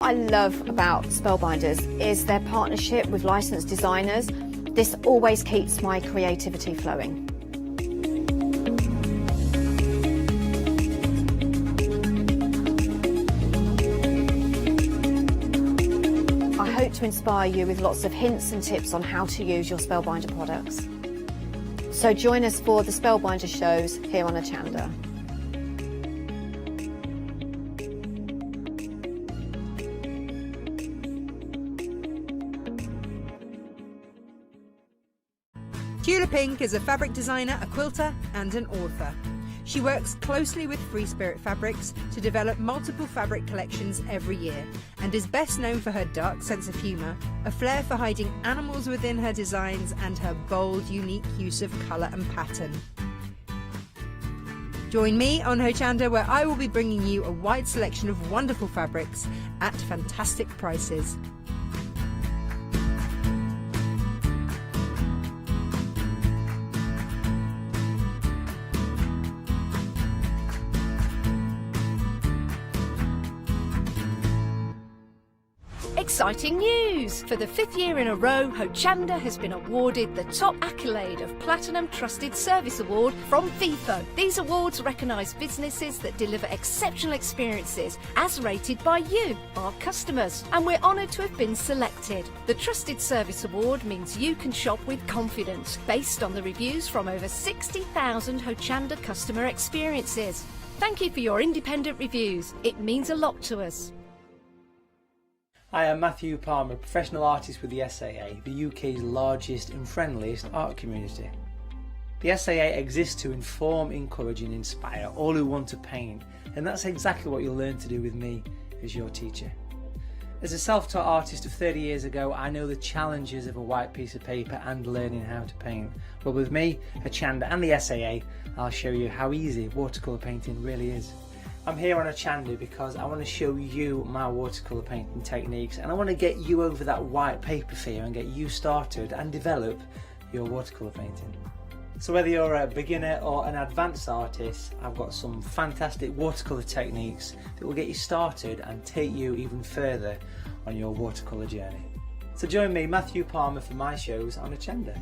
I love about Spellbinders is their partnership with licensed designers. This always keeps my creativity flowing. I hope to inspire you with lots of hints and tips on how to use your Spellbinder products. So join us for the Spellbinder shows here on Hochanda. Tula Pink is a fabric designer, a quilter and an author. She works closely with Free Spirit Fabrics to develop multiple fabric collections every year and is best known for her dark sense of humour, a flair for hiding animals within her designs and her bold, unique use of colour and pattern. Join me on Hochanda, where I will be bringing you a wide selection of wonderful fabrics at fantastic prices. Exciting news! For the 5th year in a row, Hochanda has been awarded the top accolade of Platinum Trusted Service Award from Feefo. These awards recognise businesses that deliver exceptional experiences as rated by you, our customers, and we're honoured to have been selected. The Trusted Service Award means you can shop with confidence, based on the reviews from over 60,000 Hochanda customer experiences. Thank you for your independent reviews. It means a lot to us. I am Matthew Palmer, professional artist with the SAA, the UK's largest and friendliest art community. The SAA exists to inform, encourage and inspire all who want to paint, and that's exactly what you'll learn to do with me as your teacher. As a self-taught artist of 30 years ago, I know the challenges of a white piece of paper and learning how to paint. But with me, Hochanda and the SAA, I'll show you how easy watercolour painting really is. I'm here on Hochanda because I want to show you my watercolour painting techniques, and I want to get you over that white paper fear and get you started and develop your watercolour painting. So whether you're a beginner or an advanced artist, I've got some fantastic watercolour techniques that will get you started and take you even further on your watercolour journey. So join me, Matthew Palmer, for my shows on Hochanda.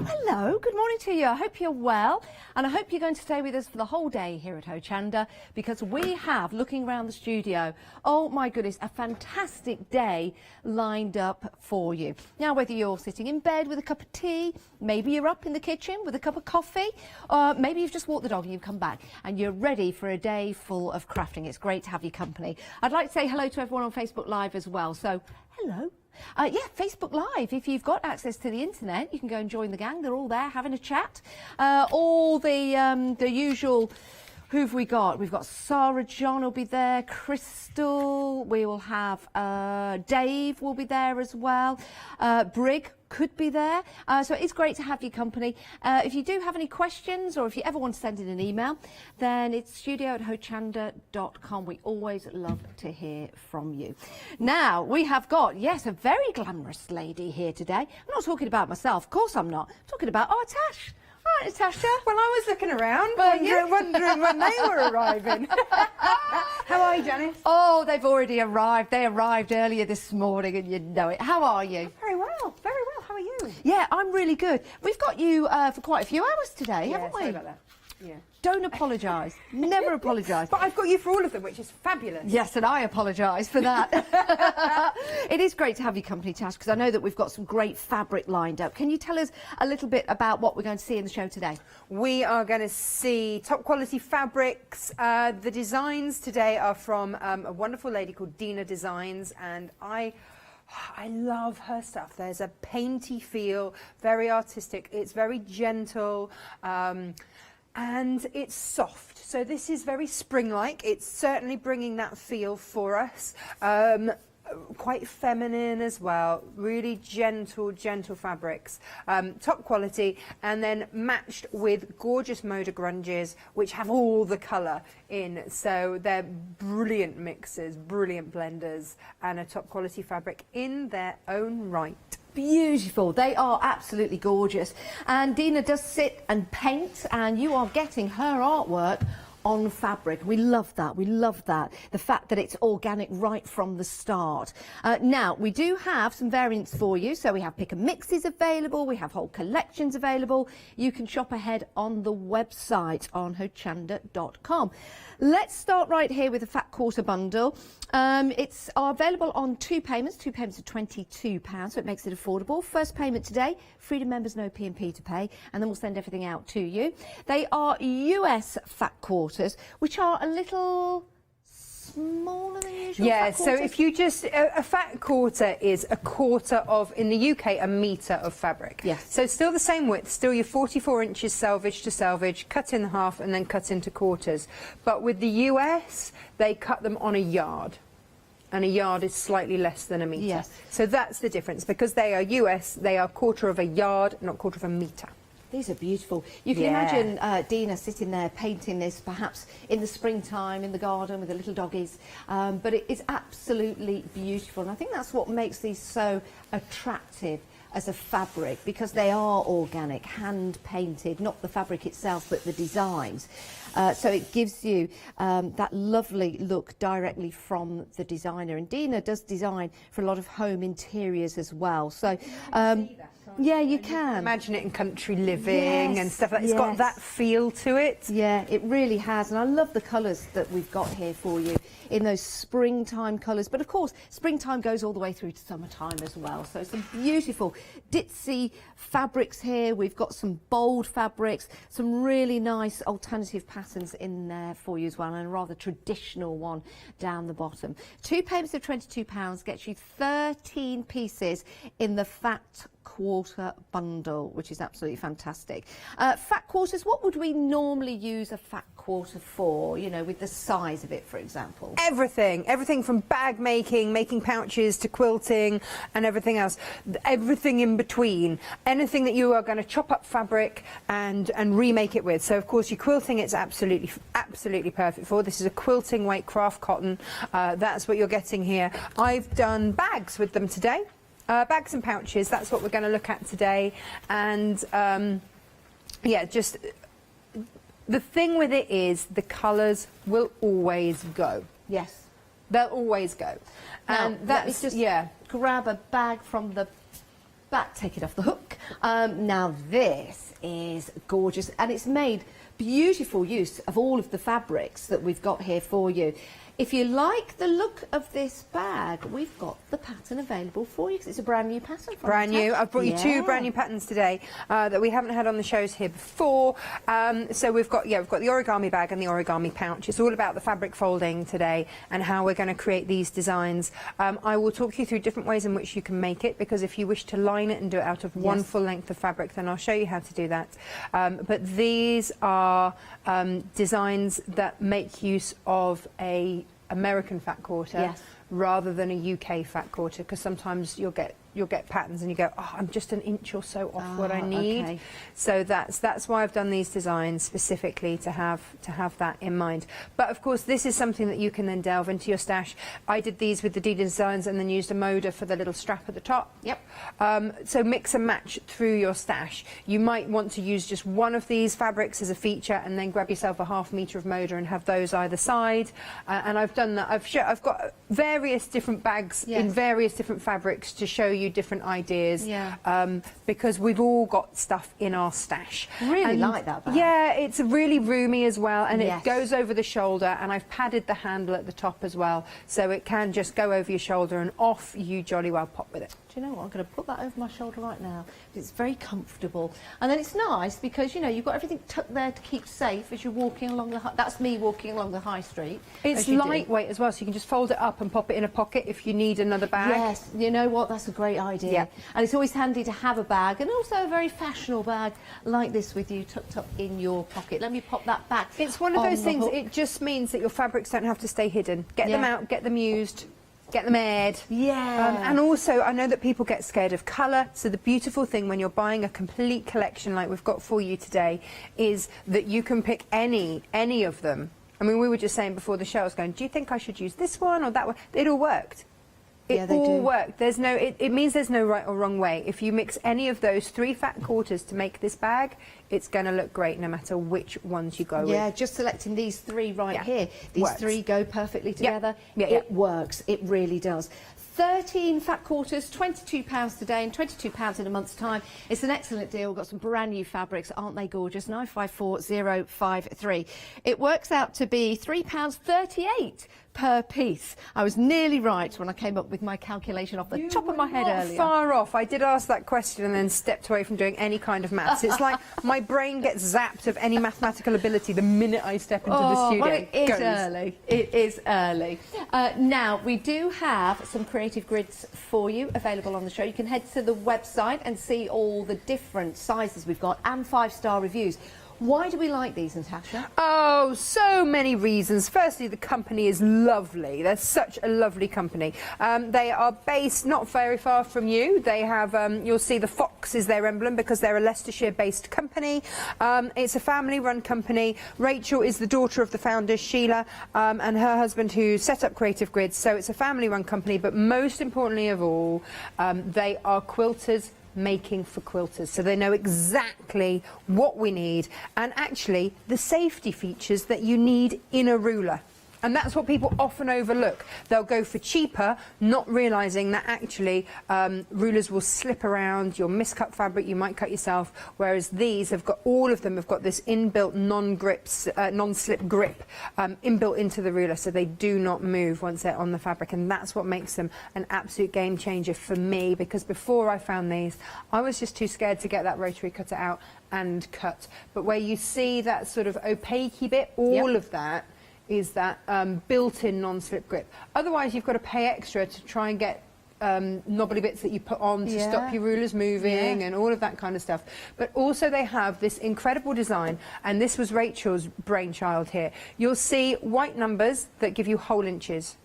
Hello, good morning to you. I hope you're well, and I hope you're going to stay with us for the whole day here at Hochanda, because we have, looking around the studio, oh my goodness, a fantastic day lined up for you. Now, whether you're sitting in bed with a cup of tea, maybe you're up in the kitchen with a cup of coffee, or maybe you've just walked the dog and you've come back and you're ready for a day full of crafting. It's great to have your company. I'd like to say hello to everyone on Facebook Live as well, so hello. Yeah, Facebook Live. If you've got access to the internet, you can go and join the gang. They're all there having a chat. All the usual. Who've we got? We've got Sarah John will be there, Crystal, we will have Dave will be there as well, Brig could be there, so it's great to have your company. If you do have any questions, or if you ever want to send in an email, then it's studio@hochanda.com. We always love to hear from you. Now, we have got, yes, a very glamorous lady here today. I'm not talking about myself, of course I'm not. I'm talking about our Tash. Right, Natasha. Well, I was looking around, wondering when they were arriving. How are you, Janice? Oh, they've already arrived. They arrived earlier this morning, and you know it. How are you? Very well, very well. How are you? Yeah, I'm really good. We've got you for quite a few hours today, haven't we? Sorry about that. Yeah. Don't apologise. Never apologise. But I've got you for all of them, which is fabulous. Yes, and I apologise for that. It is great to have your company, Tash, because I know that we've got some great fabric lined up. Can you tell us a little bit about what we're going to see in the show today? We are going to see top quality fabrics. The designs today are from a wonderful lady called Dina Designs, and I love her stuff. There's a painty feel, very artistic. It's very gentle. And it's soft, so this is very spring-like. It's certainly bringing that feel for us. Quite feminine as well, really gentle fabrics, top quality, and then matched with gorgeous Moda grunges, which have all the colour in. So they're brilliant mixers, brilliant blenders, and a top quality fabric in their own right. beautiful. They are absolutely gorgeous. And Dina does sit and paint, and you are getting her artwork on fabric. We love that. We love that. The fact that it's organic right from the start. Now, we do have some variants for you. So we have pick and mixes available. We have whole collections available. You can shop ahead on the website on hochanda.com. Let's start right here with the Fat Quarter bundle. It's available on two payments of £22, so it makes it affordable. First payment today, Freedom members no P&P to pay, and then we'll send everything out to you. They are US fat quarters, which are a little smaller than usual. Yeah, fat so quarters. if you just, a fat quarter is a quarter of, in the UK, a metre of fabric. Yes. So still the same width, still your 44 inches selvage to selvage, cut in half and then cut into quarters. But with the US, they cut them on a yard. And a yard is slightly less than a metre. Yes. So that's the difference. Because they are US, they are quarter of a yard, not quarter of a metre. These are beautiful. You can imagine Dina sitting there painting this perhaps in the springtime in the garden with the little doggies. But it is absolutely beautiful. And I think that's what makes these so attractive as a fabric, because they are organic, hand painted, not the fabric itself but the designs. So it gives you that lovely look directly from the designer. And Dina does design for a lot of home interiors as well. So yeah, you can imagine it in country living and stuff like that. It's got yes. that feel to it. Yeah, it really has. And I love the colours that we've got here for you in those springtime colours. But of course, springtime goes all the way through to summertime as well. So some beautiful ditzy fabrics here. We've got some bold fabrics, some really nice alternative patterns in there for you as well, and a rather traditional one down the bottom. Two payments of £22 gets you 13 pieces in the Fat Quarter bundle, which is absolutely fantastic. Fat quarters, what would we normally use a fat quarter for, you know, with the size of it, for example? Everything from bag making pouches to quilting and everything else, everything in between, anything that you are going to chop up fabric and remake it with. So of course your quilting it's absolutely perfect for. This is a quilting weight craft cotton. That's what you're getting here. I've done bags with them today. Bags and pouches, that's what we're going to look at today. And yeah, just the thing with it is the colours will always go. Yes. They'll always go. And let me just grab a bag from the back, take it off the hook. Now this is gorgeous, and it's made beautiful use of all of the fabrics that we've got here for you. If you like the look of this bag, we've got the pattern available for you, because it's a brand new pattern. Brand new. I've brought you two brand new patterns today that we haven't had on the shows here before. So we've got the origami bag and the origami pouch. It's all about the fabric folding today and how we're going to create these designs. I will talk you through different ways in which you can make it, because if you wish to line it and do it out of one full length of fabric, then I'll show you how to do that. But these are designs that make use of a American fat quarter rather than a UK fat quarter, because sometimes you'll get patterns and you go, oh, I'm just an inch or so off what I need. Okay. So that's why I've done these designs specifically to have that in mind. But of course this is something that you can then delve into your stash. I did these with the Dina designs and then used a motor for the little strap at the top. So mix and match through your stash. You might want to use just one of these fabrics as a feature and then grab yourself a ½ metre of motor and have those either side. And I've done that. I've got various different bags in various different fabrics to show you different ideas, because we've all got stuff in our stash. Really like that bag. Yeah, it's really roomy as well, and it goes over the shoulder, and I've padded the handle at the top as well, so it can just go over your shoulder and off you jolly well pop with it. Do you know what? I'm going to put that over my shoulder right now. It's very comfortable. And then it's nice because, you know, you've got everything tucked there to keep safe as you're walking along the... That's me walking along the high street. It's lightweight as well, so you can just fold it up and pop it in a pocket if you need another bag. Yes, you know what? That's a great idea. Yeah. And it's always handy to have a bag, and also a very fashionable bag like this with you tucked up in your pocket. Let me pop that back. It's one of those things, it just means that your fabrics don't have to stay hidden. Get them out, get them used. Get them aired. And also, I know that people get scared of colour, so the beautiful thing when you're buying a complete collection like we've got for you today is that you can pick any of them. I mean, we were just saying before the show, I was going, do you think I should use this one or that one? It all worked. Yeah, It they all do. works. There's no. It means there's no right or wrong way. If you mix any of those 3 fat quarters to make this bag, it's going to look great no matter which ones you go Yeah, with. just selecting these 3 right Yeah, here. These works. 3 go perfectly together. Yeah, yeah. It works. It really does. 13 fat quarters, £22 today and £22 in a month's time. It's an excellent deal. We've got some brand new fabrics. Aren't they gorgeous? 954053. It works out to be £3.38 per piece. I was nearly right when I came up with my calculation off the top of my head earlier. Far off. I did ask that question and then stepped away from doing any kind of maths. It's like my brain gets zapped of any mathematical ability the minute I step into the studio. Well, it is early. It is early. Now, we do have some creative grids for you available on the show. You can head to the website and see all the different sizes we've got and 5-star reviews. Why do we like these, Natasha? Oh, so many reasons. Firstly, the company is lovely. They're such a lovely company. They are based not very far from you. They have, you'll see the fox is their emblem because they're a Leicestershire-based company. It's a family-run company. Rachel is the daughter of the founder, Sheila, and her husband who set up Creative Grids. So it's a family-run company, but most importantly of all, they are quilters making for quilters, so they know exactly what we need and actually the safety features that you need in a ruler. And that's what people often overlook. They'll go for cheaper, not realising that actually rulers will slip around, you'll miscut fabric, you might cut yourself, whereas these have got, all of them have got this inbuilt non-slip grip inbuilt into the ruler, so they do not move once they're on the fabric, and that's what makes them an absolute game changer for me, because before I found these, I was just too scared to get that rotary cutter out and cut. But where you see that sort of opaque bit, all of that is that built-in non-slip grip. Otherwise, you've got to pay extra to try and get knobbly bits that you put on to stop your rulers moving and all of that kind of stuff. But also they have this incredible design, and this was Rachel's brainchild here. You'll see white numbers that give you whole inches.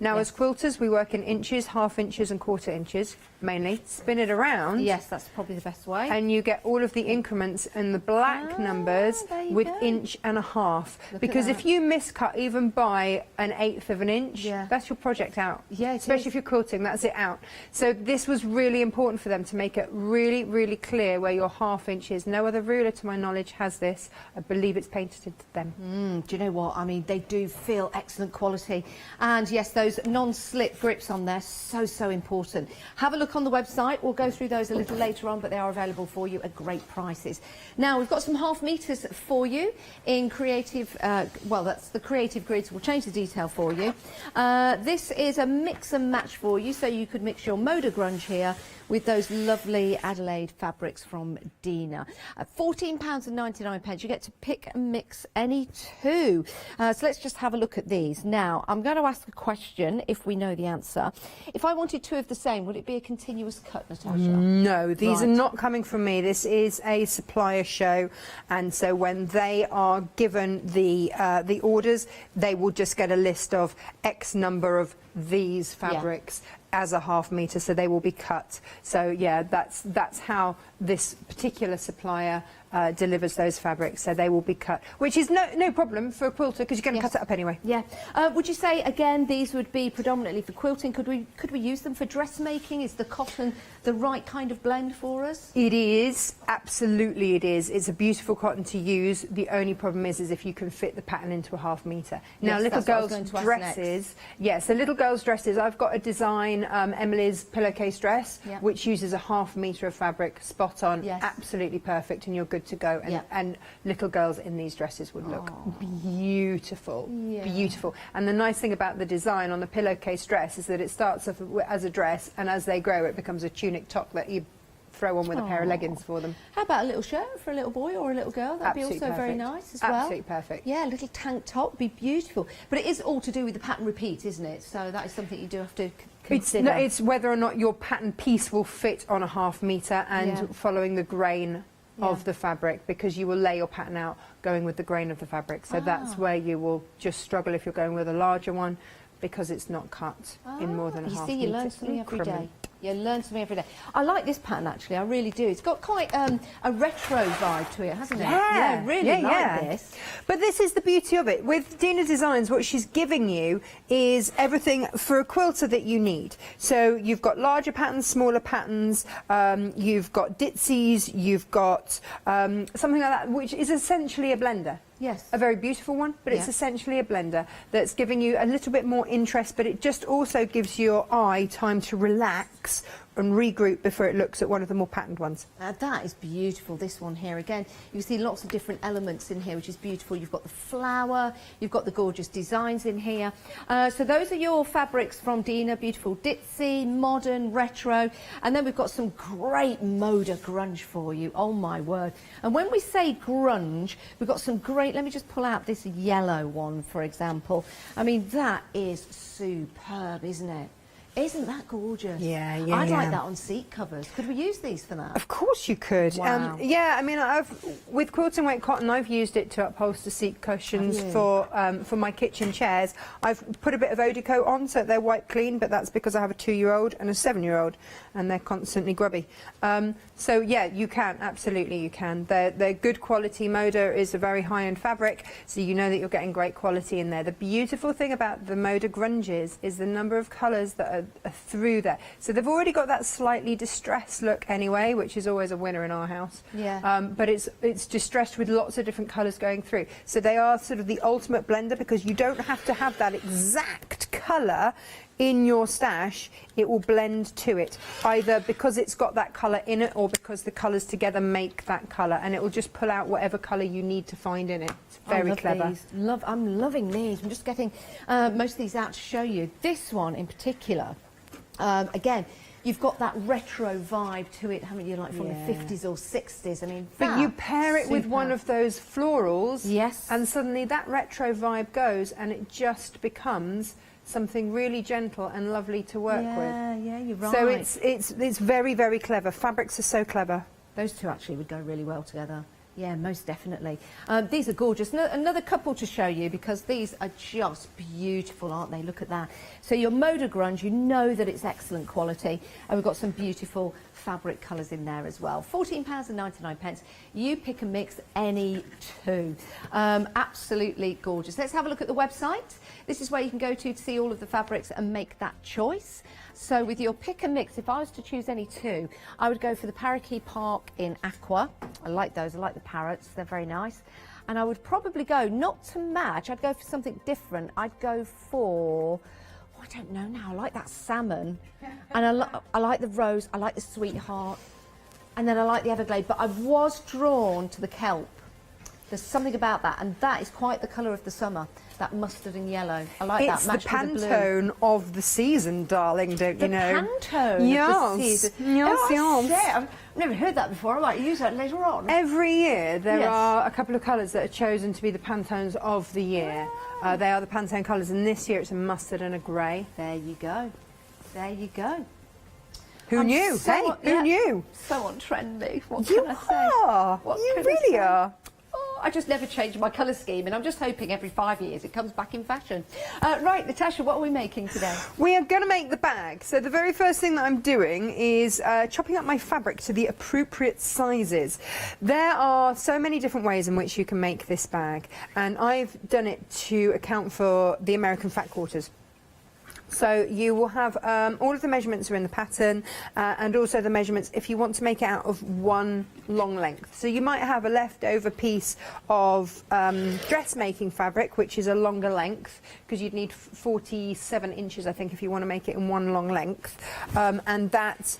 Now, as quilters, we work in inches, half inches and quarter inches, mainly. Spin it around. Yes, that's probably the best way. And you get all of the increments and the black numbers with inch and a half. Because if you miscut even by 1/8 of an inch, that's your project out. Yeah, especially if you're quilting, that's it out. So this was really important for them to make it really, really clear where your half inch is. No other ruler, to my knowledge, has this. I believe it's patented to them. Do you know what? I mean, they do feel excellent quality. And yes, those non-slip grips on there, so important. Have a look on the website. We'll go through those a little later on, but they are available for you at great prices. Now, we've got some half meters for you in creative, well, that's the creative grids. We'll change the detail for you. This is a mix and match for you, so you could mix your Moda Grunge here with those lovely Adelaide fabrics from Dina. £14.99. You get to pick and mix any two. So let's just have a look at these. Now, I'm going to ask a question if we know the answer. If I wanted two of the same, would it be a continuous cut, Natasha? No, these are not coming from me. This is a supplier show, and so when they are given the orders, they will just get a list of X number of these fabrics as a half meter, so they will be cut. So yeah, that's how this particular supplier delivers those fabrics, so they will be cut, which is no problem for a quilter because you're going to cut it up anyway. Yeah. Would you say again these would be predominantly for quilting? Could we use them for dressmaking? Is the cotton the right kind of blend for us? It is, absolutely it is. It's a beautiful cotton to use. The only problem is if you can fit the pattern into a half meter. Now, little girls' dresses, so little girls' dresses, I've got a design, Emily's pillowcase dress, which uses a half meter of fabric, spot on, absolutely perfect, and you're good to go. And little girls in these dresses would look beautiful, beautiful. And the nice thing about the design on the pillowcase dress is that it starts off as a dress, and as they grow, it becomes a tunic top that you throw on with a pair of leggings for them. How about a little shirt for a little boy or a little girl? That'd be also very nice as well. Absolutely perfect. Yeah, a little tank top would be beautiful. But it is all to do with the pattern repeat, isn't it? So that is something you do have to consider. It's whether or not your pattern piece will fit on a half meter and following the grain of the fabric, because you will lay your pattern out going with the grain of the fabric. So that's where you will just struggle if you're going with a larger one, because it's not cut in more than a half meter. You see, you learn something every day. You learn something every day. I like this pattern, actually. I really do. It's got quite a retro vibe to it, hasn't it? Yeah, I really like this. But this is the beauty of it. With Dina Designs, what she's giving you is everything for a quilter that you need. So you've got larger patterns, smaller patterns, you've got ditsies, you've got something like that, which is essentially a blender. Yes. A very beautiful one, but it's essentially a blender that's giving you a little bit more interest, but it just also gives your eye time to relax and regroup before it looks at one of the more patterned ones. That is beautiful, this one here. Again, you see lots of different elements in here, which is beautiful. You've got the flower, you've got the gorgeous designs in here. So those are your fabrics from Dina, beautiful ditzy, modern, retro. And then we've got some great Moda grunge for you, oh my word. And when we say grunge, we've got some great, let me just pull out this yellow one, for example. I mean, that is superb, isn't it? Isn't that gorgeous? Yeah, yeah, I'd like yeah. that on seat covers. Could we use these for that? Of course you could. Wow. Yeah, I mean, with quilting weight cotton, I've used it to upholster seat cushions for my kitchen chairs. I've put a bit of eau de coat on so they're wiped clean, but that's because I have a 2-year-old and a 7-year-old, and they're constantly grubby. So yeah, you can, absolutely you can. They're good quality. Moda is a very high-end fabric, so you know that you're getting great quality in there. The beautiful thing about the Moda grunges is the number of colours that are through there. So they've already got that slightly distressed look anyway, which is always a winner in our house. Yeah. But it's distressed with lots of different colours going through. So they are sort of the ultimate blender because you don't have to have that exact colour in your stash. It will blend to it, either because it's got that colour in it or because the colours together make that colour, and it will just pull out whatever colour you need to find in it. It's very clever. These. I'm loving these. I'm just getting most of these out to show you. This one in particular, again, you've got that retro vibe to it, haven't you, like from the 50s or 60s. I mean, but you pair it with one of those florals, yes, and suddenly that retro vibe goes, and it just becomes something really gentle and lovely to work with. Yeah, you're right. So it's very, very clever. Fabrics are so clever. Those two actually would go really well together. Yeah, most definitely. These are gorgeous. Another couple to show you, because these are just beautiful, aren't they? Look at that. So your Moda grunge, you know that it's excellent quality, and we've got some beautiful fabric colours in there as well. £14.99. You pick and mix any two. Absolutely gorgeous. Let's have a look at the website. This is where you can go to see all of the fabrics and make that choice. So with your pick and mix, if I was to choose any two, I would go for the Parakeet Park in Aqua. I like those. I like the parrots. They're very nice. And I would probably go, not to match, I'd go for something different. I'd go for, oh, I don't know now, I like that salmon. And I like the rose, I like the sweetheart. And then I like the Everglade, but I was drawn to the kelp. There's something about that, and that is quite the colour of the summer, that mustard and yellow. I like that matched with the blue. It's the Pantone of the season, darling, don't you know? The Pantone of the season. Yes, Oh, yes. I've never heard that before. I might use that later on. Every year there are a couple of colours that are chosen to be the Pantones of the year. They are the Pantone colours, and this year it's a mustard and a grey. There you go. There you go. Who knew? So Who knew? So on trendy. What You can I say? are. You really are. Oh, I just never change my colour scheme, and I'm just hoping every 5 years it comes back in fashion. Right, Natasha, what are we making today? We are going to make the bag. So the very first thing that I'm doing is chopping up my fabric to the appropriate sizes. There are so many different ways in which you can make this bag, and I've done it to account for the American fat quarters. So you will have all of the measurements are in the pattern, and also the measurements if you want to make it out of one long length. So you might have a leftover piece of dressmaking fabric, which is a longer length, because you'd need 47 inches, I think, if you want to make it in one long length, and that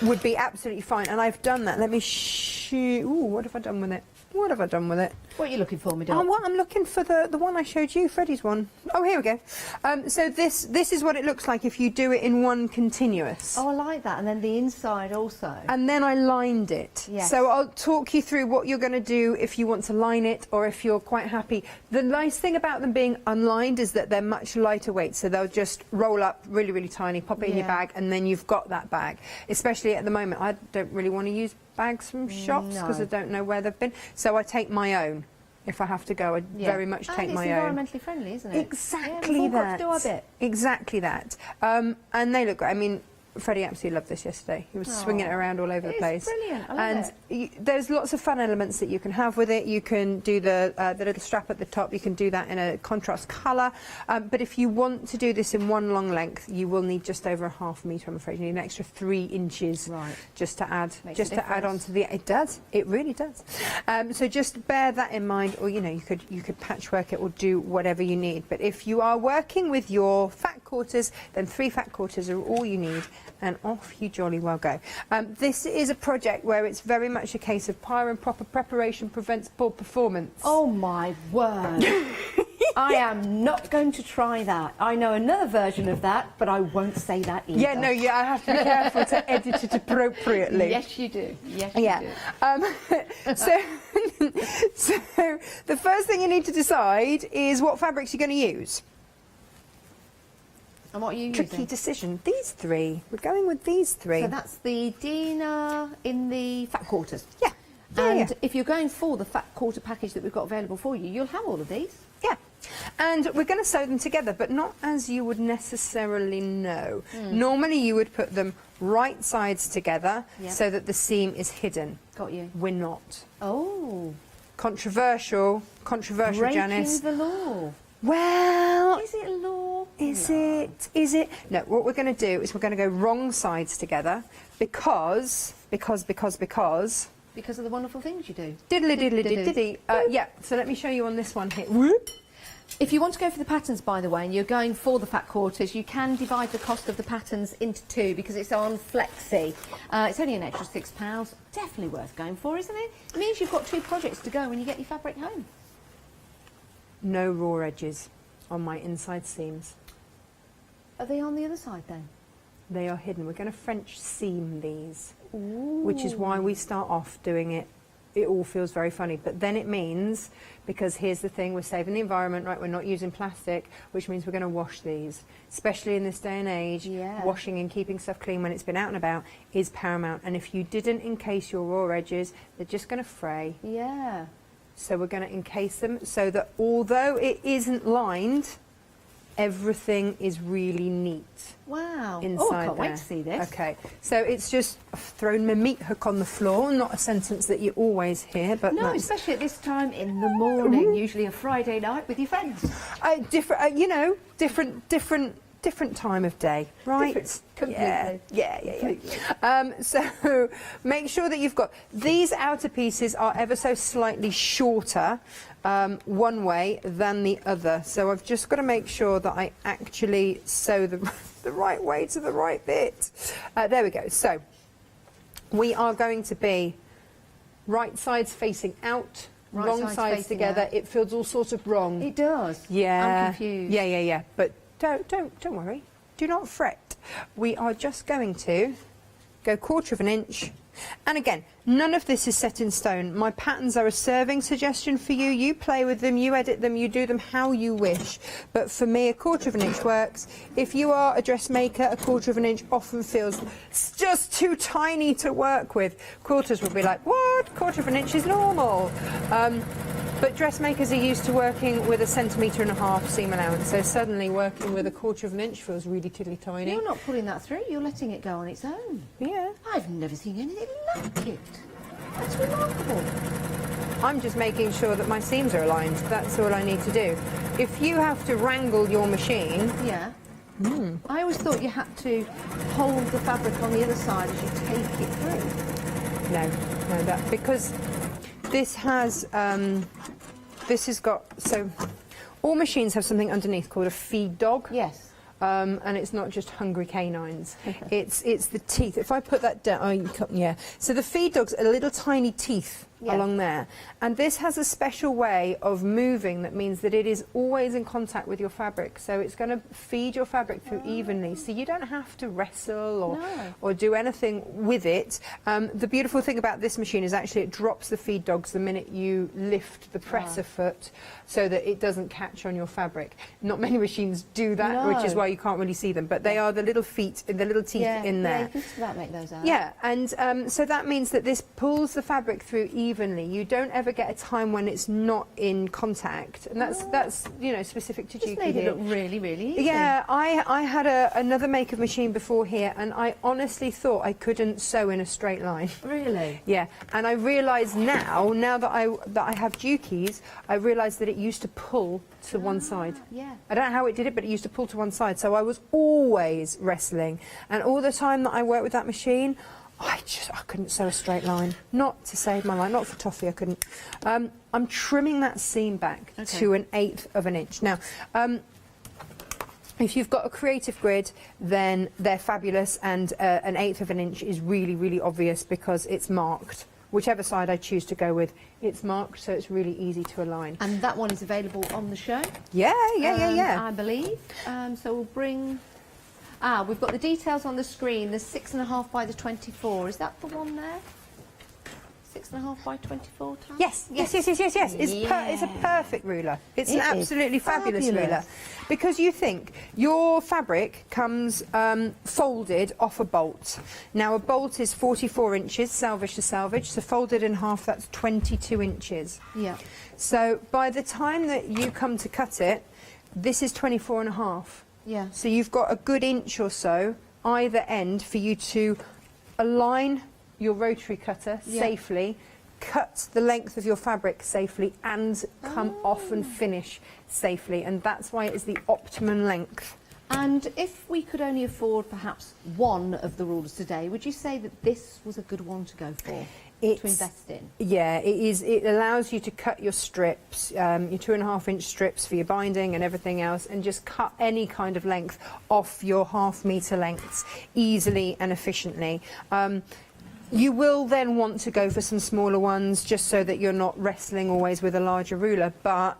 would be absolutely fine. And I've done that. Let me shoot. Ooh, what have I done with it? What have I done with it? What are you looking for, Oh, what I'm looking for the one I showed you, Freddie's one. Oh, here we go. So this is what it looks like if you do it in one continuous. Oh, I like that. And then the inside also. And then I lined it. Yes. So I'll talk you through what you're going to do if you want to line it, or if you're quite happy. The nice thing about them being unlined is that they're much lighter weight, so they'll just roll up really, really tiny, pop it in your bag, and then you've got that bag. Especially at the moment, I don't really want to use bags from shops because I don't know where they've been. So I take my own. If I have to go, I very much take my own. It's environmentally friendly, isn't it? Exactly yeah, that. Got to do our bit. Exactly that. And they look great. I mean, Freddie absolutely loved this yesterday. He was swinging it around all over the place. Brilliant. I love it. There's lots of fun elements that you can have with it. You can do the little strap at the top. You can do that in a contrast colour. But if you want to do this in one long length, you will need just over a ½ metre. I'm afraid you need an extra 3 inches, just to add onto the. It does. It really does. So just bear that in mind, or you could patchwork it or do whatever you need. But if you are working with your fat quarters, then 3 fat quarters are all you need. And off you jolly well go. This is a project where it's very much a case of pyre and proper preparation prevents poor performance. Oh my word. I am not going to try that. I know another version of that, but I won't say that either. Yeah, no, I have to be careful to edit it appropriately. Yes, you do. Yes, you do. So the first thing you need to decide is what fabrics you're going to use. And what are you Tricky using? decision. These 3. We're going with these 3. So that's the Dina in the fat quarters. Yeah. And if you're going for the fat quarter package that we've got available for you, you'll have all of these. Yeah. And we're going to sew them together, but not as you would necessarily know. Normally you would put them right sides together so that the seam is hidden. Got you. We're not. Oh. Controversial, Breaking Janice. the law. Well, Is it law? is it? No, what we're going to do is we're going to go wrong sides together because... Because of the wonderful things you do. Diddly. Yeah, so let me show you on this one here. Whoop. If you want to go for the patterns, by the way, and you're going for the fat quarters, you can divide the cost of the patterns into 2 because it's on Flexi. It's only an extra £6. Definitely worth going for, isn't it? It means you've got 2 projects to go when you get your fabric home. No raw edges on my inside seams. Are they on the other side then? They are hidden. We're going to French seam these, which is why we start off doing it. It all feels very funny, but then it means, because here's the thing, we're saving the environment, right? We're not using plastic, which means we're going to wash these, especially in this day and age. Washing and keeping stuff clean when it's been out and about is paramount. And if you didn't encase your raw edges, they're just going to fray. Yeah. So we're going to encase them so that although it isn't lined, everything is really neat. Wow. Inside I can't wait there. to see this. Okay, so it's just I've thrown my meat hook on the floor, not a sentence that you always hear, but No, that's especially at this time in the morning, usually a Friday night with your friends. different time of day, right? Completely. Yeah. So make sure that you've got these outer pieces are ever so slightly shorter one way than the other. So I've just got to make sure that I actually sew the right way to the right bit. There we go. So we are going to be right sides facing out, wrong sides together. Out. It feels all sort of wrong. It does. Yeah. I'm confused. Yeah. But don't worry. Do not fret. We are just going to go 1/4 of an inch. And again, none of this is set in stone. My patterns are a serving suggestion for you. You play with them, you edit them, you do them how you wish. But for me, 1/4 of an inch works. If you are a dressmaker, 1/4 of an inch often feels just too tiny to work with. Quarters will be like, what? 1/4 of an inch is normal. But dressmakers are used to working with 1.5 centimetres seam allowance, so suddenly working with 1/4 of an inch feels really tiddly tiny. You're not pulling that through, you're letting it go on its own. Yeah. I've never seen anything like it. That's remarkable. I'm just making sure that my seams are aligned. That's all I need to do. If you have to wrangle your machine... Yeah. I always thought you had to hold the fabric on the other side as you take it through. No, because this has got, so all machines have something underneath called a feed dog. Yes. And it's not just hungry canines. It's the teeth. If I put that down, So the feed dog's are little tiny teeth along there, and this has a special way of moving that means that it is always in contact with your fabric. So it's going to feed your fabric through evenly. So you don't have to wrestle or do anything with it. The beautiful thing about this machine is actually it drops the feed dogs the minute you lift the presser foot, so that it doesn't catch on your fabric. Not many machines do that, which is why you can't really see them, but they are the little feet, the little teeth in there. Yeah, you can just about make those out. Yeah, and so that means that this pulls the fabric through evenly. You don't ever get a time when it's not in contact, and that's you know, specific to Just Juki made it here. look really, really easy. Yeah, I had another makeup machine before here, and I honestly thought I couldn't sew in a straight line. Really? Yeah, and I realise now that I have Juki's, I realise that it used to pull to one side. Yeah. I don't know how it did it, but it used to pull to one side. So I was always wrestling, and all the time that I worked with that machine, I couldn't sew a straight line. Not to save my life, not for toffee, I couldn't. I'm trimming that seam back to 1/8 of an inch. Now, if you've got a creative grid, then they're fabulous, and 1/8 of an inch is really, really obvious because it's marked. Whichever side I choose to go with, it's marked, so it's really easy to align. And that one is available on the show. Yeah. I believe. So we'll bring. We've got the details on the screen. The 6.5 by the 24. Is that the one there? 6.5 by 24 time? Yes. It's a perfect ruler. It's an absolutely fabulous ruler. Because you think your fabric comes folded off a bolt. Now a bolt is 44 inches, selvage to selvage, so folded in half, that's 22 inches. Yeah. So by the time that you come to cut it, this is 24.5. Yeah. So you've got a good inch or so either end for you to align your rotary cutter safely, cut the length of your fabric safely, and come off and finish safely, and that's why it is the optimum length. And if we could only afford perhaps one of the rulers today, would you say that this was a good one to go for, to invest in? Yeah, it is. It allows you to cut your strips, your 2.5 inch strips for your binding and everything else, and just cut any kind of length off your 1/2 metre lengths easily and efficiently. You will then want to go for some smaller ones, just so that you're not wrestling always with a larger ruler, but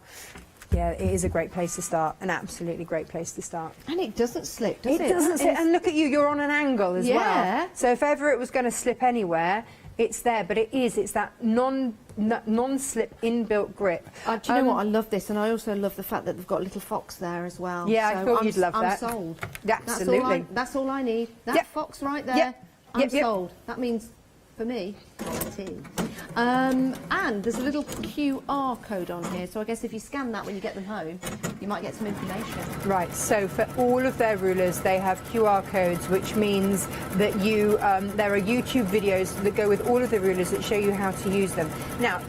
yeah, it is a great place to start, an absolutely great place to start. And it doesn't slip, does it? It doesn't slip, and look at you, you're on an angle as well. So if ever it was going to slip anywhere, it's there, but it's that non-slip inbuilt grip. Do you know what, I love this, and I also love the fact that they've got a little fox there as well. Yeah, so I thought you'd love that. I'm sold. Absolutely. That's all I need. That fox right there, I'm sold. That means, for me, quality. And there's a little QR code on here, so I guess if you scan that when you get them home, you might get some information. Right, so for all of their rulers, they have QR codes, which means that there are YouTube videos that go with all of the rulers that show you how to use them. Now,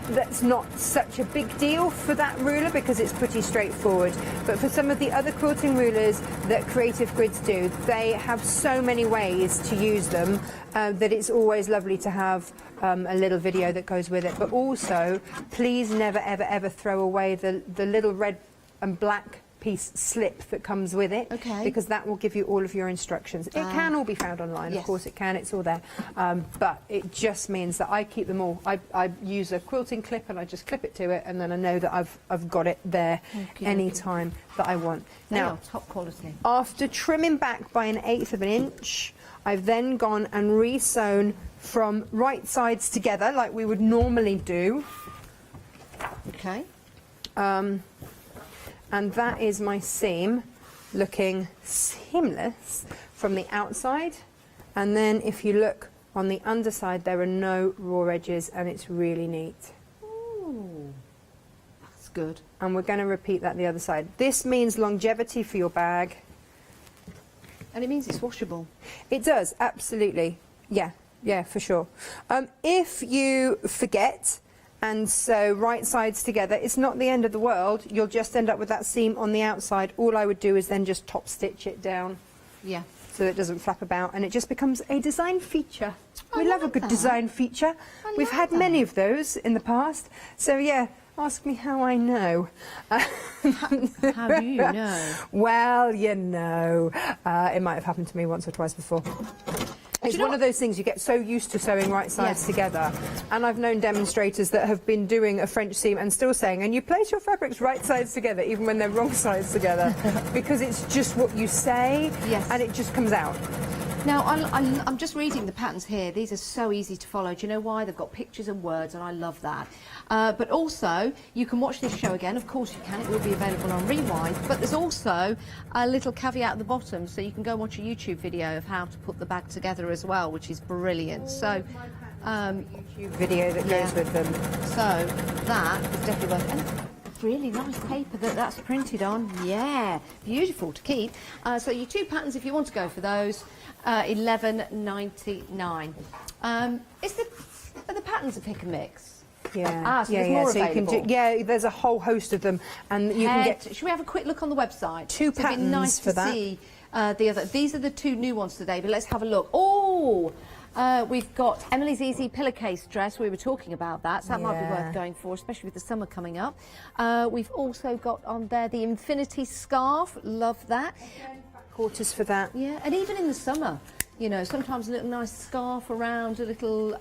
that's not such a big deal for that ruler because it's pretty straightforward, but for some of the other quilting rulers that Creative Grids do, they have so many ways to use them that it's always lovely to have a little video that goes with it. But also, please never ever throw away the little red and black piece slip that comes with it, because that will give you all of your instructions. It can all be found online, of course it can, it's all there, but it just means that I keep them all. I use a quilting clip and I just clip it to it, and then I know that I've got it there any time that I want. Now, top quality. After trimming back by 1/8 of an inch, I've then gone and re-sewn from right sides together like we would normally do. Okay. And that is my seam looking seamless from the outside, and then if you look on the underside there are no raw edges, and it's really neat. Ooh, that's good. And we're going to repeat that the other side. This means longevity for your bag. And it means it's washable. It does, absolutely. Yeah, for sure. If you forget and sew right sides together, it's not the end of the world. You'll just end up with that seam on the outside. All I would do is then just top stitch it down. Yeah. So it doesn't flap about, and it just becomes a design feature. We love a good design feature. We've had many of those in the past. So yeah, ask me how I know. How do you know? Well, you know, it might have happened to me once or twice before. It's one of those things you get so used to sewing right sides together, and I've known demonstrators that have been doing a French seam and still saying, and you place your fabrics right sides together even when they're wrong sides together, because it's just what you say, and it just comes out. Now, I'm just reading the patterns here. These are so easy to follow. Do you know why? They've got pictures and words, and I love that. But also, you can watch this show again. Of course you can. It will be available on Rewind. But there's also a little caveat at the bottom, so you can go watch a YouTube video of how to put the bag together as well, which is brilliant. So, YouTube video that goes with them. So, that is definitely worth it. And really nice paper that's printed on. Yeah, beautiful to keep. So your 2 patterns, if you want to go for those, $11.99. Are the patterns a pick and mix? Yeah, so there's more so you available. can do, there's a whole host of them, and you can get. Should we have a quick look on the website? 2 patterns It'd be nice for to that. see the other. These are the 2 new ones today, but let's have a look. Oh. We've got Emily's Easy pillowcase dress. We were talking about that, so that might be worth going for, especially with the summer coming up. We've also got on there the Infinity scarf. Love that. Quarters for that. Yeah, and even in the summer, you know, sometimes a little nice scarf around, a little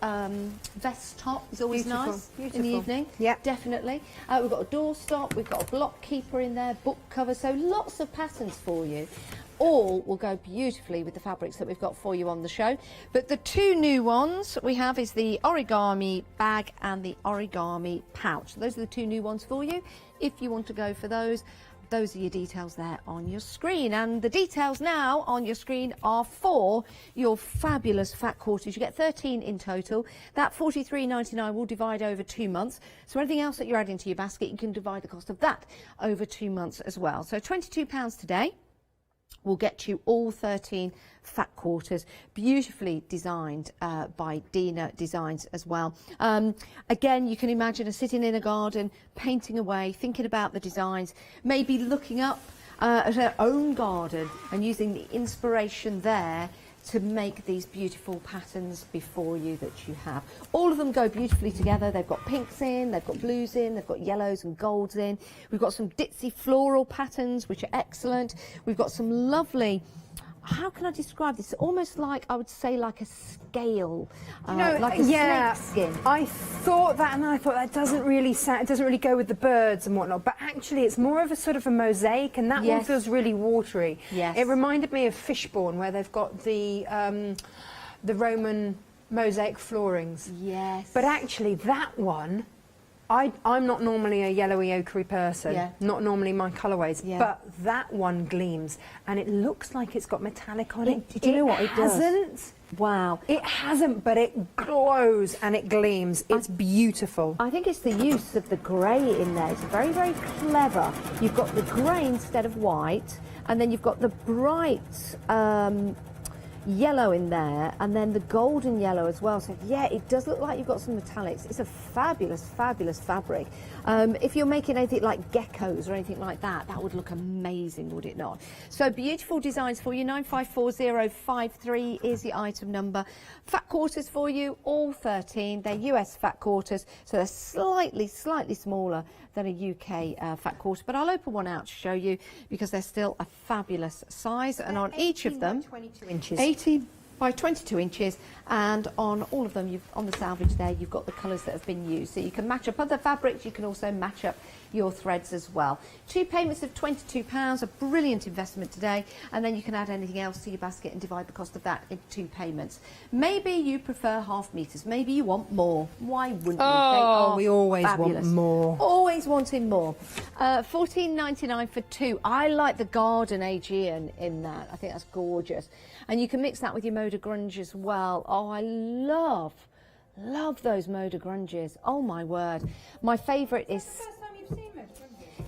vest top is always nice in the evening. Yeah, definitely. We've got a doorstop. We've got a block keeper in there, book cover. So lots of patterns for you. All will go beautifully with the fabrics that we've got for you on the show. But the 2 new ones we have is the origami bag and the origami pouch. So those are the 2 new ones for you. If you want to go for those are your details there on your screen. And the details now on your screen are for your fabulous fat quarters. You get 13 in total. That $43.99 will divide over 2 months. So anything else that you're adding to your basket, you can divide the cost of that over 2 months as well. So £22 today will get you all 13 fat quarters, beautifully designed by Dina Designs as well. Again, you can imagine her sitting in a garden, painting away, thinking about the designs, maybe looking up at her own garden and using the inspiration there to make these beautiful patterns before you that you have. All of them go beautifully together. They've got pinks in, they've got blues in, they've got yellows and golds in. We've got some ditzy floral patterns, which are excellent. We've got some lovely, how can I describe this? Almost like, I would say, like a scale, like a snake skin. I thought that, and I thought that doesn't really sound, it doesn't really go with the birds and whatnot. But actually, it's more of a sort of a mosaic, and that one feels really watery. Yes. It reminded me of Fishbourne, where they've got the Roman mosaic floorings. Yes. But actually, that one, I'm not normally a yellowy ochre person, not normally my colourways, but that one gleams, and it looks like it's got metallic on it. Do you know what it does? Hasn't. Wow. It hasn't, but it glows and it gleams. It's beautiful. I think it's the use of the grey in there. It's very, very clever. You've got the grey instead of white, and then you've got the bright yellow in there, and then the golden yellow as well. So yeah, it does look like you've got some metallics. It's a fabulous, fabulous fabric. If you're making anything like geckos or anything like that, that would look amazing, would it not? So beautiful designs for you. 954053 is the item number. Fat quarters for you, all 13. They're US fat quarters, so they're slightly smaller than a UK fat quarter, but I'll open one out to show you because they're still a fabulous size, and on each of them 22 inches. 18 by 22 inches, and on all of them, on the salvage there, you've got the colours that have been used. So you can match up other fabrics, you can also match up your threads as well. 2 payments of £22, a brilliant investment today, and then you can add anything else to your basket and divide the cost of that into 2 payments. Maybe you prefer half metres, maybe you want more. Why wouldn't you? Oh, we always want more. Always wanting more. $14.99 for 2. I like the garden Aegean in that. I think that's gorgeous. And you can mix that with your Moda Grunge as well. Oh, I love those Moda Grunges. Oh my word. My favourite is...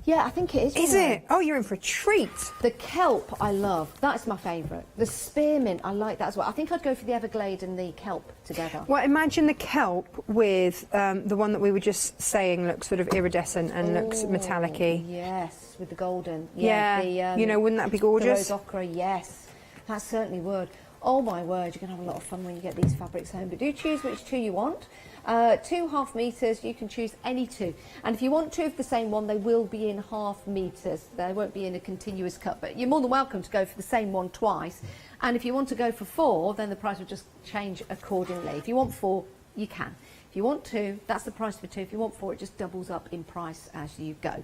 Yeah, I think it is. Is it? Oh, you're in for a treat. The kelp, I love. That's my favourite. The spearmint, I like that as well. I think I'd go for the Everglade and the kelp together. Well, imagine the kelp with the one that we were just saying looks sort of iridescent and looks metallic-y. Yes, with the golden. Yeah, the, you know, wouldn't that be gorgeous? The rose ochre, yes. That certainly would. Oh my word, you're going to have a lot of fun when you get these fabrics home. But do choose which 2 you want. 2 half metres, you can choose any 2. And if you want 2 of the same one, they will be in half metres. They won't be in a continuous cut. But you're more than welcome to go for the same one twice. And if you want to go for 4, then the price will just change accordingly. If you want 4, you can. If you want 2, that's the price for 2. If you want 4, it just doubles up in price as you go.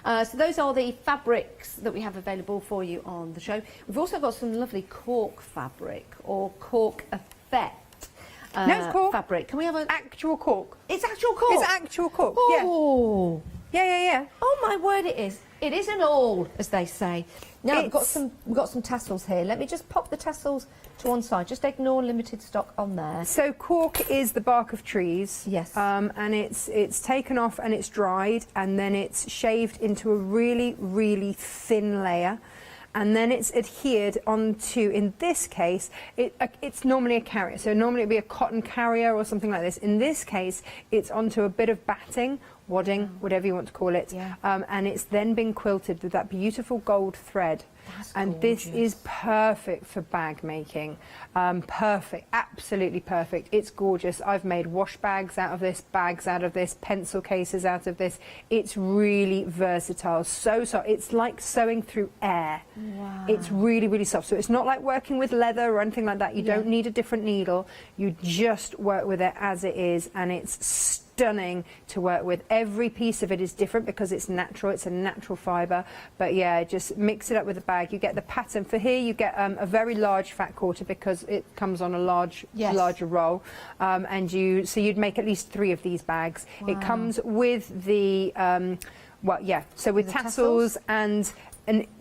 So those are the fabrics that we have available for you on the show. We've also got some lovely cork fabric or cork effect. No, it's cork. Fabric. Can we have an Actual cork. It's actual cork. It's actual cork. Oh. Yeah. Oh my word, it is. It isn't all, as they say. Now we've got some tassels here. Let me just pop the tassels to one side. Just ignore limited stock on there. So cork is the bark of trees. Yes. And it's taken off and it's dried and then it's shaved into a really, really thin layer. And then it's adhered onto, in this case, it's normally a carrier. So normally it'd be a cotton carrier or something like this. In this case, it's onto a bit of batting, wadding, whatever you want to call it. Yeah. And it's then been quilted with that beautiful gold thread. That's and this gorgeous. is perfect for bag making. Perfect, absolutely perfect. It's gorgeous. I've made wash bags out of this, bags out of this, pencil cases out of this. It's really versatile. So it's like sewing through air. Wow. It's really, really soft. So it's not like working with leather or anything like that. You don't need a different needle. You just work with it as it is, and it's stunning to work with. Every piece of it is different because it's natural. It's a natural fibre. But yeah, just mix it up with the bag. You get the pattern. For here, you get a very large fat quarter because it comes on a larger roll. And so you'd make at least 3 of these bags. Wow. It comes with the so with The tassels and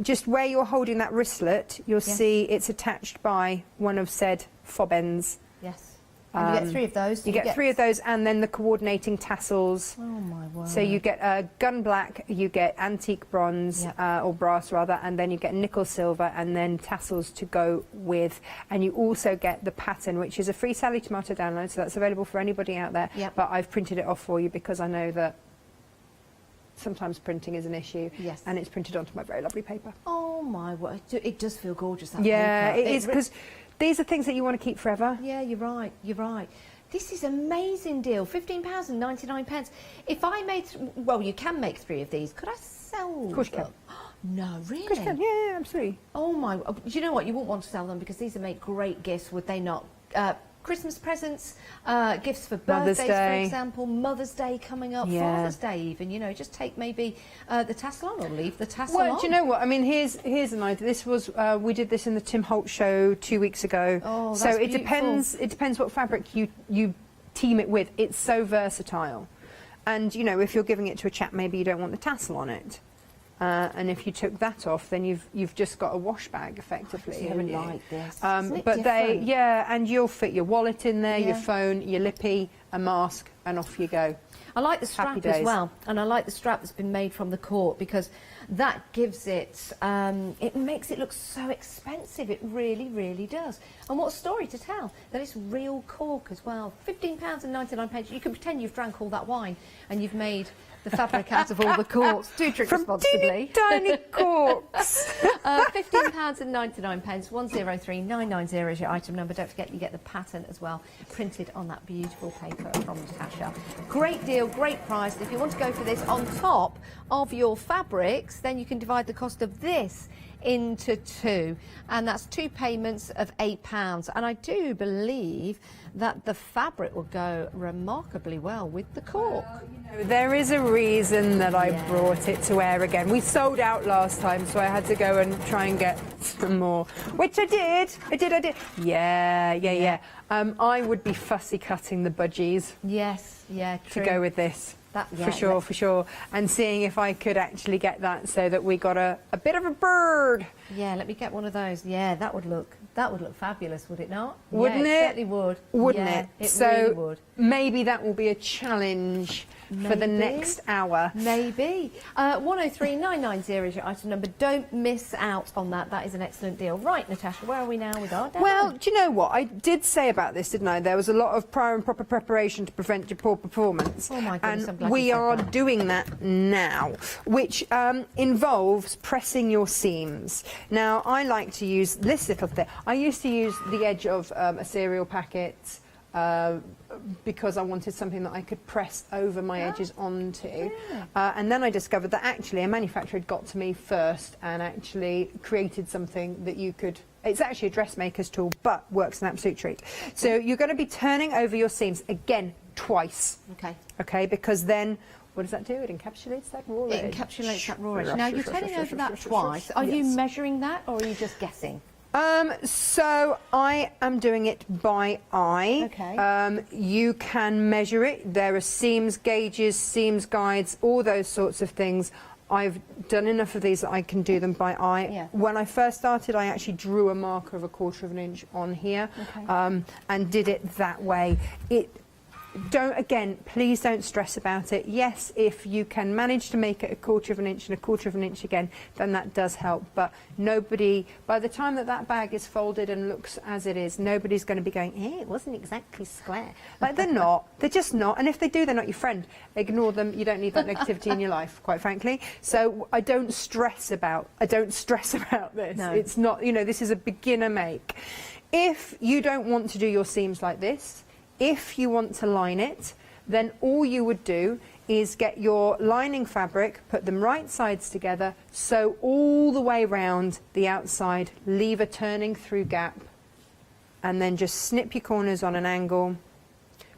just where you're holding that wristlet, you'll see it's attached by one of said fob ends. Yes. And you get 3 of those. You get 3 of those, and then the coordinating tassels. Oh my word. So you get gun black, you get antique bronze, or brass rather, and then you get nickel silver, and then tassels to go with. And you also get the pattern, which is a free Sally Tomato download, so that's available for anybody out there. Yep. But I've printed it off for you because I know that sometimes printing is an issue. Yes. And it's printed onto my very lovely paper. Oh my word. It does feel gorgeous, that Yeah, paper. it is, because these are things that you want to keep forever. Yeah, you're right. You're right. This is an amazing deal. £15.99. If I made, well, you can make 3 of these. Could I sell them? Of course you can. No, really? Of course you can. Yeah, absolutely. Oh my! Do you know what? You wouldn't want to sell them because these would make great gifts, would they not? Christmas presents, gifts for Mother's birthdays, for Day. example, Mother's Day coming up, Father's Day even, you know, just take maybe the tassel on or leave the tassel on. Well, do you know what? I mean, here's an idea. This was, we did this in the Tim Holt show 2 weeks ago. Oh, so that's it depends what fabric you team it with. It's so versatile. And, you know, if you're giving it to a chap, maybe you don't want the tassel on it. And if you took that off, then you've just got a wash bag effectively, haven't you? Like this. But and you'll fit your wallet in there, your phone, your lippy, a mask, and off you go. I like the strap Happy as days. well, and I like the strap that's been made from the cork because that gives it, it makes it look so expensive. It really, really does. And what a story to tell, that it's real cork as well. £15.99. You can pretend you've drank all that wine and you've made the fabric out of all the corks. Do drink responsibly. Tiny corks. £15.99. 103990 is your item number. Don't forget you get the pattern as well, printed on that beautiful paper from Natasha. Great deal, great price. If you want to go for this on top of your fabrics, then you can divide the cost of this into 2, and that's 2 payments of £8. And I do believe that the fabric will go remarkably well with the cork. Well, you know, there is a reason that I brought it to air again. We sold out last time, so I had to go and try and get some more, which I did. I did. Yeah. I would be fussy cutting the budgies. Yes, yeah, true. To go with this. Yeah, for sure. And seeing if I could actually get that so that we got a bit of a bird. Yeah, let me get one of those. Yeah, that would look fabulous, would it not? Wouldn't yeah, it? Certainly would. Wouldn't yeah, it? It So really would. maybe that will be a challenge for the next hour. Maybe. 103990 is your item number. Don't miss out on that. That is an excellent deal. Right, Natasha, where are we now with our demo? Well, do you know what? I did say about this, didn't I? There was a lot of prior and proper preparation to prevent your poor performance. Oh my goodness, and I'm glad we you said are that. doing that now, which involves pressing your seams. Now, I like to use this little thing. I used to use the edge of a cereal packet because I wanted something that I could press over my edges onto. And then I discovered that actually a manufacturer had got to me first and actually created something that you could... It's actually a dressmaker's tool, but works an absolute treat. So you're going to be turning over your seams. Again, twice. Okay. Okay, because then what does that do? It encapsulates that raw edge. It encapsulates that raw edge. Now, you're turning over that twice. Are you measuring that, or are you just guessing? So I am doing it by eye. Okay. You can measure it. There are seams gauges, seams guides, all those sorts of things. I've done enough of these that I can do them by eye. Yeah. When I first started, I actually drew a marker of 1/4 of an inch on here, Okay. and did it that way. Please don't stress about it. Yes, if you can manage to make it 1/4 of an inch and 1/4 of an inch again, then that does help. But by the time that bag is folded and looks as it is, nobody's going to be going, it wasn't exactly square. Like, they're not. They're just not. And if they do, they're not your friend. Ignore them. You don't need that negativity in your life, quite frankly. So I don't stress about this. No. It's not, this is a beginner make. If you don't want to do your seams like this, if you want to line it, then all you would do is get your lining fabric, put them right sides together, sew all the way round the outside, leave a turning through gap, and then just snip your corners on an angle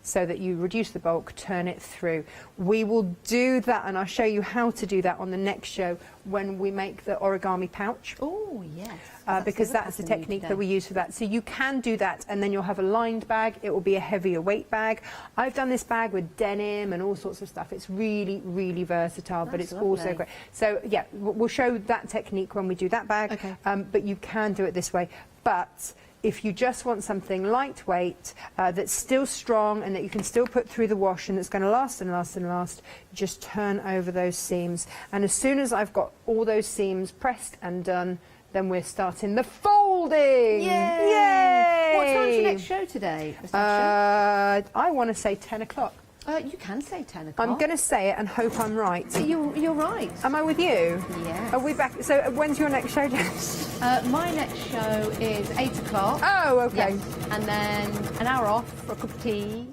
so that you reduce the bulk, turn it through. We will do that, and I'll show you how to do that on the next show when we make the origami pouch. Oh, yes. Because that's the technique that we use for that. So you can do that, and then you'll have a lined bag. It will be a heavier weight bag. I've done this bag with denim and all sorts of stuff. It's really, really versatile, but it's also great. So yeah, we'll show that technique when we do that bag. Okay. But you can do it this way. But if you just want something lightweight, that's still strong and that you can still put through the wash and that's going to last and last and last, just turn over those seams. And as soon as I've got all those seams pressed and done, then we're starting the folding. Yay! Yay! What time's your next show today, Natasha? I want to say 10 o'clock. You can say 10 o'clock. I'm going to say it and hope I'm right. You're right. Am I with you? Yes. Are we back? So when's your next show, Jess? My next show is 8 o'clock. Oh, okay. Yes. And then an hour off for a cup of tea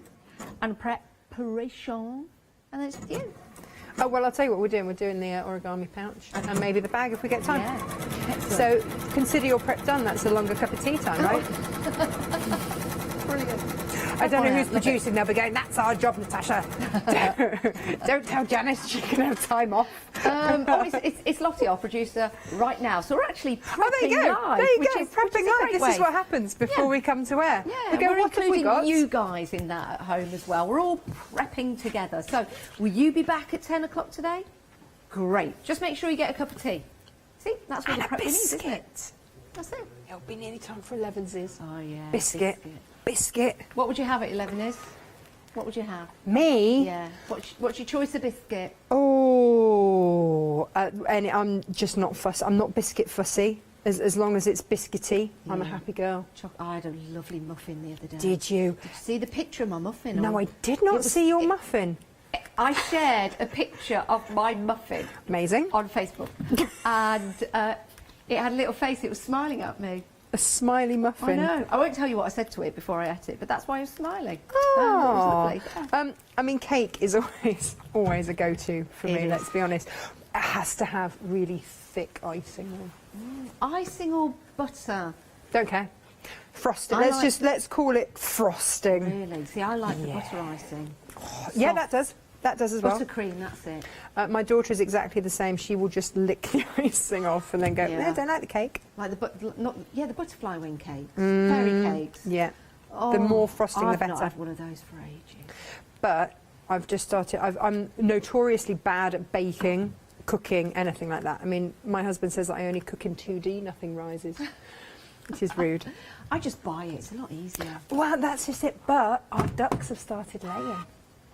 and preparation. And then it's with you. Oh, well, I'll tell you what we're doing. We're doing the origami pouch and maybe the bag if we get time. Yeah. Excellent. So consider your prep done. That's a longer cup of tea time, right? Brilliant. I don't know who's producing. They'll be going, that's our job, Natasha. Don't tell Janice she can have time off. It's Lottie, our producer, right now. So we're actually prepping there you go. live. There you which go. is Prepping a live. great This way. is what happens before we come to air. Yeah, we go, we're what have we including got? you guys in that at home as well. We're all prepping together. So will you be back at 10 o'clock today? Great. Just make sure you get a cup of tea. See, that's what And the a prep we need, isn't it? biscuit. That's it. It'll be nearly time for 11's. Oh, yeah. Biscuit. Biscuit. What would you have at 11 is? What would you have? Me? Yeah. What's your choice of biscuit? Oh, and I'm just not fussy. I'm not biscuit fussy. As long as it's biscuity, I'm a happy girl. I had a lovely muffin the other day. Did you? Did you see the picture of my muffin? No, I did not see your muffin. I shared a picture of my muffin Amazing. on Facebook, and it had a little face. It was smiling at me. A smiley muffin. I know. I won't tell you what I said to it before I ate it, but that's why it was smiling. Oh. It was lovely. I mean, cake is always a go-to for me. It is. Let's be honest. It has to have really thick icing on. Icing or butter? Don't care. Frosting. I Let's call it frosting. Really? See, I like the butter icing. Yeah, Soft. that does. That does as well. Buttercream, that's it. My daughter is exactly the same. She will just lick the icing off and then go, Yeah. I don't like the cake. Like the the butterfly wing cakes, fairy cakes. Yeah. Oh, The more frosting, the I've better. not had one of those for ages. But I've just started. I'm notoriously bad at baking, cooking, anything like that. I mean, my husband says that I only cook in 2D, nothing rises, which is rude. I just buy it. It's a lot easier. Well, that's just it. But our ducks have started laying.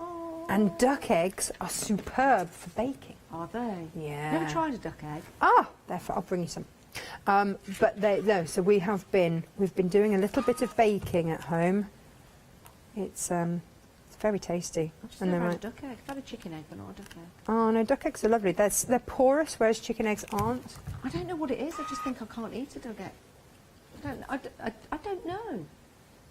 Oh. And duck eggs are superb for baking. Are they? Yeah. Never tried a duck egg. Therefore I'll bring you some. But no, so we've been doing a little bit of baking at home. It's very tasty. I've just And never they're had a duck egg. I've had a chicken egg, but not a duck egg. Oh no, duck eggs are lovely. They're porous, whereas chicken eggs aren't. I don't know what it is. I just think I can't eat a duck egg. I don't know.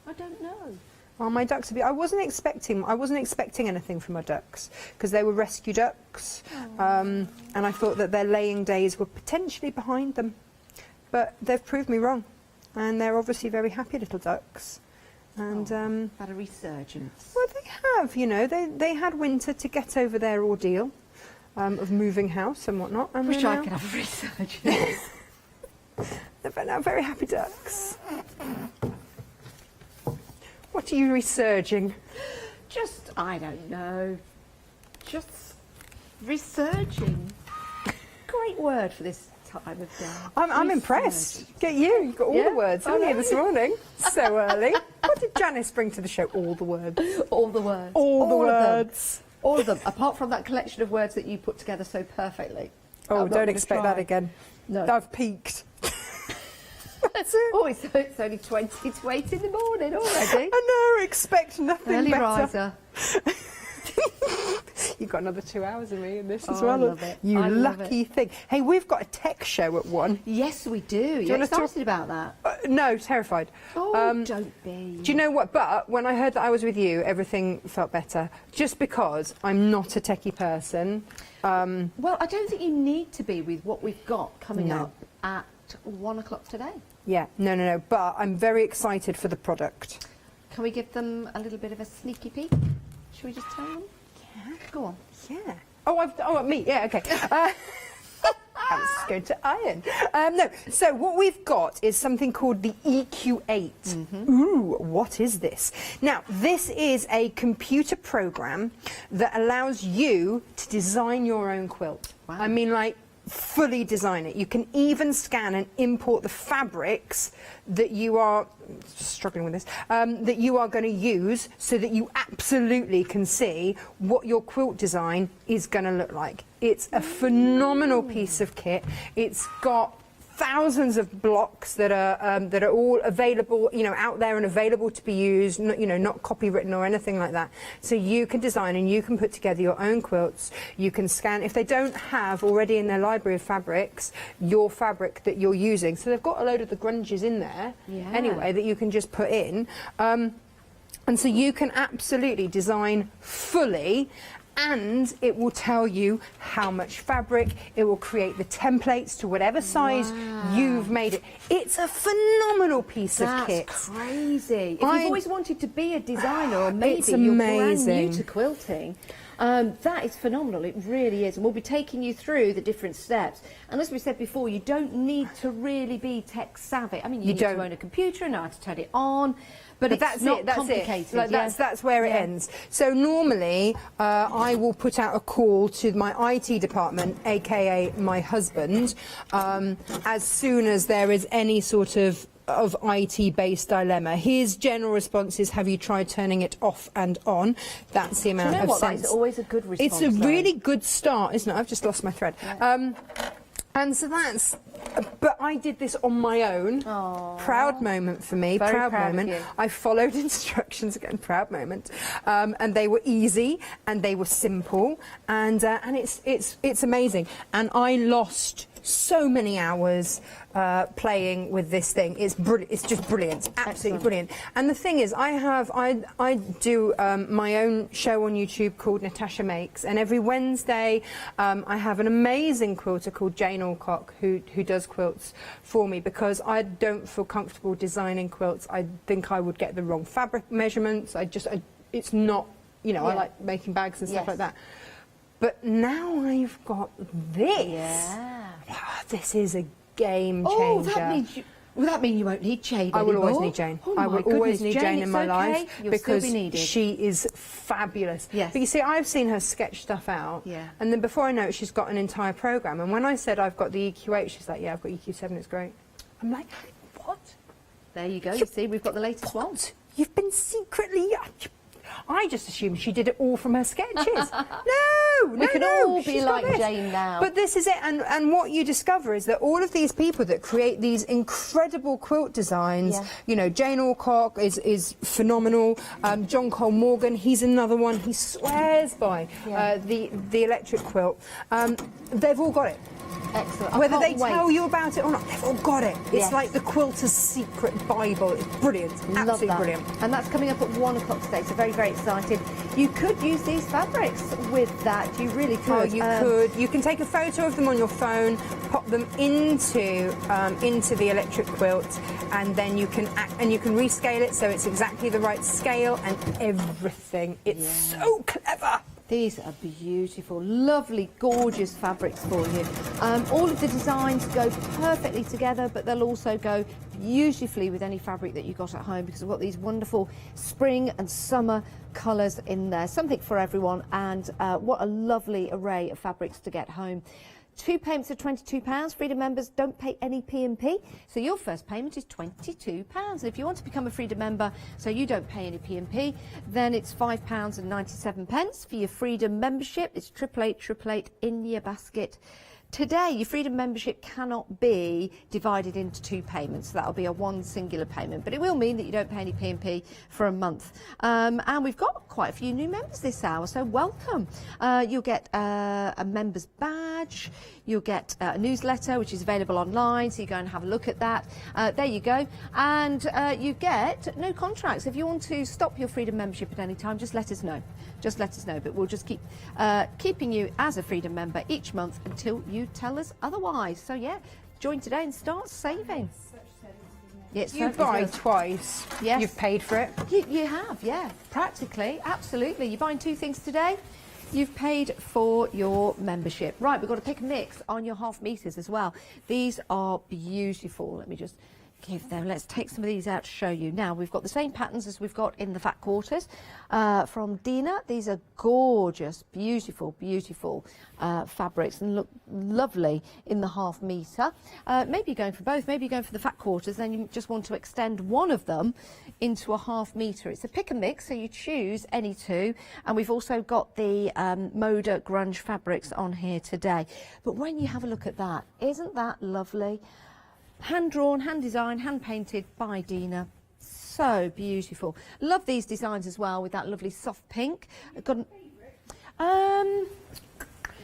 I don't know. Well, my ducks I wasn't expecting anything from my ducks because they were rescue ducks, and I thought that their laying days were potentially behind them, but they've proved me wrong, and they're obviously very happy little ducks. And Had a resurgence. well, they have, you know, they had winter to get over their ordeal of moving house and whatnot. And Wish they're I now- could have a resurgence. They're now very happy ducks. What are you resurging? Just, I don't know, just resurging. Great word for this time of day. I'm impressed. Get you. You've got all Yeah, the words, I haven't you, know. this morning? So early. What did Janice bring to the show? All the words. All the words. All the of them. words. All of them, apart from that collection of words that you put together so perfectly. Oh, I'm not don't gonna expect try. that again. No. I've peaked. That's it. Oh, it's only 20 to 8 in the morning already. I know, expect nothing Early better. riser. You've got another 2 hours of me in this as Oh, I well. love it. You I love lucky thing. Hey, we've got a tech show at 1. Yes, we do. You're wanna talk- excited about that? No, terrified. Oh, don't be. Do you know what? But when I heard that I was with you, everything felt better. Just because I'm not a techie person. Well, I don't think you need to be with what we've got coming No. up at 1 o'clock today. Yeah, no. But I'm very excited for the product. Can we give them a little bit of a sneaky peek? Should we just tell them? Yeah. Go on. Yeah. Oh, me. Yeah, okay. I was just going to iron. No, so what we've got is something called the EQ8. Ooh, what is this? Now, this is a computer program that allows you to design your own quilt. Wow. I mean, like, fully design it. You can even scan and import the fabrics that you are struggling with this, that you are going to use, so that you absolutely can see what your quilt design is going to look like. It's a phenomenal piece of kit. It's got thousands of blocks that are all available, you know, out there and available to be used, not, you know, not copywritten or anything like that. So you can design and you can put together your own quilts. You can scan if they don't have already in their library of fabrics your fabric that you're using. So they've got a load of the grunges in there anyway that you can just put in. And so you can absolutely design fully, and it will tell you how much fabric. It will create the templates to whatever size you've made it. It's a phenomenal piece of kit. That's crazy. If I- you've always wanted to be a designer, or maybe It's you're brand amazing. new to quilting, that is phenomenal. It really is. And we'll be taking you through the different steps. And as we said before, you don't need to really be tech savvy. I mean, you need don't. to own a computer and know how to turn it on. But it's that's not it. That's complicated. it. Like, yeah. that's where it ends. So normally, I will put out a call to my IT department, aka my husband, as soon as there is any sort of IT-based dilemma. His general response is, "Have you tried turning it off and on?" That's the Do you amount know of what? That sense. is always a good response. It's a though. really good start, isn't it? I've just lost my thread. And so that's, but I did this on my own. Proud moment for me. Very proud proud of moment. you. I followed instructions again. Proud moment. And they were easy and they were simple, and it's amazing. And I lost so many hours playing with this thing. It's brilliant. It's just brilliant. Absolutely Excellent. brilliant. And the thing is, I do my own show on YouTube called Natasha Makes, and every Wednesday I have an amazing quilter called Jane Alcock who does quilts for me, because I don't feel comfortable designing quilts. I think I would get the wrong fabric measurements. It's not, you know, I Yeah. like making bags and stuff Yes. like that. But now I've got this. Yeah. This is a game changer. Oh, that means you... Will that mean you won't need Jane I will anymore? always need Jane. Oh I my will always goodness, need Jane in it's my okay. life, You'll because still be needed. she is fabulous. Yes. But you see, I've seen her sketch stuff out, Yeah. and then before I know it, she's got an entire program. And when I said I've got the EQ8, she's like, "Yeah, I've got EQ7. It's great." I'm like, "What? There you go. You see, we've got the latest one. You've been secretly..." I just assumed she did it all from her sketches. No, We can all be she's got like this. Jane now. But this is it, and what you discover is that all of these people that create these incredible quilt designs, Yeah. you know, Jane Alcock is phenomenal. John Cole Morgan, he's another one. He swears by Yeah. the electric quilt. They've all got it. Excellent. I Whether can't they wait. tell you about it or not, they've all got it. It's Yes. like the quilter's secret Bible. It's brilliant. Love Absolutely that. brilliant. And that's coming up at 1 o'clock today, so very, very excited. you could use these fabrics with that. You really could. Oh, you could. You can take a photo of them on your phone, pop them into the electric quilt, and then you can rescale it so it's exactly the right scale and everything. It's so clever. These are beautiful, lovely, gorgeous fabrics for you. All of the designs go perfectly together, but they'll also go beautifully with any fabric that you got at home, because we've got these wonderful spring and summer colours in there. Something for everyone, and what a lovely array of fabrics to get home. 2 payments of £22. Freedom members don't pay any P&P, so your first payment is £22. And if you want to become a Freedom member so you don't pay any P&P, then it's £5.97 for your Freedom membership. It's 88888 in your basket. Today, your Freedom membership cannot be divided into 2 payments. So that'll be a one singular payment, but it will mean that you don't pay any P&P for a month. And we've got quite a few new members this hour, so welcome. You'll get a member's badge. You'll get a newsletter, which is available online, so you go and have a look at that. There you go. And you get no contracts. If you want to stop your Freedom membership at any time, just let us know. Just let us know, but we'll just keep keeping you as a Freedom member each month until you tell us otherwise. So yeah, join today and start saving. You buy twice. Yes. You've paid for it. You have, yeah, practically, absolutely. You're buying 2 things today. You've paid for your membership. Right, we've got to pick a mix on your half meters as well. These are beautiful. Let me just give them. Let's take some of these out to show you. Now, we've got the same patterns as we've got in the fat quarters from Dina. These are gorgeous, beautiful, beautiful fabrics and look lovely in the half metre. Maybe you're going for both. Maybe you're going for the fat quarters, then you just want to extend one of them into a half metre. It's a pick and mix, so you choose any 2. And we've also got the Moda grunge fabrics on here today. But when you have a look at that, isn't that lovely? Hand drawn, hand designed, hand painted by Dina. So beautiful. Love these designs as well with that lovely soft pink. I've got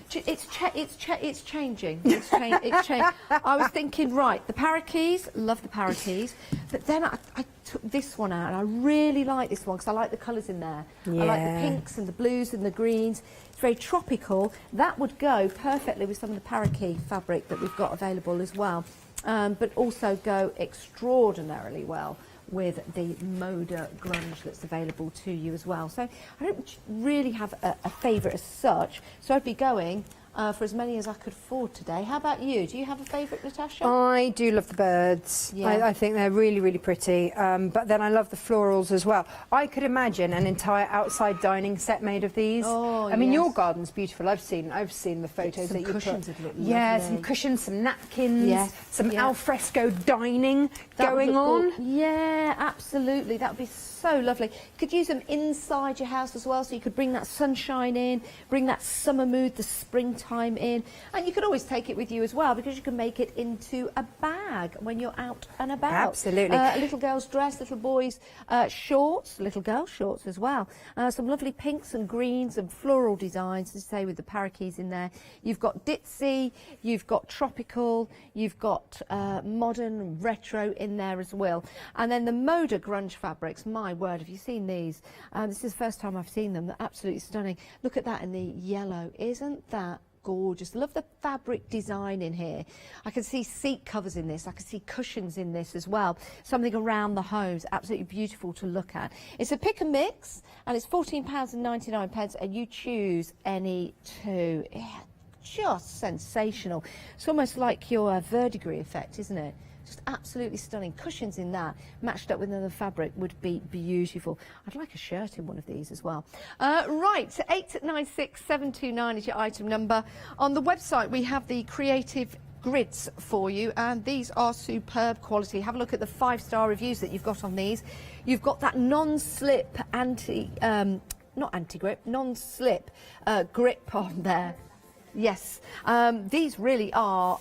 it's changing. It's changing. I was thinking, right, the parakeets, love the parakeets, but then I took this one out and I really like this one because I like the colours in there. Yeah. I like the pinks and the blues and the greens. It's very tropical. That would go perfectly with some of the parakeet fabric that we've got available as well. But also go extraordinarily well with the Moda grunge that's available to you as well. So I don't really have a favourite as such, so I'd be going for as many as I could afford today. How about you? Do you have a favourite, Natasha? I do love the birds. Yeah. I think they're really, really pretty. But then I love the florals as well. I could imagine an entire outside dining set made of these. Oh, I mean, yes. your garden's beautiful. I've seen the photos Some that you cushions put. would look Yeah, lovely. some cushions, some napkins, Yes, some yeah. alfresco dining That would going look on. cool. Yeah, absolutely. That would be so lovely. You could use them inside your house as well, so you could bring that sunshine in, bring that summer mood, the springtime in, and you could always take it with you as well because you can make it into a bag when you're out and about. Absolutely. A little girl's dress, little boy's shorts, little girl's shorts as well. Some lovely pinks and greens and floral designs, as I say, with the parakeets in there. You've got ditzy, you've got tropical, you've got modern, retro in there as well. And then the Moda grunge fabrics, my word, have you seen these? This is the first time I've seen them. They're absolutely stunning. Look at that in the yellow. Isn't that gorgeous? Love the fabric design in here. I can see seat covers in this. I can see cushions in this as well. Something around the hose. Absolutely beautiful to look at. It's a pick and mix, and it's £14.99, and you choose any 2. Yeah, just sensational. It's almost like your verdigris effect, isn't it? Just absolutely stunning. Cushions in that, matched up with another fabric, would be beautiful. I'd like a shirt in one of these as well. Right, 896729 is your item number. On the website, we have the creative grids for you, and these are superb quality. Have a look at the 5-star reviews that you've got on these. You've got that non-slip non-slip grip on there. Yes, these really are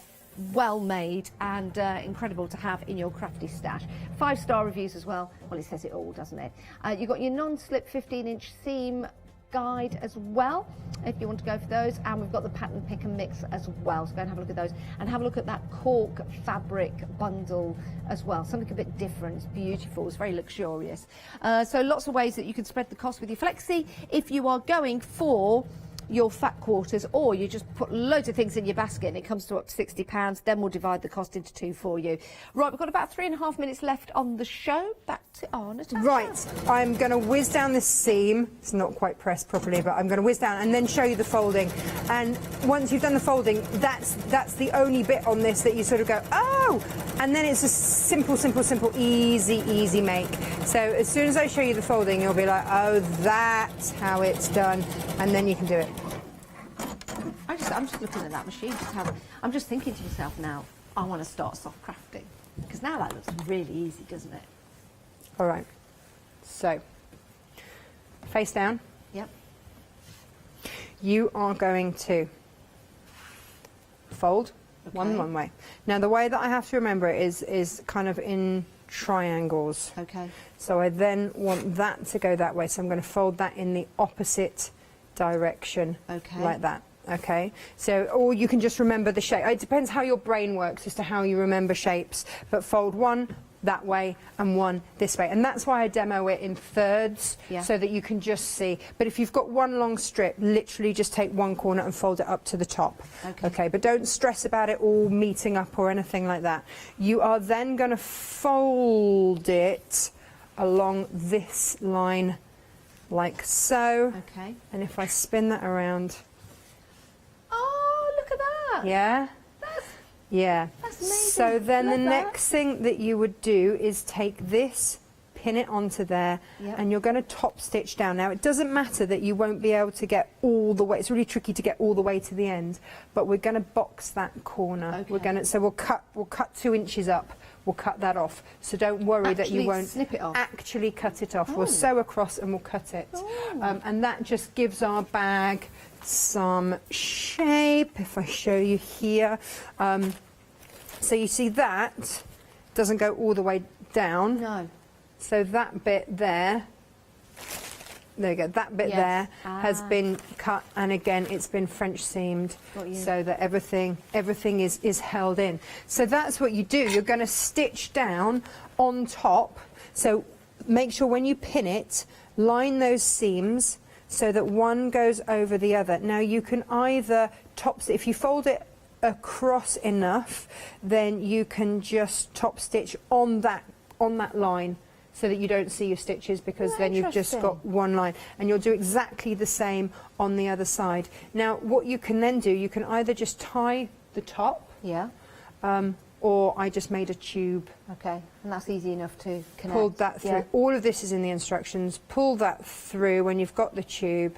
well made and incredible to have in your crafty stash. 5-star reviews as well. Well, it says it all, doesn't it? You've got your non-slip 15-inch seam guide as well, if you want to go for those. And we've got the pattern pick and mix as well, so go and have a look at those, and have a look at that cork fabric bundle as well. Something a bit different. It's beautiful. It's very luxurious. So lots of ways that you can spread the cost with your flexi if you are going for your fat quarters, or you just put loads of things in your basket and it comes to up to £60. Then we'll divide the cost into two for you. Right, we've got about 3.5 minutes left on the show. Back to Natasha. Right, I'm going to whiz down this seam. It's not quite pressed properly, but I'm going to whiz down and then show you the folding. And once you've done the folding, that's the only bit on this that you sort of go, oh! And then it's a simple, easy make. So as soon as I show you the folding, you'll be like, oh, that's how it's done. And then you can do it. I'm just looking at that machine. I'm just thinking to myself now, I want to start soft crafting, because now that looks really easy, doesn't it? All right. So, face down. Yep. You are going to fold one way. Now, the way that I have to remember it is kind of in triangles. Okay. So I then want that to go that way. So I'm going to fold that in the opposite direction, like that. Okay, so, or you can just remember the shape. It depends how your brain works as to how you remember shapes, but fold one that way and one this way. And that's why I demo it in thirds, so that you can just see. But if you've got one long strip, literally just take one corner and fold it up to the top. Okay, but don't stress about it all meeting up or anything like that. You are then going to fold it along this line like so. Okay. And if I spin that around... Oh, look at that! Yeah? Yeah. That's amazing. So then the Love that. next thing that you would do is take this, pin it onto there, and you're going to top stitch down. Now, it doesn't matter that you won't be able to get all the way. It's really tricky to get all the way to the end, but we're going to box that corner. Okay. We're going to, so we'll cut 2 inches up. We'll cut that off. So don't worry that you won't snip it off. actually cut it off. We'll sew across and we'll cut it. And that just gives our bag some shape. If I show you here, so you see that doesn't go all the way down. No. So that bit there, there you go, that bit there has been cut, and again it's been French seamed so that everything is held in. So that's what you do. You're going to stitch down on top. So make sure when you pin it, line those seams so that one goes over the other. Now you can either if you fold it across enough, then you can just top stitch on that line, so that you don't see your stitches, because then you've just got one line, and you'll do exactly the same on the other side. Now what you can then do, you can either just tie the top, or I just made a tube. Okay, and that's easy enough to connect. Pulled that through. All of this is in the instructions. Pull that through when you've got the tube,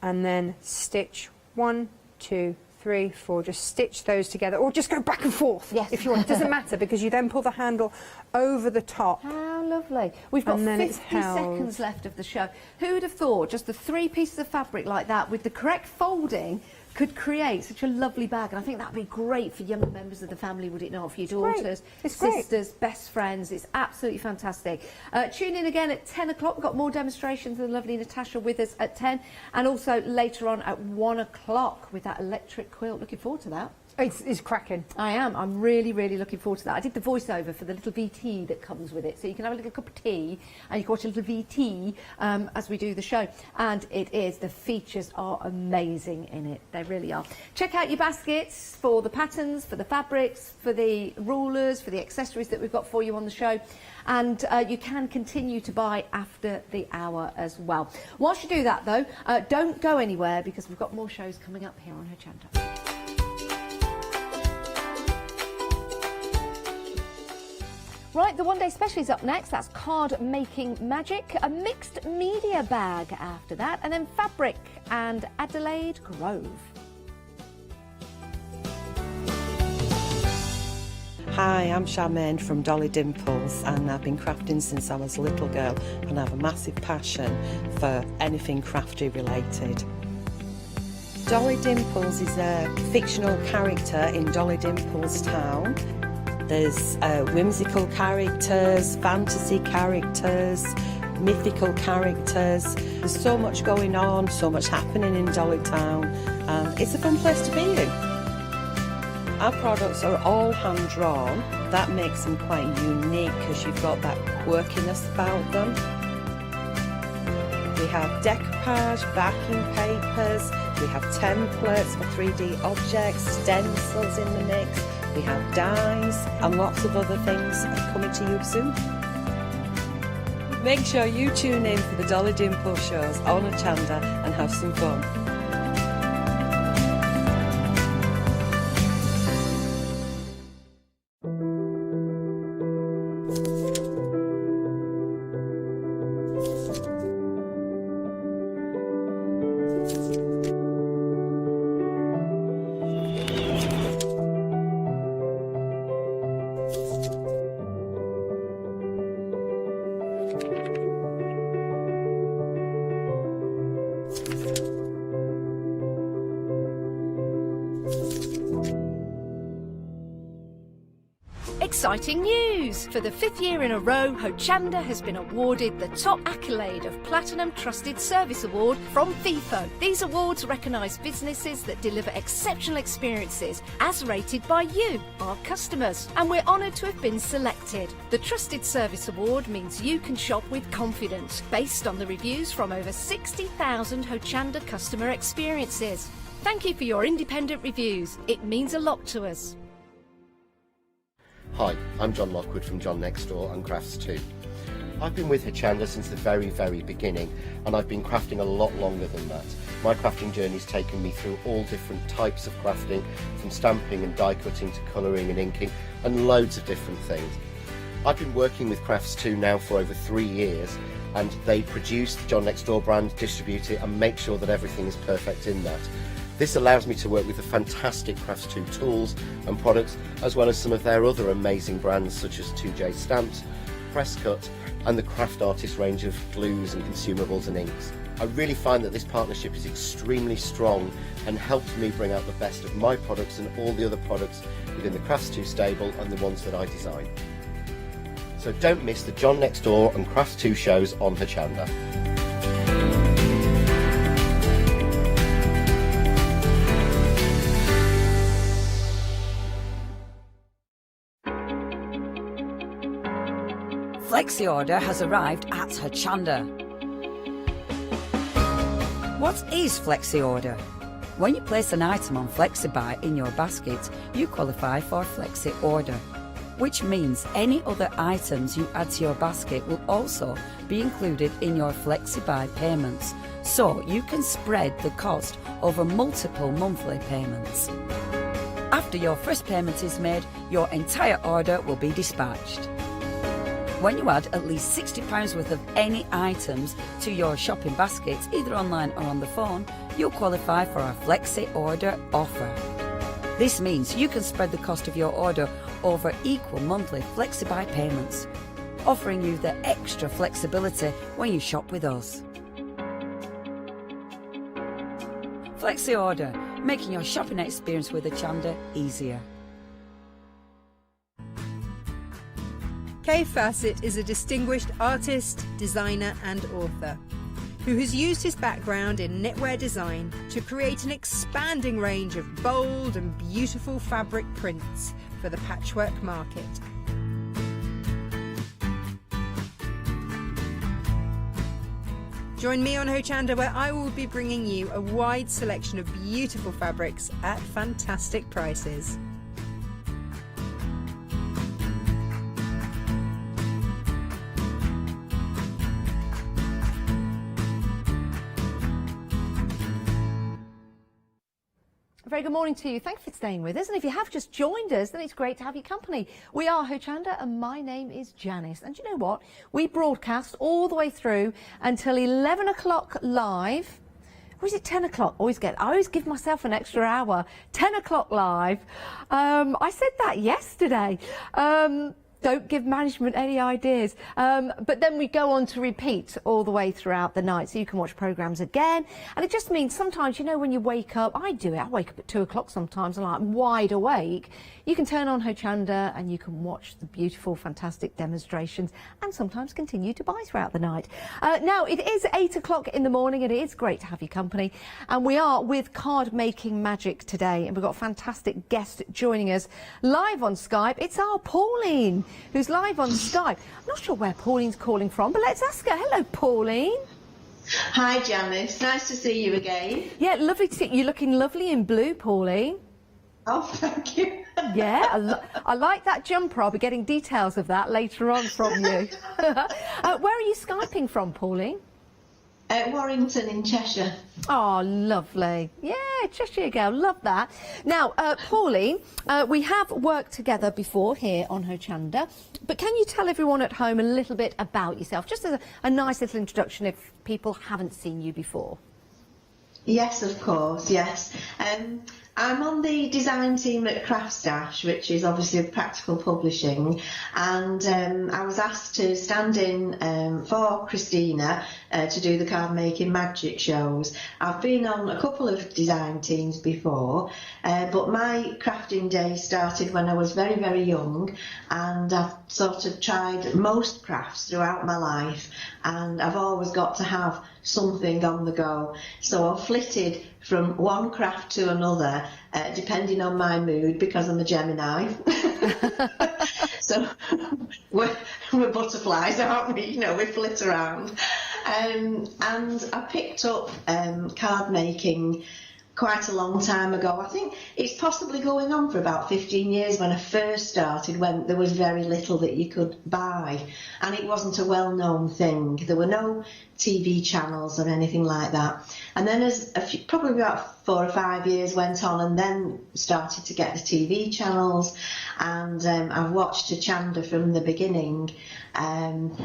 and then stitch 1, 2, 3, 4, just stitch those together, or just go back and forth if you want. It doesn't matter, because you then pull the handle over the top. How lovely. We've got 50 seconds left of the show. Who would have thought just the 3 pieces of fabric like that with the correct folding could create such a lovely bag? And I think that would be great for younger members of the family, would it not? For your daughters, sisters, best friends. It's absolutely fantastic. Tune in again at 10 o'clock. We've got more demonstrations with the lovely Natasha with us at 10. And also later on at 1 o'clock with that electric quilt. Looking forward to that. It's cracking. I am. I'm really, really looking forward to that. I did the voiceover for the little VT that comes with it. So you can have a little cup of tea and you can watch a little VT as we do the show. And the features are amazing in it. They really are. Check out your baskets for the patterns, for the fabrics, for the rulers, for the accessories that we've got for you on the show. And you can continue to buy after the hour as well. Whilst you do that, though, don't go anywhere, because we've got more shows coming up here on Hochanda. Right, the One Day Special is up next. That's card making magic, a mixed media bag after that, and then fabric and Adelaide Grove. Hi, I'm Charmaine from Dolly Dimples, and I've been crafting since I was a little girl, and I have a massive passion for anything crafty related. Dolly Dimples is a fictional character in Dolly Dimples Town. There's whimsical characters, fantasy characters, mythical characters. There's so much going on, so much happening in Dolly Town, and it's a fun place to be in. Our products are all hand drawn. That makes them quite unique because you've got that quirkiness about them. We have decoupage, backing papers, we have templates for 3D objects, stencils in the mix, we have dies and lots of other things are coming to you soon. Make sure you tune in for the Dolly Dimple shows on Hochanda and have some fun. Exciting news! For the 5th year in a row, Hochanda has been awarded the top accolade of Platinum Trusted Service Award from Feefo. These awards recognise businesses that deliver exceptional experiences as rated by you, our customers. And we're honoured to have been selected. The Trusted Service Award means you can shop with confidence, based on the reviews from over 60,000 Hochanda customer experiences. Thank you for your independent reviews. It means a lot to us. Hi, I'm John Lockwood from John Next Door and Crafts 2. I've been with Hochanda since the very beginning, and I've been crafting a lot longer than that. My crafting journey's taken me through all different types of crafting, from stamping and die cutting to colouring and inking, and loads of different things. I've been working with Crafts 2 now for over 3 years, and they produce the John Next Door brand, distribute it and make sure that everything is perfect in that. This allows me to work with the fantastic Crafts 2 tools and products, as well as some of their other amazing brands such as 2J Stamps, Presscut and the Craft Artist range of glues and consumables and inks. I really find that this partnership is extremely strong and helps me bring out the best of my products and all the other products within the Crafts 2 stable and the ones that I design. So don't miss the John Next Door and Crafts 2 shows on Hochanda. Flexi Order has arrived at Hochanda. What is Flexi Order? When you place an item on FlexiBuy in your basket, you qualify for Flexi Order, which means any other items you add to your basket will also be included in your FlexiBuy payments, so you can spread the cost over multiple monthly payments. After your first payment is made, your entire order will be dispatched. When you add at least £60 worth of any items to your shopping baskets, either online or on the phone, you'll qualify for our Flexi Order offer. This means you can spread the cost of your order over equal monthly FlexiBuy payments, offering you the extra flexibility when you shop with us. Flexi Order, making your shopping experience with Hochanda easier. Kay Fassett is a distinguished artist, designer and author who has used his background in knitwear design to create an expanding range of bold and beautiful fabric prints for the patchwork market. Join me on Hochanda, where I will be bringing you a wide selection of beautiful fabrics at fantastic prices. A very good morning to you. Thank you for staying with us. And if you have just joined us, then it's great to have your company. We are Hochanda and my name is Janice. And you know what? We broadcast all the way through until 11 o'clock live. Or is it 10 o'clock? I always give myself an extra hour. 10 o'clock live. I said that yesterday. Don't give management any ideas. But then we go on to repeat all the way throughout the night, so you can watch programmes again. And it just means sometimes, you know, when you wake up, I do it, I wake up at 2 o'clock sometimes, and I'm wide awake. You can turn on Hochanda and you can watch the beautiful, fantastic demonstrations and sometimes continue to buy throughout the night. Now, it is 8 o'clock in the morning and it is great to have your company. And we are with Card Making Magic today, and we've got a fantastic guest joining us live on Skype. It's our Pauline, who's live on Skype. I'm not sure where Pauline's calling from, but let's ask her. Hello, Pauline. Hi, Janice. Nice to see you again. Yeah, lovely to see you. You're looking lovely in blue, Pauline. Oh, thank you. Yeah, I like that jumper. I'll be getting details of that later on from you. Where are you Skyping from, Pauline? Warrington in Cheshire. Oh, lovely. Yeah, Cheshire girl, love that. Now, Pauline, we have worked together before here on Hochanda, but can you tell everyone at home a little bit about yourself, just as a nice little introduction if people haven't seen you before? Yes, of course, yes. I'm on the design team at Crafts-Dash, which is obviously practical publishing, and I was asked to stand in for Christina to do the card making magic shows. I've been on a couple of design teams before, but my crafting day started when I was very, very young, and I've sort of tried most crafts throughout my life, and I've always got to have something on the go. So I've flitted from one craft to another, depending on my mood, because I'm a Gemini. So we're butterflies, aren't we? You know, we flit around. And I picked up card making quite a long time ago. I think it's possibly going on for about 15 years when I first started, when there was very little that you could buy, and it wasn't a well-known thing. There were no TV channels or anything like that. And then as probably about 4 or 5 years went on, and then started to get the TV channels, and I've watched Hochanda from the beginning, and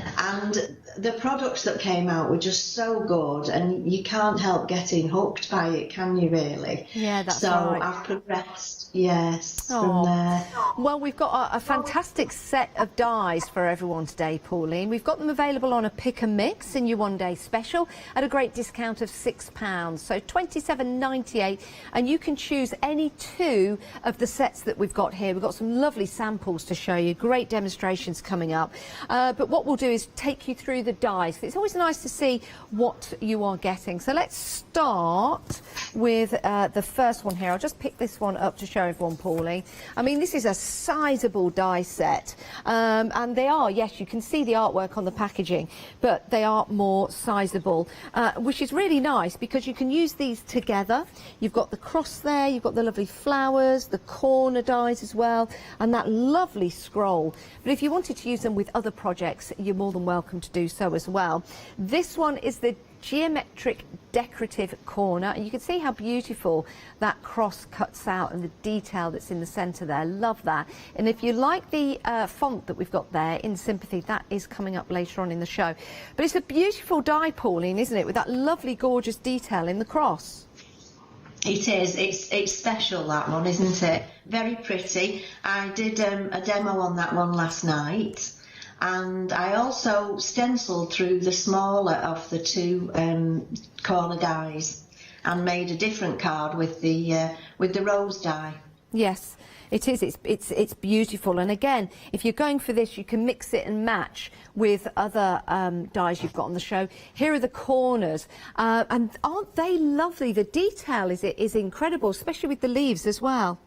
the products that came out were just so good, and you can't help getting hooked by it, can you, really? Yeah, that's so right. I've progressed, yes, from there. Well, we've got a fantastic set of dies for everyone today, Pauline. We've got them available on a pick and mix in your one-day special at a great discount of £6, so £27.98, and you can choose any 2 of the sets that we've got here. We've got some lovely samples to show you, great demonstrations coming up. But what we'll do is take you through the dies. It's always nice to see what you are getting. So let's start with the first one here. I'll just pick this one up to show everyone, Pauline. I mean, this is a sizable die set, and they are, yes, you can see the artwork on the packaging, but they are more sizable, which is really nice because you can use these together. You've got the cross there, you've got the lovely flowers, the corner dies as well, and that lovely scroll. But if you wanted to use them with other projects, you're more than welcome to do so as well. This one is the geometric decorative corner, and you can see how beautiful that cross cuts out and the detail that's in the centre there. Love that. And if you like the font that we've got there in Sympathy, that is coming up later on in the show. But it's a beautiful die, Pauline, isn't it, with that lovely gorgeous detail in the cross? It is. It's special, that one, isn't it? Very pretty. I did a demo on that one last night, and I also stenciled through the smaller of the 2 corner dies and made a different card with the rose die. Yes, it is. It's beautiful. And again, if you're going for this, you can mix it and match with other dies you've got on the show. Here are the corners, and aren't they lovely? The detail is incredible, especially with the leaves as well.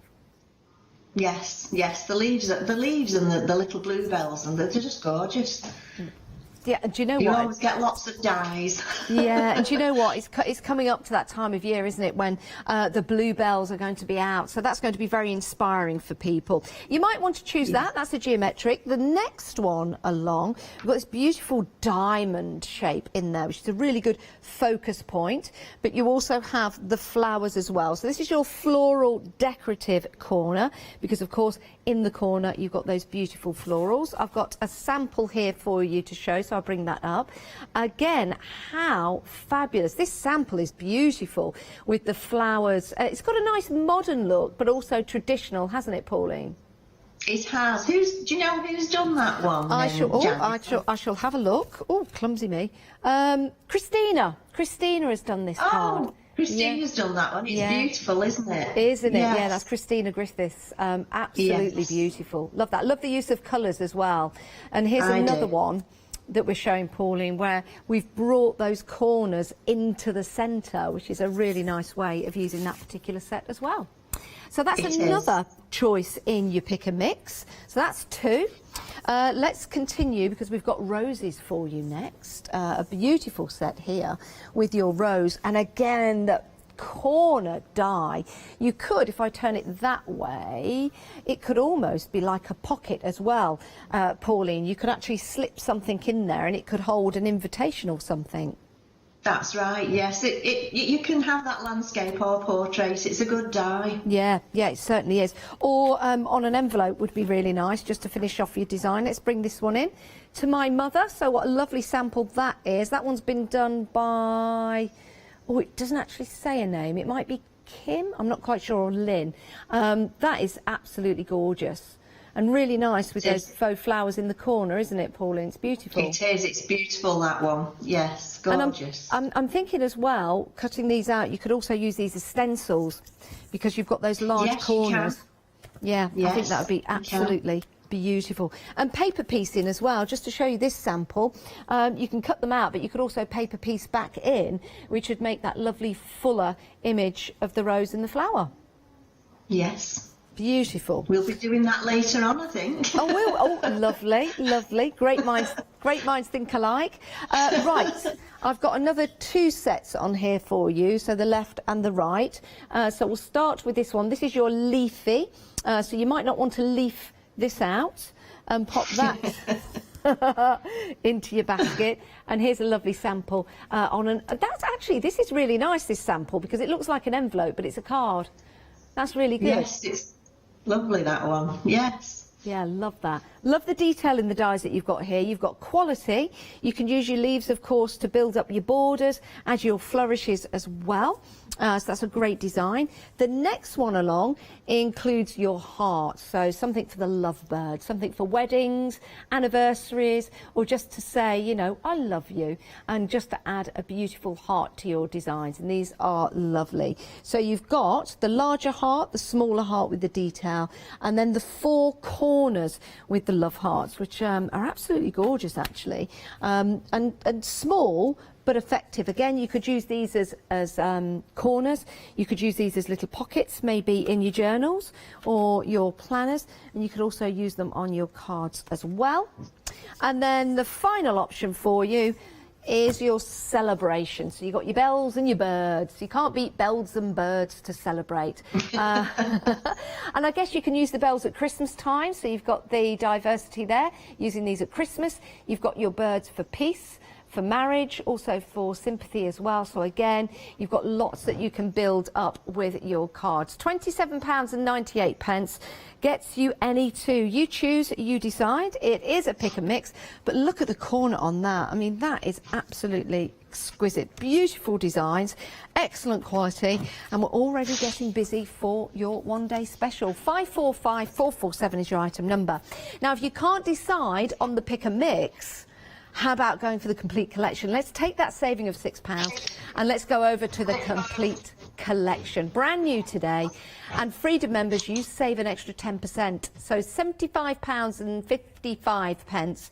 Yes, the leaves and the little bluebells, and they're just gorgeous. Yeah, do you know you what? You always get lots of dies. Yeah, and do you know what? It's coming up to that time of year, isn't it, when the bluebells are going to be out. So that's going to be very inspiring for people. You might want to choose that. That's a geometric. The next one along, we've got this beautiful diamond shape in there, which is a really good focus point. But you also have the flowers as well. So this is your floral decorative corner, because, of course, in the corner you've got those beautiful florals. I've got a sample here for you to show, so I'll bring that up. Again, how fabulous. This sample is beautiful with the flowers. It's got a nice modern look, but also traditional, hasn't it, Pauline? It has. Do you know who's done that one? I Janet? shall have a look. Oh, clumsy me. Christina has done this card. Christina's done that one. It's beautiful, isn't it? Isn't it? Yes. Yeah, that's Christina Griffiths. Absolutely beautiful. Love that. Love the use of colours as well. And here's another one that we're showing, Pauline, where we've brought those corners into the centre, which is a really nice way of using that particular set as well. So that's another choice in your pick and mix. So that's 2. Let's continue because we've got roses for you next. A beautiful set here with your rose. And again, the corner die. You could, if I turn it that way, it could almost be like a pocket as well, Pauline. You could actually slip something in there and it could hold an invitation or something. That's right, yes. You can have that landscape or portrait. It's a good die. Yeah, it certainly is. Or on an envelope would be really nice, just to finish off your design. Let's bring this one in. To my mother. So what a lovely sample that is. That one's been done by... Oh, it doesn't actually say a name. It might be Kim. I'm not quite sure, or Lynn. That is absolutely gorgeous. And really nice with those faux flowers in the corner, isn't it, Pauline? It's beautiful. It is. It's beautiful, that one. Yes, gorgeous. And I'm thinking as well, cutting these out, you could also use these as stencils because you've got those large corners. Yeah, I think that would be absolutely beautiful. And paper piecing as well, just to show you this sample. You can cut them out, but you could also paper piece back in, which would make that lovely fuller image of the rose and the flower. Yes. Beautiful. We'll be doing that later on, I think. Oh, lovely, lovely. Great minds think alike. Right, I've got another 2 sets on here for you, so the left and the right. So we'll start with this one. This is your leafy. So you might not want to leaf this out and pop that into your basket. And here's a lovely sample this is really nice, this sample, because it looks like an envelope, but it's a card. That's really good. Yes, it's lovely, that one. Yes. Yeah, love that. Love the detail in the dies that you've got here. You've got quality. You can use your leaves, of course, to build up your borders, add your flourishes as well. So that's a great design. The next one along includes your heart. So something for the lovebird, something for weddings, anniversaries, or just to say, you know, I love you, and just to add a beautiful heart to your designs. And these are lovely. So you've got the larger heart, the smaller heart with the detail, and then the 4 corners with the love hearts, which are absolutely gorgeous, actually, and small but effective. Again, you could use these as corners. You could use these as little pockets, maybe in your journals or your planners, and you could also use them on your cards as well. And then the final option for you is your celebration. So you've got your bells and your birds. You can't beat bells and birds to celebrate. And I guess you can use the bells at Christmas time. So you've got the diversity there, using these at Christmas. You've got your birds for peace, for marriage, also for sympathy as well. So again, you've got lots that you can build up with your cards. £27.98 gets you any 2. You choose, you decide. It is a pick and mix, but look at the corner on that. I mean, that is absolutely exquisite. Beautiful designs, excellent quality, and we're already getting busy for your one-day special. 545447 is your item number. Now, if you can't decide on the pick and mix, how about going for the complete collection? Let's take that saving of £6 and let's go over to the complete collection. Brand new today. And Freedom members, you save an extra 10%. So £75.55,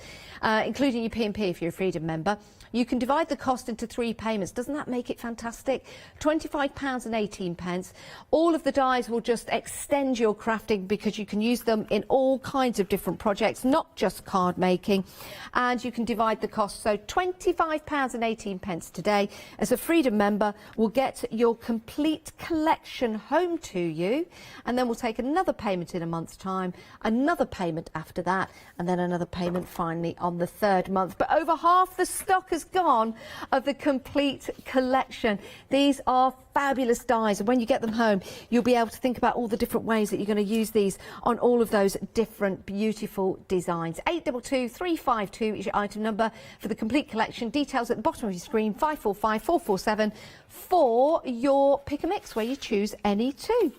including your P&P if you're a Freedom member. You can divide the cost into 3 payments. Doesn't that make it fantastic? £25.18. All of the dies will just extend your crafting because you can use them in all kinds of different projects, not just card making. And you can divide the cost. So £25.18 today as a Freedom member will get your complete collection home to you. And then we'll take another payment in a month's time, another payment after that, and then another payment finally on the 3rd month. But over half the stock has gone of the complete collection. These are fabulous dies, and when you get them home, you'll be able to think about all the different ways that you're going to use these on all of those different beautiful designs. 822352 is your item number for the complete collection. Details at the bottom of your screen. 545447 for your pick and mix, where you choose any 2.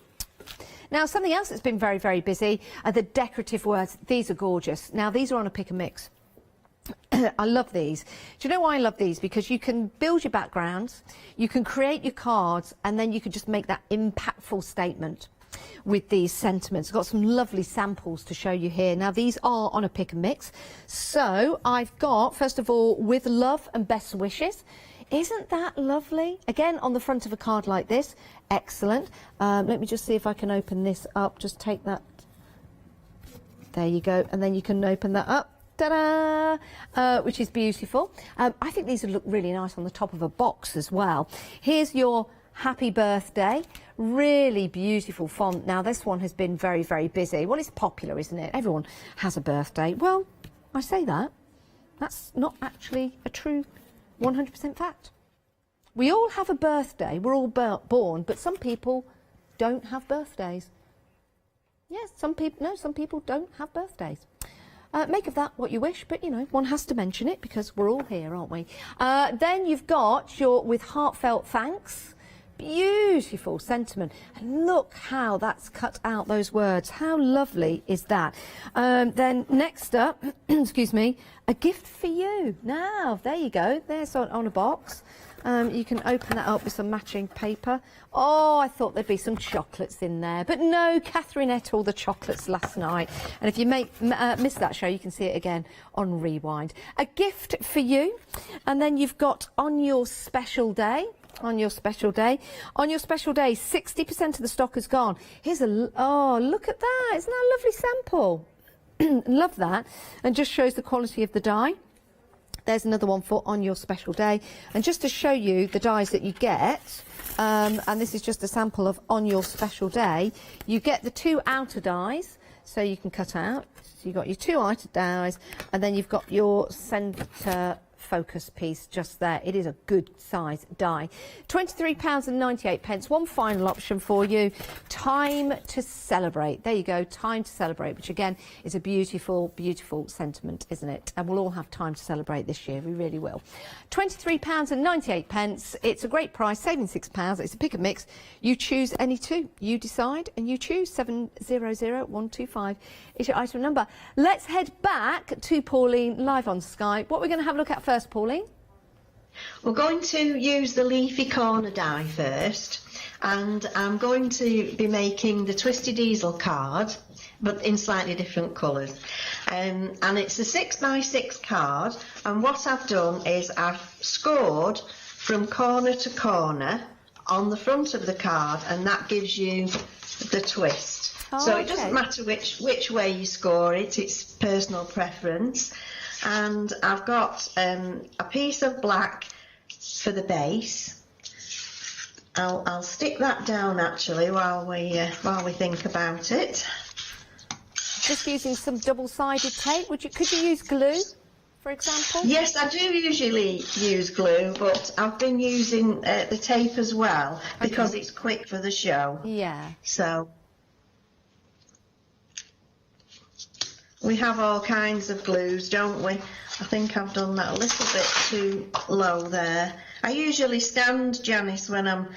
Now, something else that's been very, very busy are the decorative words. These are gorgeous. Now, these are on a pick and mix. I love these. Do you know why I love these? Because you can build your backgrounds, you can create your cards, and then you can just make that impactful statement with these sentiments. I've got some lovely samples to show you here. Now, these are on a pick and mix. So I've got, first of all, with love and best wishes. Isn't that lovely? Again, on the front of a card like this. Excellent. Let me just see if I can open this up. Just take that. There you go. And then you can open that up. Ta-da! Which is beautiful. I think these would look really nice on the top of a box as well. Here's your happy birthday. Really beautiful font. Now, this one has been very, very busy. Well, it's popular, isn't it? Everyone has a birthday. Well, I say that. That's not actually a true 100% fact. We all have a birthday. We're all born, but some people don't have birthdays. Yes, some people don't have birthdays. Make of that what you wish, but, you know, one has to mention it because we're all here, aren't we? Then you've got your with heartfelt thanks. Beautiful sentiment. And look how that's cut out those words. How lovely is that? Then next up, excuse me, a gift for you. Now, there you go. There's on a box. You can open that up with some matching paper. Oh, I thought there'd be some chocolates in there. But no, Catherine ate all the chocolates last night. And if you missed that show, you can see it again on Rewind. A gift for you. And then you've got on your special day. On your special day. On your special day, 60% of the stock is gone. Here's a... Oh, look at that. Isn't that a lovely sample? Love that. And just shows the quality of the die. There's another one for on your special day. And just to show you the dies that you get, and this is just a sample of on your special day, you get the 2 outer dies, so you can cut out. So you've got your 2 outer dies, and then you've got your centre focus piece just there. It is a good size die. £23.98. One final option for you. Time to celebrate. There you go. Time to celebrate, which again is a beautiful, beautiful sentiment, isn't it? And we'll all have time to celebrate this year. We really will. £23.98. It's a great price, saving £6. It's a pick and mix. You choose any two. You decide and you choose. 700125 is your item number. Let's head back to Pauline live on Skype. What we're going to have a look at first, Pauline? We're going to use the leafy corner die first, and I'm going to be making the Twisted Easel card, but in slightly different colours. And it's a 6x6 card, and what I've done is I've scored from corner to corner on the front of the card, and that gives you the twist. Oh, so it okay. doesn't matter which way you score it, it's personal preference. And I've got a piece of black for the base. I'll stick that down actually while we think about it. Just using some double-sided tape. Could you use glue, for example? Yes, I do usually use glue, but I've been using the tape as well because it's quick for the show. Yeah. So we have all kinds of glues, don't we? I think I've done that a little bit too low there. I usually stand, Janice, when I'm,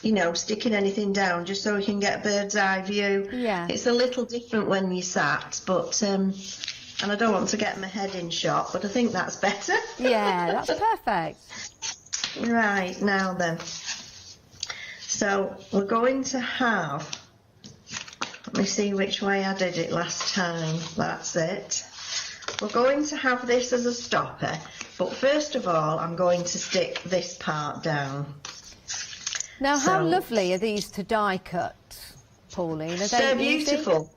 you know, sticking anything down, just so we can get a bird's eye view. Yeah. It's a little different when you sat, but, and I don't want to get my head in shot, but I think that's better. Yeah, that's perfect. Right, now then. So we're going to have... Let me see which way I did it last time. That's it. We're going to have this as a stopper, but first of all, I'm going to stick this part down. Now, how lovely are these to die cut, Pauline? Are they They're easy? beautiful.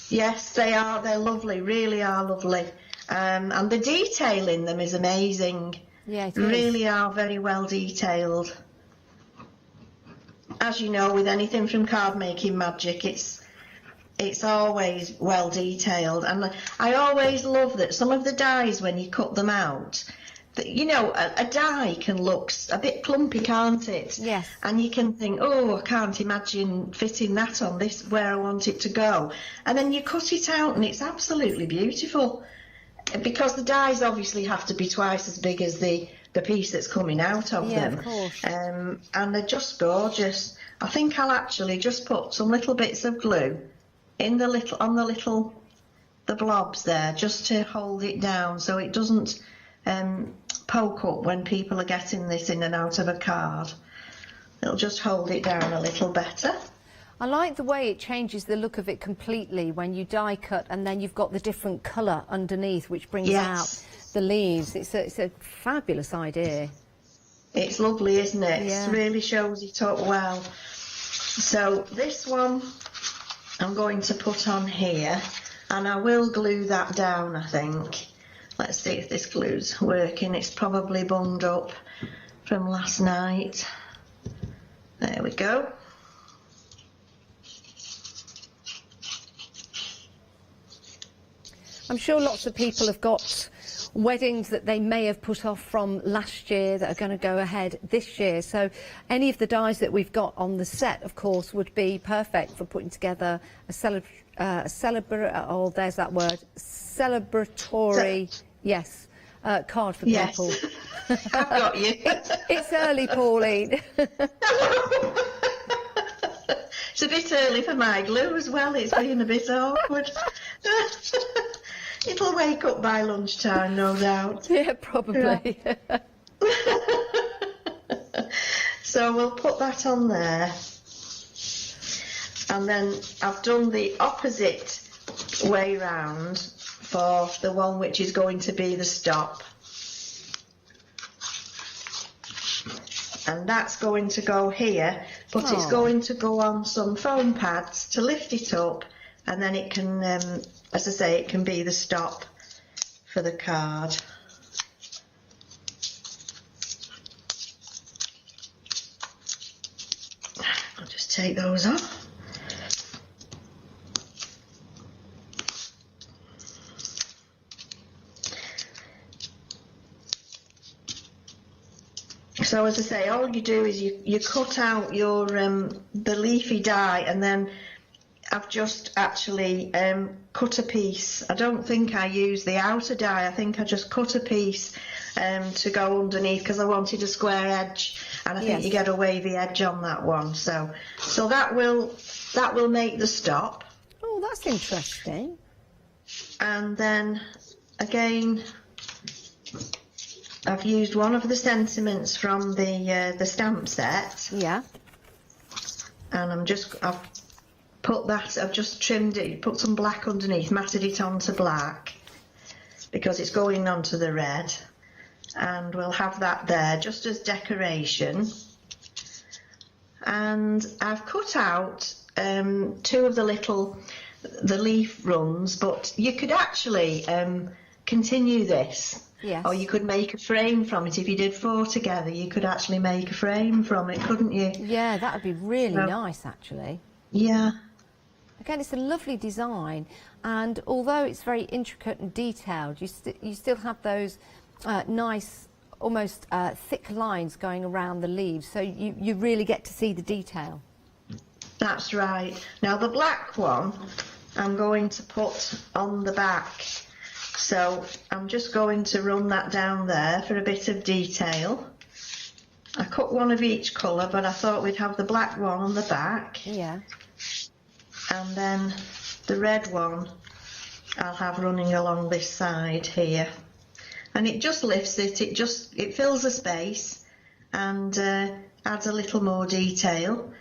Yes, they are. They're lovely, really are lovely. And the detail in them is amazing. Yeah, it is. Really are very well detailed. As you know, with anything from Card Making Magic, it's always well detailed, and I always love that some of the dies, when you cut them out, you know, a die can look a bit clumpy, can't it? Yes. And you can think, oh, I can't imagine fitting that on this where I want it to go, and then you cut it out and it's absolutely beautiful, because the dies obviously have to be twice as big as the piece that's coming out of them. Of course. And they're just gorgeous. I think I'll actually just put some little bits of glue in the blobs there, just to hold it down so it doesn't poke up when people are getting this in and out of a card. It'll just hold it down a little better. I like the way it changes the look of it completely when you die cut, and then you've got the different colour underneath, which brings out the leaves. It's a fabulous idea. It's lovely, isn't it? Yeah. It really shows it up well. So this one I'm going to put on here, and I will glue that down, I think. Let's see if this glue's working. It's probably bunged up from last night. There we go. I'm sure lots of people have got weddings that they may have put off from last year that are going to go ahead this year. So any of the dies that we've got on the set, of course, would be perfect for putting together a celebratory, card for people. I've got you. It's early, Pauline. It's a bit early for my glue as well. It's been a bit awkward. It'll wake up by lunchtime, no doubt. Yeah, probably. Yeah. So we'll put that on there. And then I've done the opposite way round for the one which is going to be the stop. And that's going to go here, but it's going to go on some foam pads to lift it up, and then it can, as I say, it can be the stop for the card. I'll just take those off. So as I say, all you do is you cut out your the leafy die, and then I've just actually cut a piece. I don't think I used the outer die. I think I just cut a piece to go underneath because I wanted a square edge, and I think you get a wavy edge on that one. So that will make the stop. Oh, that's interesting. And then again, I've used one of the sentiments from the stamp set. Yeah. And I've put that, I've just trimmed it, put some black underneath, matted it onto black because it's going onto the red, and we'll have that there just as decoration. And I've cut out two of the leaf runs, but you could actually continue this. Yes. Or you could make a frame from it. If you did 4 together, you could actually make a frame from it, couldn't you? Yeah, that would be really nice, actually. Yeah. Again, it's a lovely design, and although it's very intricate and detailed, you still have those nice, almost thick lines going around the leaves, so you really get to see the detail. That's right. Now the black one I'm going to put on the back. So I'm just going to run that down there for a bit of detail. I cut one of each colour, but I thought we'd have the black one on the back. Yeah. And then the red one I'll have running along this side here. And it just lifts it, it fills the space and adds a little more detail.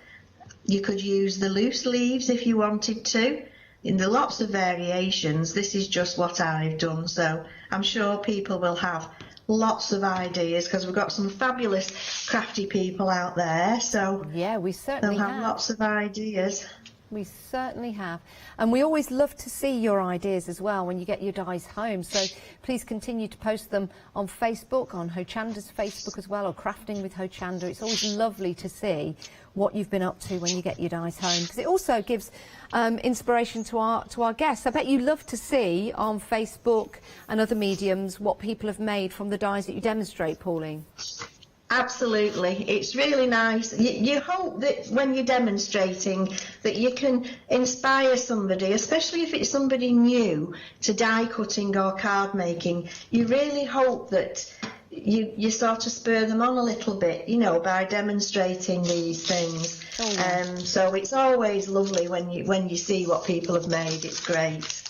You could use the loose leaves if you wanted to. In the lots of variations, this is just what I've done, so I'm sure people will have lots of ideas because we've got some fabulous crafty people out there, so yeah, we certainly they'll have lots of ideas. We certainly have, and we always love to see your ideas as well when you get your dies home, so please continue to post them on Facebook, on Hochanda's Facebook as well, or Crafting with Hochanda. It's always lovely to see what you've been up to when you get your dies home, because it also gives inspiration to our guests. I bet you love to see on Facebook and other mediums what people have made from the dies that you demonstrate, Pauline. Absolutely, it's really nice. You hope that when you're demonstrating that you can inspire somebody, especially if it's somebody new to die cutting or card making. You really hope that you sort of spur them on a little bit, you know, by demonstrating these things. Oh, yeah. So it's always lovely when you see what people have made. It's great.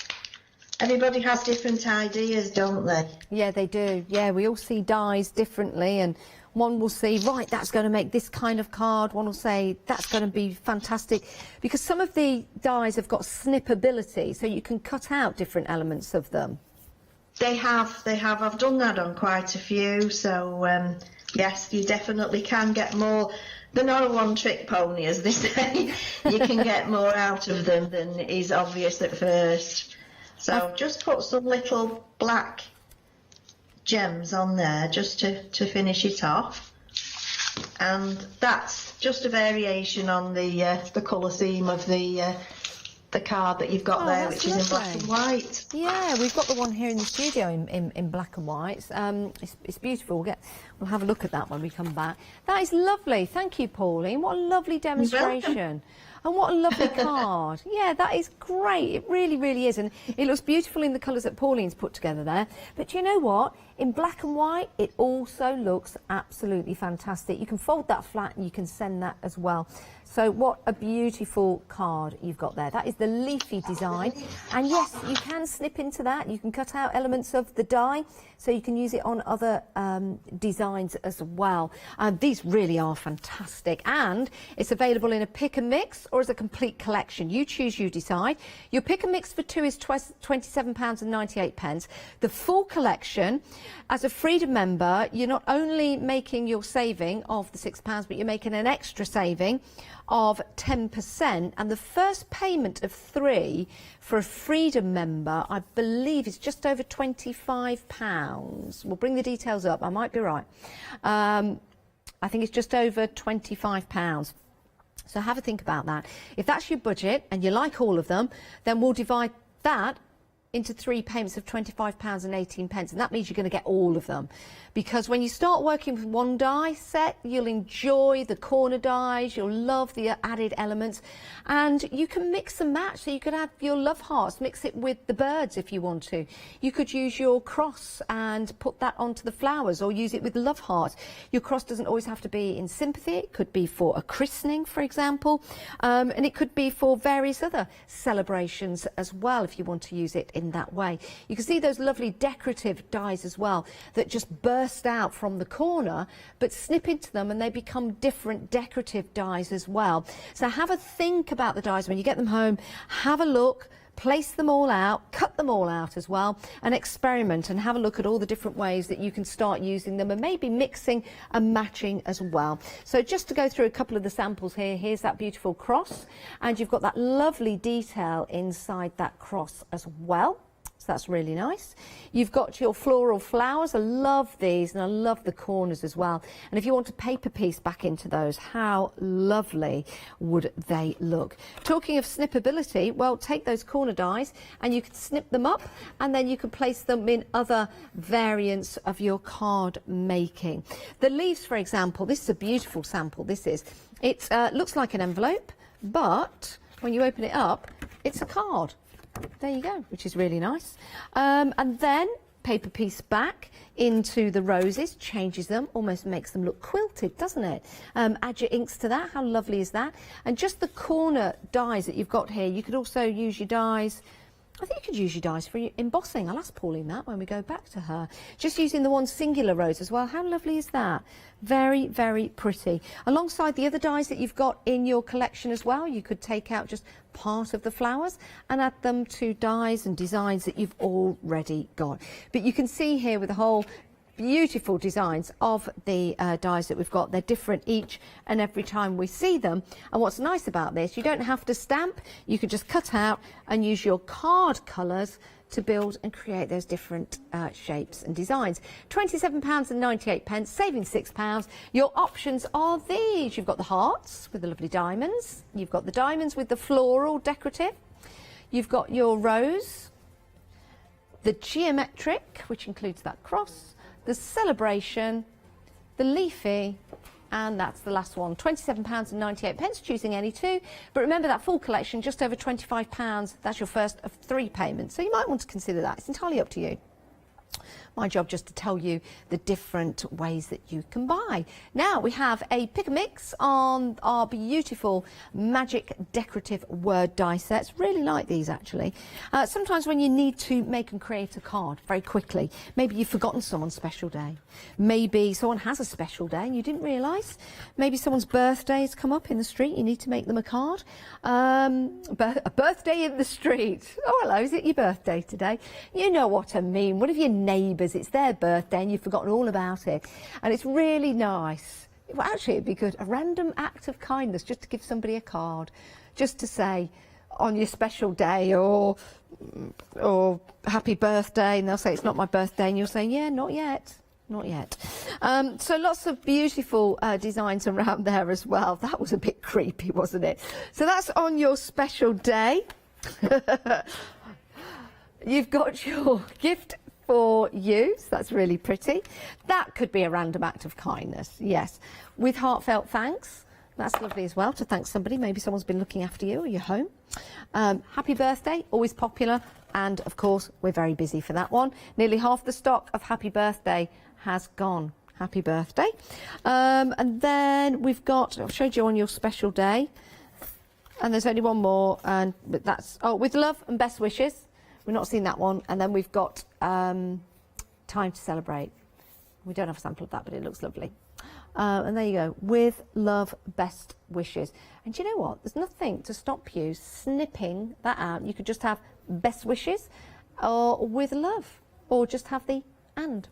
Everybody has different ideas, don't they? Yeah, they do. Yeah, we all see dies differently, and one will say, right, that's going to make this kind of card. One will say, that's going to be fantastic. Because some of the dies have got snippability, so you can cut out different elements of them. They have. I've done that on quite a few, so yes, you definitely can get more. They're not a one-trick pony, as they say. You can get more out of them than is obvious at first. So just put some little black gems on there just to finish it off, and that's just a variation on the colour theme of the card that you've got there, which is in black and white. Yeah, we've got the one here in the studio in black and white. It's beautiful. We'll have a look at that when we come back. That is lovely. Thank you, Pauline. What a lovely demonstration. And what a lovely card. Yeah, that is great. It really, really is. And it looks beautiful in the colours that Pauline's put together there. But you know what? In black and white, it also looks absolutely fantastic. You can fold that flat and you can send that as well. So what a beautiful card you've got there. That is the leafy design. And yes, you can snip into that. You can cut out elements of the die, so you can use it on other designs as well. These really are fantastic. And it's available in a pick and mix or as a complete collection. You choose, you decide. Your pick and mix for two is £27.98. The full collection, as a Freedom member, you're not only making your saving of the £6, but you're making an extra saving of 10%, and the first payment of £3 for a Freedom member, I believe, is just over £25. We'll bring the details up. I might be right. I think it's just over £25. So have a think about that. If that's your budget and you like all of them, then we'll divide that into 3 payments of £25.18, and that means you're going to get all of them. Because when you start working with one die set, you'll enjoy the corner dies, you'll love the added elements, and you can mix and match. So you could have your love hearts, mix it with the birds if you want to. You could use your cross and put that onto the flowers, or use it with love hearts. Your cross doesn't always have to be in sympathy. It could be for a christening, for example, and it could be for various other celebrations as well, if you want to use it in that way. You can see those lovely decorative dies as well that just burst out from the corner, but snip into them and they become different decorative dies as well. So have a think about the dies when you get them home. Have a look, place them all out, cut them all out as well, and experiment and have a look at all the different ways that you can start using them, and maybe mixing and matching as well. So just to go through a couple of the samples here, here's that beautiful cross, and you've got that lovely detail inside that cross as well. So that's really nice. You've got your floral flowers. I love these, and I love the corners as well. And if you want to paper piece back into those, how lovely would they look? Talking of snippability, well, take those corner dies and you can snip them up, and then you can place them in other variants of your card making. The leaves, for example, this is a beautiful sample. This is, it looks like an envelope, but when you open it up, it's a card. There you go, which is really nice. And then paper piece back into the roses, changes them, almost makes them look quilted, doesn't it? Add your inks to that. How lovely is that? And just the corner dies that you've got here, you could also use your dies. I think you could use your dies for embossing. I'll ask Pauline that when we go back to her. Just using the one singular rose as well. How lovely is that? Very, very pretty. Alongside the other dies that you've got in your collection as well, you could take out just part of the flowers and add them to dies and designs that you've already got. But you can see here with the whole beautiful designs of the dies that we've got. They're different each and every time we see them, and what's nice about this, you don't have to stamp. You can just cut out and use your card colours to build and create those different shapes and designs. £27.98, saving £6. Your options are these. You've got the hearts with the lovely diamonds, you've got the diamonds with the floral decorative, you've got your rose, the geometric, which includes that cross, the celebration, the leafy, and that's the last one. £27.98, choosing any two. But remember, that full collection, just over £25. That's your first of 3 payments. So you might want to consider that. It's entirely up to you. My job just to tell you the different ways that you can buy. Now we have a pick and mix on our beautiful magic decorative word die sets. Really like these actually. Sometimes when you need to make and create a card very quickly, maybe you've forgotten someone's special day. Maybe someone has a special day and you didn't realise. Maybe someone's birthday has come up in the street, you need to make them a card. A birthday in the street. Oh hello, is it your birthday today? You know what I mean. One of your neighbours, it's their birthday and you've forgotten all about it, and it's really nice. Well, actually it'd be good, a random act of kindness, just to give somebody a card, just to say on your special day or happy birthday, and they'll say it's not my birthday and you'll say yeah, not yet. Not yet. So lots of beautiful designs around there as well. That was a bit creepy, wasn't it? So that's on your special day. You've got your gift for you, so that's really pretty. That could be a random act of kindness, yes, with heartfelt thanks. That's lovely as well, to thank somebody. Maybe someone's been looking after you or your home. Happy birthday, always popular, and of course we're very busy for that one. Nearly half the stock of happy birthday has gone. Happy birthday. And then we've got, I've showed you on your special day, and there's only one more, but that's, oh, with love and best wishes. We've not seen that one. And then we've got Time to Celebrate. We don't have a sample of that, but it looks lovely. And there you go, with love, best wishes. And do you know what? There's nothing to stop you snipping that out. You could just have best wishes, or with love, or just have the and,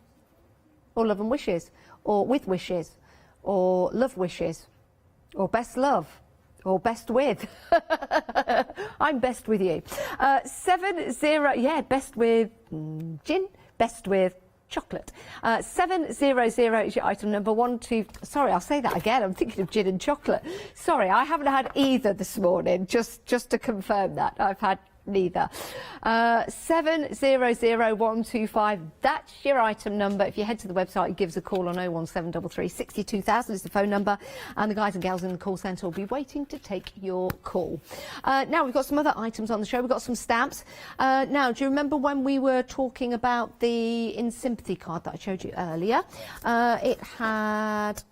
or love and wishes, or with wishes, or love wishes, or best love, or best with. I'm best with you. 70, yeah, best with gin, best with chocolate. 700 is your item number. Sorry, I'll say that again. I'm thinking of gin and chocolate. Sorry, I haven't had either this morning. Just to confirm that I've had neither. 700125. That's your item number. If you head to the website, give us a call on 01733 62000 is the phone number, and the guys and girls in the call centre will be waiting to take your call. Now we've got some other items on the show. We've got some stamps. Now, do you remember when we were talking about the In Sympathy card that I showed you earlier? It had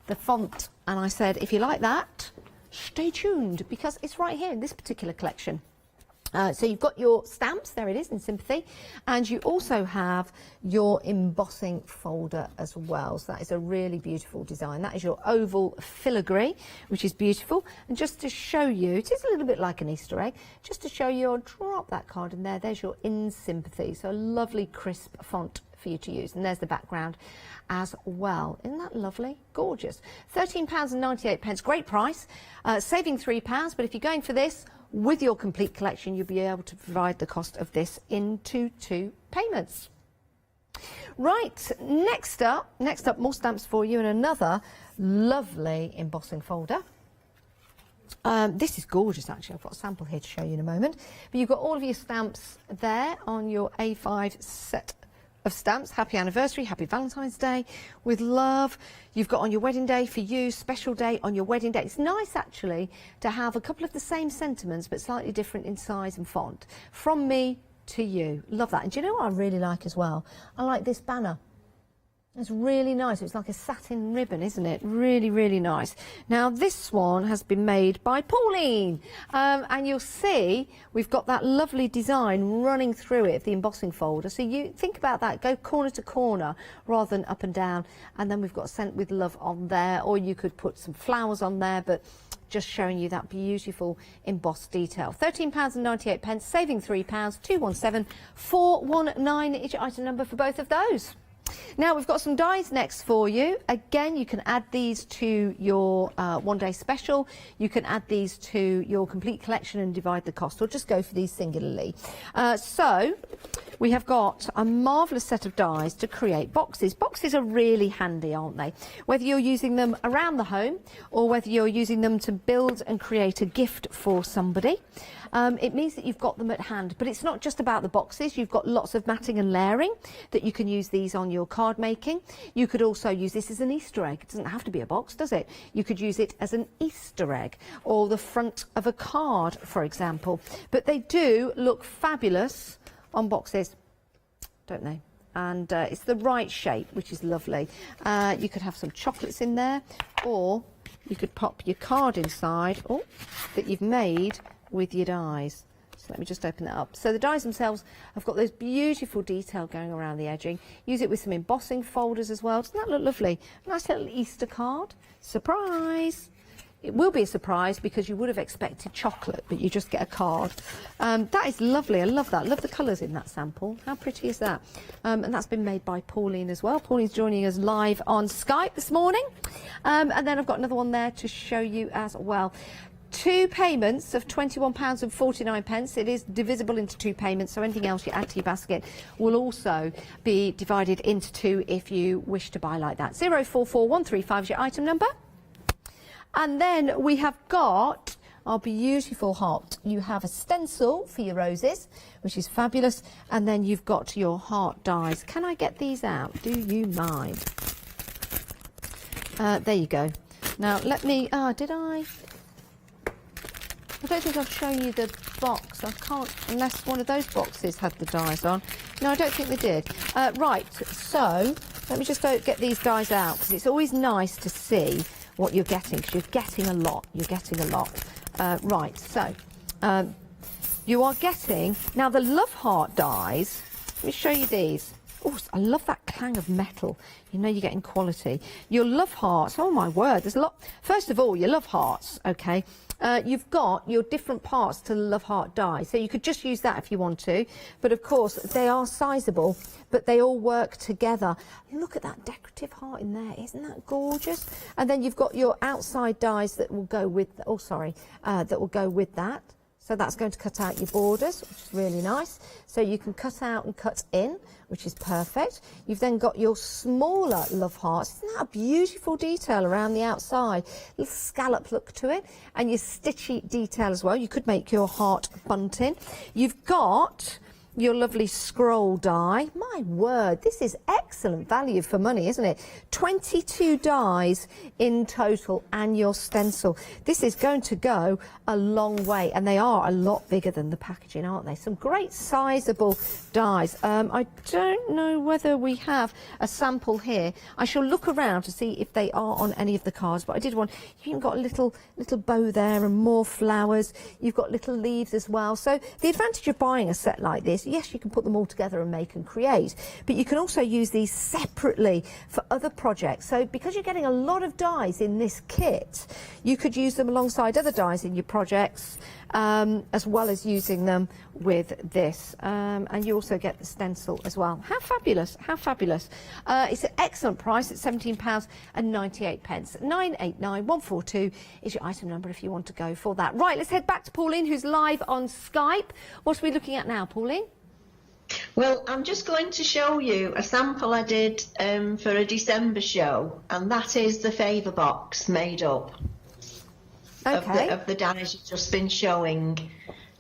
the font, and I said, if you like that, stay tuned, because it's right here in this particular collection. So you've got your stamps, there it is, In Sympathy, and you also have your embossing folder as well. So that is a really beautiful design. That is your oval filigree, which is beautiful. And just to show you, it is a little bit like an Easter egg, just to show you, I'll drop that card in there. There's your In Sympathy, so a lovely crisp font for you to use. And there's the background as well. Isn't that lovely? Gorgeous. £13.98, great price, saving £3, but if you're going for this, with your complete collection, you'll be able to provide the cost of this into 2 payments. Right, next up, more stamps for you, and another lovely embossing folder. This is gorgeous, actually. I've got a sample here to show you in a moment. But you've got all of your stamps there on your A5 set of stamps. Happy anniversary, happy Valentine's Day, with love. You've got on your wedding day for you, special day on your wedding day. It's nice actually to have a couple of the same sentiments but slightly different in size and font. From me to you. Love that. And do you know what I really like as well? I like this banner. It's really nice. It's like a satin ribbon, isn't it? Really, really nice. Now, this one has been made by Pauline. And you'll see we've got that lovely design running through it, the embossing folder. So you think about that. Go corner to corner rather than up and down. And then we've got Sent with Love on there. Or you could put some flowers on there, but just showing you that beautiful embossed detail. £13.98, saving £3, 217419 is your item number for both of those. Now we've got some dies next for you. Again, you can add these to your one-day special. You can add these to your complete collection and divide the cost, or just go for these singularly. So we have got a marvellous set of dies to create boxes. Boxes are really handy, aren't they? Whether you're using them around the home or whether you're using them to build and create a gift for somebody. It means that you've got them at hand, but it's not just about the boxes. You've got lots of matting and layering that you can use these on your card making. You could also use this as an Easter egg. It doesn't have to be a box, does it? You could use it as an Easter egg or the front of a card, for example. But they do look fabulous on boxes, don't they? and it's the right shape, which is lovely. You could have some chocolates in there, or you could pop your card inside that you've made with your dies. So let me just open that up. So the dies themselves have got this beautiful detail going around the edging. Use it with some embossing folders as well. Doesn't that look lovely? Nice little Easter card. Surprise! It will be a surprise because you would have expected chocolate, but you just get a card. That is lovely. I love that. Love the colours in that sample. How pretty is that? And that's been made by Pauline as well. Pauline's joining us live on Skype this morning. And then I've got another one there to show you as well. 2 payments of £21.49. It is divisible into 2 payments, so anything else you add to your basket will also be divided into 2 if you wish to buy like that. 044135 is your item number. And then we have got our beautiful heart. You have a stencil for your roses, which is fabulous, and then you've got your heart dies. Can I get these out? Do you mind? There you go. Now let me, did I don't think I've shown you the box. I can't, unless one of those boxes had the dies on. No, I don't think they did. Right, so let me just get these dies out, because it's always nice to see what you're getting, because you're getting a lot. You're getting a lot. Right, so you are getting, now the Love Heart dies, let me show you these. Oh, I love that clang of metal. You know you're getting quality. Your Love Hearts, oh my word, there's a lot. First of all, your Love Hearts, okay. You've got your different parts to the Love Heart die, so you could just use that if you want to, but of course they are sizable, but they all work together. Look at that decorative heart in there, isn't that gorgeous? And then you've got your outside dies that will go with, that will go with that. So that's going to cut out your borders, which is really nice. So you can cut out and cut in, which is perfect. You've then got your smaller Love Hearts. Isn't that a beautiful detail around the outside? Little scallop look to it. And your stitchy detail as well. You could make your heart bunting. You've got your lovely scroll die. My word, this is excellent value for money, isn't it? 22 dies in total, and your stencil. This is going to go a long way, and they are a lot bigger than the packaging, aren't they? Some great sizable dies. I don't know whether we have a sample here. I shall look around to see if they are on any of the cards, but I did want, you've even got a little bow there and more flowers. You've got little leaves as well. So the advantage of buying a set like this, yes, you can put them all together and make and create, but you can also use these separately for other projects. So because you're getting a lot of dies in this kit, you could use them alongside other dies in your projects, as well as using them with this. And you also get the stencil as well. How fabulous, how fabulous. It's an excellent price at £17.98. 989142 is your item number if you want to go for that. Right, let's head back to Pauline, who's live on Skype. What are we looking at now, Pauline? Well, I'm just going to show you a sample I did for a December show, and that is the favour box made up of the dies you've just been showing.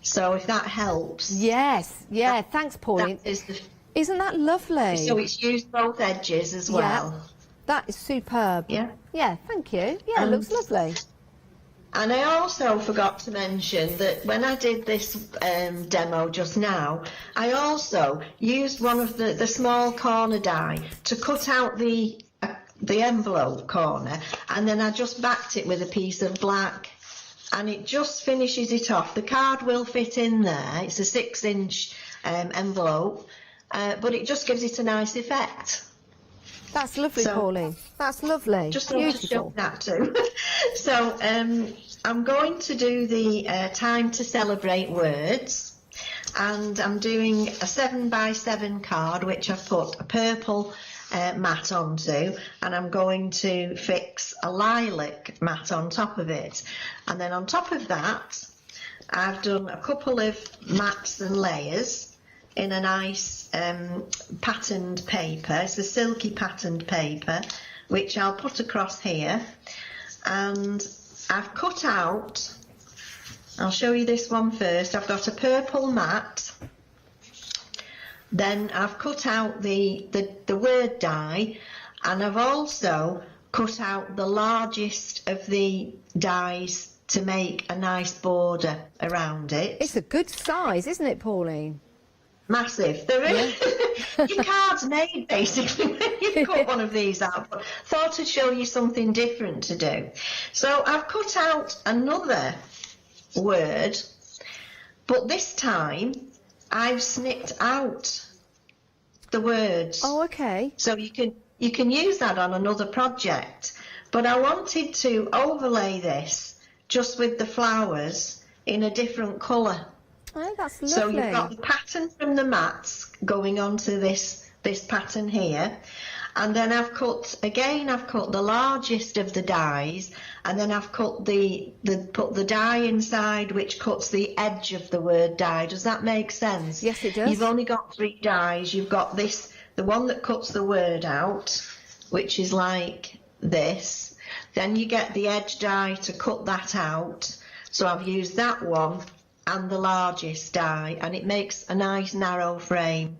So if that helps. Yes, yeah, thanks, Pauline. Isn't that lovely? So it's used both edges as well. Yeah, that is superb. Yeah. Yeah, thank you. Yeah, it looks lovely. And I also forgot to mention that when I did this demo just now, I also used one of the small corner die to cut out the envelope corner, and then I just backed it with a piece of black, and it just finishes it off. The card will fit in there. It's a 6-inch envelope, but it just gives it a nice effect. That's lovely, Pauline. That's lovely. Just wanted to show that too. So I'm going to do the Time to Celebrate words, and I'm doing a 7x7 card, which I've put a purple mat onto, and I'm going to fix a lilac mat on top of it. And then on top of that, I've done a couple of mats and layers in a nice patterned paper. It's a silky patterned paper, which I'll put across here. And I've cut out, I'll show you this one first. I've got a purple mat, then I've cut out the word die, and I've also cut out the largest of the dies to make a nice border around it. It's a good size, isn't it, Pauline? Massive. They're really your card's made basically when you cut one of these out. But thought I'd show you something different to do. So I've cut out another word, but this time I've snipped out the words. Oh, okay. So you can use that on another project. But I wanted to overlay this just with the flowers in a different colour. Oh, that's lovely. So you've got the pattern from the mats going onto this pattern here, and then I've cut the largest of the dies, and then I've cut put the die inside which cuts the edge of the word die. Does that make sense? Yes, it does. You've only got 3 dies. You've got the one that cuts the word out, which is like this. Then you get the edge die to cut that out. So I've used that one and the largest die, and it makes a nice narrow frame.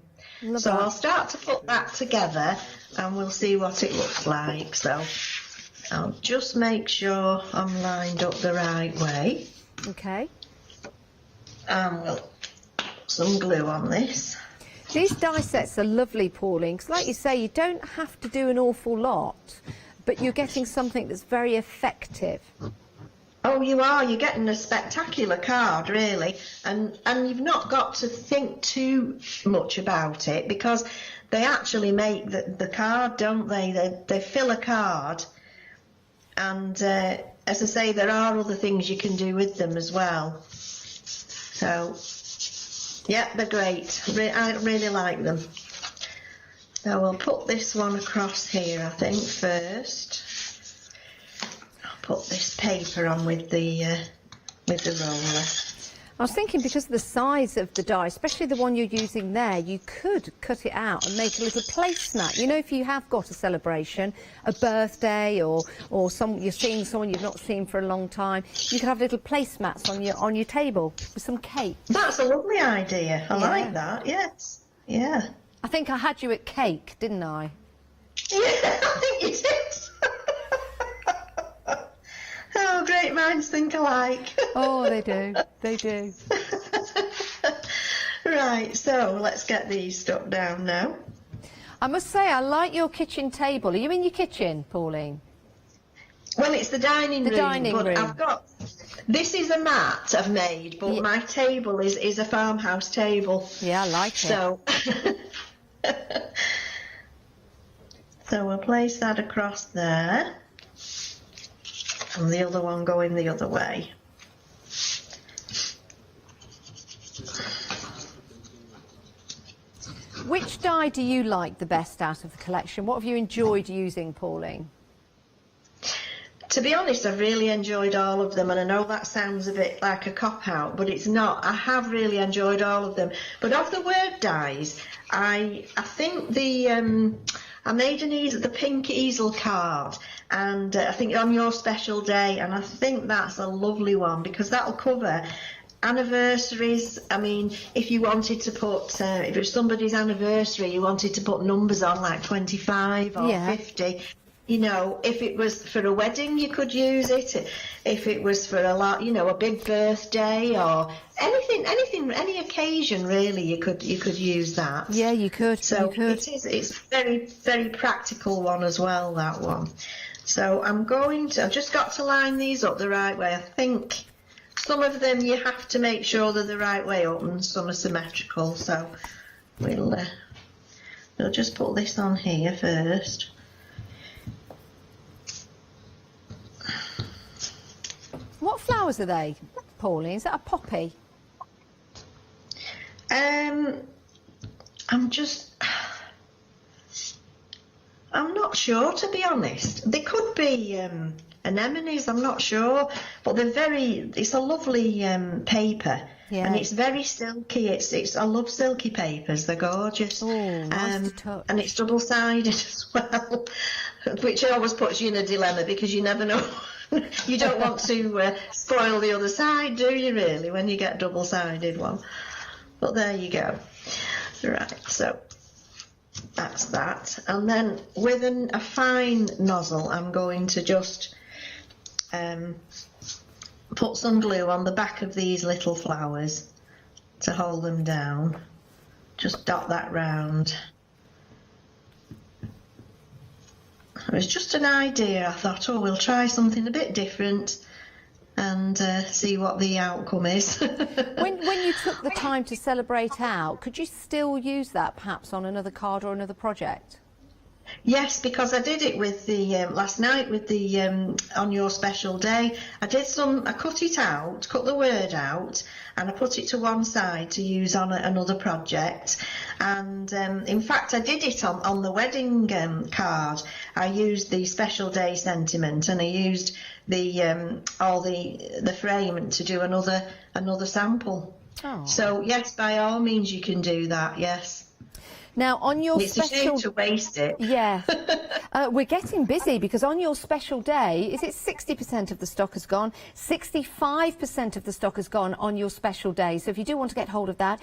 So I'll start to put that together and we'll see what it looks like. So I'll just make sure I'm lined up the right way. Okay. And we'll put some glue on this. These die sets are lovely, Pauline, because like you say, you don't have to do an awful lot, but you're getting something that's very effective. Oh, you are. You're getting a spectacular card, really, and you've not got to think too much about it, because they actually make the card, don't they? They fill a card, and as I say, there are other things you can do with them as well. So, yeah, they're great. I really like them. So we'll put this one across here, I think, first. Put this paper on with the roller. I was thinking, because of the size of the die, especially the one you're using there, you could cut it out and make a little placemat. You know, if you have got a celebration, a birthday, or you're seeing someone you've not seen for a long time, you could have little placemats on your table with some cake. That's a lovely idea. I like that. Yes. Yeah. I think I had you at cake, didn't I? Yeah, I think you did. Oh, great minds think alike. Oh, they do. They do. Right, so let's get these stuck down now. I must say, I like your kitchen table. Are you in your kitchen, Pauline? Well, it's the dining room. Dining room. I've got... This is a mat I've made, but my table is a farmhouse table. Yeah, I like it. So... So we'll place that across there. And the other one going the other way. Which die do you like the best out of the collection? What have you enjoyed using, Pauline? To be honest, I've really enjoyed all of them, and I know that sounds a bit like a cop-out, but it's not. I have really enjoyed all of them. But of the word dies, I think I made the pink easel card, and I think on your special day, and I think that's a lovely one, because that'll cover anniversaries. I mean, if you wanted to put, if it was somebody's anniversary, you wanted to put numbers on, like 25 or 50. You know, if it was for a wedding, you could use it. If it was for a big birthday or anything, any occasion, really, you could use that. Yeah, you could. So you could. It's very, very practical one as well, that one. So I've just got to line these up the right way. I think some of them you have to make sure they're the right way up, and some are symmetrical. So we'll just put this on here first. What flowers are they, Pauline? Is that a poppy? I'm not sure, to be honest. They could be anemones, I'm not sure, but it's a lovely paper, and it's very silky. I love silky papers, they're gorgeous. Oh, nice to touch. And it's double-sided as well, which always puts you in a dilemma, because you never know. You don't want to spoil the other side, do you, really, when you get a double-sided one? But there you go. Right, so that's that. And then with a fine nozzle, I'm going to just put some glue on the back of these little flowers to hold them down. just dot that round. It was just an idea. I thought, oh, we'll try something a bit different and see what the outcome is. When you took the time to celebrate out, could you still use that perhaps on another card or another project? Yes, because I did it with the last night with the on your special day. I cut it out, cut the word out, and I put it to one side to use on another project. And in fact, I did it on the wedding card. I used the special day sentiment, and I used the all the frame to do another sample. Oh. So yes, by all means, you can do that. Yes. Now, on your It's a shame to waste it. Yeah. We're getting busy because on your special day, is it 60% of the stock has gone? 65% of the stock has gone on your special day. So if you do want to get hold of that,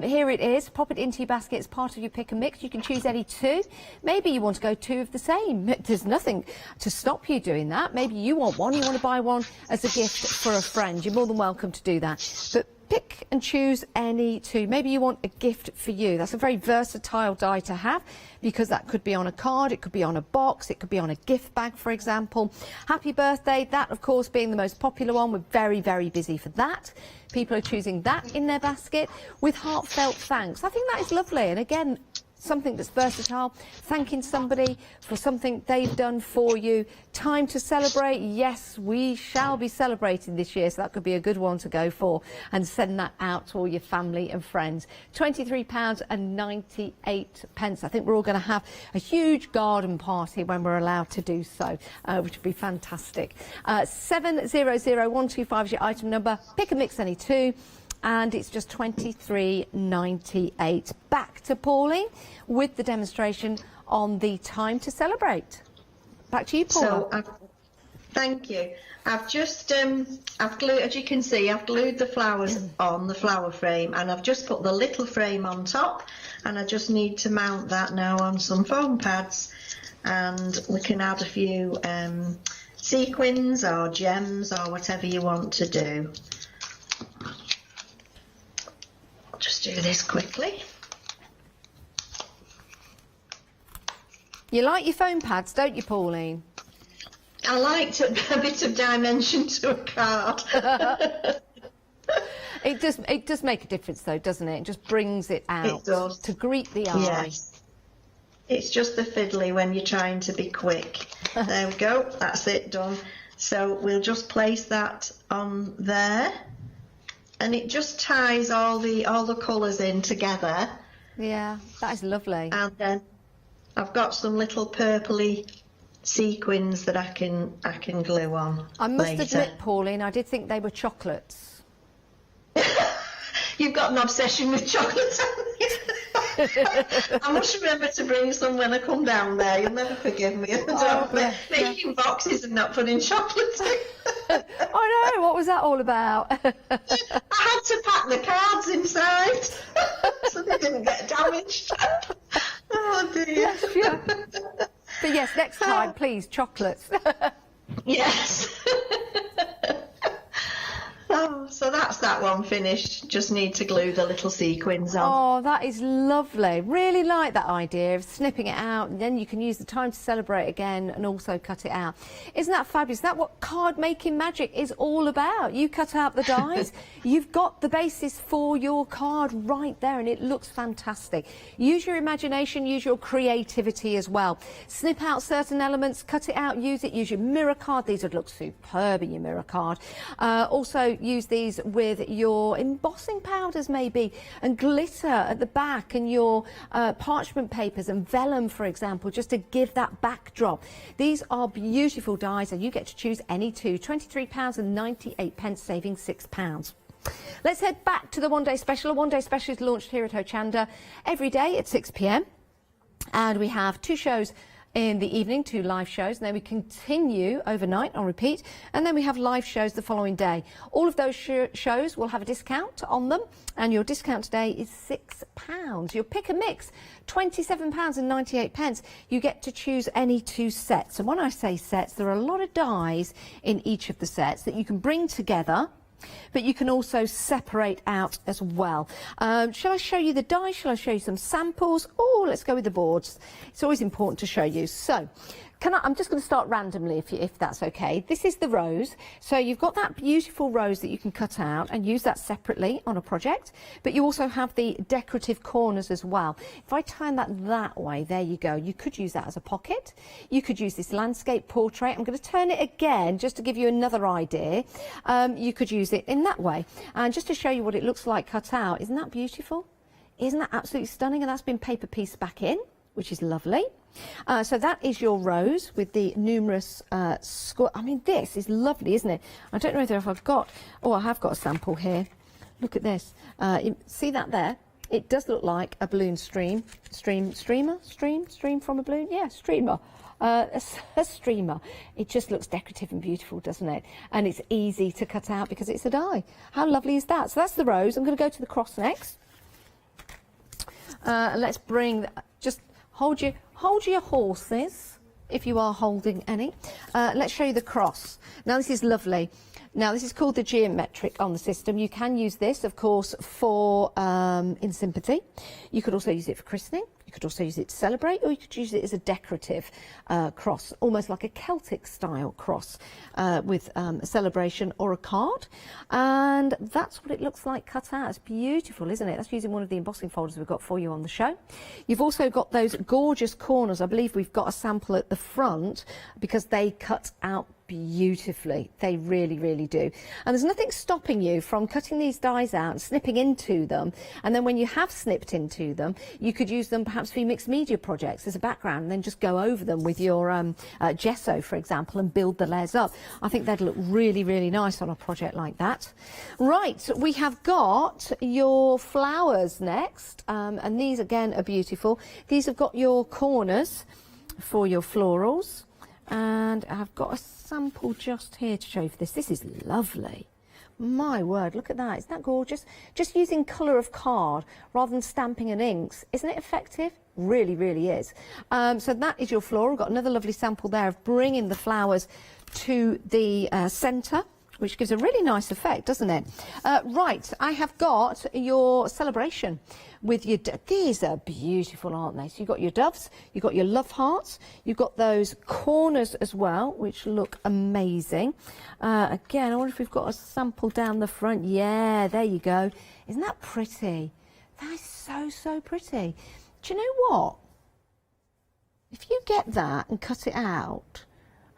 here it is. Pop it into your basket as part of your pick and mix. You can choose any two. Maybe you want to go two of the same. There's nothing to stop you doing that. Maybe you want one. You want to buy one as a gift for a friend. You're more than welcome to do that. But pick and choose any two. Maybe you want a gift for you. That's a very versatile die to have because that could be on a card, it could be on a box, it could be on a gift bag, for example. Happy birthday, that of course being the most popular one. We're very, very busy for that. People are choosing that in their basket with heartfelt thanks. I think that is lovely. And again, something that's versatile, thanking somebody for something they've done for you. Time to celebrate. Yes, we shall be celebrating this year, so that could be a good one to go for and send that out to all your family and friends. £23.98. I think we're all going to have a huge garden party when we're allowed to do so, which would be fantastic. 700125 is your item number. Pick and mix any two. And it's just £23.98. Back to Pauline with the demonstration on the time to celebrate. Back to you, Paula. So, thank you. I've just, I've glued, as you can see, I've glued the flowers on the flower frame, and I've just put the little frame on top, and I just need to mount that now on some foam pads, and we can add a few sequins or gems or whatever you want to do. Just do this quickly. You like your foam pads, don't you, Pauline? I like a bit of dimension to a card. It does make a difference, though, doesn't it? It just brings it out. It does. To greet the eye. Yes. It's just the fiddly when you're trying to be quick. There we go. That's it done. So we'll just place that on there. And it just ties all the colours in together. Yeah, that is lovely. And then I've got some little purpley sequins that I can glue on. I must later. admit, Pauline, I did think they were chocolates. You've got an obsession with chocolates, haven't you? I must remember to bring some when I come down there. You'll never forgive me. Making boxes and not putting chocolates in. I know, what was that all about? I had to pack the cards inside so they didn't get damaged. Oh dear. Yeah. But yes, next time, please, chocolates. Yes. Oh, so that's that one finished. Just need to glue the little sequins on. Oh, that is lovely. Really like that idea of snipping it out, and then you can use the time to celebrate again and also cut it out. Isn't that fabulous? Is that what card making magic is all about? You cut out the dies, you've got the basis for your card right there, and it looks fantastic. Use your imagination, use your creativity as well. Snip out certain elements, cut it out, use it, use your mirror card. These would look superb in your mirror card. Also, use these with your embossing powders maybe, and glitter at the back, and your parchment papers and vellum, for example, just to give that backdrop. These are beautiful dies, and you get to choose any two. £23.98, saving £6. Let's head back to the one-day special. A one-day special is launched here at Hochanda every day at 6 p.m. and we have two shows in the evening, two live shows, and then we continue overnight on repeat, and then we have live shows the following day. All of those shows will have a discount on them, and your discount today is £6. Your pick and mix, £27.98. You get to choose any two sets, and when I say sets, there are a lot of dies in each of the sets that you can bring together but you can also separate out as well. Shall I show you the dies? Shall I show you some samples? Oh, let's go with the boards. It's always important to show you. So, I'm just going to start randomly if that's okay. This is the rose. So you've got that beautiful rose that you can cut out and use that separately on a project, but you also have the decorative corners as well. If I turn that way, there you go. You could use that as a pocket. You could use this landscape portrait. I'm going to turn it again just to give you another idea. You could use it in that way. And just to show you what it looks like cut out, isn't that beautiful? Isn't that absolutely stunning? And that's been paper pieced back in, which is lovely. So that is your rose with the numerous I mean, this is lovely, isn't it? I don't know if I've got, I have got a sample here. Look at this. See that there? It does look like a balloon stream from a balloon? Yeah, streamer. A streamer. It just looks decorative and beautiful, doesn't it? And it's easy to cut out because it's a die. How lovely is that? So that's the rose. I'm going to go to the cross next. Let's bring, just hold your horses, if you are holding any. Let's show you the cross. Now this is lovely. Now this is called the geometric on the system. You can use this, of course, for in sympathy. You could also use it for christening. You could also use it to celebrate, or you could use it as a decorative cross, almost like a Celtic style cross with a celebration or a card. And that's what it looks like cut out. It's beautiful, isn't it? That's using one of the embossing folders we've got for you on the show. You've also got those gorgeous corners. I believe we've got a sample at the front because they cut out beautifully. They really, really do. And there's nothing stopping you from cutting these dies out and snipping into them. And then when you have snipped into them, you could use them perhaps for your mixed media projects as a background and then just go over them with your gesso, for example, and build the layers up. I think they'd look really, really nice on a project like that. Right, we have got your flowers next. And these, again, are beautiful. These have got your corners for your florals. And I've got a sample just here to show you for this. This is lovely. My word, look at that. Isn't that gorgeous? Just using colour of card rather than stamping and inks. Isn't it effective? Really, really is. So that is your floral. Got another lovely sample there of bringing the flowers to the centre, which gives a really nice effect, doesn't it? Right, I have got your celebration with your, these are beautiful, aren't they? So you've got your doves, you've got your love hearts, you've got those corners as well, which look amazing. Again, I wonder if we've got a sample down the front. Yeah, there you go. Isn't that pretty? That is so, so pretty. Do you know what? If you get that and cut it out,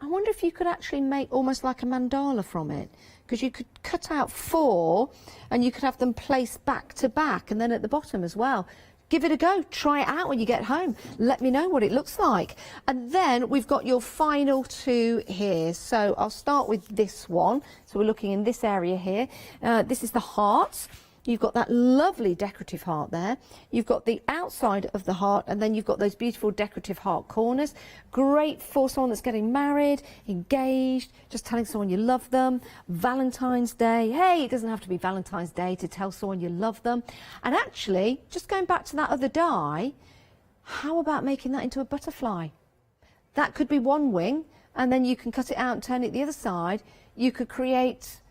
I wonder if you could actually make almost like a mandala from it, because you could cut out 4 and you could have them placed back to back and then at the bottom as well. Give it a go. Try it out when you get home. Let me know what it looks like. And then we've got your final 2 here. So I'll start with this one. So we're looking in this area here. This is the heart. You've got that lovely decorative heart there. You've got the outside of the heart, and then you've got those beautiful decorative heart corners. Great for someone that's getting married, engaged, just telling someone you love them. Valentine's Day. Hey, it doesn't have to be Valentine's Day to tell someone you love them. And actually, just going back to that other die, how about making that into a butterfly? That could be one wing, and then you can cut it out and turn it the other side. You could create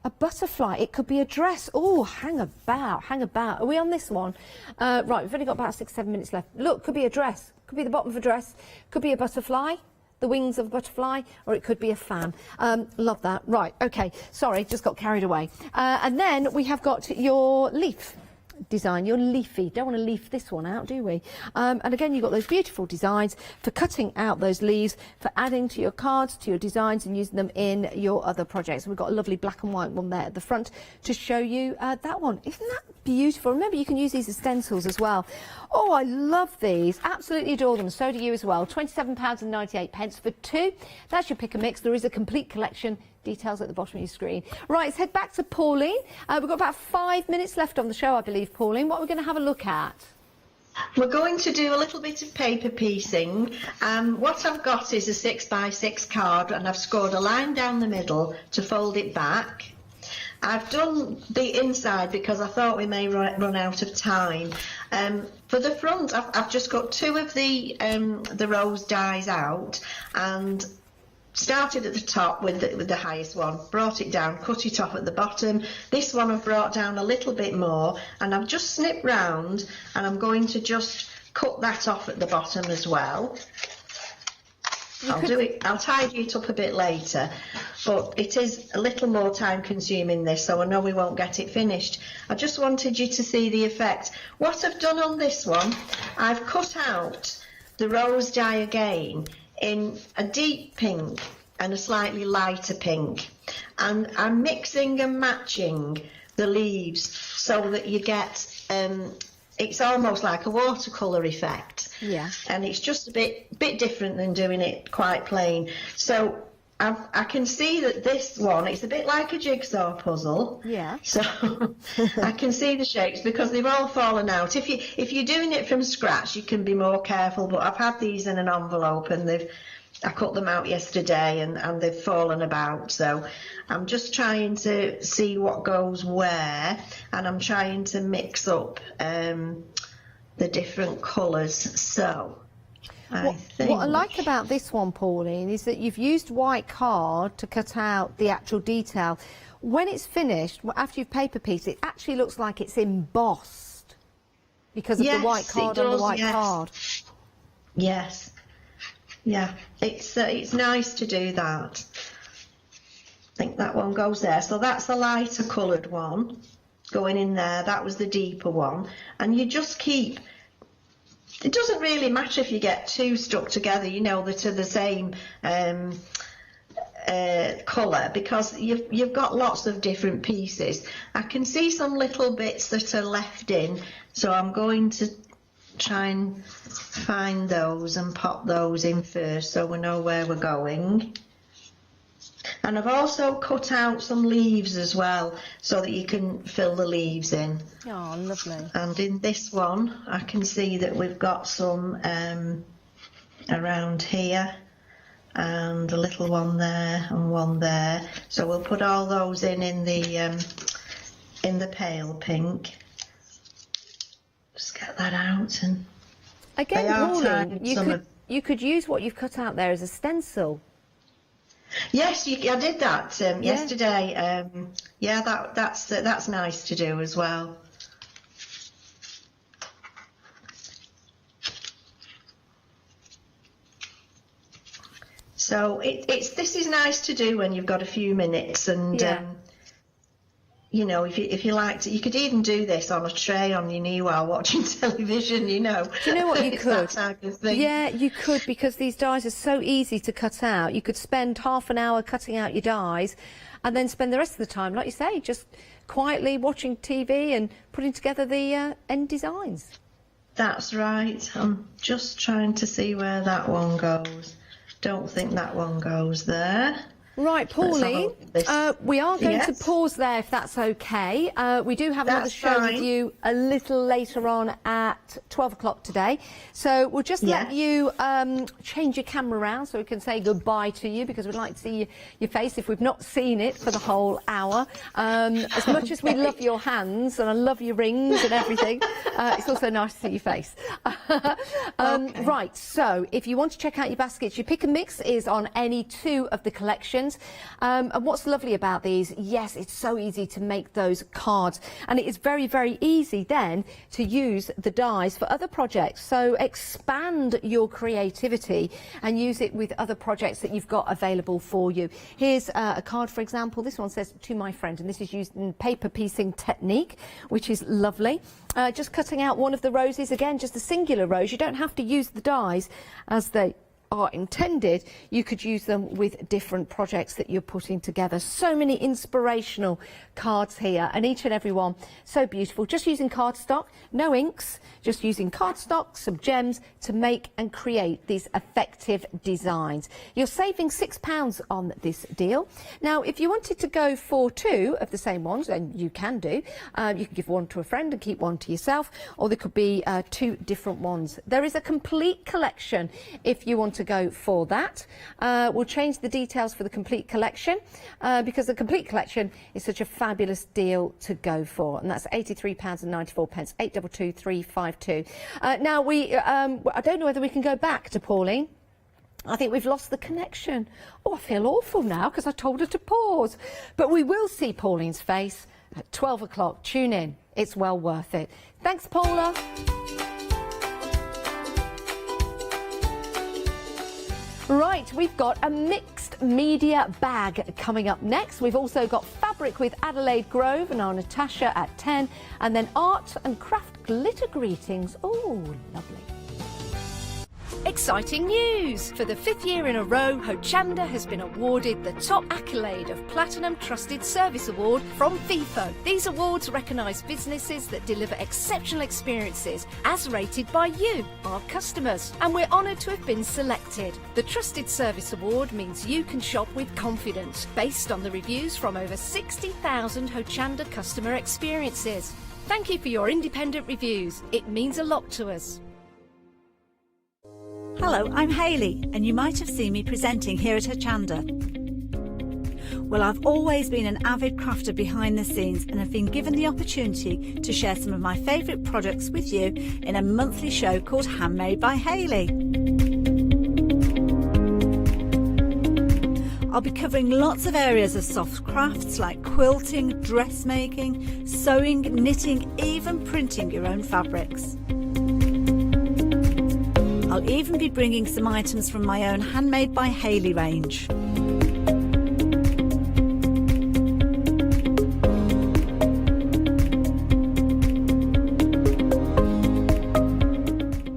a butterfly. It could be a dress. Oh, hang about. Are we on this one? Right, we've only got about 6-7 minutes left. Look, could be a dress. Could be the bottom of a dress. Could be a butterfly, the wings of a butterfly, or it could be a fan. Love that. Right, okay. Sorry, just got carried away. And then we have got your leaf design, your leafy. Don't want to leaf this one out, do we? And again, you've got those beautiful designs for cutting out those leaves, for adding to your cards, to your designs, and using them in your other projects. We've got a lovely black and white one there at the front to show you that one. Isn't that beautiful? Remember, you can use these as stencils as well. Oh, I love these. Absolutely adore them. So do you as well. £27.98 for 2. That's your pick and mix. There is a complete collection. Details at the bottom of your screen. Right, let's head back to Pauline. We've got about 5 minutes left on the show, I believe, Pauline. What are we going to have a look at? We're going to do a little bit of paper piecing. What I've got is a 6x6 card, and I've scored a line down the middle to fold it back. I've done the inside because I thought we may run out of time. For the front, I've just got 2 of the rose dies out, and started at the top with the highest one, brought it down, cut it off at the bottom. This one I've brought down a little bit more, and I've just snipped round, and I'm going to just cut that off at the bottom as well. I'll tidy it up a bit later, but it is a little more time consuming this, so I know we won't get it finished. I just wanted you to see the effect. What I've done on this one, I've cut out the rose dye again in a deep pink and a slightly lighter pink, and I'm mixing and matching the leaves so that you get it's almost like a watercolour effect. Yeah. And it's just a bit different than doing it quite plain. So I can see that this one, it's a bit like a jigsaw puzzle. Yeah. So I can see the shapes because they've all fallen out. If you're doing it from scratch, you can be more careful, but I've had these in an envelope, and I cut them out yesterday, and they've fallen about. So I'm just trying to see what goes where, and I'm trying to mix up the different colours. So what I like about this one, Pauline, is that you've used white card to cut out the actual detail. When it's finished, after you've paper pieced, it actually looks like it's embossed because of the white card on the white card. Yes. Yeah, it's nice to do that. I think that one goes there. So that's the lighter coloured one going in there. That was the deeper one. And you just keep... It doesn't really matter if you get two stuck together, you know, that are the same colour, because you've got lots of different pieces. I can see some little bits that are left in, so I'm going to try and find those and pop those in first so we know where we're going. And I've also cut out some leaves as well so that you can fill the leaves in. Oh, lovely. And in this one I can see that we've got some around here, and a little one there and one there, so we'll put all those in the pale pink. Just get that out. And again, Pauline, you could use what you've cut out there as a stencil. Yes, I did that yesterday. Yeah, that's nice to do as well. So this is nice to do when you've got a few minutes, and you know, if you like to, you could even do this on a tray on your knee while watching television, you know. Do you know what you could? That type of thing. Yeah, you could, because these dies are so easy to cut out. You could spend half an hour cutting out your dies and then spend the rest of the time, like you say, just quietly watching TV and putting together the end designs. That's right. I'm just trying to see where that one goes. Don't think that one goes there. Right, Pauline, we are going to pause there if that's okay. We do have another show with you a little later on at 12 o'clock today. So we'll just let you change your camera around so we can say goodbye to you, because we'd like to see your face if we've not seen it for the whole hour. As much as we love your hands and I love your rings and everything, it's also nice to see your face. Right, so if you want to check out your baskets, your pick and mix is on any two of the collections. And what's lovely about these, yes, it's so easy to make those cards, and it is very, very easy then to use the dies for other projects. So expand your creativity and use it with other projects that you've got available for you. Here's a card, for example. This one says, "To my friend," and this is used in paper piecing technique, which is lovely. Just cutting out one of the roses, again, just a singular rose. You don't have to use the dies as they are intended. You could use them with different projects that you're putting together. So many inspirational cards here, and each and every one so beautiful. Just using cardstock, no inks, just using cardstock, some gems to make and create these effective designs. You're saving £6 on this deal. Now, if you wanted to go for two of the same ones, then you can do. You can give one to a friend and keep one to yourself, or there could be two different ones. There is a complete collection if you want to go for that. We'll change the details for the complete collection because the complete collection is such a fabulous deal to go for, and that's £83.94, 822352. Now I don't know whether we can go back to Pauline. I think we've lost the connection. Oh, I feel awful now because I told her to pause. But we will see Pauline's face at 12 o'clock. Tune in. It's well worth it. Thanks, Paula. Right, we've got a mixed media bag coming up next. We've also got fabric with Adelaide Grove and our Natasha at 10. And then art and craft glitter greetings. Oh, lovely. Exciting news! For the 5th year in a row, Hochanda has been awarded the top accolade of Platinum Trusted Service Award from Feefo. These awards recognise businesses that deliver exceptional experiences as rated by you, our customers. And we're honoured to have been selected. The Trusted Service Award means you can shop with confidence, based on the reviews from over 60,000 Hochanda customer experiences. Thank you for your independent reviews. It means a lot to us. Hello, I'm Hayley, and you might have seen me presenting here at Hochanda. Well, I've always been an avid crafter behind the scenes and have been given the opportunity to share some of my favourite products with you in a monthly show called Handmade by Hayley. I'll be covering lots of areas of soft crafts like quilting, dressmaking, sewing, knitting, even printing your own fabrics. I'll even be bringing some items from my own Handmade by Hayley range.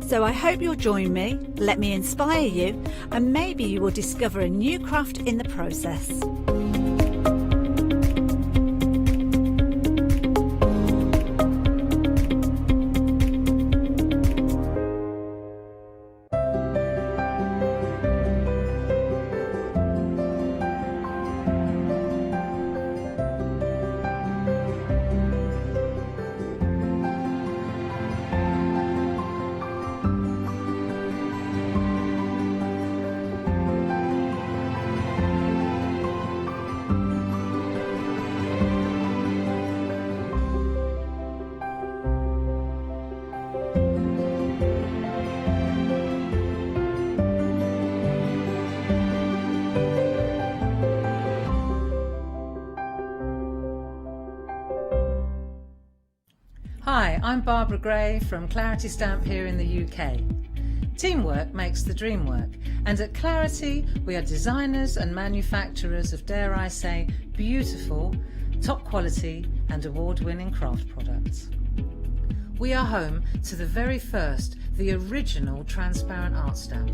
So I hope you'll join me, let me inspire you, and maybe you will discover a new craft in the process. Hi, I'm Barbara Gray from Clarity Stamp here in the UK. Teamwork makes the dream work, and at Clarity we are designers and manufacturers of, dare I say, beautiful, top quality and award-winning craft products. We are home to the very first, the original transparent art stamp.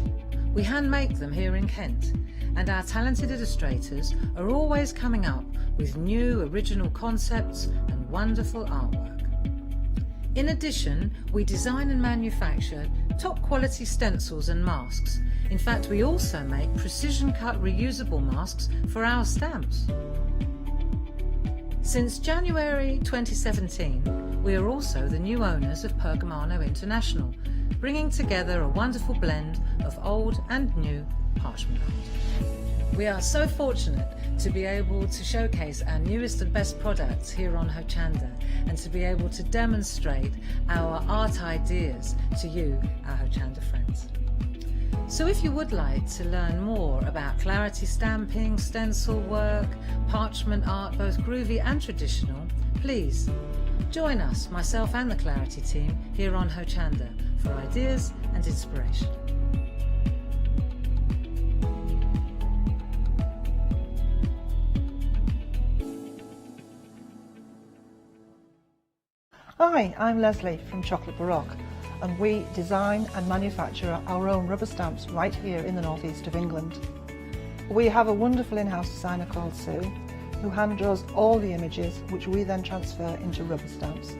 We hand make them here in Kent, and our talented illustrators are always coming up with new original concepts and wonderful artwork. In addition, we design and manufacture top quality stencils and masks. In fact, we also make precision cut reusable masks for our stamps. Since January 2017, we are also the new owners of Pergamano International, bringing together a wonderful blend of old and new parchment art. We are so fortunate to be able to showcase our newest and best products here on Hochanda, and to be able to demonstrate our art ideas to you, our Hochanda friends. So if you would like to learn more about Clarity stamping, stencil work, parchment art, both groovy and traditional, please join us, myself and the Clarity team, here on Hochanda for ideas and inspiration. Hi, I'm Leslie from Chocolate Baroque, and we design and manufacture our own rubber stamps right here in the northeast of England. We have a wonderful in-house designer called Sue, who hand draws all the images, which we then transfer into rubber stamps.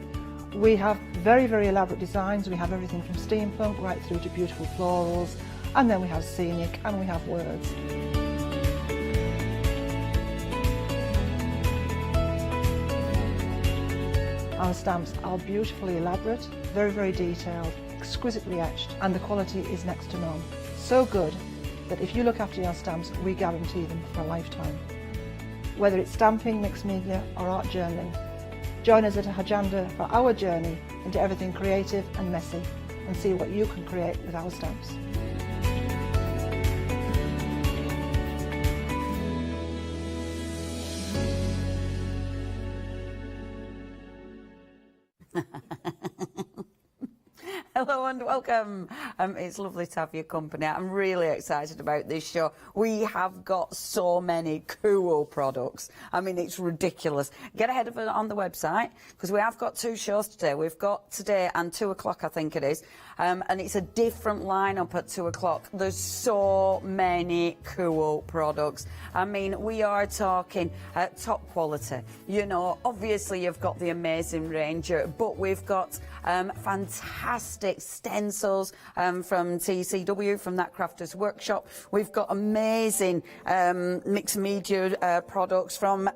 We have very, very elaborate designs. We have everything from steampunk right through to beautiful florals, and then we have scenic and we have words. Our stamps are beautifully elaborate, very, very detailed, exquisitely etched, and the quality is next to none. So good that if you look after your stamps, we guarantee them for a lifetime. Whether it's stamping, mixed media or art journaling, join us at Hochanda for our journey into everything creative and messy, and see what you can create with our stamps. Hello and welcome. It's lovely to have your company. I'm really excited about this show. We have got so many cool products. I mean, it's ridiculous. Get ahead of it on the website because we have got 2 shows today. We've got today and 2 o'clock, I think it is. And it's a different lineup at 2 o'clock. There's so many cool products. I mean, we are talking top quality. You know, obviously you've got the amazing range, but we've got fantastic stencils from TCW, from that Crafters Workshop. We've got amazing mixed media products from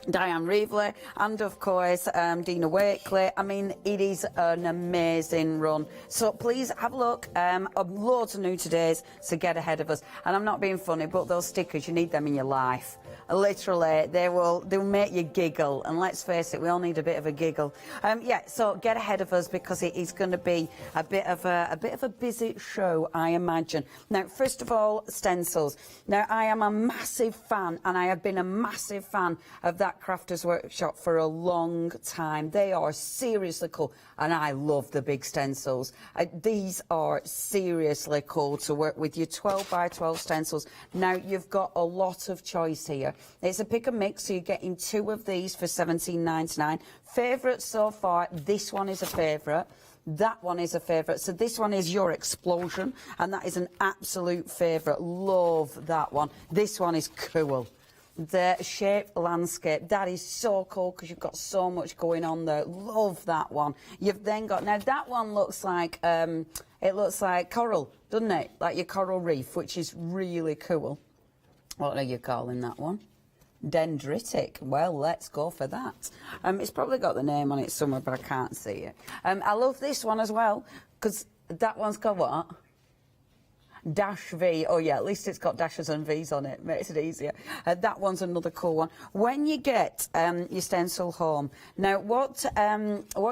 Diane Reevely and of course Dina Wakely. I mean, it is an amazing run, so please have a look. Loads of new todays, so get ahead of us. And I'm not being funny, but those stickers, you need them in your life. Literally, they'll make you giggle, and let's face it, we all need a bit of a giggle. Yeah, so get ahead of us because it is going to be a bit of a busy show, I imagine. Now, first of all, stencils. Now, I am a massive fan, and I have been a massive fan of that Crafters Workshop for a long time. They are seriously cool, and I love the big stencils. These are seriously cool to work with. Your 12 by 12 stencils. Now, you've got a lot of choice here. It's a pick and mix, so you're getting 2 of these for £17.99. Favourite so far, this one is a favourite. That one is a favourite. So this one is your Explosion, and that is an absolute favourite. Love that one. This one is cool. The Shape Landscape, that is so cool because you've got so much going on there. Love that one. You've then got, now that one looks like, it looks like coral, doesn't it? Like your coral reef, which is really cool. What are you calling that one? Dendritic. Well, let's go for that. It's probably got the name on it somewhere, but I can't see it. I love this one as well because that one's got what? Dash V. Oh yeah, at least it's got dashes and V's on it. Makes it easier. That one's another cool one. When you get your stencil home, now what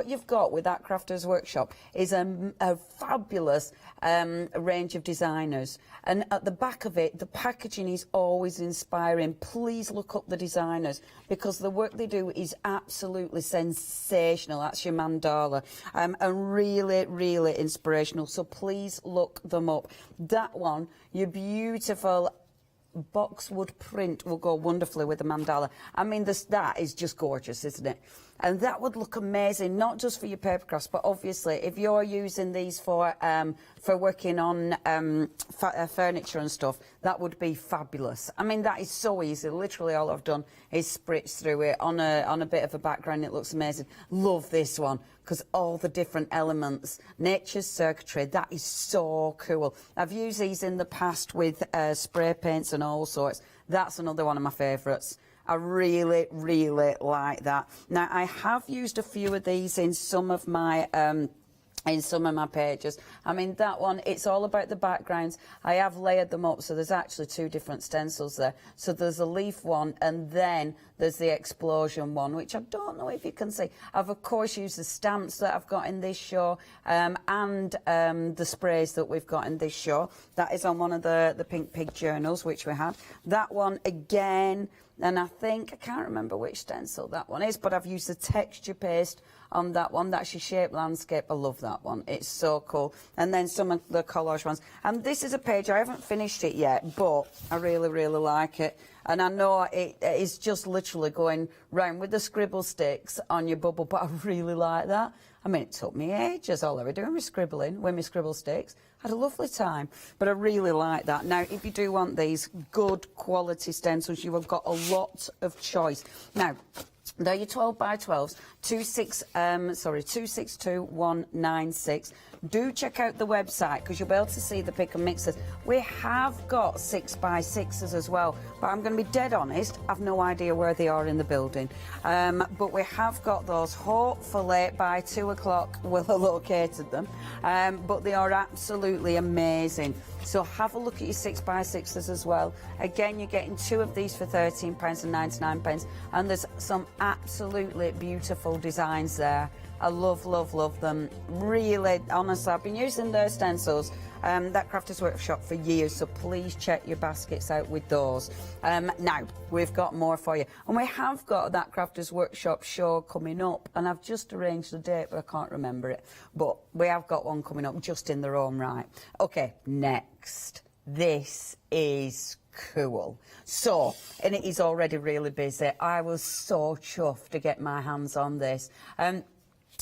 you've got with that Crafters Workshop is a fabulous range of designers, and at the back of it, the packaging is always inspiring. Please look up the designers because the work they do is absolutely sensational. That's your mandala, and really, really inspirational. So please look them up. That one, your beautiful boxwood print will go wonderfully with the mandala. I mean, that is just gorgeous, isn't it? And that would look amazing, not just for your paper crafts, but obviously if you're using these for working on furniture and stuff, that would be fabulous. I mean, that is so easy. Literally all I've done is spritz through it on a bit of a background. It looks amazing. Love this one because all the different elements, nature's circuitry, that is so cool. I've used these in the past with spray paints and all sorts. That's another one of my favourites. I really, really like that. Now, I have used a few of these in some of my pages. I mean, that one, it's all about the backgrounds. I have layered them up, so there's actually 2 different stencils there. So there's a leaf one, and then there's the Explosion one, which I don't know if you can see. I've, of course, used the stamps that I've got in this show, and the sprays that we've got in this show. That is on one of the Pink Pig journals, which we had. That one, again, and I can't remember which stencil that one is, but I've used the texture paste on that one. That's your Shape Landscape. I love that one. It's so cool. And then some of the collage ones. And this is a page, I haven't finished it yet, but I really, really like it. And I know it is just literally going round with the scribble sticks on your bubble, but I really like that. I mean, it took me ages. All I was doing was scribbling with my scribble sticks. I had a lovely time, but I really like that. Now, if you do want these good quality stencils, you have got a lot of choice. Now, they're your 12 by 12s, 262196. Do check out the website because you'll be able to see the pick and mixes. We have got 6 by 6s as well, but I'm going to be dead honest, I've no idea where they are in the building. But we have got those. Hopefully by 2 o'clock we'll have located them. But they are absolutely amazing. So have a look at your 6 by 6s as well. Again, you're getting 2 of these for £13.99, and there's some absolutely beautiful designs there. I love, love, love them. Really, honestly, I've been using their stencils that Crafters Workshop for years, so please check your baskets out with those. Now, we've got more for you. And we have got that Crafters Workshop show coming up, and I've just arranged the date, but I can't remember it. But we have got one coming up just in their own right. Okay, next. This is cool. So, and it is already really busy. I was so chuffed to get my hands on this.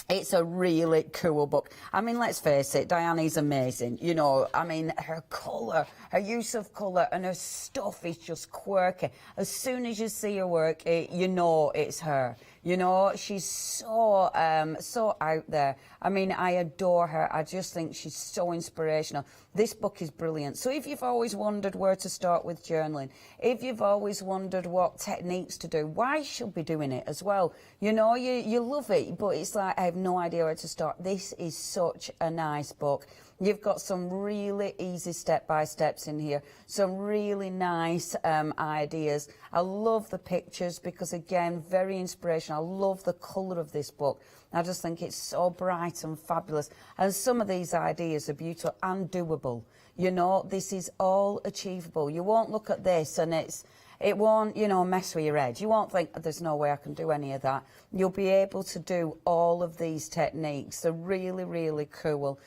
It's a really cool book. I mean, let's face it, Diana's amazing. You know, I mean, her colour, her use of colour and her stuff is just quirky. As soon as you see her work, you know it's her. You know, she's so out there. I mean, I adore her. I just think she's so inspirational. This book is brilliant. So if you've always wondered where to start with journaling, if you've always wondered what techniques to do, why should be doing it as well? You know, you love it, but it's like, I have no idea where to start. This is such a nice book. You've got some really easy step-by-steps in here, some really nice ideas. I love the pictures because, again, very inspirational. I love the colour of this book. I just think it's so bright and fabulous. And some of these ideas are beautiful and doable. You know, this is all achievable. You won't look at this and it won't, you know, mess with your head. You won't think, there's no way I can do any of that. You'll be able to do all of these techniques. They're really, really cool.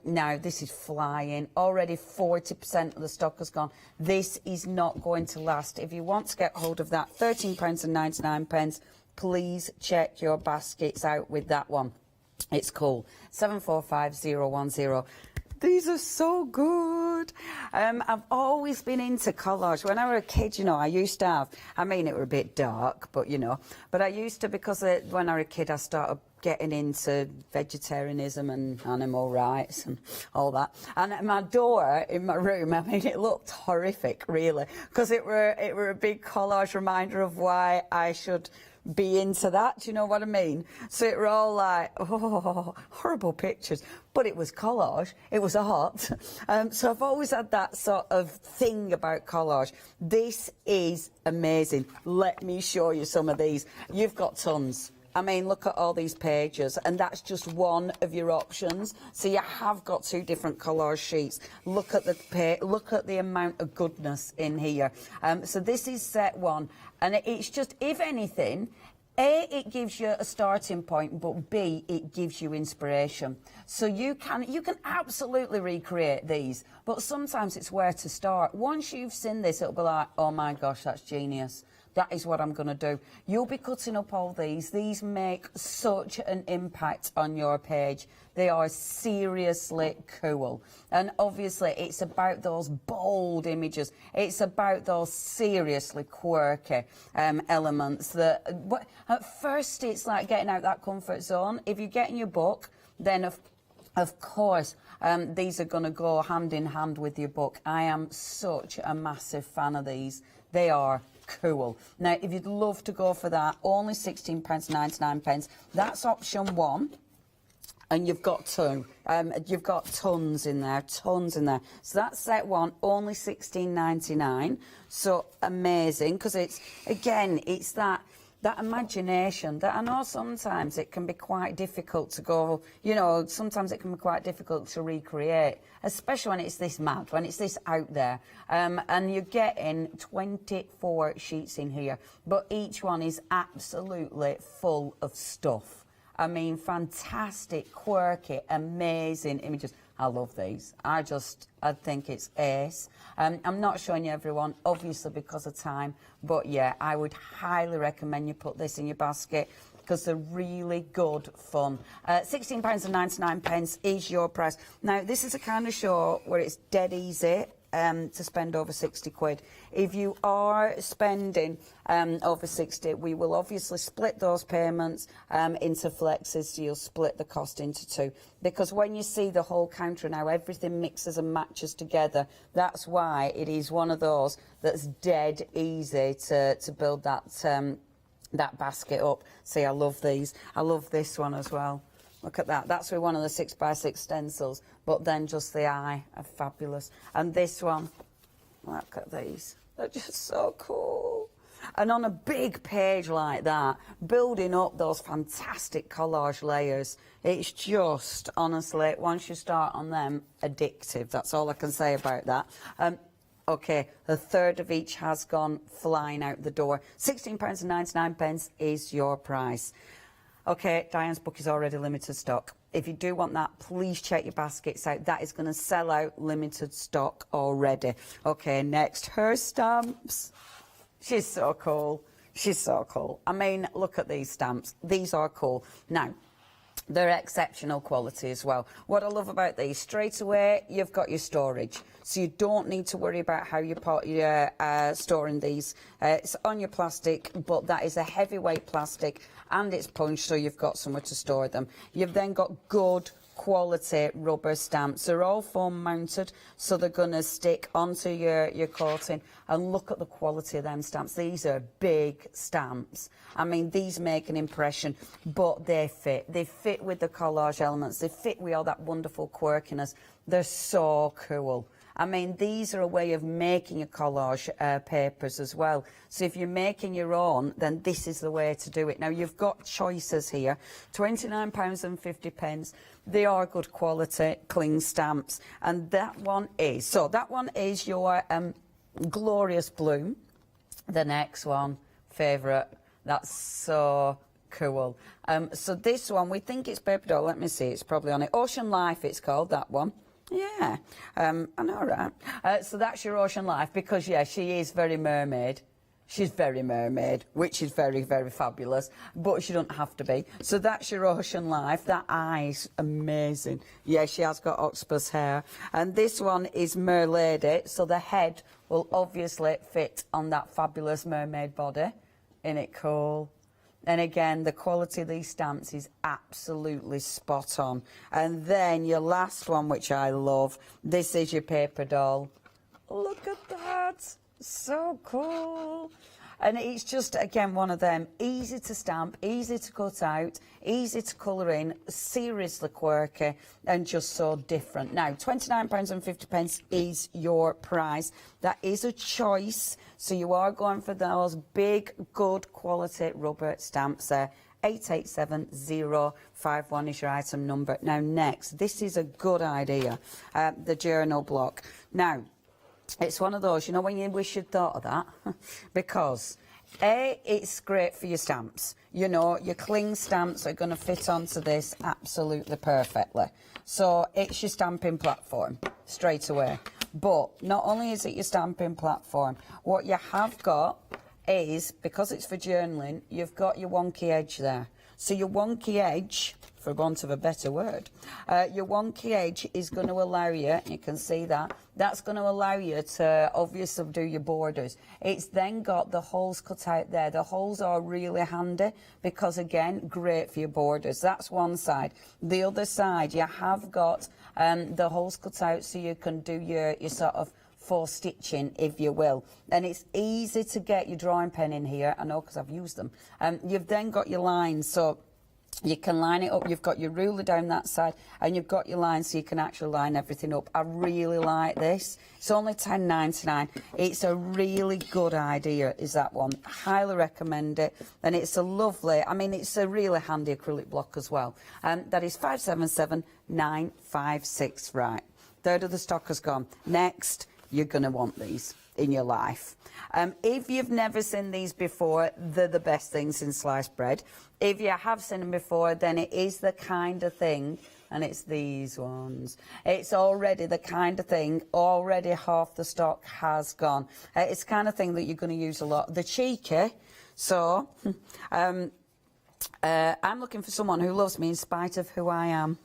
Now, this is flying. Already 40% of the stock has gone. This is not going to last. If you want to get hold of that £13.99, please check your baskets out with that one. It's cool. 745010. These are so good. I've always been into collage. When I was a kid, you know, I used to have, I mean, it were a bit dark, but, you know, but I used to, because when I was a kid, I started getting into vegetarianism and animal rights and all that. And my door in my room, I mean, it looked horrific, really, because it were a big collage reminder of why I should be into that. Do you know what I mean? So it were all like, oh, horrible pictures, but it was collage, it was art. So I've always had that sort of thing about collage. This is amazing. Let me show you some of these. You've got tons. I mean, look at all these pages, and that's just one of your options. So you have got two different collage sheets. Look at the amount of goodness in here. So this is set one, and it's just, if anything, A, it gives you a starting point, but B, it gives you inspiration. So you can absolutely recreate these, but sometimes it's where to start. Once you've seen this, it'll be like, oh my gosh, that's genius. That is what I'm going to do. You'll be cutting up all these. These make such an impact on your page. They are seriously cool. And obviously, it's about those bold images. It's about those seriously quirky elements that, at first, it's like getting out that comfort zone. If you get in your book, then of course, these are going to go hand in hand with your book. I am such a massive fan of these. They are cool. Now, if you'd love to go for that, only £16.99. That's option one. And you've got two. You've got tons in there, tons in there. So that's set one, only £16.99. So amazing, because it's, again, it's that imagination that I know sometimes it can be quite difficult to go, you know, sometimes it can be quite difficult to recreate, especially when it's this mad, when it's this out there. And you're getting 24 sheets in here, but each one is absolutely full of stuff. I mean, fantastic, quirky, amazing images. I love these. I think it's ace. I'm not showing you everyone, obviously because of time, but yeah, I would highly recommend you put this in your basket because they're really good fun. £16.99 is your price. Now, this is a kind of show where it's dead easy to spend over 60 quid. If you are spending over 60, we will obviously split those payments into flexes, so you'll split the cost into two. Because when you see the whole counter now, everything mixes and matches together. That's why it is one of those that's dead easy to build that basket up. See, I love these. I love this one as well. Look at that. That's with one of the 6x6 stencils, but then just the eye are fabulous. And this one, look at these. They're just so cool. And on a big page like that, building up those fantastic collage layers, it's just, honestly, once you start on them, addictive. That's all I can say about that. Okay, a third of each has gone flying out the door. £16.99 is your price. Okay, Diane's book is already limited stock. If you do want that, please check your baskets out. That is going to sell out limited stock already. Okay, next, her stamps. She's so cool. She's so cool. I mean, look at these stamps. These are cool. Now, they're exceptional quality as well. What I love about these, straight away, you've got your storage. So you don't need to worry about how you're storing these. It's on your plastic, but that is a heavyweight plastic and it's punched, so you've got somewhere to store them. You've then got good quality rubber stamps. They're all foam mounted, so they're going to stick onto your coating. And look at the quality of them stamps. These are big stamps. I mean, these make an impression, but they fit. They fit with the collage elements. They fit with all that wonderful quirkiness. They're so cool. I mean, these are a way of making a collage papers as well. So if you're making your own, then this is the way to do it. Now, you've got choices here. £29.50. They are good quality cling stamps. And that one is, so that one is your Glorious Bloom. The next one, favourite. That's so cool. So this one, we think it's paper doll. Let me see, it's probably on it. Ocean Life, it's called, that one. Yeah, I know, right? So that's your Ocean Life, because, yeah, she is very mermaid. She's very mermaid, which is very, very fabulous, but she don't have to be. So that's your Ocean Life. That eye's amazing. Yeah, she has got octopus hair. And this one is Merlady, so the head will obviously fit on that fabulous mermaid body. Isn't it cool? And again, the quality of these stamps is absolutely spot on. And then your last one, which I love, this is your paper doll. Look at that. So cool. And it's just, again, one of them, easy to stamp, easy to cut out, easy to colour in, seriously quirky, and just so different. Now, £29.50 is your price. That is a choice, so you are going for those big, good quality rubber stamps there. 887051 is your item number. Now, next, this is a good idea, the journal block. Now, it's one of those, you know, when you wish you'd thought of that, because A, it's great for your stamps. You know, your cling stamps are going to fit onto this absolutely perfectly. So it's your stamping platform straight away. But not only is it your stamping platform, what you have got is, because it's for journaling, you've got your wonky edge there. So your wonky edge, for want of a better word, your wonky edge is going to allow you, you can see that, that's going to allow you to obviously do your borders. It's then got the holes cut out there. The holes are really handy because, again, great for your borders. That's one side. The other side, you have got the holes cut out so you can do your sort of for stitching, if you will. And it's easy to get your drawing pen in here. I know because I've used them. You've then got your lines, so you can line it up. You've got your ruler down that side and you've got your lines so you can actually line everything up. I really like this. It's only £10.99. It's a really good idea, is that one. Highly recommend it. And it's a lovely, I mean, it's a really handy acrylic block as well. That is 577956, right. Third of the stock has gone. Next, you're going to want these in your life. If you've never seen these before, they're the best things in sliced bread. If you have seen them before, then it is the kind of thing, and it's these ones. It's already the kind of thing, already half the stock has gone. It's the kind of thing that you're going to use a lot. They're cheeky, so I'm looking for someone who loves me in spite of who I am.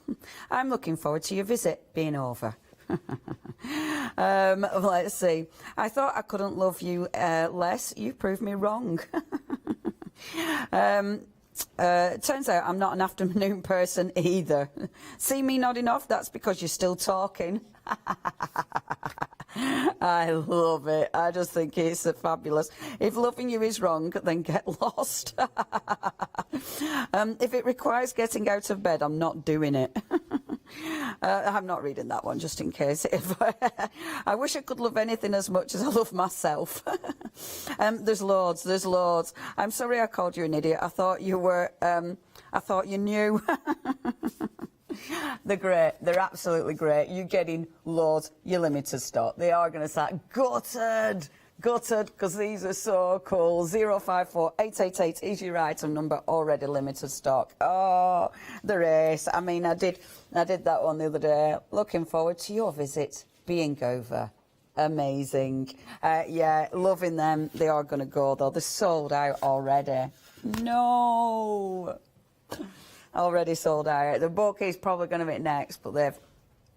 I'm looking forward to your visit being over. Let's see. I thought I couldn't love you less. You proved me wrong. Turns out I'm not an afternoon person either. See me nodding off? That's because you're still talking. I love it. I just think it's fabulous. If loving you is wrong, then get lost. If it requires getting out of bed, I'm not doing it. I'm not reading that one, just in case. I wish I could love anything as much as I love myself. There's loads. I'm sorry I called you an idiot. I thought you were, I thought you knew. They're great. They're absolutely great. You're getting loads. You're limited stock. They are going to start gutted, because these are so cool. 054 888 is your item number. Already limited stock. Oh, the race. I mean, I did that one the other day. Looking forward to your visit. Being over. Amazing. Yeah, loving them. They are going to go though. They're sold out already. No. Already sold out. The book is probably going to be next, but the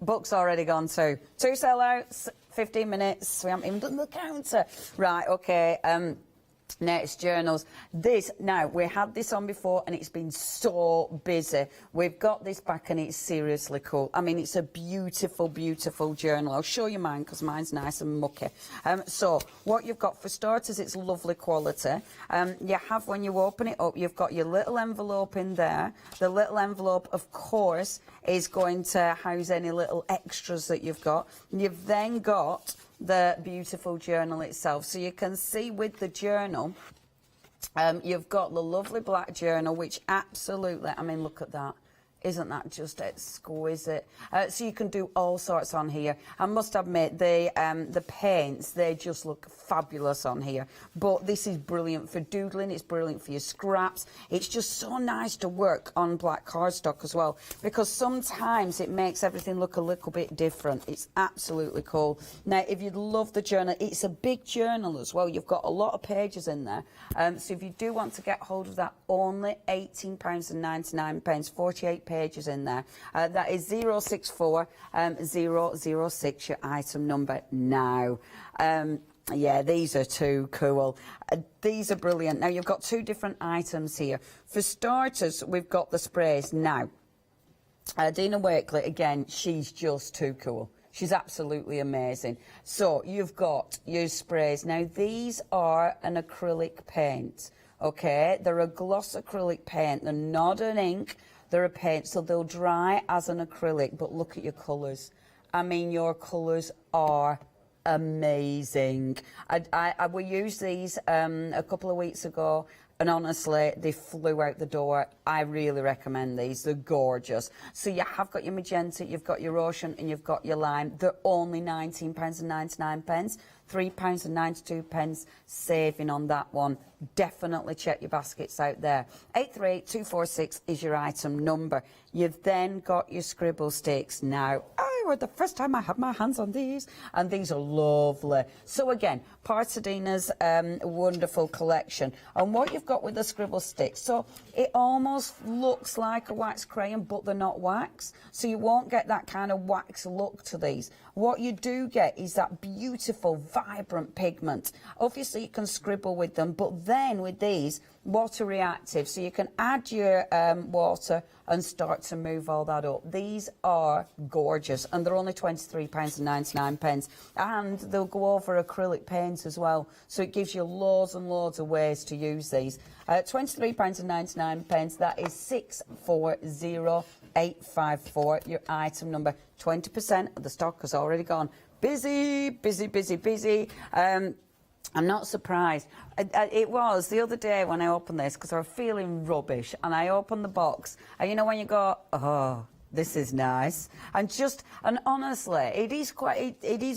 book's already gone too. 2 sellouts, 15 minutes. We haven't even done the counter. Right, okay. Next, journals. This, now, we had this on before and it's been so busy. We've got this back and it's seriously cool. I mean, it's a beautiful, beautiful journal. I'll show you mine because mine's nice and mucky. So, what you've got for starters, it's lovely quality. You have, when you open it up, you've got your little envelope in there. The little envelope, of course, is going to house any little extras that you've got. You've then got the beautiful journal itself, so you can see with the journal you've got the lovely black journal, which absolutely, I mean, look at that. Isn't that just exquisite? So you can do all sorts on here. I must admit, the paints, they just look fabulous on here. But this is brilliant for doodling. It's brilliant for your scraps. It's just so nice to work on black cardstock as well, because sometimes it makes everything look a little bit different. It's absolutely cool. Now, if you'd love the journal, it's a big journal as well. You've got a lot of pages in there. So if you do want to get hold of that, only £18.99, 48 pages in there. That is 064 006, your item number now. Yeah, these are too cool. These are brilliant. Now, you've got 2 different items here. For starters, we've got the sprays. Now, Dina Wakely, again, she's just too cool. She's absolutely amazing. So, you've got your sprays. Now, these are an acrylic paint, okay? They're a gloss acrylic paint. They're not an ink. They're a paint, so they'll dry as an acrylic, but look at your colours. I mean, your colours are amazing. We used these a couple of weeks ago, and honestly, they flew out the door. I really recommend these. They're gorgeous. So you have got your magenta, you've got your ocean, and you've got your lime. They're only £19.99. £3.92 saving on that one. Definitely check your baskets out there. 838246 is your item number. You've then got your scribble sticks. Now, the first time I had my hands on these, and these are lovely. So again, part of Dina's wonderful collection. And what you've got with the scribble sticks, so it almost looks like a wax crayon, but they're not wax. So you won't get that kind of wax look to these. What you do get is that beautiful, vibrant pigment. Obviously, you can scribble with them, but then with these, water reactive, so you can add your water and start to move all that up. These are gorgeous, and they're only £23.99, and they'll go over acrylic paints as well, so it gives you loads and loads of ways to use these. £23.99, that is 640854, your item number. 20% of the stock has already gone. Busy, busy, busy, busy. I'm not surprised. It was the other day when I opened this, because I was feeling rubbish, and I opened the box, and you know when you go, oh, this is nice, and honestly, it is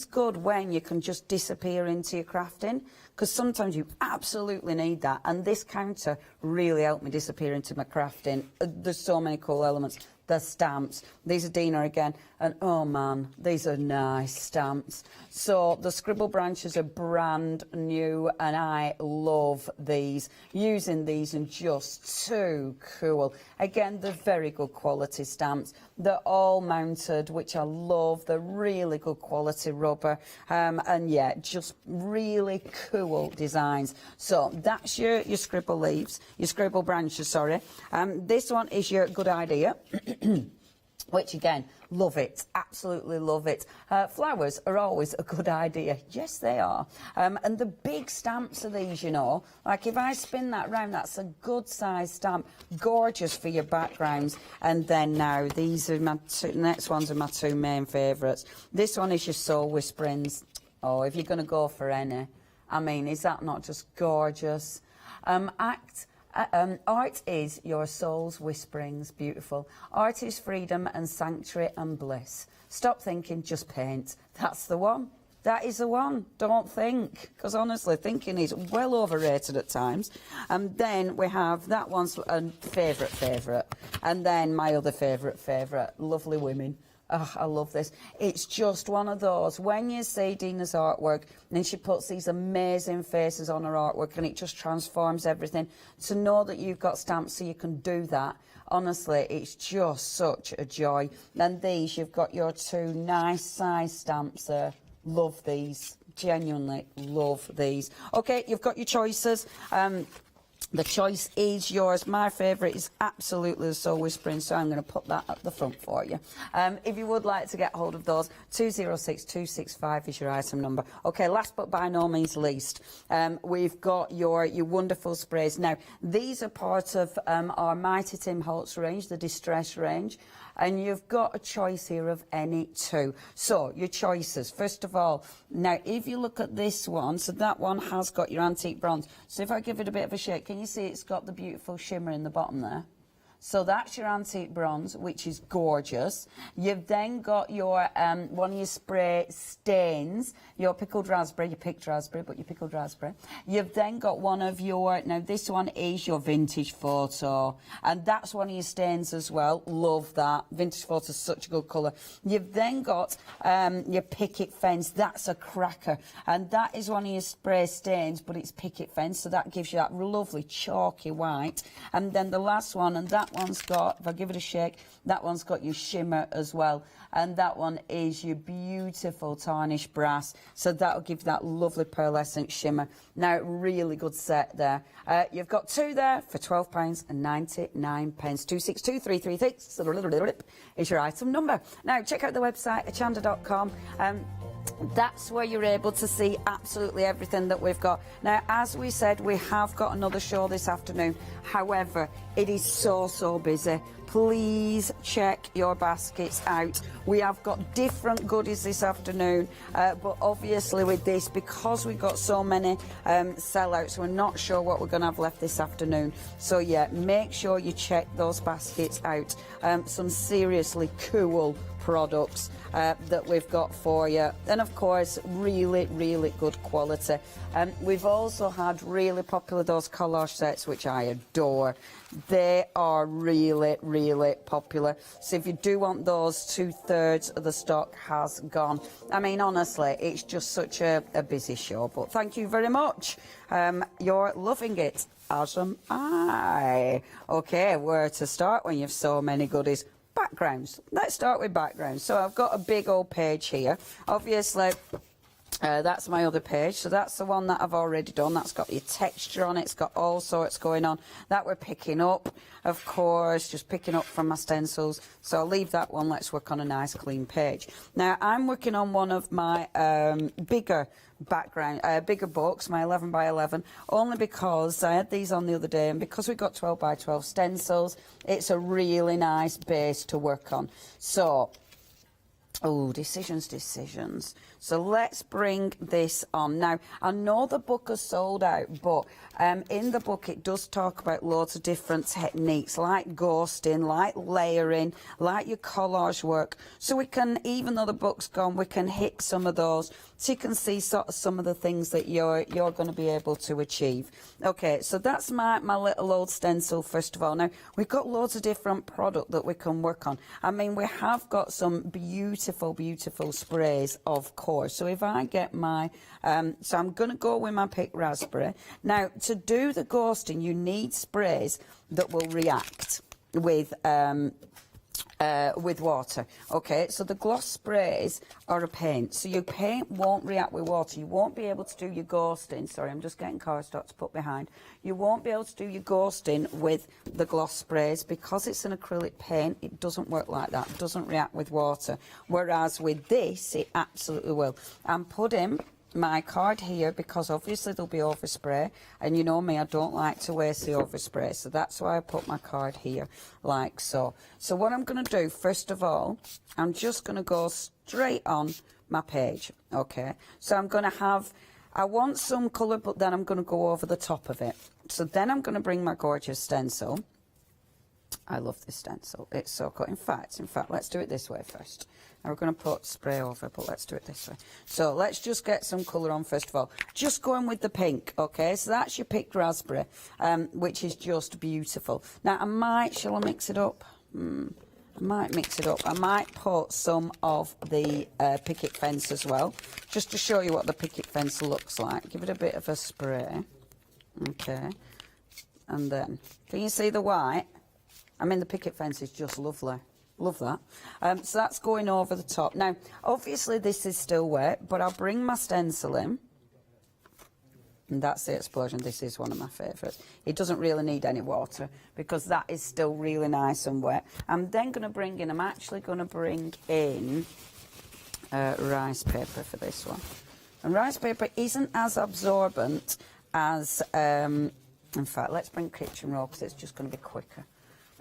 good when you can just disappear into your crafting, because sometimes you absolutely need that, and this counter really helped me disappear into my crafting. There's so many cool elements. The stamps. These are Dina again, and oh man, these are nice stamps. So the scribble branches are brand new, and I love these. Using these and just too cool. Again, they're very good quality stamps. They're all mounted, which I love. They're really good quality rubber, and yeah, just really cool designs. So that's your scribble leaves, your scribble branches, sorry. This one is your good idea. Which again, love it, absolutely love it. Flowers are always a good idea. Yes, they are. And the big stamps are these, you know. Like if I spin that round, that's a good size stamp. Gorgeous for your backgrounds. And then now, these are my next ones are my 2 main favourites. This one is your Soul Whisperings. Oh, if you're going to go for any, I mean, is that not just gorgeous? Art is your soul's whisperings, beautiful. Art is freedom and sanctuary and bliss. Stop thinking, just paint. That's the one. That is the one. Don't think, because honestly, thinking is well overrated at times. And then we have that one's a favourite, and then my other favourite, Lovely Women. Oh, I love this. It's just one of those, when you see Dina's artwork, and she puts these amazing faces on her artwork, and it just transforms everything. To know that you've got stamps so you can do that, honestly, it's just such a joy. And these, you've got your two nice size stamps there. Love these. Genuinely love these. Okay, you've got your choices. The choice is yours. My favourite is absolutely the Soul Whispering, so I'm going to put that at the front for you. If you would like to get hold of those, 206265 is your item number. Okay, last but by no means least, we've got your wonderful sprays. Now, these are part of our Mighty Tim Holtz range, the Distress range. And you've got a choice here of any two. So, your choices. First of all, now, if you look at this one, so that one has got your antique bronze. So if I give it a bit of a shake, can you see it's got the beautiful shimmer in the bottom there? So that's your antique bronze, which is gorgeous. You've then got your one of your spray stains, your pickled raspberry, you picked raspberry, but you pickled raspberry. You've then got one of your, now this one is your vintage photo, and that's one of your stains as well. Love that. Vintage photo is such a good colour. You've then got your picket fence, that's a cracker, and that is one of your spray stains, but it's picket fence, so that gives you that lovely chalky white. And then the last one, and that one's got, if I give it a shake, that one's got your shimmer as well, and that one is your beautiful tarnished brass, so that'll give you that lovely pearlescent shimmer. Now, really good set there. You've got two there for £12.99. 262336 is your item number. Now, check out the website, hochanda.com. That's where you're able to see absolutely everything that we've got. Now, as we said, we have got another show this afternoon. However, it is so busy. Please check your baskets out. We have got different goodies this afternoon, but obviously with this, because we've got so many sellouts, we're not sure what we're going to have left this afternoon. So yeah, make sure you check those baskets out. Some seriously cool products that we've got for you, and of course really good quality. We've also had really popular those collage sets, which I adore. They are really popular, so if you do want those, 2/3 of the stock has gone. I mean, honestly, it's just such a busy show, but thank you very much. You're loving it, as am I. Okay, where to start when you've so many goodies? Backgrounds. Let's start with backgrounds. So I've got a big old page here. Obviously, that's my other page. So that's the one that I've already done. That's got your texture on it. It's got all sorts going on. That we're picking up, of course, just picking up from my stencils. So I'll leave that one. Let's work on a nice clean page. Now, I'm working on one of my bigger books, my 11 by 11, only because I had these on the other day, and because we've got 12 by 12 stencils, it's a really nice base to work on. So, decisions. So let's bring this on. Now, I know the book is sold out, but in the book it does talk about loads of different techniques, like ghosting, like layering, like your collage work. So we can, even though the book's gone, we can hit some of those, so you can see sort of some of the things that you're going to be able to achieve. Okay, so that's my little old stencil, first of all. Now, we've got loads of different product that we can work on. I mean, we have got some beautiful sprays, of course. So if I get my, so I'm going to go with my picked raspberry. Now, to do the ghosting, you need sprays that will react with water. Okay, so the gloss sprays are a paint. So your paint won't react with water. You won't be able to do your ghosting. Sorry, I'm just getting cardstock to put behind. You won't be able to do your ghosting with the gloss sprays because it's an acrylic paint. It doesn't work like that. It doesn't react with water. Whereas with this, it absolutely will. I'm putting my card here because obviously there'll be overspray, and you know me, I don't like to waste the overspray, so that's why I put my card here like so. So what I'm going to do, first of all, I'm just going to go straight on my page. Okay, so I'm going to have I want some colour, but then I'm going to go over the top of it. So then I'm going to bring my gorgeous stencil. I love this stencil. It's so cool. In fact, let's do it this way first. Now we're going to put spray over, but let's do it this way. So let's just get some colour on first of all. Just going with the pink, okay? So that's your picked raspberry, which is just beautiful. Now shall I mix it up? I might mix it up. I might put some of the picket fence as well, just to show you what the picket fence looks like. Give it a bit of a spray. Okay. And then, can you see the white? I mean, the picket fence is just lovely. Love that. So that's going over the top. Now, obviously this is still wet, but I'll bring my stencil in. And that's the explosion. This is one of my favourites. It doesn't really need any water because that is still really nice and wet. I'm then going to bring in, I'm actually going to bring in rice paper for this one. And rice paper isn't as absorbent as, in fact, let's bring kitchen roll because it's just going to be quicker.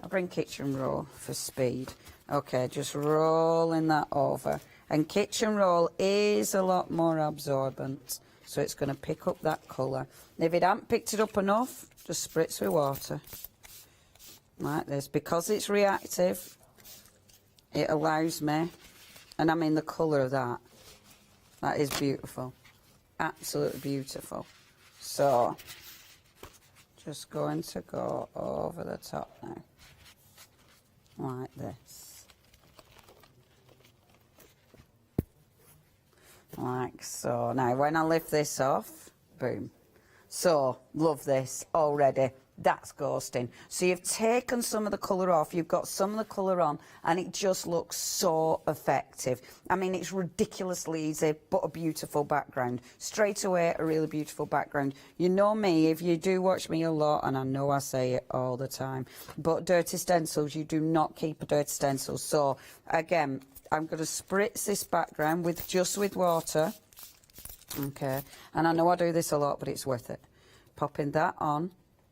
I'll bring kitchen roll for speed. Okay, just rolling that over. And kitchen roll is a lot more absorbent, so it's going to pick up that colour. If it hasn't picked it up enough, just spritz with water. Like this. Because it's reactive, it allows me, and I mean the colour of that. That is beautiful. Absolutely beautiful. So, just going to go over the top now. Like this. Like so. Now when I lift this off, boom. So, love this already. That's ghosting. So you've taken some of the colour off, you've got some of the colour on, and it just looks so effective. I mean, it's ridiculously easy, but a beautiful background. Straight away, a really beautiful background. You know me, if you do watch me a lot, and I know I say it all the time, but dirty stencils, you do not keep a dirty stencil. So, again, I'm going to spritz this background just with water. Okay, and I know I do this a lot, but it's worth it. Popping that on.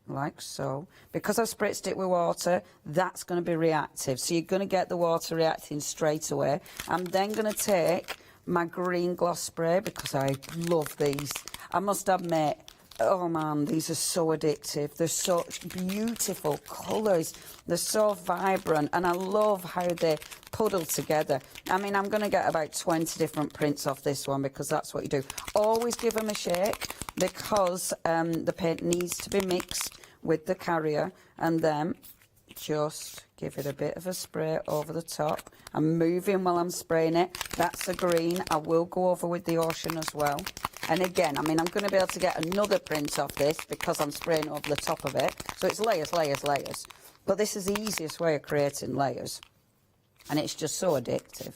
Like so. Because I've spritzed it with water, that's going to be reactive. So you're going to get the water reacting straight away. I'm then going to take my green gloss spray because I love these. I must admit, oh man, these are so addictive. They're such beautiful colours. They're so vibrant, and I love how they puddle together. I mean, I'm going to get about 20 different prints off this one because that's what you do. Always give them a shake because the paint needs to be mixed with the carrier, and then just give it a bit of a spray over the top. I'm moving while I'm spraying it. That's a green. I will go over with the ocean as well. And again, I mean, I'm going to be able to get another print off this because I'm spraying over the top of it. So it's layers, layers, layers. But this is the easiest way of creating layers. And it's just so addictive.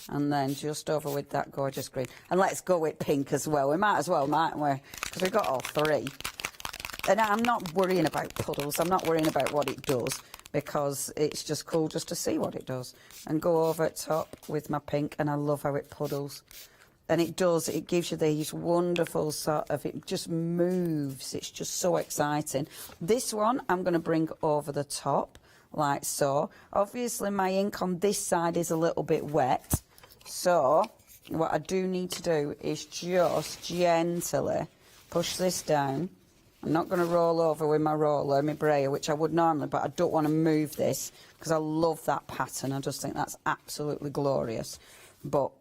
And then just over with that gorgeous green. And let's go with pink as well. We might as well, mightn't we? Because we've got all three. And I'm not worrying about puddles. I'm not worrying about what it does because it's just cool just to see what it does. And go over at top with my pink, and I love how it puddles. And it gives you these wonderful sort of, it just moves. It's just so exciting. This one I'm going to bring over the top like so. Obviously my ink on this side is a little bit wet. So what I do need to do is just gently push this down. I'm not going to roll over with my roller, my brayer, which I would normally, but I don't want to move this because I love that pattern. I just think that's absolutely glorious. But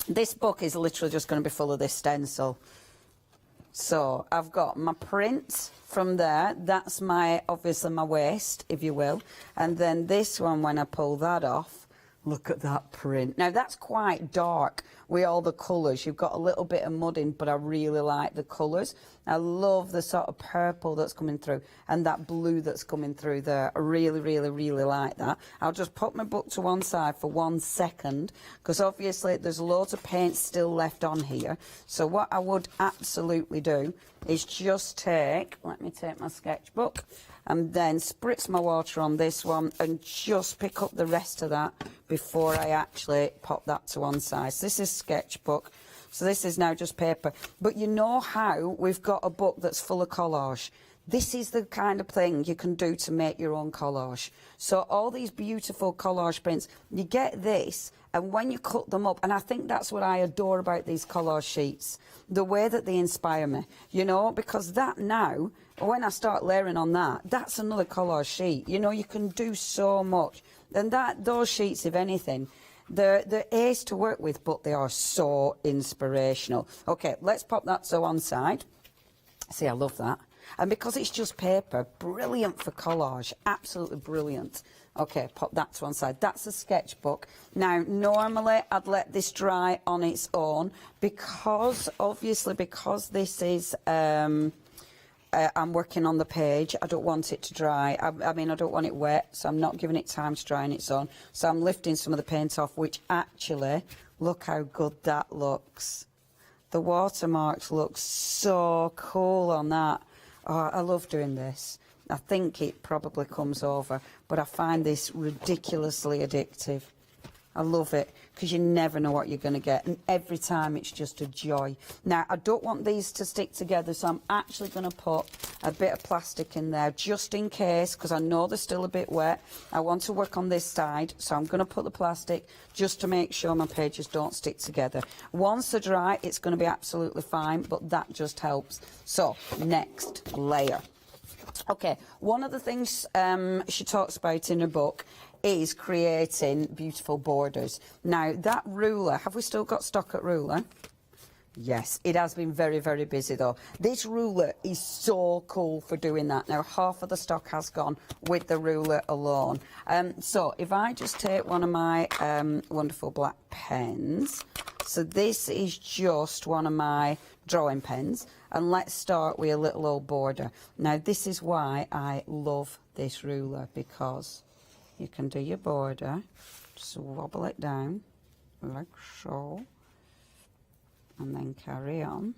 this book is literally just going to be full of this stencil. So I've got my print from there. That's obviously my waist, if you will. And then this one, when I pull that off, look at that print. Now that's quite dark with all the colours. You've got a little bit of mudding, but I really like the colours. I love the sort of purple that's coming through and that blue that's coming through there. I really, really, really like that. I'll just put my book to one side for 1 second because obviously there's loads of paint still left on here. So what I would absolutely do is just let me take my sketchbook and then spritz my water on this one and just pick up the rest of that before I actually pop that to one side. So this is sketchbook. So this is now just paper. But you know how we've got a book that's full of collage. This is the kind of thing you can do to make your own collage. So all these beautiful collage prints, you get this, and when you cut them up, and I think that's what I adore about these collage sheets, the way that they inspire me, you know, because that now, when I start layering on that, that's another collage sheet. You know, you can do so much. And those sheets, if anything, they're ace to work with, but they are so inspirational. Okay, let's pop that to one side. See, I love that. And because it's just paper, brilliant for collage, absolutely brilliant. Okay, pop that to one side. That's a sketchbook. Now, normally I'd let this dry on its own because, obviously, because this is, I'm working on the page, I don't want it to dry. I mean, I don't want it wet, so I'm not giving it time to dry on its own. So I'm lifting some of the paint off, which actually, look how good that looks. The watermarks look so cool on that. Oh, I love doing this. I think it probably comes over, but I find this ridiculously addictive. I love it because you never know what you're going to get, and every time it's just a joy. Now, I don't want these to stick together, so I'm actually going to put a bit of plastic in there just in case, because I know they're still a bit wet. I want to work on this side, so I'm going to put the plastic just to make sure my pages don't stick together. Once they're dry, it's going to be absolutely fine, but that just helps. So, next layer. Okay, one of the things she talks about in her book is creating beautiful borders. Now, that ruler, have we still got stock at ruler? Yes, it has been very, very busy though. This ruler is so cool for doing that. Now, half of the stock has gone with the ruler alone. So, if I just take one of my wonderful black pens, so this is just one of my drawing pens, and let's start with a little old border. Now, this is why I love this ruler, because you can do your border, just wobble it down like so, and then carry on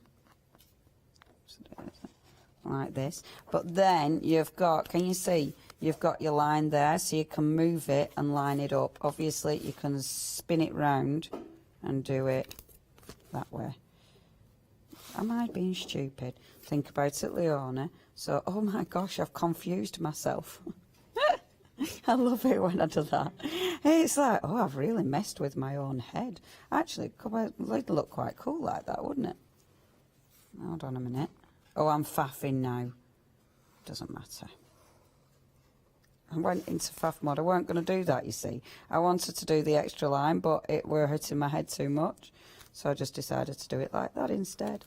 like this. But then you've got, can you see, you've got your line there, so you can move it and line it up. Obviously, you can spin it round and do it that way. Am I being stupid? Think about it, Leona. So, oh my gosh, I've confused myself. I love it when I do that. It's like, oh, I've really messed with my own head. Actually, it'd look quite cool like that, wouldn't it? Hold on a minute. Oh, I'm faffing now. Doesn't matter. I went into faff mode. I weren't going to do that, you see. I wanted to do the extra line, but it were hitting my head too much. So I just decided to do it like that instead.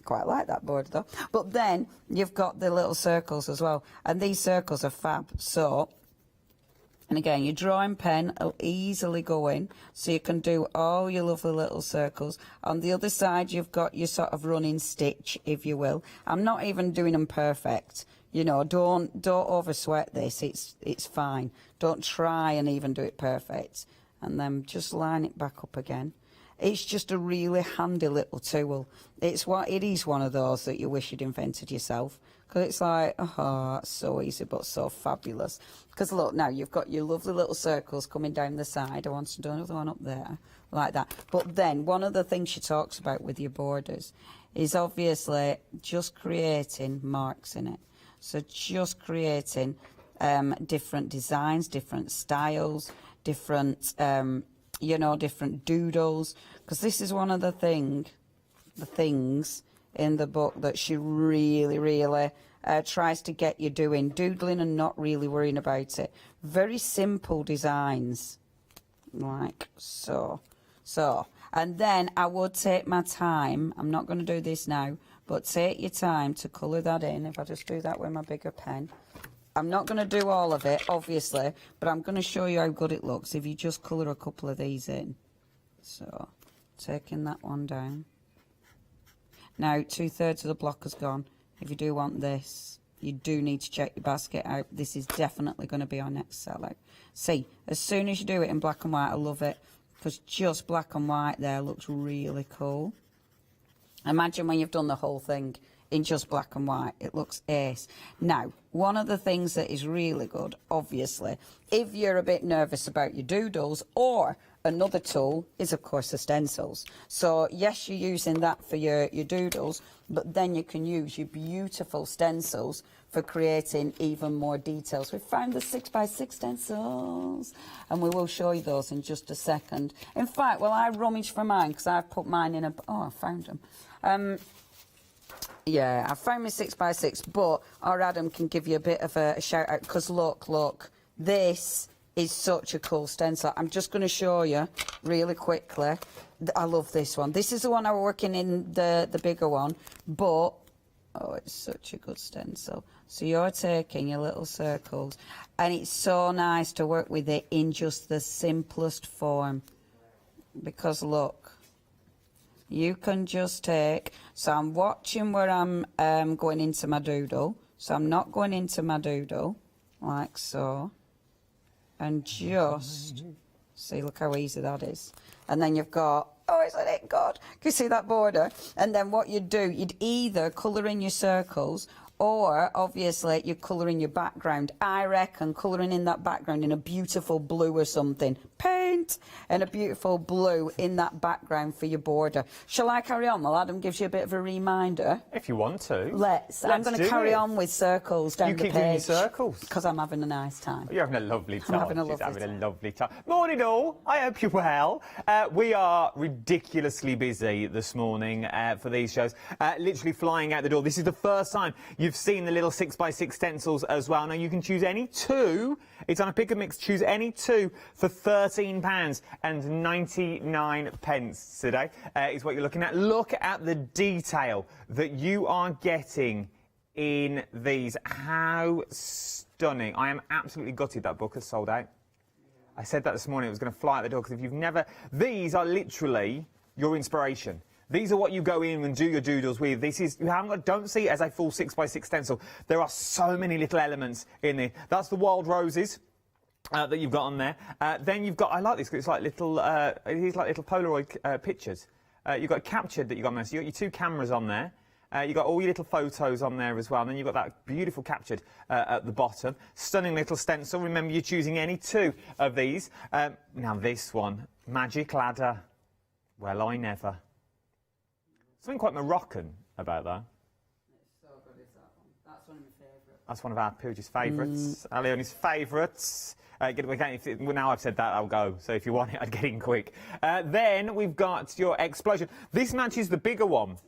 Quite like that border though. But then you've got the little circles as well. And these circles are fab. So, and again, your drawing pen will easily go in. So you can do all your lovely little circles. On the other side, you've got your sort of running stitch, if you will. I'm not even doing them perfect. You know, don't over sweat this. It's fine. Don't try and even do it perfect. And then just line it back up again. It's just a really handy little tool. It is one of those that you wish you'd invented yourself. Because it's like, oh, it's so easy but so fabulous. Because look, now you've got your lovely little circles coming down the side. I want to do another one up there, like that. But then one of the things she talks about with your borders is obviously just creating marks in it. So just creating different designs, different styles, different... you know, different doodles, because this is one of the things in the book that she really tries to get you doing, doodling and not really worrying about it. Very simple designs, like so. And then I would take my time, I'm not going to do this now, but take your time to colour that in. If I just do that with my bigger pen. I'm not going to do all of it, obviously, but I'm going to show you how good it looks if you just colour a couple of these in. So, taking that one down. Now, 2/3 of the block has gone. If you do want this, you do need to check your basket out. This is definitely going to be our next sellout. See, as soon as you do it in black and white, I love it, because just black and white there looks really cool. Imagine when you've done the whole thing in just black and white. It looks ace. Now, one of the things that is really good, obviously, if you're a bit nervous about your doodles, or Another tool is, of course, the stencils. So, yes, you're using that for your doodles, but then you can use your beautiful stencils for creating even more details. We've found the 6x6 stencils, and we will show you those in just a second. In fact, well, I rummaged for mine because I've put mine in a... Oh, I found them. Yeah, I found my 6x6, but our Adam can give you a bit of a shout out because look, this is such a cool stencil. I'm just going to show you really quickly. I love this one. This is the one I was working in, the bigger one, but oh, it's such a good stencil. So you're taking your little circles, and it's so nice to work with it in just the simplest form. Because look, you can just take. So I'm watching where I'm going into my doodle. So I'm not going into my doodle like so. And just see, look how easy that is. And then you've got, oh, isn't it good? Can you see that border? And then what you'd do, you'd either colour in your circles, or obviously you colour in your background. I reckon colouring in that background in a beautiful blue or something. Paint and a beautiful blue in that background for your border. Shall I carry on while Adam gives you a bit of a reminder? If you want to. Let's. I'm going to carry on with circles down the page. You keep doing your circles. Because I'm having a nice time. You're having a lovely time. I'm having a lovely time. Morning all. I hope you're well. We are ridiculously busy this morning for these shows. Literally flying out the door. This is the first time you've seen the little 6x6 stencils as well. Now you can choose any two. It's on a pick and mix. Choose any two for £13.99 today is what you're looking at. Look at the detail that you are getting in these. How stunning. I am absolutely gutted that book has sold out. I said that this morning, it was going to fly out the door, because if you've never... These are literally your inspiration. These are what you go in and do your doodles with. This is, you haven't got, don't see it as a full 6x6 stencil. There are so many little elements in there. That's the wild roses that you've got on there. Then you've got, I like this because it's like little, these like little Polaroid pictures. You've got captured that you've got on there. So you've got your two cameras on there. You've got all your little photos on there as well. And then you've got that beautiful captured at the bottom. Stunning little stencil. Remember, you're choosing any two of these. Now this one, Magic Ladder. Well, I never. Something quite Moroccan about that. It's so good, is that one? That's one of my favourites. That's one of our Pooja's favourites. Leonie's favourites. Now I've said that, I'll go. So if you want it, I'd get in quick. Then we've got your explosion. This matches the bigger one.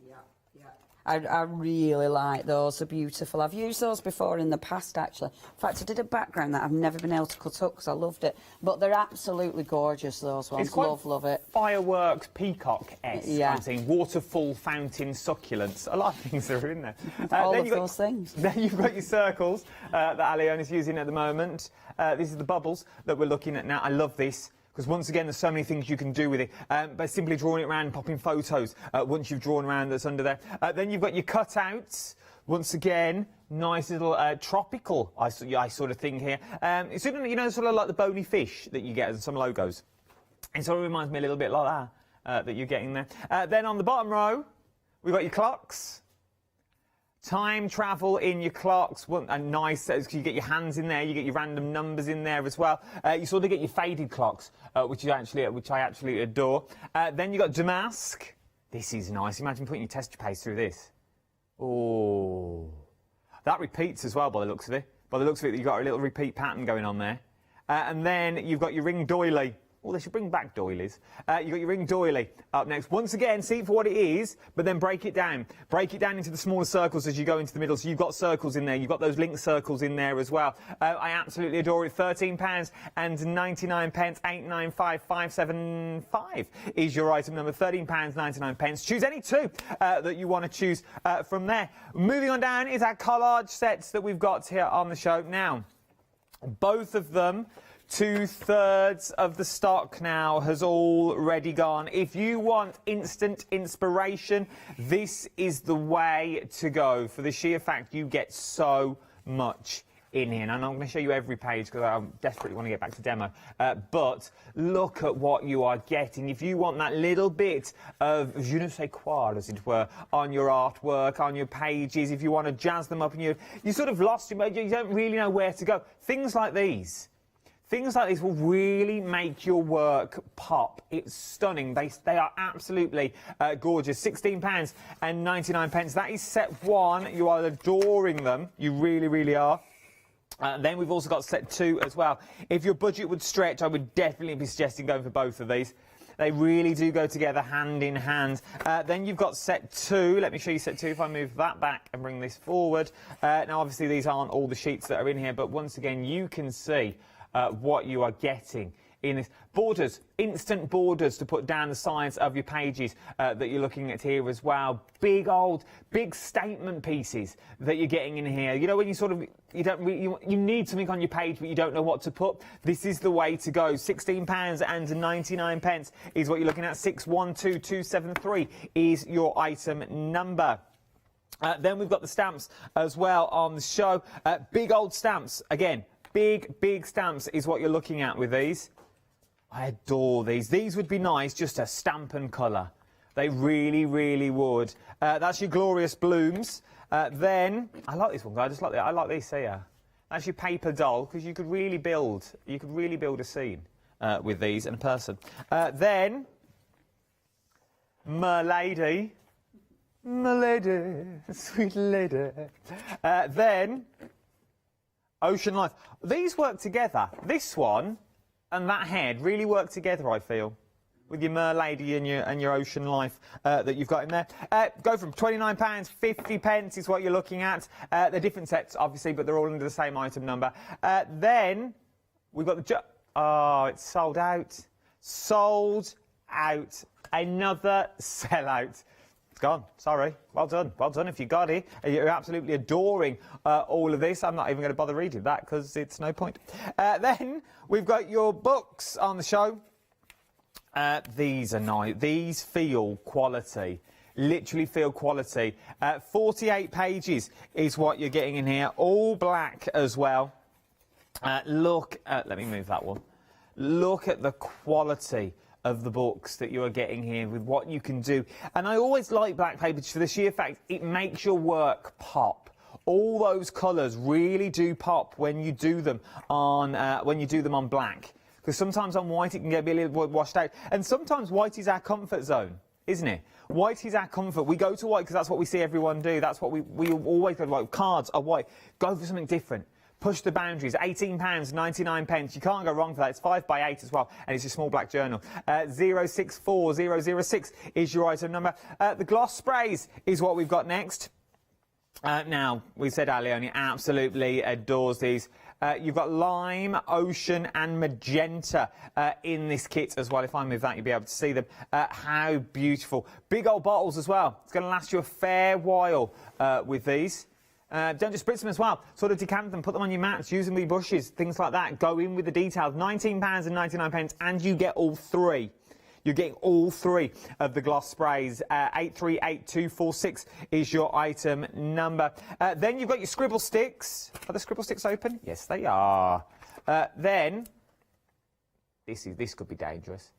I really like those. They're beautiful. I've used those before in the past, actually. In fact, I did a background that I've never been able to cut up because I loved it. But they're absolutely gorgeous, those ones. It's quite love it. Fireworks, peacock-esque. Yeah. I'm saying waterfall, fountain, succulents. A lot of things are in there. All of those things. Then you've got your circles that Alione is using at the moment. These are the bubbles that we're looking at now. I love this. Because once again, there's so many things you can do with it by simply drawing it around and popping photos once you've drawn around that's under there. Then you've got your cutouts. Once again, nice little tropical, I sort of thing here. It's sort of, you know, sort of like the bony fish that you get in some logos. It sort of reminds me a little bit like that you're getting there. Then on the bottom row, we've got your clocks. Time travel in your clocks, and nice, you get your hands in there, you get your random numbers in there as well. You sort of get your faded clocks, which I actually adore. Then you got damask. This is nice. Imagine putting your tester paste through this. Oh, that repeats as well by the looks of it. By the looks of it, you've got a little repeat pattern going on there. And then you've got your ring doily. Oh, they should bring back doilies. You've got your ring doily up next. Once again, see it for what it is, but then break it down. Break it down into the smaller circles as you go into the middle. So you've got circles in there. You've got those linked circles in there as well. I absolutely adore it. £13.99, 895 is your item number. £13.99. Choose any two that you want to choose from there. Moving on down is our collage sets that we've got here on the show. Now, both of them, 2/3 of the stock now has already gone. If you want instant inspiration, this is the way to go, for the sheer fact you get so much in here. And I'm not going to show you every page because I desperately want to get back to demo. But look at what you are getting. If you want that little bit of je ne sais quoi, as it were, on your artwork, on your pages, if you want to jazz them up and you sort of lost, you don't really know where to go. Things like these. Things like this will really make your work pop. It's stunning. They are absolutely gorgeous. £16.99. That is set 1. You are adoring them. You really, really are. Then we've also got set 2 as well. If your budget would stretch, I would definitely be suggesting going for both of these. They really do go together hand in hand. Then you've got set 2. Let me show you set 2 if I move that back and bring this forward. Now, obviously, these aren't all the sheets that are in here, but once again, you can see what you are getting in this. Borders, instant borders to put down the sides of your pages that you're looking at here as well. Big statement pieces that you're getting in here. You know, when you sort of, you need something on your page but you don't know what to put, this is the way to go. £16.99 is what you're looking at. 612273 is your item number. Then we've got the stamps as well on the show. Big old stamps, again, big stamps is what you're looking at with these. I adore these. These would be nice just to stamp and colour. They really, really would. That's your Glorious Blooms. Then, I like this one. I just like I like these here. That's your paper doll, because you could really build a scene with these and a person. Then, my lady, sweet lady. Then, Ocean Life. These work together. This one and that head really work together, I feel, with your Merlady and your Ocean Life that you've got in there. Go from £29, 50p is what you're looking at. They're different sets, obviously, but they're all under the same item number. Then we've got the... Oh, it's sold out. Sold out. Another sellout. It's gone. Sorry. Well done. Well done if you got it. You're absolutely adoring all of this. I'm not even going to bother reading that because it's no point. Then we've got your books on the show. These are nice. These feel quality. Literally feel quality. 48 pages is what you're getting in here. All black as well. Look at... Let me move that one. Look at the quality of the books that you are getting here with what you can do. And I always like black pages for the sheer fact it makes your work pop. All those colours really do pop when you do them on black. Because sometimes on white it can get a little bit washed out. And sometimes white is our comfort zone, isn't it? White is our comfort. We go to white because that's what we see everyone do. That's what we always go to white. Cards are white. Go for something different. Push the boundaries. £18.99. You can't go wrong for that. It's 5x8 as well, and it's a small black journal. 064006 is your item number. The gloss sprays is what we've got next. Now, we said Leonie absolutely adores these. You've got lime, ocean and magenta in this kit as well. If I move that, you'll be able to see them. How beautiful. Big old bottles as well. It's going to last you a fair while with these. Don't just spritz them as well. Sort of decant them, put them on your mats, use them with your bushes, things like that. Go in with the details. £19.99 and you get all three. You're getting all three of the gloss sprays. 838246 is your item number. Then you've got your scribble sticks. Are the scribble sticks open? Yes, they are. Then, this could be dangerous.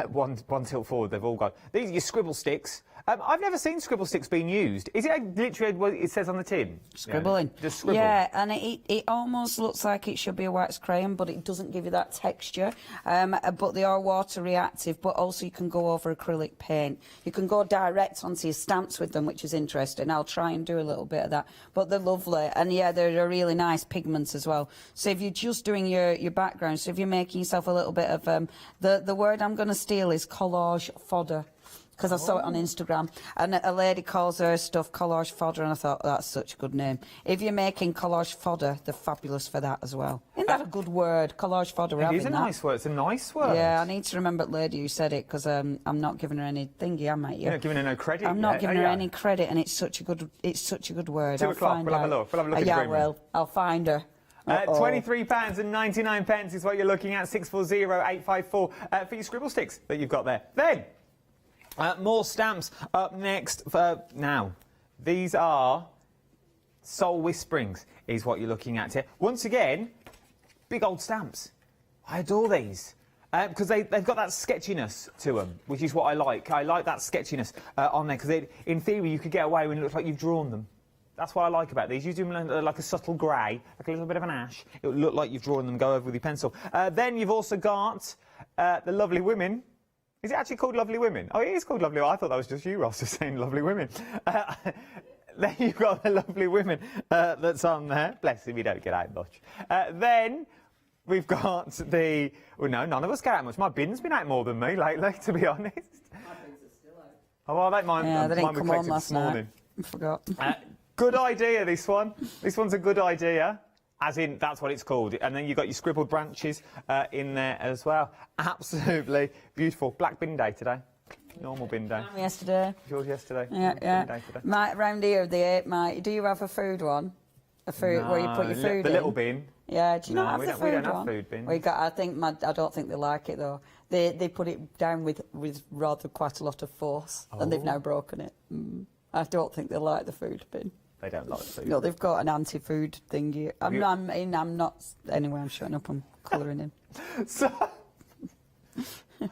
One tilt forward, they've all gone. These are your scribble sticks. I've never seen scribble sticks being used. Is it literally what it says on the tin? Scribbling. Yeah, just scribble. Yeah, and it almost looks like it should be a wax crayon, but it doesn't give you that texture. But they are water reactive, but also you can go over acrylic paint. You can go direct onto your stamps with them, which is interesting. I'll try and do a little bit of that. But they're lovely, and yeah, they're a really nice pigment as well. So if you're just doing your background, so if you're making yourself a little bit of... the word I'm going to steal is collage fodder. Because I saw it on Instagram, and a lady calls her stuff collage fodder, and I thought, that's such a good name. If you're making collage fodder, they're fabulous for that as well. Isn't that a good word, collage fodder? It is a nice word. It's a nice word. Yeah, I need to remember the lady who said it, because I'm not giving her any thingy, am I? You're not giving her no credit. I'm not giving her any credit, and it's such a good word. 2 o'clock, we'll have a look. We'll have a look at the green room. I'll find her. £23.99 is what you're looking at. 640854 for your scribble sticks that you've got there. Then, more stamps up next. Now, these are Soul Whisperings is what you're looking at here. Once again, big old stamps. I adore these. Because they've got that sketchiness to them, which is what I like. I like that sketchiness on there, because in theory you could get away when it looks like you've drawn them. That's what I like about these. You do them like a subtle grey, like a little bit of an ash. It will look like you've drawn them, go over with your pencil. Then you've also got the Lovely Women. Is it actually called Lovely Women? Oh, it is called Lovely Women. I thought that was just you, Ross, just saying Lovely Women. Then you've got the Lovely Women that's on there. Bless him, you don't get out much. Then we've got the... Well, no, none of us get out much. My bin's been out more than me lately, to be honest. My bins are still out. Oh, well, I mine, yeah, they didn't come on last this morning. I forgot. Good idea, this one. This one's a good idea. As in, that's what it's called. And then you've got your scribbled branches in there as well. Absolutely beautiful. Black bin day today. Normal bin day. Yesterday. Yours yesterday. Yeah, yeah. Bin day today. Round here, do you have a food one? A food where you put your food in? The little bin. Yeah, do you not have the food one? We don't have food bins. We got, I don't think they like it though. They put it down with rather quite a lot of force, and they've now broken it. I don't think they like the food bin. They don't like the food. No, they've got an anti-food thingy. I'm not. Anyway, I'm shutting up. I'm colouring in. So.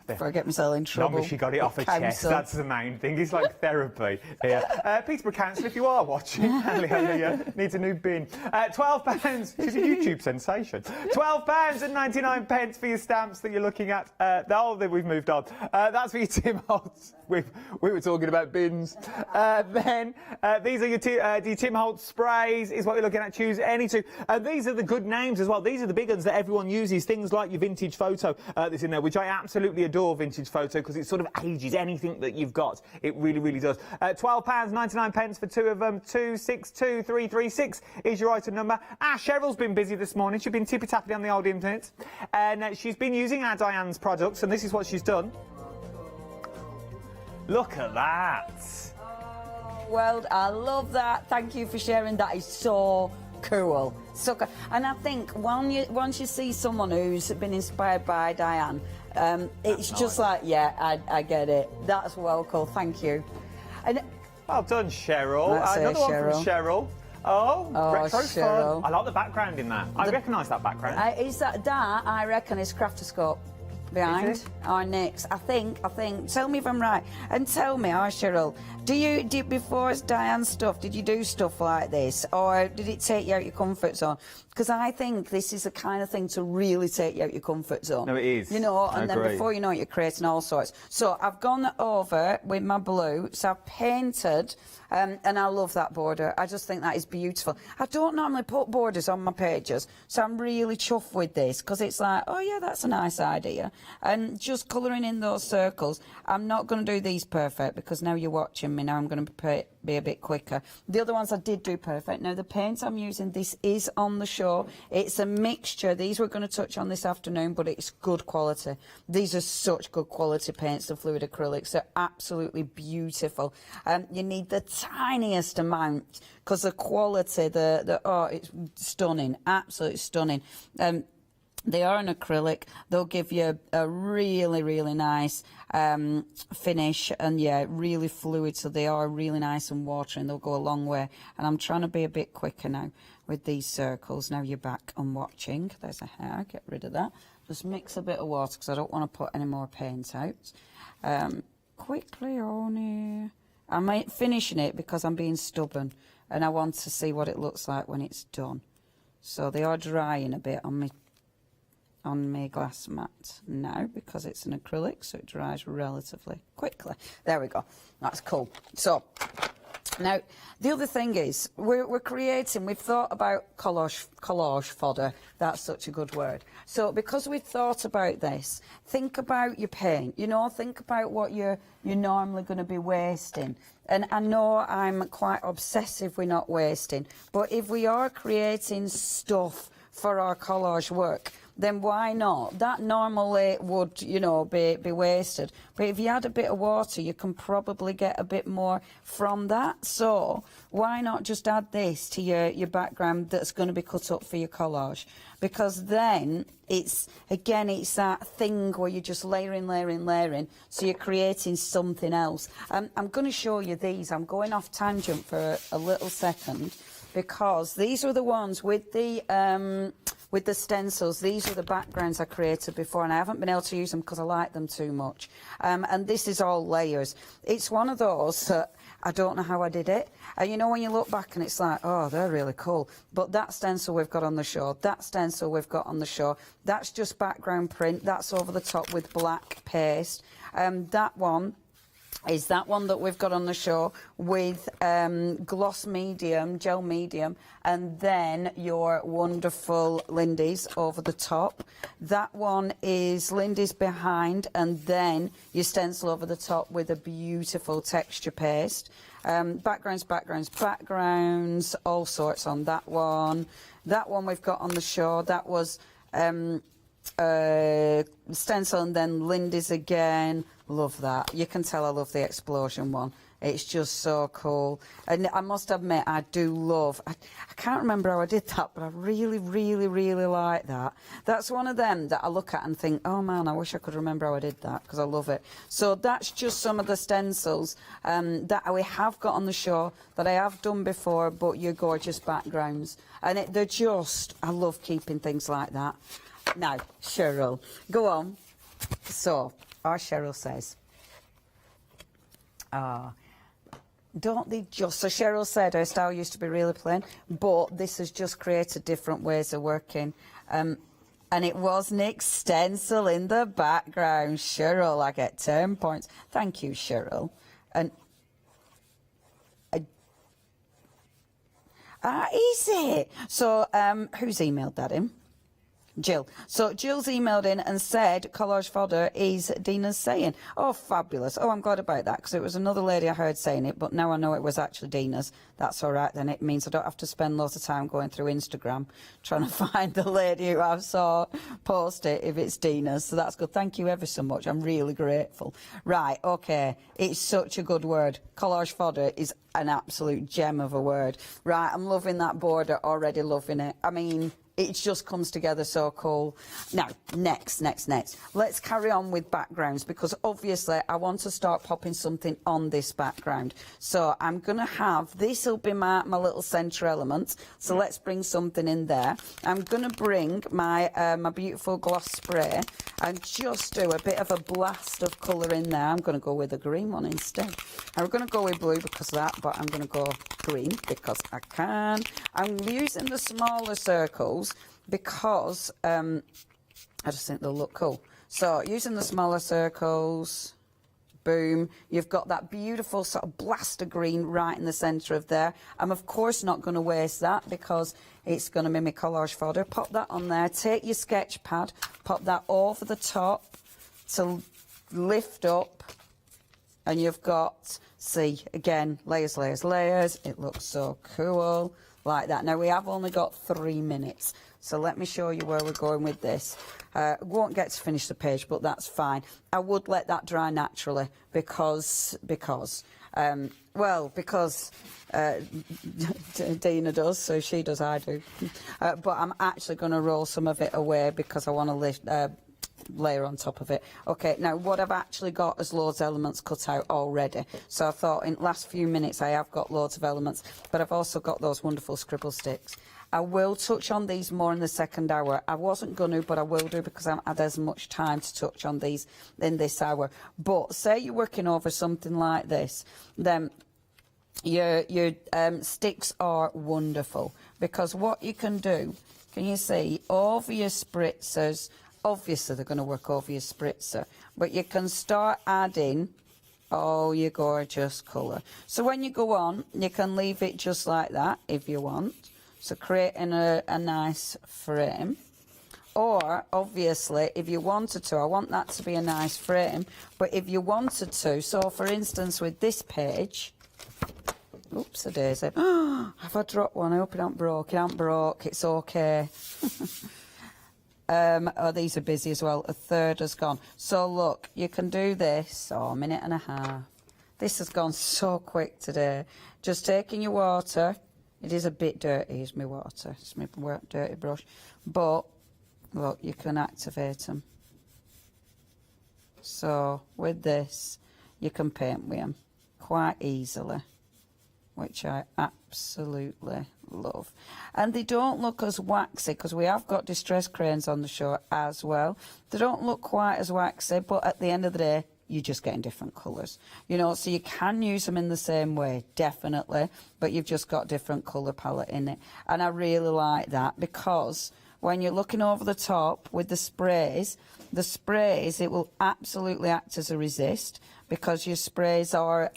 Before I get myself in trouble. Long as she got it off her chest, that's the main thing. It's like therapy here. Peterborough Council, if you are watching, needs a new bin. £12, she's a YouTube sensation. £12.99 for your stamps that you're looking at. We've moved on. That's for your Tim Holtz. We were talking about bins. Then these are your Tim Holtz sprays, is what you're looking at. Choose any two. These are the good names as well. These are the big ones that everyone uses. Things like your vintage photo that's in there, which I absolutely adore vintage photo because it sort of ages anything that you've got. It really, really does. £12.99 for two of them. 262336 is your item number. Cheryl's been busy this morning. She's been tippy-tapping on the old internet. And she's been using our Diane's products, and this is what she's done. Look at that. Oh, well, I love that. Thank you for sharing. That is so cool. So cool. And I think once you see someone who's been inspired by Diane, it's just like, yeah, I get it. That's well cool. Thank you. And well done, Cheryl. Another one from Cheryl. Retro Cheryl. fun. I like the background in that. I recognise that background. Is that I reckon, is Craftoscope behind our next. I think. Tell me if I'm right. And tell me, Cheryl, do you before it's Diane's stuff, did you do stuff like this? Or did it take you out your comfort zone? Because I think this is the kind of thing to really take you out your comfort zone. No, it is. You know, and then before you know it, you're creating all sorts. So I've gone over with my blue, so I've painted, and I love that border. I just think that is beautiful. I don't normally put borders on my pages, so I'm really chuffed with this, because it's like, oh yeah, that's a nice idea. And just colouring in those circles. I'm not going to do these perfect, because now you're watching me, now I'm going to be a bit quicker. The other ones I did do perfect. Now the paint I'm using, this is on the show. It's a mixture. These we're going to touch on this afternoon, but it's good quality. These are such good quality paints, the fluid acrylics. They're absolutely beautiful. You need the tiniest amount, because the quality, it's stunning, absolutely stunning. They are an acrylic. They'll give you a really, really nice finish, and yeah, really fluid, so they are really nice and watery, and they'll go a long way. And I'm trying to be a bit quicker now with these circles. Now you're back and watching. There's a hair, get rid of that. Just mix a bit of water, because I don't want to put any more paint out. Quickly on here. I'm finishing it because I'm being stubborn, and I want to see what it looks like when it's done. So they are drying a bit on my glass mat now, because it's an acrylic, so it dries relatively quickly. There we go. That's cool. So now the other thing is we're creating. We've thought about collage fodder. That's such a good word. So because we've thought about this, think about your paint. You know, think about what you're normally going to be wasting. And I know I'm quite obsessive with not wasting, but if we are creating stuff for our collage work, then why not? That normally would, you know, be wasted. But if you add a bit of water, you can probably get a bit more from that. So why not just add this to your background that's going to be cut up for your collage? Because then it's that thing where you're just layering, so you're creating something else. I'm going to show you these. I'm going off tangent for a little second, because these are the ones with the with the stencils, these are the backgrounds I created before, and I haven't been able to use them because I like them too much. And this is all layers. It's one of those that I don't know how I did it. And you know, when you look back and it's like, oh, they're really cool. But that stencil we've got on the show, that stencil we've got on the show, that's just background print. That's over the top with black paste. That one is that one that we've got on the show with gloss medium, gel medium, and then your wonderful Lindy's over the top. That one is Lindy's behind, and then your stencil over the top with a beautiful texture paste. Backgrounds, all sorts on that one. That one we've got on the show, that was stencil and then Lindy's again. Love that. You can tell I love the explosion one. It's just so cool. And I must admit, I do love, I can't remember how I did that, but I really, really, really like that. That's one of them that I look at and think, oh man, I wish I could remember how I did that, because I love it. So that's just some of the stencils that we have got on the show that I have done before, but your gorgeous backgrounds. And they're just, I love keeping things like that. Now, Cheryl, go on. So, our Cheryl says, don't they just, so Cheryl said her style used to be really plain, but this has just created different ways of working. And it was Nick's stencil in the background. Cheryl, I get 10 points. Thank you, Cheryl. And is it? So, who's emailed that in? Jill. So Jill's emailed in and said collage fodder is Dina's saying. Oh, fabulous. Oh, I'm glad about that, because it was another lady I heard saying it, but now I know it was actually Dina's. That's all right then. It means I don't have to spend lots of time going through Instagram trying to find the lady who I saw post it if it's Dina's. So that's good. Thank you ever so much. I'm really grateful. Right, okay. It's such a good word. Collage fodder is an absolute gem of a word. Right, I'm loving that border, already loving it. I mean, it just comes together so cool. Now, next. Let's carry on with backgrounds, because obviously I want to start popping something on this background. So I'm going to have, this will be my little centre element. So let's bring something in there. I'm going to bring my my beautiful gloss spray and just do a bit of a blast of colour in there. I'm going to go with a green one instead. I'm going to go with blue because of that, but I'm going to go green because I can. I'm using the smaller circles because I just think they'll look cool. So using the smaller circles, boom, you've got that beautiful sort of blast of green right in the centre of there. I'm of course not going to waste that because it's going to be my collage fodder. Pop that on there, take your sketch pad, pop that over the top to lift up, and you've got, see, again, layers. It looks so cool, like that. Now, we have only got 3 minutes, so let me show you where we're going with this. Won't get to finish the page, but that's fine. I would let that dry naturally because Dina does, so she does, I do. But I'm actually going to roll some of it away because I want to lift... layer on top of it. Okay, now what I've actually got is loads of elements cut out already. So I thought in the last few minutes I have got loads of elements, but I've also got those wonderful scribble sticks. I will touch on these more in the second hour. I wasn't going to, but I will do because I haven't had as much time to touch on these in this hour. But say you're working over something like this, then your sticks are wonderful, because what you can do, can you see, over your spritzers, obviously they're going to work over your spritzer, but you can start adding all your gorgeous colour. So when you go on, you can leave it just like that if you want, so creating a nice frame. Or obviously if you wanted to, I want that to be a nice frame, but if you wanted to, so for instance with this page, oops a daisy, have I dropped one? I hope it ain't broke. It ain't broke, it's okay. Oh, these are busy as well. A third has gone. So look, you can do this. Oh, a minute and a half. This has gone so quick today. Just taking your water. It is a bit dirty, is my water. It's my dirty brush. But look, you can activate them. So with this, you can paint with them quite easily, which I absolutely love. And they don't look as waxy, because we have got distress crayons on the show as well. They don't look quite as waxy, but at the end of the day, you're just getting different colours. You know, so you can use them in the same way, definitely, but you've just got different colour palette in it. And I really like that, because when you're looking over the top with the sprays, it will absolutely act as a resist, because your sprays are,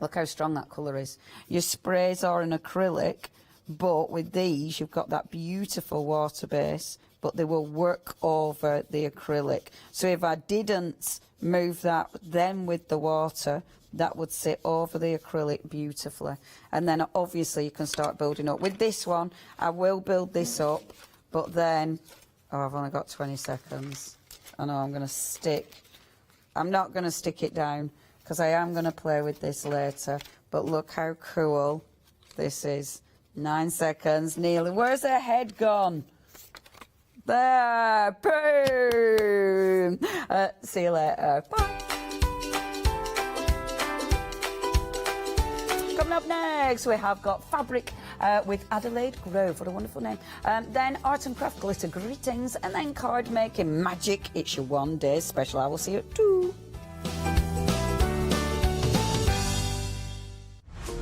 look how strong that colour is. Your sprays are an acrylic, but with these, you've got that beautiful water base, but they will work over the acrylic. So if I didn't move that then with the water, that would sit over the acrylic beautifully. And then obviously you can start building up. With this one, I will build this up, but then, oh, I've only got 20 seconds. I know I'm not going to stick it down, because I am going to play with this later. But look how cool this is. 9 seconds, nearly. Where's her head gone? There, boom. See you later. Bye. Coming up next, we have got fabric with Adelaide Grove. What a wonderful name. Then art and craft glitter greetings, and then card making magic. It's your one day special. I will see you at 2.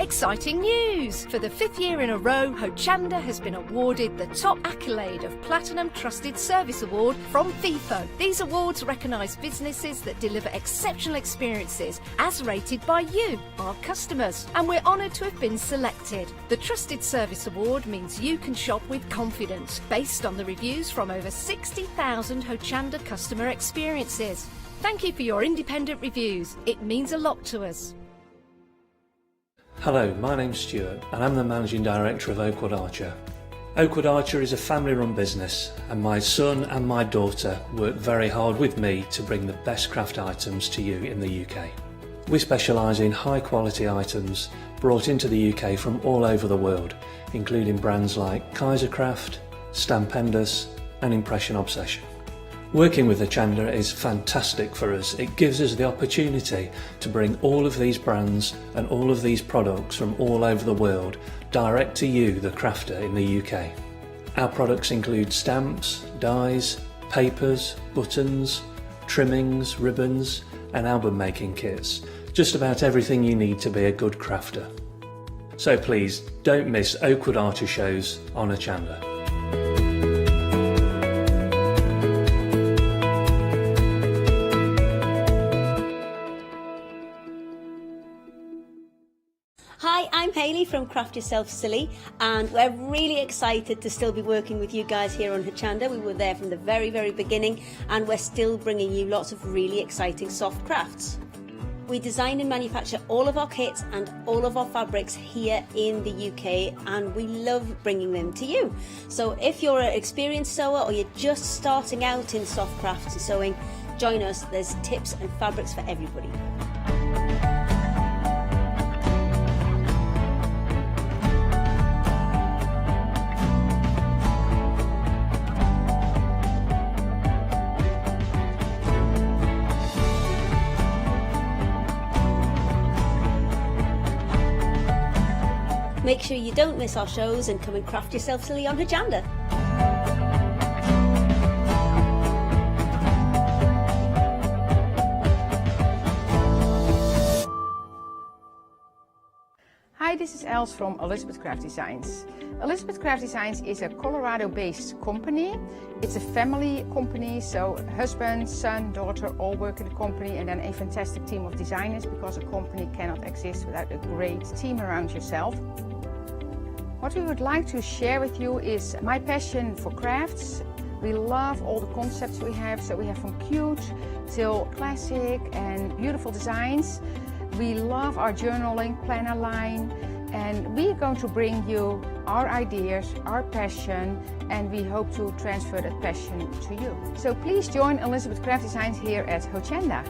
Exciting news! For the 5th year in a row, Hochanda has been awarded the top accolade of Platinum Trusted Service Award from Feefo. These awards recognise businesses that deliver exceptional experiences as rated by you, our customers. And we're honoured to have been selected. The Trusted Service Award means you can shop with confidence, based on the reviews from over 60,000 Hochanda customer experiences. Thank you for your independent reviews. It means a lot to us. Hello, my name's Stuart and I'm the Managing Director of Oakwood Archer. Oakwood Archer is a family-run business, and my son and my daughter work very hard with me to bring the best craft items to you in the UK. We specialise in high-quality items brought into the UK from all over the world, including brands like Kaisercraft, Stampendous and Impression Obsession. Working with Hochanda is fantastic for us. It gives us the opportunity to bring all of these brands and all of these products from all over the world direct to you, the crafter in the UK. Our products include stamps, dies, papers, buttons, trimmings, ribbons and album making kits. Just about everything you need to be a good crafter. So please don't miss Oakwood Archer shows on Hochanda. Hi, I'm Hayley from Craft Yourself Silly, and we're really excited to still be working with you guys here on Hochanda. We were there from the very, very beginning, and we're still bringing you lots of really exciting soft crafts. We design and manufacture all of our kits and all of our fabrics here in the UK, and we love bringing them to you. So if you're an experienced sewer or you're just starting out in soft crafts and sewing, join us. There's tips and fabrics for everybody. Make sure you don't miss our shows and come and craft yourself silly on Hochanda. Hi, this is Els from Elizabeth Craft Designs. Elizabeth Craft Designs is a Colorado-based company. It's a family company, so husband, son, daughter all work in the company, and then a fantastic team of designers, because a company cannot exist without a great team around yourself. What we would like to share with you is my passion for crafts. We love all the concepts we have, so we have from cute till classic and beautiful designs. We love our journaling planner line, and we are going to bring you our ideas, our passion, and we hope to transfer that passion to you. So please join Elizabeth Craft Designs here at Hochanda.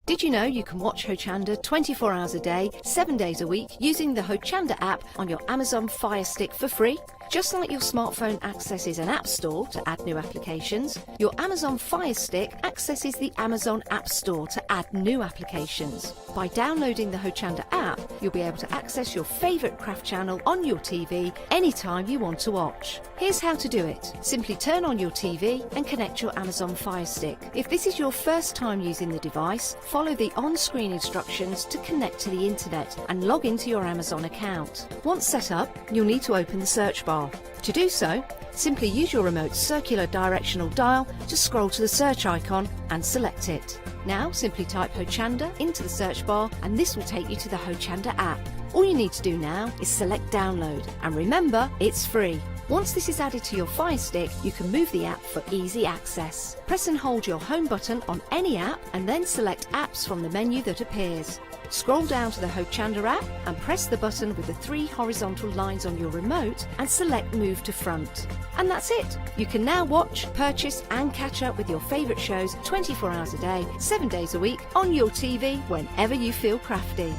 Did you know you can watch Hochanda 24 hours a day, 7 days a week using the Hochanda app on your Amazon Fire Stick for free? Just like your smartphone accesses an app store to add new applications, your Amazon Fire Stick accesses the Amazon App Store to add new applications. By downloading the Hochanda app, you'll be able to access your favourite craft channel on your TV anytime you want to watch. Here's how to do it. Simply turn on your TV and connect your Amazon Fire Stick. If this is your first time using the device, follow the on-screen instructions to connect to the internet and log into your Amazon account. Once set up, you'll need to open the search bar. To do so, simply use your remote circular directional dial to scroll to the search icon and select it. Now simply type Hochanda into the search bar and this will take you to the Hochanda app. All you need to do now is select download, and remember, it's free. Once this is added to your Fire Stick, you can move the app for easy access. Press and hold your home button on any app and then select apps from the menu that appears. Scroll down to the Hochanda app and press the button with the 3 horizontal lines on your remote and select Move to Front. And that's it. You can now watch, purchase and catch up with your favourite shows 24 hours a day, 7 days a week on your TV whenever you feel crafty.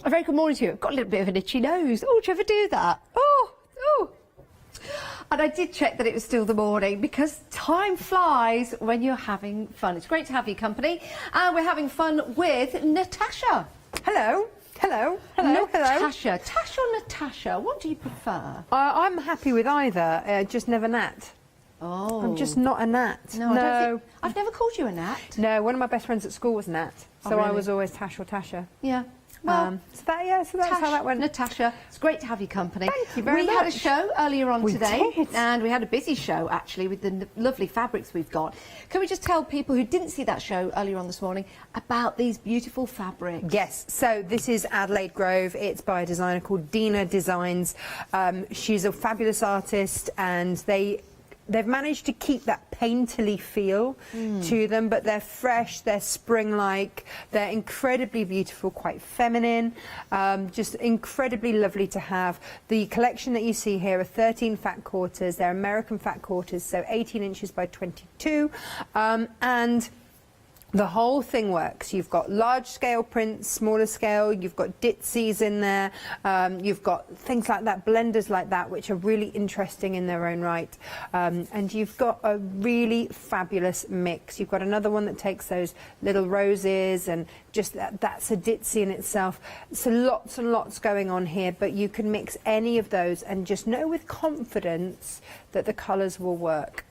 A very good morning to you. I've got a little bit of an itchy nose. Oh, do you ever do that? Oh. And I did check that it was still the morning because time flies when you're having fun. It's great to have your company. And we're having fun with Natasha. Hello. Hello. Hello. Natasha. Tash or Natasha? What do you prefer? I'm happy with either, just never Nat. Oh. I'm just not a Nat. No, I don't think, I've never called you a Nat. No, one of my best friends at school was Nat. So really? I was always Tash or Tasha. Yeah. Well, so that's how that went. Natasha, it's great to have your company. Thank you very much. We had a show earlier on today, did. and we had a busy show actually with the lovely fabrics we've got. Can we just tell people who didn't see that show earlier on this morning about these beautiful fabrics? Yes, so this is Adelaide Grove. It's by a designer called Dina Designs. She's a fabulous artist, and they've managed to keep that painterly feel to them, but they're fresh, they're spring-like, they're incredibly beautiful, quite feminine, just incredibly lovely to have. The collection that you see here are 13 fat quarters. They're American fat quarters, so 18 inches by 22, and the whole thing works. You've got large scale prints, smaller scale, you've got ditsies in there, you've got things like that, blenders like that, which are really interesting in their own right. And you've got a really fabulous mix. You've got another one that takes those little roses and just that's a ditzy in itself. So lots and lots going on here, but you can mix any of those and just know with confidence that the colours will work.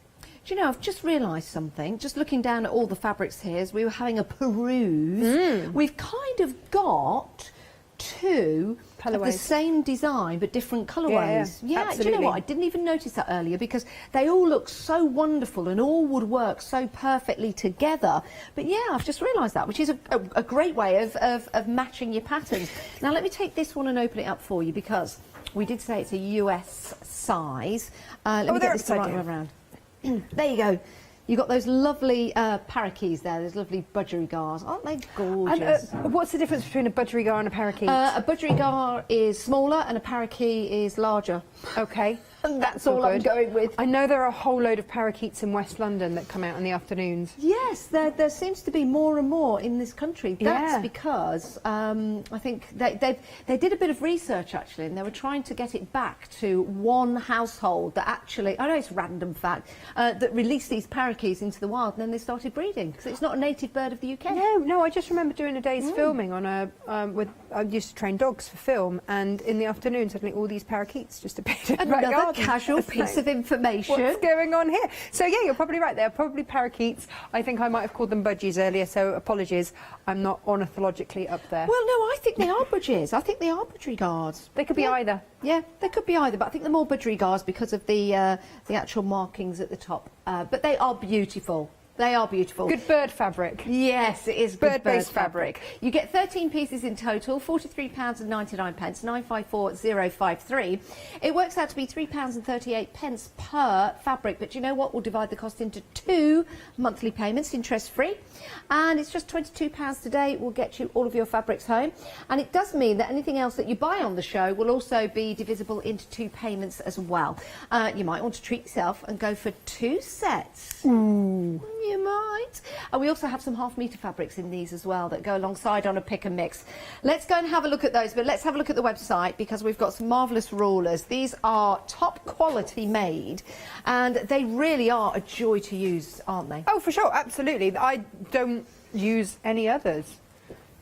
Do you know, I've just realised something, just looking down at all the fabrics here as we were having a peruse. We've kind of got two of the same design but different colourways. Yeah, do you know what? I didn't even notice that earlier because they all look so wonderful and all would work so perfectly together. But yeah, I've just realised that, which is a great way of matching your patterns. Now let me take this one and open it up for you because we did say it's a US size. Let me get this the right way around. There you go. You've got those lovely parakeets there, those lovely budgerigars. Aren't they gorgeous? And, what's the difference between a budgerigar and a parakeet? A budgerigar is smaller and a parakeet is larger. Okay. And that's all I'm going with. I know there are a whole load of parakeets in West London that come out in the afternoons. Yes, there seems to be more and more in this country. That's because I think they did a bit of research actually, and they were trying to get it back to one household that actually, I know it's a random fact, that released these parakeets into the wild, and then they started breeding because it's not a native bird of the UK. No, I just remember doing a day's filming on a I used to train dogs for film, and in the afternoon suddenly all these parakeets just appeared. Another casual piece of information. What's going on here? So yeah, you're probably right. They're probably parakeets. I think I might have called them budgies earlier, so apologies. I'm not ornithologically up there. Well, no, I think they are budgies. I think they are budgerigars. They could be either. Yeah, they could be either, but I think they're more budgerigars because of the actual markings at the top. But they are beautiful. They are beautiful. Good bird fabric. Yes, it is good bird-based fabric. You get 13 pieces in total, £43.99, 954053. It works out to be £3.38 per fabric, but you know what? We'll divide the cost into 2 monthly payments, interest-free, and it's just £22 today. Will get you all of your fabrics home, and it does mean that anything else that you buy on the show will also be divisible into 2 payments as well. You might want to treat yourself and go for 2 sets. Ooh. You might. And we also have some half-metre fabrics in these as well that go alongside on a pick and mix. Let's go and have a look at those, but let's have a look at the website because we've got some marvellous rulers. These are top quality made and they really are a joy to use, aren't they? Oh, for sure, absolutely. I don't use any others.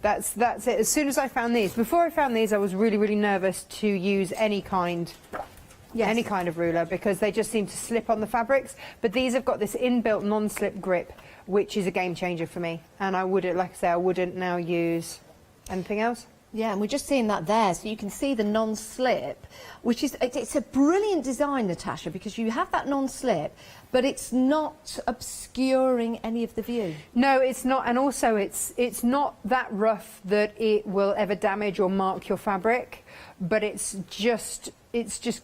That's it. As soon as I found these, before I found these, I was really, really nervous to use any kind of ruler because they just seem to slip on the fabrics. But these have got this inbuilt non-slip grip, which is a game changer for me. And I wouldn't, like I say, I wouldn't now use anything else. Yeah, and we're just seeing that there, so you can see the non-slip, which is, it's a brilliant design, Natasha, because you have that non-slip, but it's not obscuring any of the view. No, it's not, and also it's not that rough that it will ever damage or mark your fabric, but it's just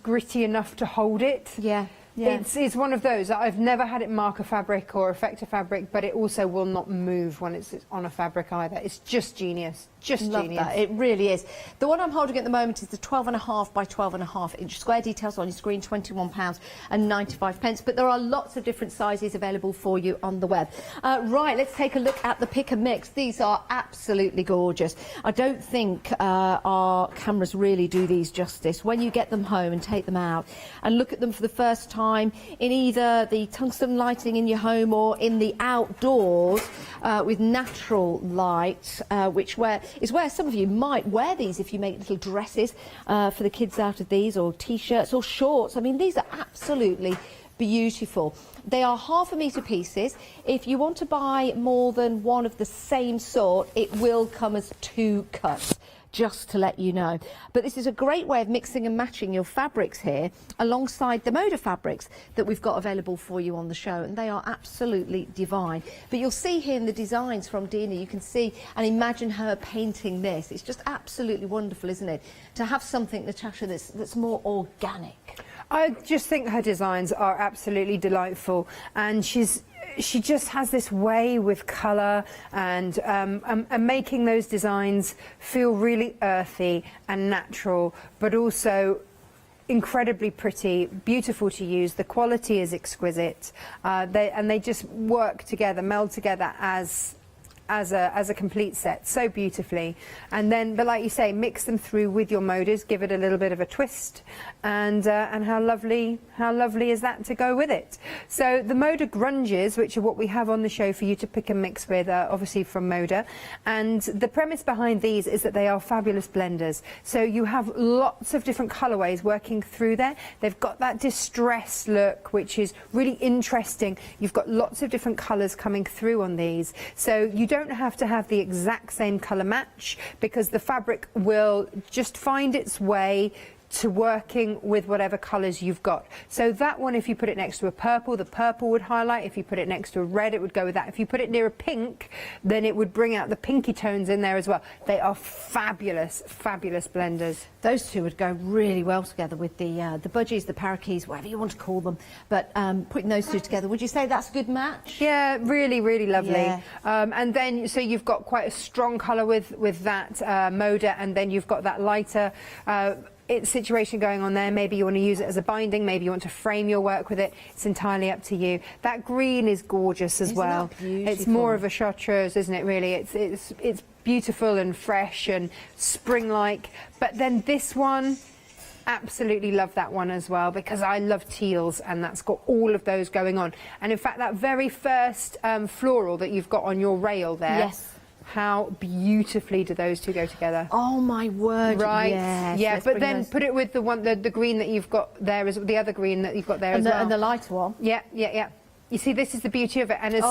gritty enough to hold it. Yeah. Yeah. It's one of those. I've never had it mark a fabric or affect a fabric, but it also will not move when it's on a fabric either. It's just genius. Just Love genius. That. It really is. The one I'm holding at the moment is the 12.5 by 12.5 inch square. Details on your screen, £21.95. But there are lots of different sizes available for you on the web. Right, let's take a look at the pick and mix. These are absolutely gorgeous. I don't think our cameras really do these justice. When you get them home and take them out and look at them for the first time in either the tungsten lighting in your home or in the outdoors with natural light, which is where some of you might wear these if you make little dresses for the kids out of these, or t-shirts or shorts. I mean, these are absolutely beautiful. They are ½ metre pieces. If you want to buy more than one of the same sort, it will come as 2 cuts. Just to let you know. But this is a great way of mixing and matching your fabrics here alongside the Moda fabrics that we've got available for you on the show, and they are absolutely divine. But you'll see here in the designs from Dina, you can see and imagine her painting this. It's just absolutely wonderful, isn't it, to have something, Natasha, that's more organic. I just think her designs are absolutely delightful, and she just has this way with colour and making those designs feel really earthy and natural, but also incredibly pretty, beautiful to use. The quality is exquisite, and they just work together, meld together as a complete set so beautifully. And then, but like you say, mix them through with your Modas, give it a little bit of a twist, and how lovely is that to go with it. So the Moda grunges, which are what we have on the show for you to pick and mix with, obviously from Moda, and the premise behind these is that they are fabulous blenders. So you have lots of different colorways working through there. They've got that distressed look, which is really interesting. You've got lots of different colors coming through on these, so you don't have to have the exact same color match, because the fabric will just find its way to working with whatever colours you've got. So that one, if you put it next to a purple, the purple would highlight. If you put it next to a red, it would go with that. If you put it near a pink, then it would bring out the pinky tones in there as well. They are fabulous, fabulous blenders. Those two would go really well together with the budgies, the parakeets, whatever you want to call them. But putting those two together, would you say that's a good match? Yeah, really, really lovely. Yeah. And then, so you've got quite a strong colour with that Moda, and then you've got that lighter situation going on there. Maybe you want to use it as a binding, maybe you want to frame your work with it. It's entirely up to you. That green is gorgeous as well. It's more of a chartreuse, isn't it, really? It's beautiful and fresh and spring-like. But then this one, absolutely love that one as well, because I love teals, and that's got all of those going on. And in fact, that very first floral that you've got on your rail there, yes, how beautifully do those two go together? Oh my word! Right? Yes, yeah, but then put it with the one, the green that you've got there, as the other green that you've got there as well, and the lighter one. Yeah, yeah, yeah. You see, this is the beauty of it, and it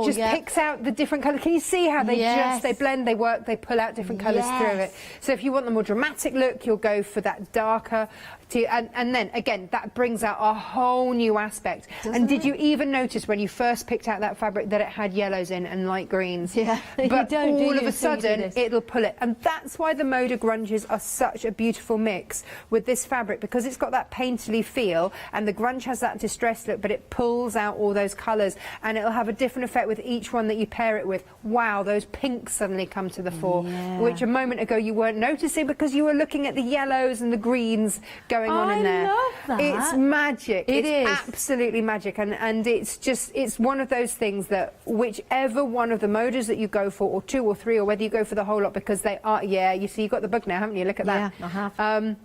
just picks out the different colours. Can you see how they they blend, they work, they pull out different colours through it? So if you want the more dramatic look, you'll go for that darker, and then again, that brings out a whole new aspect. And did you even notice when you first picked out that fabric that it had yellows in and light greens? Yeah, but all of a sudden it'll pull it, and that's why the Moda grunges are such a beautiful mix with this fabric, because it's got that painterly feel, and the grunge has that distressed look, but it pulls out all those those colours, and it'll have a different effect with each one that you pair it with. Wow, those pinks suddenly come to the fore, which a moment ago you weren't noticing because you were looking at the yellows and the greens going on in there. I love that. It's magic. It is absolutely magic, and it's one of those things that whichever one of the modas that you go for, or 2 or 3, or whether you go for the whole lot, because they are, you see, you've got the bug now, haven't you? Look at that. Yeah, I have.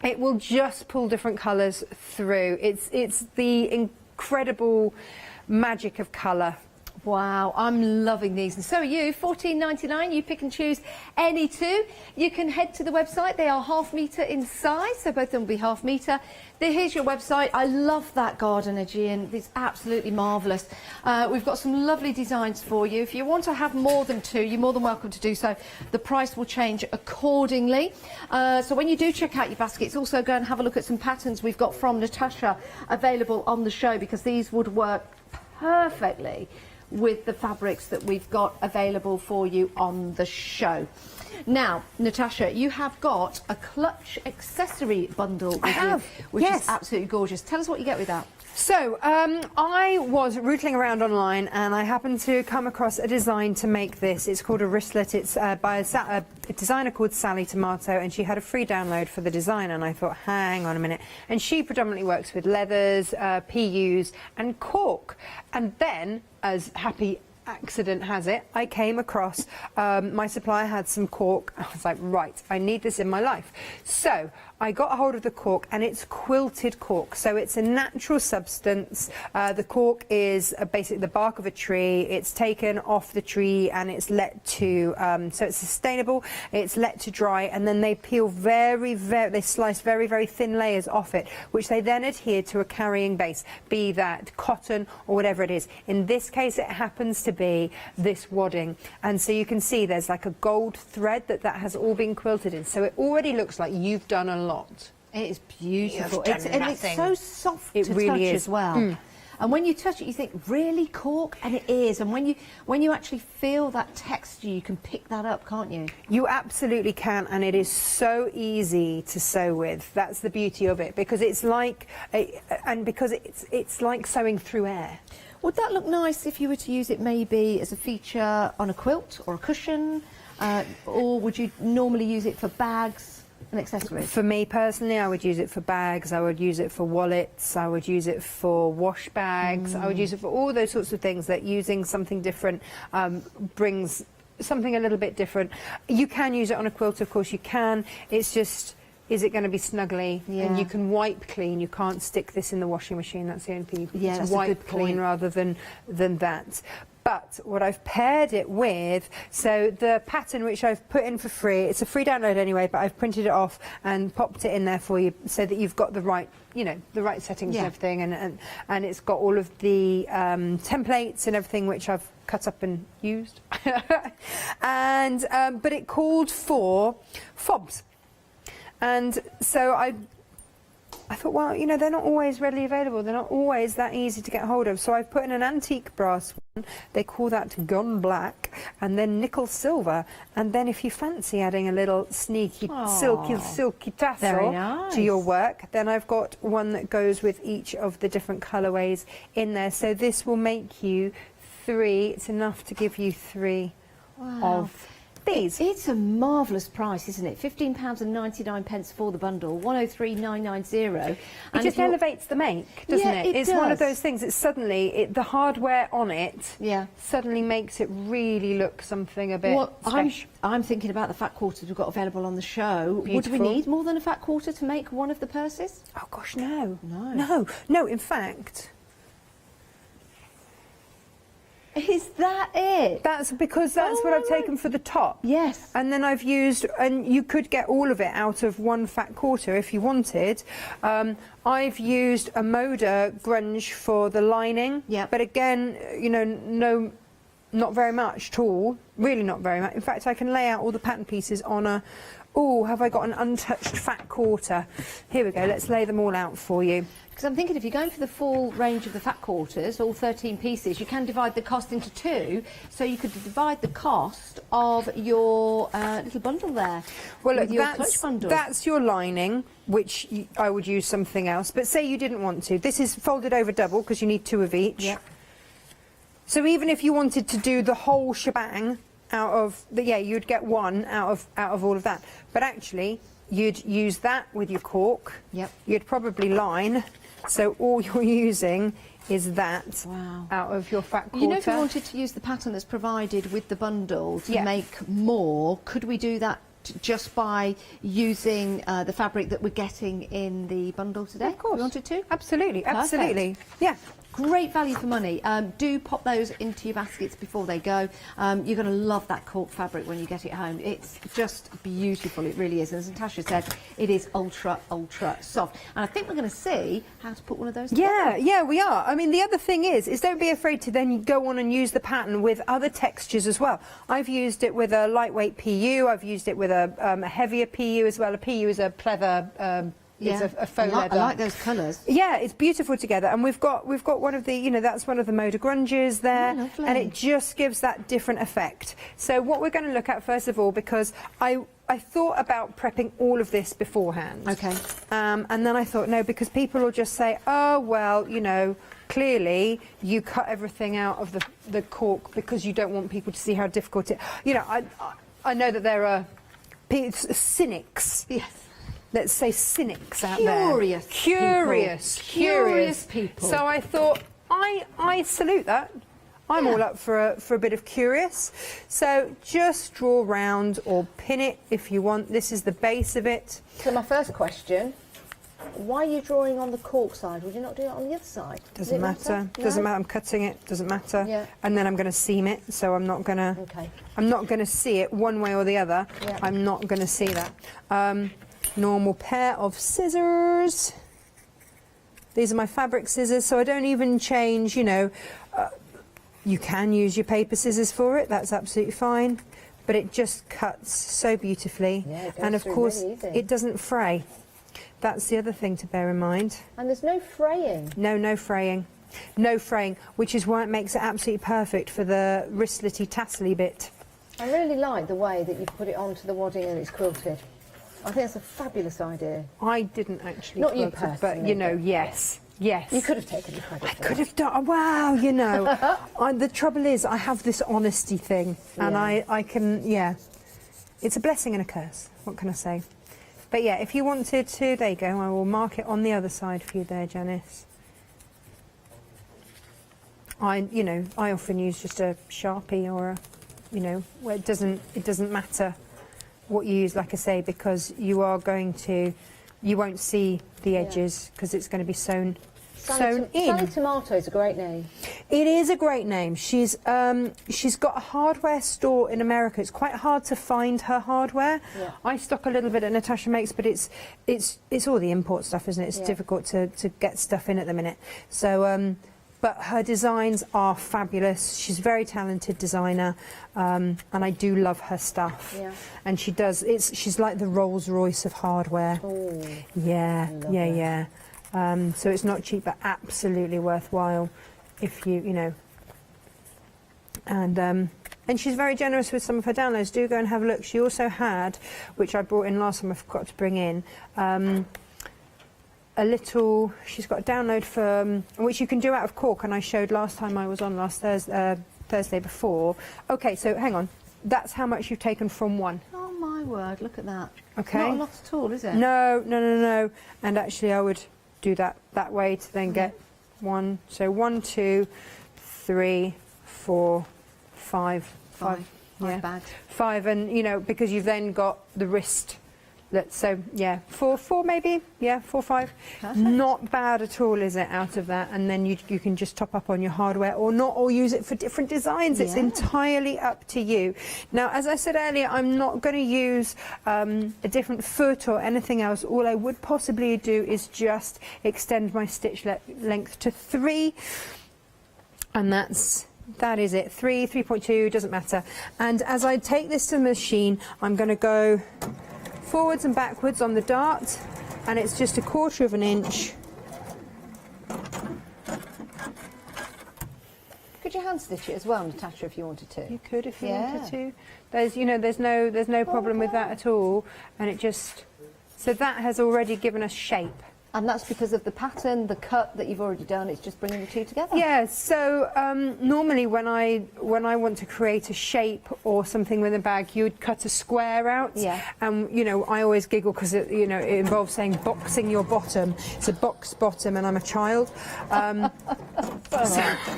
It will just pull different colours through. It's the incredible magic of colour. Wow, I'm loving these, and so are you. $14.99. You pick and choose any two. You can head to the website. They are ½ metre in size, so both of them will be ½ metre. Here's your website. I love that garden, Aegean. It's absolutely marvellous. We've got some lovely designs for you. If you want to have more than 2, you're more than welcome to do so. The price will change accordingly. So when you do check out your baskets, also go and have a look at some patterns we've got from Natasha available on the show, because these would work perfectly with the fabrics that we've got available for you on the show. Now, Natasha, you have got a clutch accessory bundle with you, which is absolutely gorgeous. Tell us what you get with that. So, I was rootling around online and I happened to come across a design to make this. It's called a wristlet. It's by a designer called Sally Tomato, and she had a free download for the design, and I thought, hang on a minute. And she predominantly works with leathers, PUs and cork. And then, as happy accident has it, I came across, my supplier had some cork. I was like, right, I need this in my life. So I got a hold of the cork, and it's quilted cork, so it's a natural substance. The cork is basically the bark of a tree. It's taken off the tree and it's let to, so it's sustainable. It's let to dry, and then they peel they slice very, very thin layers off it, which they then adhere to a carrying base, be that cotton or whatever it is. In this case, it happens to be this wadding, and so you can see there's like a gold thread that has all been quilted in, so it already looks like you've done a lot. It is beautiful. And it's so soft to really touch is. as well. And when you touch it, you think, really, cork? And it is. And when you actually feel that texture, you can pick that up, can't you? You absolutely can, and it is so easy to sew with. That's the beauty of it, because it's like, it's like sewing through air. Would that look nice if you were to use it maybe as a feature on a quilt or a cushion? Or would you normally use it for bags and accessories? For me personally, I would use it for bags, I would use it for wallets, I would use it for wash bags, I would use it for all those sorts of things that using something different brings something a little bit different. You can use it on a quilt, of course you can. It's just, is it going to be snuggly? Yeah. And you can wipe clean. You can't stick this in the washing machine. That's the only thing. Yeah, that's wipe a good clean point. rather than that. But what I've paired it with, so the pattern which I've put in for free, it's a free download anyway, but I've printed it off and popped it in there for you so that you've got the right, you know, the right settings and everything, and it's got all of the templates and everything which I've cut up and used. And but it called for fobs, and so I thought, well, you know, they're not always readily available. They're not always that easy to get hold of. So I've put in an antique brass one. They call that Gone Black, and then nickel silver. And then if you fancy adding a little sneaky silky tassel to your work, then I've got one that goes with each of the different colourways in there. So this will make you 3. It's enough to give you 3 of these. It's a marvellous price, isn't it? £15.99 for the bundle, 103,990. It just elevates the make, doesn't it? It's one of those things. It's suddenly the hardware on it. Suddenly makes it really look something a bit special. I'm thinking about the fat quarters we've got available on the show. Beautiful. Would we need more than a fat quarter to make one of the purses? Oh gosh, no. No. In fact. Is that it? That's because that's what I've taken for the top. Yes. And then I've used, and you could get all of it out of 1 fat quarter if you wanted. I've used a Moda grunge for the lining. Yeah. But again, you know, not very much at all, really not very much. In fact, I can lay out all the pattern pieces on a, oh, have I got an untouched fat quarter? Here we go, let's lay them all out for you. Because I'm thinking if you're going for the full range of the fat quarters, all 13 pieces, you can divide the cost into 2, so you could divide the cost of your little bundle there. Well, look, your clutch bundle. that's your lining, which I would use something else. But say you didn't want to. This is folded over double because you need 2 of each. Yep. So even if you wanted to do the whole shebang out of the, you'd get 1 out of all of that. But actually, you'd use that with your cork. Yep. You'd probably line. So all you're using is that out of your fat quarter. You know, if you wanted to use the pattern that's provided with the bundle to make more, could we do that just by using the fabric that we're getting in the bundle today? Of course. You wanted to? Absolutely, Perfect. absolutely. Yeah. Great value for money. Do pop those into your baskets before they go. You're going to love that cork fabric when you get it home. It's just beautiful, it really is. And as Natasha said, it is ultra, ultra soft. And I think we're going to see how to put one of those together. Yeah, we are. I mean, the other thing is don't be afraid to then go on and use the pattern with other textures as well. I've used it with a lightweight PU. I've used it with a heavier PU as well. A PU is a pleather it's a faux leather. I like those colours. Yeah, it's beautiful together, and we've got one of the, you know, that's one of the Moda grunges there, and it just gives that different effect. So what we're going to look at first of all, because I thought about prepping all of this beforehand. Okay. And then I thought, no, because people will just say, oh well, you know, clearly you cut everything out of the cork because you don't want people to see how difficult it. You know, I know that there are cynics. Yes. Let's say cynics out there. Curious people. So I thought, I salute that. I'm all up for a bit of curious. So just draw round or pin it if you want. This is the base of it. So my first question, why are you drawing on the cork side? Would you not do it on the other side? Doesn't matter. Doesn't matter. I'm cutting it. Doesn't matter. Yeah. And then I'm going to seam it. So I'm not going to. Okay. I'm not going to see it one way or the other. Yeah. I'm not going to see that. Normal pair of scissors. These are my fabric scissors, so I don't even change, you know. You can use your paper scissors for it, that's absolutely fine, but it just cuts so beautifully. Yeah, it goes and of through course, really easy. it doesn't fray. That's the other thing to bear in mind. And there's no fraying. No fraying. No fraying, which is why it makes it absolutely perfect for the wristlety tassely bit. I really like the way that you put it onto the wadding and it's quilted. I think that's a fabulous idea. I didn't actually Not you quilt it, personally, but you know, yes. Yes. You could have taken the credit. I could have done. Wow, you know. The trouble is, I have this honesty thing, and I can. Yeah, it's a blessing and a curse. What can I say? But yeah, if you wanted to, there you go. I will mark it on the other side for you there, Janice. I often use just a Sharpie or a, where it doesn't matter what you use, like I say, because you won't see the edges because it's going to be sewn in. Sally Tomato is a great name. It is a great name. She's got a hardware store in America. It's quite hard to find her hardware. Yeah. I stock a little bit at Natasha Makes, but it's all the import stuff, isn't it? It's difficult to get stuff in at the minute. So but her designs are fabulous. She's a very talented designer, and I do love her stuff. Yeah. And she does. She's like the Rolls Royce of hardware. Oh. Yeah. So it's not cheap, but absolutely worthwhile if you know. And she's very generous with some of her downloads. Do go and have a look. She also had, which I brought in last time, I forgot to bring in, she's got a download for, which you can do out of cork, and I showed last time I was on last Thursday before. Okay, so hang on. That's how much you've taken from one. Oh my word, look at that. Okay. Not a lot at all, is it? No. And actually I would do that way to then get one. So 1, 2, 3, 4, 5. Five bags. 5, and because you've then got the wrist. Four maybe. 4, 5. Perfect. Not bad at all, is it, out of that? And then you can just top up on your hardware or not, or use it for different designs. It's entirely up to you. Now, as I said earlier, I'm not going to use a different foot or anything else. All I would possibly do is just extend my stitch length to 3, and that's that is it. 3.2, doesn't matter. And as I take this to the machine, I'm going to go forwards and backwards on the dart, and it's just 1/4 of an inch. Could you hand stitch it as well, Natasha, if you wanted to? You could if you wanted to. There's, you know, there's no problem with that at all, and it just, so that has already given us shape. And that's because of the pattern, the cut that you've already done. It's just bringing the two together. Yeah. So normally when I want to create a shape or something with a bag, you would cut a square out. Yeah. And you know, I always giggle because it involves saying boxing your bottom. It's a box bottom, and I'm a child. Yeah,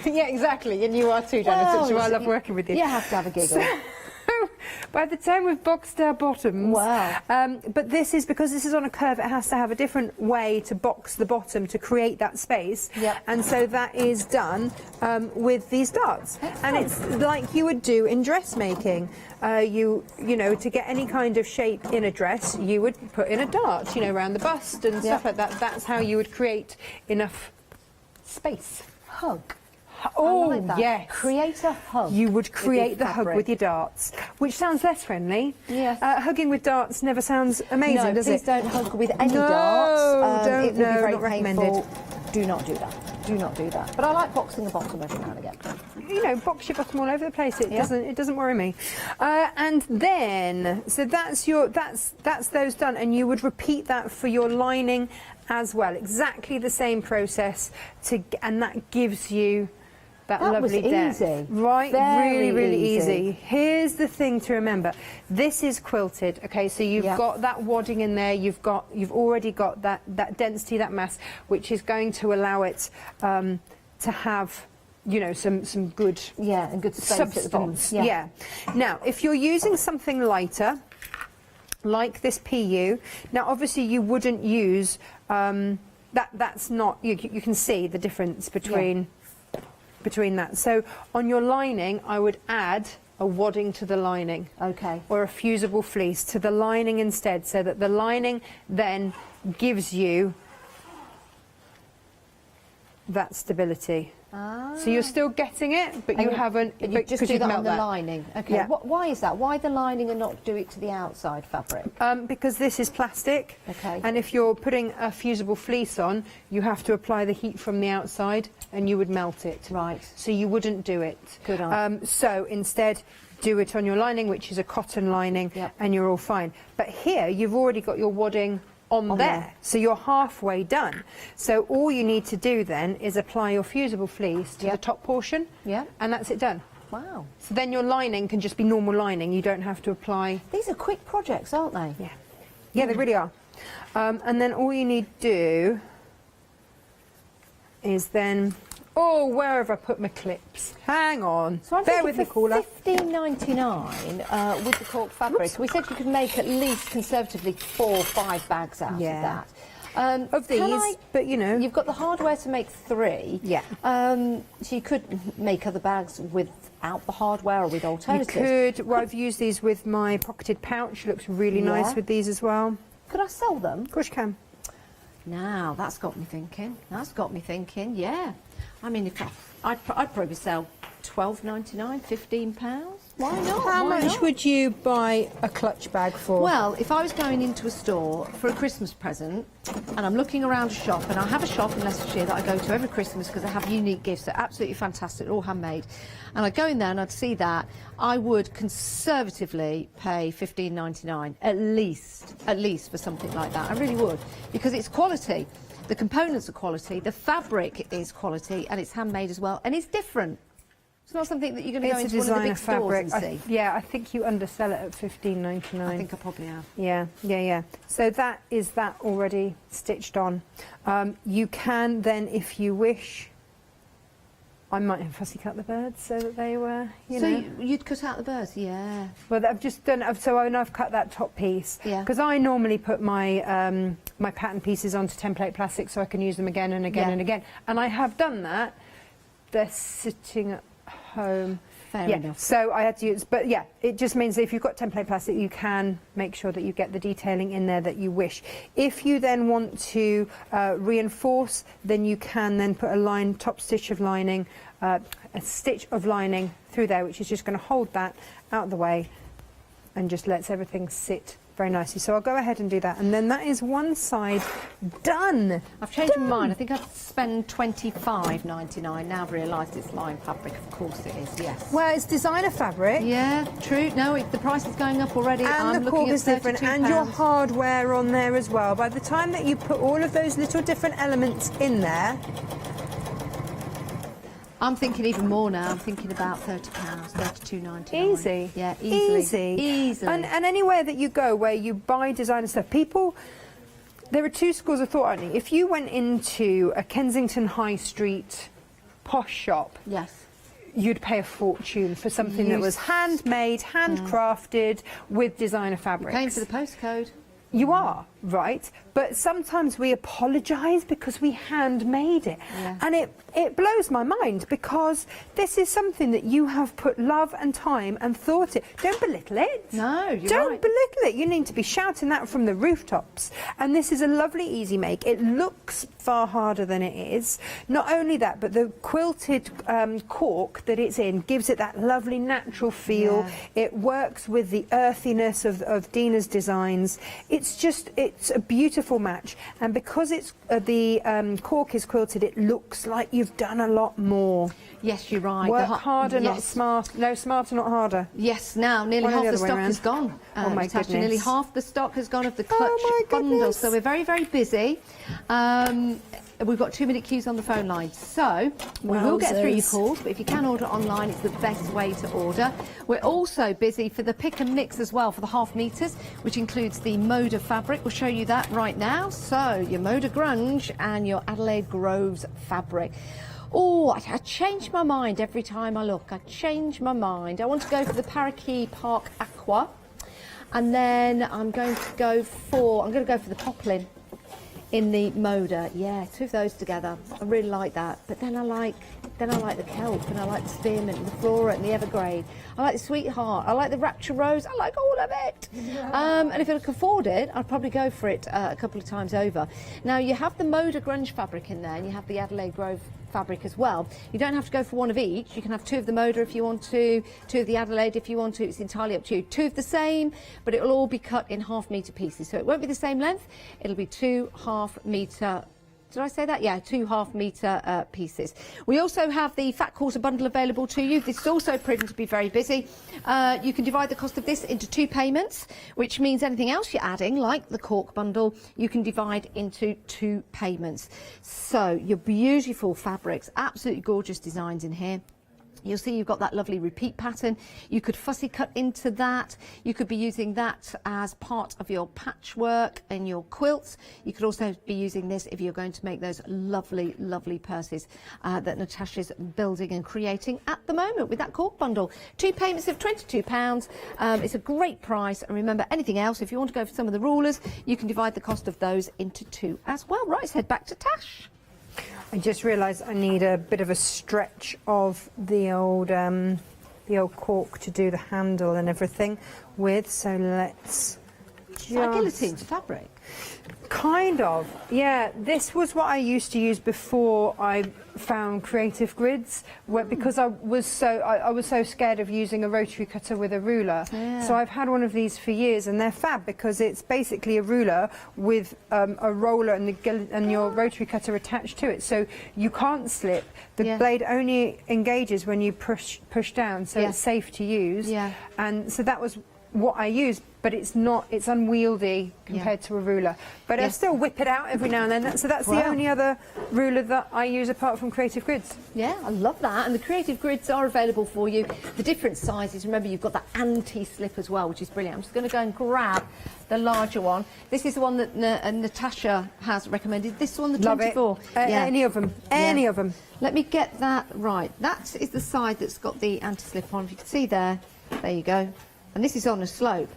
exactly. And you are too, Janice, which is why I love working with you. You have to have a giggle. So, by the time we've boxed our bottoms, wow. But this is because this is on a curve, it has to have a different way to box the bottom to create that space. Yep. And so that is done with these darts. And it's like you would do in dressmaking. You know, to get any kind of shape in a dress, you would put in a dart, you know, around the bust and stuff like that. That's how you would create enough space. Hug. Oh, I like that. yes. Create a hug. You would create the hug fabric. with your darts, which sounds less friendly. Yes. Hugging with darts never sounds amazing, No, does please it? don't hug with any No, darts. don't, It would be no, very not recommended. painful. Do not do that. Do not do that. But I like boxing the bottom every now and again. You know, box your bottom all over the place. It doesn't worry me. And then, so that's those done, and you would repeat that for your lining as well. Exactly the same process and that gives you that lovely depth. Easy. Right, Very really easy. Here's the thing to remember. This is quilted, okay, so you've got that wadding in there, you've already got that density, that mass, which is going to allow it to have, you know, some good and good space at the bottom. substance. Yeah. Now, if you're using something lighter, like this PU, now obviously you wouldn't use that's not, you can see the difference between that. So on your lining, I would add a wadding to the lining. Okay. Or a fusible fleece to the lining instead, so that the lining then gives you that stability. So you're still getting it, but you haven't. But you just do that on the lining. Okay. Yeah. Why is that? Why the lining and not do it to the outside fabric? Because this is plastic. Okay. And if you're putting a fusible fleece on, you have to apply the heat from the outside, and you would melt it. Right. So you wouldn't do it. Good idea. So instead, do it on your lining, which is a cotton lining, and you're all fine. But here, you've already got your wadding on there, so you're halfway done. So all you need to do then is apply your fusible fleece to the top portion, and that's it done. Wow. So then your lining can just be normal lining. You don't have to apply. These are quick projects, aren't they? Yeah. Yeah, they really are. And then all you need to do is then, where have I put my clips? Hang on. So I'm Bear with me, caller. $15.99 with the cork fabric. We said you could make at least conservatively 4 or 5 bags out of that. Of these, but you know. You've got the hardware to make 3. Yeah. So you could make other bags without the hardware or with alternatives. You could. Well, I've used these with my pocketed pouch. Looks really nice with these as well. Could I sell them? Of course you can. Now, that's got me thinking. Yeah. I mean, I'd probably sell £12.99, £15. Why not? How much would you buy a clutch bag for? Well, if I was going into a store for a Christmas present and I'm looking around a shop, and I have a shop in Leicestershire that I go to every Christmas because they have unique gifts. They're absolutely fantastic, they're all handmade. And I'd go in there and I'd see that, I would conservatively pay £15.99 at least for something like that. I really would, because it's quality. The components are quality, the fabric is quality, and it's handmade as well, and it's different. It's not something that you're going to go into one of the big stores and see. I think you undersell it at £15.99. I think I probably have. Yeah. So that is that already stitched on. You can then, if you wish, I might have fussy cut the birds so that they were, you know. So you'd cut out the birds, yeah. Well, I've just done. So I've cut that top piece because I normally put my my pattern pieces onto template plastic so I can use them again and again and again. And I have done that. They're sitting at home. Fair enough. So I had to use, but yeah, it just means that if you've got template plastic, you can make sure that you get the detailing in there that you wish. If you then want to reinforce, then you can then put a top stitch of lining, a stitch of lining through there, which is just going to hold that out of the way and just lets everything sit very nicely. So I'll go ahead and do that, and then that is one side done. I've changed my mind. I think I'd spend $25.99. Now I've realised it's lined fabric. Of course it is, yes. Well, it's designer fabric. Yeah, true. No, the price is going up already. And I'm the cork looking is at different, £32. and your hardware on there as well. By the time that you put all of those little different elements in there, I'm thinking even more now. I'm thinking about £30, $32.99. Easy. Yeah, easily. Easy. And anywhere that you go where you buy designer stuff, there are two schools of thought, aren't there? If you went into a Kensington High Street posh shop, yes, you'd pay a fortune for something that was handmade, handcrafted with designer fabrics. You're paying for the postcode. You are, right? But sometimes we apologise because we handmade it. Yeah. And it blows my mind, because this is something that you have put love and time and thought it. Don't belittle it. No, you're Don't right. belittle it. You need to be shouting that from the rooftops. And this is a lovely easy make. It looks far harder than it is. Not only that, but the quilted cork that it's in gives it that lovely natural feel. Yeah. It works with the earthiness of Dina's designs. It's a beautiful match, and because it's the cork is quilted, it looks like you've done a lot more. Yes, you're right. Work harder, not smart. No, smarter, not harder. Yes, now nearly One or half the the other way stock around. is gone. Oh my Natasha, goodness. nearly half the stock has gone of the clutch bundle. goodness. So we're very, very busy. We've got 2-minute queues on the phone line, so we will get through your calls, but if you can order online, it's the best way to order. We're also busy for the pick and mix as well for the half meters, which includes the Moda fabric. We'll show you that right now. So your Moda Grunge and your Adelaide Groves fabric. Oh, I change my mind every time I look. I change my mind. I want to go for the Parakeet Park Aqua, and then I'm going to go for the Poplin in the Moda. Yeah, two of those together. I really like that. But then I like the kelp, and I like the spearmint and the flora and the evergreen. I like the sweetheart. I like the rapture rose. I like all of it. And if I could afford it, I'd probably go for it a couple of times over. Now you have the Moda Grunge fabric in there, and you have the Adelaide Grove fabric as well. You don't have to go for one of each. You can have two of the Moda if you want to, two of the Adelaide if you want to. It's entirely up to you. Two of the same, but it will all be cut in half-metre pieces. So it won't be the same length. It'll be 2 half-metre. Did I say that? Yeah, 2 half-metre pieces. We also have the Fat Quarter bundle available to you. This is also proven to be very busy. You can divide the cost of this into 2 payments, which means anything else you're adding, like the cork bundle, you can divide into 2 payments. So your beautiful fabrics, absolutely gorgeous designs in here. You'll see you've got that lovely repeat pattern. You could fussy cut into that. You could be using that as part of your patchwork and your quilts. You could also be using this if you're going to make those lovely, lovely purses that Natasha's building and creating at the moment with that cork bundle. 2 payments of £22. It's a great price. And remember, anything else, if you want to go for some of the rulers, you can divide the cost of those into 2 as well. Right, let's head back to Tash. I just realised I need a bit of a stretch of the old cork to do the handle and everything with. So let's just... Like guillotine fabric. Kind of, yeah. This was what I used to use before I found creative grids, because I was so scared of using a rotary cutter with a ruler. Yeah. So I've had one of these for years, and they're fab because it's basically a ruler with a roller and your rotary cutter attached to it, so you can't slip. The blade only engages when you push down, so it's safe to use. Yeah. And so that was what I used, but it's unwieldy compared to a ruler. But I still whip it out every now and then. So that's the only other ruler that I use apart from Creative Grids. Yeah, I love that. And the Creative Grids are available for you. The different sizes. Remember, you've got that anti-slip as well, which is brilliant. I'm just going to go and grab the larger one. This is the one that Natasha has recommended. This one, the 24. Love it. Any of them. Any of them. Let me get that right. That is the side that's got the anti-slip on. If you can see there you go. And this is on a slope,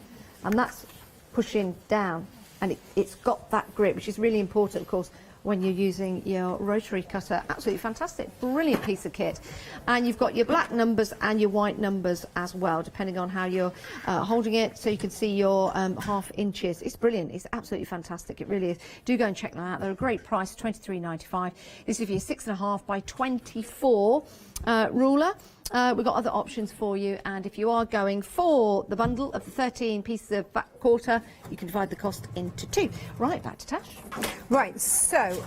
and that's pushing down, and it's got that grip, which is really important, of course, when you're using your rotary cutter. Absolutely fantastic, brilliant piece of kit. And you've got your black numbers and your white numbers as well, depending on how you're holding it, so you can see your half inches. It's brilliant, it's absolutely fantastic, it really is. Do go and check them out, they're a great price, £23.95. This is for your 6.5 by 24 ruler. We've got other options for you, and if you are going for the bundle of the 13 pieces of back quarter, you can divide the cost into 2. Right, back to Tash. Right, so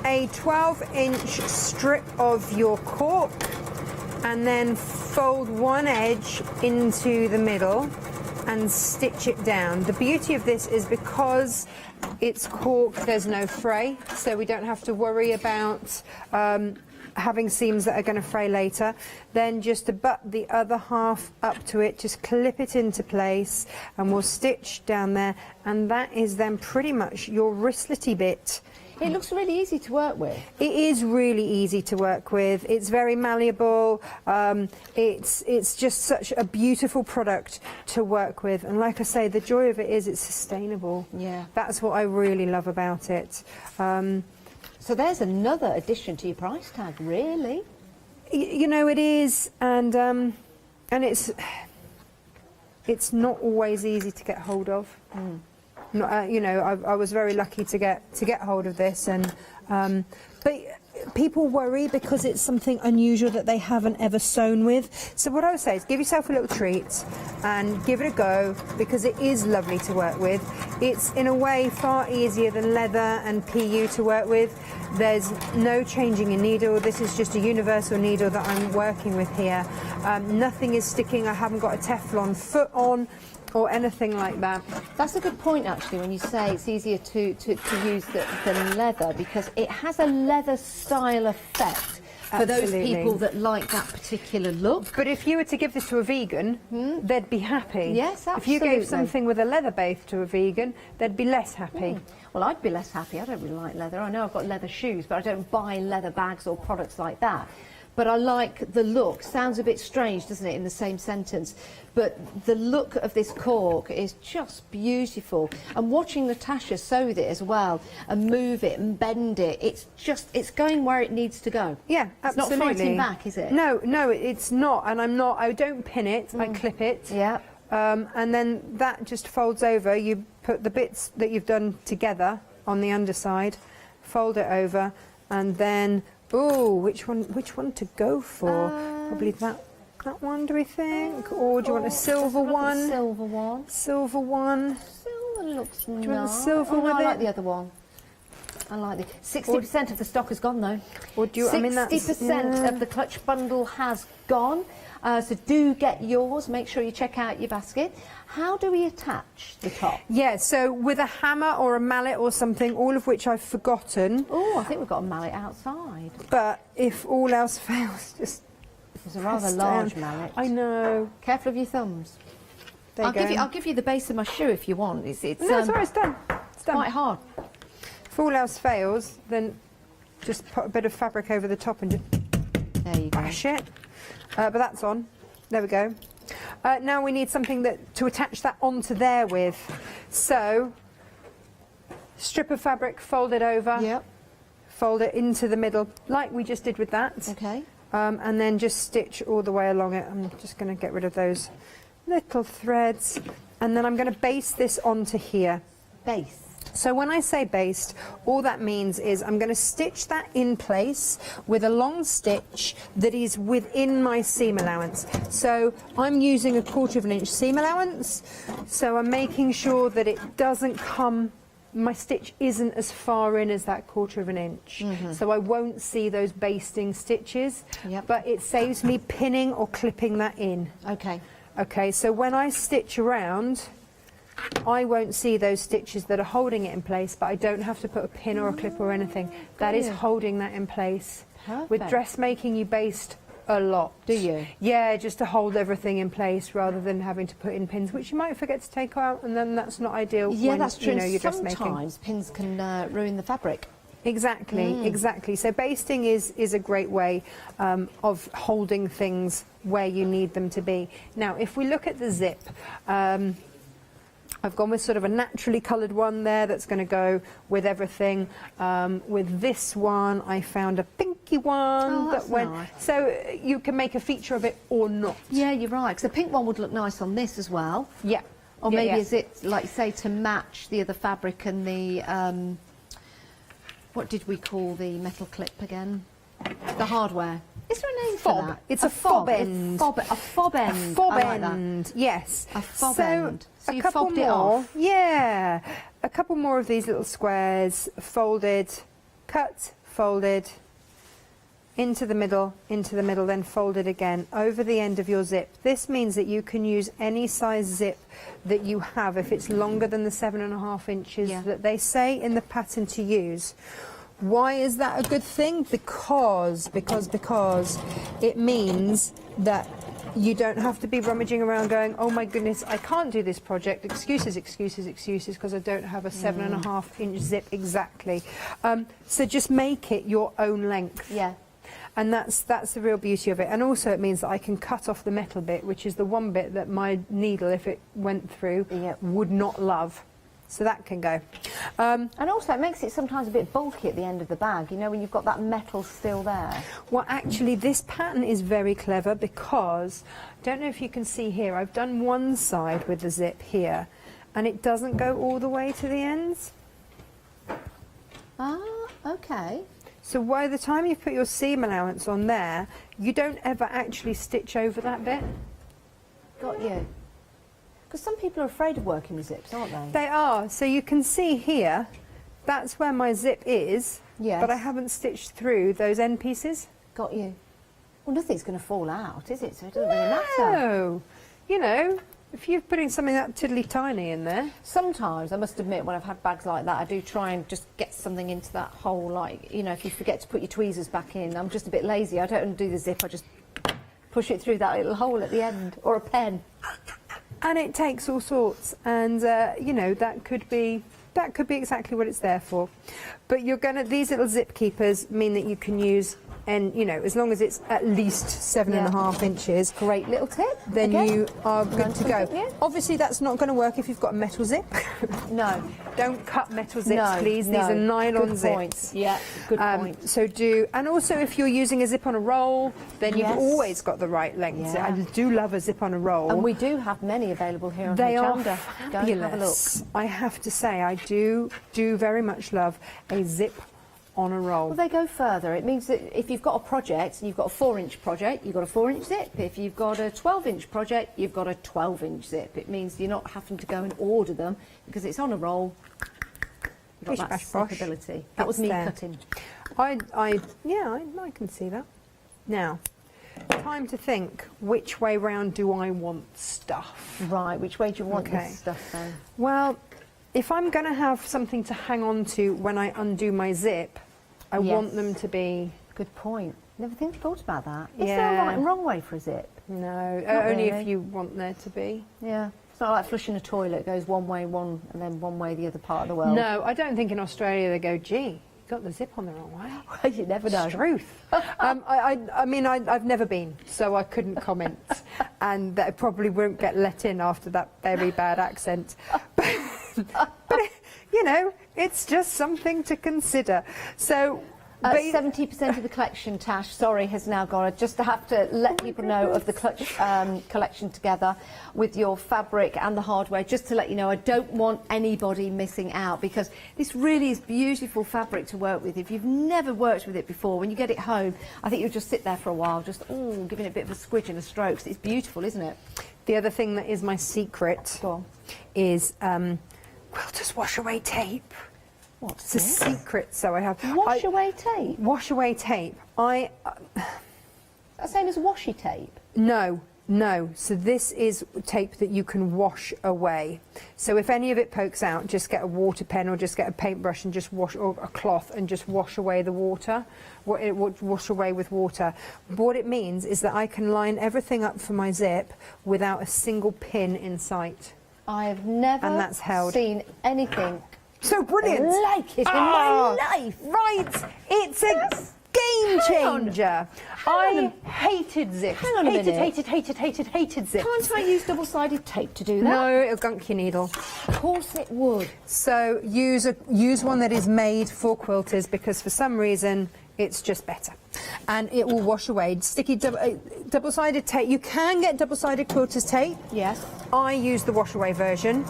a 12-inch strip of your cork, and then fold one edge into the middle and stitch it down. The beauty of this is because it's cork, there's no fray, so we don't have to worry about having seams that are going to fray later. Then just to butt the other half up to it, just clip it into place, and we'll stitch down there, and that is then pretty much your wristlety bit. It looks really easy to work with. It is really easy to work with. It's very malleable. It's just such a beautiful product to work with. And like I say, the joy of it is it's sustainable. Yeah. That's what I really love about it. So there's another addition to your price tag, really. You know, it is, and it's not always easy to get hold of. Not, you know, I was very lucky to get hold of this, and but people worry because it's something unusual that they haven't ever sewn with. So what I would say is give yourself a little treat and give it a go, because it is lovely to work with. It's in a way far easier than leather and PU to work with. There's no changing your needle. This is just a universal needle that I'm working with here. Nothing is sticking. I haven't got a Teflon foot on or anything like that. That's a good point, actually, when you say it's easier to use than leather, because it has a leather style effect for those people that like that particular look. But if you were to give this to a vegan, they'd be happy. Yes, absolutely. If you gave something with a leather base to a vegan, they'd be less happy. Well, I'd be less happy. I don't really like leather. I know I've got leather shoes, but I don't buy leather bags or products like that. But I like the look. Sounds a bit strange, doesn't it, in the same sentence? But the look of this cork is just beautiful. And watching Natasha sew it as well and move it and bend it, it's going where it needs to go. Yeah, absolutely. It's not fighting back, is it? No, it's not. And I don't pin it, I clip it. Yeah. And then that just folds over. You put the bits that you've done together on the underside, fold it over, and then, ooh, which one to go for? Probably that one, do we think? Or do you want a silver one? Silver one. Silver one. Silver looks nice. Do you want the silver with I it? like the other one. I like the 60% of the stock has gone though. Or do you? 60% of the clutch bundle has gone. So do get yours. Make sure you check out your basket. How do we attach the top? Yeah, so with a hammer or a mallet or something, all of which I've forgotten. Oh, I think we've got a mallet outside. But if all else fails, just it's a rather large mallet. I know. Careful of your thumbs. I'll give you the base of my shoe if you want. It's no, it's all right, it's done. It's done. Quite hard. If all else fails, then just put a bit of fabric over the top and just there you go. Bash it. But that's on. There we go. Now we need something to attach that onto there with. So, strip of fabric, fold it over. Yep. Fold it into the middle, like we just did with that. Okay. And then just stitch all the way along it. I'm just going to get rid of those little threads. And then I'm going to baste this onto here. Baste. So when I say based, all that means is I'm going to stitch that in place with a long stitch that is within my seam allowance. So I'm using a 1/4 inch seam allowance, so I'm making sure that it doesn't come, my stitch isn't as far in as that 1/4 inch. So I won't see those basting stitches, but it saves me pinning or clipping that in. Okay. Okay, so when I stitch around, I won't see those stitches that are holding it in place, but I don't have to put a pin or a clip or anything. That is holding that in place. Perfect. With dressmaking, you baste a lot. Do you? Yeah, just to hold everything in place rather than having to put in pins, which you might forget to take out, and then that's not ideal. Yeah, when, that's true. You know, you're dressmaking. Sometimes pins can ruin the fabric. Exactly, exactly. So basting is a great way of holding things where you need them to be. Now, if we look at the zip, I've gone with sort of a naturally coloured one there that's going to go with everything. With this one, I found a pinky one. Oh, that's that went. nice. So you can make a feature of it or not. Yeah, you're right. Because the pink one would look nice on this as well. Yeah. Or Yeah, maybe yeah. is it, like you say, to match the other fabric and the, what did we call the metal clip again? The hardware. Is there a name for Fob. that? It's a fob end. A fob end. A fob I like that. end, yes. A fob so end. So a you couple fobbed it more, off. yeah. A couple more of these little squares, folded, cut, folded, into the middle, then folded again, over the end of your zip. This means that you can use any size zip that you have if it's longer than the 7.5 inches that they say in the pattern to use. Why is that a good thing? Because it means that you don't have to be rummaging around going, oh my goodness, I can't do this project. Excuses, excuses, excuses, because I don't have a 7.5 inch zip exactly. So just make it your own length. Yeah. And that's the real beauty of it. And also it means that I can cut off the metal bit, which is the one bit that my needle, if it went through, would not love. So that can go. And also it makes it sometimes a bit bulky at the end of the bag, you know, when you've got that metal still there. Well, actually, this pattern is very clever because, I don't know if you can see here, I've done one side with the zip here, and it doesn't go all the way to the ends. Ah, okay. So by the time you put your seam allowance on there, you don't ever actually stitch over that bit. Got you. Because some people are afraid of working with zips, aren't they? They are. So you can see here, that's where my zip is, but I haven't stitched through those end pieces. Got you. Well, nothing's going to fall out, is it? So it doesn't really matter. No. You know, if you're putting something that tiddly tiny in there. Sometimes, I must admit, when I've had bags like that, I do try and just get something into that hole, like, you know, if you forget to put your tweezers back in, I'm just a bit lazy. I don't undo the zip, I just push it through that little hole at the end, or a pen. And it takes all sorts, and you know, that could be exactly what it's there for. But these little zip keepers mean that you can use, and you know, as long as it's at least 7.5 inches. Great little tip. Then you are good to go. Yeah. Obviously, that's not going to work if you've got a metal zip. No. Don't cut metal zips, please. These are nylon good zips. Point. Yeah, good point. So and also if you're using a zip on a roll, then you've always got the right length. Yeah. I do love a zip on a roll. And we do have many available here on They are Hochanda. Go and have a look. fabulous. I have to say, I do very much love a zip on a roll. Well, they go further. It means that if you've got a project, and you've got a 4-inch project, you've got a 4-inch zip. If you've got a 12-inch project, you've got a 12-inch zip. It means you're not having to go and order them because it's on a roll. You've got that zippability. That was me cutting. I can see that. Now, time to think, which way round do I want stuff? Right, which way do you want this stuff then? Well, if I'm going to have something to hang on to when I undo my zip, I want them to be... Good point. Never thought about that. Is there a right and wrong way for a zip? No, Not only really. if you want there to be. Yeah. It's not like flushing a toilet. It goes one way, and then one way the other part of the world. No, I don't think in Australia they go, gee, you got the zip on the wrong way. Well, you never know. It's truth. I mean, I've never been, so I couldn't comment. And that probably won't get let in after that very bad accent. But you know, it's just something to consider. So... 70% of the collection, Tash, sorry, has now gone. Just to have to let people know of the collection together with your fabric and the hardware. Just to let you know, I don't want anybody missing out because this really is beautiful fabric to work with. If you've never worked with it before, when you get it home, I think you'll just sit there for a while, just giving it a bit of a squidge and a stroke. It's beautiful, isn't it? The other thing that is my secret is quilters wash away tape. What's it's a secret, so I have... Wash away tape? Wash away tape. That's the same as washi tape? No. So this is tape that you can wash away. So if any of it pokes out, just get a water pen or just get a paintbrush and just wash, or a cloth and just wash away the water. Wash away with water. What it means is that I can line everything up for my zip without a single pin in sight. I have never seen anything so brilliant like it in my life. Right, it's Game changer. I hated zips. Hang on a minute. Hated zips. Can't I use double-sided tape to do that? No, it'll gunk your needle. Of course it would. So use one that is made for quilters, because for some reason it's just better, and it will wash away. Sticky double-sided tape. You can get double-sided quilters tape. Yes. I use the wash-away version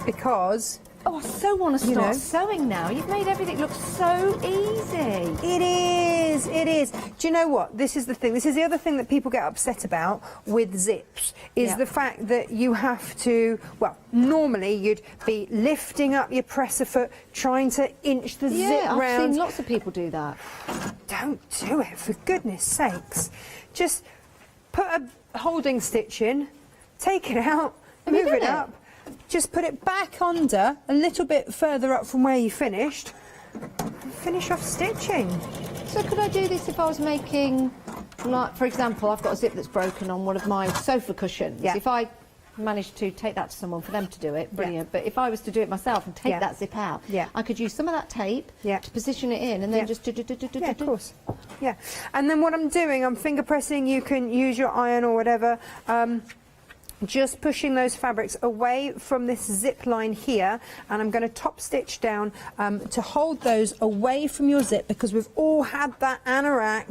because. Oh, I so want to start sewing now. You've made everything look so easy. It is, it is. Do you know what? This is the thing. This is the other thing that people get upset about with zips, is the fact that you have to, well, normally you'd be lifting up your presser foot, trying to inch the zip round. I've seen lots of people do that. Don't do it, for goodness sakes. Just put a holding stitch in, take it out, move it up. Just put it back under, a little bit further up from where you finished, and finish off stitching. So could I do this if I was making, like, for example, I've got a zip that's broken on one of my sofa cushions. Yeah. If I managed to take that to someone for them to do it, brilliant. But if I was to do it myself and take that zip out, I could use some of that tape to position it in and then just Yeah, of course. Yeah. And then what I'm doing, I'm finger pressing. You can use your iron or whatever. Just pushing those fabrics away from this zip line here, and I'm going to top stitch down to hold those away from your zip, because we've all had that anorak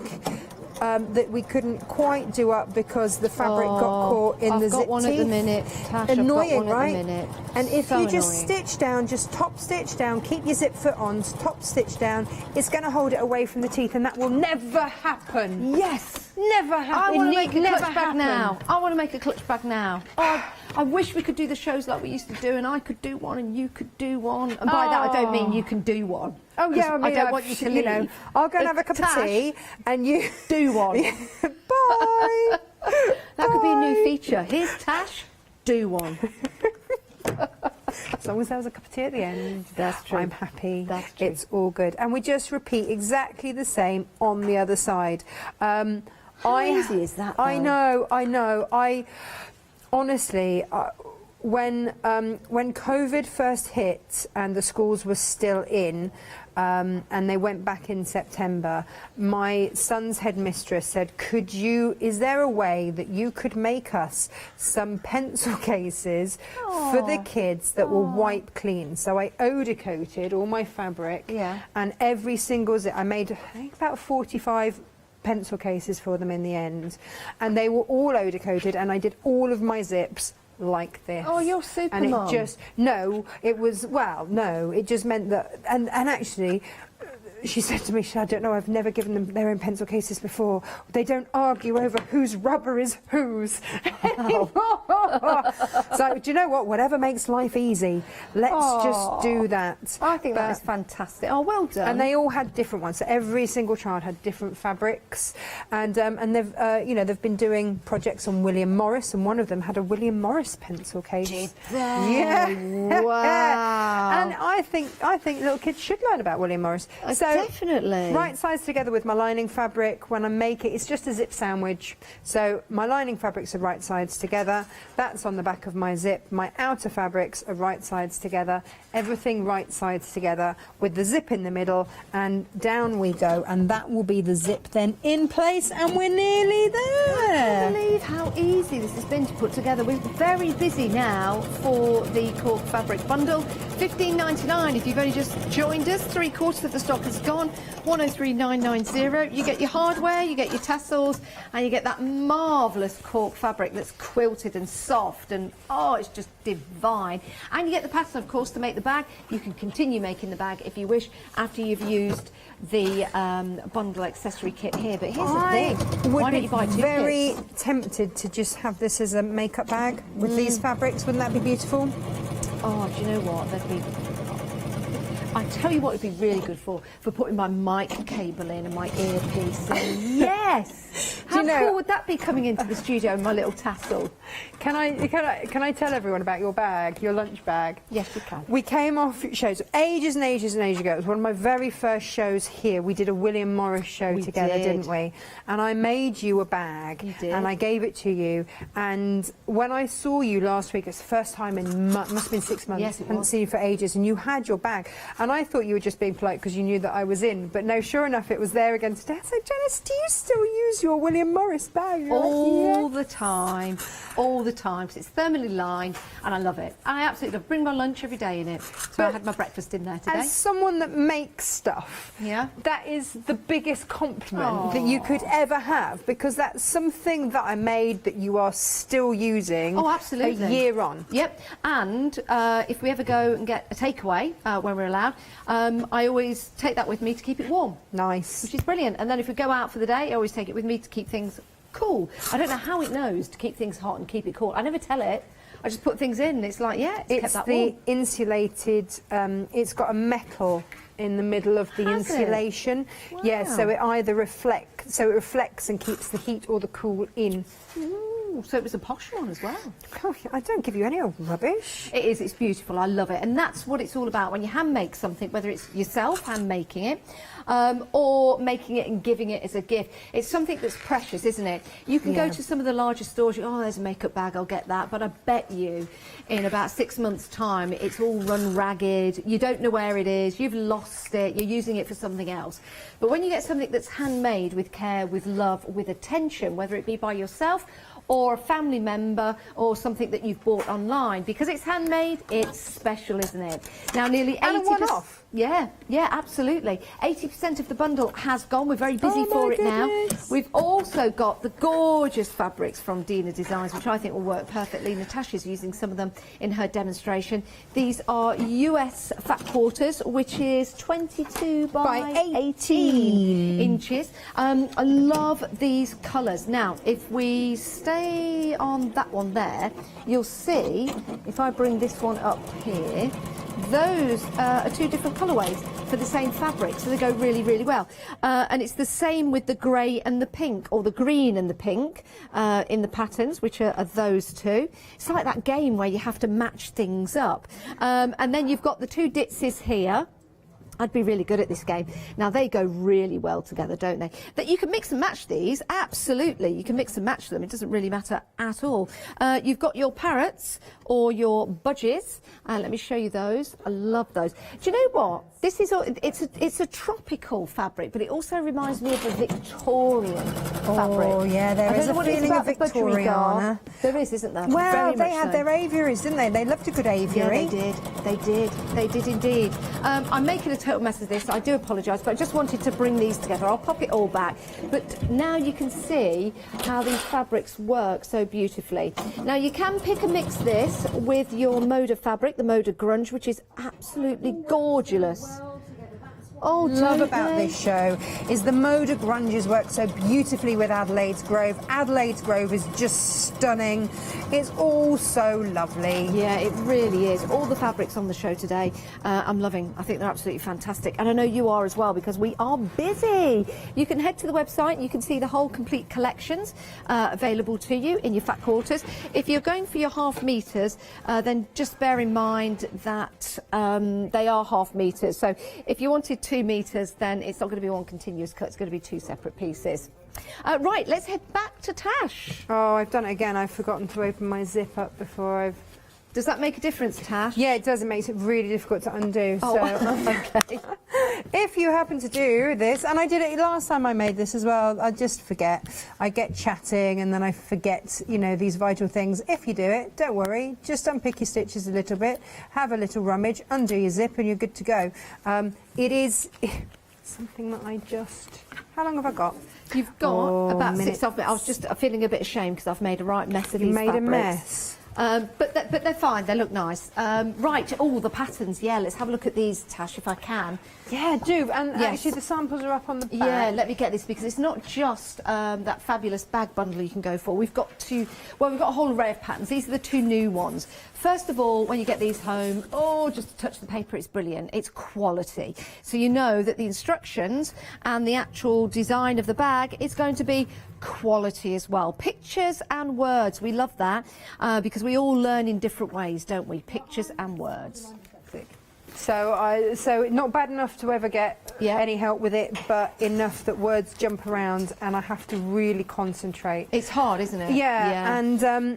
that we couldn't quite do up because the fabric got caught in the zip teeth. I've got one at the minute, Tash. Annoying, I've got one right? at the minute. And if you just annoying. stitch down, just top stitch down, keep your zip foot on, top stitch down, it's going to hold it away from the teeth, and that will never happen. Yes. Never happen. I want to make a never clutch bag happen. now. I want to make a clutch bag now. Oh, I wish we could do the shows like we used to do, and I could do one and you could do one. And by that, I don't mean you can do one. Oh yeah, I mean, I don't want you to leave. know, I'll go and have a cup of tea, and you do one. Bye. That could be a new feature. Here's Tash. Do one. As long as there was a cup of tea at the end, that's true. I'm happy. That's true. It's all good, and we just repeat exactly the same on the other side. How easy is that, I know. I honestly. When COVID first hit and the schools were still in, and they went back in September, my son's headmistress said, is there a way that you could make us some pencil cases for the kids that will wipe clean? So I odor coated all my fabric, and every single zip, I made, I think, about 45 pencil cases for them in the end, and they were all odor coated, and I did all of my zips like this. Oh, you're super And mum. it just, no, it was, well, no, it just meant that, and actually, she said to me, I don't know, I've never given them their own pencil cases before. They don't argue over whose rubber is whose anymore. So, do you know what? Whatever makes life easy, let's just do that. I think that is fantastic. Oh, well done. And they all had different ones. So every single child had different fabrics, and they've they've been doing projects on William Morris, and one of them had a William Morris pencil case. Did they? Yeah. Wow. And I think little kids should learn about William Morris. So definitely. Right sides together with my lining fabric. When I make it, it's just a zip sandwich. So my lining fabrics are right sides together. That's on the back of my zip. My outer fabrics are right sides together. Everything right sides together with the zip in the middle, and down we go. And that will be the zip then in place, and we're nearly there. I can't believe how easy this has been to put together. We're very busy now for the cork fabric bundle. $15.99 if you've only just joined us. 3/4 of the stock has gone. 103,990. You get your hardware, you get your tassels, and you get that marvellous cork fabric that's quilted and soft, and oh, it's just divine. And you get the pattern, of course, to make the bag. You can continue making the bag if you wish after you've used the bundle accessory kit here. But here's the thing: why don't you buy two very kits? tempted to just have this as a makeup bag with these fabrics. Wouldn't that be beautiful? Oh, do you know what? That'd be. I tell you what, it'd be really good for putting my mic cable in and my earpiece in. Yes. How cool would that be coming into the studio in my little tassel? Can I tell everyone about your bag, your lunch bag? Yes, you can. We came off shows ages and ages and ages ago. It was one of my very first shows here. We did a William Morris show together, didn't we? And I made you a bag. You did. And I gave it to you. And when I saw you last week, it's the first time in must have been 6 months. Yes, it hadn't was. seen you for ages, and you had your bag. And I thought you were just being polite because you knew that I was in. But no, sure enough, it was there again today. I said, Janice, do you still use your William Morris bag? You're All like, the time, all the time, because it's thermally lined and I love it. I absolutely love. Bring my lunch every day in it. So I had my breakfast in there today. As someone that makes stuff, that is the biggest compliment that you could ever have, because that's something that I made that you are still using. Oh, absolutely. A year on. Yep. And if we ever go and get a takeaway when we're allowed, I always take that with me to keep it warm. Nice. Which is brilliant. And then if we go out for the day, I always take it with me to keep things cool. I don't know how it knows to keep things hot and keep it cool. I never tell it. I just put things in. It's like, yeah, it's kept that the warm. insulated. It's got a metal in the middle of the Has it? insulation. Wow. Yeah, so it either reflects and keeps the heat or the cool in. Ooh, so it was a posh one as well. Oh, I don't give you any old rubbish. It is, it's beautiful, I love it. And that's what it's all about. When you hand make something, whether it's yourself hand making it, or making it and giving it as a gift, it's something that's precious, isn't it? You can go to some of the larger stores, oh, there's a makeup bag, I'll get that. But I bet you in about 6 months' time, it's all run ragged, you don't know where it is, you've lost it, you're using it for something else. But when you get something that's handmade with care, with love, with attention, whether it be by yourself or a family member or something that you've bought online, because it's handmade, it's special, isn't it? Now nearly 80%. And a one-off. Yeah, absolutely. 80% of the bundle has gone. We're very busy for it now. We've also got the gorgeous fabrics from Dina Designs, which I think will work perfectly. Natasha's using some of them in her demonstration. These are US fat quarters, which is 22 by 18 inches. I love these colours. Now, if we stay on that one there, you'll see, if I bring this one up here, those are two different colourways for the same fabric, so they go really, really well. And it's the same with the grey and the pink, or the green and the pink in the patterns, which are those two. It's like that game where you have to match things up. And then you've got the two ditzes here. I'd be really good at this game. Now, they go really well together, don't they? That you can mix and match these, absolutely. You can mix and match them. It doesn't really matter at all. You've got your parrots or your budgies. Let me show you those. I love those. Do you know what? This is it's a tropical fabric, but it also reminds me of a Victorian fabric. Oh, yeah, there is a feeling of Victoriana. There is, isn't there? Well, Very they much had so. their aviaries, didn't they? They loved a good aviary. Yeah, they did indeed. I'm making a total mess of this. I do apologise, but I just wanted to bring these together. I'll pop it all back. But now you can see how these fabrics work so beautifully. Now, you can pick and mix this with your Moda fabric, the Moda Grunge, which is absolutely gorgeous. Oh, love about this show is the Moda Grunges work so beautifully with Adelaide's Grove. Adelaide's Grove is just stunning. It's all so lovely. Yeah, it really is. All the fabrics on the show today, I'm loving. I think they're absolutely fantastic. And I know you are as well, because we are busy. You can head to the website. You can see the whole complete collections available to you in your fat quarters. If you're going for your half meters, then just bear in mind that they are half meters. So if you wanted 2 meters, then it's not going to be one continuous cut. It's going to be 2 separate pieces. Right, let's head back to Tash. Oh, I've done it again. I've forgotten to open my zip up before I've... Does that make a difference, Tash? Yeah, it does. It makes it really difficult to undo. Oh, so, okay. If you happen to do this, and I did it last time I made this as well, I just forget. I get chatting and then I forget, you know, these vital things. If you do it, don't worry. Just unpick your stitches a little bit, have a little rummage, undo your zip, and you're good to go. It is something that I just... How long have I got? You've got about minutes. 6 of it. I was just feeling a bit ashamed because I've made a right mess of these You made fabrics. a mess. But they're fine. They look nice. Right. Oh, the patterns. Yeah, let's have a look at these, Tash, if I can. Yeah, do. And Yes. actually, the samples are up on the back. Yeah, let me get this, because it's not just that fabulous bag bundle you can go for. We've got we've got a whole array of patterns. These are the 2 new ones. First of all, when you get these home, just to touch the paper, it's brilliant. It's quality. So you know that the instructions and the actual design of the bag is going to be quality as well. Pictures and words. We love that because we all learn in different ways, don't we? Pictures and words. So not bad enough to ever get any help with it, but enough that words jump around and I have to really concentrate. It's hard, isn't it? Yeah.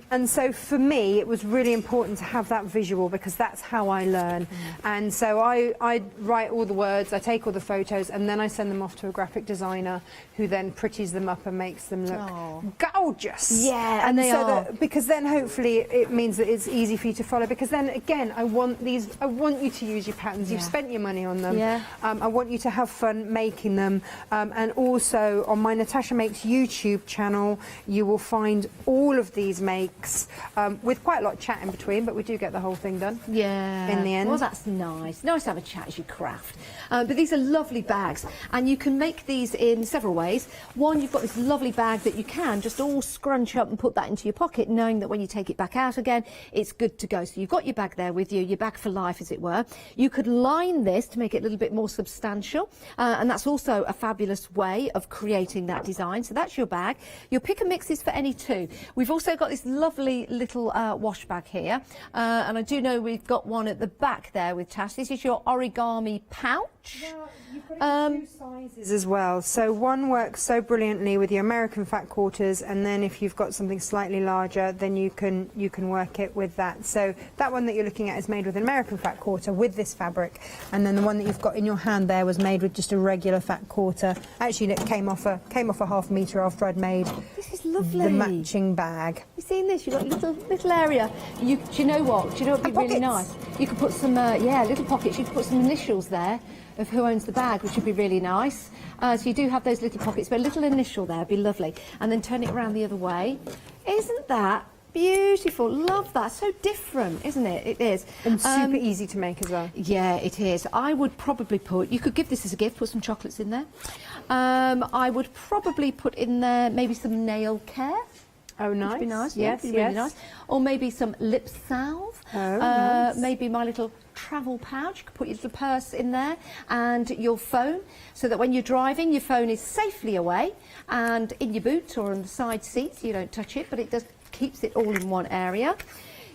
And so for me, it was really important to have that visual, because that's how I learn. And so I write all the words, I take all the photos, and then I send them off to a graphic designer who then pretties them up and makes them look gorgeous. Yeah, and they so are. because then hopefully it means that it's easy for you to follow, because then again, I want you to use your patterns. You've spent your money on them. Yeah. I want you to have fun making them. And also on my Natasha Makes YouTube channel, you will find all of these makes with quite a lot of chat in between, but we do get the whole thing done. Yeah. In the end. Well, that's nice. Nice to have a chat as you craft. But these are lovely bags, and you can make these in several ways. One, you've got this lovely bag that you can just all scrunch up and put that into your pocket, knowing that when you take it back out again, it's good to go. So you've got your bag there with you, your bag for life, as it were. You could line this to make it a little bit more substantial, and that's also a fabulous way of creating that design. So that's your bag. Your pick and mix is for any 2. We've also got this lovely little wash bag here, and I do know we've got one at the back there with Tash. This is your origami pouch. Well, you've got it in 2 sizes as well. So one works so brilliantly with your American fat quarters, and then if you've got something slightly larger, then you can work it with that. So that one that you're looking at is made with an American fat quarter with this fabric, and then the one that you've got in your hand there was made with just a regular fat quarter. Actually, it came off a half metre after I'd made This is lovely. the matching bag. You seen this? You've got a little area. Do you know what? Do you know what would be really nice? You could put some little pockets. You could put some initials there of who owns the bag, which would be really nice. So you do have those little pockets, but a little initial there would be lovely. And then turn it around the other way. Isn't that beautiful? Love that. So different, isn't it? It is. And super easy to make as well. Yeah, it is. I would probably you could give this as a gift, put some chocolates in there. I would probably put in there maybe some nail care. Oh, nice. Would be nice. Yes, yeah, be really nice. Or maybe some lip salve. Oh, nice. Maybe my little travel pouch. You could put your little purse in there and your phone, so that when you're driving, your phone is safely away and in your boot or on the side seat, so you don't touch it, but it keeps it all in one area.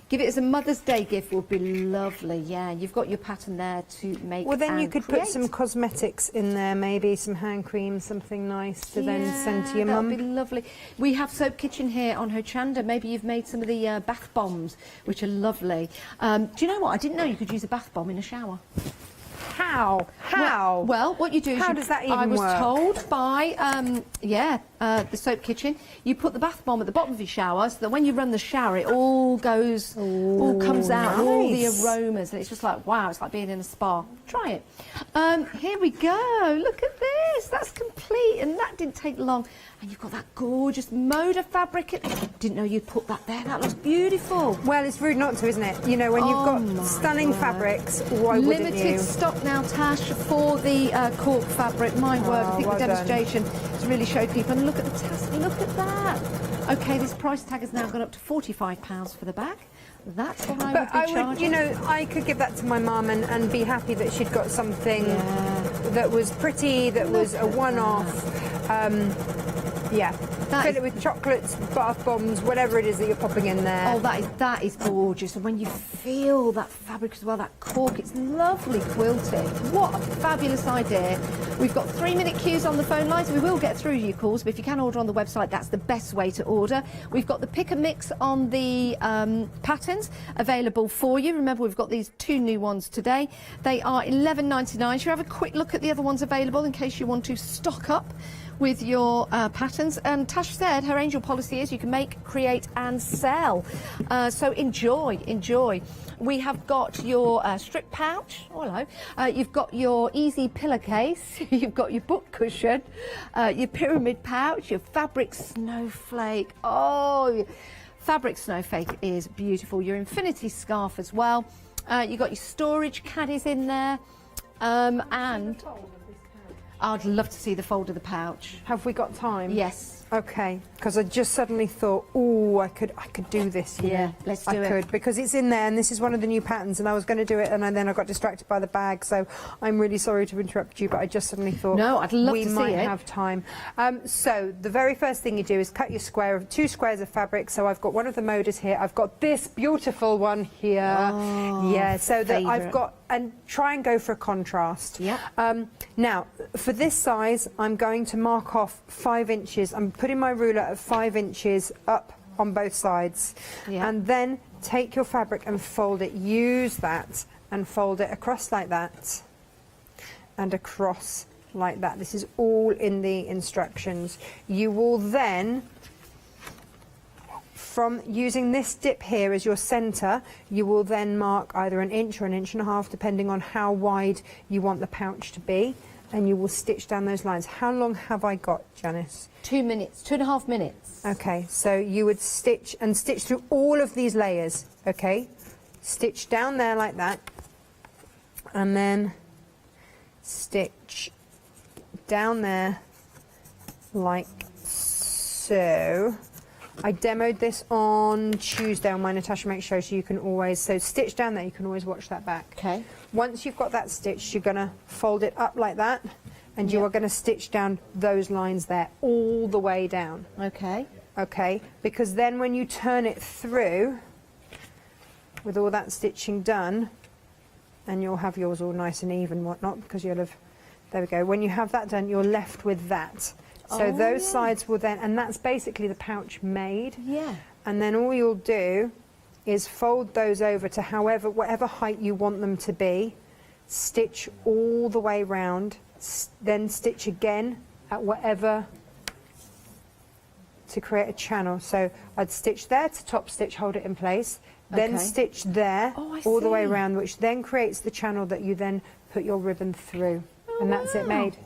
Give it as a Mother's Day gift would be lovely. Yeah, you've got your pattern there to make. Well, then you could create. put some cosmetics in there, maybe some hand cream, something nice to then send to your that mum. would be lovely. We have Soap Kitchen here on Hochanda. Maybe you've made some of the bath bombs, which are lovely. Do you know what? I didn't know you could use a bath bomb in a shower. How? Well, what you do is How does that even I was work? told by the Soap Kitchen, you put the bath bomb at the bottom of your shower, so that when you run the shower, it all comes out, all the nice. aromas, and it's just like, wow, it's like being in a spa. Try it. Here we go. Look at this. That's complete, and that didn't take long. And you've got that gorgeous Moda fabric. Didn't know you'd put that there. That looks beautiful. Well, it's rude not to, isn't it? You know, when you've got stunning fabrics, why wouldn't you? Limited stock now, Tash, for the cork fabric. My word, I think well the demonstration to really show people. And look at the tassel, look at that. OK, this price tag has now gone up to £45 for the bag. That's what I would be charging. You know, I could give that to my mum and be happy that she'd got something that was pretty, that was a one-off. Fill it with chocolates, bath bombs, whatever it is that you're popping in there. Oh, that is gorgeous. And when you feel that fabric as well, that cork, it's lovely quilting. What a fabulous idea. We've got 3-minute queues on the phone lines. We will get through your calls, but if you can order on the website, that's the best way to order. We've got the pick and mix on the patterns available for you. Remember, we've got these 2 new ones today. They are $11.99. Should we have a quick look at the other ones available in case you want to stock up with your patterns? And Tash said her angel policy is you can make, create and sell. So enjoy. We have got your strip pouch. Oh, hello. You've got your easy pillowcase. You've got your book cushion, your pyramid pouch, your fabric snowflake. Oh, fabric snowflake is beautiful. Your infinity scarf as well. You've got your storage caddies in there. And I'd love to see the fold of the pouch. Have we got time? Yes. Okay, because I just suddenly thought, oh, I could do this. Yeah, let's do it. I could, because it's in there, and this is one of the new patterns, and I was going to do it, and then I got distracted by the bag. So I'm really sorry to interrupt you, but I just suddenly thought, no, I'd love we to see might it. have time. So the very first thing you do is cut your square of 2 squares of fabric. So I've got one of the moders here. I've got this beautiful one here. Oh, yeah, so that I've favourite. got, and try and go for a contrast. Yeah. Now, for this size, I'm going to mark off 5 inches. I'm putting my ruler at 5 inches up on both sides. Yeah. And then take your fabric and fold it. Use that and fold it across like that and across like that. This is all in the instructions. You will then, from using this dip here as your centre, you will then mark either 1 inch or 1.5 inches, depending on how wide you want the pouch to be, and you will stitch down those lines. How long have I got, Janice? 2 minutes, 2.5 minutes. Okay, so you would stitch through all of these layers, okay? Stitch down there like that, and then stitch down there like so. I demoed this on Tuesday on my Natasha Makes Show, so you can always, so stitch down there, you can always watch that back. Okay. Once you've got that stitched, you're going to fold it up like that, and you are going to stitch down those lines there all the way down. Okay. Okay, because then when you turn it through, with all that stitching done, and you'll have yours all nice and even, whatnot, because you'll have, there we go, when you have that done, you're left with that. So those sides will then, and that's basically the pouch made. Yeah. And then all you'll do is fold those over to whatever height you want them to be, stitch all the way round, then stitch again at whatever to create a channel. So I'd stitch there to top stitch, hold it in place, then stitch there all the way around, which then creates the channel that you then put your ribbon through. And that's it made.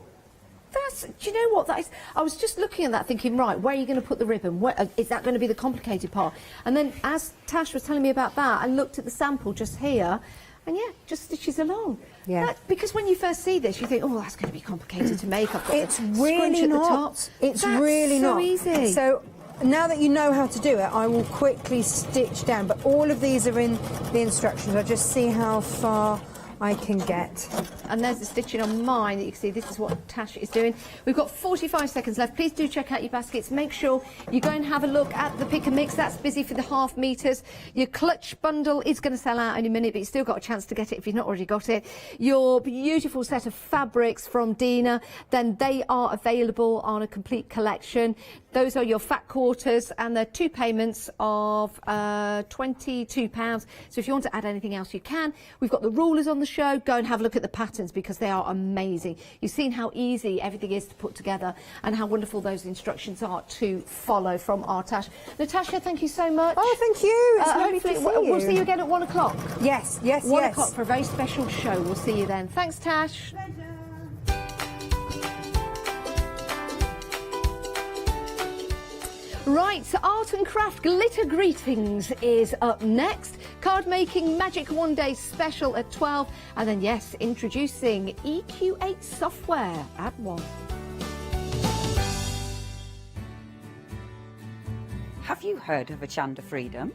Do you know what that is? I was just looking at that thinking, right, where are you going to put the ribbon? Is that going to be the complicated part? And then as Tash was telling me about that, I looked at the sample just here, and yeah, just stitches along. Yeah. Because when you first see this, you think, oh, that's going to be complicated to make. I've got It's the really scrunch at the not. top. It's That's really so not. easy. So now that you know how to do it, I will quickly stitch down. But all of these are in the instructions. I'll just see how far I can get. And there's the stitching on mine that you can see. This is what Tash is doing. We've got 45 seconds left. Please do check out your baskets. Make sure you go and have a look at the pick and mix. That's busy for the half meters. Your clutch bundle is going to sell out in a minute, but you've still got a chance to get it if you've not already got it. Your beautiful set of fabrics from Dina, then they are available on a complete collection. Those are your fat quarters, and they're 2 payments of £22. So if you want to add anything else, you can. We've got the rulers on the show. Go and have a look at the patterns because they are amazing. You've seen how easy everything is to put together and how wonderful those instructions are to follow from our Tash. Natasha, thank you so much. Oh, thank you. It's lovely to hopefully see you. we'll see you again at 1 o'clock. Yes, yes, 1 yes. o'clock for a very special show. We'll see you then. Thanks, Tash. Right, Art and Craft Glitter Greetings is up next. Card Making Magic One Day Special at 12. And then, yes, introducing EQ8 software at 1. Have you heard of Hochanda Freedom?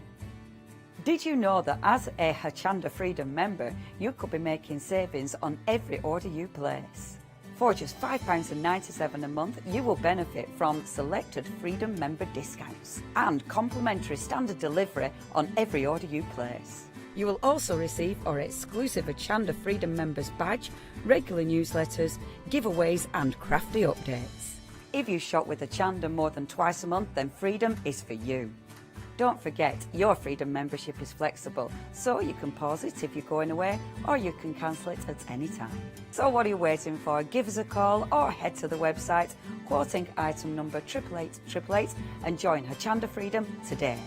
Did you know that as a Hochanda Freedom member, you could be making savings on every order you place? For just £5.97 a month, you will benefit from selected Freedom member discounts and complimentary standard delivery on every order you place. You will also receive our exclusive Hochanda Freedom members badge, regular newsletters, giveaways and crafty updates. If you shop with Hochanda more than twice a month, then Freedom is for you. Don't forget, your Freedom membership is flexible, so you can pause it if you're going away, or you can cancel it at any time. So what are you waiting for? Give us a call or head to the website, quoting item number 88888, and join Hochanda Freedom today.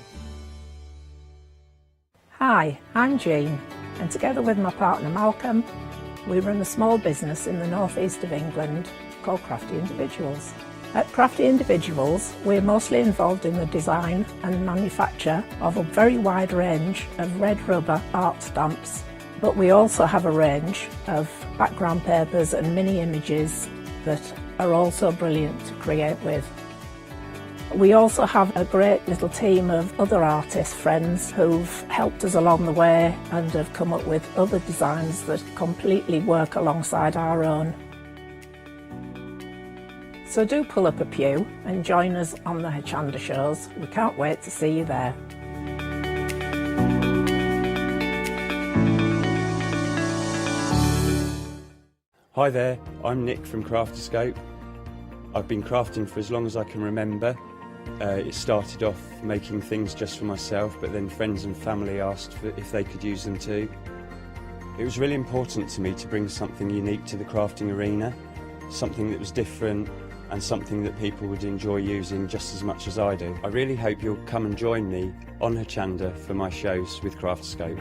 Hi, I'm Jane, and together with my partner Malcolm, we run a small business in the northeast of England called Crafty Individuals. At Crafty Individuals, we're mostly involved in the design and manufacture of a very wide range of red rubber art stamps, but we also have a range of background papers and mini images that are also brilliant to create with. We also have a great little team of other artist friends who've helped us along the way and have come up with other designs that completely work alongside our own. So do pull up a pew and join us on the Hochanda shows. We can't wait to see you there. Hi there, I'm Nick from Crafterscope. I've been crafting for as long as I can remember. It started off making things just for myself, but then friends and family asked if they could use them too. It was really important to me to bring something unique to the crafting arena, something that was different and something that people would enjoy using just as much as I do. I really hope you'll come and join me on Hochanda for my shows with Crafterscope.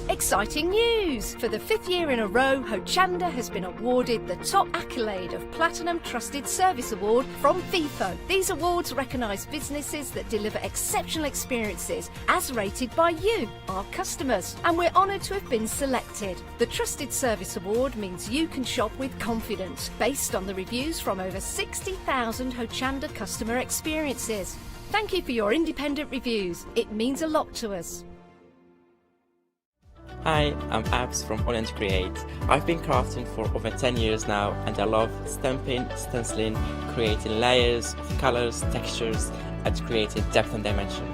Exciting news! For the 5th year in a row, Hochanda has been awarded the top accolade of Platinum Trusted Service Award from Feefo. These awards recognise businesses that deliver exceptional experiences as rated by you, our customers, and we're honoured to have been selected. The Trusted Service Award means you can shop with confidence, based on the reviews from over 60,000 Hochanda customer experiences. Thank you for your independent reviews. It means a lot to us. Hi, I'm Abs from All Create. I've been crafting for over 10 years now and I love stamping, stenciling, creating layers of colours, textures and creating depth and dimension.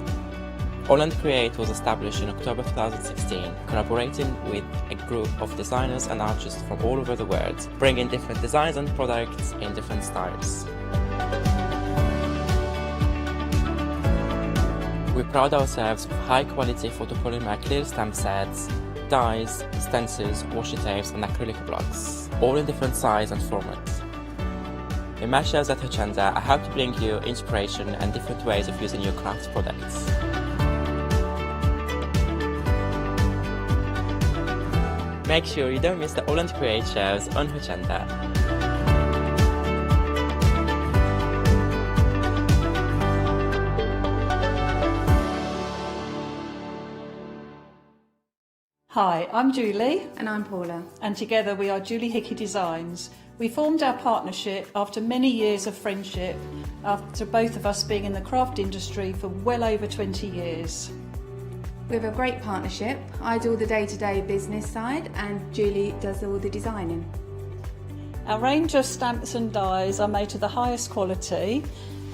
All Create was established in October 2016, collaborating with a group of designers and artists from all over the world, bringing different designs and products in different styles. We pride ourselves with high quality photopolymer clear stamp sets, dyes, stencils, washi tapes and acrylic blocks, all in different size and formats. In my shows at Hochanda, I hope to bring you inspiration and different ways of using your craft products. Make sure you don't miss the All Create shows on Hochanda. Hi, I'm Julie. And I'm Paula. And together we are Julie Hickey Designs. We formed our partnership after many years of friendship, after both of us being in the craft industry for well over 20 years. We have a great partnership. I do all the day-to-day business side and Julie does all the designing. Our range of stamps and dies are made to the highest quality.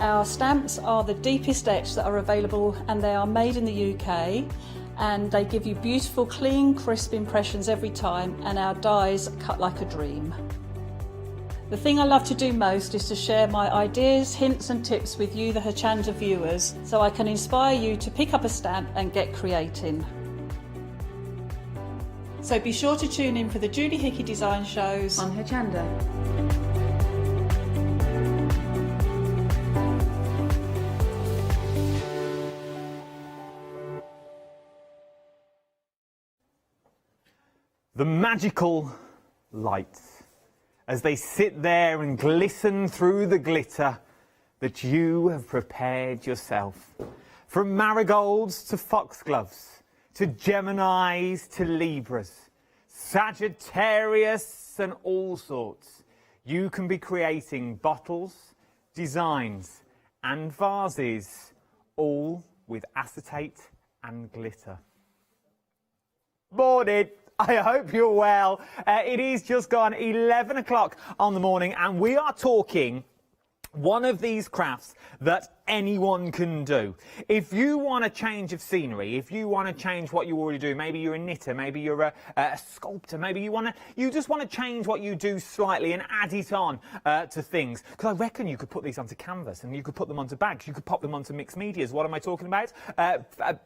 Our stamps are the deepest etch that are available and they are made in the UK. And they give you beautiful, clean, crisp impressions every time, and our dies cut like a dream. The thing I love to do most is to share my ideas, hints and tips with you, the Hochanda viewers, so I can inspire you to pick up a stamp and get creating. So be sure to tune in for the Julie Hickey Design shows on Hochanda. The magical lights, as they sit there and glisten through the glitter that you have prepared yourself. From marigolds to foxgloves, to Geminis to Libras, Sagittarius and all sorts. You can be creating bottles, designs and vases, all with acetate and glitter. Boarded! I hope you're well. It is just gone 11 o'clock on the morning and we are talking one of these crafts that anyone can do. If you want a change of scenery, if you want to change what you already do, maybe you're a knitter, maybe you're a sculptor, maybe you just want to change what you do slightly and add it on to things. Because I reckon you could put these onto canvas and you could put them onto bags, you could pop them onto mixed medias. What am I talking about?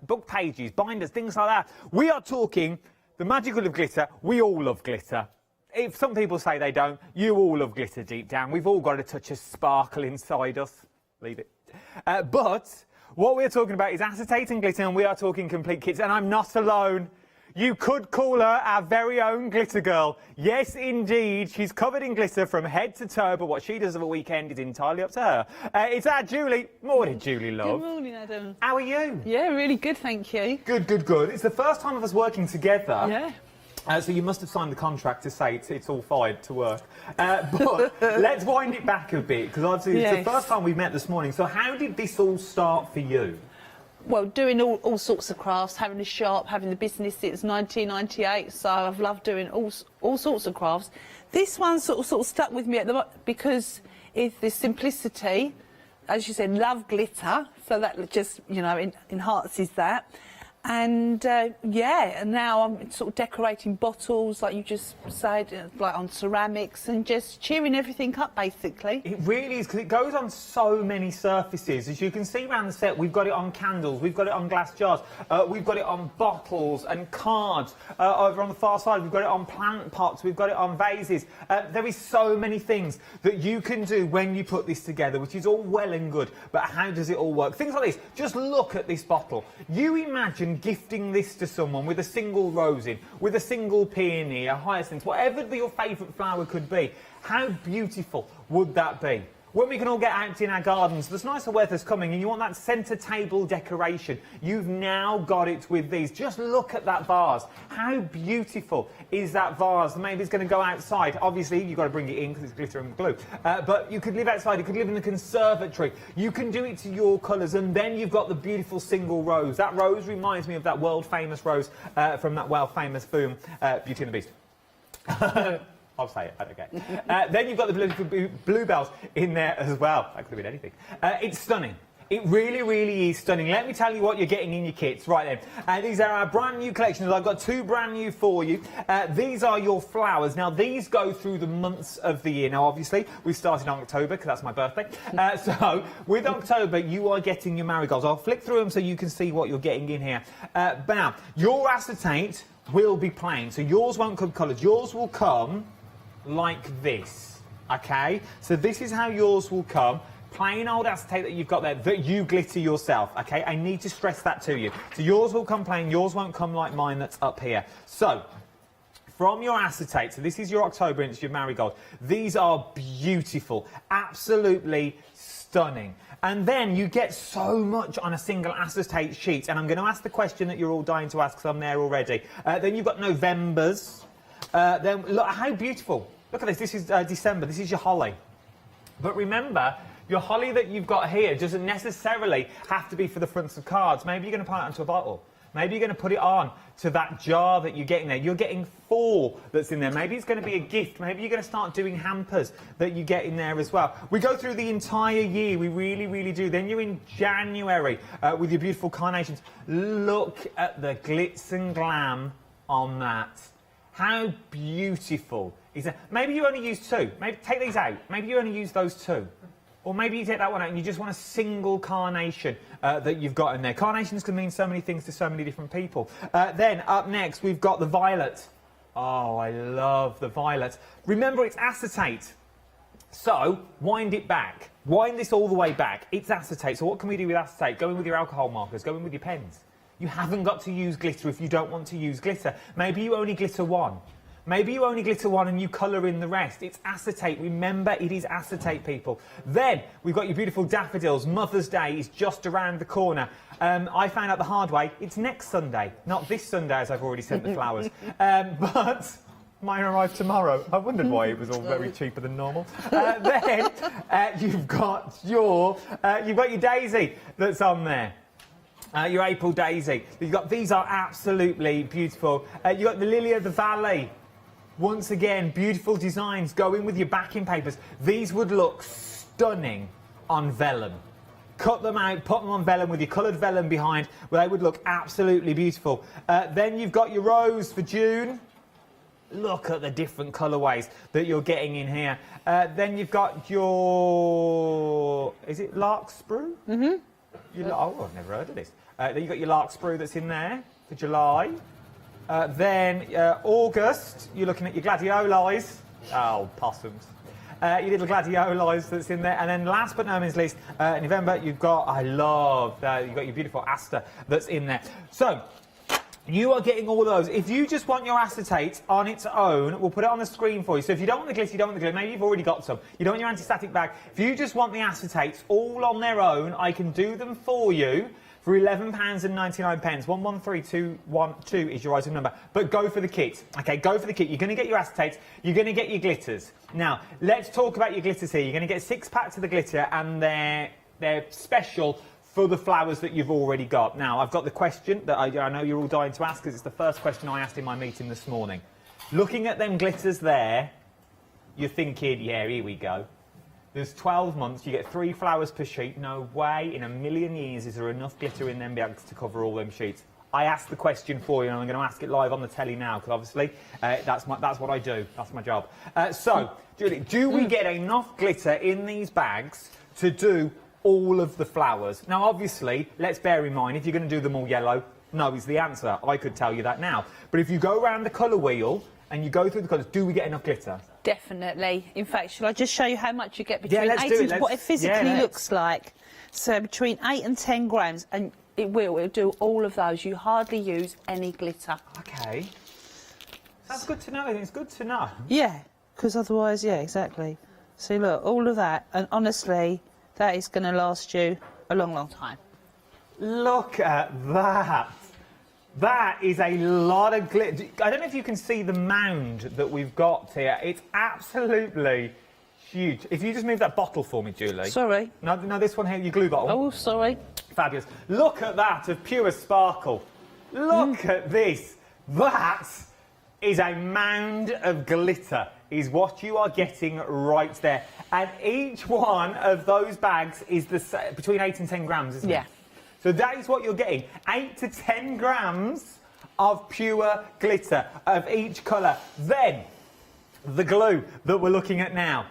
Book pages, binders, things like that. We are talking the magical of glitter. We all love glitter. If some people say they don't, you all love glitter deep down. We've all got a touch of sparkle inside us. Leave it. But what we're talking about is acetate and glitter, and we are talking complete kits. And I'm not alone. You could call her our very own glitter girl. Yes, indeed. She's covered in glitter from head to toe, but what she does of a weekend is entirely up to her. It's our Julie. Morning, Julie, love. Good morning, Adam. How are you? Yeah, really good, thank you. Good, good, good. It's the first time of us working together. Yeah. So you must have signed the contract to say it's all fine to work. But let's wind it back a bit, because obviously it's the first time we've met this morning. So how did this all start for you? Well, doing all sorts of crafts, having a shop, having the business since 1998, so I've loved doing all sorts of crafts. This one sort of stuck with me because it's the simplicity, as you said, love glitter, so that just, you know, enhances that. And yeah, and now I'm sort of decorating bottles, like you just said, like on ceramics, and just cheering everything up, basically. It really is, because it goes on so many surfaces. As you can see around the set, we've got it on candles, we've got it on glass jars, we've got it on bottles and cards. Over on the far side, we've got it on plant pots, we've got it on vases. There is so many things that you can do when you put this together, which is all well and good, but how does it all work? Things like this. Just look at this bottle. You imagine gifting this to someone with a single rose in, with a single peony, a hyacinth, whatever your favourite flower could be. How beautiful would that be? When we can all get out in our gardens, this nicer weather's coming and you want that centre table decoration, you've now got it with these. Just look at that vase. How beautiful is that vase? Maybe it's going to go outside. Obviously, you've got to bring it in because it's glitter and glue. But you could live outside, you could live in the conservatory. You can do it to your colours, and then you've got the beautiful single rose. That rose reminds me of that world-famous rose from that world-famous film, Beauty and the Beast. I'll say it, I don't care. Then you've got the bluebells in there as well. That could have been anything. It's stunning. It really, really is stunning. Let me tell you what you're getting in your kits. Right then. These are our brand new collections. I've got two brand new for you. These are your flowers. Now, these go through the months of the year. Now, obviously, we started in October because that's my birthday. So, with October, you are getting your marigolds. I'll flick through them so you can see what you're getting in here. Now, your acetate will be plain. So, yours won't come coloured. Yours will come like this, okay? So this is how yours will come. Plain old acetate that you've got there, that you glitter yourself, okay? I need to stress that to you. So yours will come plain, yours won't come like mine that's up here. So, from your acetate, so this is your October and it's your marigold. These are beautiful, absolutely stunning. And then you get so much on a single acetate sheet, and I'm going to ask the question that you're all dying to ask because I'm there already. Then you've got Novembers. Then look how beautiful. Look at this. This is December. This is your holly. But remember, your holly that you've got here doesn't necessarily have to be for the fronts of cards. Maybe you're going to put it onto a bottle. Maybe you're going to put it on to that jar that you're getting there. You're getting 4 that's in there. Maybe it's going to be a gift. Maybe you're going to start doing hampers that you get in there as well. We go through the entire year. We really, really do. Then you're in January with your beautiful carnations. Look at the glitz and glam on that. How beautiful is that? Maybe you only use 2. Maybe take these out. Maybe you only use those 2. Or maybe you take that one out and you just want a single carnation that you've got in there. Carnations can mean so many things to so many different people. Then up next we've got the violet. Oh, I love the violet. Remember, it's acetate. So wind it back. Wind this all the way back. It's acetate. So what can we do with acetate? Go in with your alcohol markers. Go in with your pens. You haven't got to use glitter if you don't want to use glitter. Maybe you only glitter 1. Maybe you only glitter 1 and you colour in the rest. It's acetate. Remember, it is acetate, people. Then we've got your beautiful daffodils. Mother's Day is just around the corner. I found out the hard way. It's next Sunday, not this Sunday, as I've already sent the flowers. But mine arrived tomorrow. I wondered why it was all very cheaper than normal. Then you've got your daisy that's on there. Your April daisy. You've got, these are absolutely beautiful. You've got the lily of the valley. Once again, beautiful designs. Go in with your backing papers. These would look stunning on vellum. Cut them out, put them on vellum with your coloured vellum behind, where they would look absolutely beautiful. Then you've got your rose for June. Look at the different colourways that you're getting in here. Then you've got your... Is it larkspur? Mm-hmm. Oh, I've never heard of this. Then you've got your larkspur that's in there for July. Then August, you're looking at your gladiolis. Oh, possums. Your little gladiolis that's in there. And then last but not least, November, you've got, you've got your beautiful aster that's in there. So, You are getting all those. If you just want your acetate on its own, we'll put it on the screen for you. So if you don't want the glitter, you don't want the glue. Maybe you've already got some. You don't want your anti-static bag. If you just want the acetates all on their own, I can do them for you for £11.99. 113212 is your item number. But go for the kit. Okay, go for the kit. You're going to get your acetates. You're going to get your glitters. Now, let's talk about your glitters here. You're going to get 6 packs of the glitter, and they're special for the flowers that you've already got. Now, I've got the question that I know you're all dying to ask, because it's the first question I asked in my meeting this morning. Looking at them glitters there, you're thinking, yeah, here we go. There's 12 months, you get 3 flowers per sheet. No way in a million years is there enough glitter in them bags to cover all them sheets. I asked the question for you, and I'm going to ask it live on the telly now, because obviously that's what I do. That's my job. So, Julie, do we get enough glitter in these bags to do all of the flowers? Now, obviously, let's bear in mind, if you're going to do them all yellow, no is the answer. I could tell you that now. But if you go around the colour wheel and you go through the colours, do we get enough glitter? Definitely. In fact, shall I just show you how much you get between let's 8 do it. and what it physically looks like? So between 8 and 10 grams, and it'll do all of those. You hardly use any glitter. Okay. That's good to know. It's good to know. Yeah, because otherwise, yeah, exactly. See, look, all of that, and honestly, that is going to last you a long, long time. Look at that. That is a lot of glitter. I don't know if you can see the mound that we've got here. It's absolutely huge. If you just move that bottle for me, Julie. Sorry. No, this one here, your glue bottle. Oh, sorry. Fabulous. Look at that of pure sparkle. Look at this. That is a mound of glitter, is what you are getting right there. And each one of those bags is between 8 and 10 grams, isn't it? So that is what you're getting. 8 to 10 grams of pure glitter of each colour. Then, the glue that we're looking at now.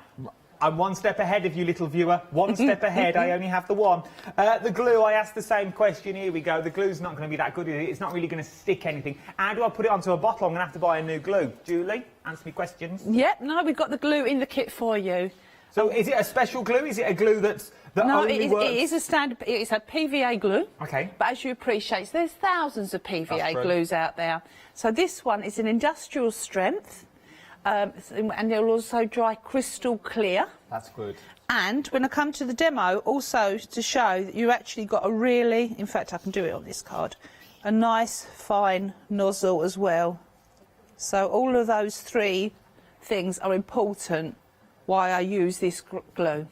I'm one step ahead of you, little viewer. One step ahead. I only have the one. The glue, I asked the same question. Here we go. The glue's not going to be that good, is it? It's not really going to stick anything. How do I put it onto a bottle? I'm going to have to buy a new glue. Julie, answer me questions. Yep, no, we've got the glue in the kit for you. So is it a special glue? Is it a glue that only works? It is a standard. It's a PVA glue. Okay. But as you appreciate, there's thousands of PVA glues out there. So this one is an industrial strength, and it'll also dry crystal clear. That's good. And when I come to the demo, also to show that you actually got a really, in fact, I can do it on this card, a nice fine nozzle as well. So all of those 3 things are important. Why I use this glue.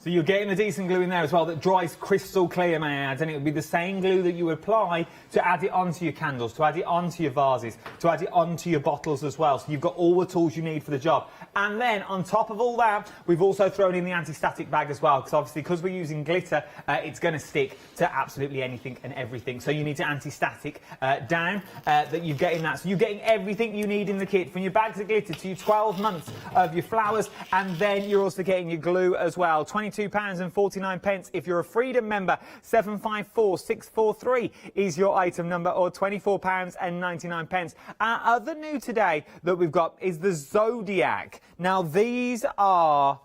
So you're getting the decent glue in there as well that dries crystal clear, may I add, and it would be the same glue that you apply to add it onto your candles, to add it onto your vases, to add it onto your bottles as well. So you've got all the tools you need for the job. And then, on top of all that, we've also thrown in the anti-static bag as well, because obviously, because we're using glitter, it's going to stick to absolutely anything and everything. So you need to anti-static down that you get in that. So you're getting everything you need in the kit, from your bags of glitter to your 12 months of your flowers, and then you're also getting your glue as well. £22.49. If you're a Freedom member, 754643 is your item number, or £24.99. Our other new today that we've got is the Zodiac. Now, these are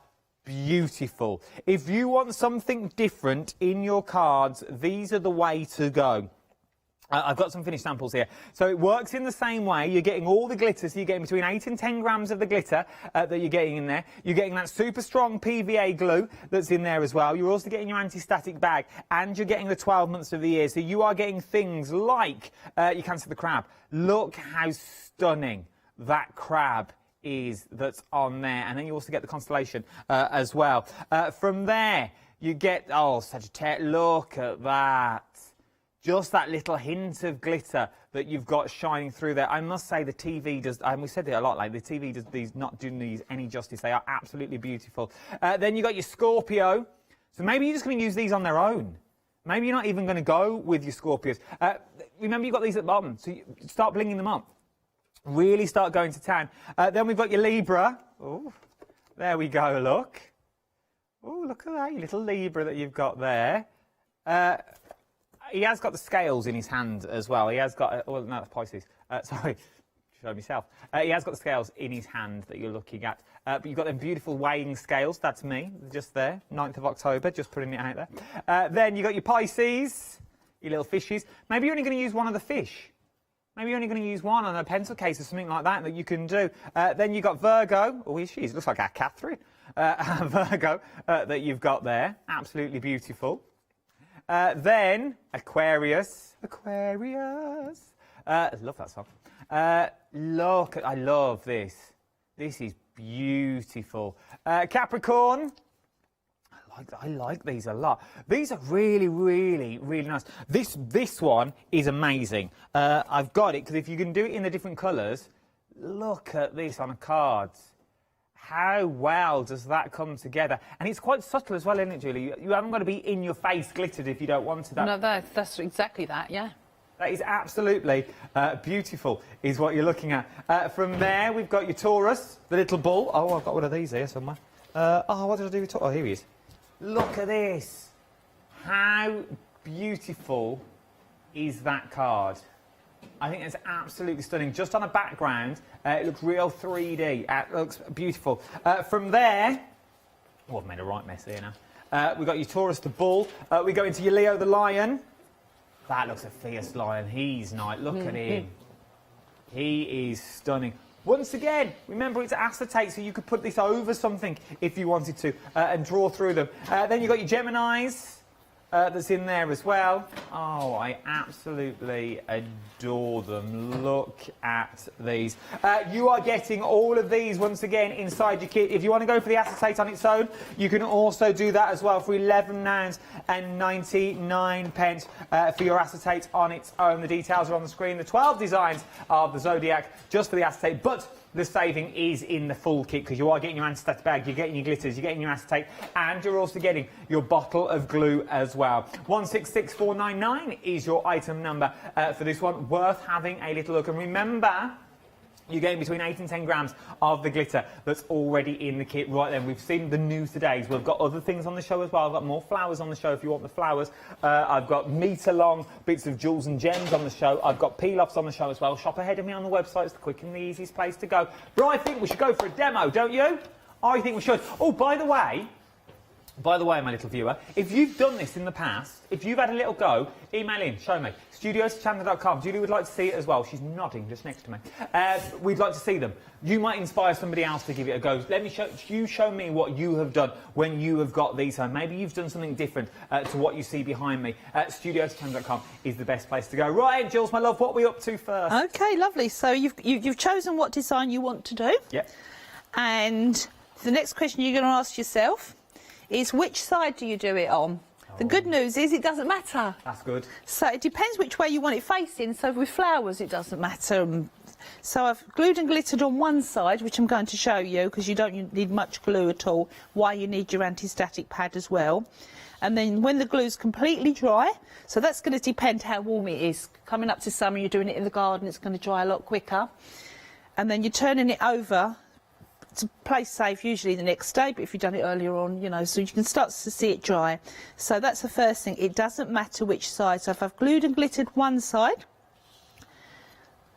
beautiful. If you want something different in your cards, these are the way to go. I've got some finished samples here. So it works in the same way. You're getting all the glitter, so you're getting between 8 and 10 grams of the glitter that you're getting in there. You're getting that super strong PVA glue that's in there as well. You're also getting your anti-static bag, and you're getting the 12 months of the year. So you are getting things like, you can see the crab. Look how stunning that crab is that's on there. And then you also get the constellation as well. From there, you get, oh, Sagittarius, look at that. Just that little hint of glitter that you've got shining through there. I must say the TV does, and we said it a lot, like the TV does these, not doing these any justice. They are absolutely beautiful. Then you've got your Scorpio. So maybe you're just going to use these on their own. Maybe you're not even going to go with your Scorpios. Remember, you've got these at the bottom, so you start blinging them up. Really start going to town. Then we've got your Libra. Oh, there we go, look. Oh, look at that, your little Libra that you've got there. He has got the scales in his hand as well. He has got, well, no, that's Pisces. Sorry, show myself. He has got the scales in his hand that you're looking at. But you've got them beautiful weighing scales. That's me, just there. 9th of October, just putting it out there. Then you've got your Pisces, your little fishes. Maybe you're only going to use one of the fish. Maybe you're only going to use one on a pencil case or something like that you can do. Then you've got Virgo. Oh, she looks like our Catherine. Virgo that you've got there. Absolutely beautiful. Then Aquarius. Aquarius. I love that song. Look, I love this. This is beautiful. Capricorn. I like these a lot. These are really, really, really nice. This one is amazing. I've got it because if you can do it in the different colours, look at this on a card. How well does that come together? And it's quite subtle as well, isn't it, Julie? You haven't got to be in your face glittered if you don't want to. No, that's exactly that, yeah. That is absolutely beautiful, is what you're looking at. From there, we've got your Taurus, the little bull. Oh, I've got one of these here somewhere. What did I do with Taurus? Oh, here he is. Look at this. How beautiful is that card? I think it's absolutely stunning. Just on a background, it looks real 3D. It looks beautiful. From there, oh, I've made a right mess here now. We've got your Taurus, the bull. We go into your Leo, the lion. That looks a fierce lion. He's nice. Look at him. He is stunning. Once again, remember it's acetate, so you could put this over something if you wanted to and draw through them. Then you've got your Geminis that's in there as well. Oh, I absolutely adore them. Look at these. You are getting all of these, once again, inside your kit. If you want to go for the acetate on its own, you can also do that as well for £11.99 for your acetate on its own. The details are on the screen. The 12 designs of the Zodiac just for the acetate, but the saving is in the full kit because you are getting your antistatic bag, you're getting your glitters, you're getting your acetate, and you're also getting your bottle of glue as well. 166499 is your item number for this one. Worth having a little look. And remember, you're getting between 8 and 10 grams of the glitter that's already in the kit right then. We've seen the news today. We've got other things on the show as well. I've got more flowers on the show if you want the flowers. I've got metre-long bits of jewels and gems on the show. I've got peel-offs on the show as well. Shop ahead of me on the website. It's the quick and the easiest place to go. But I think we should go for a demo, don't you? I think we should. Oh, by the way, my little viewer, if you've done this in the past, if you've had a little go, email in, show me. studios@hochanda.com. Julie would like to see it as well. She's nodding just next to me. We'd like to see them. You might inspire somebody else to give it a go. Let me show me what you have done when you have got these home. Maybe you've done something different to what you see behind me. studios@hochanda.com is the best place to go. Right, Jules, my love, what are we up to first? Okay, lovely. So you've chosen what design you want to do. Yep. And the next question you're going to ask yourself is which side do you do it on? The good news is it doesn't matter. That's good. So it depends which way you want it facing. So with flowers, it doesn't matter. So I've glued and glittered on one side, which I'm going to show you because you don't need much glue at all. Why you need your anti-static pad as well. And then when the glue's completely dry, so that's going to depend how warm it is. Coming up to summer, you're doing it in the garden, it's going to dry a lot quicker. And then you're turning it over to play safe, usually the next day, but if you've done it earlier on, you know, so you can start to see it dry. So that's the first thing. It doesn't matter which side. So if I've glued and glittered one side,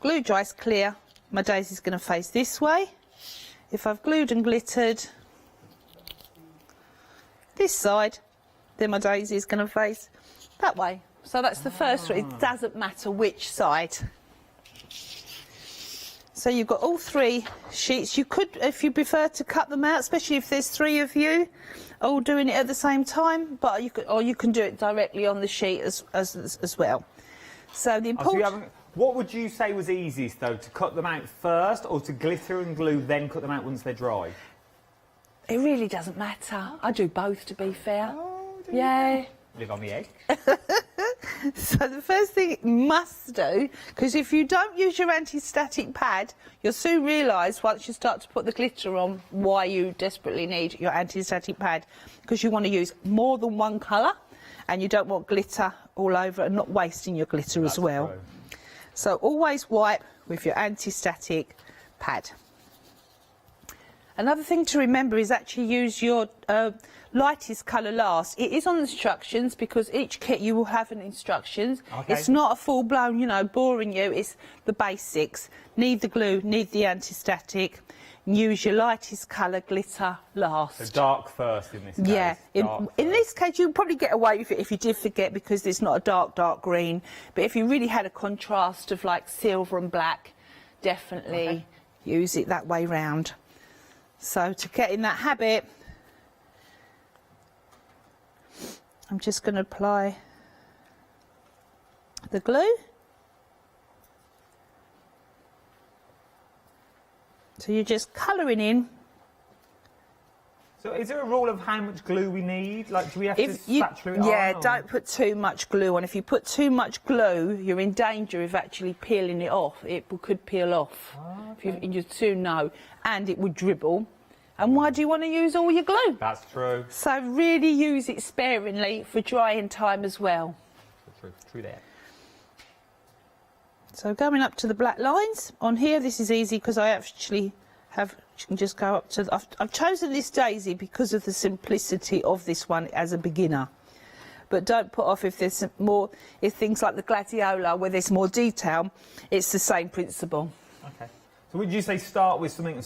glue dries clear, my daisy's going to face this way. If I've glued and glittered this side, then my daisy is going to face that way. So that's the first one. It doesn't matter which side. So you've got all three sheets. You could, if you prefer, to cut them out, especially if there's three of you all doing it at the same time. But you could, or you can do it directly on the sheet as well. So the important. What would you say was easiest though, to cut them out first, or to glitter and glue then cut them out once they're dry? It really doesn't matter. I do both, to be fair. Yeah. Live on the egg. So the first thing you must do, because if you don't use your anti-static pad, you'll soon realise once you start to put the glitter on why you desperately need your anti-static pad, because you want to use more than one colour and you don't want glitter all over and not wasting your glitter as well. True. So always wipe with your anti-static pad. Another thing to remember is actually use your lightest colour last. It is on the instructions because each kit you will have an instructions. Okay. It's not a full-blown, you know, boring you. It's the basics. Need the glue, need the anti-static. Use your lightest colour glitter last. So dark first in this case. Yeah, in this case you'd probably get away with it if you did forget because it's not a dark green. But if you really had a contrast of like silver and black, definitely use it that way round. So to get in that habit, I'm just going to apply the glue. So you're just colouring in. So is there a rule of how much glue we need? Like, do we have to spatula it on? Yeah, or? don't put too much glue on. If you put too much glue, you're in danger of actually peeling it off. It could peel off. If you're too low, and it would dribble. And why do you want to use all your glue? That's true. So really use it sparingly for drying time as well. True there. So going up to the black lines on here, this is easy because I actually have. You can just go up to. I've chosen this daisy because of the simplicity of this one as a beginner. But don't put off if there's more. If things like the gladiola where there's more detail, it's the same principle. Okay. So would you say start with something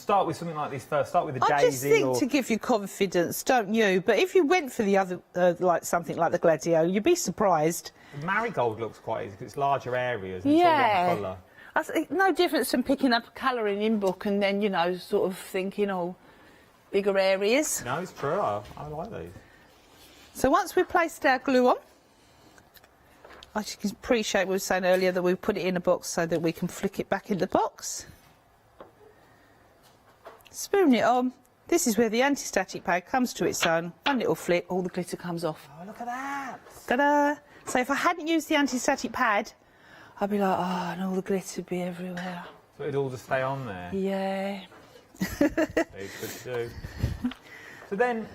like this first? Start with the daisy. I just think to give you confidence, don't you? But if you went for the other, like something like the gladiola, you'd be surprised. The marigold looks quite easy because it's larger areas. And Yeah. It's all one colour. I think no difference from picking up a colouring in book and then, you know, sort of thinking, oh, bigger areas. No, it's true. I like these. So once we've placed our glue on, I can appreciate we were saying earlier that we put it in a box so that we can flick it back in the box. Spoon it on. This is where the anti-static pad comes to its own. One little flick, all the glitter comes off. Oh, look at that. Ta-da! So if I hadn't used the anti-static pad, I'd be like, oh, and all the glitter would be everywhere. So it'd all just stay on there. Yeah. It's good to do. So then,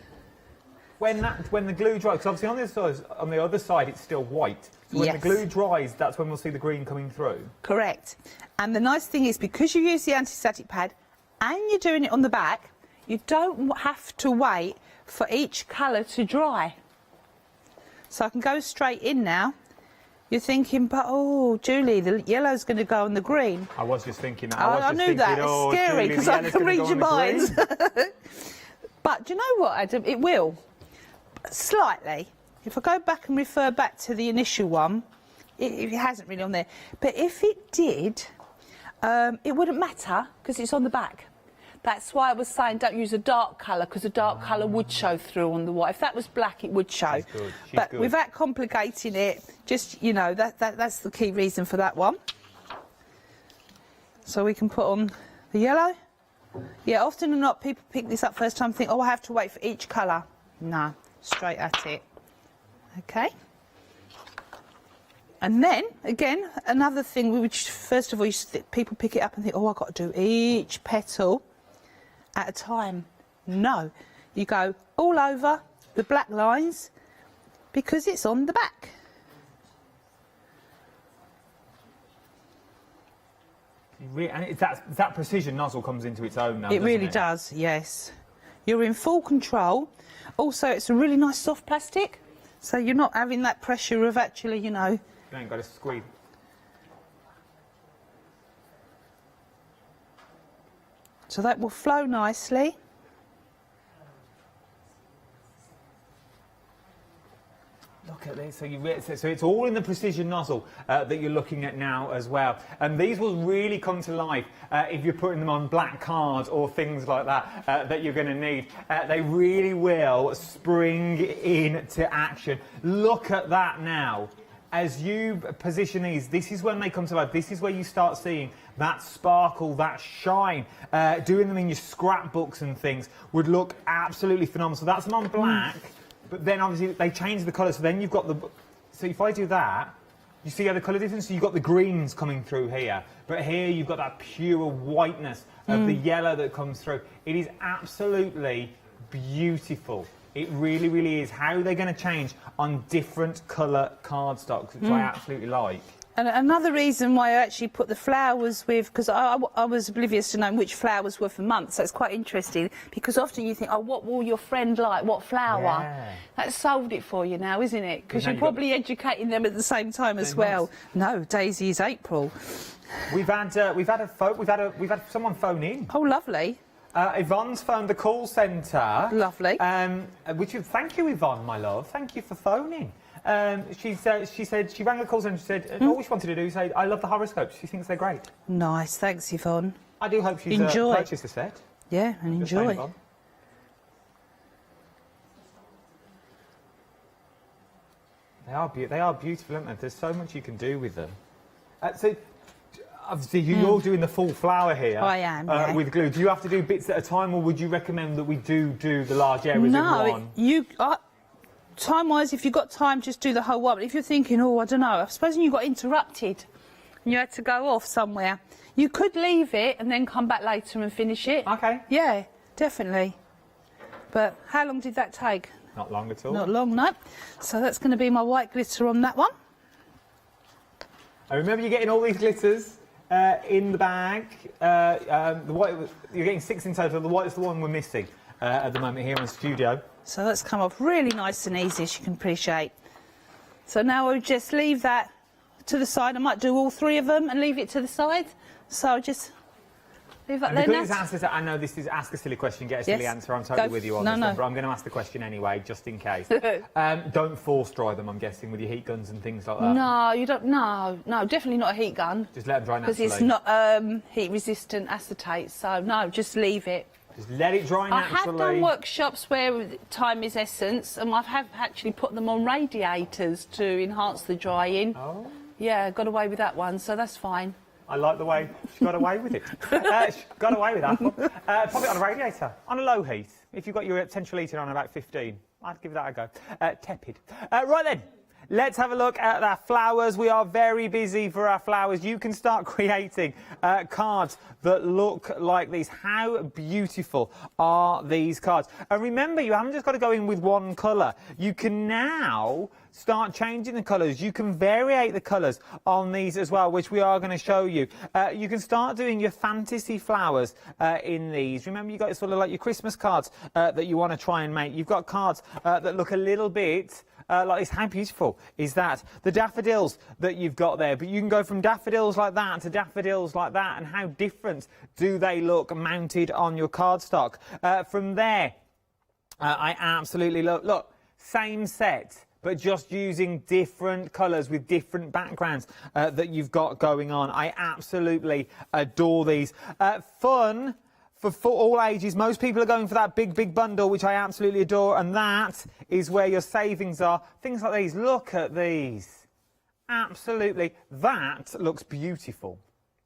when the glue dries, because obviously on the other side it's still white. So when the glue dries, that's when we'll see the green coming through. Correct. And the nice thing is, because you use the anti-static pad and you're doing it on the back, you don't have to wait for each colour to dry. So I can go straight in now. You're thinking, but oh, Julie, the yellow's going to go on the green. I was just thinking that. I knew that. It's scary because I can read your minds. But do you know what, Adam? It will. Slightly. If I go back and refer back to the initial one, it hasn't really on there. But if it did, it wouldn't matter because it's on the back. That's why I was saying don't use a dark colour because a dark colour would show through on the white. If that was black, it would show. But without complicating it, just, you know, that's the key reason for that one. So we can put on the yellow. Yeah, often or not, people pick this up first time and think, oh, I have to wait for each colour. No, straight at it. Okay. And then, again, another thing, which first of all, people pick it up and think, oh, I've got to do each petal at a time. No, you go all over the black lines because it's on the back. And it's that precision nozzle comes into its own now. It really does, yes. You're in full control. Also, it's a really nice soft plastic, so you're not having that pressure of actually, you know. You ain't got to squeeze. So that will flow nicely. Look at this. So it's all in the precision nozzle that you're looking at now as well. And these will really come to life if you're putting them on black cards or things like that that you're going to need. They really will spring into action. Look at that now. As you position these, this is when they come to life. This is where you start seeing that sparkle, that shine. Doing them in your scrapbooks and things would look absolutely phenomenal. So that's them on black, but then obviously they change the colour. So then you've got the... So if I do that, you see how the colour difference? So you've got the greens coming through here, but here you've got that pure whiteness of the yellow that comes through. It is absolutely beautiful. It really, really is. How are they going to change on different colour cardstocks, which I absolutely like. And another reason why I actually put the flowers with, because I was oblivious to knowing which flowers were for months, so it's quite interesting, because often you think, oh, what will your friend like, what flower? Yeah. That solved it for you now, isn't it? Because now you're probably educating them at the same time as well. No, Daisy is April. We've had someone phone in. Oh, lovely. Yvonne's phoned the call centre. Lovely. Thank you, Yvonne, my love. Thank you for phoning. She said she rang the call centre and said all she wanted to do is say, I love the horoscopes. She thinks they're great. Nice, thanks, Yvonne. I do hope she's purchased a set. Yeah, and Just saying, enjoy. Yvonne. They are beautiful, aren't they? There's so much you can do with them. So, obviously, you're doing the full flower here. I am, yeah. With glue. Do you have to do bits at a time, or would you recommend that we do the large areas in one? No, time-wise, if you've got time, just do the whole one. But if you're thinking, oh, I don't know, supposing you got interrupted and you had to go off somewhere, you could leave it and then come back later and finish it. OK. Yeah, definitely. But how long did that take? Not long at all. Not long, no. So that's going to be my white glitter on that one. I remember you getting all these glitters in the bag. The white, you're getting 6 in total. The white's the one we're missing at the moment here in the studio. So that's come off really nice and easy, as you can appreciate. So now I'll just leave that to the side. I might do all 3 of them and leave it to the side. So I'll just leave that there. Because I know this is ask a silly question, get a silly answer. I'm totally with you on this one, but I'm going to ask the question anyway, just in case. Don't force dry them, I'm guessing, with your heat guns and things like that. No, you don't. No, definitely not a heat gun. Just let them dry naturally. Because it's not heat-resistant acetate. So no, just leave it. Just let it dry naturally. I have done workshops where time is essence, and I have actually put them on radiators to enhance the drying. Oh. Yeah, got away with that one, so that's fine. I like the way she got away with it. She got away with that one. Pop it on a radiator, on a low heat. If you've got your central heating on about 15, I'd give that a go. Tepid. Right then. Let's have a look at our flowers. We are very busy for our flowers. You can start creating cards that look like these. How beautiful are these cards? And remember, you haven't just got to go in with one colour. You can now start changing the colours. You can variate the colours on these as well, which we are going to show you. You can start doing your fantasy flowers in these. Remember, you've got sort of like your Christmas cards that you want to try and make. You've got cards that look a little bit like this. How beautiful is that? The daffodils that you've got there, but you can go from daffodils like that to daffodils like that, and how different do they look mounted on your cardstock? From there, I absolutely love, look, same set, but just using different colours with different backgrounds that you've got going on. I absolutely adore these. Fun. For all ages. Most people are going for that big bundle, which I absolutely adore, and that is where your savings are. Things like these. Look at these. Absolutely. That looks beautiful.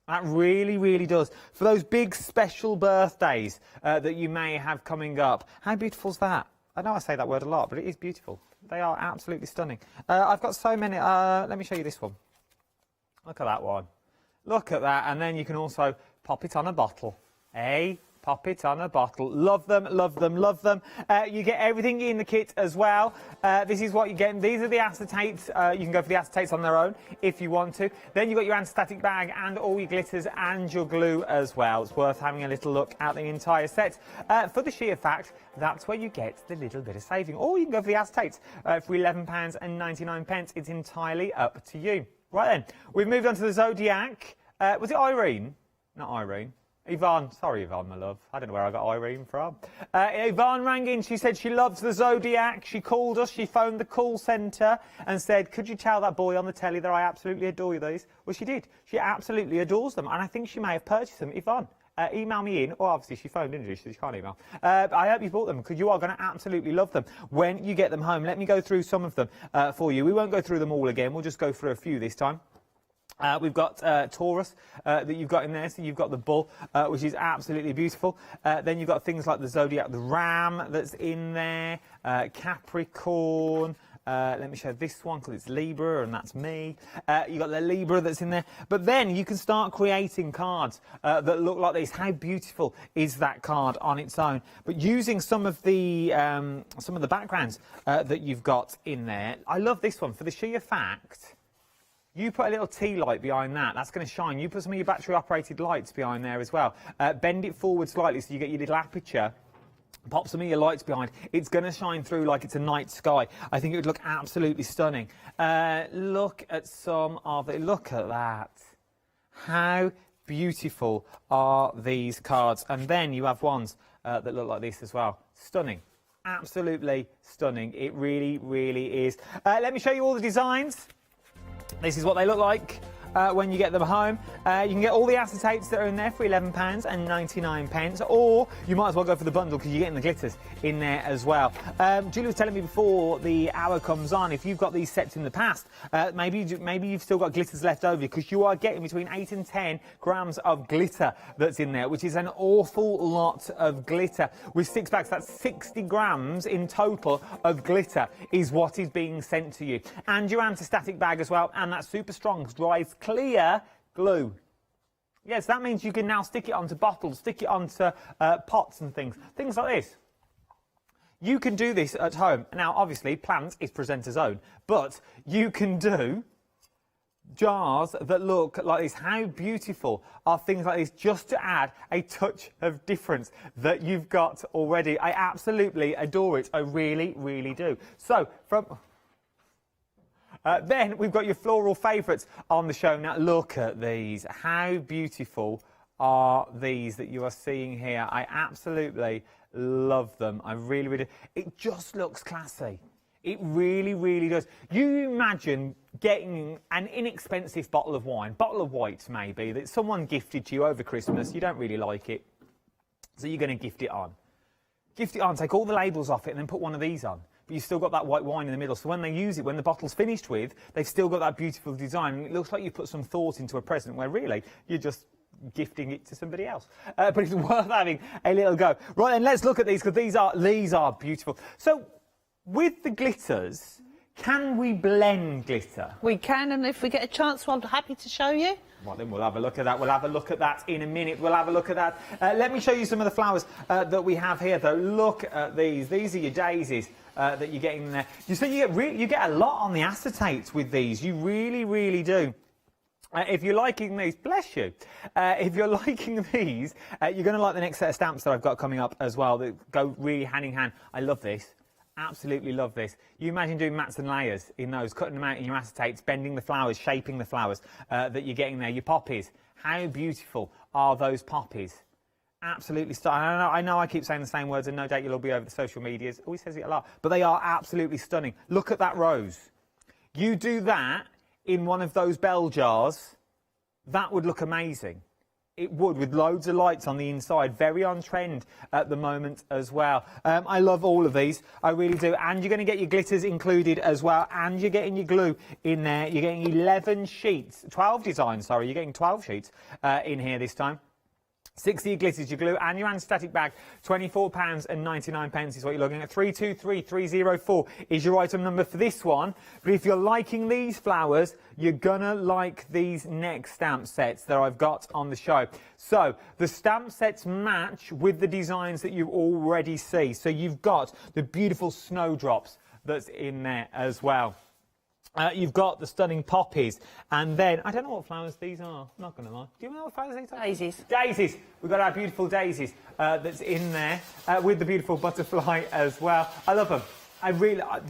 That really, really does. For those big special birthdays that you may have coming up. How beautiful is that? I know I say that word a lot, but it is beautiful. They are absolutely stunning. I've got so many. Let me show you this one. Look at that one. Look at that. And then you can also pop it on a bottle. Pop it on a bottle. Love them, love them, love them. You get everything in the kit as well. This is what you get. These are the acetates. You can go for the acetates on their own if you want to. Then you've got your anti-static bag and all your glitters and your glue as well. It's worth having a little look at the entire set. For the sheer fact, that's where you get the little bit of saving. Or you can go for the acetates for £11.99. It's entirely up to you. Right then, we've moved on to the Zodiac. Was it Irene? Not Irene. Yvonne, sorry Yvonne, my love. I don't know where I got Irene from. Yvonne rang in, she said she loves the Zodiac. She called us, she phoned the call centre and said, could you tell that boy on the telly that I absolutely adore these? Well, she did. She absolutely adores them, and I think she may have purchased them. Yvonne, email me in, or obviously she phoned in, so she can't email. I hope you bought them, because you are going to absolutely love them when you get them home. Let me go through some of them for you. We won't go through them all again, we'll just go through a few this time. We've got Taurus that you've got in there, so you've got the bull, which is absolutely beautiful. Then you've got things like the Zodiac, the ram that's in there, Capricorn. Let me show this one because it's Libra and that's me. You've got the Libra that's in there. But then you can start creating cards that look like this. How beautiful is that card on its own? But using some of the backgrounds that you've got in there. I love this one for the sheer fact You put a little tea light behind that, that's going to shine. You put some of your battery operated lights behind there as well. Bend it forward slightly so you get your little aperture. Pop some of your lights behind. It's going to shine through like it's a night sky. I think it would look absolutely stunning. Look at some of it. Look at that. How beautiful are these cards? And then you have ones that look like this as well. Stunning. Absolutely stunning. It really, really is. Let me show you all the designs. This is what they look like when you get them home. You can get all the acetates that are in there for £11.99, or you might as well go for the bundle because you're getting the glitters in there as well. Julie was telling me before the hour comes on, if you've got these sets in the past, maybe you've still got glitters left over, because you are getting between 8 and 10 grams of glitter that's in there, which is an awful lot of glitter. With 6 bags, that's 60 grams in total of glitter is what is being sent to you. And your anti-static bag as well, and that's super strong, dries clear glue. Yes, that means you can now stick it onto bottles, stick it onto pots and things like this. You can do this at home. Now, obviously, plant is presenter's own, but you can do jars that look like this. How beautiful are things like this, just to add a touch of difference that you've got already. I absolutely adore it. I really, really do. So, then we've got your floral favourites on the show. Now, look at these. How beautiful are these that you are seeing here? I absolutely love them. I really, really do. It just looks classy. It really, really does. You imagine getting an inexpensive bottle of wine, bottle of white maybe, that someone gifted to you over Christmas. You don't really like it, so you're going to gift it on. Gift it on, take all the labels off it, and then put one of these on. But you've still got that white wine in the middle, so when they use it, when the bottle's finished with, they've still got that beautiful design, and it looks like you put some thought into a present, where really you're just gifting it to somebody else. But it's worth having a little go. Right, then let's look at these, because these are beautiful. So with the glitters, can we blend glitter? We can, and if we get a chance, I'm happy to show you. Right, then we'll have a look at that. We'll have a look at that in a minute. We'll have a look at that. Let me show you some of the flowers that we have here, though. Look at these. These are your daisies that you're getting there. You see, you get a lot on the acetates with these. You really, really do. If you're liking these, bless you. If you're liking these, you're going to like the next set of stamps that I've got coming up as well that go really hand in hand. I love this. Absolutely love this. You imagine doing mats and layers in those, cutting them out in your acetates, bending the flowers, shaping the flowers that you're getting there. Your poppies. How beautiful are those poppies? Absolutely stunning. I know I keep saying the same words, and no doubt you'll all be over the social medias. Always says it a lot. But they are absolutely stunning. Look at that rose. You do that in one of those bell jars, that would look amazing. It would, with loads of lights on the inside. Very on trend at the moment as well. I love all of these. I really do. And you're going to get your glitters included as well. And you're getting your glue in there. You're getting 11 sheets. 12 designs, sorry. You're getting 12 sheets in here this time. 60 your glitters, your glue, and your anti-static bag. £24.99 is what you're looking at. 323304 is your item number for this one. But if you're liking these flowers, you're gonna like these next stamp sets that I've got on the show. So the stamp sets match with the designs that you already see. So you've got the beautiful snowdrops that's in there as well. You've got the stunning poppies, and then, I don't know what flowers these are, I'm not going to lie. Do you know what flowers these are? Daisies. Daisies. We've got our beautiful daisies that's in there, with the beautiful butterfly as well. I love them.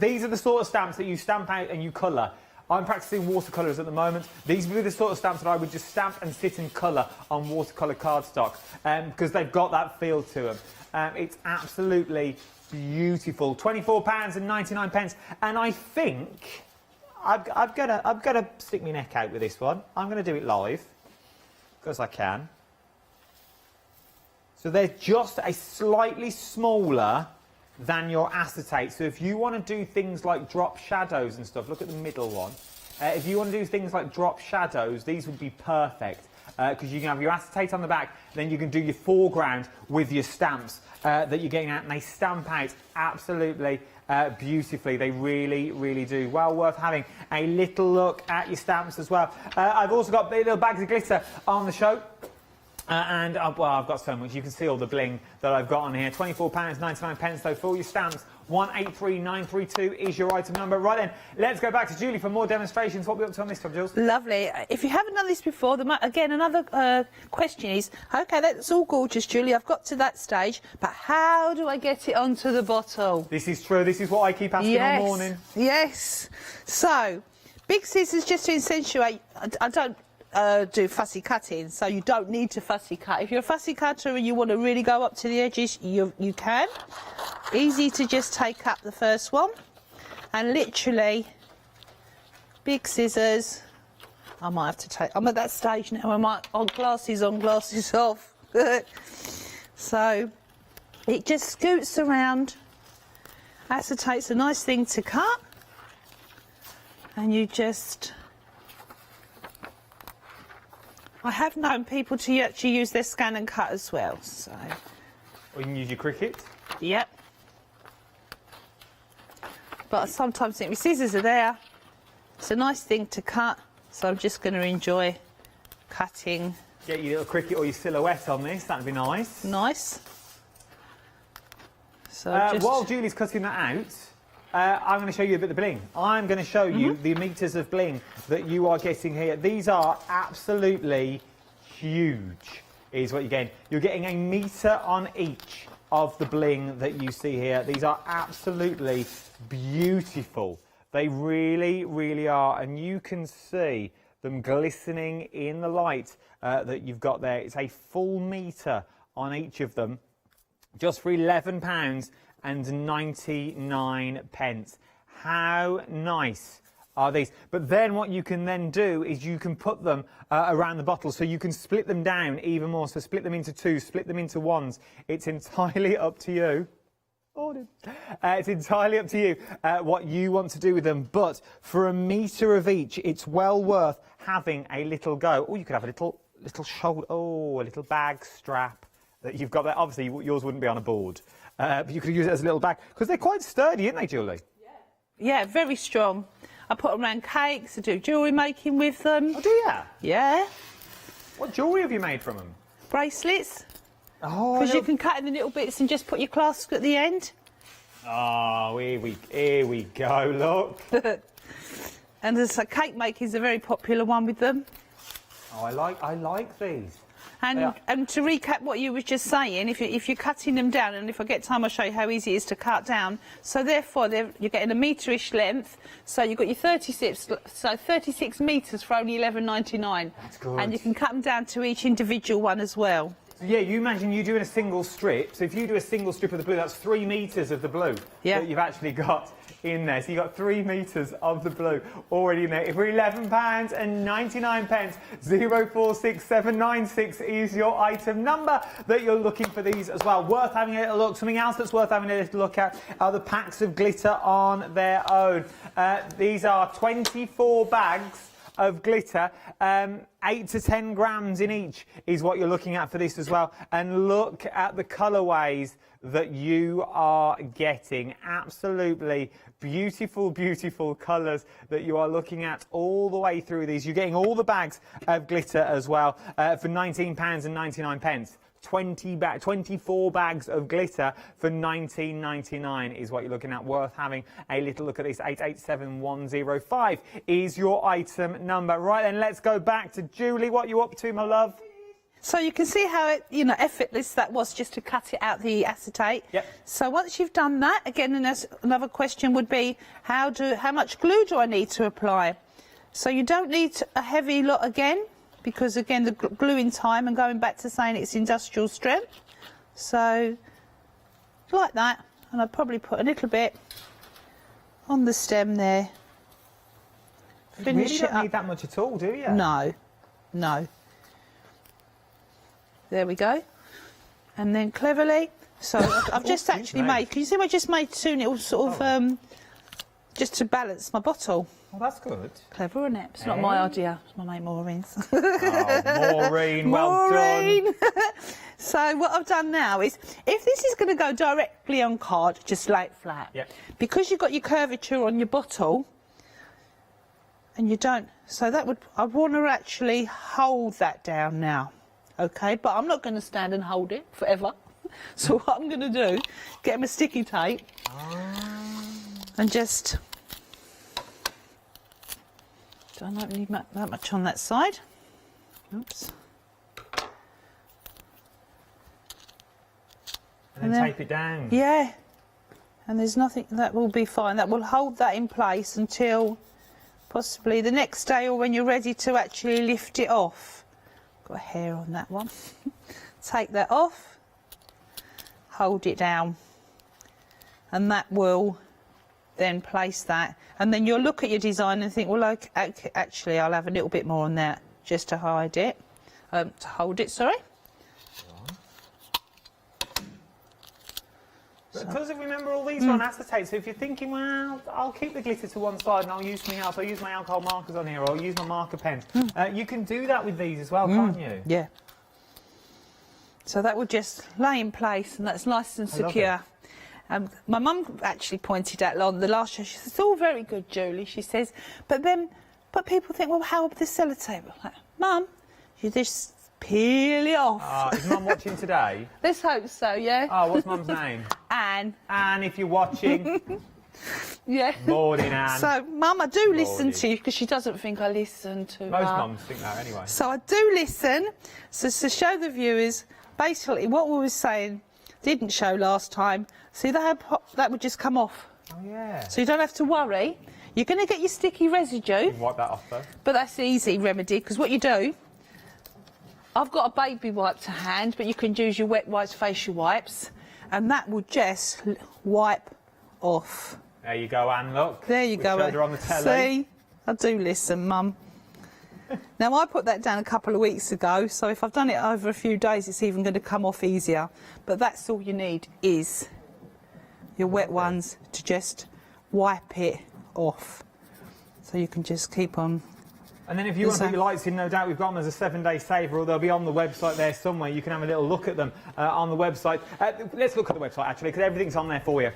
These are the sort of stamps that you stamp out and you colour. I'm practising watercolours at the moment. These would be the sort of stamps that I would just stamp and sit and colour on watercolour cardstock, because they've got that feel to them. It's absolutely beautiful. £24.99, and I think I've got to stick my neck out with this one. I'm going to do it live, because I can. So they're just a slightly smaller than your acetate. So if you want to do things like drop shadows and stuff, look at the middle one. If you want to do things like drop shadows, these would be perfect, because you can have your acetate on the back, then you can do your foreground with your stamps that you're getting out, and they stamp out absolutely beautifully. They really, really do. Well worth having a little look at your stamps as well. I've also got little bags of glitter on the show. Well, I've got so much. You can see all the bling that I've got on here. £24.99 though for all your stamps. 183932 is your item number. Right then, let's go back to Julie for more demonstrations. What are we up to on this job, Jules? Lovely. If you haven't done this before, again, another question is, OK, that's all gorgeous, Julie, I've got to that stage, but how do I get it onto the bottle? This is true. This is what I keep asking all morning. Yes. So, big scissors just to accentuate. I don't do fussy cutting, so you don't need to fussy cut. If you're a fussy cutter and you want to really go up to the edges, you can. Easy to just take up the first one, and literally, big scissors. I might have to take. I'm at that stage now. I might glasses on, glasses off. So it just scoots around. Acetate's a nice thing to cut, and you just. I have known people to actually use their scan and cut as well, so. Or you can use your Cricut. Yep. But I sometimes think my scissors are there. It's a nice thing to cut, so I'm just going to enjoy cutting. Get your little Cricut or your silhouette on this, that'd be nice. Nice. So while Julie's cutting that out, I'm going to show you a bit of bling. I'm going to show you the metres of bling that you are getting here. These are absolutely huge, is what you're getting. You're getting a metre on each of the bling that you see here. These are absolutely beautiful. They really, really are. And you can see them glistening in the light that you've got there. It's a full metre on each of them, just for £11.99. How nice are these? But then what you can then do is you can put them around the bottle, so you can split them down even more. So split them into two, split them into ones. It's entirely up to you. It's entirely up to you what you want to do with them. But for a metre of each, it's well worth having a little go. Or you could have a little shoulder, a little bag strap that you've got there. Obviously, yours wouldn't be on a board. But you could use it as a little bag, because they're quite sturdy, aren't they, Julie? Yeah, very strong. I put them around cakes, I do jewellery making with them. Oh, do you? Yeah. What jewellery have you made from them? Bracelets. Oh, because you can cut in the little bits and just put your clasp at the end. Oh, here we go, look. And there's cake making is a very popular one with them. Oh, I like these. And to recap what you were just saying, if you're cutting them down, and if I get time I'll show you how easy it is to cut down. So therefore you're getting a metre-ish length. So you've got your 36 metres for only £11.99. That's good. And you can cut them down to each individual one as well. So yeah, you imagine you doing a single strip. So if you do a single strip of the blue, that's 3 metres of the blue that you've actually got in there. So you've got 3 metres of the blue already in there. If we're £11.99, 046796 is your item number that you're looking for these as well. Worth having a little look. Something else that's worth having a little look at are the packs of glitter on their own. These are 24 bags of glitter, 8 to 10 grams in each is what you're looking at for this as well. And look at the colourways that you are getting. Absolutely beautiful, beautiful colours that you are looking at all the way through these. You're getting all the bags of glitter as well for £19.99. 24 bags of glitter for £19.99 is what you're looking at. Worth having a little look at this. 887105 is your item number. Right then, let's go back to Julie. What are you up to, my love? So you can see how effortless that was just to cut it out the acetate. Yep. So once you've done that, again, another question would be how much glue do I need to apply? So you don't need a heavy lot again, because again the gluing time, and going back to saying it's industrial strength. So like that, and I'd probably put a little bit on the stem there. Finish it up. You really don't need that much at all, do you? No, no. There we go. And then cleverly, so I've just actually made, can you see I just made 2 little sort of, just to balance my bottle. Oh, that's good. Clever, isn't it? It's not my idea, it's my mate Maureen's. Oh, Maureen, well done. So what I've done now is, if this is going to go directly on card, just lay it flat. Yep. Because you've got your curvature on your bottle, and you don't, so that would, I want to actually hold that down now. Okay, but I'm not going to stand and hold it forever. So what I'm going to do, get my sticky tape and just... I don't need that much on that side. Oops. And then tape it down. Yeah. And there's nothing, that will be fine. That will hold that in place until possibly the next day or when you're ready to actually lift it off. Got a hair on that one. Take that off, hold it down, and that will then place that. And then you'll look at your design and think, well, like, actually, I'll have a little bit more on that just to hide it, to hold it, sorry. Because remember, all these are on acetate, so if you're thinking, well, I'll keep the glitter to one side and I'll use something else, I'll use my alcohol markers on here, or I'll use my marker pens. You can do that with these as well, can't you? Yeah. So that will just lay in place, and that's nice and secure. My mum actually pointed out on the last show, she says, it's all very good, Julie, she says, but people think, well, how about the sellotape? Like, Mum, you just peel it off. Is Mum watching today? Let's hope so, yeah. Oh, what's Mum's name? Anne. Anne, if you're watching. Yeah. Morning, Anne. So, Mum, I do listen to you, because she doesn't think I listen to her. Most mums think that anyway. So I do listen. So to show the viewers, basically what we were saying didn't show last time. See, that would just come off. Oh, yeah. So you don't have to worry. You're going to get your sticky residue. Wipe that off, though. But that's the easy remedy, because what you do, I've got a baby wipe to hand, but you can use your wet wipes, facial wipes, and that will just wipe off. There you go, Anne, look. There you go. Showed her on the telly. See? I do listen, Mum. Now, I put that down a couple of weeks ago, so if I've done it over a few days, it's even going to come off easier. But that's all you need is your wet ones to just wipe it off. So you can just keep on. And then if you want to put your lights in, no doubt we've got them as a 7-day saver, or they'll be on the website there somewhere. You can have a little look at them on the website. Let's look at the website, actually, because everything's on there for you.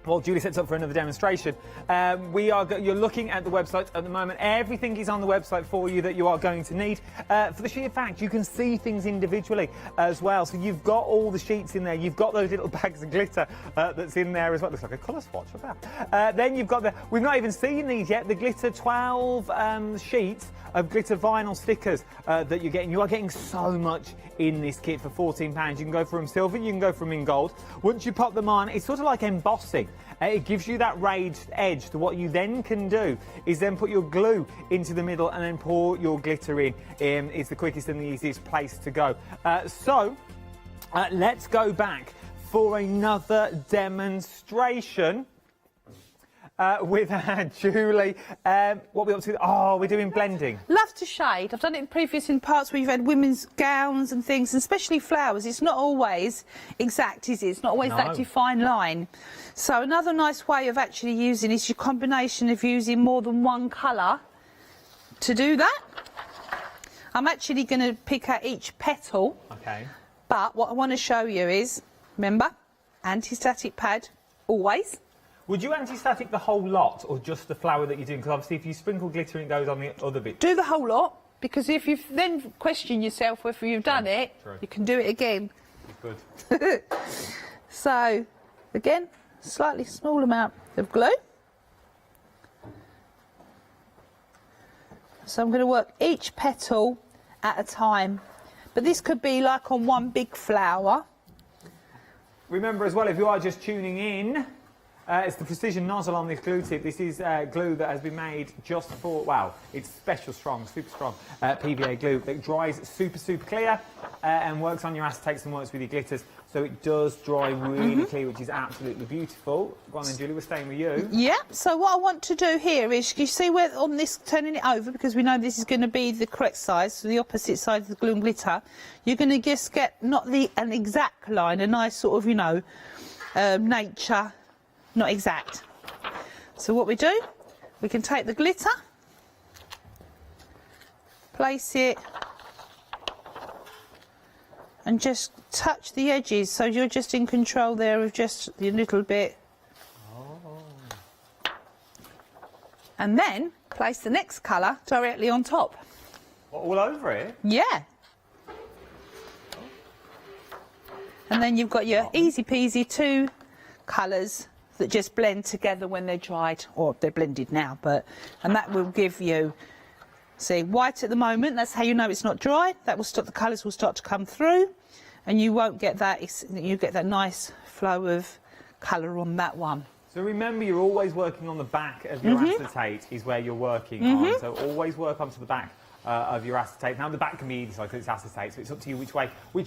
Well, Julie sets up for another demonstration. You're looking at the website at the moment. Everything is on the website for you that you are going to need. For the sheer fact, you can see things individually as well. So you've got all the sheets in there. You've got those little bags of glitter that's in there as well. Looks like a colour swatch. Look at that. Then you've got we've not even seen these yet. The glitter 12 sheets of glitter vinyl stickers that you're getting. You are getting so much in this kit for £14. You can go for them silver, you can go for them in gold. Once you pop them on, it's sort of like embossing. It gives you that raised edge. So what you then can do is then put your glue into the middle and then pour your glitter in. It's the quickest and the easiest place to go. Let's go back for another demonstration. With Julie. What are we up to? Oh, we're doing blending. Love to shade. I've done it in parts where you've had women's gowns and things, and especially flowers. It's not always exact, is it? It's not always that defined line. So another nice way of actually using is your combination of using more than one colour to do that. I'm actually going to pick out each petal. Okay. But what I want to show you is, remember, anti-static pad, always. Would you anti-static the whole lot, or just the flower that you're doing? Because obviously if you sprinkle glitter, it goes on the other bit. Do the whole lot, because if you then question yourself whether you've done it, you can do it again. Good. So, again, slightly small amount of glue. So I'm going to work each petal at a time. But this could be like on one big flower. Remember as well, if you are just tuning in, it's the precision nozzle on this glue tip. This is glue that has been made just for, wow, it's special strong, super strong PVA glue that dries super, super clear and works on your acetates and works with your glitters. So it does dry really clear, which is absolutely beautiful. Go on then, Julie, we're staying with you. Yeah, so what I want to do here is, you see where on this, turning it over, because we know this is going to be the correct size, so the opposite side of the glue and glitter, you're going to just get not an exact line, a nice sort of, you know, nature. Not exact. So what we do, we can take the glitter, place it, and just touch the edges, so you're just in control there of just a little bit. And then place the next colour directly on top. What, all over it? Yeah. And then you've got your easy peasy 2 colours that just blend together when they're dried, or they're blended now, and that will give you, see, white at the moment, that's how you know it's not dry. That will start, the colours will start to come through, and you won't get that, you get that nice flow of colour on that one. So remember, you're always working on the back of your acetate is where you're working on, so always work onto the back of your acetate. Now the back can be easy because it's acetate, so it's up to you which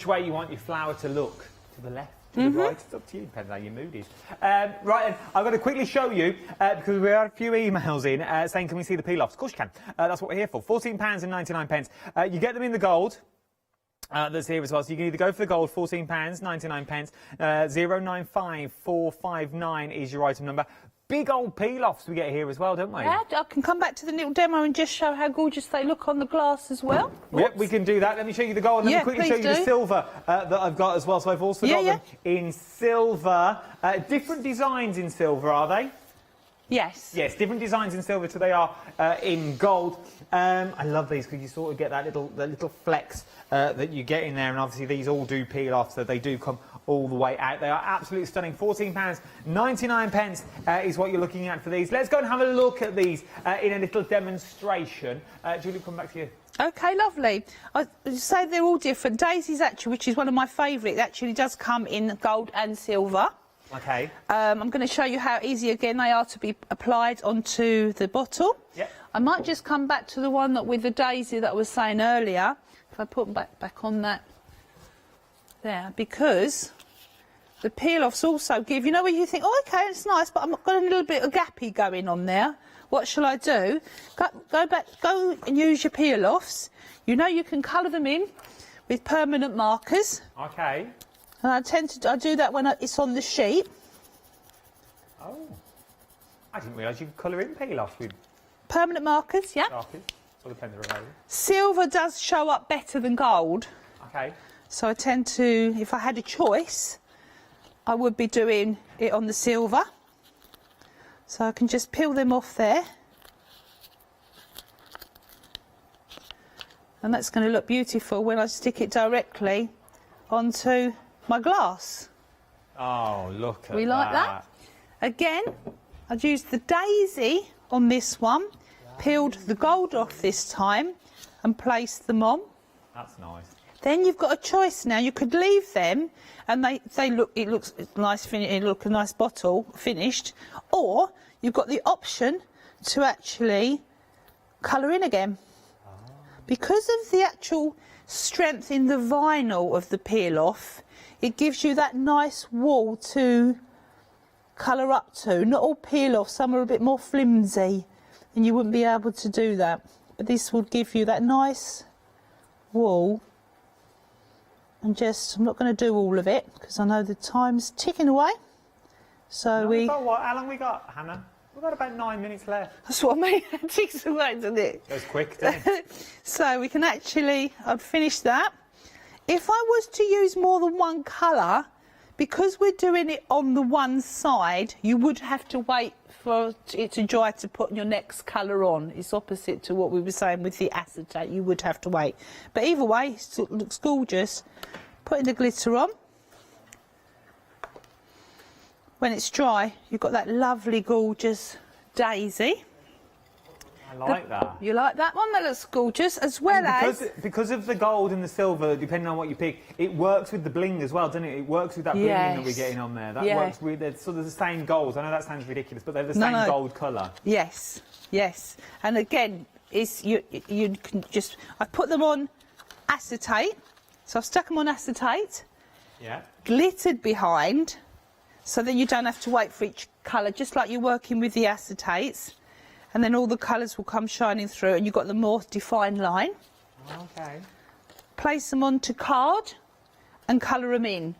way you want your flower to look. To the left, to the right, it's up to you, depends how your mood is. Right then, I've got to quickly show you, because we had a few emails in saying, can we see the peel-offs? Of course you can. That's what we're here for. £14.99. You get them in the gold. That's here as well. So you can either go for the gold, £14.99. 095459 is your item number. Big old peel-offs we get here as well, don't we? Yeah, I can come back to the little demo and just show how gorgeous they look on the glass as well. Yep, we can do that. Let me show you the gold and then quickly show you the silver that I've got as well. So I've also got them in silver. Different designs in silver, are they? Yes. Yes, different designs in silver, so they are in gold. I love these because you sort of get that little flex that you get in there, and obviously these all do peel off, so they do come all the way out. They are absolutely stunning. £14.99 is what you're looking at for these. Let's go and have a look at these in a little demonstration. Julie, come back to you. Okay, lovely. I say they're all different. Daisy's actually, which is one of my favourites, actually does come in gold and silver. Okay. I'm going to show you how easy, again, they are to be applied onto the bottle. Yep. I might just come back to the one with the daisy that I was saying earlier. If I put back on that there, because the peel-offs also give, you know, where you think, oh, OK, it's nice, but I've got a little bit of gappy going on there. What shall I do? Go back, go and use your peel-offs. You know you can colour them in with permanent markers. OK. And I do that when it's on the sheet. Oh. I didn't realise you could colour in peel-offs with permanent markers, yeah. Sharpies. So the pens are available. Silver does show up better than gold. Okay. So I tend to, if I had a choice, I would be doing it on the silver. So I can just peel them off there. And that's going to look beautiful when I stick it directly onto my glass. Oh, look at that. We like that. Again, I've used the daisy on this one, peeled the gold off this time and placed them on. That's nice. Then you've got a choice now. You could leave them and it looks nice, it look a nice bottle finished, or you've got the option to actually colour in again. Because of the actual strength in the vinyl of the peel-off, it gives you that nice wall to colour up to. Not all peel-off, some are a bit more flimsy, and you wouldn't be able to do that. But this would give you that nice wall. And just, I'm not going to do all of it, because I know the time's ticking away. So How long we got, Hannah? We've got about 9 minutes left. That's what I mean. It ticks away, doesn't it? Goes quick, doesn't it? So we can actually, I've finished that. If I was to use more than one colour, because we're doing it on the one side, you would have to wait for it to dry to put your next colour on. It's opposite to what we were saying with the acetate. You would have to wait. But either way, it looks gorgeous. Putting the glitter on. When it's dry, you've got that lovely, gorgeous daisy. I like that. You like that one? That looks gorgeous, as well as... Because of the gold and the silver, depending on what you pick, it works with the bling as well, doesn't it? It works with that bling that we're getting on there. That works with... They're sort of the same golds. I know that sounds ridiculous, but they're the same gold colour. Yes, yes. And again, you can just... I've put them on acetate. So I've stuck them on acetate. Yeah. Glittered behind. So then you don't have to wait for each colour, just like you're working with the acetates. And then all the colours will come shining through and you've got the more defined line. Okay. Place them onto card and colour them in.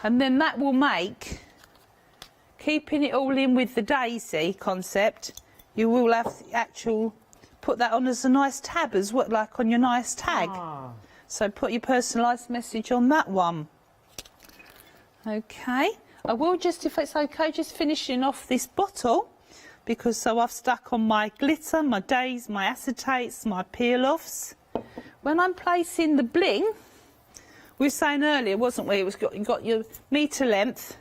And then that will make, keeping it all in with the daisy concept, you will have the actual, put that on as a nice tab as well, like on your nice tag. So put your personalised message on that one. Okay, I will just, if it's okay, just finishing off this bottle, because so I've stuck on my glitter, my days, my acetates, my peel-offs. When I'm placing the bling, we were saying earlier, wasn't we? You got your metre length,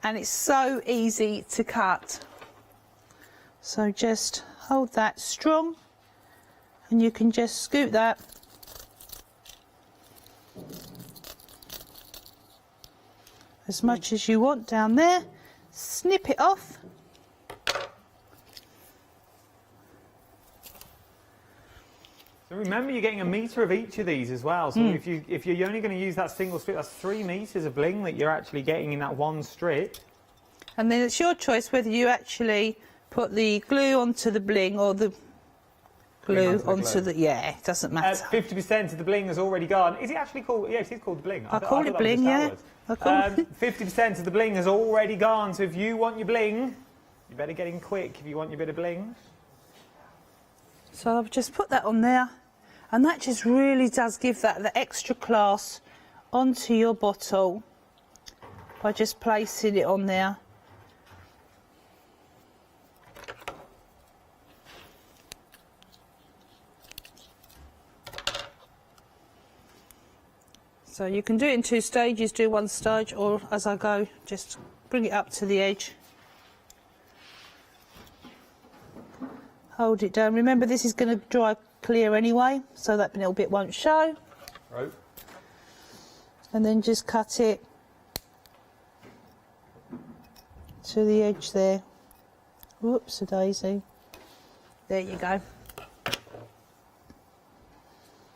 and it's so easy to cut. So just hold that strong, and you can just scoop that as much as you want down there. Snip it off. So remember, you're getting a metre of each of these as well. So if you're only going to use that single strip, that's 3 metres of bling that you're actually getting in that one strip. And then it's your choice whether you actually put the glue onto the bling or the glue onto the... Yeah, it doesn't matter. 50% of the bling has already gone. Is it actually called... Yeah, it is called bling. I call it bling, yeah. 50% of the bling has already gone. So if you want your bling, you better get in quick if you want your bit of bling. So I've just put that on there, and that just really does give that the extra class onto your bottle by just placing it on there. So you can do it in 2 stages, do 1 stage, or as I go, just bring it up to the edge. Hold it down. Remember, this is going to dry clear anyway, so that little bit won't show. Right. And then just cut it to the edge there. Whoops, a daisy. There you go.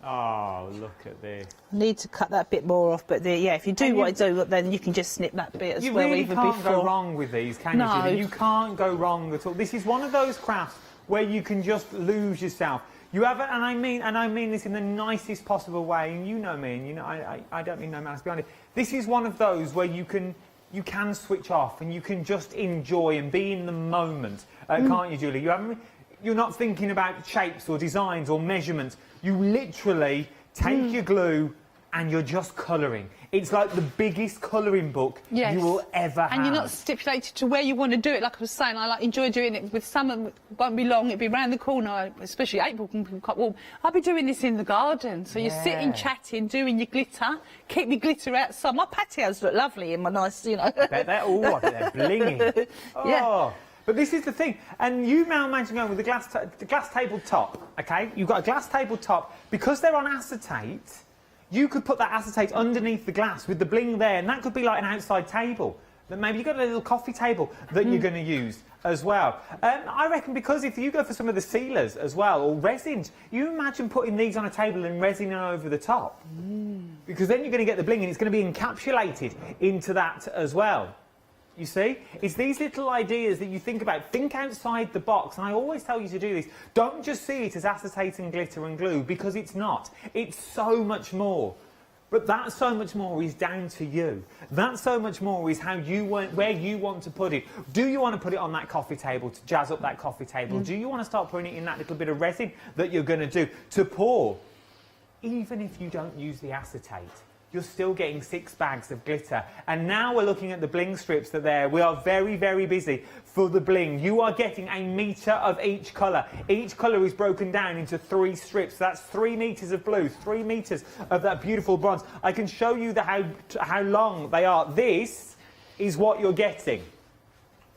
Oh, look at this. I need to cut that bit more off, but yeah, if you do what I do, then you can just snip that bit as well. You really even can't before. go wrong with these, can you, No. Julie? You can't go wrong at all. This is one of those crafts where you can just lose yourself. You have, and I mean this in the nicest possible way. And you know me, and you know I don't mean no malice behind it. This is one of those where you can switch off and you can just enjoy and be in the moment, can't you, Julie? You're not thinking about shapes or designs or measurements. You literally take your glue and you're just colouring. It's like the biggest colouring book you will ever have. And you're not stipulated to where you want to do it. Like I was saying, I enjoy doing it with summer. It won't be long. It'll be round the corner, especially April can be quite warm. I'll be doing this in the garden. So you're sitting, chatting, doing your glitter. Keep your glitter outside. My patios look lovely in my nice, you know. I bet they're blingy. Yeah. But this is the thing, and you now imagine going with the glass table top, okay? You've got a glass table top. Because they're on acetate, you could put that acetate underneath the glass with the bling there, and that could be like an outside table. That maybe you've got a little coffee table that you're going to use as well. I reckon because if you go for some of the sealers as well, or resins, you imagine putting these on a table and resin over the top. Because then you're going to get the bling, and it's going to be encapsulated into that as well. You see? It's these little ideas that you think about. Think outside the box. And I always tell you to do this. Don't just see it as acetate and glitter and glue, because it's not. It's so much more. But that so much more is down to you. That so much more is how you want, where you want to put it. Do you want to put it on that coffee table to jazz up that coffee table? Do you want to start putting it in that little bit of resin that you're going to do to pour? Even if you don't use the acetate, you're still getting 6 bags of glitter. And now we're looking at the bling strips that there. We are very, very busy for the bling. You are getting a metre of each colour. Each colour is broken down into 3 strips. That's 3 metres of blue, 3 metres of that beautiful bronze. I can show you how long they are. This is what you're getting.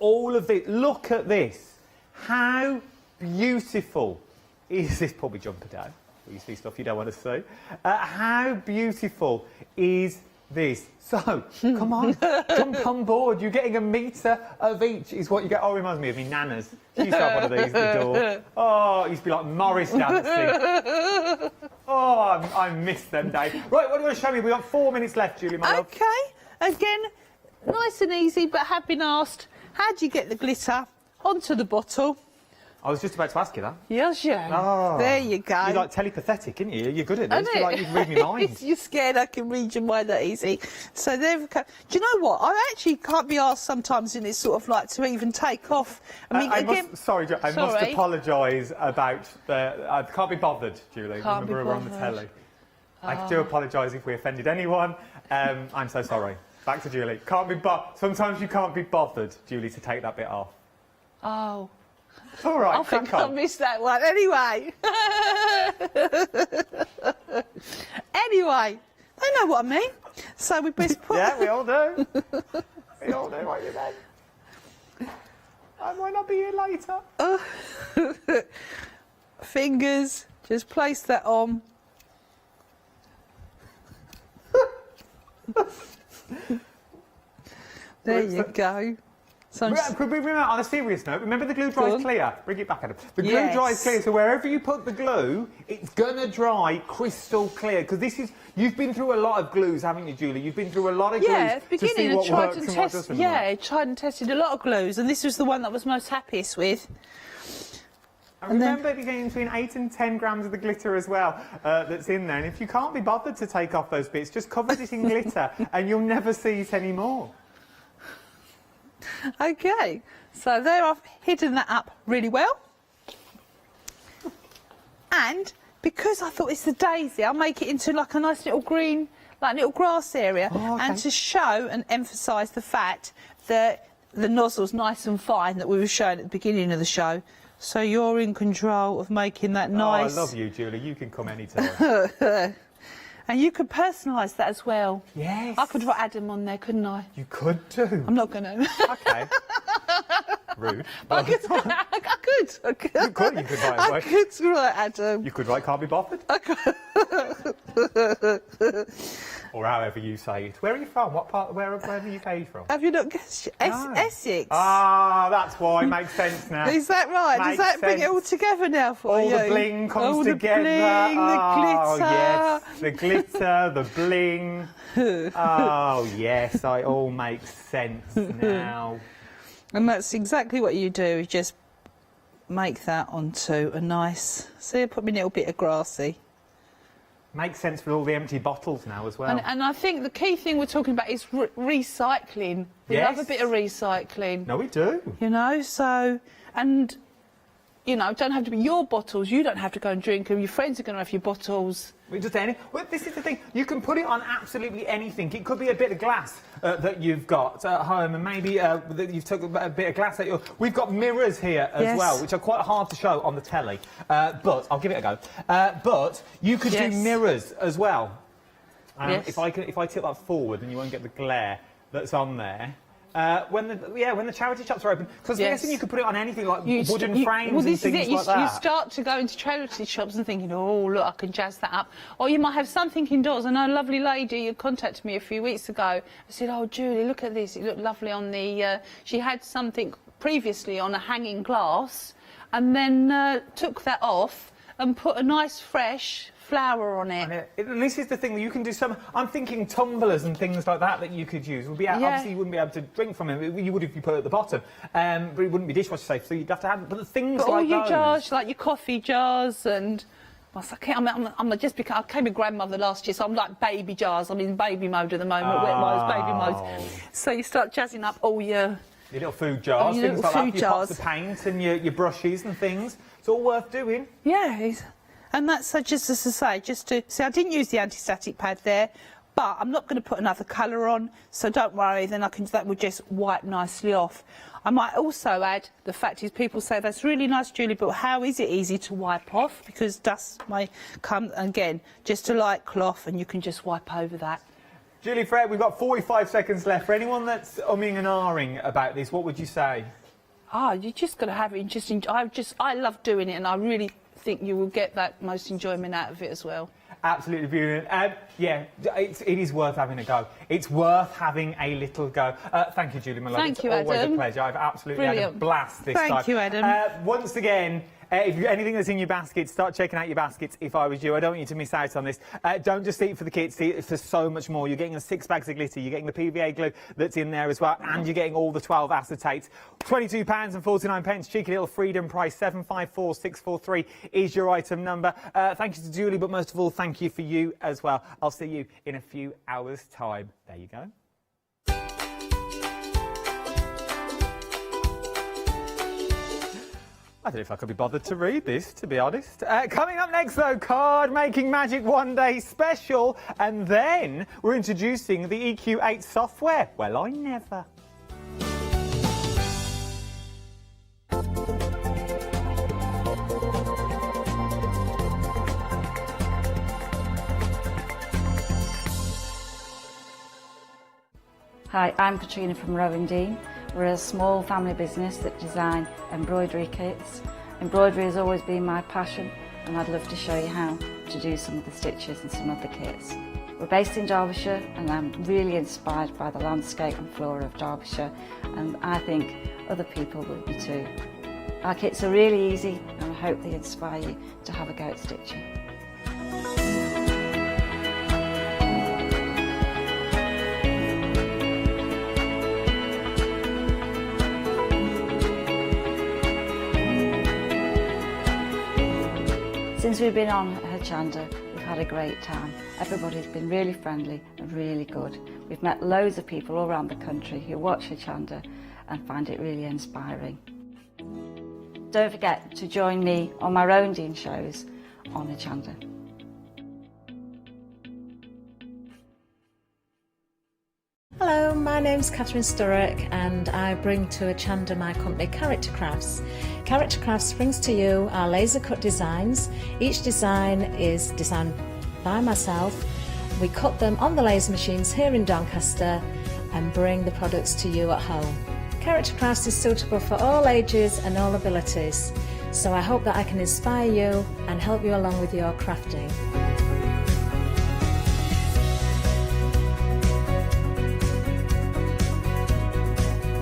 All of this. Look at this. How beautiful is this? Pull my jumper down. You see stuff you don't want to see. How beautiful is this? So, come on, jump on board. You're getting a metre of each is what you get. Oh, it reminds me of me nanas. She used to have one of these at the door. Oh, it used to be like Morris dancing. Oh, I miss them days. Right, what do you want to show me? We've got 4 minutes left, Julie, my love. Okay, again, nice and easy, but have been asked, how do you get the glitter onto the bottle? I was just about to ask you that. Yes, yeah. Oh, there you go. You're like telepathetic, aren't you? You're good at this. You're like, you can read my mind. You're scared I can read your mind that easy. So there we go. Do you know what? I actually can't be asked sometimes in this sort of like to even take off. I mean, again... must apologise about the... I can't be bothered, Julie. Can't Remember, be we're on the telly. I do apologise if we offended anyone. I'm so sorry. Back to Julie. Can't be Sometimes you can't be bothered, Julie, to take that bit off. Oh... All right, I think I missed that one. Anyway. Anyway, I know what I mean. So we best put... Yeah, we all do. We all do what you meant. I might not be here later. Fingers, just place that on. There you go. So could we remember, on a serious note, remember the glue dries clear? Bring it back, Adam. The glue Yes. dries clear, so wherever you put the glue, it's going to dry crystal clear. Because this is, you've been through a lot of glues, haven't you, Julie? You've been through a lot of glues to see what works and what doesn't. Yeah, tried and tested a lot of glues, and this was the one that I was most happiest with. And remember, you're getting between 8 and 10 grams of the glitter as well that's in there. And if you can't be bothered to take off those bits, just cover it in glitter and you'll never see it anymore. Okay, so there I've hidden that up really well. And because I thought it's the daisy, I'll make it into like a nice little green, like little grass area. And to show and emphasise the fact that the nozzle's nice and fine that we were showing at the beginning of the show. So you're in control of making that nice... Oh, I love you, Julie. You can come anytime. And you could personalise that as well. Yes. I could write Adam on there, couldn't I? You could do. I'm not going to. Okay. Rude. I could. You could write I could write Adam. You could write can't be bothered. I could. Or however you say it. Where are you from? What part? Where in the UK are you from? Have you not guessed? Essex. Ah, that's why. Makes sense now. Is that right? Makes Does that bring sense. it all together now for you? All the bling comes together. The bling, the glitter. Yes, the glitter, the bling. Oh, yes, it all makes sense now. And that's exactly what you do. You just make that onto a nice... See, I put me a little bit of grassy. Makes sense with all the empty bottles now as well. And I think the key thing we're talking about is recycling. We love a bit of recycling. No, we do. You know, so... And, you know, don't have to be your bottles. You don't have to go and drink them. Your friends are going to have your bottles. Just any. Well, this is the thing. You can put it on absolutely anything. It could be a bit of glass that you've got at home, and maybe that you've took a bit of glass at your. We've got mirrors here as well, which are quite hard to show on the telly. But I'll give it a go. But you could do mirrors as well. If I tilt that forward, then you won't get the glare that's on there. When the charity shops are open, because I'm guessing you could put it on anything like wooden frames and things like that. You start to go into charity shops and thinking, oh look, I can jazz that up. Or you might have something indoors. I know a lovely lady who contacted me a few weeks ago. I said, oh Julie, look at this. It looked lovely on the. She had something previously on a hanging glass, and then took that off and put a nice fresh flower on it. This is the thing that you can do. I'm thinking tumblers and things like that you could use. Obviously, you wouldn't be able to drink from it. You would if you put it at the bottom, but it wouldn't be dishwasher safe. So you'd have to have. But the things like all your those. jars, like your coffee jars, and I became a grandmother last year, so I'm like baby jars. I'm in baby mode at the moment, wet wise baby mode. So you start jazzing up all your little food jars, things like that. Your pots of paint and your brushes and things. It's all worth doing. Yeah. And that's just as I say, just to see, I didn't use the anti-static pad there, but I'm not going to put another colour on, so don't worry, then that will just wipe nicely off. I might also add, the fact is people say, that's really nice, Julie, but how is it easy to wipe off? Because dust may come, again, just a light cloth and you can just wipe over that. Julie, Fred, we've got 45 seconds left. For anyone that's umming and ahhing about this, what would you say? You just got to have it. I love doing it, and I really think you will get that most enjoyment out of it as well. Absolutely brilliant. Yeah, it is worth having a go. It's worth having a little go. Thank you, Julie, my love. Thank you, always Adam. a pleasure. I've absolutely had a blast this time. Thank you, Adam. Once again, if anything that's in your basket, start checking out your baskets if I was you. I don't want you to miss out on this. Don't just eat for the kits, eat for so much more. You're getting the 6 bags of glitter, you're getting the PVA glue that's in there as well, and you're getting all the 12 acetates. £22.49, cheeky little freedom price, 754643 is your item number. Thank you to Julie, but most of all, thank you for you as well. I'll see you in a few hours' time. There you go. I don't know if I could be bothered to read this, to be honest. Coming up next, though, Card Making Magic One Day Special. And then we're introducing the EQ8 software. Well, I never. Hi, I'm Katrina from Rowan Dean. We're a small family business that design embroidery kits. Embroidery has always been my passion, and I'd love to show you how to do some of the stitches and some of the kits. We're based in Derbyshire, and I'm really inspired by the landscape and flora of Derbyshire, and I think other people will be too. Our kits are really easy, and I hope they inspire you to have a go at stitching. Since we've been on Hochanda, we've had a great time. Everybody's been really friendly and really good. We've met loads of people all around the country who watch Hochanda and find it really inspiring. Don't forget to join me on my Rowan Dean shows on Hochanda. Hello, my name's Catherine Sturrock and I bring to Hochanda my company Character Crafts. Character Crafts brings to you our laser cut designs. Each design is designed by myself. We cut them on the laser machines here in Doncaster and bring the products to you at home. Character Crafts is suitable for all ages and all abilities, so I hope that I can inspire you and help you along with your crafting.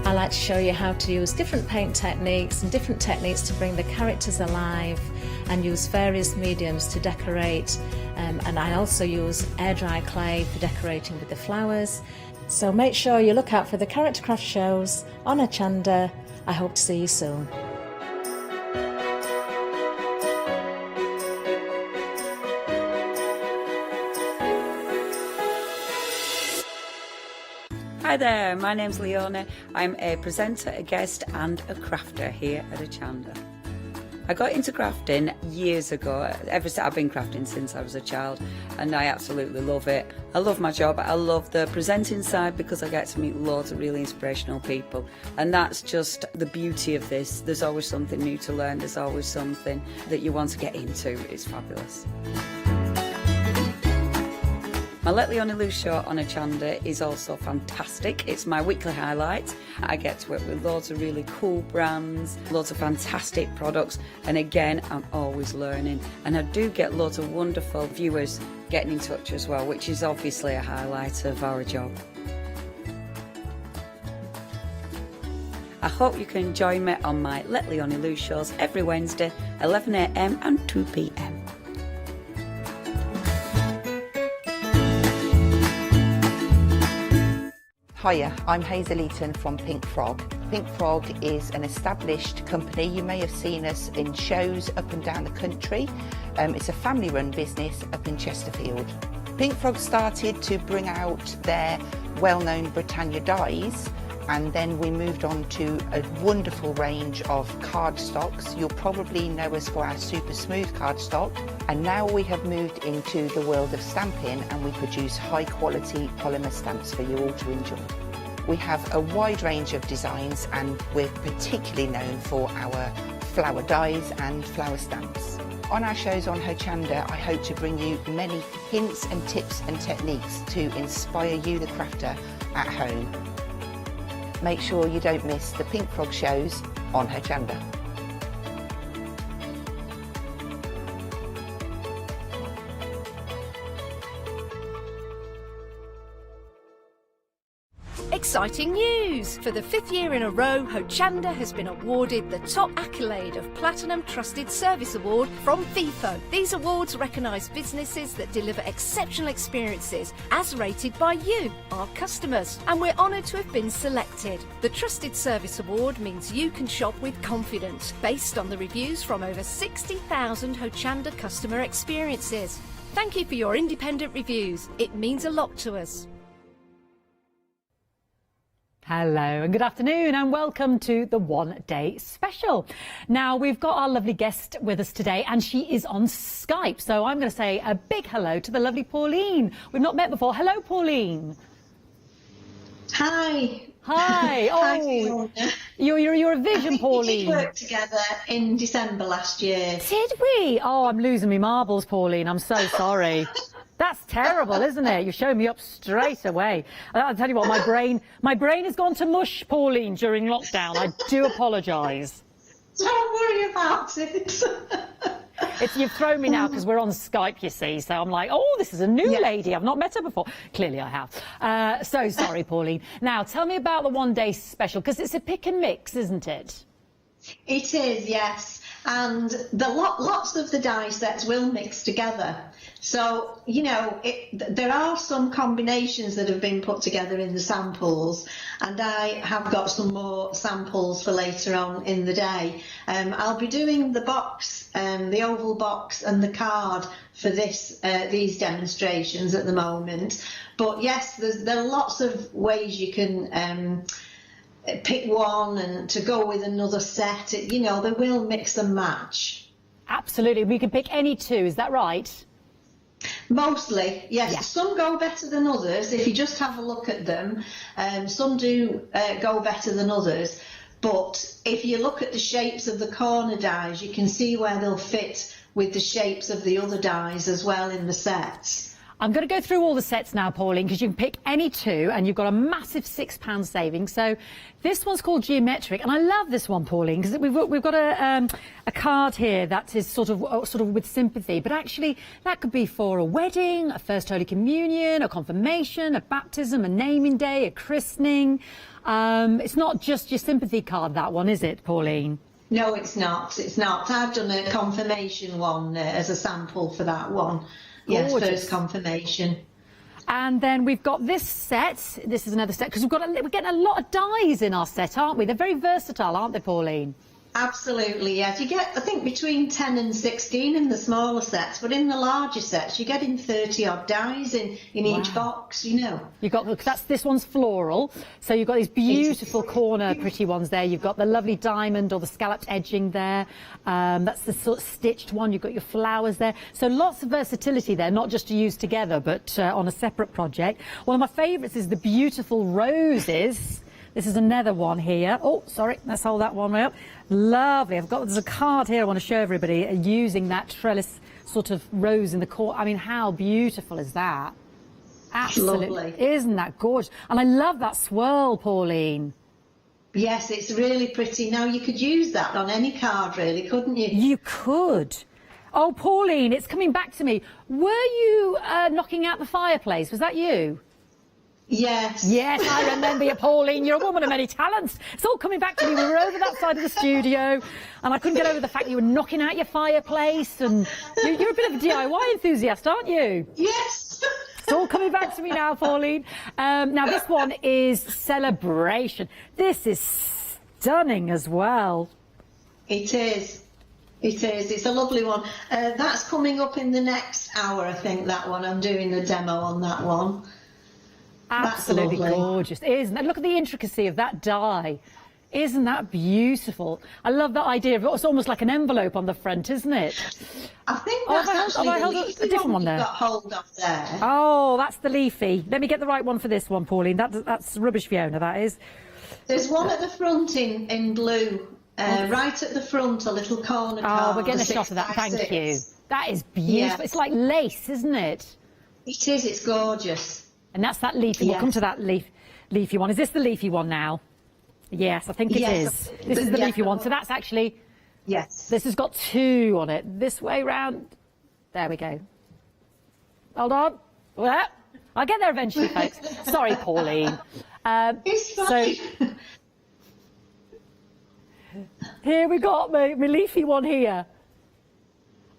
I like to show you how to use different paint techniques and different techniques to bring the characters alive and use various mediums to decorate, and I also use air dry clay for decorating with the flowers. So make sure you look out for the Character Craft shows on Hochanda. I hope to see you soon. Hi there, my name's Leona. I'm a presenter, a guest and a crafter here at Hochanda. I got into crafting years ago. I've been crafting since I was a child and I absolutely love it. I love my job. I love the presenting side because I get to meet loads of really inspirational people, and that's just the beauty of this. There's always something new to learn. There's always something that you want to get into. It's fabulous. My Let Leona Loose show on Hochanda is also fantastic. It's my weekly highlight. I get to work with loads of really cool brands, loads of fantastic products, and again, I'm always learning. And I do get loads of wonderful viewers getting in touch as well, which is obviously a highlight of our job. I hope you can join me on my Let Leona Loose shows every Wednesday, 11 AM and 2 PM. Hiya, I'm Hazel Eaton from Pink Frog. Pink Frog is an established company. You may have seen us in shows up and down the country. It's a family-run business up in Chesterfield. Pink Frog started to bring out their well-known Britannia dies, and then we moved on to a wonderful range of cardstocks. You'll probably know us for our super smooth cardstock, and now we have moved into the world of stamping and we produce high quality polymer stamps for you all to enjoy. We have a wide range of designs and we're particularly known for our flower dies and flower stamps. On our shows on Hochanda, I hope to bring you many hints and tips and techniques to inspire you, the crafter, at home. Make sure you don't miss the Pink Frog shows on Hochanda. Exciting news! For the 5th year in a row, Hochanda has been awarded the top accolade of Platinum Trusted Service Award from Feefo. These awards recognise businesses that deliver exceptional experiences as rated by you, our customers, and we're honoured to have been selected. The Trusted Service Award means you can shop with confidence, based on the reviews from over 60,000 Hochanda customer experiences. Thank you for your independent reviews. It means a lot to us. Hello and good afternoon and welcome to the One Day Special. Now we've got our lovely guest with us today and she is on Skype, so I'm going to say a big hello to the lovely Pauline. We've not met before. Hello Pauline. Hi. Hi. Oh, you're a vision, Pauline. We did work together in December last year. Did we? Oh, I'm losing my marbles, Pauline. I'm so sorry. That's terrible, isn't it? You're showing me up straight away. I'll tell you what, my brain has gone to mush, Pauline, during lockdown. I do apologise. Don't worry about it. You've thrown me now because we're on Skype, you see. So I'm like, oh, this is a new lady. I've not met her before. Clearly I have. So sorry, Pauline. Now, tell me about the one-day special, because it's a pick and mix, isn't it? It is, yes. And lots of the die sets will mix together. So, you know, there are some combinations that have been put together in the samples, and I have got some more samples for later on in the day. I'll be doing the box, the oval box and the card for these demonstrations at the moment. But yes, there are lots of ways you can pick one and to go with another set. You know, they will mix and match. Absolutely. We can pick any two, is that right? Mostly, yes. Yeah. Some go better than others if you just have a look at them. Some do go better than others, but if you look at the shapes of the corner dies, you can see where they'll fit with the shapes of the other dies as well in the sets. I'm going to go through all the sets now, Pauline, because you can pick any two and you've got a massive £6 saving. So this one's called Geometric, and I love this one, Pauline, because we've got a card here that is sort of with sympathy, but actually that could be for a wedding, a First Holy Communion, a confirmation, a baptism, a naming day, a christening. It's not just your sympathy card, that one, is it, Pauline? No, it's not. It's not. I've done a confirmation one as a sample for that one. Yes, first confirmation. And then we've got this set. This is another set, because we're getting a lot of dies in our set, aren't we? They're very versatile, aren't they, Pauline? Absolutely, yes. You get, I think, between 10 and 16 in the smaller sets, but in the larger sets, you're getting 30 odd dies in each box, you know. You've got, this one's floral, so you've got these beautiful corner pretty ones there. You've got the lovely diamond or the scalloped edging there. That's the sort of stitched one. You've got your flowers there. So lots of versatility there, not just to use together, but on a separate project. One of my favourites is the beautiful roses. This is another one here. Oh, sorry, let's hold that one up. Lovely. There's a card here I want to show everybody using that trellis sort of rose in the corner. I mean, how beautiful is that? Absolutely. Lovely. Isn't that gorgeous? And I love that swirl, Pauline. Yes, it's really pretty. Now, you could use that on any card, really, couldn't you? You could. Oh, Pauline, it's coming back to me. Were you knocking out the fireplace? Was that you? Yes. Yes, I remember you, Pauline. You're a woman of many talents. It's all coming back to me. We were over that side of the studio, and I couldn't get over the fact you were knocking out your fireplace. And you're a bit of a DIY enthusiast, aren't you? Yes. It's all coming back to me now, Pauline. Now, this one is Celebration. This is stunning as well. It is. It is. It's a lovely one. That's coming up in the next hour, I think, that one. I'm doing a demo on that one. Absolutely gorgeous, isn't it? Look at the intricacy of that die. Isn't that beautiful? I love that idea of it's almost like an envelope on the front, isn't it? I think that's actually a different one there. Got hold of there. Oh, that's the leafy. Let me get the right one for this one, Pauline. That's rubbish, Fiona, that is. There's one at the front in blue. Right at the front, a little corner card. Oh, we're getting a shot of that. Thank you. That is beautiful. Yes. It's like lace, isn't it? It is. It's gorgeous. And that's that leafy. We'll come to that leafy one. Is this the leafy one now? Yes, I think it is. This is the leafy one. So that's actually... Yes. This has got two on it. This way round. There we go. Hold on. Well, I'll get there eventually, folks. Sorry, Pauline. It's fine. So, here we got my leafy one here.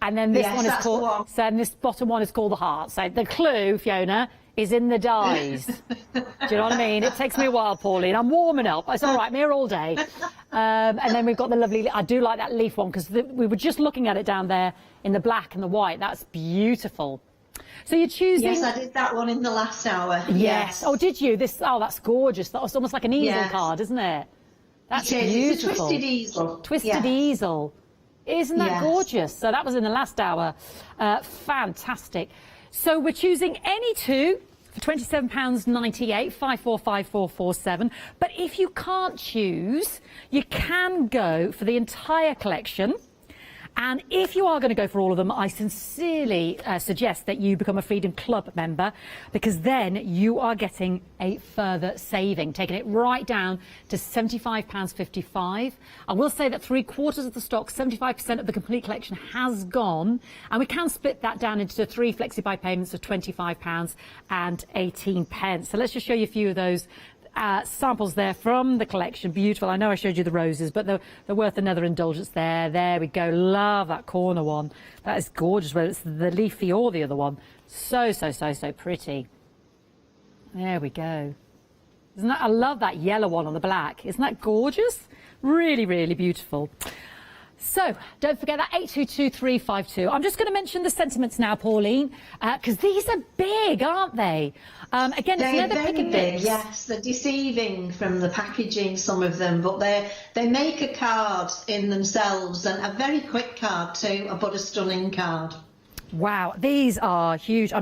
And then this one is called... So this bottom one is called the heart. So the clue, Fiona, is in the dies. Do you know what I mean? It takes me a while, Pauline. I'm warming up. It's all right. I'm here all day. And then we've got the lovely... I do like that leaf one because we were just looking at it down there in the black and the white. That's beautiful. So you're choosing... Yes, I did that one in the last hour. Yes. Oh, did you? That's gorgeous. That's almost like an easel card, isn't it? That's beautiful. It's a twisted easel. Twisted easel. Isn't that gorgeous? So that was in the last hour. Fantastic. So we're choosing any two for £27.98, 545447. But if you can't choose, you can go for the entire collection. And if you are going to go for all of them, I sincerely suggest that you become a Freedom Club member, because then you are getting a further saving, taking it right down to £75.55. I will say that 3/4 of the stock, 75% of the complete collection has gone, and we can split that down into 3 flexi-buy payments of £25.18. So let's just show you a few of those samples there from the collection. Beautiful. I know I showed you the roses, but they're worth another indulgence there. There we go. Love that corner one. That is gorgeous, whether it's the leafy or the other one. So pretty. There we go. Isn't that, I love that yellow one on the black. Isn't that gorgeous? Really, really beautiful. So, don't forget that 822352. I'm just going to mention the sentiments now, Pauline, because these are big, aren't they? Again, they're it's very big, yes. They're deceiving from the packaging, some of them, but they make a card in themselves, and a very quick card too, but a stunning card. Wow, these are huge.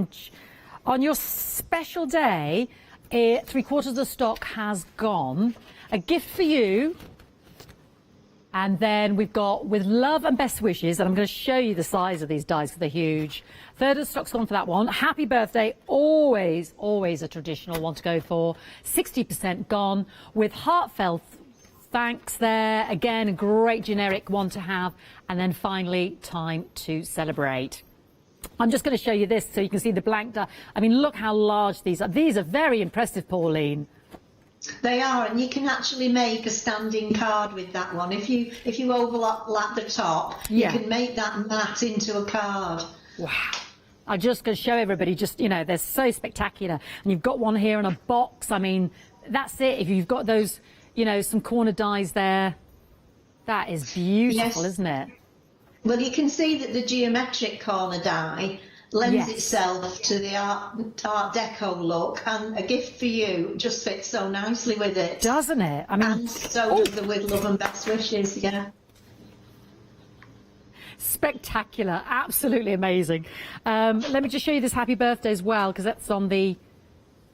On your special day, 3/4 of the stock has gone. A gift for you. And then we've got with love and best wishes, and I'm going to show you the size of these dies because they're huge. 1/3 of the stock's gone for that one. Happy birthday, always a traditional one to go for. 60% gone. With heartfelt thanks there. Again, a great generic one to have. And then finally, time to celebrate. I'm just going to show you this so you can see the blank die. I mean, look how large these are. These are very impressive, Pauline. They are, and you can actually make a standing card with that one. If you overlap the top, yeah, you can make that mat into a card. Wow. I'm just going to show everybody, just, you know, they're so spectacular. And you've got one here in a box. I mean, that's it. If you've got those, you know, some corner dies there, that is beautiful, yes, isn't it? Well, you can see that the geometric corner die lends itself to the art deco look, and a gift for you just fits so nicely with it, doesn't it? I mean, and so does the with love and best wishes. Yeah, spectacular, absolutely amazing. Let me just show you this happy birthday as well, because that's on the,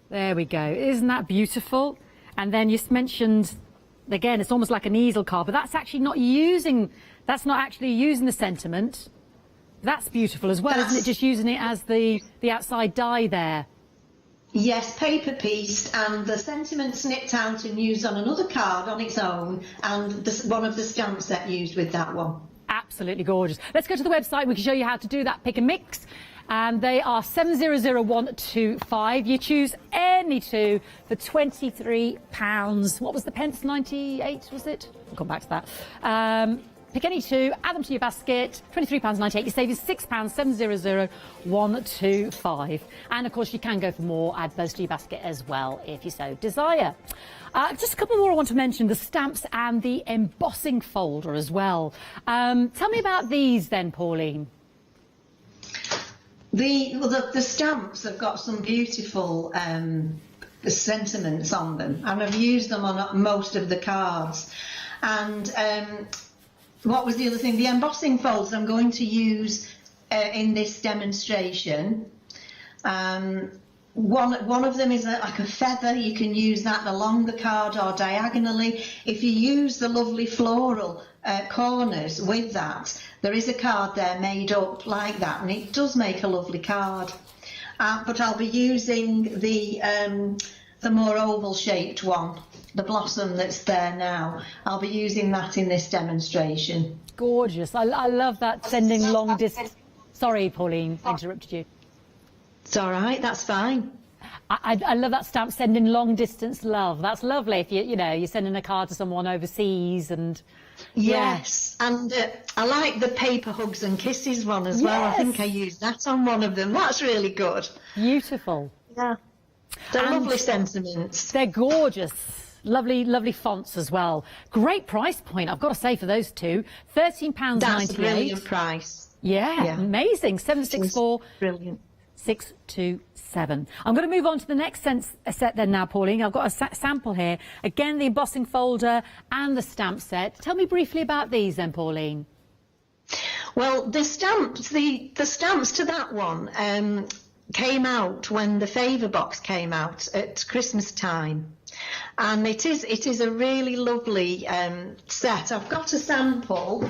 there we go. Isn't that beautiful? And then you mentioned, again, it's almost like an easel card, but that's actually not using the sentiment. That's beautiful as well, isn't it? Just using it as the outside die there. Yes, paper pieced, and the sentiment snipped out and used on another card on its own, and one of the stamps that used with that one. Absolutely gorgeous. Let's go to the website. We can show you how to do that pick and mix. And they are 700125. You choose any two for £23. What was the pence? 98, was it? We'll come back to that. Pick any two, add them to your basket, £23.98. You save you £6, 700125. And of course, you can go for more, add those to your basket as well if you so desire. Just a couple more I want to mention, the stamps and the embossing folder as well. Tell me about these then, Pauline. The stamps have got some beautiful sentiments on them, and I've used them on most of the cards. And what was the other thing? The embossing folders I'm going to use in this demonstration. One of them is like a feather. You can use that along the card or diagonally. If you use the lovely floral corners with that, there is a card there made up like that, and it does make a lovely card. But I'll be using the more oval-shaped one, the blossom that's there now. I'll be using that in this demonstration. Gorgeous. I love that, sending long distance. Sorry, Pauline, I interrupted you. It's all right, that's fine. I love that stamp, sending long distance love. That's lovely if you're sending a card to someone overseas. And yes, and I like the paper hugs and kisses one as well. I think I used that on one of them. That's really good. Beautiful. Yeah, they're lovely sentiments. They're gorgeous. Lovely fonts as well. Great price point, I've got to say, for those two. £13.98. That's a brilliant price. Yeah, amazing. 764. Brilliant. 627. I'm going to move on to the next set then now, Pauline. I've got a sample here. Again, the embossing folder and the stamp set. Tell me briefly about these then, Pauline. Well, the stamps to that one came out when the favour box came out at Christmas time. And it is a really lovely set. I've got a sample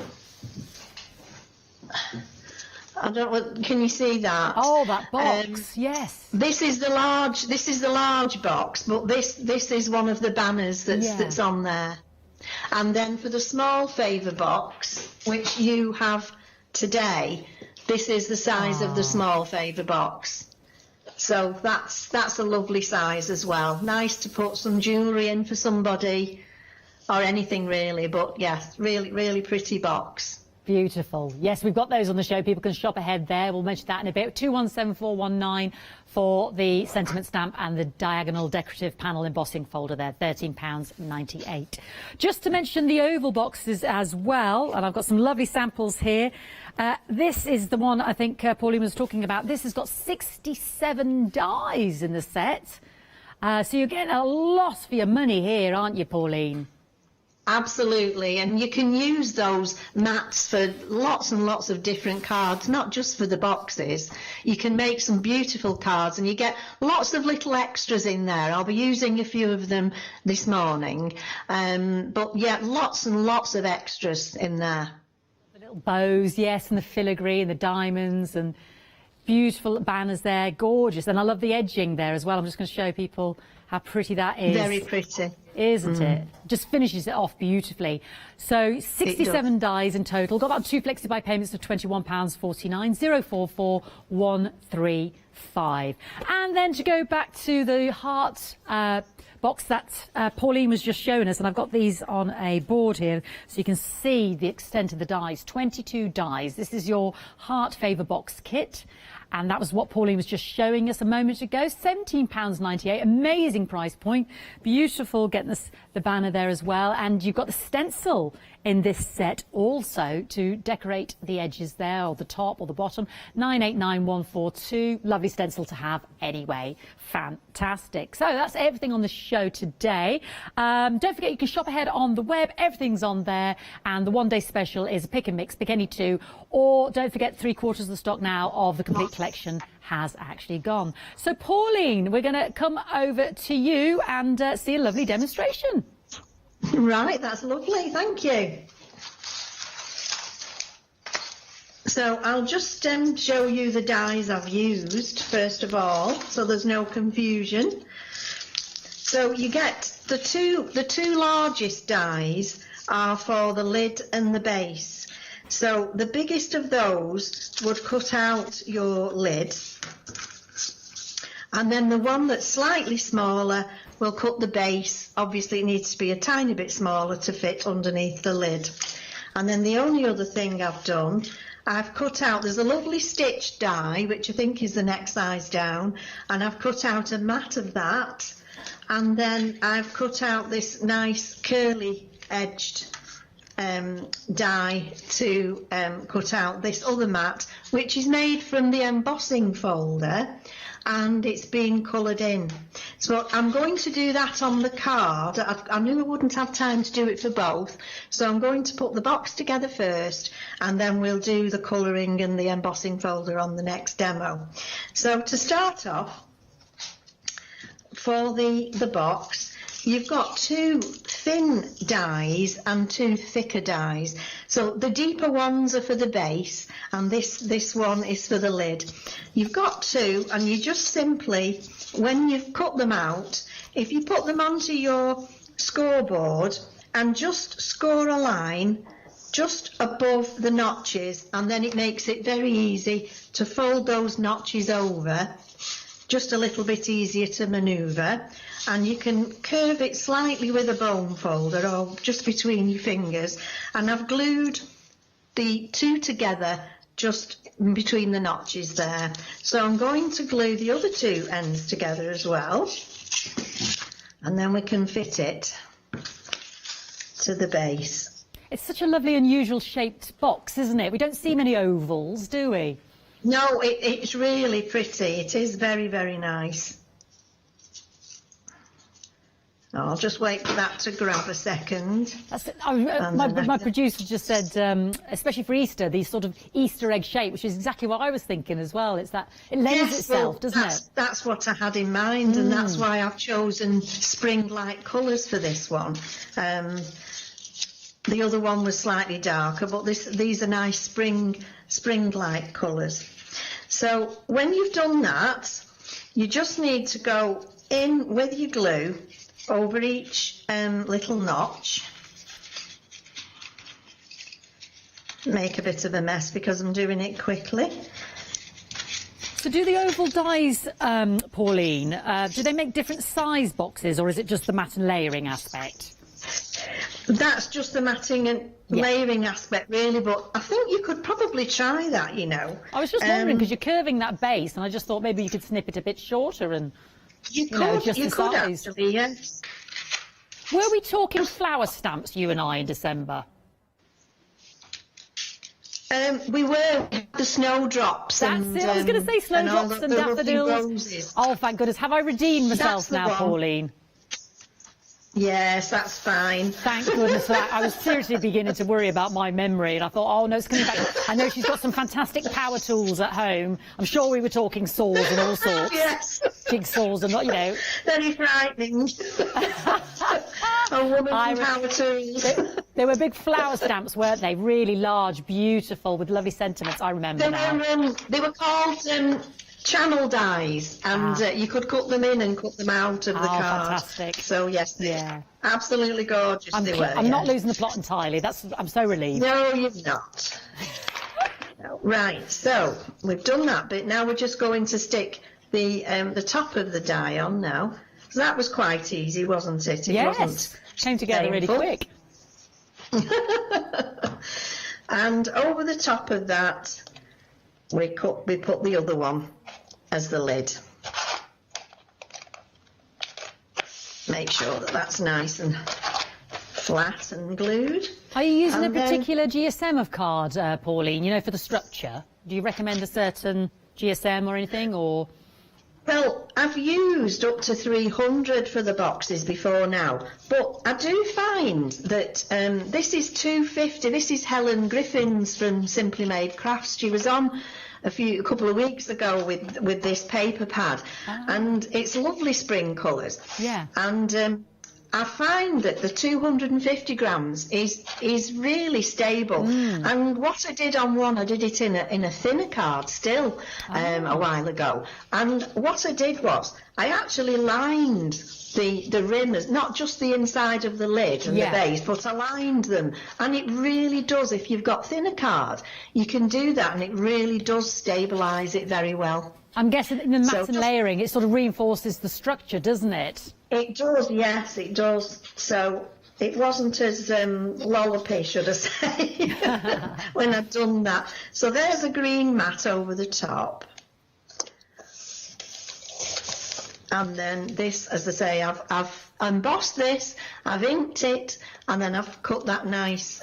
I don't know, can you see that? Oh, that box, yes. This is the large box, but this is one of the banners that's on there. And then for the small favour box, which you have today, this is the size of the small favour box. So that's a lovely size as well. Nice to put some jewellery in for somebody, or anything really, but yes, really pretty box. Beautiful. Yes, we've got those on the show. People can shop ahead there. We'll mention that in a bit. 217419 for the sentiment stamp and the diagonal decorative panel embossing folder there, £13.98. Just to mention the oval boxes as well, and I've got some lovely samples here. This is the one I think Pauline was talking about. This has got 67 dies in the set. So you're getting a lot for your money here, aren't you, Pauline? Absolutely, and you can use those mats for lots and lots of different cards, not just for the boxes. You can make some beautiful cards, and you get lots of little extras in there. I'll be using a few of them this morning, but yeah, lots and lots of extras in there. The little bows, yes, and the filigree and the diamonds and beautiful banners there, gorgeous. And I love the edging there as well. I'm just going to show people how pretty that is. Very pretty. Isn't it? Just finishes it off beautifully. So 67 dies in total. Got about 2 flexi-buy payments of £21.49, 044135. And then to go back to the heart box that Pauline was just showing us, and I've got these on a board here so you can see the extent of the dies. 22 dies. This is your heart favour box kit. And that was what Pauline was just showing us a moment ago. £17.98, amazing price point. Beautiful, getting the banner there as well. And you've got the stencil in this set also to decorate the edges there, or the top or the bottom. 989142, lovely stencil to have anyway. Fantastic. So that's everything on the show today. Don't forget you can shop ahead on the web. Everything's on there. And the one-day special is a pick and mix, pick any two. Or don't forget 3/4 of the stock now of the complete collection has actually gone. So Pauline, we're going to come over to you and see a lovely demonstration. Right, that's lovely, thank you. So I'll just show you the dies I've used first of all, so there's no confusion. So you get the two largest dies are for the lid and the base. So the biggest of those would cut out your lid, and then the one that's slightly smaller will cut the base. Obviously it needs to be a tiny bit smaller to fit underneath the lid. And then the only other thing I've done, I've cut out, there's a lovely stitch die which I think is the next size down, and I've cut out a mat of that, and then I've cut out this nice curly edged die to cut out this other mat, which is made from the embossing folder, and it's been coloured in. So I'm going to do that on the card. I knew I wouldn't have time to do it for both, so I'm going to put the box together first, and then we'll do the colouring and the embossing folder on the next demo. So to start off, for the box, you've got 2 thin dies and 2 thicker dies. So the deeper ones are for the base, and this one is for the lid. You've got 2, and you just simply, when you've cut them out, if you put them onto your scoreboard and just score a line just above the notches, and then it makes it very easy to fold those notches over, just a little bit easier to manoeuvre, and you can curve it slightly with a bone folder or just between your fingers, and I've glued the 2 together just between the notches there. So I'm going to glue the other 2 ends together as well, and then we can fit it to the base. It's such a lovely unusual shaped box, isn't it? We don't see many ovals, do we? No, it's really pretty. It is very, very nice. I'll just wait for that to grab a second. My producer just said, especially for Easter, these sort of Easter egg shape, which is exactly what I was thinking as well. It's that it lends itself, doesn't it? That's what I had in mind, and that's why I've chosen spring-like colours for this one. The other one was slightly darker, but these are nice spring-like colours. So when you've done that, you just need to go in with your glue over each little notch. Make a bit of a mess because I'm doing it quickly. So do the oval dies, Pauline, do they make different size boxes, or is it just the matte and layering aspect? That's just the matting and layering aspect, really, but I think you could probably try that, you know. I was just wondering, because you're curving that base, and I just thought maybe you could snip it a bit shorter and, you know, just the size. Actually, yes. Were we talking flower stamps, you and I, in December? We were, the snowdrops. That's and, it, I was going to say snowdrops and daffodils. Roses. Oh, thank goodness. Have I redeemed myself now, one. Pauline? Yes, that's fine. Thank goodness for that. I was seriously beginning to worry about my memory, and I thought, oh no, it's coming back. I know she's got some fantastic power tools at home. I'm sure we were talking saws and all sorts. Yes. Jigsaws and, you know. Very frightening. A woman with power tools. They were big flower stamps, weren't they? Really large, beautiful, with lovely sentiments. I remember now. They were called channel dies, and you could cut them in and cut them out of the card. Fantastic. So yes, yeah, absolutely gorgeous. I'm not losing the plot entirely. I'm so relieved. No, you're not. No. Right, so we've done that bit. Now we're just going to stick the top of the die on now. So that was quite easy, wasn't it? It wasn't came together painful. really quick. And over the top of that, we put the other one as the lid. Make sure that that's nice and flat and glued. Are you using a particular GSM of card, Pauline, you know, for the structure? Do you recommend a certain GSM or anything, or...? Well, I've used up to 300 for the boxes before now, but I do find that this is 250. This is Helen Griffin's from Simply Made Crafts. She was on a couple of weeks ago with this paper pad, and it's lovely spring colours. Yeah. And I find that the 250 grams is really stable. And what I did on one, I did it in a thinner card still a while ago. And what I did was I actually lined the rim, not just the inside of the lid and the base, but I lined them. And it really does, if you've got thinner card, you can do that, and it really does stabilise it very well. I'm guessing in the matte and layering, it sort of reinforces the structure, doesn't it? It does, yes, it does. So it wasn't as lollopy, should I say, when I'd done that. So there's a green mat over the top. And then this, as I say, I've embossed this, I've inked it, and then I've cut that nice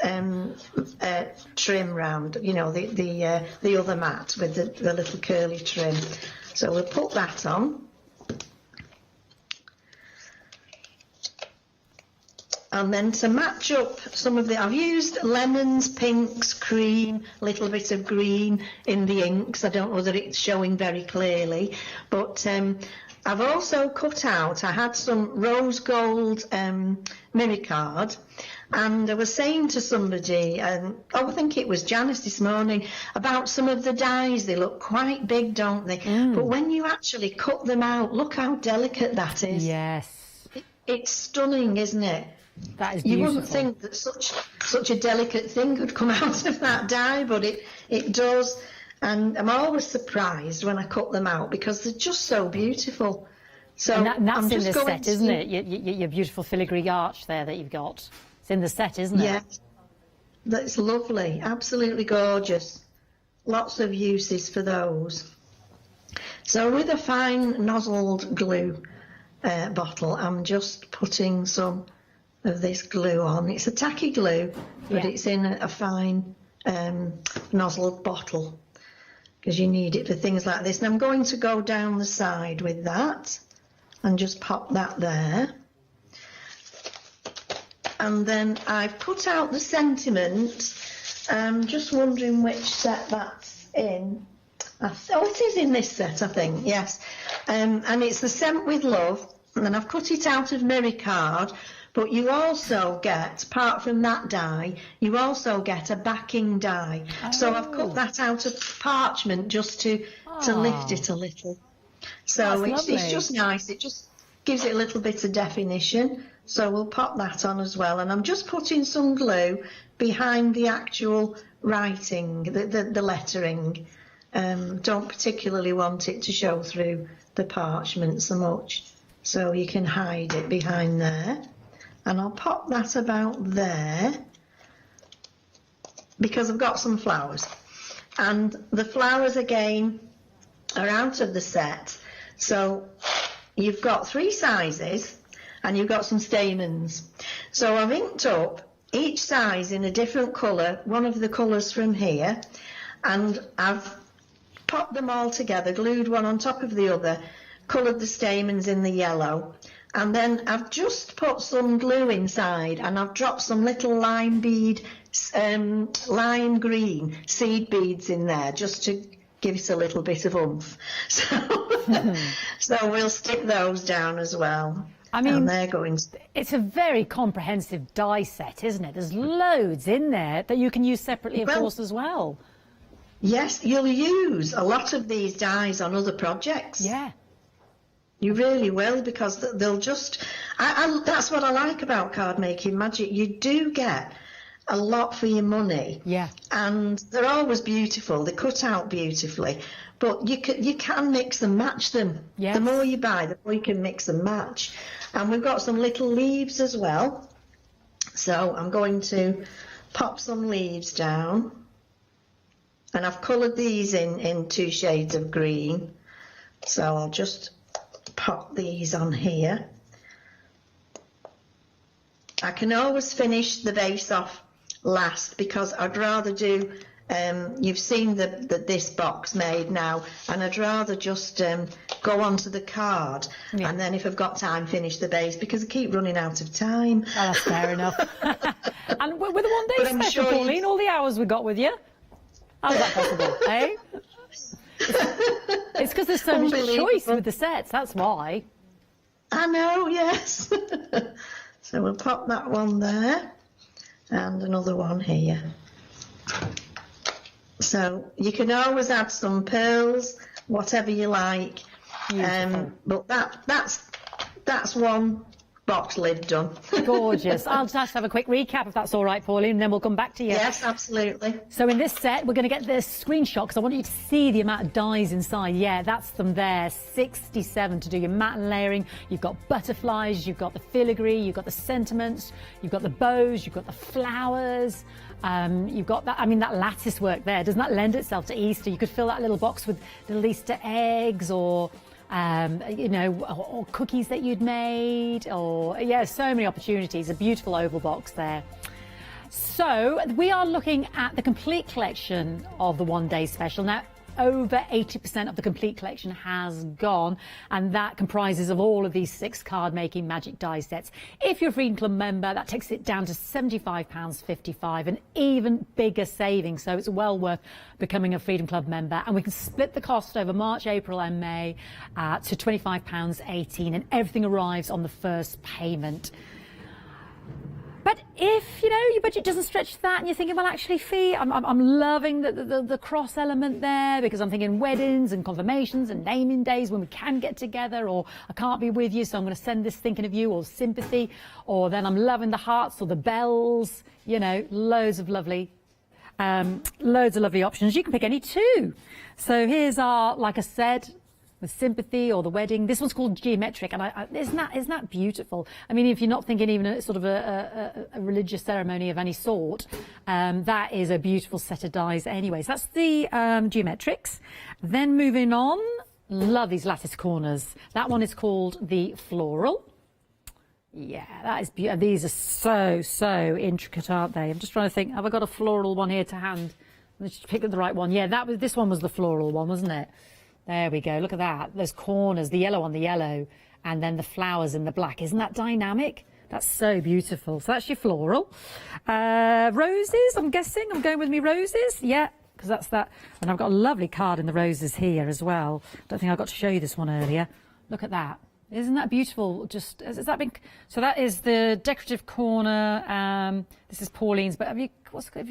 trim round, you know, the other mat with the little curly trim. So we'll put that on. And then to match up some of I've used lemons, pinks, cream, a little bit of green in the inks. I don't know whether it's showing very clearly, but I've also cut out, I had some rose gold mirror card, and I was saying to somebody, I think it was Janice this morning, about some of the dies. They look quite big, don't they? But when you actually cut them out, look how delicate that is. Yes. It's stunning, isn't it? That is beautiful. You wouldn't think that such a delicate thing could come out of that die, but it does. And I'm always surprised when I cut them out because they're just so beautiful. So and that's I'm in just the going set, isn't it? Your beautiful filigree arch there that you've got. It's in the set, isn't it? Yeah, that's lovely. Absolutely gorgeous. Lots of uses for those. So with a fine nozzled glue bottle, I'm just putting some of this glue on. It's a tacky glue, but it's in a fine nozzled bottle because you need it for things like this. And I'm going to go down the side with that and just pop that there. And then I've put out the sentiment. I'm just wondering which set that's in. Oh, it is in this set, I think, yes. And it's the Sent with Love and then I've cut it out of mirror card, but you also get, apart from that die, you also get a backing die. So I've cut that out of parchment just to lift it a little. So it's just nice, it just gives it a little bit of definition. So we'll pop that on as well, and I'm just putting some glue behind the actual writing, the lettering. Don't particularly want it to show through the parchment so much, so you can hide it behind there. And I'll pop that about there because I've got some flowers, and the flowers again are out of the set. So you've got 3 sizes and you've got some stamens. So I've inked up each size in a different colour, one of the colours from here, and I've popped them all together, glued one on top of the other, coloured the stamens in the yellow, and then I've just put some glue inside, and I've dropped some little lime bead, lime green seed beads in there, just to give it a little bit of oomph. So we'll stick those down as well. I mean, and they're going to... it's a very comprehensive die set, isn't it? There's loads in there that you can use separately, of course, as well. Yes, you'll use a lot of these dies on other projects. Yeah. You really will, because they'll just... that's what I like about Card Making Magic. You do get a lot for your money. Yeah. And they're always beautiful. They're cut out beautifully. But you can mix and match them. Yes. The more you buy, the more you can mix and match. And we've got some little leaves as well. So I'm going to pop some leaves down. And I've coloured these in 2 shades of green. So I'll just pop these on here. I can always finish the base off last because I'd rather do, you've seen this box made now, and I'd rather just go onto the card and then if I've got time finish the base, because I keep running out of time. Oh, that's fair enough. And with the one day special, Pauline, all the hours we got with you, how's that possible, eh? It's because there's so much choice with the sets, that's why. I know, yes. So we'll pop that one there and another one here. So you can always add some pearls, whatever you like. But that's one box lid done. Gorgeous. I'll just have a quick recap if that's all right, Pauline, and then we'll come back to you. Yes, absolutely. So in this set, we're going to get this screenshot because I want you to see the amount of dies inside. Yeah, that's them there. 67 to do your matte and layering. You've got butterflies, you've got the filigree, you've got the sentiments, you've got the bows, you've got the flowers. You've got that, I mean, that lattice work there. Doesn't that lend itself to Easter? You could fill that little box with little Easter eggs or... you know, or cookies that you'd made, or yeah, so many opportunities. A beautiful oval box there. So we are looking at the complete collection of the one day special. Now, over 80% of the complete collection has gone, and that comprises of all of these 6 card making magic die sets. If you're a Freedom Club member, that takes it down to £75.55, an even bigger saving. So it's well worth becoming a Freedom Club member, and we can split the cost over March, April and May to £25.18, and everything arrives on the first payment. But if, you know, your budget doesn't stretch to that and you're thinking, well, actually, Fee, I'm loving the cross element there, because I'm thinking weddings and confirmations and naming days when we can get together, or I can't be with you, so I'm going to send this thinking of you, or sympathy, or then I'm loving the hearts or the bells, you know, loads of lovely options. You can pick any 2. So here's our, like I said, the sympathy or the wedding. This one's called geometric, and isn't that beautiful? I mean, if you're not thinking even a sort of a religious ceremony of any sort, that is a beautiful set of dies anyway. So that's the geometrics. Then moving on, love these lattice corners. That one is called the floral. Yeah, that is beautiful. These are so intricate, aren't they? I'm just trying to think, have I got a floral one here to hand? Let's just pick up the right one. Yeah, this one was the floral one, wasn't it? There we go. Look at that. Those corners, the yellow on the yellow, and then the flowers in the black. Isn't that dynamic? That's so beautiful. So that's your floral. Roses, I'm guessing. I'm going with me roses. Yeah, because that's that. And I've got a lovely card in the roses here as well. Don't think I got to show you this one earlier. Look at that. Isn't that beautiful? Just has that been? So that is the decorative corner. This is Pauline's, but have you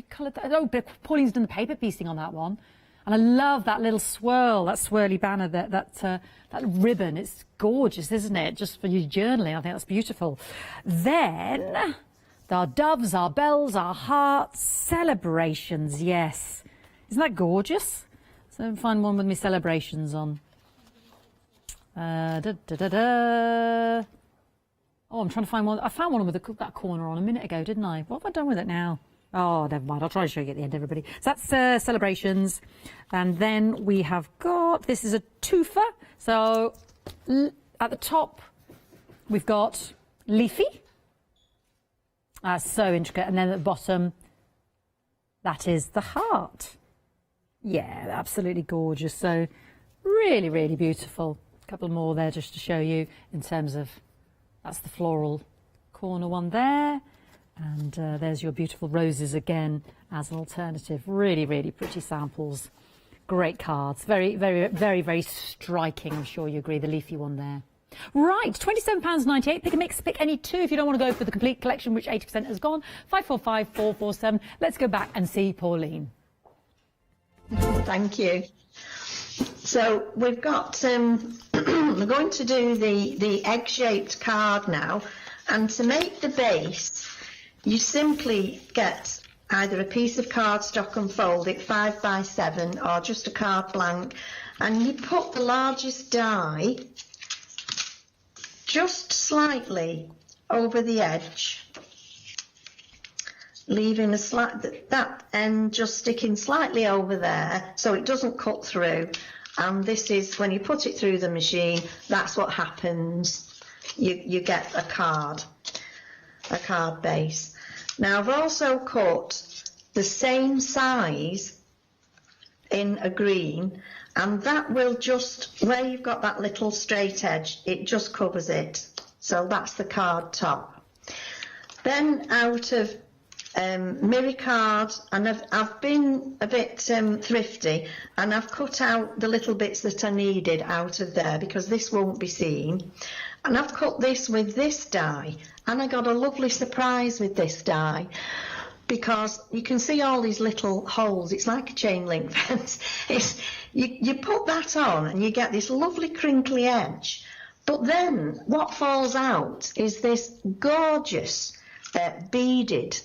coloured that? Oh, but Pauline's done the paper piecing on that one, and I love that little swirl, that swirly banner, that ribbon. It's gorgeous, isn't it? Just for your journaling, I think that's beautiful. Then our doves, our bells, our hearts, celebrations. Yes, isn't that gorgeous? So find one with me celebrations on. Oh, I'm trying to find one. I found one with that corner on a minute ago, didn't I? What have I done with it now? Oh, never mind. I'll try to show you at the end, everybody. So that's celebrations. And then we have got, this is a twofer. So at the top, we've got leafy. So intricate. And then at the bottom, that is the heart. Yeah, absolutely gorgeous. So really, really beautiful. A couple more there just to show you in terms of, that's the floral corner one there. And there's your beautiful roses again as an alternative. Really, really pretty samples. Great cards. Very, very, very, very striking. I'm sure you agree. The leafy one there. Right, £27.98. Pick a mix, pick any two if you don't want to go for the complete collection, which 80% has gone. 545447. Let's go back and see Pauline. Thank you. So we've got, we're going to do the egg-shaped card now, and to make the base, you simply get either a piece of cardstock and fold it 5 by 7 or just a card blank, and you put the largest die just slightly over the edge, leaving that end just sticking slightly over there so it doesn't cut through. And this is, when you put it through the machine, that's what happens. You get a card base. Now I've also cut the same size in a green, and that will just, where you've got that little straight edge, it just covers it. So that's the card top. Then out of mirror card, and I've been a bit thrifty, and I've cut out the little bits that I needed out of there because this won't be seen, and I've cut this with this die, and I got a lovely surprise with this die because you can see all these little holes. It's like a chain link fence. You put that on and you get this lovely crinkly edge, but then what falls out is this gorgeous beaded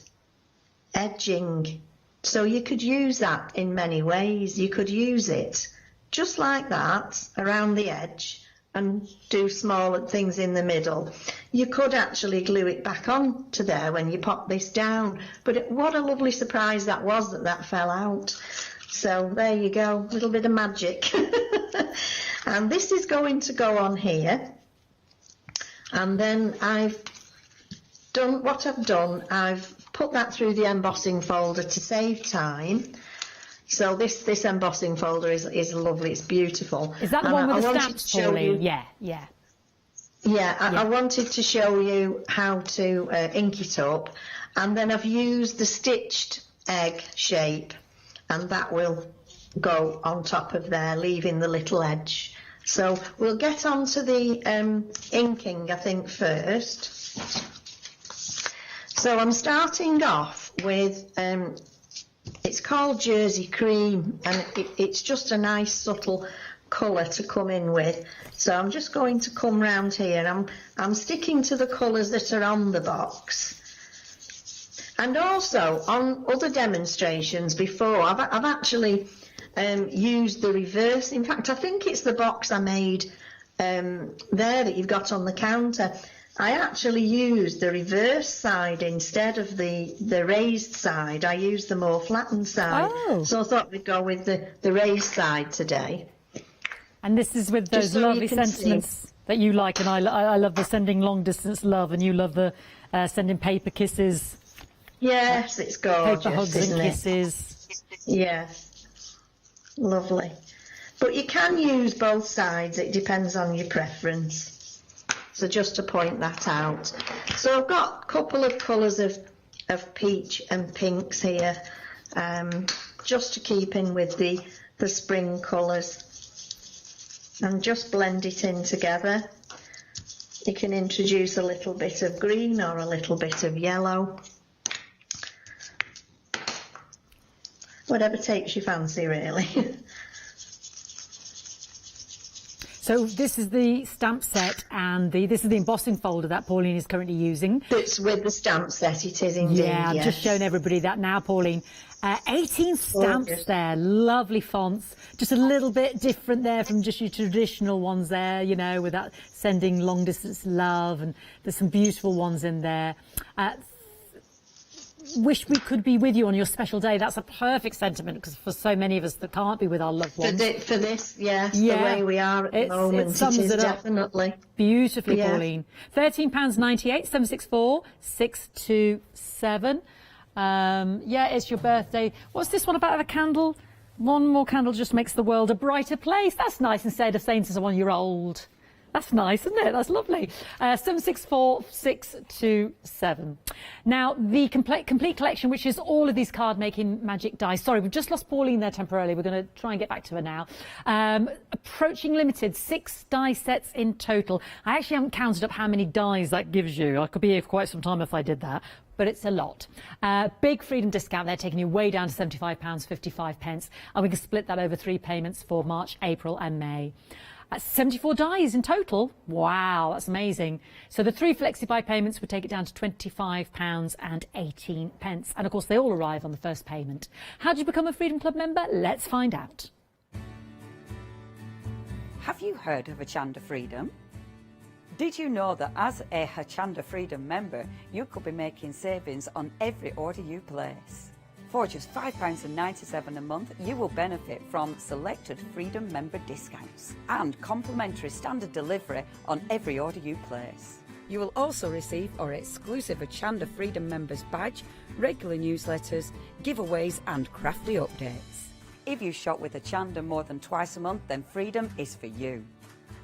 edging. So you could use that in many ways. You could use it just like that around the edge and do smaller things in the middle. You could actually glue it back on to there when you pop this down, but what a lovely surprise that was that fell out. So there you go, a little bit of magic. And this is going to go on here, and then I've done what I've done. I've put that through the embossing folder to save time. So this embossing folder is lovely, it's beautiful. Is that the one with the stamps, Pauline? Yeah. Yeah, I wanted to show you how to ink it up, and then I've used the stitched egg shape, and that will go on top of there, leaving the little edge. So we'll get on to the inking, I think, first. So I'm starting off with, it's called Jersey Cream, and it's just a nice subtle colour to come in with. So I'm just going to come round here. I'm sticking to the colours that are on the box. And also on other demonstrations before, I've actually used the reverse. In fact, I think it's the box I made there that you've got on the counter. I actually used the reverse side instead of the raised side. I used the more flattened side. Oh. So I thought we'd go with the raised side today. And this is with those lovely sentiments that you like, and I love the sending long distance love, and you love the sending paper kisses. Yes, it's gorgeous. Paper hugs and kisses. Yes, lovely. But you can use both sides, it depends on your preference. So just to point that out. So I've got a couple of colours of peach and pinks here, just to keep in with the spring colours, and just blend it in together. You can introduce a little bit of green or a little bit of yellow. Whatever takes your fancy, really. So this is the stamp set, and this is the embossing folder that Pauline is currently using. It's with the stamp set, it is indeed. Yeah, I've yes. just shown everybody that now, Pauline. 18 stamps Gorgeous. there, lovely fonts. Just a little bit different there from just your traditional ones there, you know, with that sending long distance love, and there's some beautiful ones in there. Wish we could be with you on your special day. That's a perfect sentiment, because for so many of us that can't be with our loved ones. For this, yes, the way we are at the moment, it sums is it up definitely. Beautifully, Yeah. Pauline. £13.98, 764 627. Yeah, it's your birthday. What's this one about, a candle? One more candle just makes the world a brighter place. That's nice, instead of saying to someone you're old. That's nice, isn't it? That's lovely. 764 627. Now, the complete collection, which is all of these card-making magic dies. Sorry, we've just lost Pauline there temporarily. We're going to try and get back to her now. Approaching limited, 6 die sets in total. I actually haven't counted up how many dies that gives you. I could be here for quite some time if I did that, but it's a lot. Big freedom discount there, taking you way down to £75.55, and we can split that over 3 payments for March, April and May. 74 dies in total. Wow, that's amazing. So the 3 flexi-buy payments would take it down to £25.18. And of course, they all arrive on the first payment. How do you become a Freedom Club member? Let's find out. Have you heard of Hochanda Freedom? Did you know that as a Hochanda Freedom member, you could be making savings on every order you place? For just £5.97 a month, you will benefit from selected Freedom member discounts and complimentary standard delivery on every order you place. You will also receive our exclusive Hochanda Freedom members badge, regular newsletters, giveaways and crafty updates. If you shop with Hochanda more than twice a month, then Freedom is for you.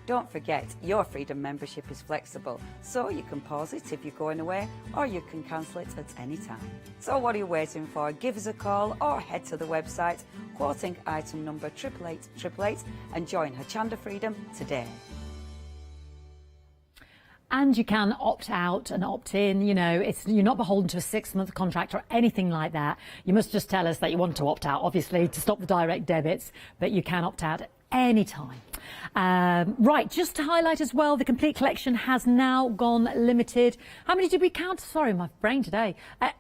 Don't forget, your Freedom membership is flexible, so you can pause it if you're going away, or you can cancel it at any time. So what are you waiting for? Give us a call or head to the website, quoting item number 88888, and join Hochanda Freedom today. And you can opt out and opt in. You know, you're not beholden to a 6-month contract or anything like that. You must just tell us that you want to opt out, obviously, to stop the direct debits, but you can opt out any time. Right, just to highlight as well, the complete collection has now gone limited. How many did we count? Sorry, my brain today.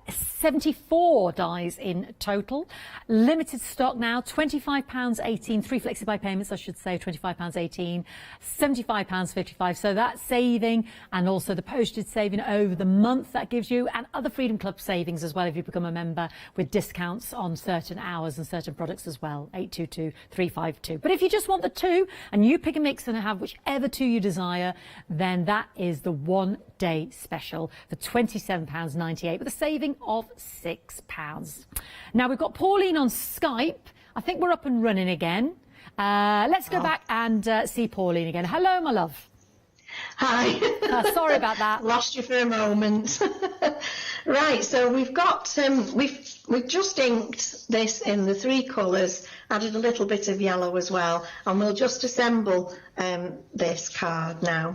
74 dies in total. Limited stock now, £25.18, 3 flexi-buy payments, I should say, £25.18, £75.55. So that's saving, and also the postage saving over the month that gives you, and other Freedom Club savings as well if you become a member, with discounts on certain hours and certain products as well, 822-352. But if you just want the 2 and you pick a mix and have whichever 2 you desire, then that is the 1-day special for £27.98 with a saving of £6. Now we've got Pauline on Skype. I think we're up and running again. Let's go back and see Pauline again. Hello, my love. Hi. Sorry about that. Lost you for a moment. Right, so we've got we've just inked this in the 3 colours, added a little bit of yellow as well, and we'll just assemble this card now.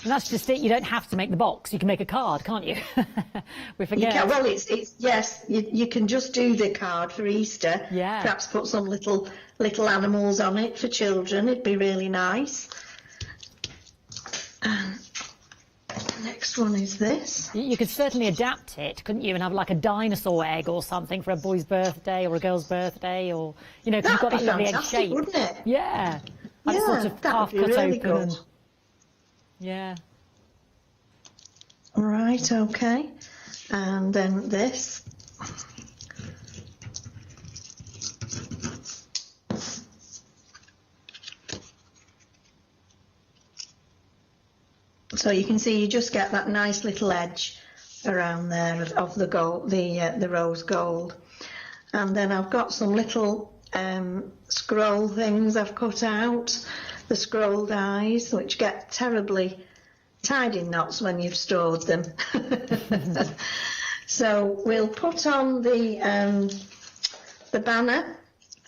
And that's just it. You don't have to make the box. You can make a card, can't you? We forget. You can, well, it's yes. You can just do the card for Easter. Yeah. Perhaps put some little animals on it for children. It'd be really nice. The next one is this. You could certainly adapt it, couldn't you, and have like a dinosaur egg or something for a boy's birthday or a girl's birthday, or you know, 'cause you've got that lovely egg shape, wouldn't it? Yeah. Like Yeah, sort of that half would be cut really open. good. And, yeah. Right, okay. And then this. So you can see you just get that nice little edge around there of the gold, the rose gold. And then I've got some little scroll things I've cut out, the scroll dies, which get terribly tied in knots when you've stored them. So we'll put on the banner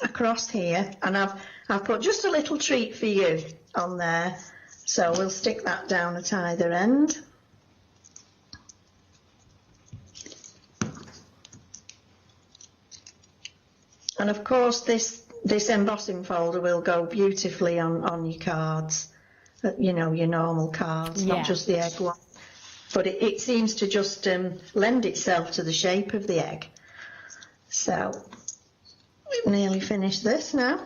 across here, and I've put just a little treat for you on there, so we'll stick that down at either end. And of course this embossing folder will go beautifully on your cards, you know, your normal cards, not just the egg one. But it seems to just lend itself to the shape of the egg. So we've nearly finished this now.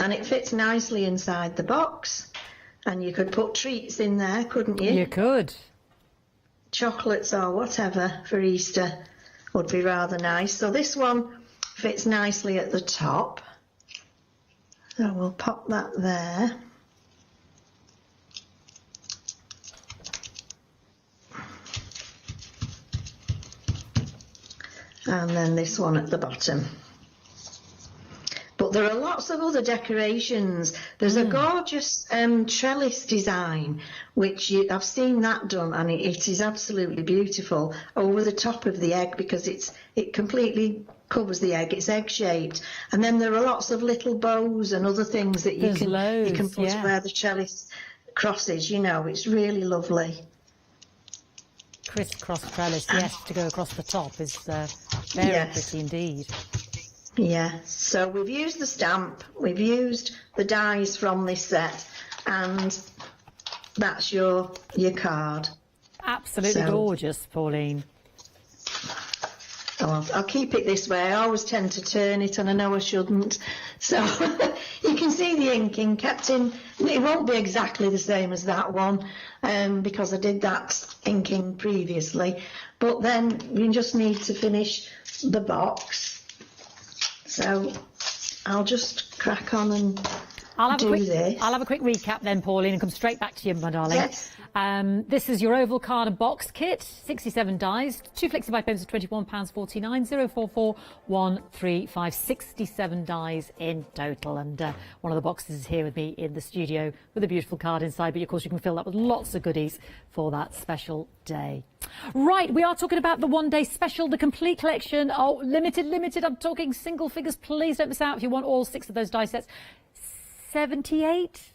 And it fits nicely inside the box. And you could put treats in there, couldn't you? You could. Chocolates or whatever for Easter would be rather nice. So this one fits nicely at the top. So we'll pop that there. And then this one at the bottom. But there are lots of other decorations. There's a gorgeous trellis design, which I've seen that done, and it is absolutely beautiful over the top of the egg, because it completely covers the egg. It's egg shaped, and then there are lots of little bows and other things that you can put where the trellis crosses. You know, it's really lovely. Criss-cross trellis, yes, to go across the top is very pretty indeed. Yeah, so we've used the stamp, we've used the dies from this set, and that's your card. Absolutely gorgeous, Pauline. Oh, I'll keep it this way. I always tend to turn it, and I know I shouldn't. So you can see the inking kept in. It won't be exactly the same as that one, because I did that inking previously. But then you just need to finish the box. So I'll just crack on and do this. I'll have a quick recap then, Pauline, and come straight back to you, my darling. Yes. This is your oval card and box kit, 67 dies, 2 flexi-buy pens of £21.49, 044135, 67 dies in total. And one of the boxes is here with me in the studio with a beautiful card inside, but of course you can fill that with lots of goodies for that special day. Right, we are talking about the one-day special, the complete collection. Oh, limited, I'm talking single figures. Please don't miss out if you want all 6 of those die sets. 78?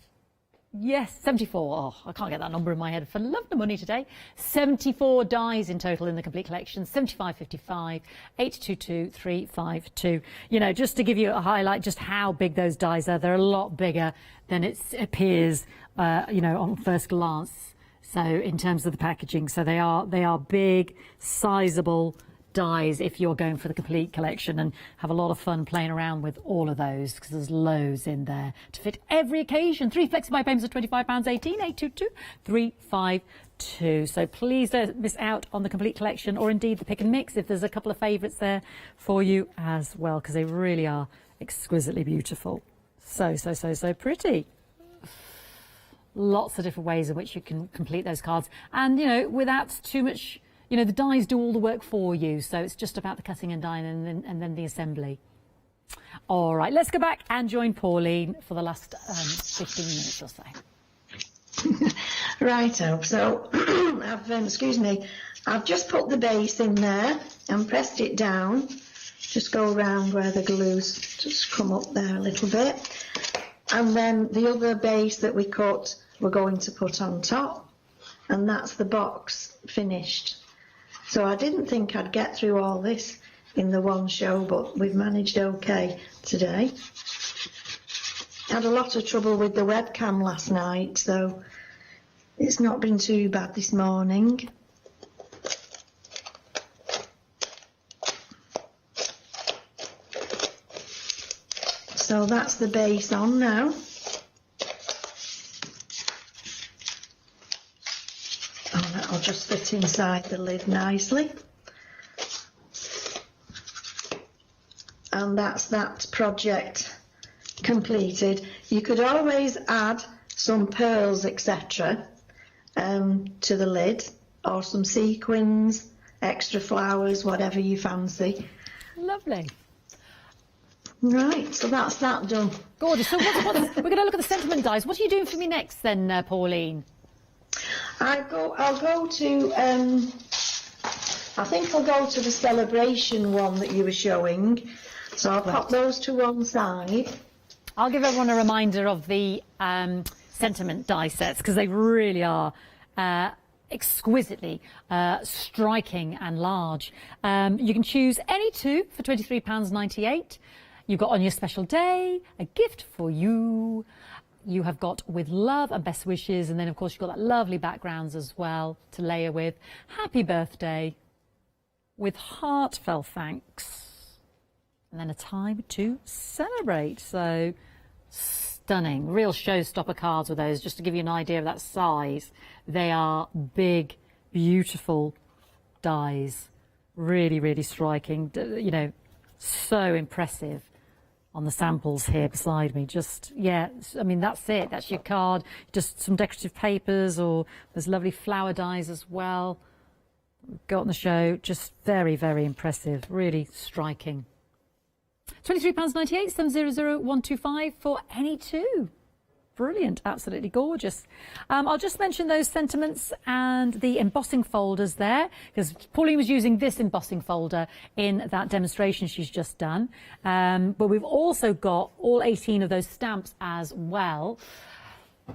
Yes, 74. Oh, I can't get that number in my head for love nor money today. 74 dies in total in the complete collection. 75.55, 822.352. You know, just to give you a highlight, just how big those dies are. They're a lot bigger than it appears, you know, on first glance. So in terms of the packaging, so they are big, sizable dies if you're going for the complete collection, and have a lot of fun playing around with all of those, because there's loads in there to fit every occasion. 3 flexi-buy payments of £25.18, 822-352. So please don't miss out on the complete collection, or indeed the pick and mix if there's a couple of favourites there for you as well, because they really are exquisitely beautiful. So pretty. Lots of different ways in which you can complete those cards, and you know, without too much. You know, the dies do all the work for you, so it's just about the cutting and dyeing and then the assembly. All right, let's go back and join Pauline for the last 15 minutes or so. Righto, so I've just put the base in there and pressed it down. Just go around where the glue's just come up there a little bit. And then the other base that we cut, we're going to put on top, and that's the box finished. So I didn't think I'd get through all this in the one show, but we've managed okay today. Had a lot of trouble with the webcam last night, so it's not been too bad this morning. So that's the base on now. That'll just fit inside the lid nicely. And that's that project completed. You could always add some pearls, etc. To the lid, or some sequins, extra flowers, whatever you fancy. Lovely. Right, so that's that done. Gorgeous. So we're going to look at the sentiment dies. What are you doing for me next then, Pauline? I'll go to I think I'll go to the celebration one that you were showing. So I'll pop those to one side. I'll give everyone a reminder of the sentiment die sets, because they really are exquisitely striking and large. You can choose any two for £23.98. You've got On Your Special Day, A Gift for You. You have got With Love and Best Wishes, and then of course you've got that lovely backgrounds as well to layer with. Happy Birthday, With Heartfelt Thanks, and then A Time to Celebrate. So stunning, real showstopper cards with those, just to give you an idea of that size. They are big, beautiful dies, really, really striking, you know, so impressive on the samples here beside me. Just, yeah, I mean, that's it. That's your card. Just some decorative papers, or there's lovely flower dies as well. Got on the show. Just very, very impressive. Really striking. £23.98, 700125 for any two. Brilliant, absolutely gorgeous. I'll just mention those sentiments and the embossing folders there, because Pauline was using this embossing folder in that demonstration she's just done. But we've also got all 18 of those stamps as well,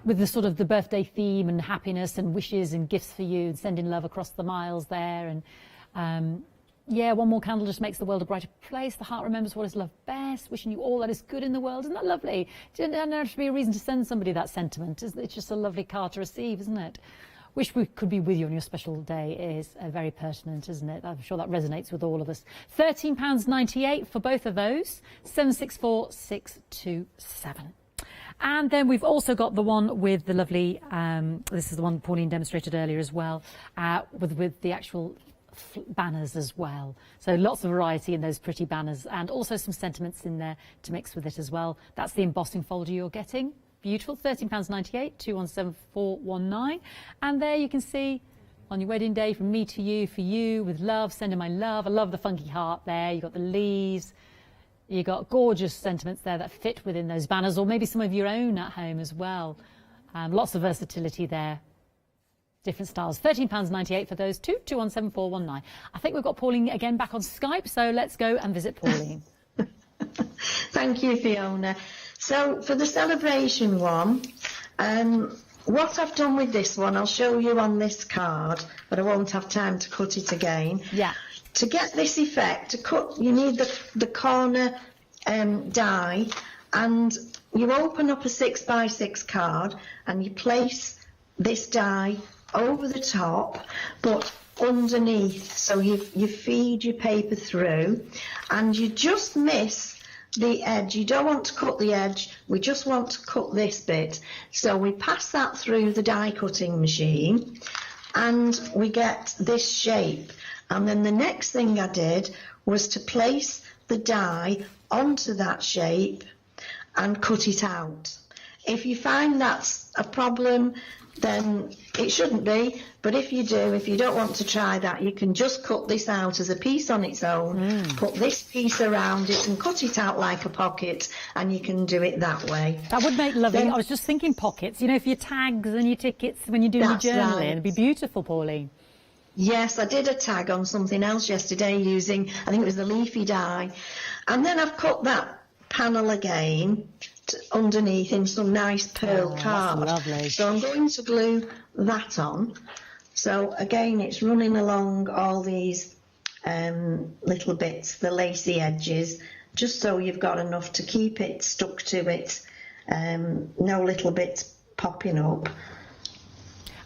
with the sort of the birthday theme and happiness and wishes and gifts for you, and sending love across the miles there. And yeah, one more candle just makes the world a brighter place. The heart remembers what is loved best. Wishing you all that is good in the world. Isn't that lovely? Doesn't there have to be a reason to send somebody that sentiment? It's just a lovely card to receive, isn't it? Wish we could be with you on your special day is very pertinent, isn't it? I'm sure that resonates with all of us. £13.98 for both of those. 764627. And then we've also got the one with the lovely, this is the one Pauline demonstrated earlier as well, with the actual banners as well. So lots of variety in those pretty banners, and also some sentiments in there to mix with it as well. That's the embossing folder you're getting. Beautiful. £13.98, 217419. And there you can see On Your Wedding Day, From Me to You, For You, With Love, Sending My Love. I love the funky heart there. You've got the leaves. You've got gorgeous sentiments there that fit within those banners, or maybe some of your own at home as well. Lots of versatility there. Different styles. £13.98 for those two. 217419. I think we've got Pauline again back on Skype, so let's go and visit Pauline. Thank you, Fiona. So for the celebration one, what I've done with this one, I'll show you on this card, but I won't have time to cut it again. Yeah. To get this effect, to cut, you need the corner die, and you open up a 6x6 card and you place this die over the top, but underneath, so you feed your paper through, and you just miss the edge. You don't want to cut the edge, we just want to cut this bit. So we pass that through the die cutting machine and we get this shape. And then the next thing I did was to place the die onto that shape and cut it out. If you find that's a problem, then it shouldn't be, but if you do, if you don't want to try that, you can just cut this out as a piece on its own, put this piece around it and cut it out like a pocket, and you can do it that way. That would make lovely. I was just thinking pockets, you know, for your tags and your tickets when you're doing your journaling. Right. It'd be beautiful, Pauline. Yes, I did a tag on something else yesterday using, I think it was the leafy die, and then I've cut that panel again underneath in some nice pearl card. Lovely. So I'm going to glue that on. So again, it's running along all these little bits, the lacy edges, just so you've got enough to keep it stuck to it, no little bits popping up.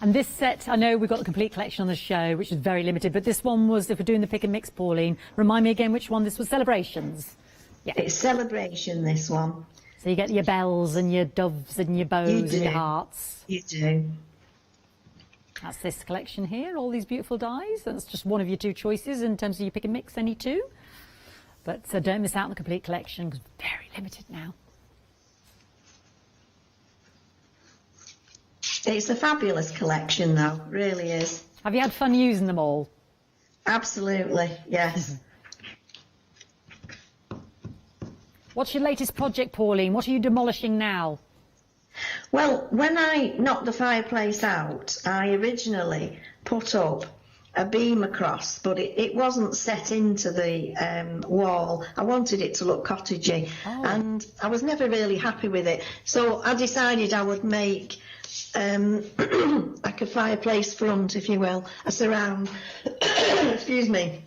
And this set, I know we've got the complete collection on the show, which is very limited, but this one was, if we're doing the pick and mix, Pauline, remind me again which one this was. Celebrations. Yeah. It's Celebration, this one. So you get your bells and your doves and your bows and your hearts. You do. That's this collection here, all these beautiful dies. That's just one of your two choices in terms of your pick and mix, any two. But so don't miss out on the complete collection, because it's very limited now. It's a fabulous collection, though, really is. Have you had fun using them all? Absolutely, yes. What's your latest project, Pauline? What are you demolishing now? Well, when I knocked the fireplace out, I originally put up a beam across, but it wasn't set into the wall. I wanted it to look cottagey, and I was never really happy with it. So I decided I would make like a fireplace front, if you will, a surround. Excuse me.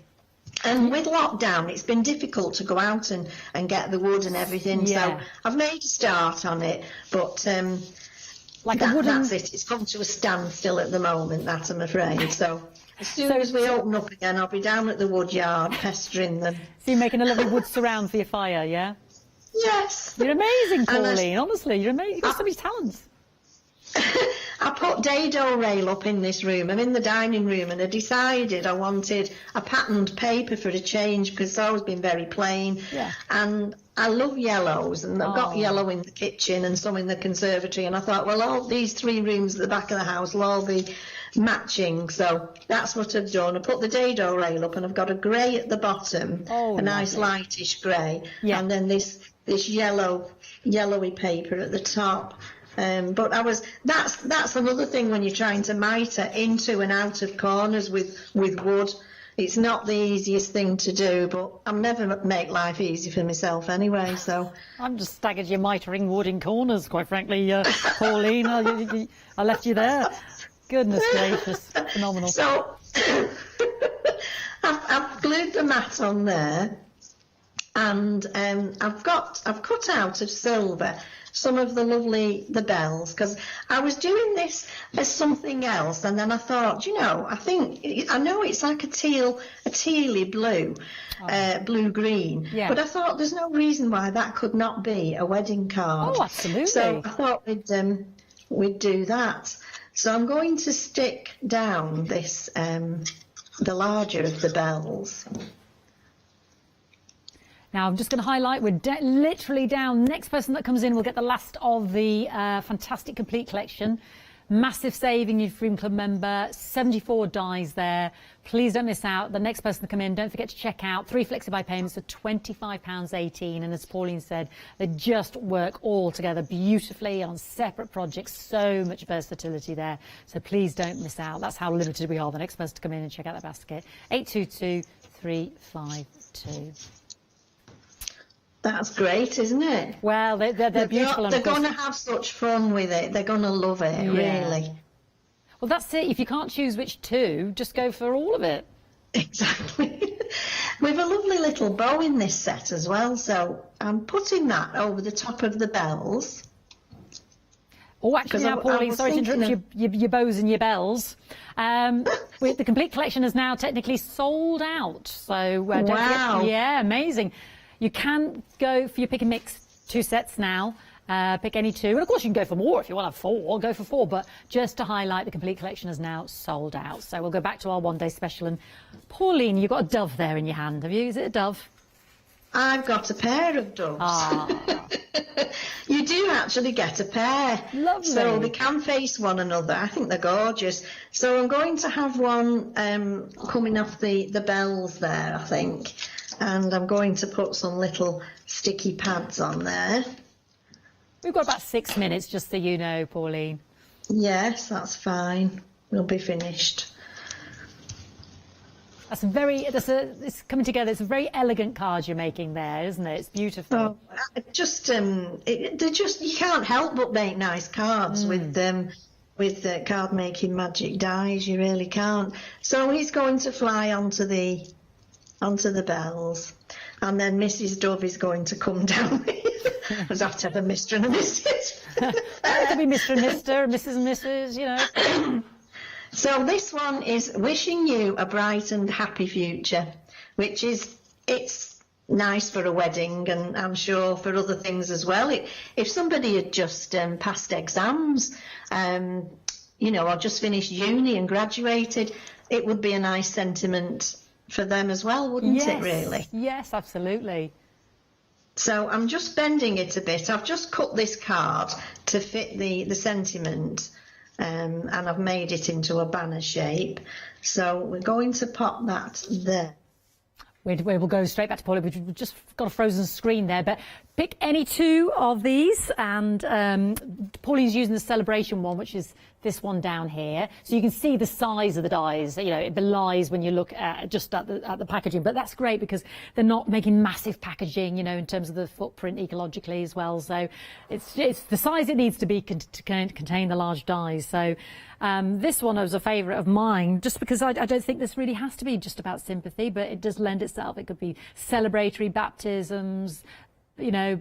And with lockdown, it's been difficult to go out and get the wood and everything. Yeah. So I've made a start on it, but that's it. It's come to a standstill at the moment, that I'm afraid. So as soon as we open up again, I'll be down at the wood yard pestering them. So you're making a lovely wood surround for your fire, yeah? Yes. You're amazing, Pauline. Honestly, you're amazing. You've got so many talents. I put dado rail up in this room. I'm in the dining room, and I decided I wanted a patterned paper for a change because it's always been very plain. Yeah. And I love yellows, and I've got yellow in the kitchen and some in the conservatory. And I thought, well, all these 3 rooms at the back of the house will all be matching. So that's what I've done. I put the dado rail up, and I've got a grey at the bottom, a nice lightish grey, and then this yellowy paper at the top. But that's another thing when you're trying to mitre into and out of corners with wood. It's not the easiest thing to do, but I'll never make life easy for myself anyway, so. I'm just staggered you're mitering wood in corners, quite frankly, Pauline. I left you there. Goodness gracious, phenomenal. So, I've glued the mat on there, and I've cut out of silver some of the bells, because I was doing this as something else, and then I thought, I know it's like a tealy blue, blue-green, but I thought there's no reason why that could not be a wedding card. Oh, absolutely. So I thought we'd do that. So I'm going to stick down this, the larger of the bells. Now, I'm just going to highlight, we're literally down. Next person that comes in will get the last of the fantastic complete collection. Massive saving, you Freedom Club member, 74 dies there. Please don't miss out. The next person to come in, don't forget to check out 3 FlexiBuy payments for £25.18. And as Pauline said, they just work all together beautifully on separate projects. So much versatility there. So please don't miss out. That's how limited we are. The next person to come in and check out that basket, 822352. That's great, isn't it? Well, they're beautiful. They're going to have such fun with it. They're going to love it, really. Well, that's it. If you can't choose which 2, just go for all of it. Exactly. We've a lovely little bow in this set as well, so I'm putting that over the top of the bells. Oh, actually, now, Pauline, sorry to interrupt your bows and your bells. The complete collection is now technically sold out. So, wow. Yeah, amazing. You can go for your pick and mix 2 sets now. Pick any 2. And of course, you can go for more if you want to have 4. Go for 4. But just to highlight, the complete collection is now sold out. So we'll go back to our one-day special. And Pauline, you've got a dove there in your hand, have you? Is it a dove? I've got a pair of doves. You do actually get a pair. Lovely. So they can face one another. I think they're gorgeous. So I'm going to have one coming off the bells there, I think. And I'm going to put some little sticky pads on there. We've got about 6 minutes, just so you know, Pauline. Yes, that's fine. We'll be finished. It's coming together. It's a very elegant card you're making there, isn't it? It's beautiful. You can't help but make nice cards with card making magic dies. You really can't. So he's going to fly onto the bells, and then Mrs. Dove is going to come down. I have to have a Mr. and a Mrs. It could be Mr. and Mr. and Mrs. and Mrs. So this one is wishing you a bright and happy future, it's nice for a wedding, and I'm sure for other things as well. If somebody had just passed exams, or just finished uni and graduated, it would be a nice sentiment for them as well, wouldn't it, really? Yes, absolutely. So I'm just bending it a bit. I've just cut this card to fit the sentiment, and I've made it into a banner shape. So we're going to pop that there. We'll go straight back to Pauline. We've just got a frozen screen there, but Pick any two of these, and Pauline's using the celebration one, which is this one down here, so you can see the size of the dies. You know, it belies when you look at just at the packaging, but that's great because they're not making massive packaging, you know, in terms of the footprint ecologically as well. So it's the size it needs to be to contain the large dies. So this one was a favourite of mine, just because I don't think this really has to be just about sympathy, but it does lend itself. It could be celebratory baptisms, you know,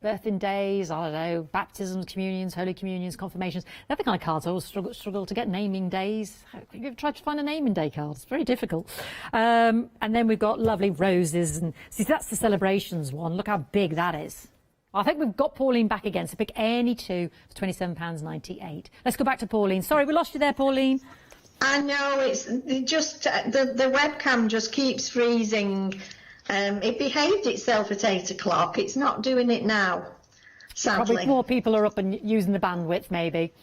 birthing days, I don't know, baptisms, communions, holy communions, confirmations. They're the kind of cards I always struggle to get. Naming days. Have you ever tried to find a naming day card? It's very difficult. And then we've got lovely roses. And see, that's the celebrations one. Look how big that is. I think we've got Pauline back again, so pick any two for £27.98. Let's go back to Pauline. Sorry, we lost you there, Pauline. I know, it's just, the webcam just keeps freezing. It behaved itself at 8 o'clock. It's not doing it now, sadly. Probably more people are up and using the bandwidth, maybe.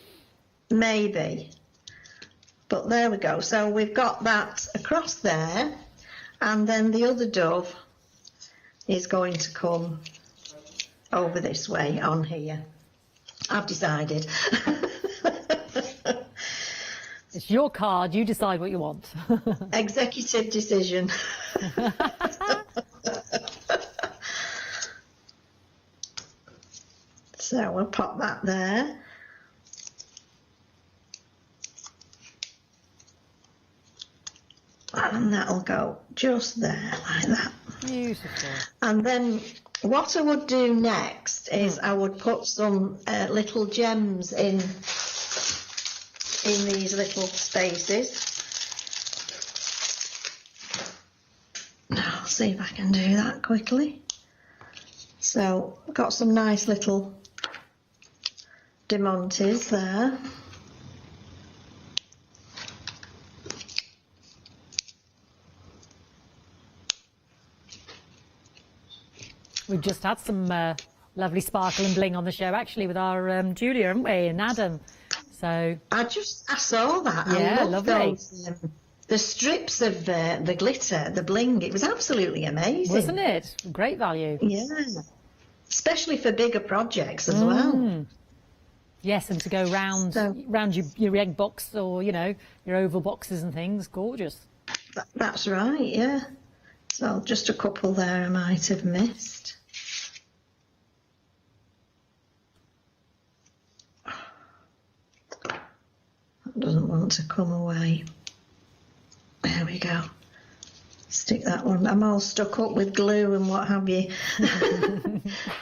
Maybe. But there we go. So we've got that across there, and then the other dove is going to come over this way on here. I've decided. It's your card. You decide what you want. Executive decision. So we'll pop that there. And that'll go just there, like that. Beautiful. And then what I would do next is I would put some little gems in these little spaces. Now, I'll see if I can do that quickly. So, I've got some nice little Demontes there. We've just had some lovely sparkle and bling on the show, actually, with our Julia, haven't we, and Adam. So I saw that. Yeah, I love lovely. those, the strips of the glitter, the bling. It was absolutely amazing, wasn't it? Great value. Yeah, especially for bigger projects as well. Yes, and to go round your egg box or your oval boxes and things, gorgeous. That's right. Yeah. So just a couple there I might have missed. Doesn't want to come away. There we go. Stick that one. I'm all stuck up with glue and what have you.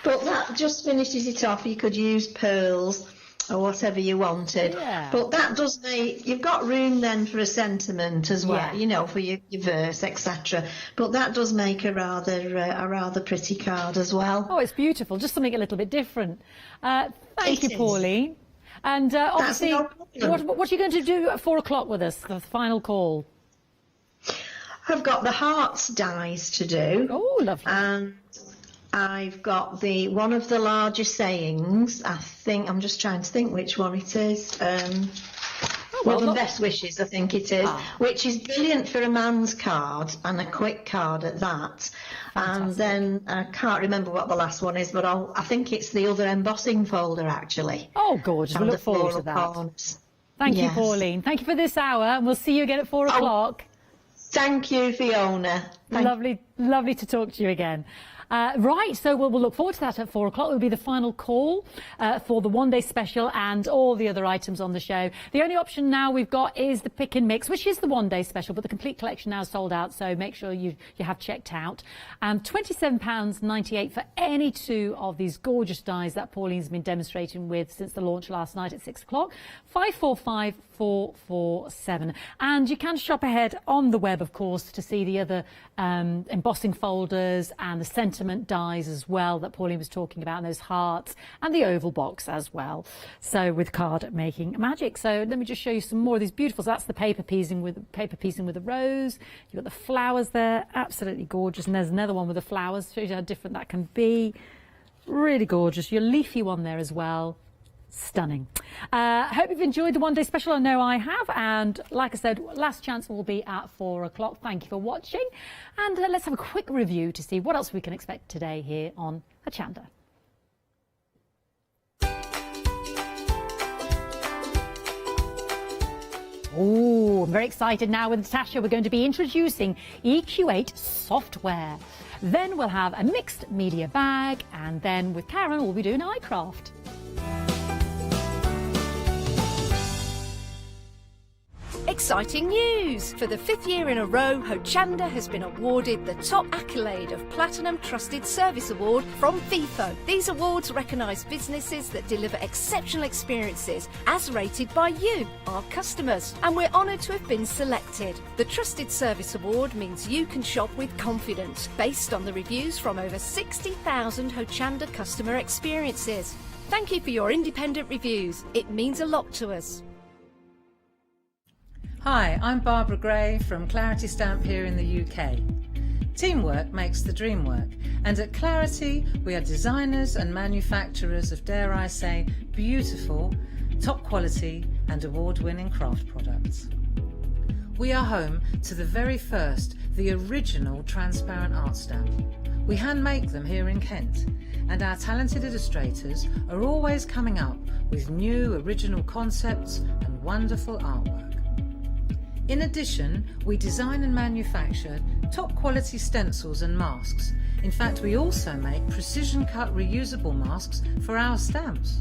But that just finishes it off. You could use pearls or whatever you wanted. Yeah. But that does make, you've got room then for a sentiment as well, for your verse, etc. But that does make a rather pretty card as well. Oh, it's beautiful. Just something a little bit different. Thank you, Pauline. And obviously, what are you going to do at 4 o'clock with us, the final call? I've got the hearts dies to do. Oh, lovely. And I've got one of the larger sayings. I think, I'm just trying to think which one it is. The best wishes, I think it is, which is brilliant for a man's card and a quick card at that. Fantastic. And then I can't remember what the last one is, but I think it's the other embossing folder actually. Oh, gorgeous! We look forward to that. Corners. Thank you, Pauline. Thank you for this hour, and we'll see you again at 4 o'clock. Thank you, Fiona. Lovely to talk to you again. Right, so we'll look forward to that at 4 o'clock. It will be the final call for the one-day special and all the other items on the show. The only option now we've got is the pick and mix, which is the one-day special, but the complete collection now is sold out, so make sure you have checked out. And £27.98 for any two of these gorgeous dies that Pauline's been demonstrating with since the launch last night at 6 o'clock. 545447. And you can shop ahead on the web, of course, to see the other embossing folders and the sentiment dies as well that Pauline was talking about, and those hearts and the oval box as well. So with card making magic. So let me just show you some more of these beautiful. So that's the paper piecing with the rose. You've got the flowers there, absolutely gorgeous. And there's another one with the flowers. Shows you how different that can be. Really gorgeous. Your leafy one there as well. Stunning. Hope you've enjoyed the one-day special. I know I have. And like I said, last chance will be at 4 o'clock. Thank you for watching. And let's have a quick review to see what else we can expect today here on Hochanda. Oh, I'm very excited now with Natasha. We're going to be introducing EQ8 software. Then we'll have a mixed media bag, and then with Karen we'll be doing iCraft. Exciting news! For the 5th year in a row, Hochanda has been awarded the top accolade of Platinum Trusted Service Award from Feefo. These awards recognise businesses that deliver exceptional experiences as rated by you, our customers. And we're honoured to have been selected. The Trusted Service Award means you can shop with confidence, based on the reviews from over 60,000 Hochanda customer experiences. Thank you for your independent reviews. It means a lot to us. Hi, I'm Barbara Gray from Clarity Stamp here in the UK. Teamwork makes the dream work, and at Clarity we are designers and manufacturers of, dare I say, beautiful, top quality and award-winning craft products. We are home to the very first, the original transparent art stamp. We hand make them here in Kent, and our talented illustrators are always coming up with new original concepts and wonderful artwork. In addition, we design and manufacture top quality stencils and masks. In fact, we also make precision cut reusable masks for our stamps.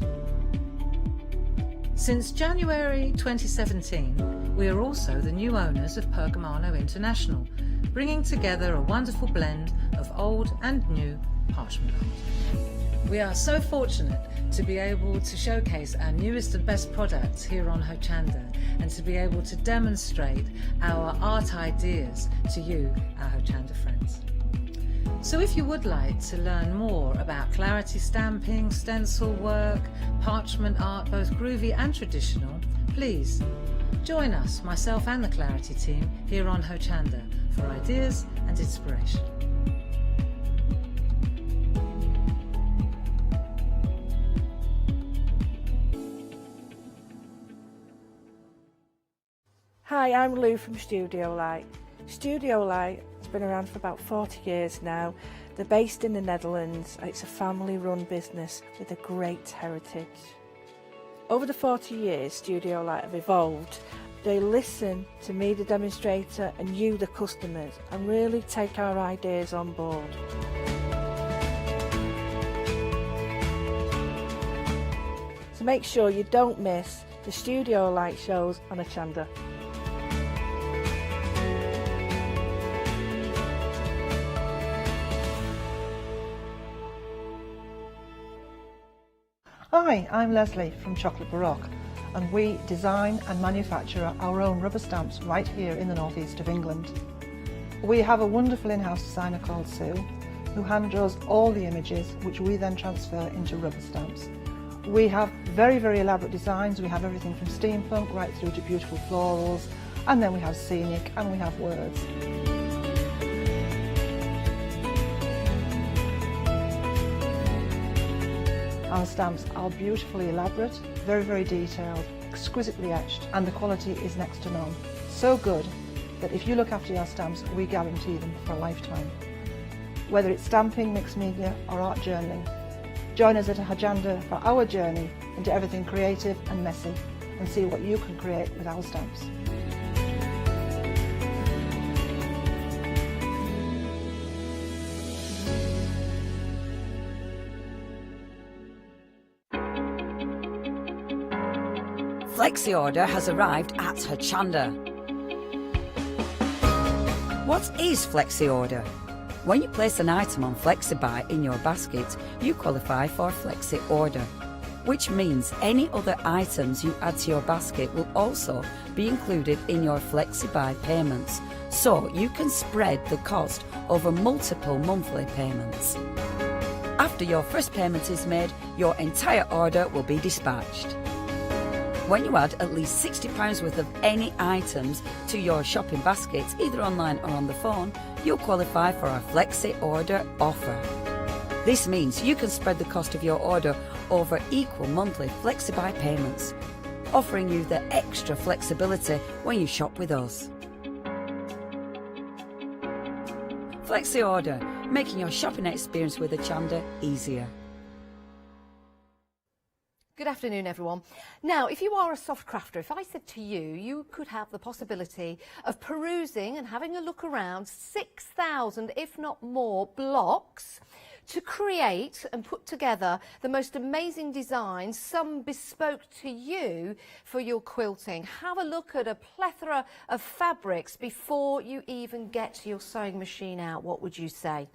Since January 2017, we are also the new owners of Pergamano International, bringing together a wonderful blend of old and new parchment art. We are so fortunate to be able to showcase our newest and best products here on Hochanda, and to be able to demonstrate our art ideas to you, our Hochanda friends. So if you would like to learn more about Clarity stamping, stencil work, parchment art, both groovy and traditional, please join us, myself and the Clarity team, here on Hochanda for ideas and inspiration. Hi, I'm Lou from Studio Light. Studio Light has been around for about 40 years now. They're based in the Netherlands. It's a family-run business with a great heritage. Over the 40 years, Studio Light have evolved. They listen to me, the demonstrator, and you, the customers, and really take our ideas on board. So make sure you don't miss the Studio Light shows on Hochanda. Hi, I'm Leslie from Chocolate Baroque, and we design and manufacture our own rubber stamps right here in the northeast of England. We have a wonderful in-house designer called Sue, who hand draws all the images, which we then transfer into rubber stamps. We have very, very elaborate designs. We have everything from steampunk right through to beautiful florals, and then we have scenic and we have words. Our stamps are beautifully elaborate, very, very detailed, exquisitely etched, and the quality is next to none. So good that if you look after your stamps, we guarantee them for a lifetime. Whether it's stamping, mixed media or art journaling, join us at Hochanda for our journey into everything creative and messy, and see what you can create with our stamps. Flexi order has arrived at Hochanda. What is Flexi order? When you place an item on FlexiBuy in your basket, you qualify for Flexi order, which means any other items you add to your basket will also be included in your FlexiBuy payments, so you can spread the cost over multiple monthly payments. After your first payment is made, your entire order will be dispatched. When you add at least £60 worth of any items to your shopping baskets, either online or on the phone, you'll qualify for our Flexi order offer. This means you can spread the cost of your order over equal monthly flexi-buy payments, offering you the extra flexibility when you shop with us. Flexi Order, making your shopping experience with Hochanda easier. Good afternoon, everyone. Now, if you are a soft crafter, if I said to you, you could have the possibility of perusing and having a look around 6,000, if not more, blocks to create and put together the most amazing designs, some bespoke to you for your quilting. Have a look at a plethora of fabrics before you even get your sewing machine out. What would you say?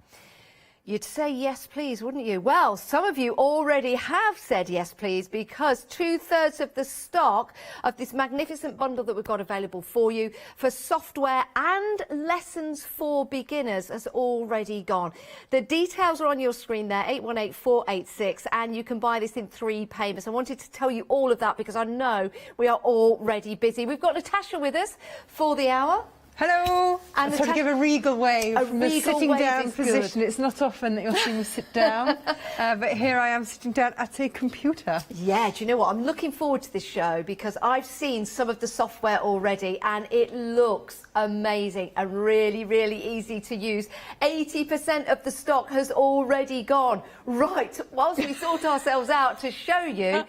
You'd say yes, please, wouldn't you? Well, some of you already have said yes, please, because 2/3 of the stock of this magnificent bundle that we've got available for you for software and lessons for beginners has already gone. The details are on your screen there, 818486, and you can buy this in 3 payments. I wanted to tell you all of that because I know we are already busy. We've got Natasha with us for the hour. Hello. And I sort of give a regal wave from a sitting wave down is position. good. It's not often that you'll see me sit down, but here I am sitting down at a computer. Yeah, do you know what? I'm looking forward to this show because I've seen some of the software already and it looks amazing and really, really easy to use. 80% of the stock has already gone. Right, whilst we sort ourselves out to show you,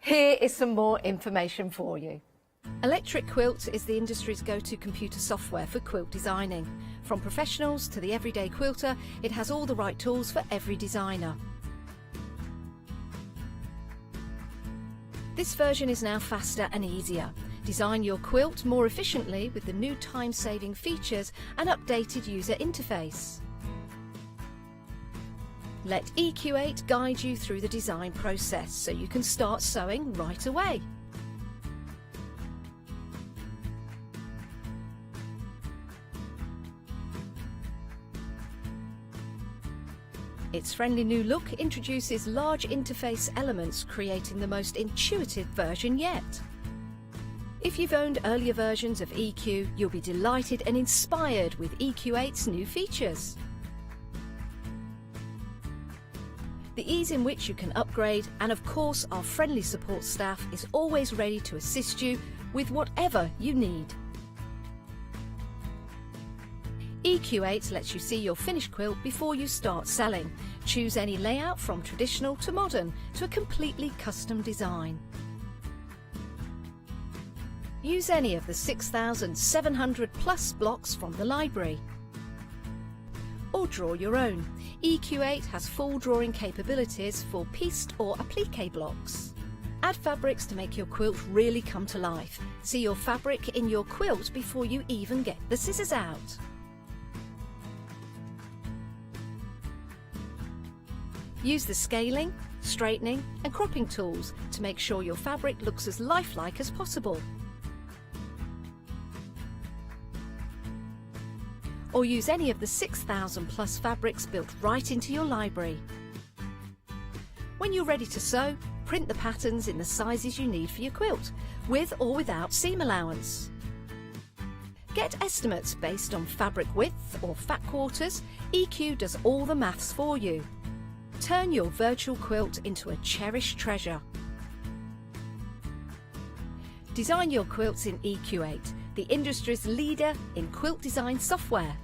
here is some more information for you. Electric Quilt is the industry's go-to computer software for quilt designing. From professionals to the everyday quilter, it has all the right tools for every designer. This version is now faster and easier. Design your quilt more efficiently with the new time-saving features and updated user interface. Let EQ8 guide you through the design process so you can start sewing right away. Its friendly new look introduces large interface elements, creating the most intuitive version yet. If you've owned earlier versions of EQ, you'll be delighted and inspired with EQ8's new features. The ease in which you can upgrade, and of course our friendly support staff is always ready to assist you with whatever you need. EQ8 lets you see your finished quilt before you start selling. Choose any layout from traditional to modern to a completely custom design. Use any of the 6,700 plus blocks from the library. Or draw your own. EQ8 has full drawing capabilities for pieced or applique blocks. Add fabrics to make your quilt really come to life. See your fabric in your quilt before you even get the scissors out. Use the scaling, straightening and cropping tools to make sure your fabric looks as lifelike as possible. Or use any of the 6,000 plus fabrics built right into your library. When you're ready to sew, print the patterns in the sizes you need for your quilt, with or without seam allowance. Get estimates based on fabric width or fat quarters. EQ does all the maths for you. Turn your virtual quilt into a cherished treasure. Design your quilts in EQ8, the industry's leader in quilt design software.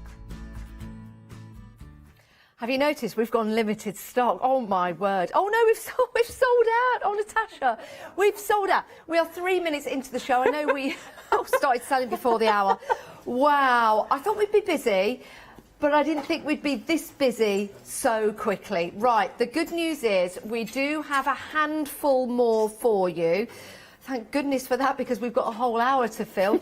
Have you noticed we've gone limited stock? Oh my word. Oh no, we've sold out. Oh, Natasha, we've sold out. We are 3 minutes into the show. I know we started selling before the hour. Wow, I thought we'd be busy, but I didn't think we'd be this busy so quickly. Right, the good news is we do have a handful more for you. Thank goodness for that, because we've got a whole hour to fill.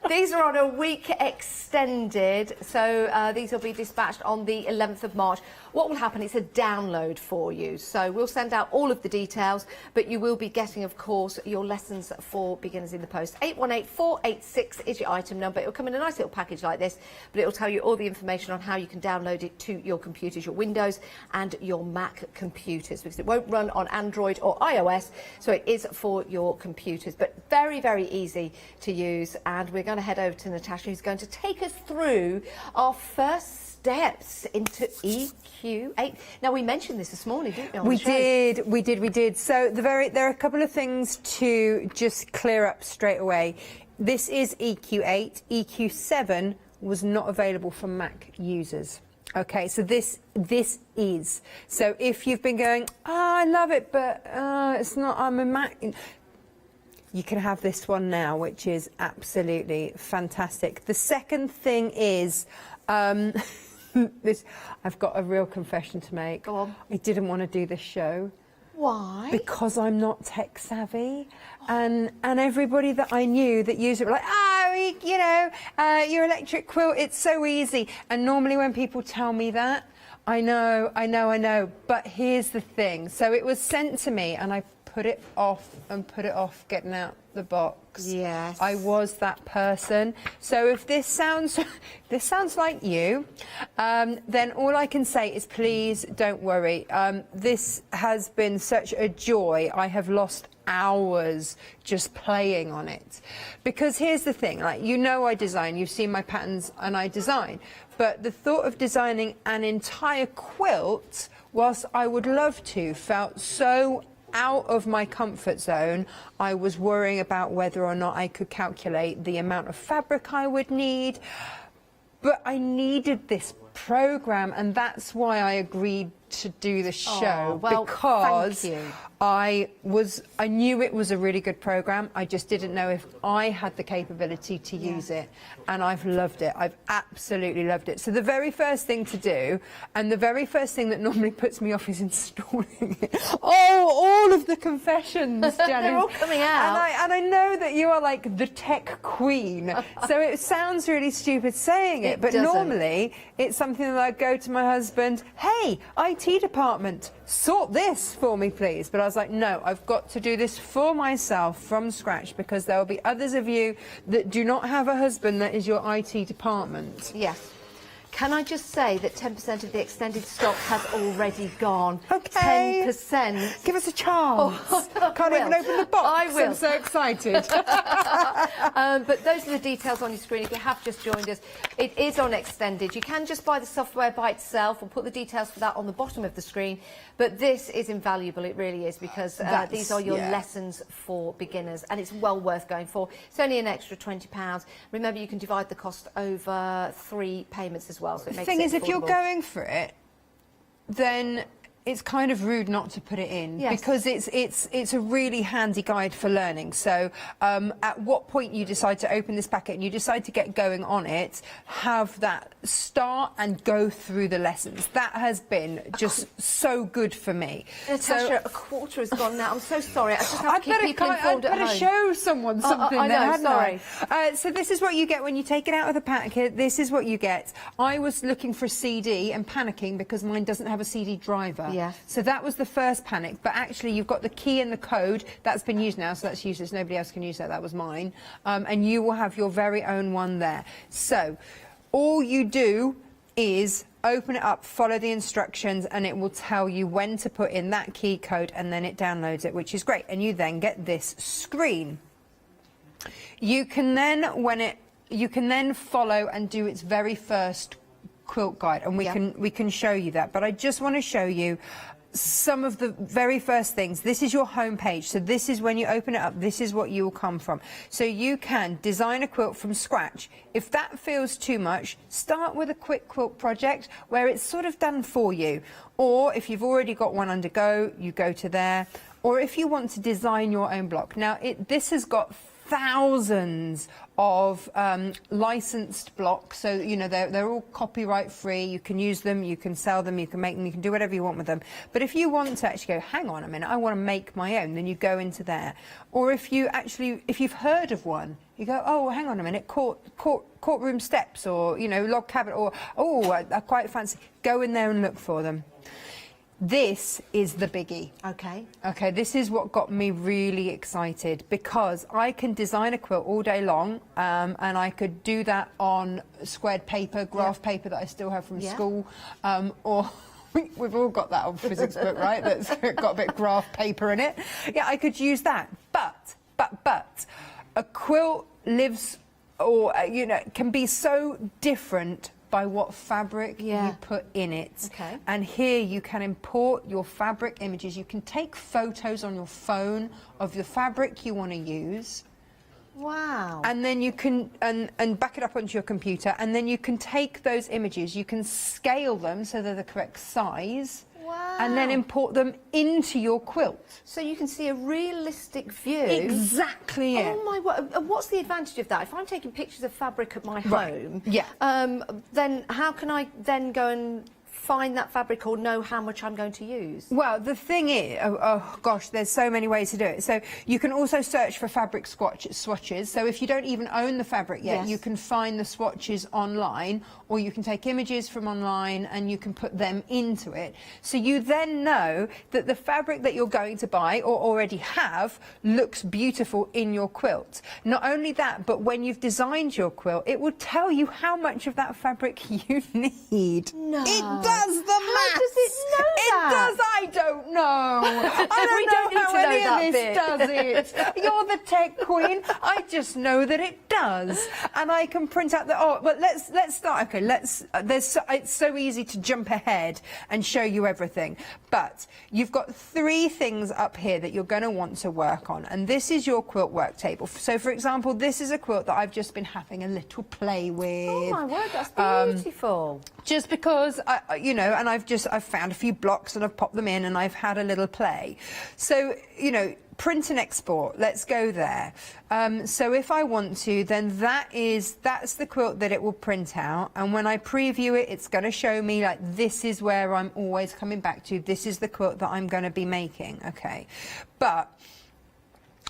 These are on a week extended, so these will be dispatched on the 11th of March. What will happen, it's a download for you, so we'll send out all of the details, but you will be getting, of course, your lessons for beginners in the post. 818486 is your item number. It'll come in a nice little package like this, but it'll tell you all the information on how you can download it to your computers, your Windows and your Mac computers, because it won't run on Android or iOS, so it is for your computers, but very, very easy to use. And we're going to head over to Natasha, who's going to take us through our first depths into EQ8. Now, we mentioned this morning, didn't we? On We the show? did. So there are a couple of things to just clear up straight away. This is EQ8. EQ7 was not available for Mac users. Okay, so this is. So if you've been going, I love it, but it's not, I'm a Mac. You can have this one now, which is absolutely fantastic. The second thing is, I've got a real confession to make. Go on. I didn't want to do this show. Why? Because I'm not tech savvy, and everybody that I knew that used it were like, your electric quilt, it's so easy. And normally when people tell me that, I know. But here's the thing. So it was sent to me, and I put it off getting out the box. Yes. I was that person. So if this sounds like you, then all I can say is please don't worry. This has been such a joy. I have lost hours just playing on it. Because here's the thing, like, I design, you've seen my patterns and I design. But the thought of designing an entire quilt, whilst I would love to, felt so out of my comfort zone. I was worrying about whether or not I could calculate the amount of fabric I would need. But I needed this program, and that's why I agreed to do the show, because thank you. I knew it was a really good program. I just didn't know if I had the capability to use it, and I've loved it. I've absolutely loved it. So the very first thing to do, and the very first thing that normally puts me off, is installing it. All of the confessions, Jenny. They're all coming out. And I know that you are like the tech queen, so it sounds really stupid saying it, but doesn't. normally it's something that I go to my husband, hey, IT department, sort this for me, please. But I was like, no, I've got to do this for myself from scratch, because there will be others of you that do not have a husband that is your IT department. Yes. Can I just say that 10% of the extended stock has already gone? Okay. 10%. Give us a chance. Can't even open the box. I will. I'm so excited. But those are the details on your screen. If you have just joined us, it is on extended. You can just buy the software by itself. We'll put the details for that on the bottom of the screen. But this is invaluable. It really is, because these are your lessons for beginners, and it's well worth going for. It's only an extra £20. Remember, you can divide the cost over 3 payments as well. So it makes The thing it is, if you're affordable. going for it, then it's kind of rude not to put it in, Yes. because it's a really handy guide for learning. So at what point you decide to open this packet and you decide to get going on it, have that start and go through the lessons. That has been just so good for me. Natasha, a quarter has gone now. I'm so sorry. I just have to keep people informed I'd at better home. show someone something. I know, then, hadn't sorry. I? So this is what you get when you take it out of the packet. This is what you get. I was looking for a CD and panicking because mine doesn't have a CD driver. Yeah. So that was the first panic. But actually, you've got the key and the code. That's been used now, so that's useless. Nobody else can use that. That was mine. And you will have your very own one there. So all you do is open it up, follow the instructions, and it will tell you when to put in that key code, and then it downloads it, which is great. And you then get this screen. You can then follow and do its very first quilt guide, and we can show you that. But I just want to show you some of the very first things. This is your home page, so this is when you open it up, this is what you will come from. So you can design a quilt from scratch. If that feels too much, start with a quick quilt project where it's sort of done for you. Or if you've already got one under go, you go to there. Or if you want to design your own block. Now, this has got thousands of licensed blocks, so they're all copyright free. You can use them, you can sell them, you can make them, you can do whatever you want with them. But if you want to actually go, hang on a minute, I want to make my own, then you go into there. Or if you've heard of one, you go, oh, hang on a minute, courtroom steps, or log cabin, or I quite fancy. Go in there and look for them. This is the biggie. Okay, this is what got me really excited, because I can design a quilt all day long, and I could do that on squared paper, graph paper that I still have from school, or we've all got that old physics book, right, that's got a bit of graph paper in it. Yeah, I could use that, but a quilt lives, or can be so different by what fabric you put in it. Okay. And here you can import your fabric images. You can take photos on your phone of the fabric you want to use. Wow. And then you can and back it up onto your computer, and then you can take those images, you can scale them so they're the correct size. Wow. And then import them into your quilt. So you can see a realistic view. Exactly it. Oh my word. And what's the advantage of that? If I'm taking pictures of fabric at my home, then how can I then go and find that fabric or know how much I'm going to use? Well, the thing is, oh gosh, there's so many ways to do it. So you can also search for fabric swatches. So if you don't even own the fabric yet, you can find the swatches online, or you can take images from online and you can put them into it. So you then know that the fabric that you're going to buy or already have looks beautiful in your quilt. Not only that, but when you've designed your quilt, it will tell you how much of that fabric you need. No. It does the maths. How does it know that? It does. I don't know. I don't know how any of this does it. You're the tech queen. I just know that it does, and I can print out the. Oh, but let's start. Okay, it's so easy to jump ahead and show you everything, but you've got 3 things up here that you're going to want to work on, and this is your quilt work table. So, for example, this is a quilt that I've just been having a little play with. Oh my word, that's beautiful. Just because you know, and I've found a few blocks and I've popped them in and I've had a little play. So, you know, print and export, let's go there. So if I want to, then that's the quilt that it will print out, and when I preview it, it's going to show me like this is where I'm always coming back to. This is the quilt that I'm going to be making. Okay, but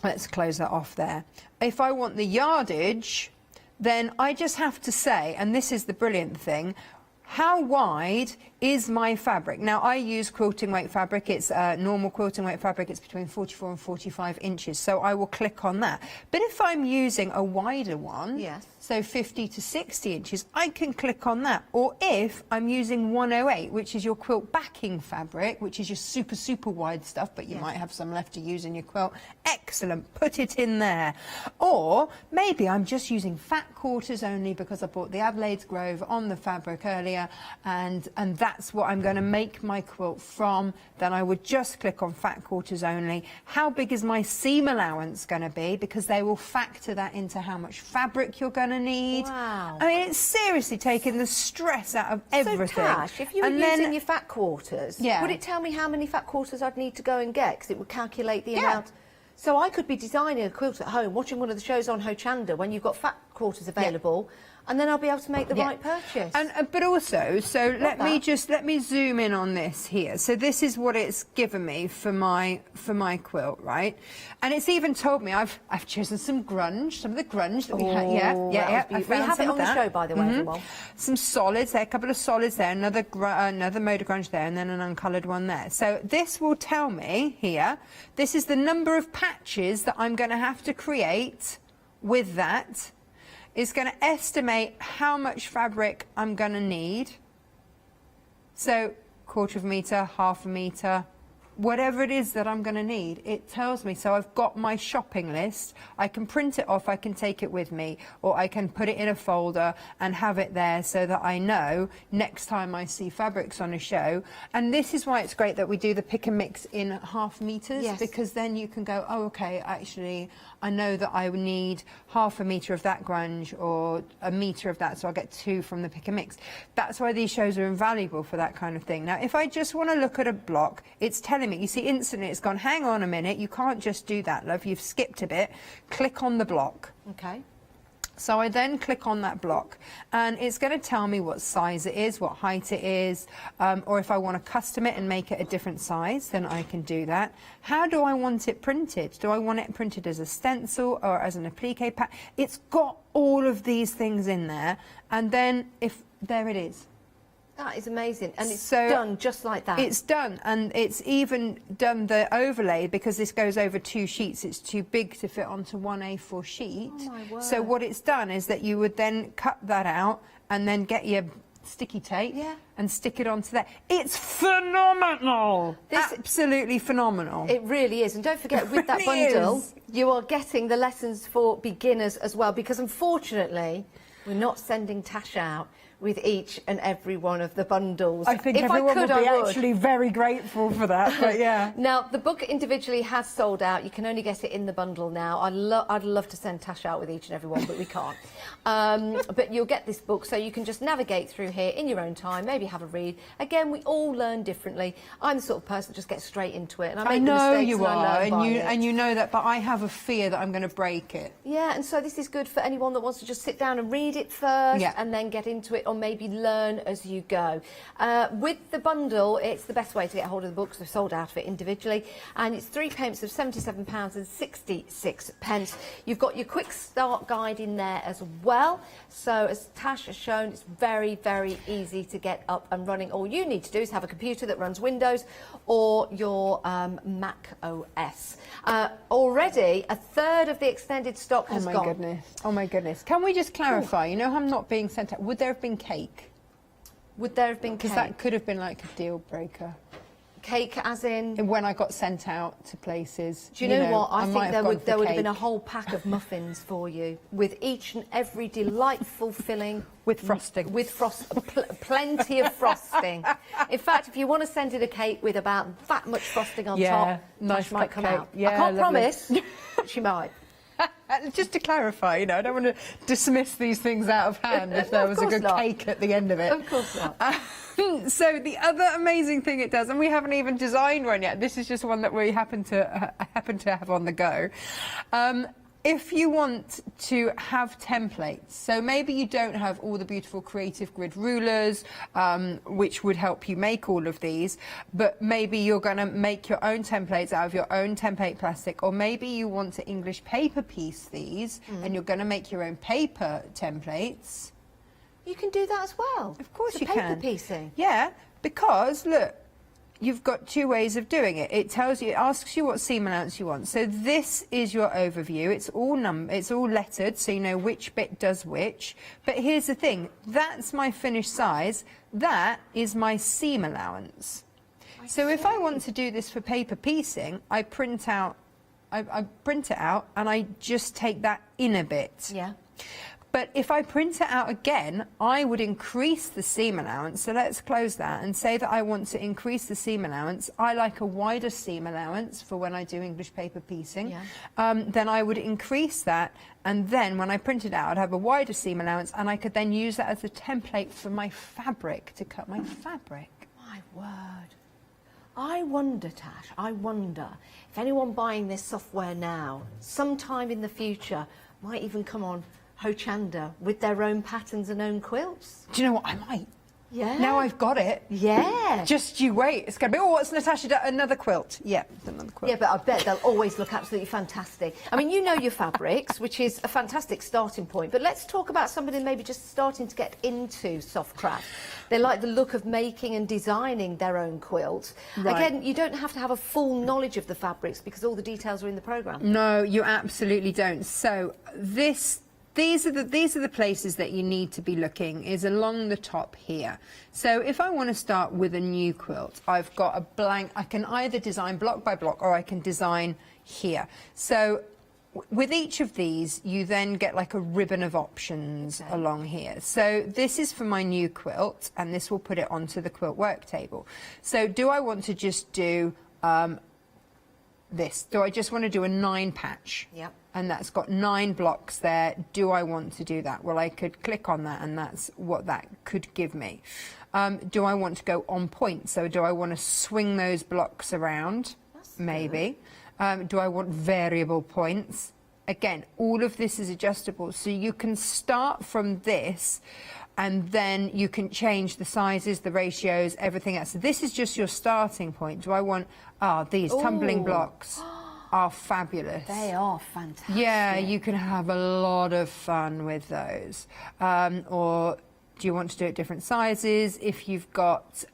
let's close that off there. If I want the yardage, then I just have to say, and this is the brilliant thing, how wide is my fabric? Now, I use quilting weight fabric. It's normal quilting weight fabric. It's between 44 and 45 inches. So I will click on that. But if I'm using a wider one, so 50 to 60 inches, I can click on that. Or if I'm using 108, which is your quilt backing fabric, which is your super, super wide stuff, but you might have some left to use in your quilt. Excellent. Put it in there. Or maybe I'm just using fat quarters only because I bought the Adelaide's Grove on the fabric earlier, and that's what I'm going to make my quilt from. Then I would just click on fat quarters only. How big is my seam allowance going to be? Because they will factor that into how much fabric you're going to need. Wow. I mean, it's seriously taking the stress out of everything. So, Tash, if you were using your fat quarters, would it tell me how many fat quarters I'd need to go and get? Because it would calculate the amount. So I could be designing a quilt at home, watching one of the shows on Hochanda when you've got fat quarters available, and then I'll be able to make the right purchase. And but also, so let me zoom in on this here. So this is what it's given me for my quilt, right? And it's even told me I've chosen some grunge, some of the grunge that we had. We have it on the show, by the way, everyone. Some solids there, a couple of solids there, another mode of grunge there, and then an uncoloured one there. So this will tell me here. This is the number of patches that I'm going to have to create with that. Is going to estimate how much fabric I'm going to need. So 1/4 metre, 1/2 metre, whatever it is that I'm going to need, it tells me. So I've got my shopping list. I can print it off, I can take it with me, or I can put it in a folder and have it there so that I know next time I see fabrics on a show. And this is why it's great that we do the pick and mix in 1/2 metres, because then you can go, oh, okay, actually, I know that I would need 1/2 metre of that grunge or 1 metre of that, so I'll get 2 from the pick and mix. That's why these shows are invaluable for that kind of thing. Now, if I just want to look at a block, it's telling me, you see, instantly it's gone, hang on a minute, you can't just do that, love, you've skipped a bit. Click on the block. Okay. So I then click on that block, and it's going to tell me what size it is, what height it is, or if I want to custom it and make it a different size, then I can do that. How do I want it printed? Do I want it printed as a stencil or as an applique pack? It's got all of these things in there, and then there it is. That is amazing, and it's done just like that. It's done, and it's even done the overlay, because this goes over 2 sheets. It's too big to fit onto one A4 sheet. Oh my word. So what it's done is that you would then cut that out and then get your sticky tape and stick it onto there. It's phenomenal. Absolutely phenomenal. It really is. And don't forget, with that bundle, you are getting the lessons for beginners as well, because unfortunately, we're not sending Tash out with each and every one of the bundles. I think if everyone I could, would be I would. actually very grateful for that, but yeah. Now, the book individually has sold out. You can only get it in the bundle now. I'd love to send Tash out with each and every one, but we can't. But you'll get this book, so you can just navigate through here in your own time, maybe have a read. Again, we all learn differently. I'm the sort of person that just gets straight into it, and I make know mistakes you and I are, learn by it. and you know that, but I have a fear that I'm going to break it. Yeah, and so this is good for anyone that wants to just sit down and read it first and then get into it, or maybe learn as you go. With the bundle, it's the best way to get hold of the books. We've sold out of it individually, and it's 3 payments of £77.66. You've got your quick start guide in there as well. So as Tash has shown, it's very, very easy to get up and running. All you need to do is have a computer that runs Windows or your Mac OS. Already, a third of the extended stock has gone. Oh my goodness. Can we just clarify, you know how I'm not being sent out, would there have been cake? Would there have been cake? Because that could have been like a deal breaker. Cake as in? When I got sent out to places. Do you know what? I think there would have been a cake. whole pack of muffins for you, with each and every delightful filling. With frosting. With plenty of frosting. In fact, if you want to send it a cake with about that much frosting on top, Tash might come out. Yeah, I can't lovely. promise, but she might. Just to clarify, you know, I don't want to dismiss these things out of hand if there was a good cake at the end of it. Of course not. So the other amazing thing it does, and we haven't even designed one yet, this is just one that we happen to have on the go. If you want to have templates, so maybe you don't have all the beautiful creative grid rulers, which would help you make all of these, but maybe you're going to make your own templates out of your own template plastic, or maybe you want to English paper piece these, and you're going to make your own paper templates. You can do that as well. Of course So you paper can. piecing. Yeah, because look, you've got 2 ways of doing it. It tells you, it asks you what seam allowance you want. So this is your overview. It's all lettered, so you know which bit does which. But here's the thing, that's my finished size. That is my seam allowance. So if I want to do this for paper piecing, I print it out and I just take that in a bit. Yeah. But if I print it out again, I would increase the seam allowance. So let's close that and say that I want to increase the seam allowance. I like a wider seam allowance for when I do English paper piecing. Yeah. Then I would increase that. And then when I print it out, I'd have a wider seam allowance, and I could then use that as a template for my fabric, to cut my fabric. My word. I wonder, Tash, if anyone buying this software now, sometime in the future, might even come on Hochanda with their own patterns and own quilts. Do you know what? I might. Yeah. Now I've got it. Yeah. Just you wait. It's going to be, oh, what's Natasha done? Another quilt. Yeah, another quilt. Yeah, but I bet they'll always look absolutely fantastic. I mean, you know your fabrics, which is a fantastic starting point, but let's talk about somebody maybe just starting to get into soft craft. They like the look of making and designing their own quilts. Right. Again, you don't have to have a full knowledge of the fabrics because all the details are in the programme. No, you absolutely don't. So these are the places that you need to be looking, is along the top here. So if I want to start with a new quilt, I've got a blank, I can either design block by block or I can design here. So with each of these, you then get like a ribbon of options along here. So this is for my new quilt, and this will put it onto the quilt work table. So do I want to just do this? Do I just want to do a 9 patch? Yep. And that's got 9 blocks there. Do I want to do that? Well, I could click on that, and that's what that could give me. Do I want to go on point? So do I want to swing those blocks around? Maybe. Do I want variable points? Again, all of this is adjustable. So you can start from this, and then you can change the sizes, the ratios, everything else. So this is just your starting point. Do I want, these tumbling blocks are fabulous. They are fantastic. Yeah, you can have a lot of fun with those. Or do you want to do it different sizes? If you've got,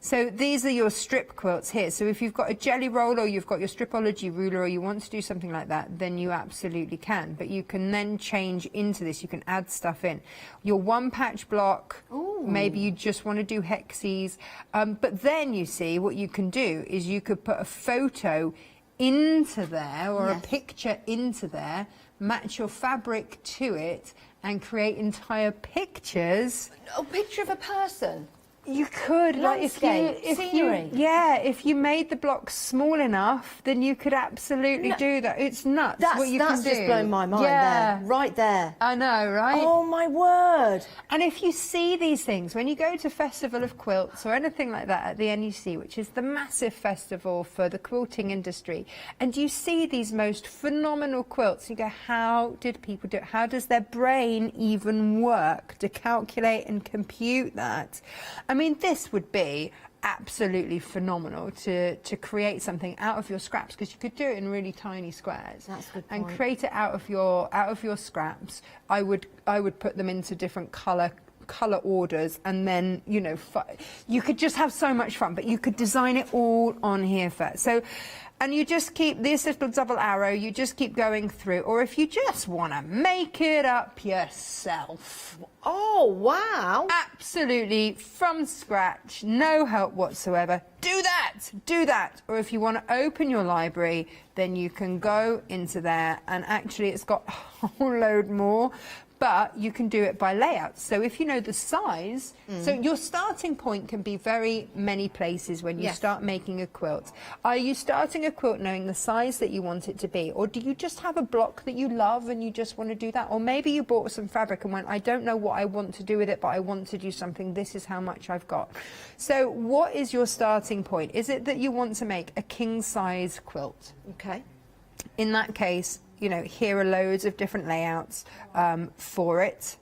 so these are your strip quilts here. So if you've got a jelly roll, or you've got your Stripology ruler, or you want to do something like that, then you absolutely can. But you can then change into this. You can add stuff in. Your 1 patch block, maybe you just want to do hexes. But then you see what you can do is you could put a photo into there, or a picture into there, match your fabric to it, and create entire pictures. A picture of a person. You could, like if you made the blocks small enough, then you could absolutely do that. It's nuts what you can do. That's just blown my mind there, right there. I know, right? Oh my word! And if you see these things, when you go to Festival of Quilts or anything like that at the NUC, which is the massive festival for the quilting industry, and you see these most phenomenal quilts, you go, how did people do it? How does their brain even work to calculate and compute that? I mean, this would be absolutely phenomenal to create something out of your scraps, because you could do it in really tiny squares. That's a good and point. create it out of your scraps. I would put them into different colour orders, and then you could just have so much fun. But you could design it all on here first. So. And you just keep this little double arrow, you just keep going through. Or if you just want to make it up yourself. Oh, wow. Absolutely, from scratch, no help whatsoever. Do that. Or if you want to open your library, then you can go into there, and actually it's got a whole load more. But you can do it by layout. So if you know the size, so your starting point can be very many places when you start making a quilt. Are you starting a quilt knowing the size that you want it to be? Or do you just have a block that you love and you just want to do that? Or maybe you bought some fabric and went, I don't know what I want to do with it, but I want to do something. This is how much I've got. So what is your starting point? Is it that you want to make a king size quilt? Okay. In that case, here are loads of different layouts for it.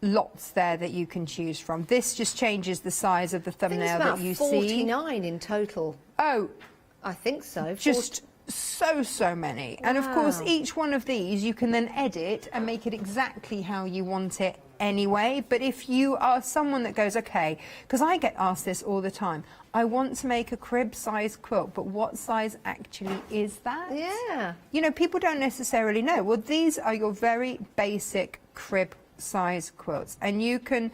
Lots there that you can choose from. This just changes the size of the thumbnail that you see. 49 in total. Oh, I think so. Just so many. And of course, each one of these you can then edit and make it exactly how you want it anyway. But if you are someone that goes, okay, because I get asked this all the time, I want to make a crib size quilt, but what size actually is that? Yeah. People don't necessarily know. Well, these are your very basic crib size quilts, and you can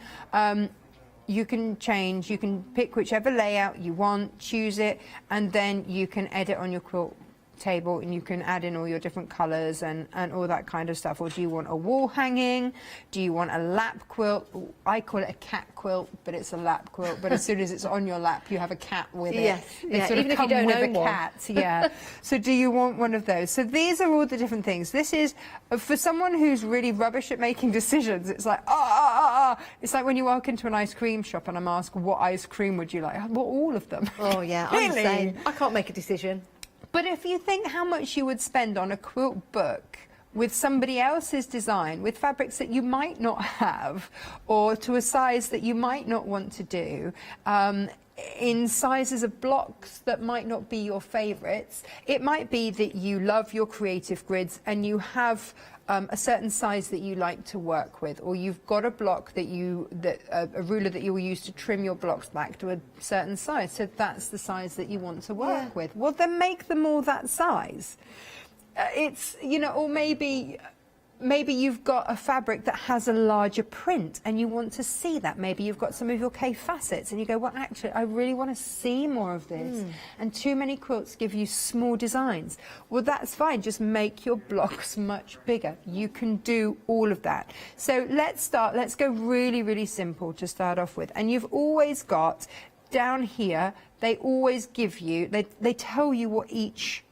change, you can pick whichever layout you want, choose it, and then you can edit on your quilt table, and you can add in all your different colours and all that kind of stuff. Or do you want a wall hanging? Do you want a lap quilt? I call it a cat quilt, but it's a lap quilt. But as soon as it's on your lap, you have a cat with it. Yes, It sort even of if you come don't with own a one. cat. So do you want one of those? So these are all the different things. This is for someone who's really rubbish at making decisions. It's like It's like when you walk into an ice cream shop and I'm asked, what ice cream would you like? Well, all of them. Oh yeah, I'm the Really? same. I can't make a decision. But if you think how much you would spend on a quilt book with somebody else's design, with fabrics that you might not have, or to a size that you might not want to do, in sizes of blocks that might not be your favourites, it might be that you love your creative grids and you have a certain size that you like to work with, or you've got a block that a ruler that you will use to trim your blocks back to a certain size, so that's the size that you want to work with. Well, then make them all that size. It's, or maybe you've got a fabric that has a larger print and you want to see that. Maybe you've got some of your K facets and you go, well, actually, I really want to see more of this. And too many quilts give you small designs. Well, that's fine. Just make your blocks much bigger. You can do all of that. So let's go really, really simple to start off with. And you've always got down here, they always give you, they tell you what each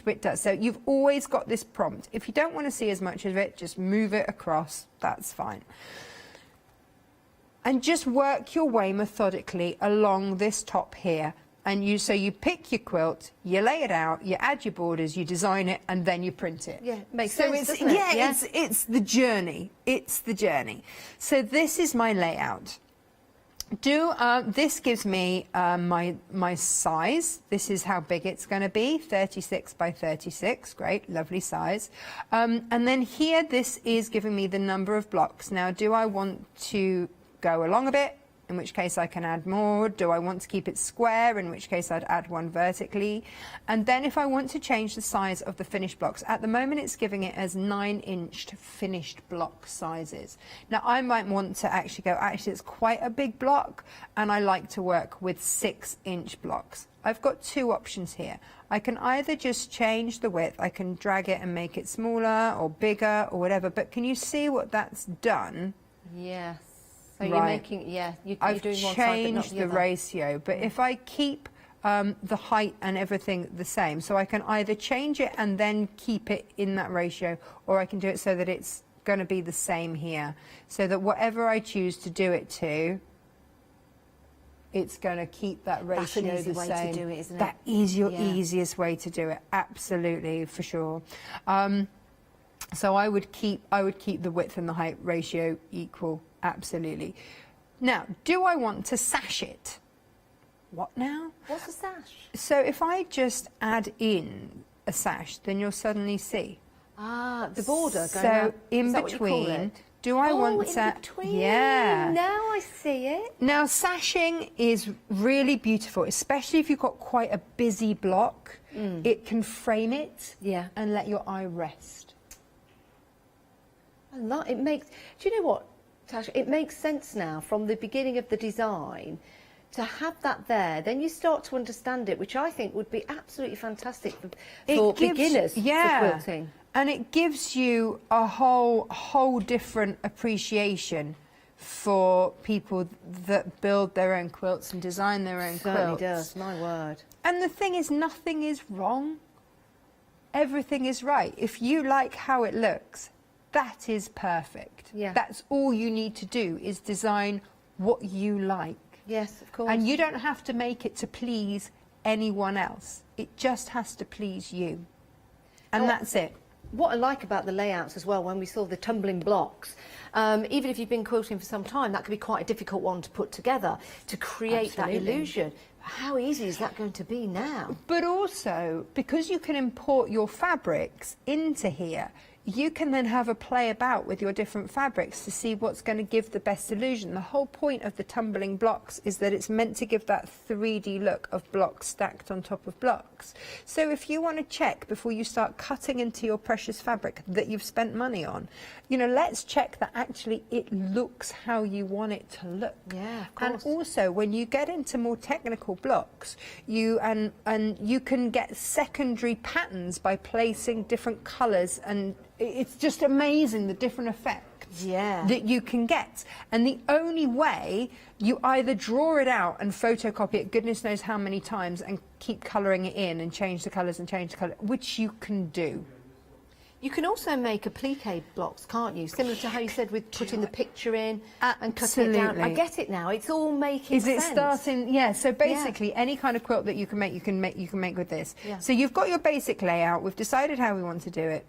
bit does. So you've always got this prompt. If you don't want to see as much of it, just move it across. That's fine. And just work your way methodically along this top here. And so you pick your quilt, you lay it out, you add your borders, you design it, and then you print it. Yeah, makes so sense, it's, doesn't it? yeah, it's the journey. It's the journey. So this is my layout. This gives me my size. This is how big it's going to be, 36 by 36. Great, lovely size. And then here, this is giving me the number of blocks. Now, do I want to go along a bit in which case I can add more. Do I want to keep it square, in which case I'd add one vertically. And then if I want to change the size of the finished blocks, at the moment it's giving it as 9-inch finished block sizes. Now I might want to actually go, actually it's quite a big block and I like to work with 6-inch blocks. I've got two options here. I can either just change the width, I can drag it and make it smaller or bigger or whatever, but can you see what that's done? Yes. So Right. you're making, yeah, you're I've doing one side but not changed the the other. ratio, but if I keep the height and everything the same, so I can either change it and then keep it in that ratio, or I can do it so that it's going to be the same here, so that whatever I choose to do it to, it's going to keep that ratio That's an easy the way to same. do it, isn't it? That is your Yeah. easiest way to do it, absolutely, for sure. So I would keep the width and the height ratio equal, absolutely. Now, do I want to sash it? What now? What's a sash? So if I just add in a sash, then you'll suddenly see. Ah, the border going So around. in Is that what you call between, it? do I want in to? between. Yeah. Now I see it. Now sashing is really beautiful, especially if you've got quite a busy block. It can frame it, and let your eye rest. It makes. Do you know what, Tasha? It makes sense now from the beginning of the design to have that there. Then you start to understand it, which I think would be absolutely fantastic for beginners for quilting. And it gives you a whole different appreciation for people that build their own quilts and design their own Certainly quilts. does, my word. And the thing is, nothing is wrong. Everything is right. If you like how it looks, that is perfect. Yeah. That's all you need to do, is design what you like. Yes, of course. And you don't have to make it to please anyone else. It just has to please you. And that's it. What I like about the layouts as well, when we saw the tumbling blocks, even if you've been quilting for some time, that could be quite a difficult one to put together to create that Absolutely. illusion. How easy is that going to be now? But also, because you can import your fabrics into here, you can then have a play about with your different fabrics to see what's going to give the best illusion. The whole point of the tumbling blocks is that it's meant to give that 3D look of blocks stacked on top of blocks. So if you want to check before you start cutting into your precious fabric that you've spent money on, you know, let's check that actually it looks how you want it to look. Yeah, of And course. also, when you get into more technical blocks, you can get secondary patterns by placing different colours, and it's just amazing the different effects that you can get. And the only way, you either draw it out and photocopy it goodness knows how many times and keep colouring it in and change the colours and change the colour, which you can do. You can also make applique blocks, can't you? Similar to how you said with putting the picture in and cutting it down. I Absolutely. get it now. It's all making Is sense. it starting? Yeah. So basically, any kind of quilt that you can make with this. Yeah. So you've got your basic layout. We've decided how we want to do it.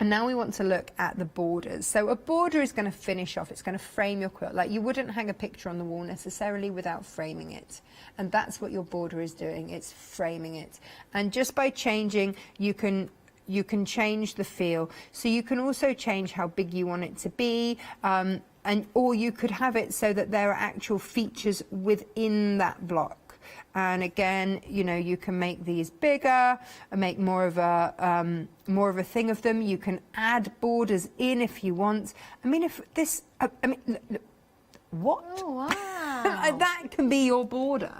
And now we want to look at the borders. So a border is going to finish off, it's going to frame your quilt. Like, you wouldn't hang a picture on the wall necessarily without framing it. And that's what your border is doing, it's framing it. And just by changing, you can change the feel. So you can also change how big you want it to be, or you could have it so that there are actual features within that block. And again, you know, you can make these bigger and make more of a thing of them. You can add borders in if you want. I mean, if this, what? Oh, wow. That can be your border.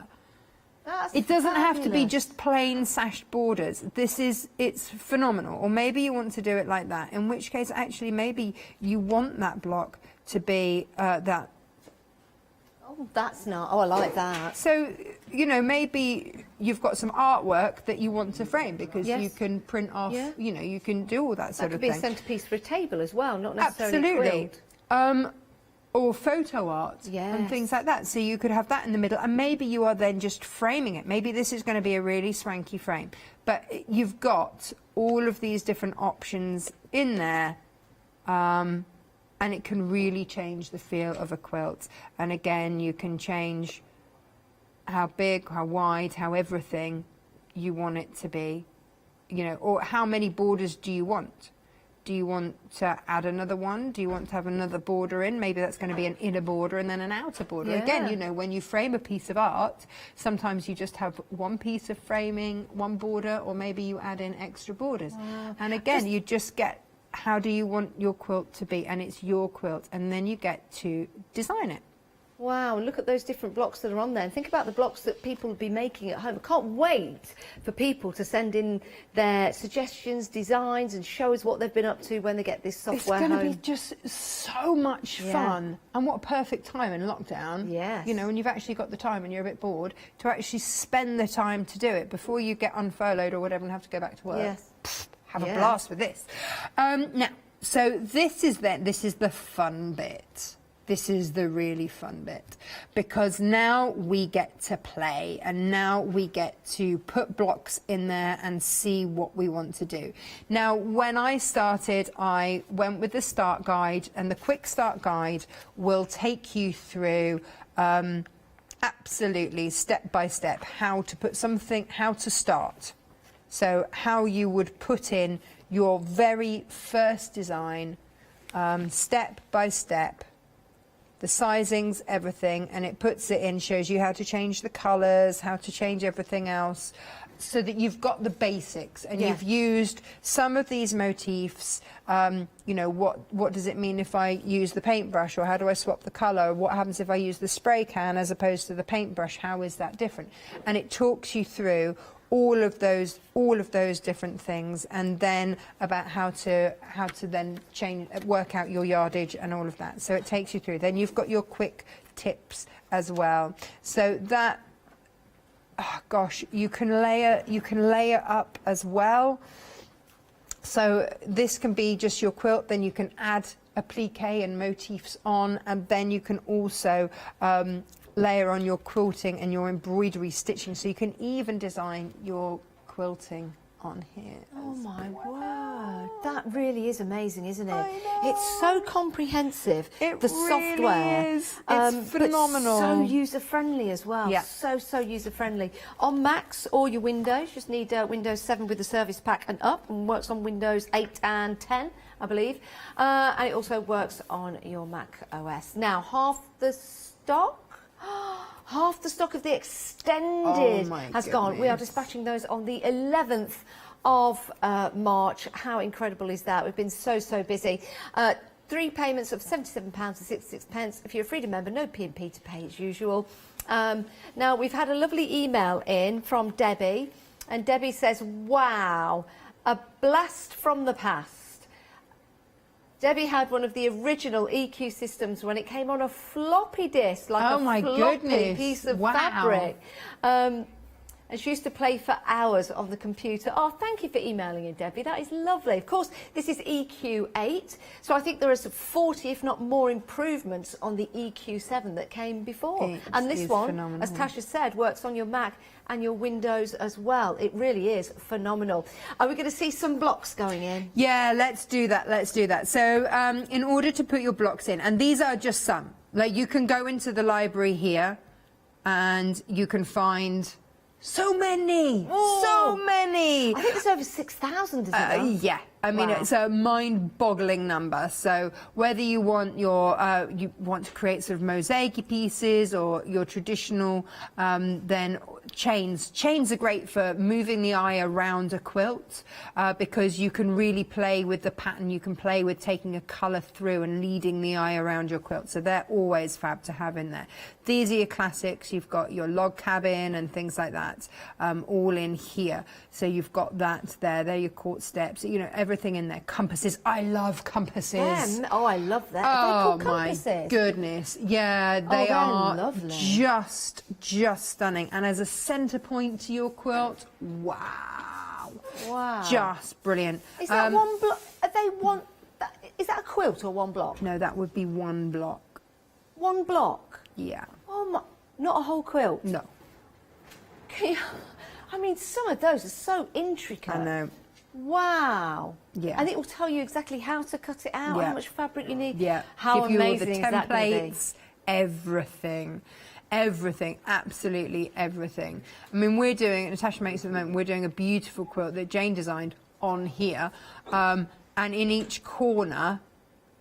That's It doesn't have to be fabulous. just plain sashed borders. It's phenomenal. Or maybe you want to do it like that, in which case actually maybe you want that block to be that. Oh, that's not. Oh, I like that. So, you know, maybe you've got some artwork that you want to frame because Yes. you can print off, Yeah. you know, you can do all that That sort could of be a thing. centrepiece for a table as well, not necessarily Absolutely. quilt. Or photo art and things like that. So you could have that in the middle, and maybe you are then just framing it. Maybe this is going to be a really swanky frame, but you've got all of these different options in there, and it can really change the feel of a quilt. And again, you can change how big, how wide, how everything you want it to be, you know, or how many borders do you want? Do you want to add another one? Do you want to have another border in? Maybe that's going to be an inner border and then an outer border. Yeah. Again, you know, when you frame a piece of art, sometimes you just have one piece of framing, one border, or maybe you add in extra borders. And again, you just get, how do you want your quilt to be? And it's your quilt, and then you get to design it. Wow, look at those different blocks that are on there. And think about the blocks that people will be making at home. I can't wait for people to send in their suggestions, designs, and show us what they've been up to when they get this software It's going home. to be just so much fun. And what a perfect time in lockdown. Yes. You know, when you've actually got the time and you're a bit bored, to actually spend the time to do it before you get unfurloughed or whatever and have to go back to work. Yes. Pfft, have a blast with this. Now, so this is the fun bit. This is the really fun bit, because now we get to play and now we get to put blocks in there and see what we want to do. Now, when I started, I went with the start guide, and the quick start guide will take you through absolutely step by step how to put something, how to start. So how you would put in your very first design, step by step. The sizings, everything, and it puts it in, shows you how to change the colours, how to change everything else, so that you've got the basics, and you've used some of these motifs. You know, what does it mean if I use the paintbrush, or how do I swap the colour? What happens if I use the spray can as opposed to the paintbrush? How is that different? And it talks you through all of those different things, and then about how to then work out your yardage and all of that. So it takes you through. Then you've got your quick tips as well. So that, oh gosh, you can layer up as well. So this can be just your quilt. Then you can add applique and motifs on, and then you can also layer on your quilting and your embroidery stitching, so you can even design your quilting on here. Oh my word, that really is amazing, isn't it? It's so comprehensive. The software is. It's phenomenal. But so user friendly as well. Yeah. So user friendly. On Macs or your Windows, just need Windows 7 with the service pack and up, and works on Windows 8 and 10, I believe. And it also works on your Mac OS. Now, half the stock of the extended has gone. We are dispatching those on the 11th of March. How incredible is that? We've been so busy. 3 payments of £77.66. If you're a Freedom member, no P&P to pay as usual. Now, we've had a lovely email in from Debbie, and Debbie says, wow, a blast from the past. Debbie had one of the original EQ systems when it came on a floppy disk, like a floppy piece of fabric. And she used to play for hours on the computer. Oh, thank you for emailing in, Debbie. That is lovely. Of course, this is EQ8, so I think there are 40, if not more, improvements on the EQ7 that came before. And this one, phenomenal. as Tasha said, works on your Mac and your Windows as well. It really is phenomenal. Are we going to see some blocks going in? Yeah, let's do that. So in order to put your blocks in, and these are just some, like you can go into the library here and you can find so many. I think there's over 6,000, isn't there? Yeah. I mean, it's a mind-boggling number. So whether you want you want to create sort of mosaic pieces or your traditional, then chains. Chains are great for moving the eye around a quilt because you can really play with the pattern. You can play with taking a colour through and leading the eye around your quilt. So they're always fab to have in there. These are your classics. You've got your log cabin and things like that, all in here. So you've got that there. They're your court steps. You know, everything in there. Compasses. I love compasses. Yeah. Oh, I love that. Oh my goodness. Yeah, they are lovely. just stunning. And as a centre point to your quilt, wow. Just brilliant. Is that one block? Is that a quilt or one block? No, that would be one block. One block? Yeah. Oh my, not a whole quilt? No. I mean, some of those are so intricate. I know. Wow. Yeah. And it will tell you exactly how to cut it out, how much fabric you need. Yeah. How Give amazing you is all the that going to be? templates, everything, absolutely everything. I mean, Natasha makes at the moment, we're doing a beautiful quilt that Jane designed on here. and in each corner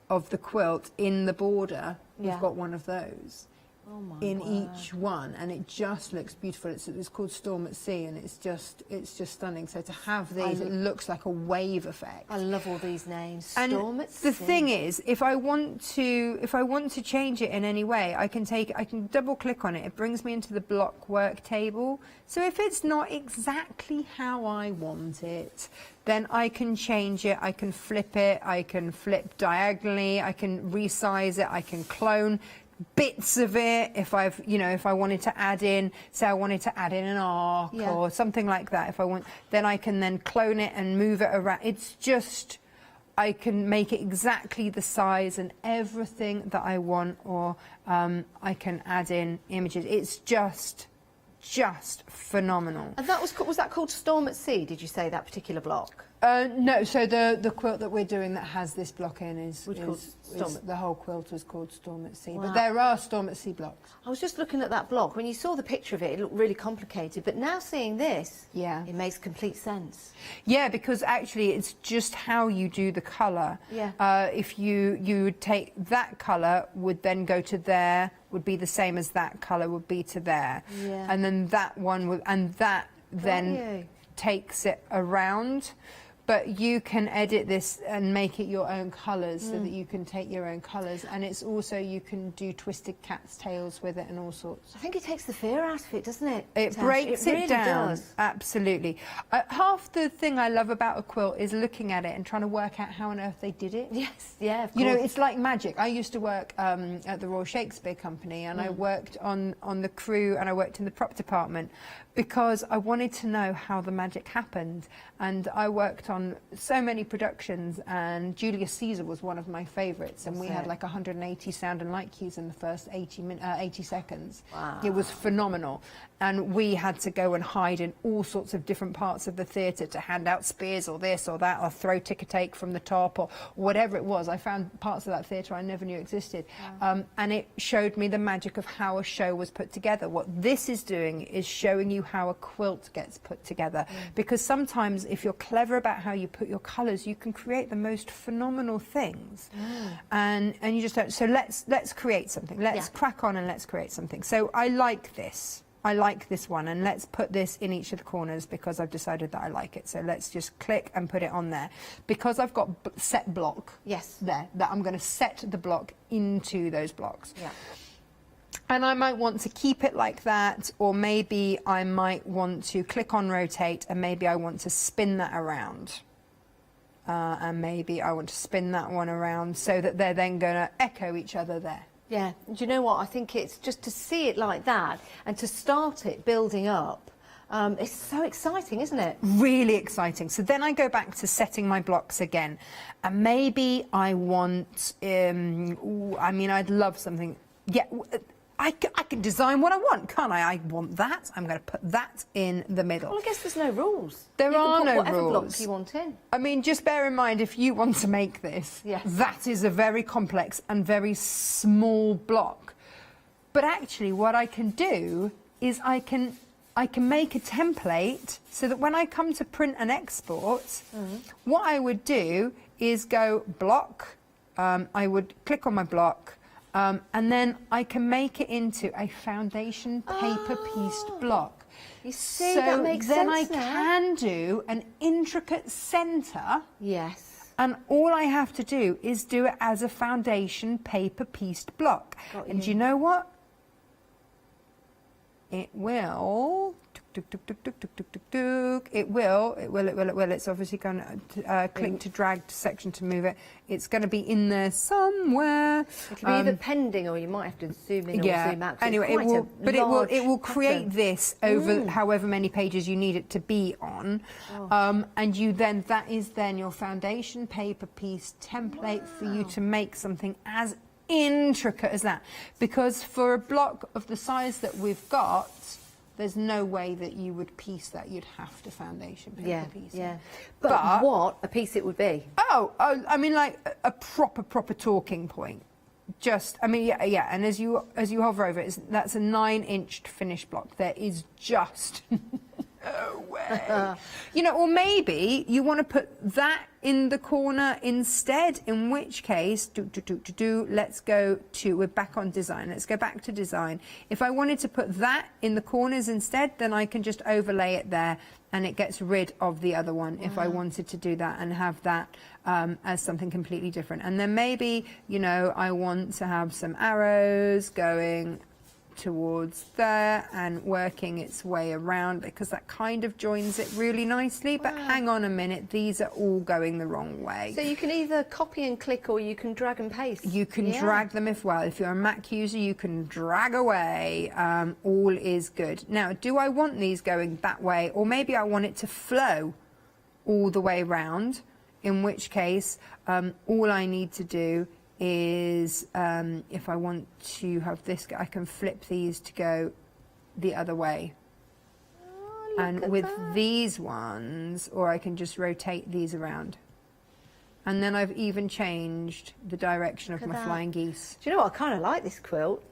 of the quilt, in the border, Yeah. you've got one of those. Oh my in word. each one, and it just looks beautiful. It's called Storm at Sea, and it's just stunning. So to have these, it looks like a wave effect. I love all these names. And Storm at the Sea. thing is, if I want to change it in any way, I can double click on it. It brings me into the block work table. So if it's not exactly how I want it, then I can change it. I can flip it. I can flip diagonally. I can resize it. I can clone bits of it if if I wanted to add in, say I wanted to add in an arc or something like that. If I want, then I can then clone it and move it around. It's just, I can make it exactly the size and everything that I want, or I can add in images. It's just phenomenal. And that was that called Storm at Sea? Did you say that particular block? No, so the quilt that we're doing that has this block in is the whole quilt was called Storm at Sea. Wow. But there are Storm at Sea blocks. I was just looking at that block. When you saw the picture of it, it looked really complicated. But now seeing this, it makes complete sense. Yeah, because actually it's just how you do the colour. Yeah. If you would take that colour, would then go to there, would be the same as that colour would be to there. Yeah. And then that one would, and that then takes it around. But you can edit this and make it your own colours so that you can take your own colours. And it's also, you can do twisted cat's tails with it and all sorts. I think it takes the fear out of it, doesn't it? It breaks it really down. Does. Absolutely. Half the thing I love about a quilt is looking at it and trying to work out how on earth they did it. Yes, yeah, of You know, course. it's like magic. I used to work at the Royal Shakespeare Company, and I worked on the crew, and I worked in the prop department because I wanted to know how the magic happened. And I worked on so many productions, and Julius Caesar was one of my favourites, and we had like 180 sound and light cues in the first 80 seconds. Wow. It was phenomenal. And we had to go and hide in all sorts of different parts of the theatre to hand out spears or this or that, or throw ticker-take from the top, or whatever it was. I found parts of that theatre I never knew existed. Wow. And it showed me the magic of how a show was put together. What this is doing is showing you how a quilt gets put together. Because sometimes if you're clever about how you put your colours, you can create the most phenomenal things. And you just don't. So let's create something. Let's crack on and let's create something. So I like this. I like this one, and let's put this in each of the corners because I've decided that I like it. So let's just click and put it on there. Because I've got set block there, that I'm going to set the block into those blocks. Yeah. And I might want to keep it like that, or maybe I might want to click on rotate, and maybe I want to spin that around. And maybe I want to spin that one around so that they're then going to echo each other there. Yeah, do you know what? I think it's just to see it like that and to start it building up. It's so exciting, isn't it? Really exciting. So then I go back to setting my blocks again, and maybe I want. I mean, I'd love something. Yeah. I can design what I want, can't I? I want that. I'm going to put that in the middle. Well, I guess there's no rules. There are no whatever rules. blocks you want in. I mean, just bear in mind, if you want to make this, that is a very complex and very small block. But actually, what I can do is I can make a template so that when I come to print and export, what I would do is go block. I would click on my block. And then I can make it into a foundation paper pieced block. You see, so that makes then sense I now. can do an intricate centre. Yes. And all I have to do is do it as a foundation paper pieced block. And you know what? It will. It will. It's obviously going to click to drag to section to move it. It's going to be in there somewhere. It'll be either pending, or you might have to zoom in or zoom out. Anyway, it will create this over however many pages you need it to be on, and that is then your foundation paper piece template for you to make something as intricate as that. Because for a block of the size that we've got, there's no way that you would piece that. You'd have to foundation paper piece. Yeah. But what a piece it would be. Oh, I mean, like a proper talking point. Just, I mean, yeah. And as you hover over it, that's a 9-inch finished block. There is just No way. You know, or maybe you want to put that in the corner instead, in which case, let's go to, we're back on design. Let's go back to design. If I wanted to put that in the corners instead, then I can just overlay it there and it gets rid of the other one if I wanted to do that and have that as something completely different. And then maybe, you know, I want to have some arrows going towards there and working its way around, because that kind of joins it really nicely. But hang on a minute, these are all going the wrong way. So you can either copy and click or you can drag and paste. You can drag them if you're a Mac user, you can drag away. All is good. Now, do I want these going that way, or maybe I want it to flow all the way round, in which case all I need to do is if I want to have this, I can flip these to go the other way. And with these ones, or I can just rotate these around. And then I've even changed the direction of my flying geese. Do you know what? I kind of like this quilt.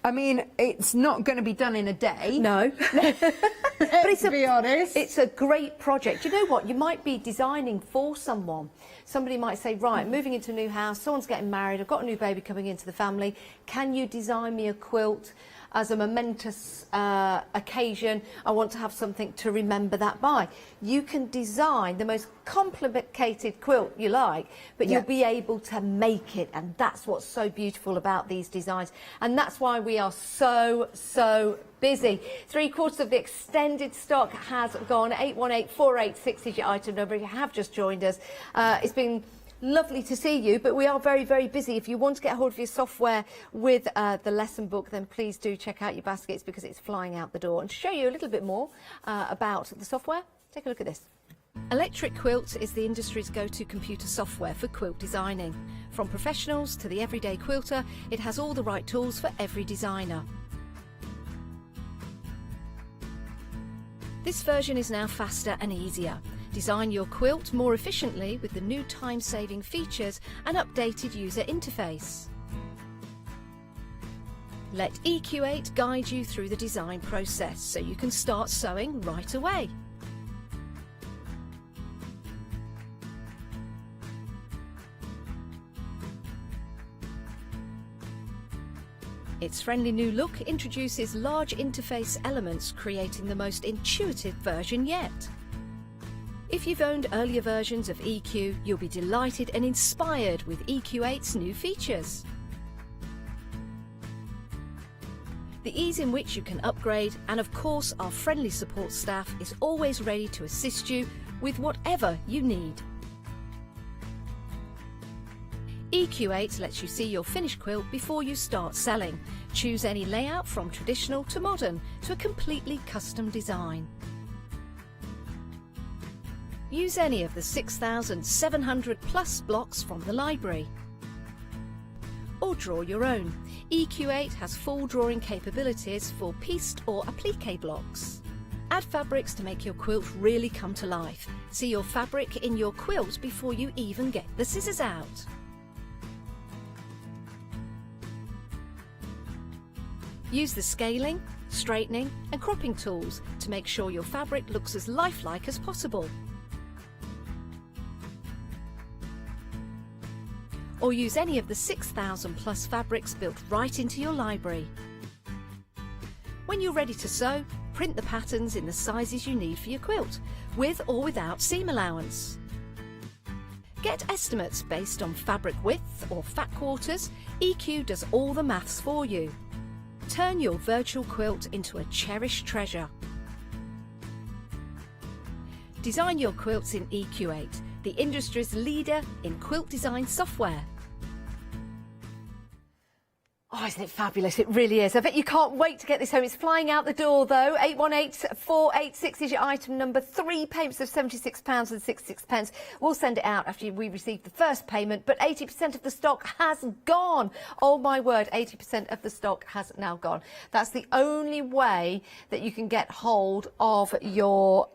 I mean, it's not going to be done in a day. No. But it's to be honest, it's a great project. You know what? You might be designing for someone. Somebody might say, right, moving into a new house, someone's getting married, I've got a new baby coming into the family. Can you design me a quilt as a momentous occasion? I want to have something to remember that by. You can design the most complicated quilt you like, but you'll be able to make it, and that's what's so beautiful about these designs, and that's why we are so busy. 3/4 of the extended stock has gone. 818486 is your item number. If you have just joined us, it's been lovely to see you, but we are very busy. If you want to get hold of your software with the lesson book, then please do check out your baskets, because it's flying out the door. And to show you a little bit more about the software, take a look at this. Electric Quilt is the industry's go-to computer software for quilt designing. From professionals to the everyday quilter, it has all the right tools for every designer. This version is now faster and easier. Design your quilt more efficiently with the new time-saving features and updated user interface. Let EQ8 guide you through the design process so you can start sewing right away. Its friendly new look introduces large interface elements, creating the most intuitive version yet. If you've owned earlier versions of EQ, you'll be delighted and inspired with EQ8's new features. The ease in which you can upgrade, and of course our friendly support staff is always ready to assist you with whatever you need. EQ8 lets you see your finished quilt before you start selling. Choose any layout from traditional to modern to a completely custom design. Use any of the 6,700 plus blocks from the library. Or draw your own. EQ8 has full drawing capabilities for pieced or applique blocks. Add fabrics to make your quilt really come to life. See your fabric in your quilt before you even get the scissors out. Use the scaling, straightening and cropping tools to make sure your fabric looks as lifelike as possible. Or use any of the 6,000 plus fabrics built right into your library. When you're ready to sew, print the patterns in the sizes you need for your quilt, with or without seam allowance. Get estimates based on fabric width or fat quarters. EQ does all the maths for you. Turn your virtual quilt into a cherished treasure. Design your quilts in EQ8, the industry's leader in quilt design software. Oh, isn't it fabulous? It really is. I bet you can't wait to get this home. It's flying out the door, though. 818486 is your item number. 3 payments of £76.66. We'll send it out after we receive the first payment, but 80% of the stock has gone. Oh, my word, 80% of the stock has now gone. That's the only way that you can get hold of your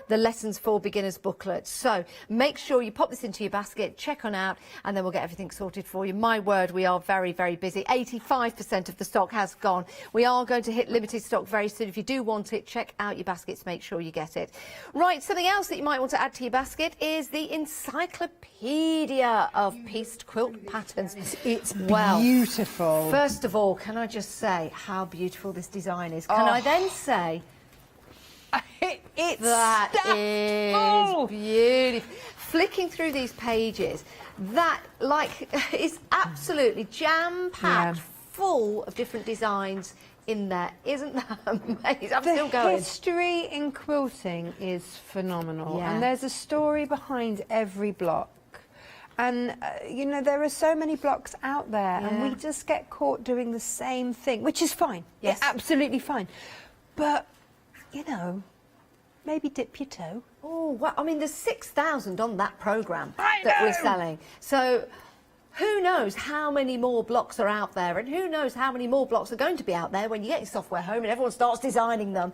the Lessons for Beginners booklet. So make sure you pop this into your basket, check on out, and then we'll get everything sorted for you. My word, we are very, very busy. 85% of the stock has gone. We are going to hit limited stock very soon. If you do want it, check out your baskets, make sure you get it. Right, something else that you might want to add to your basket is the encyclopedia of pieced quilt patterns. It's beautiful. First of all, can I just say how beautiful this design is? Can I then say that is beautiful. Flicking through these pages, that is absolutely jam-packed, full of different designs in there. Isn't that amazing? I'm still going. The history in quilting is phenomenal, and there's a story behind every block. And, you know, there are so many blocks out there, and we just get caught doing the same thing, which is fine. Yes. It's absolutely fine. But, you know, maybe dip your toe. Oh, well, I mean, there's 6,000 on that programme that we're selling. So who knows how many more blocks are out there, and who knows how many more blocks are going to be out there when you get your software home and everyone starts designing them.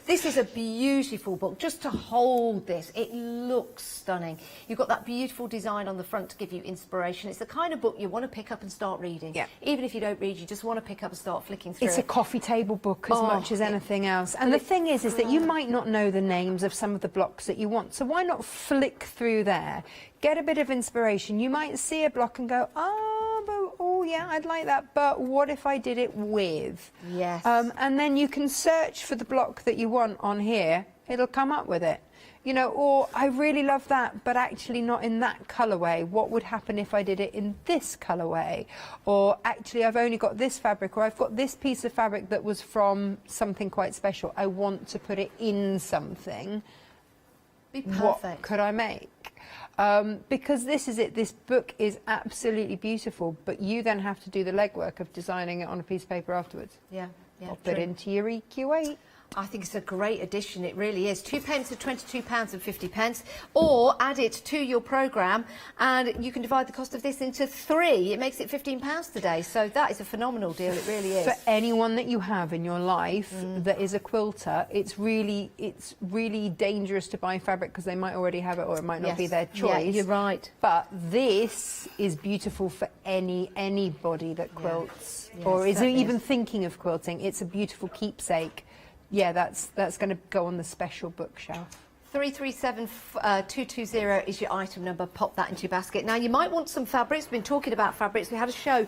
This is a beautiful book. Just to hold this, it looks stunning. You've got that beautiful design on the front to give you inspiration. It's the kind of book you want to pick up and start reading. Yeah. Even if you don't read, you just want to pick up and start flicking through It's a coffee table book as much as anything else. And the thing is that you might not know the names of some of the blocks that you want, so why not flick through there? Get a bit of inspiration. You might see a block and go, oh yeah, I'd like that, but what if I did it with? Yes. And then you can search for the block that you want on here. It'll come up with it. You know, or I really love that, but actually not in that colourway. What would happen if I did it in this colourway? Or actually, I've only got this fabric, or I've got this piece of fabric that was from something quite special. I want to put it in something. Be perfect. What could I make? Because this is it, this book is absolutely beautiful, but you then have to do the legwork of designing it on a piece of paper afterwards. Yeah, Pop it into your EQ8. I think it's a great addition, it really is. 2 payments of £22.50, or add it to your programme and you can divide the cost of this into 3. It makes it £15 today, so that is a phenomenal deal, it really is. For anyone that you have in your life that is a quilter, it's really dangerous to buy fabric because they might already have it or it might not be their choice. Yeah, you're right. But this is beautiful for anybody that quilts or is certainly even thinking of quilting. It's a beautiful keepsake. Yeah, that's going to go on the special bookshelf. 337220 is your item number. Pop that into your basket. Now, you might want some fabrics. We've been talking about fabrics. We had a show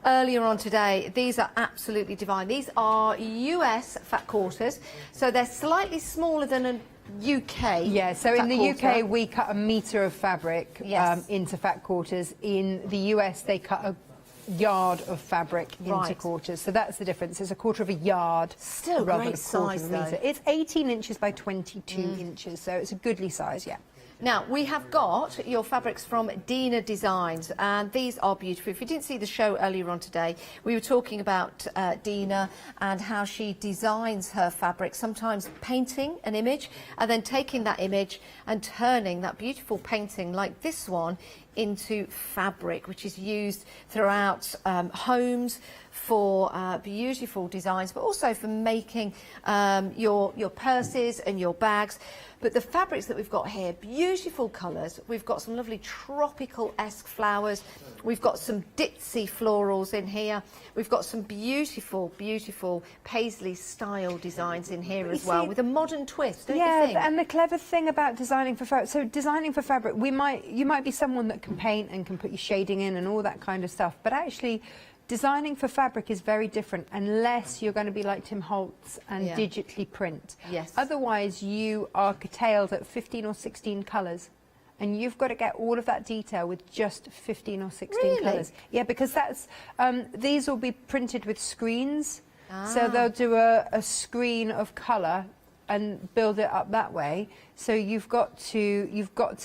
earlier on today. These are absolutely divine. These are US fat quarters, so they're slightly smaller than a UK. Yeah, so in the UK we cut 1 metre of fabric into fat quarters. In the US they cut a yard of fabric into quarters, so that's the difference. It's a quarter of a yard. Still rather great than a quarter size, of a metre. It's 18 inches by 22 inches, so it's a goodly size, yeah. Now, we have got your fabrics from Dina Designs, and these are beautiful. If you didn't see the show earlier on today, we were talking about Dina and how she designs her fabric, sometimes painting an image and then taking that image and turning that beautiful painting like this one into fabric, which is used throughout homes for beautiful designs, but also for making your purses and your bags. But the fabrics that we've got here, beautiful colours. We've got some lovely tropical-esque flowers. We've got some ditzy florals in here. We've got some beautiful, beautiful paisley-style designs in here as well, with a modern twist, don't you think? Yeah, and the clever thing about designing for fabric, so designing for fabric, you might be someone that can paint and can put your shading in and all that kind of stuff, but actually designing for fabric is very different unless you're going to be like Tim Holtz and digitally print. Yes. Otherwise, you are curtailed at 15 or 16 colours. And you've got to get all of that detail with just 15 or 16 colours. Yeah, because that's these will be printed with screens. So they'll do a screen of colour and build it up that way. So you've got to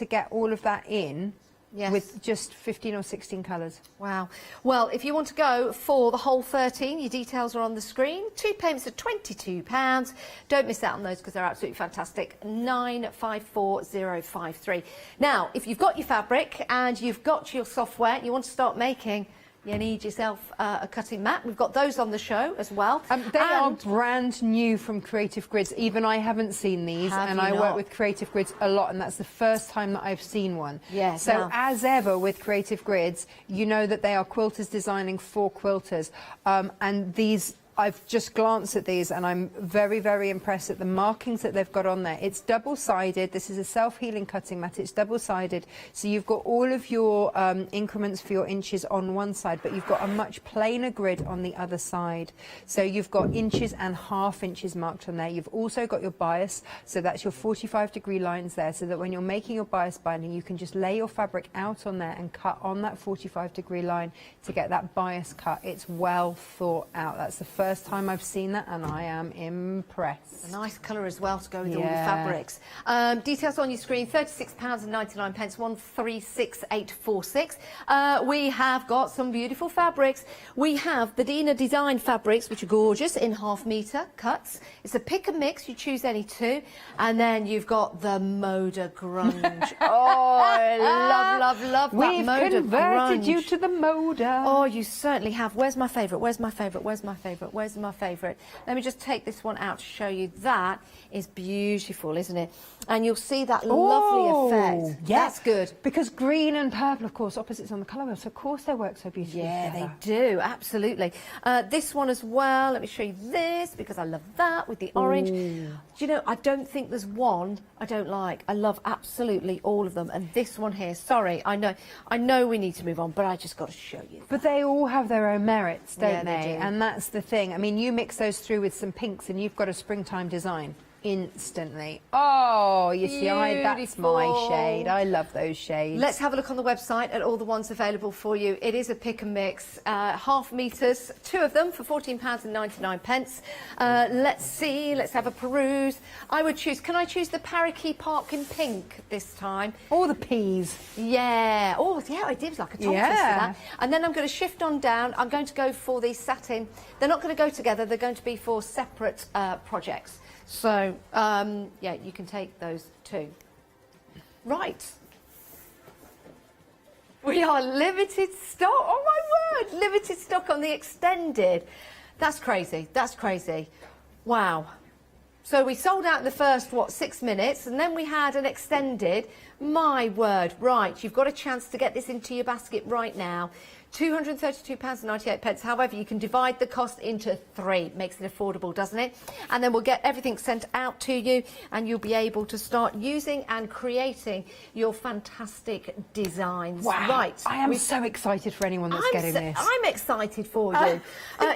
get all of that in. Yes. With just 15 or 16 colours. Wow. Well, if you want to go for the whole 13, your details are on the screen. 2 payments of £22. Don't miss out on those because they're absolutely fantastic. 954053. Now, if you've got your fabric and you've got your software, you want to start making, You need yourself a cutting mat. We've got those on the show as well. They are brand new from Creative Grids. Even I haven't seen these, and I work with Creative Grids a lot, and that's the first time that I've seen one. Yes. So as ever with Creative Grids, you know that they are quilters designing for quilters, and these. I've just glanced at these and I'm very, very impressed at the markings that they've got on there. It's double-sided. This is a self-healing cutting mat. It's double-sided. So you've got all of your increments for your inches on one side, but you've got a much plainer grid on the other side. So you've got inches and half inches marked on there. You've also got your bias. So that's your 45-degree lines there, so that when you're making your bias binding, you can just lay your fabric out on there and cut on that 45-degree line to get that bias cut. It's well thought out. That's the first time I've seen that, and I am impressed. A nice colour as well to go with all the fabrics. Details on your screen, £36.99, 136846. We have got some beautiful fabrics. We have the Dina Design fabrics, which are gorgeous, in half-metre cuts. It's a pick and mix, you choose any two. And then you've got the Moda Grunge. Oh, I love that Moda Grunge. We've converted you to the Moda. Oh, you certainly have. Where's my favourite? Where's my favourite? Where's my favourite? Where's my favourite? Let me just take this one out to show you. That is beautiful, isn't it? And you'll see that lovely effect. Yeah. That's good. Because green and purple, of course, opposites on the colour wheel, so of course they work so beautifully together. They do, absolutely. This one as well, let me show you this, because I love that with the orange. Do you know, I don't think there's one I don't like. I love absolutely all of them. And this one here, sorry, I know we need to move on, but I just got to show you. But they all have their own merits, don't they they? do. And that's the thing. I mean, you mix those through with some pinks and you've got a springtime design instantly. Oh, you see, that's my shade. I love those shades. Let's have a look on the website at all the ones available for you. It is a pick and mix, half metres, two of them for £14.99. Let's see, let's have a peruse. I would choose, can I choose the Parakeet Park in pink this time? Or the peas. Yeah, oh yeah, I did like a top twist for that. And then I'm going to shift on down. I'm going to go for the satin. They're not going to go together, they're going to be for separate projects. So, yeah, you can take those too. Right. We are limited stock. Oh, my word. Limited stock on the extended. That's crazy. That's crazy. Wow. So we sold out in the first, 6 minutes, and then we had an extended. My word. Right. You've got a chance to get this into your basket right now. £232.98. However, you can divide the cost into 3. Makes it affordable, doesn't it? And then we'll get everything sent out to you, and you'll be able to start using and creating your fantastic designs. Wow. Right. I am so excited for anyone that's getting this. I'm excited for you.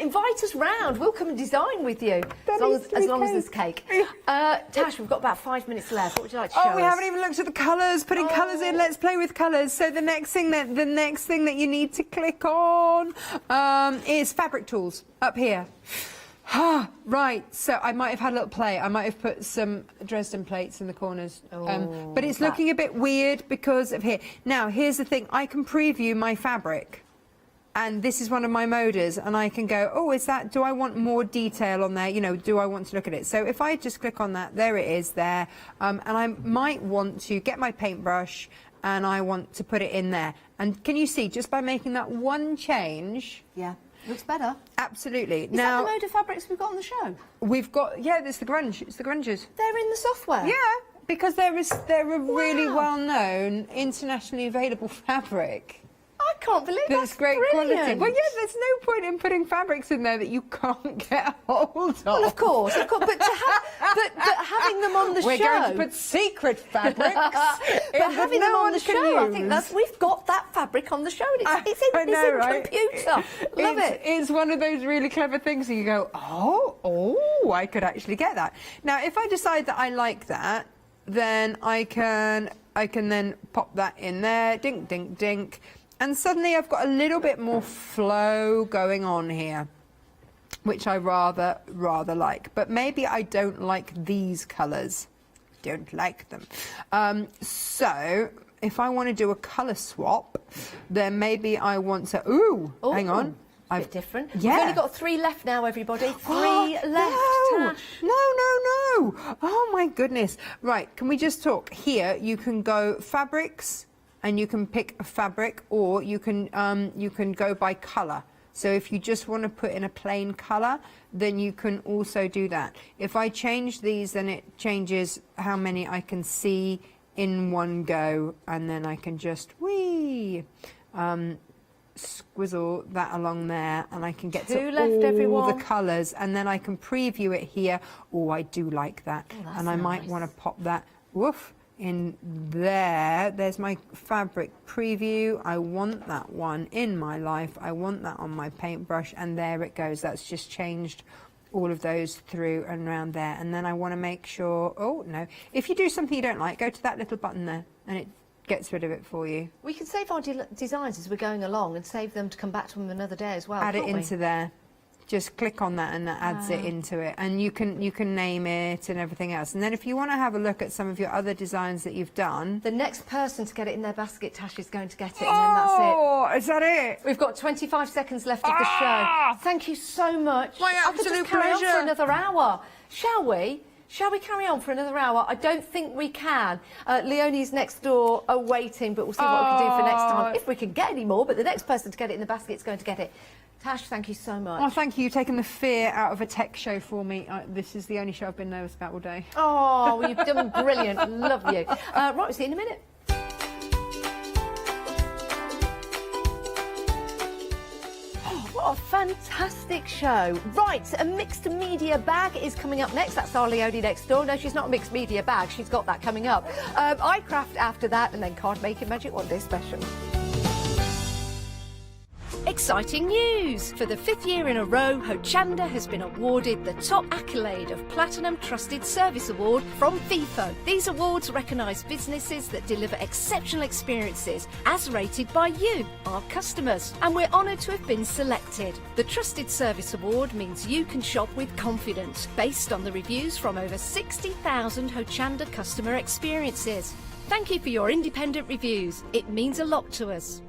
Invite us round. We'll come and design with you. As long as there's cake. Tash, we've got about 5 minutes left. What would you like to show us? We haven't even looked at the colours. Putting colours in. Let's play with colours. So the next thing that you need to click on is fabric tools up here. Right, so I might have had a little play. I might have put some Dresden plates in the corners, but it's looking a bit weird because of here. Now, here's the thing. I can preview my fabric, and this is one of my moders, and I can go, oh, do I want more detail on there? You know, do I want to look at it? So if I just click on that, there it is there, and I might want to get my paintbrush, and I want to put it in there. And can you see, just by making that one change... Yeah, looks better. Absolutely. Is that the mode of fabrics we've got on the show? We've got, yeah, it's the grunge. It's the grunges. They're in the software? Yeah, because they're a really well-known, internationally available fabric. I can't believe that's great brilliant. quality. Well, yeah, there's no point in putting fabrics in there that you can't get hold of. Well, of course. But having them on the show... We're going to put secret fabrics but having them on the show, I think we've got that fabric on the show. And it's in computer. Love it. It's one of those really clever things that you go, I could actually get that. Now, if I decide that I like that, then I can then pop that in there. Dink, dink, dink. And suddenly I've got a little bit more flow going on here, which I rather like. But maybe I don't like these colours. Don't like them. So if I want to do a colour swap, then maybe I want to... hang on. A bit different. Yeah. We've only got 3 left now, everybody. 3 left. No. Oh, my goodness. Right, can we just talk? Here, you can go fabrics... and you can pick a fabric, or you can go by colour. So if you just want to put in a plain colour, then you can also do that. If I change these, then it changes how many I can see in one go, and then I can just squizzle that along there, and I can get to all the colours, and then I can preview it here. Oh, I do like that. And I might want to pop that in there. There's my fabric preview. I want that one in my life. I want that on my paintbrush, and there it goes. That's just changed all of those through and around there. And then I want to make sure, oh no, if you do something you don't like, go to that little button there and it gets rid of it for you. We can save our designs as we're going along and save them to come back to them another day as well. Add it into there. Just click on that and that adds it into it, and you can name it and everything else. And then if you want to have a look at some of your other designs that you've done, the next person to get it in their basket, Tash, is going to get it, and then that's it. Oh, is that it? We've got 25 seconds left of the show. Thank you so much. My I could just absolute carry on pleasure. for another hour. Shall we? Shall we carry on for another hour? I don't think we can. Leonie's next door are waiting, but we'll see what we can do for next time, if we can get any more. But the next person to get it in the basket is going to get it. Tash, thank you so much. Oh, thank you. You've taken the fear out of a tech show for me. This is the only show I've been nervous about all day. Oh, well, you've done brilliant. Love you. Right, we'll see you in a minute. What a fantastic show. Right, a mixed media bag is coming up next. That's our Leonie next door. No, she's not a mixed media bag. She's got that coming up. iCraft after that, and then Card Making Magic One Day Special. Exciting news! For the 5th year in a row, Hochanda has been awarded the top accolade of Platinum Trusted Service Award from Feefo. These awards recognise businesses that deliver exceptional experiences as rated by you, our customers. And we're honoured to have been selected. The Trusted Service Award means you can shop with confidence, based on the reviews from over 60,000 Hochanda customer experiences. Thank you for your independent reviews. It means a lot to us.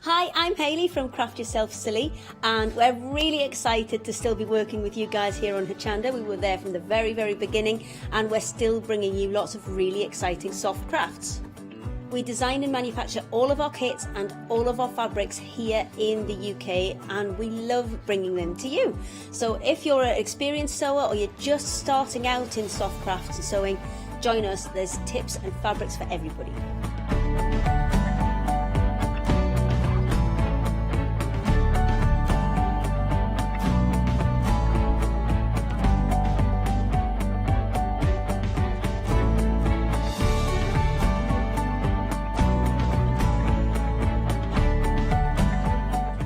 Hi, I'm Hayley from Craft Yourself Silly, and we're really excited to still be working with you guys here on Hochanda. We were there from the very, very beginning, and we're still bringing you lots of really exciting soft crafts. We design and manufacture all of our kits and all of our fabrics here in the UK, and we love bringing them to you. So if you're an experienced sewer or you're just starting out in soft crafts and sewing, join us. There's tips and fabrics for everybody.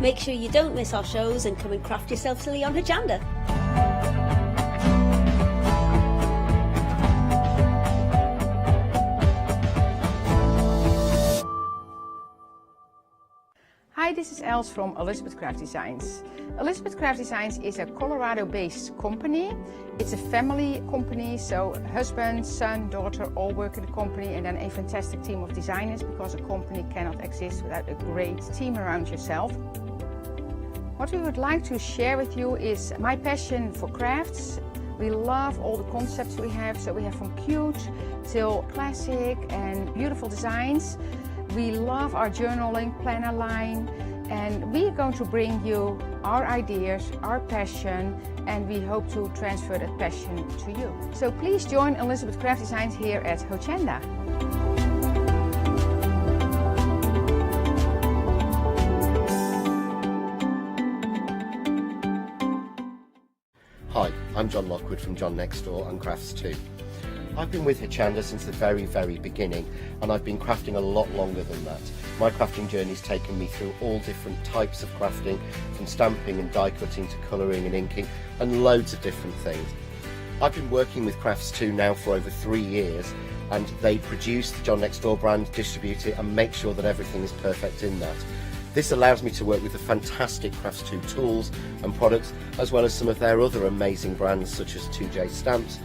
Make sure you don't miss our shows and come and craft yourself silly on Hochanda. Hi, this is Els from Elizabeth Craft Designs. Elizabeth Craft Designs is a Colorado-based company. It's a family company, so husband, son, daughter all work in the company, and then a fantastic team of designers, because a company cannot exist without a great team around yourself. What we would like to share with you is my passion for crafts. We love all the concepts we have, so we have from cute till classic and beautiful designs. We love our journaling planner line, and we are going to bring you our ideas, our passion, and we hope to transfer that passion to you. So please join Elizabeth Craft Designs here at Hochanda. Hi, I'm John Lockwood from John Next Door and Crafts 2. I've been with Hochanda since the very, very beginning, and I've been crafting a lot longer than that. My crafting journey's taken me through all different types of crafting, from stamping and die cutting to colouring and inking, and loads of different things. I've been working with Crafts 2 now for over 3 years, and they produce the John Next Door brand, distribute it, and make sure that everything is perfect in that. This allows me to work with the fantastic Crafts 2 tools and products, as well as some of their other amazing brands such as 2J Stamps,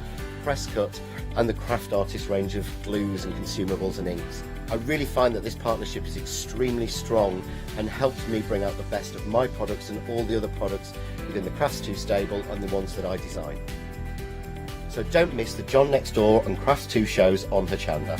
Presscut, and the Craft Artist range of glues and consumables and inks. I really find that this partnership is extremely strong and helps me bring out the best of my products and all the other products within the Crafts 2 stable and the ones that I design. So don't miss the John Next Door and Crafts 2 shows on Hochanda.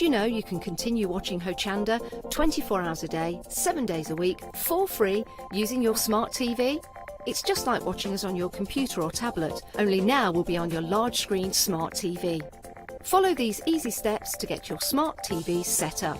you know you can continue watching Hochanda 24 hours a day, 7 days a week, for free, using your smart TV? It's just like watching us on your computer or tablet, only now we'll be on your large screen smart TV. Follow these easy steps to get your smart TV set up.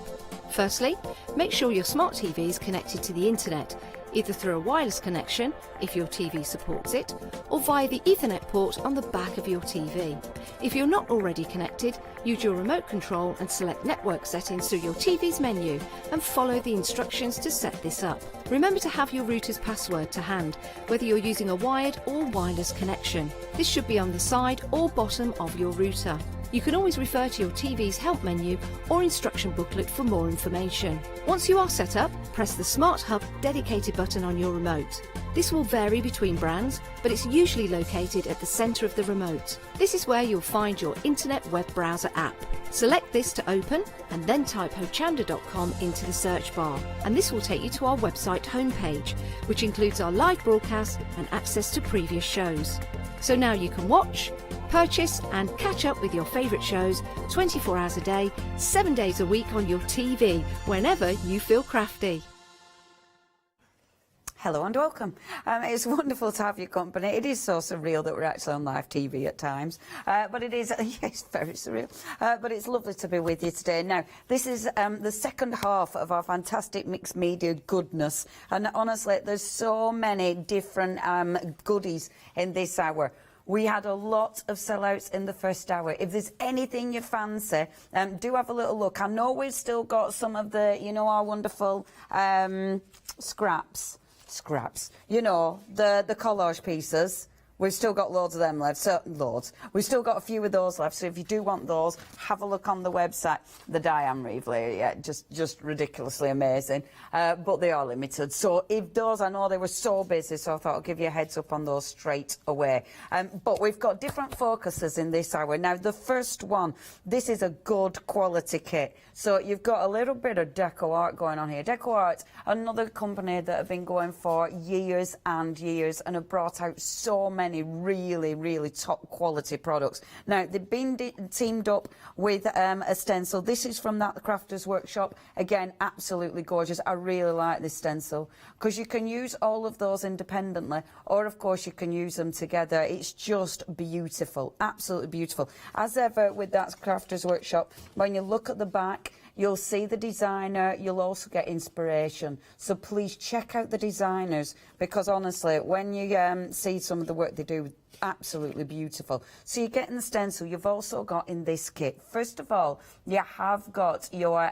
Firstly, make sure your smart TV is connected to the internet, either through a wireless connection, if your TV supports it, or via the Ethernet port on the back of your TV. If you're not already connected, use your remote control and select network settings through your TV's menu and follow the instructions to set this up. Remember to have your router's password to hand, whether you're using a wired or wireless connection. This should be on the side or bottom of your router. You can always refer to your TV's help menu or instruction booklet for more information. Once you are set up, press the Smart Hub dedicated button on your remote. This will vary between brands, but it's usually located at the centre of the remote. This is where you'll find your internet web browser app. Select this to open and then type hochanda.com into the search bar, and this will take you to our website homepage, which includes our live broadcast and access to previous shows. So now you can watch, purchase and catch up with your favourite shows 24 hours a day, 7 days a week on your TV, whenever you feel crafty. Hello and welcome. It's wonderful to have your company. It is so surreal that we're actually on live TV at times, but it is, yes, very surreal, but it's lovely to be with you today. Now, this is the second half of our fantastic mixed media goodness, and honestly, there's so many different goodies in this hour. We had a lot of sellouts in the first hour. If there's anything you fancy, do have a little look. I know we've still got some of the, you know, our wonderful scraps, you know, the collage pieces. We've still got loads of them left, so loads. We've still got a few of those left, so if you do want those, have a look on the website. The Diane Reevely, yeah, just ridiculously amazing, but they are limited. So if those, I know they were so busy, so I thought I'd give you a heads up on those straight away. But we've got different focuses in this hour. Now, the first one, this is a good quality kit. So you've got a little bit of Deco Art going on here. Deco Art, another company that have been going for years and years and have brought out so many really top quality products. Now, they've been teamed up with a stencil. This is from that Crafters Workshop. Again, absolutely gorgeous. I really like this stencil because you can use all of those independently, or of course you can use them together. It's just beautiful, absolutely beautiful. As ever with that Crafters Workshop, when you look at the back, you'll see the designer, you'll also get inspiration. So please check out the designers, because honestly, when you see some of the work they do, absolutely beautiful. So you're getting the stencil. You've also got in this kit, first of all, you have got your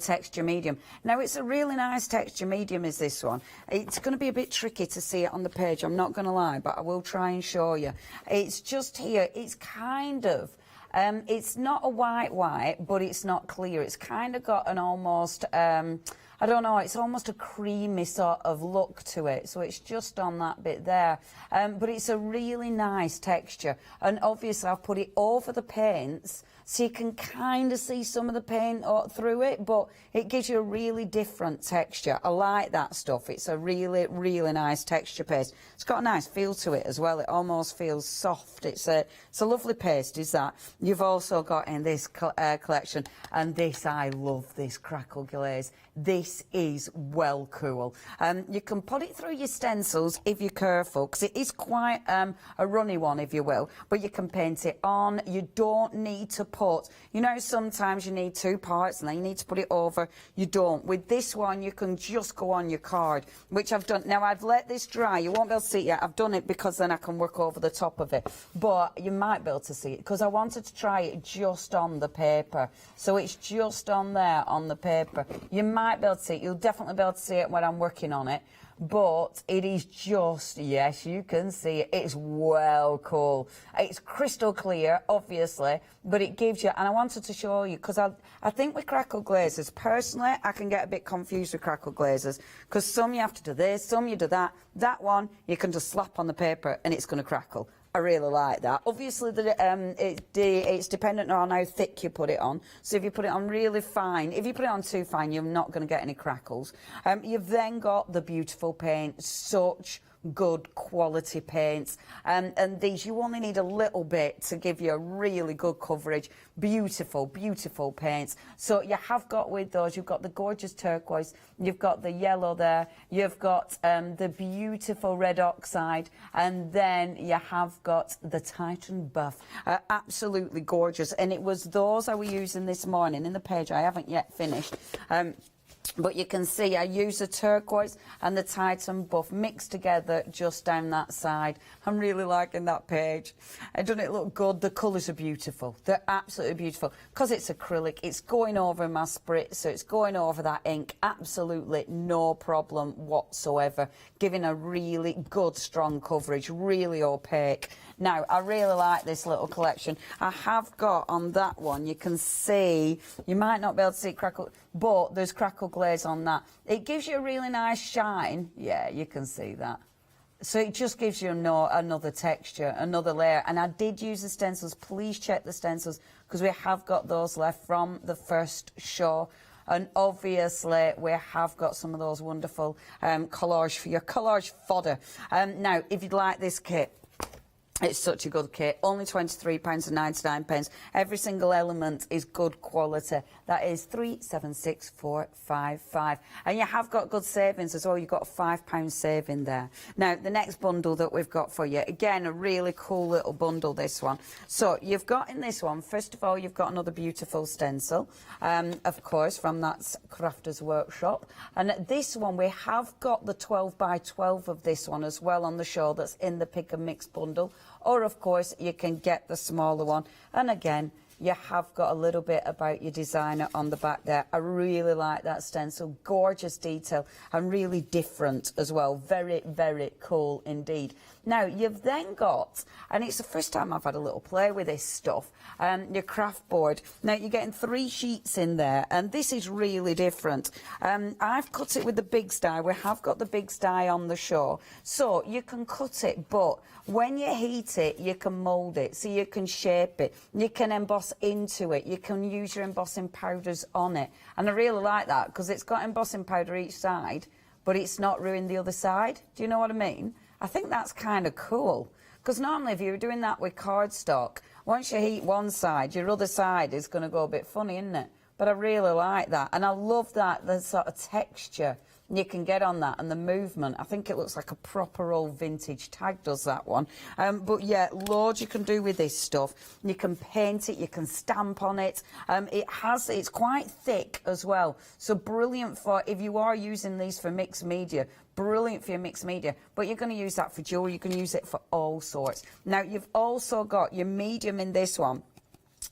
texture medium. Now, it's a really nice texture medium, is this one. It's going to be a bit tricky to see it on the page, I'm not going to lie, but I will try and show you. It's just here, it's kind of, it's not a white, but it's not clear. It's kind of got an almost, I don't know, it's almost a creamy sort of look to it. So it's just on that bit there. But it's a really nice texture. And obviously I've put it over the paints, so you can kind of see some of the paint through it, but it gives you a really different texture. I like that stuff. It's a really nice texture paste. It's got a nice feel to it as well. It almost feels soft. It's a lovely paste, is that. You've also got in this collection, and this, I love this crackle glaze. This is well cool. You can put it through your stencils if you're careful, because it is quite a runny one, if you will, but you can paint it on. You don't need to put, you know, sometimes you need two parts and then you need to put it over. You don't. With this one, you can just go on your card, which I've done. Now, I've let this dry. You won't be able to see it yet. I've done it because then I can work over the top of it, but you might be able to see it because I wanted to try it just on the paper. So it's just on there on the paper. You might be able to see it. You'll definitely be able to see it when I'm working on it. But it is just, yes, you can see it. It's well cool. It's crystal clear, obviously, but it gives you, and I wanted to show you, because I think with crackle glazes, personally, I can get a bit confused with crackle glazes, because some you have to do this, some you do that. That one, you can just slap on the paper and it's going to crackle. I really like that. Obviously, it's dependent on how thick you put it on. So if you put it on really fine, if you put it on too fine, you're not going to get any crackles. You've then got the beautiful paint, such good quality paints. And these, you only need a little bit to give you a really good coverage. Beautiful, beautiful paints. So you have got with those, you've got the gorgeous turquoise, you've got the yellow there, you've got the beautiful red oxide, and then you have got the Titan buff. Absolutely gorgeous. And it was those I was using this morning in the page. I haven't yet finished. But you can see I use the turquoise and the Titan buff mixed together just down that side. I'm really liking that page. And doesn't it look good? The colours are beautiful. They're absolutely beautiful. Because it's acrylic, it's going over my spritz, so it's going over that ink. Absolutely no problem whatsoever. Giving a really good, strong coverage, really opaque. Now, I really like this little collection. I have got on that one, you can see, you might not be able to see crackle, but there's crackle glaze on that. It gives you a really nice shine. Yeah, you can see that. So it just gives you another texture, another layer. And I did use the stencils. Please check the stencils, because we have got those left from the first show. And obviously, we have got some of those wonderful collage for your collage fodder. Now, if you'd like this kit, it's such a good kit, only £23.99. Every single element is good quality. That is 376455. And you have got good savings as well. You've got a £5 saving there. Now, the next bundle that we've got for you, again, a really cool little bundle, this one. So you've got in this one, first of all, you've got another beautiful stencil, of course, from that Crafters Workshop. And this one, we have got the 12 by 12 of this one as well on the show that's in the Pick and Mix bundle. Or, of course, you can get the smaller one. And again, you have got a little bit about your designer on the back there. I really like that stencil. Gorgeous detail and really different as well. Very, very cool indeed. Now, you've then got, and it's the first time I've had a little play with this stuff, your craft board. Now, you're getting 3 sheets in there, and this is really different. I've cut it with the big sty. We have got the big sty on the show. So you can cut it, but when you heat it, you can mould it, so you can shape it. You can emboss into it. You can use your embossing powders on it. And I really like that, because it's got embossing powder each side, but it's not ruined the other side. Do you know what I mean? I think that's kind of cool, because normally if you were doing that with cardstock, once you heat one side, your other side is going to go a bit funny, isn't it? But I really like that, and I love that, the sort of texture you can get on that and the movement. I think it looks like a proper old vintage tag does that one. But yeah, loads you can do with this stuff. You can paint it, you can stamp on it. It's quite thick as well, so brilliant for if you are using these for mixed media. Brilliant for your mixed media, but you're going to use that for jewellery. You can use it for all sorts. Now, you've also got your medium in this one.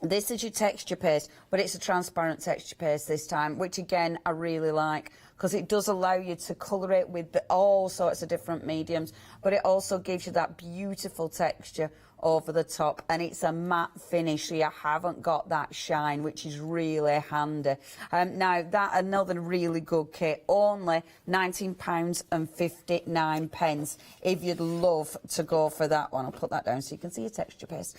This is your texture paste, but it's a transparent texture paste this time, which again I really like, because it does allow you to colour it with all sorts of different mediums, but it also gives you that beautiful texture over the top, and it's a matte finish, so you haven't got that shine, which is really handy. Now, that another really good kit, only £19.59 if you'd love to go for that one. I'll put that down so you can see your texture paste.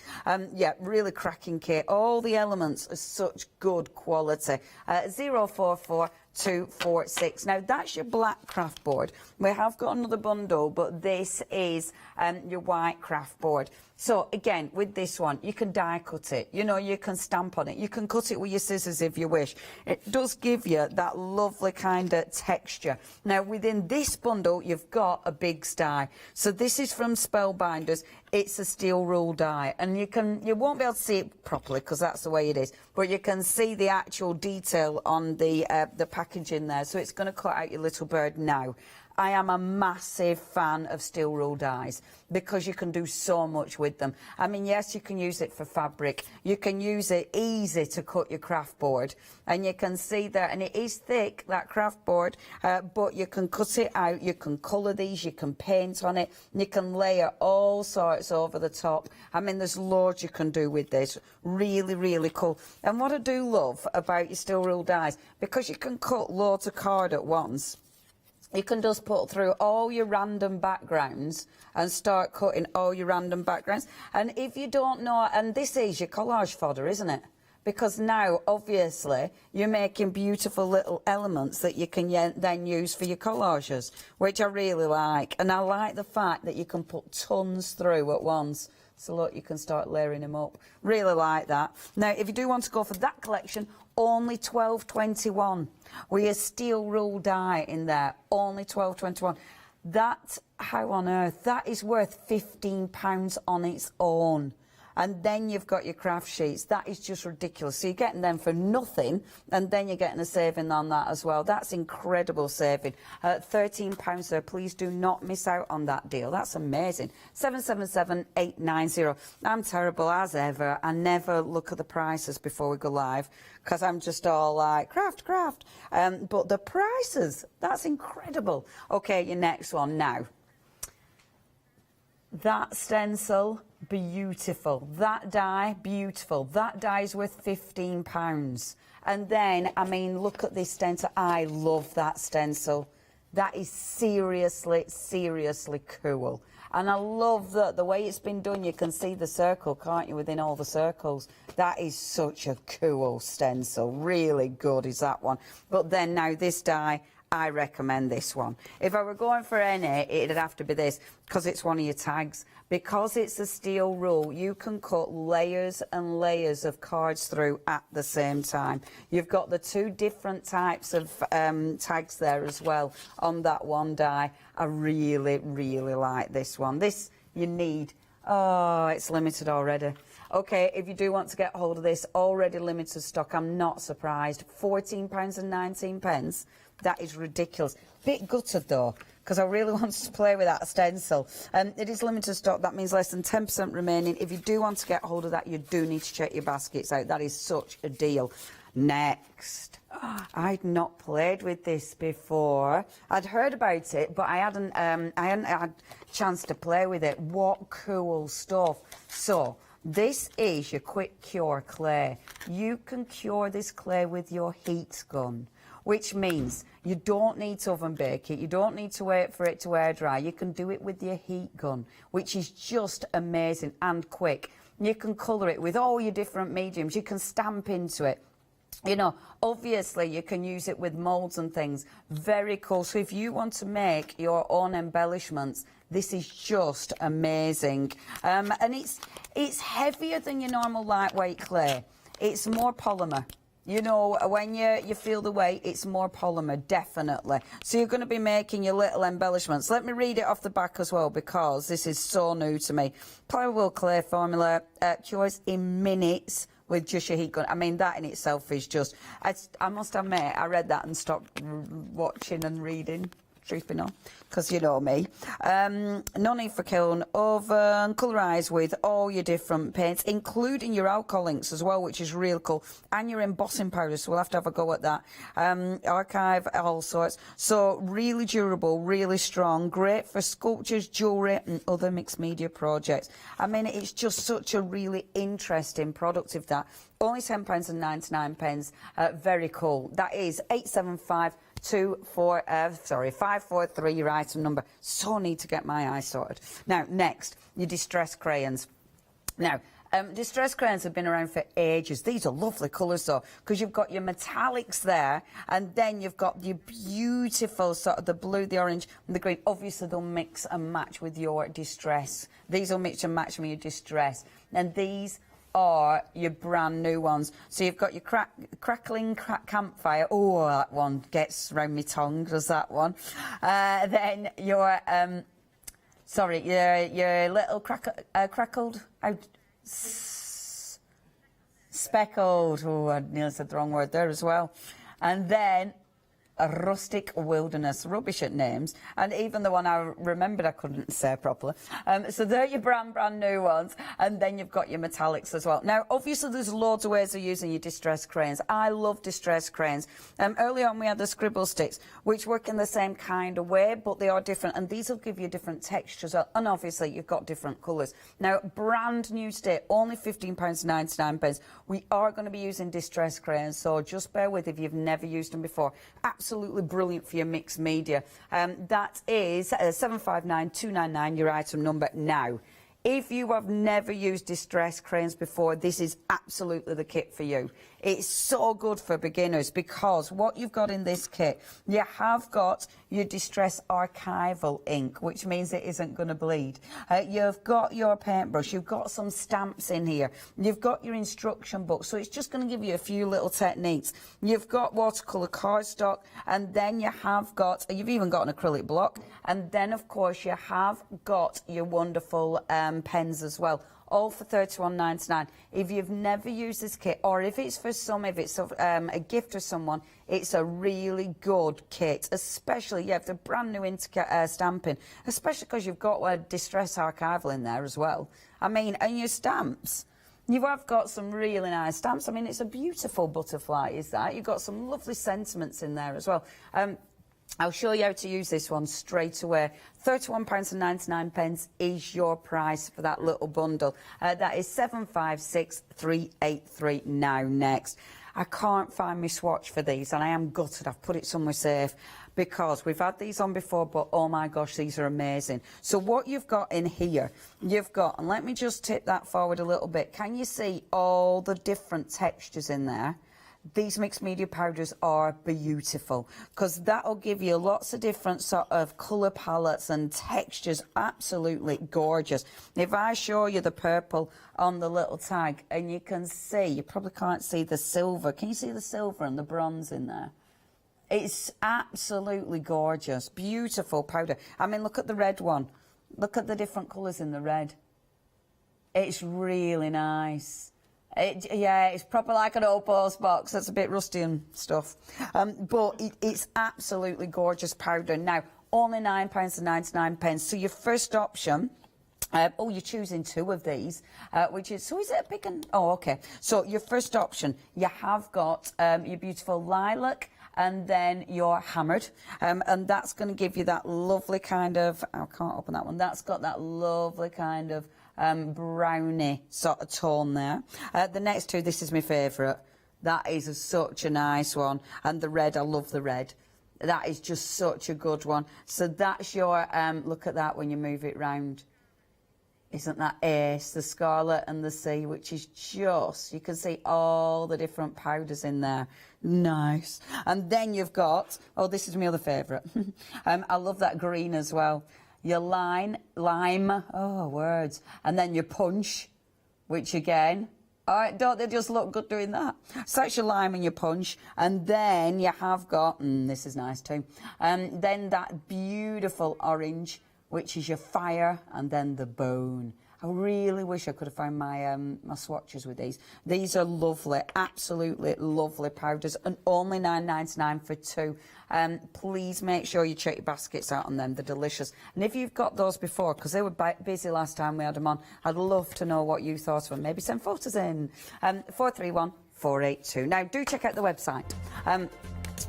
Yeah, really cracking kit. All the elements are such good quality. 044246. Now, that's your black craft board. We have got another bundle, but this is your white craft board. So, again, with this one, you can die cut it. You know, you can stamp on it. You can cut it with your scissors if you wish. It does give you that lovely kind of texture. Now, within this bundle, you've got a big die. So, this is from Spellbinders. It's a steel rule die, and you won't be able to see it properly because that's the way it is, but you can see the actual detail on the packaging there. So it's going to cut out your little bird now. I am a massive fan of steel rule dies because you can do so much with them. I mean, yes, you can use it for fabric. You can use it easy to cut your craft board. And you can see there, and it is thick, that craft board, but you can cut it out. You can colour these. You can paint on it. You can layer all sorts over the top. I mean, there's loads you can do with this. Really, really cool. And what I do love about your steel rule dies, because you can cut loads of card at once, you can just put through all your random backgrounds and start cutting all your random backgrounds. And if you don't know, and this is your collage fodder, isn't it? because now, obviously, you're making beautiful little elements that you can then use for your collages, which I really like. And I like the fact that you can put tons through at once. So look, you can start layering them up. Really like that. Now, if you do want to go for that collection, only $12.21. With your steel rule die in there, only $12.21. That, how on earth, that is worth £15 on its own. And then you've got your craft sheets. That is just ridiculous. So you're getting them for nothing, and then you're getting a saving on that as well. That's incredible saving. £13 there. Please do not miss out on that deal. That's amazing. 777890. I'm terrible as ever. I never look at the prices before we go live because I'm just all like, craft. But the prices, that's incredible. Okay, your next one now. That stencil, beautiful. That die, beautiful. That die is worth £15. And then, I mean, look at this stencil. I love that stencil. That is seriously, seriously cool. And I love that the way it's been done. You can see the circle, can't you, within all the circles. That is such a cool stencil. Really good is that one. But then now this die, I recommend this one. If I were going for any, it'd have to be this, because it's one of your tags. Because it's a steel rule, you can cut layers and layers of cards through at the same time. You've got the two different types of tags there as well on that one die. I really, really like this one. This you need. Oh, it's limited already. Okay, if you do want to get hold of this, already limited stock, I'm not surprised. £14.19. That is ridiculous. Bit gutted though, because I really wanted to play with that stencil. It is limited stock. That means less than 10% remaining. If you do want to get hold of that, you do need to check your baskets out. That is such a deal. Next. I'd not played with this before. I'd heard about it, but I hadn't had a chance to play with it. What cool stuff. So, this is your quick cure clay. You can cure this clay with your heat gun, which means you don't need to oven bake it. You don't need to wait for it to air dry. You can do it with your heat gun, which is just amazing and quick. You can colour it with all your different mediums. You can stamp into it. You know, obviously you can use it with moulds and things. Very cool. So if you want to make your own embellishments, this is just amazing. And it's heavier than your normal lightweight clay. It's more polymer. You know, when you feel the weight, it's more polymer, definitely. So you're going to be making your little embellishments. Let me read it off the back as well, because this is so new to me. Pliable clay formula, cures in minutes with just your heat gun. I mean, that in itself is just... I must admit, I read that and stopped watching and reading. Truth be known, because you know me. No need for kiln, oven, colorise with all your different paints, including your alcohol inks as well, which is real cool, and your embossing powder, so we'll have to have a go at that. Archive, all sorts. So really durable, really strong, great for sculptures, jewellery and other mixed media projects. I mean, it's just such a really interesting product of that. Only £10.99. Very cool. That is 543, your item number. So need to get my eye sorted. Now, next, your distress crayons. Now, distress crayons have been around for ages. These are lovely colours though, because you've got your metallics there, and then you've got your beautiful sort of the blue, the orange and the green. Obviously they'll mix and match with your distress. These will mix and match with your distress. And these are your brand new ones. So you've got your crackling campfire. Oh, that one gets round my tongue, does that one. Then your your little crackled speckled. Oh, I nearly said the wrong word there as well. And then a rustic wilderness. Rubbish at names. And even the one I remembered I couldn't say properly. So they're your brand new ones. And then you've got your metallics as well. Now, obviously, there's loads of ways of using your distress crayons. I love distress crayons. Earlier on, we had the scribble sticks, which work in the same kind of way, but they are different. And these will give you different textures. And obviously, you've got different colours. Now, brand new today, only £15.99. We are going to be using distress crayons, so just bear with if you've never used them before. Absolutely brilliant for your mixed media. That is 759299, your item number. Now, If you have never used distress crayons before, this is absolutely the kit for you. It's so good for beginners because what you've got in this kit, you have got your distress archival ink, which means it isn't going to bleed. You've got your paintbrush, you've got some stamps in here, you've got your instruction book, so it's just going to give you a few little techniques. You've got watercolour cardstock, and then you have got, you've even got an acrylic block, and then of course you have got your wonderful pens as well, all for £31.99. If you've never used this kit, or if it's for some, if it's a gift to someone, it's a really good kit, especially, yeah, if they're brand new into stamping, especially because you've got a distress archival in there as well. I mean, and your stamps. You have got some really nice stamps. I mean, it's a beautiful butterfly, is that? You've got some lovely sentiments in there as well. I'll show you how to use this one straight away. £31.99 is your price for that little bundle. That is 756,383 now next. I can't find my swatch for these, and I am gutted. I've put it somewhere safe because we've had these on before, but oh my gosh, these are amazing. So what you've got in here, you've got, and let me just tip that forward a little bit. Can you see all the different textures in there? These mixed media powders are beautiful because that'll give you lots of different sort of colour palettes and textures. Absolutely gorgeous. If I show you the purple on the little tag, and you can see, you probably can't see the silver. Can you see the silver and the bronze in there? It's absolutely gorgeous. Beautiful powder. I mean, look at the red one. Look at the different colours in the red. It's really nice. Yeah, it's proper like an old post box. That's a bit rusty and stuff. But it's absolutely gorgeous powder. Now, only £9.99. So your first option, you're choosing two of these, which is, so is it a pick and, oh, okay. So your first option, you have got your beautiful lilac, and then your hammered, and that's going to give you that lovely kind of, I can't open that one, that's got that lovely kind of brownie sort of tone there. The next two, this is my favourite. That is such a nice one. And the red, I love the red. That is just such a good one. So that's your, look at that when you move it round. Isn't that ace? The scarlet and the sea, which is just, you can see all the different powders in there. Nice. And then you've got, oh, this is my other favourite. I love that green as well. Your lime, oh, words. And then your punch, which again, all right, don't they just look good doing that? So that's your lime and your punch. And then you have got, this is nice too, then that beautiful orange, which is your fire, and then the bone. I really wish I could have found my my swatches with these. These are lovely, absolutely lovely powders, and only £9.99 for two. Please make sure you check your baskets out on them. They're delicious. And if you've got those before, because they were busy last time we had them on, I'd love to know what you thought of them. Maybe send photos in. 431-482. Now, do check out the website.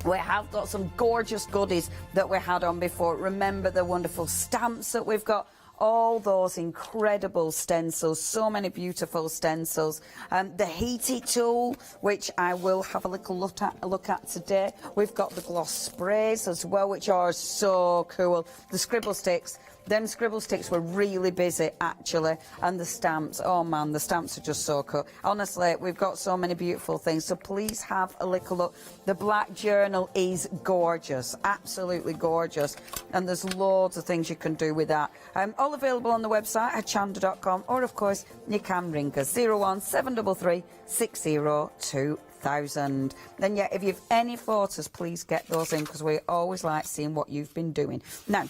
We have got some gorgeous goodies that we had on before. Remember the wonderful stamps that we've got. All those incredible stencils, so many beautiful stencils. The heaty tool, which I will have a little look at today. We've got the gloss sprays as well, which are so cool. The scribble sticks. Them scribble sticks were really busy, actually. And the stamps, oh man, the stamps are just so cool. Honestly, we've got so many beautiful things, so please have a little look. The black journal is gorgeous, absolutely gorgeous. And there's loads of things you can do with that. All available on the website, hochanda.com, or of course, you can ring us, 01733 602 Then yeah, if you've any photos, please get those in, because we always like seeing what you've been doing. Now,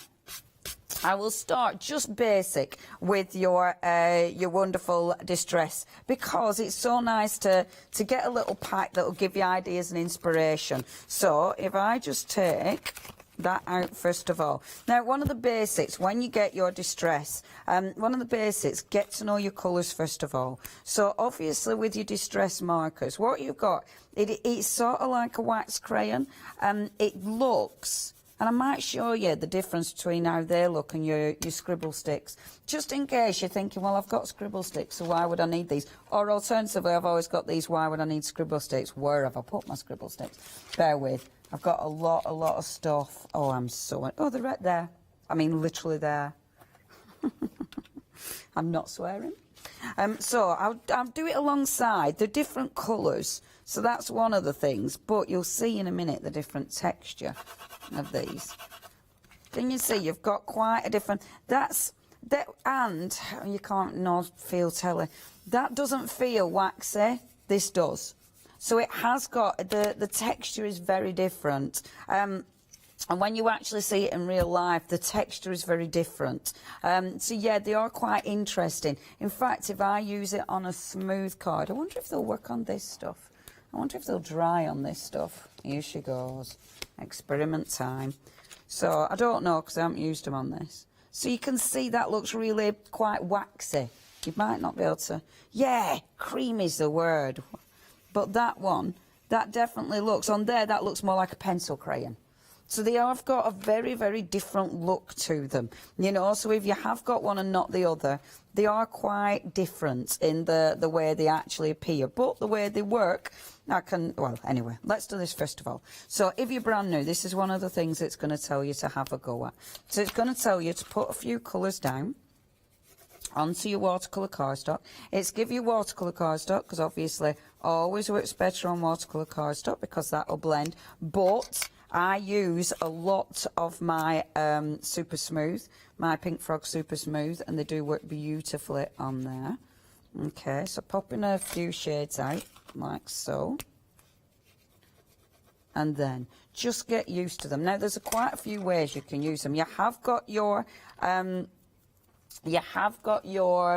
I will start just basic with your wonderful distress, because it's so nice to get a little pack that will give you ideas and inspiration. So if I just take that out first of all. Now, one of the basics when you get your distress, one of the basics, get to know your colours first of all. So obviously with your distress markers, what you've got, it's sort of like a wax crayon. It looks, and I might show you the difference between how they look and your scribble sticks, just in case you're thinking, well, I've got scribble sticks, so why would I need these? Or alternatively, I've always got these, why would I need scribble sticks? Where have I put my scribble sticks? Bear with. I've got a lot of stuff. Oh, I'm so... Oh, they're right there. I mean, literally there. I'm not swearing. So I'll do it alongside the different colours. So that's one of the things, but you'll see in a minute the different texture of these. Can you see you've got quite a different, and you can't not feel telly. That doesn't feel waxy, this does. So it has got, the texture is very different. And when you actually see it in real life, the texture is very different. So yeah, they are quite interesting. In fact, if I use it on a smooth card, I wonder if they'll work on this stuff. I wonder if they'll dry on this stuff. Here she goes. Experiment time. So I don't know because I haven't used them on this. So you can see that looks really quite waxy. You might not be able to... Yeah, cream is the word. But that one, that definitely looks... On there, that looks more like a pencil crayon. So they have got a very, very different look to them. You know, so if you have got one and not the other, they are quite different in the way they actually appear. But the way they work, well, anyway, let's do this first of all. So if you're brand new, this is one of the things it's going to tell you to have a go at. So it's going to tell you to put a few colours down onto your watercolour cardstock. It's give you watercolour cardstock because obviously always works better on watercolour cardstock because that will blend. But I use a lot of my Super Smooth, my Pink Frog Super Smooth, and they do work beautifully on there. Okay, so popping a few shades out like so. And then just get used to them. Now there's quite a few ways you can use them. You have got your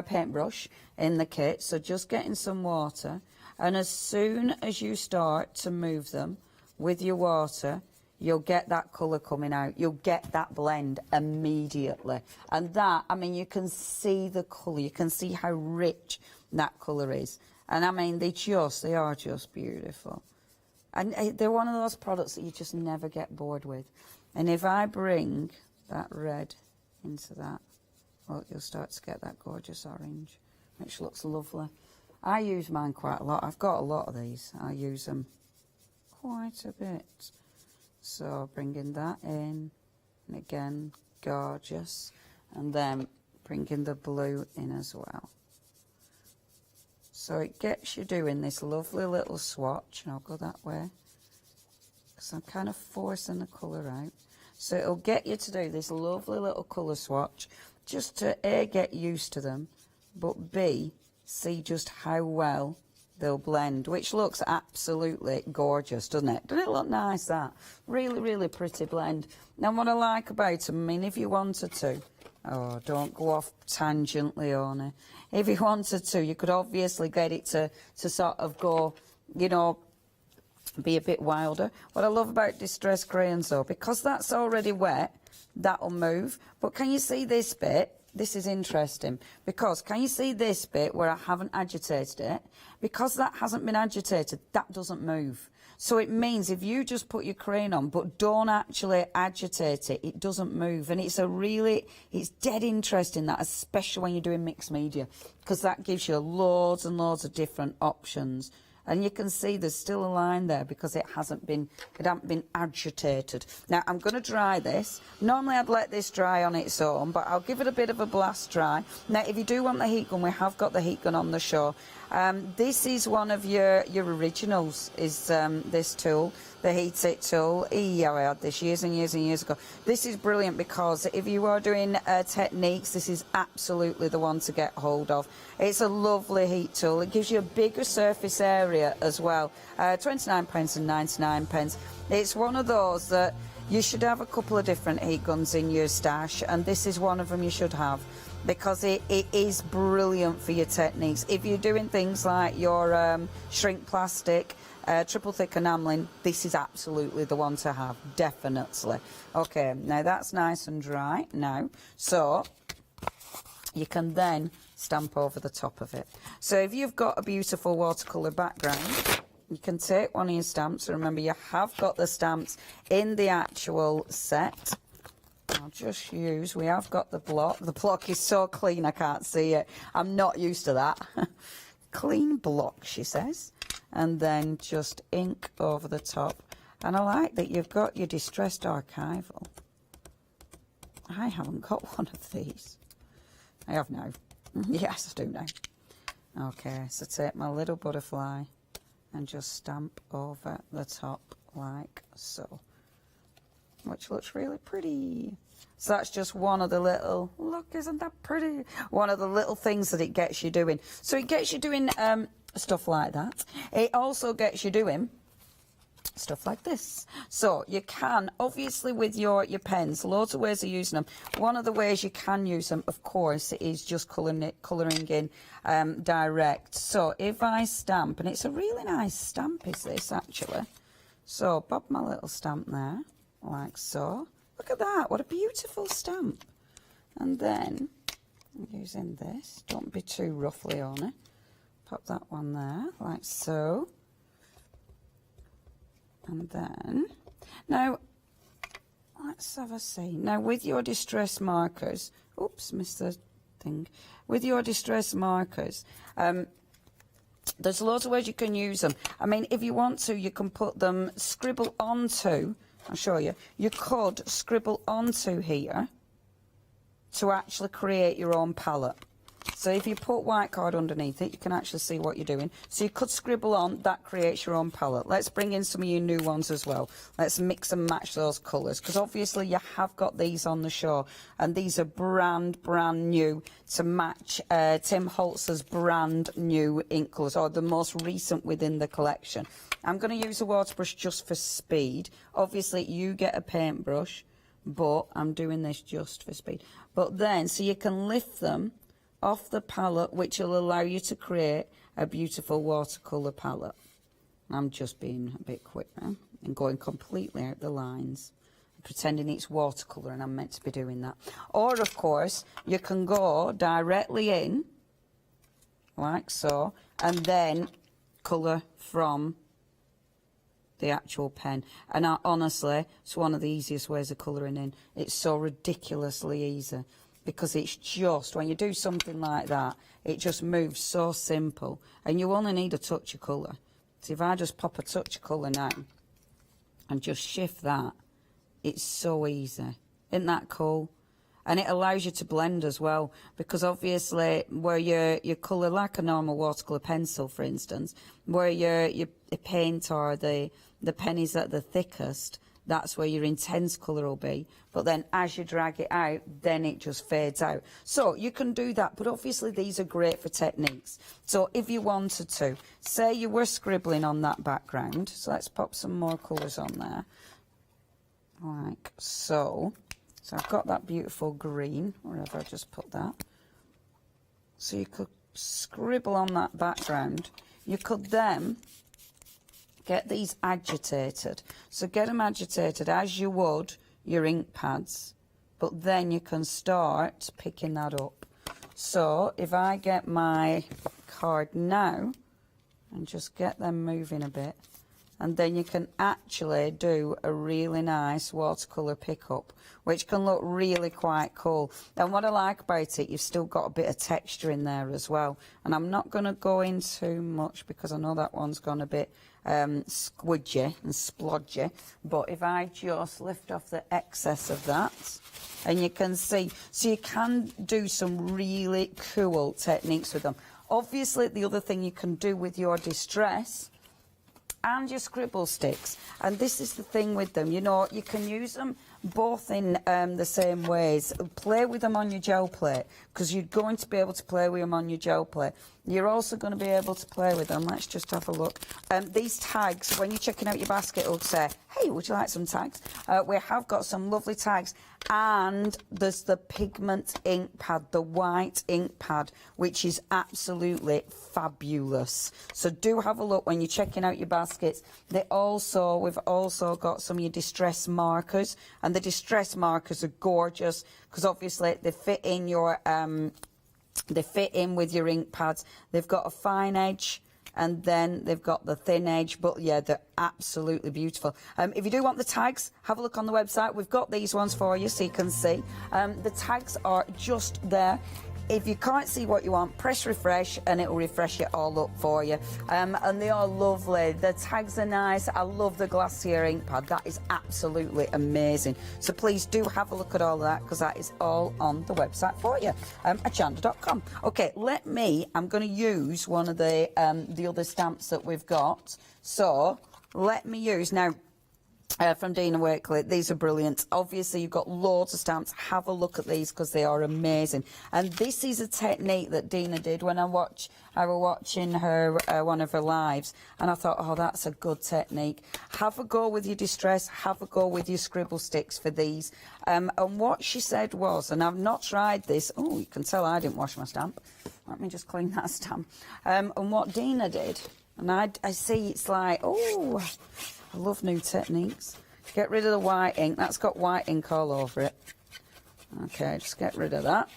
paintbrush in the kit, so just get in some water, and as soon as you start to move them with your water, you'll get that colour coming out. You'll get that blend immediately. And that, I mean, you can see the colour. You can see how rich that colour is. And I mean, they are just beautiful. And they're one of those products that you just never get bored with. And if I bring that red into that, well, you'll start to get that gorgeous orange, which looks lovely. I use mine quite a lot. I've got a lot of these. I use them quite a bit. So bringing that in, and again, gorgeous. And then bringing the blue in as well. So it gets you doing this lovely little swatch, and I'll go that way, because I'm kind of forcing the colour out. So it'll get you to do this lovely little colour swatch, just to A, get used to them, but B, see just how well they'll blend, which looks absolutely gorgeous, doesn't it? Doesn't it look nice, that? Really, really pretty blend. Now, what I like about them, I mean, if you wanted to, oh, don't go off tangent, Leonie. If you wanted to, you could obviously get it to sort of go, you know, be a bit wilder. What I love about distress crayons, though, because that's already wet, that'll move. But can you see this bit? This is interesting, because can you see this bit where I haven't agitated it? Because that hasn't been agitated, that doesn't move. So it means if you just put your crayon on but don't actually agitate it, it doesn't move. And it's it's dead interesting, that, especially when you're doing mixed media, because that gives you loads and loads of different options. And you can see there's still a line there because it hasn't been agitated. Now I'm going to dry this. Normally I'd let this dry on its own, but I'll give it a bit of a blast dry. Now if you do want the heat gun, we have got the heat gun on the show. This is one of your originals, is this tool, the Heat It tool. Yeah, I had this years and years and years ago. This is brilliant because if you are doing techniques, this is absolutely the one to get hold of. It's a lovely heat tool. It gives you a bigger surface area as well. 29 pence and 99 pence. It's one of those that you should have a couple of different heat guns in your stash, and this is one of them you should have, because it is brilliant for your techniques. If you're doing things like your shrink plastic, triple thick enamelling, this is absolutely the one to have, definitely. Okay, now that's nice and dry now, so you can then stamp over the top of it. So if you've got a beautiful watercolour background, you can take one of your stamps. Remember, you have got the stamps in the actual set. I'll just use, we have got the block. The block is so clean I can't see it. I'm not used to that. Clean block, she says. And then just ink over the top. And I like that you've got your distressed archival. I haven't got one of these. I have now. Yes, I do know. Okay, so take my little butterfly and just stamp over the top like so, which looks really pretty. So that's just one of the little, look, isn't that pretty? One of the little things that it gets you doing. So it gets you doing stuff like that. It also gets you doing stuff like this. So you can, obviously with your pens, loads of ways of using them. One of the ways you can use them, of course, is just colouring in direct. So if I stamp, and it's a really nice stamp is this actually. So pop my little stamp there, like so. Look at that, what a beautiful stamp. And then, using this, don't be too roughly on it. Pop that one there, like so. And then, now, let's have a see. Now, with your distress markers, oops, missed the thing. With your distress markers, there's loads of ways you can use them. I mean, if you want to, you can put them, scribble onto, I'll show you. You could scribble onto here to actually create your own palette. So if you put white card underneath it, you can actually see what you're doing. So you could scribble on, that creates your own palette. Let's bring in some of your new ones as well. Let's mix and match those colours, because obviously you have got these on the show, and these are brand new to match Tim Holtz's brand new ink colours, or the most recent within the collection. I'm going to use a water brush just for speed. Obviously you get a paintbrush, but I'm doing this just for speed. But then, so you can lift them off the palette, which will allow you to create a beautiful watercolour palette. I'm just being a bit quick now and going completely out the lines, pretending it's watercolour and I'm meant to be doing that. Or of course you can go directly in like so and then colour from the actual pen. And honestly, it's one of the easiest ways of colouring in. It's so ridiculously easy, because it's just, when you do something like that, it just moves so simple, and you only need a touch of colour. So if I just pop a touch of colour now and just shift that, it's so easy. Isn't that cool? And it allows you to blend as well, because obviously where you colour like a normal watercolour pencil, for instance, where your paint or the pen is at the thickest, that's where your intense colour will be. But then as you drag it out, then it just fades out. So you can do that, but obviously these are great for techniques. So if you wanted to, say you were scribbling on that background, so let's pop some more colours on there, like so. So I've got that beautiful green, wherever I just put that. So you could scribble on that background. You could then get these agitated. So get them agitated as you would your ink pads, but then you can start picking that up. So if I get my card now and just get them moving a bit, and then you can actually do a really nice watercolour pickup, which can look really quite cool. And what I like about it, you've still got a bit of texture in there as well. And I'm not going to go in too much because I know that one's gone a bit squidgy and splodgy. But if I just lift off the excess of that, and you can see, so you can do some really cool techniques with them. Obviously, the other thing you can do with your distress and your scribble sticks, and this is the thing with them, you know, you can use them both in the same ways. Play with them on your gel plate, because you're going to be able to play with them on your gel plate. You're also going to be able to play with them. Let's just have a look. These tags, when you're checking out your basket, it'll say, hey, would you like some tags? We have got some lovely tags, and there's the pigment ink pad, the white ink pad, which is absolutely fabulous. So do have a look when you're checking out your baskets. We've also got some of your distress markers, and the distress markers are gorgeous because obviously they fit in your they fit in with your ink pads. They've got a fine edge and then they've got the thin edge, but yeah, they're absolutely beautiful. If you do want the tags, have a look on the website. We've got these ones for you so you can see. The tags are just there. if you can't see what you want, press refresh and it will refresh it all up for you. And they are lovely. The tags are nice. I love the Glacier ink pad. That is absolutely amazing. So please do have a look at all of that, because that is all on the website for you, hochanda.com. Okay, I'm going to use one of the other stamps that we've got. So let me use now. From Dina Wakely, these are brilliant. Obviously, you've got loads of stamps. Have a look at these because they are amazing. And this is a technique that Dina did when I was watching her one of her lives, and I thought, oh, that's a good technique. Have a go with your distress. Have a go with your scribble sticks for these. And what she said was, and I've not tried this. Oh, you can tell I didn't wash my stamp. Let me just clean that stamp. And what Dina did, and I see it's like, oh, I love new techniques. Get rid of the white ink. That's got white ink all over it. Okay, just get rid of that,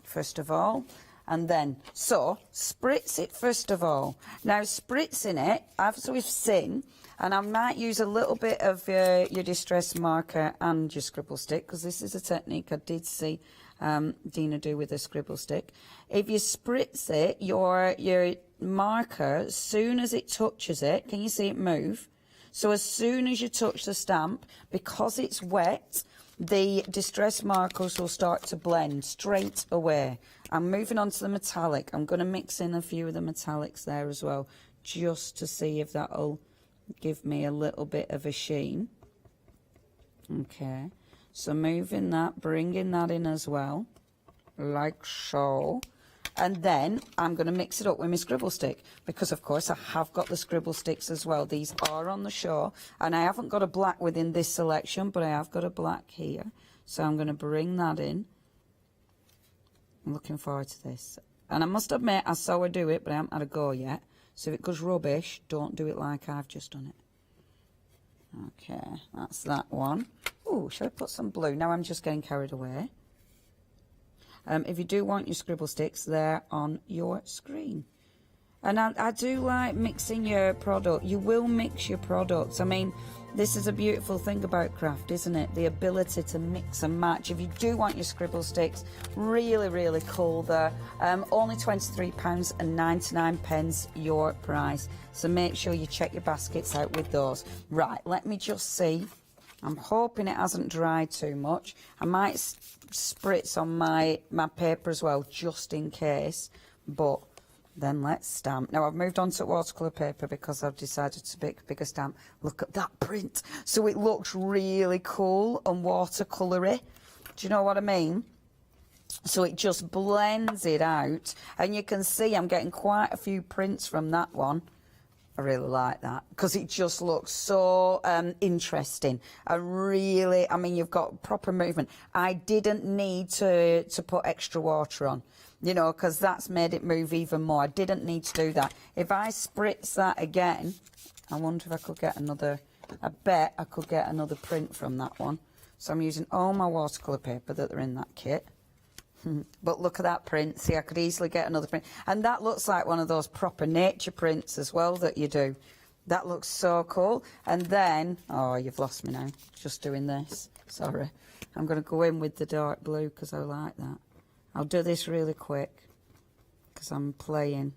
first of all. And then, so, spritz it first of all. Now, spritzing it, as we've seen, and I might use a little bit of your distress marker and your scribble stick, because this is a technique I did see Dina do with a scribble stick. If you spritz it, your marker, as soon as it touches it, can you see it move? So as soon as you touch the stamp, because it's wet, the distress markers will start to blend straight away. I'm moving on to the metallic. I'm going to mix in a few of the metallics there as well, just to see if that'll give me a little bit of a sheen. Okay, so moving that, bringing that in as well, like so. And then I'm going to mix it up with my scribble stick, because of course I have got the scribble sticks as well. These are on the show, and I haven't got a black within this selection, but I have got a black here. So I'm going to bring that in. I'm looking forward to this. And I must admit, I saw her do it, but I haven't had a go yet. So if it goes rubbish, don't do it like I've just done it. Okay, that's that one. Ooh, shall I put some blue? Now I'm just getting carried away. If you do want your scribble sticks, they're on your screen. And I do like mixing your product. You will mix your products. I mean, this is a beautiful thing about craft, isn't it? The ability to mix and match. If you do want your scribble sticks, really, really cool there. Only £23.99 your price. So make sure you check your baskets out with those. Right, let me just see. I'm hoping it hasn't dried too much. I might spritz on my paper as well, just in case. But then let's stamp. Now, I've moved on to watercolour paper because I've decided to pick a bigger stamp. Look at that print. So it looks really cool and watercoloury. Do you know what I mean? So it just blends it out. And you can see I'm getting quite a few prints from that one. I really like that because it just looks so interesting. I mean, you've got proper movement. I didn't need to put extra water on, you know, because that's made it move even more. I didn't need to do that. If I spritz that again, I wonder if I could get another, I bet I could get another print from that one. So I'm using all my watercolour paper that are in that kit. But look at that print. See, I could easily get another print. And that looks like one of those proper nature prints as well that you do. That looks so cool. And then, oh, you've lost me now. Just doing this. Sorry. I'm going to go in with the dark blue because I like that. I'll do this really quick because I'm playing.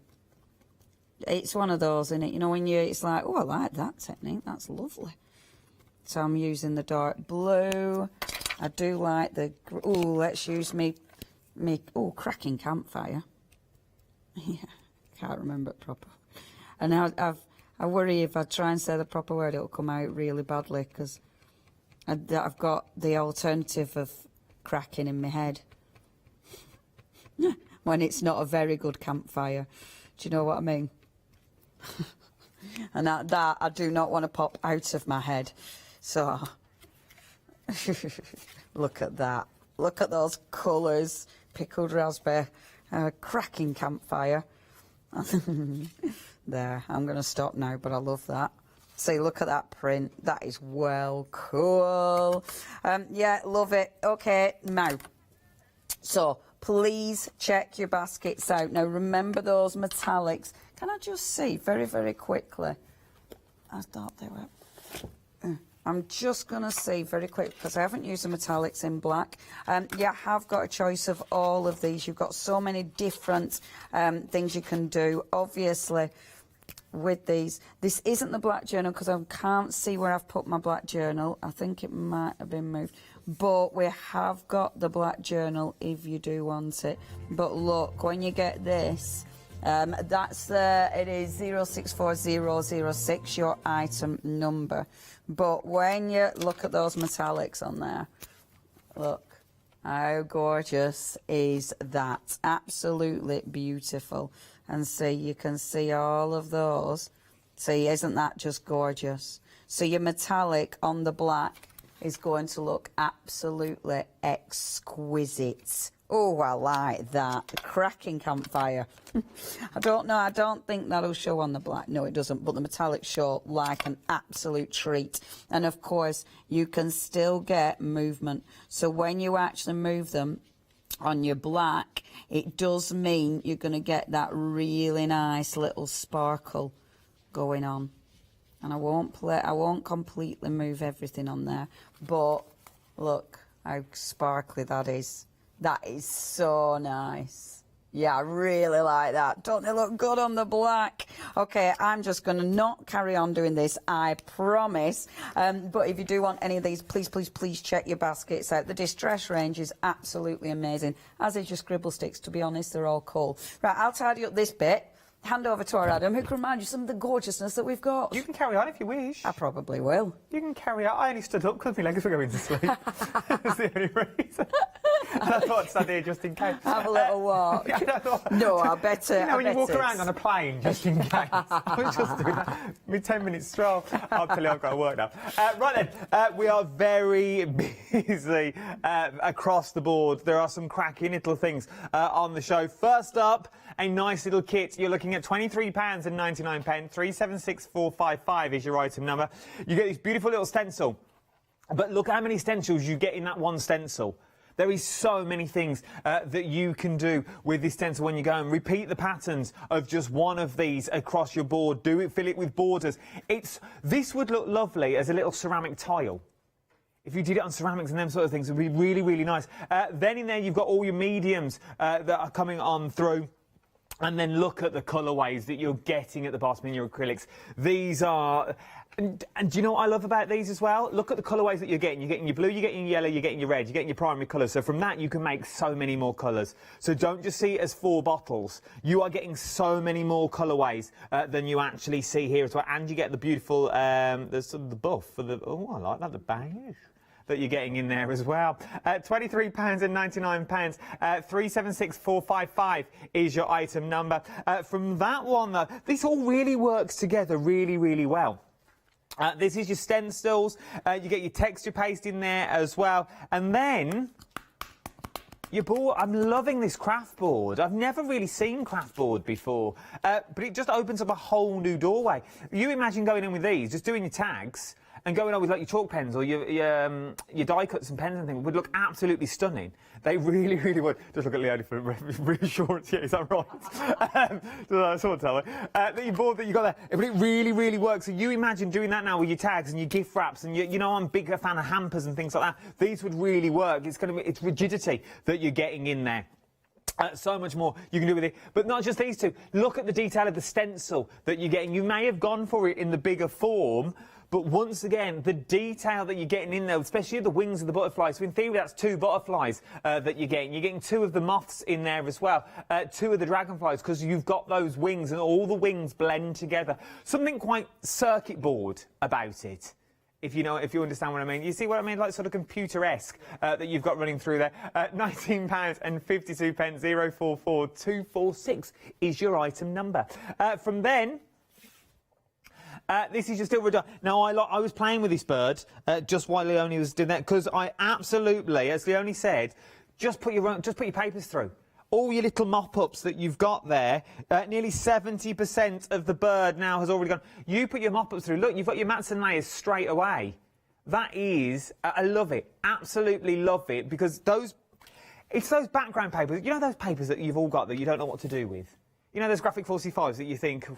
It's one of those, isn't it? You know, when it's like, oh, I like that technique. That's lovely. So I'm using the dark blue. I do like the, oh, let's use me cracking campfire. Yeah, can't remember it proper. And I worry if I try and say the proper word, it'll come out really badly because I've got the alternative of cracking in my head when it's not a very good campfire. Do you know what I mean? And that I do not want to pop out of my head. So look at that. Look at those colours. Pickled raspberry, cracking campfire. There, I'm going to stop now, but I love that. See, look at that print. That is well cool. Yeah, love it. Okay, now, so please check your baskets out. Now, remember those metallics. Can I just see very, very quickly? I thought they were... I'm just going to see very quick, because I haven't used the metallics in black. You have got a choice of all of these. You've got so many different things you can do. Obviously, with these, this isn't the black journal because I can't see where I've put my black journal. I think it might have been moved. But we have got the black journal if you do want it. But look, when you get this, that's it is 064006, your item number. But when you look at those metallics on there, look, how gorgeous is that? Absolutely beautiful. And see, you can see all of those. See, isn't that just gorgeous? So your metallic on the black is going to look absolutely exquisite. Oh, I like that. The cracking campfire. I don't know, I don't think that'll show on the black. No, it doesn't, but the metallics show like an absolute treat. And of course, you can still get movement. So when you actually move them on your black, it does mean you're going to get that really nice little sparkle going on. And I won't completely move everything on there, but look how sparkly that is. That is so nice. Yeah, I really like that. Don't they look good on the black? Okay, I'm just going to not carry on doing this, I promise. But if you do want any of these, please, please, please check your baskets out. The distress range is absolutely amazing, as is your scribble sticks, to be honest. They're all cool. Right, I'll tidy up this bit. Hand over to our Adam, who can remind you some of the gorgeousness that we've got. You can carry on if you wish. I probably will. You can carry on. I only stood up because my legs were going to sleep. That's the only reason. And I thought I'd stand here just in case. Have a little walk. No, I better. You know, when you walk around on a plane just in case. I was just doing my 10-minute stroll. I'll tell you, I've got to work now. Right then, we are very busy across the board. There are some cracking little things on the show. First up, a nice little kit. You're looking at £23.99. 376455 is your item number. You get this beautiful little stencil. But look how many stencils you get in that one stencil. There is so many things that you can do with this stencil when you go and repeat the patterns of just one of these across your board. Do it, fill it with borders. This would look lovely as a little ceramic tile. If you did it on ceramics and them sort of things, it would be really, really nice. Then in there you've got all your mediums that are coming on through. And then look at the colourways that you're getting at the bottom in your acrylics. These are... And do you know what I love about these as well? Look at the colourways that you're getting. You're getting your blue, you're getting your yellow, you're getting your red, you're getting your primary colours. So from that, you can make so many more colours. So don't just see it as 4 bottles. You are getting so many more colourways than you actually see here as well. And you get the beautiful, the sort of the buff for the... Oh, I like that, the beige that you're getting in there as well. £23.99. 376455 is your item number. From that one, though, this all really works together really, really well. This is your stencils. You get your texture paste in there as well. And then your board. I'm loving this craft board. I've never really seen craft board before. But it just opens up a whole new doorway. You imagine going in with these, just doing your tags, and going on with like your chalk pens or your die cuts and pens and things would look absolutely stunning. They really, really would. Just look at Leonie for reassurance. Yeah, is that right? Sort of tell me. The board that you got there, but it really, really works. So you imagine doing that now with your tags and your gift wraps, and you know I'm a big fan of hampers and things like that. These would really work. It's rigidity that you're getting in there. So much more you can do with it. But not just these two. Look at the detail of the stencil that you're getting. You may have gone for it in the bigger form, but once again, the detail that you're getting in there, especially the wings of the butterfly. So in theory, that's 2 butterflies that you're getting. You're getting 2 of the moths in there as well. 2 of the dragonflies, because you've got those wings and all the wings blend together. Something quite circuit board about it. If you understand what I mean. You see what I mean? Like sort of computer-esque that you've got running through there. £19.52. 044246 is your item number. From then... this is just still done. Now, I was playing with this bird just while Leonie was doing that, because I absolutely, as Leonie said, just put your papers through. All your little mop-ups that you've got there, nearly 70% of the bird now has already gone. You put your mop-ups through. Look, you've got your mats and layers straight away. That is, I love it. Absolutely love it, because it's those background papers. You know those papers that you've all got that you don't know what to do with? You know those graphic 45s that you think...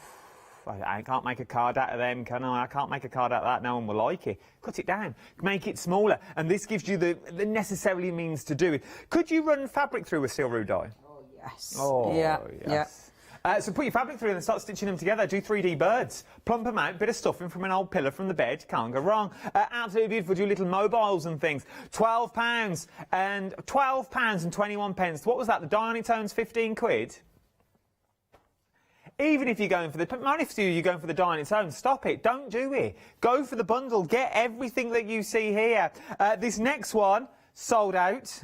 I can't make a card out of them, can I? I can't make a card out of that, no one will like it. Cut it down, make it smaller, and this gives you the necessarily means to do it. Could you run fabric through a silvery dye? Oh, yes. Oh, yeah, yes. So put your fabric through and start stitching them together. Do 3D birds. Plump them out, bit of stuffing from an old pillar from the bed. Can't go wrong. Absolutely beautiful. Do little mobiles and things. £12 and £12 and 21 pence. What was that? The dye on its own's 15 quid. Even if you're going for you're going for the dye on its own, stop it. Don't do it. Go for the bundle. Get everything that you see here. This next one sold out.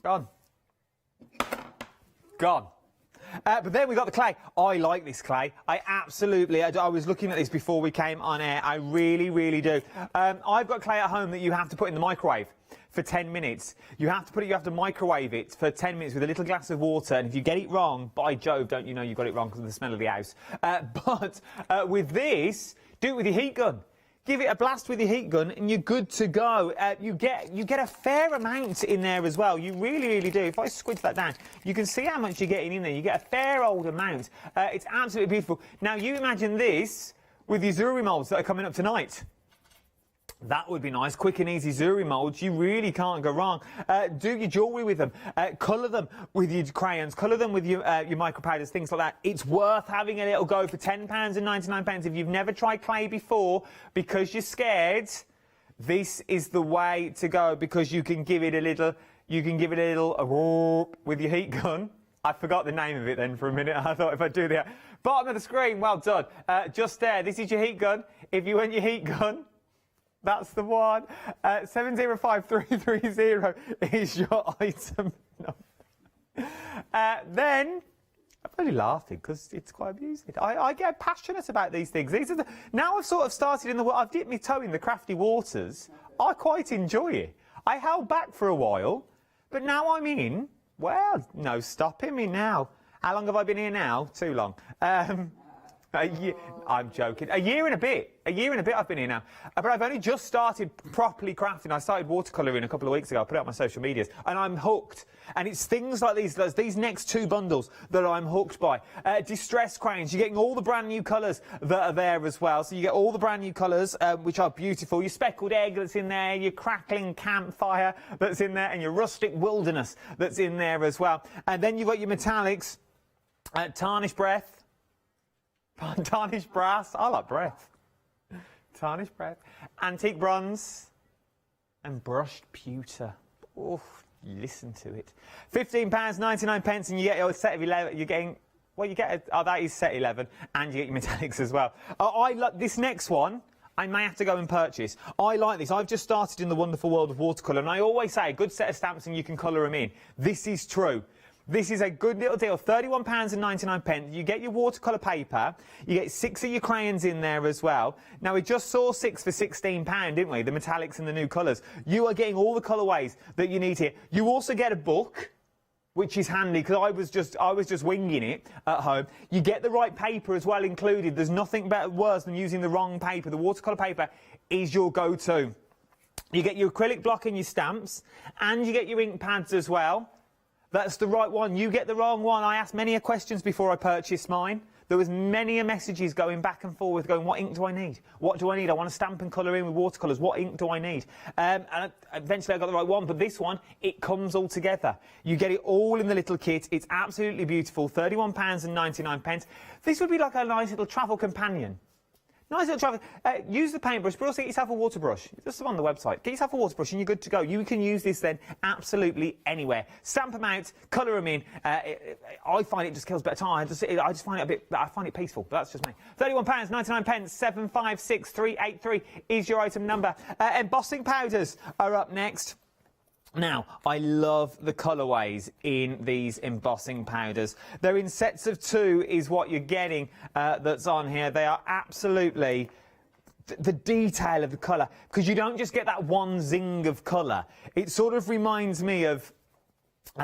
Gone. Gone. But then we got the clay. I like this clay. I was looking at this before we came on air. I really, really do. I've got clay at home that you have to put in the microwave for 10 minutes. You have to microwave it for 10 minutes with a little glass of water. And if you get it wrong, by Jove, don't you know you got it wrong because of the smell of the house. But with this, do it with your heat gun. Give it a blast with your heat gun and you're good to go. You get a fair amount in there as well. You really, really do. If I squint that down, you can see how much you're getting in there. You get a fair old amount. It's absolutely beautiful. Now, you imagine this with your jewellery moulds that are coming up tonight. That would be nice. Quick and easy jewellery moulds. You really can't go wrong. Do your jewellery with them. Colour them with your crayons. Colour them with your micro powders, things like that. It's worth having a little go for £10 and 99 pence. If you've never tried clay before because you're scared, this is the way to go because you can give it a little with your heat gun. I forgot the name of it then for a minute. I thought if I do the bottom of the screen, well done. Just there. This is your heat gun. If you want your heat gun, that's the one. 705330 is your item number. Then, I'm only laughing because it's quite amusing. I get passionate about these things. Now I've sort of started I've dipped my toe in the crafty waters. I quite enjoy it. I held back for a while, but now I'm in. Well, no stopping me now. How long have I been here now? Too long. I'm joking. A year and a bit I've been here now. But I've only just started properly crafting. I started watercolouring a couple of weeks ago. I put it on my social medias. And I'm hooked. And it's things like these next two bundles that I'm hooked by. Distress crayons. You're getting all the brand new colours that are there as well. So you get all the brand new colours, which are beautiful. Your speckled egg that's in there. Your crackling campfire that's in there. And your rustic wilderness that's in there as well. And then you've got your metallics. Tarnished breath. Tarnished brass. I like breath. Tarnished breath. Antique bronze. And brushed pewter. Oh, listen to it. £15, 99 pence, and you get a set of 11. You're getting, well, you get, that is set 11, and you get your metallics as well. I like this next one. I may have to go and purchase. I like this. I've just started in the wonderful world of watercolour, and I always say a good set of stamps and you can colour them in. This is true. This is a good little deal, £31 and 99 pence. You get your watercolour paper, you get 6 of your crayons in there as well. Now, we just saw 6 for £16, didn't we? The metallics and the new colours. You are getting all the colourways that you need here. You also get a book, which is handy because I was just winging it at home. You get the right paper as well included. There's nothing worse than using the wrong paper. The watercolour paper is your go-to. You get your acrylic block and your stamps, and you get your ink pads as well. That's the right one. You get the wrong one. I asked many questions before I purchased mine. There was many messages going back and forth going, what ink do I need? What do I need? I want to stamp and colour in with watercolours. What ink do I need? And eventually I got the right one. But this one, it comes all together. You get it all in the little kit. It's absolutely beautiful. £31 and 99 pence. This would be like a nice little travel companion. Nice little travel. Use the paintbrush, but also get yourself a water brush. Just on the website. Get yourself a water brush and you're good to go. You can use this then absolutely anywhere. Stamp them out, colour them in. I find it just kills a bit of time. I just find it I find it peaceful. But that's just me. £31, 99 pence, 756383 is your item number. Embossing powders are up next. Now, I love the colourways in these embossing powders. They're in sets of 2 is what you're getting that's on here. They are absolutely the detail of the colour, because you don't just get that one zing of colour. It sort of reminds me of...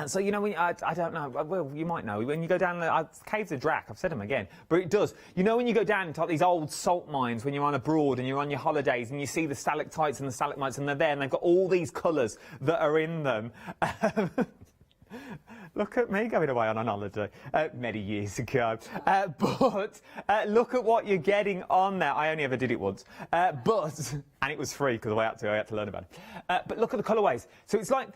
so, you know, when, I don't know, well, you might know, when you go down the Caves of Drac, I've said them again, but it does. You know when you go down into these old salt mines when you're on abroad and you're on your holidays and you see the stalactites and the stalagmites and they're there and they've got all these colours that are in them. Look at me going away on an holiday many years ago. But look at what you're getting on there. I only ever did it once. And it was free because I had to learn about it. But look at the colourways. So it's like,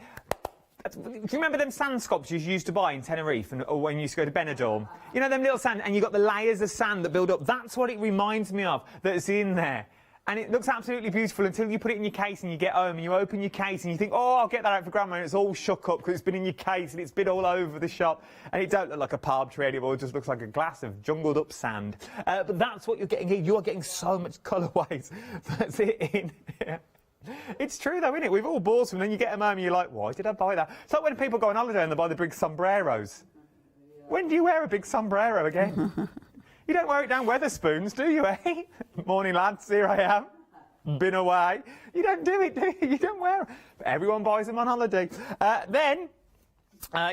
do you remember them sand sculptures you used to buy in Tenerife or when you used to go to Benidorm? You know, them little sand, and you've got the layers of sand that build up. That's what it reminds me of that's in there. And it looks absolutely beautiful until you put it in your case and you get home and you open your case and you think, oh, I'll get that out for Grandma, and it's all shook up because it's been in your case and it's been all over the shop, and it don't look like a palm tree anymore, it just looks like a glass of jungled up sand. But that's what you're getting here. You are getting so much colourways. That's it in here. It's true though, isn't it? We've all bought them and then you get them home and you're like, why did I buy that? It's like when people go on holiday and they buy the big sombreros. When do you wear a big sombrero again? You don't wear it down Weatherspoons, do you, eh? Morning, lads, here I am. Been away. You don't do it, do you? You don't wear them. But everyone buys them on holiday. Then,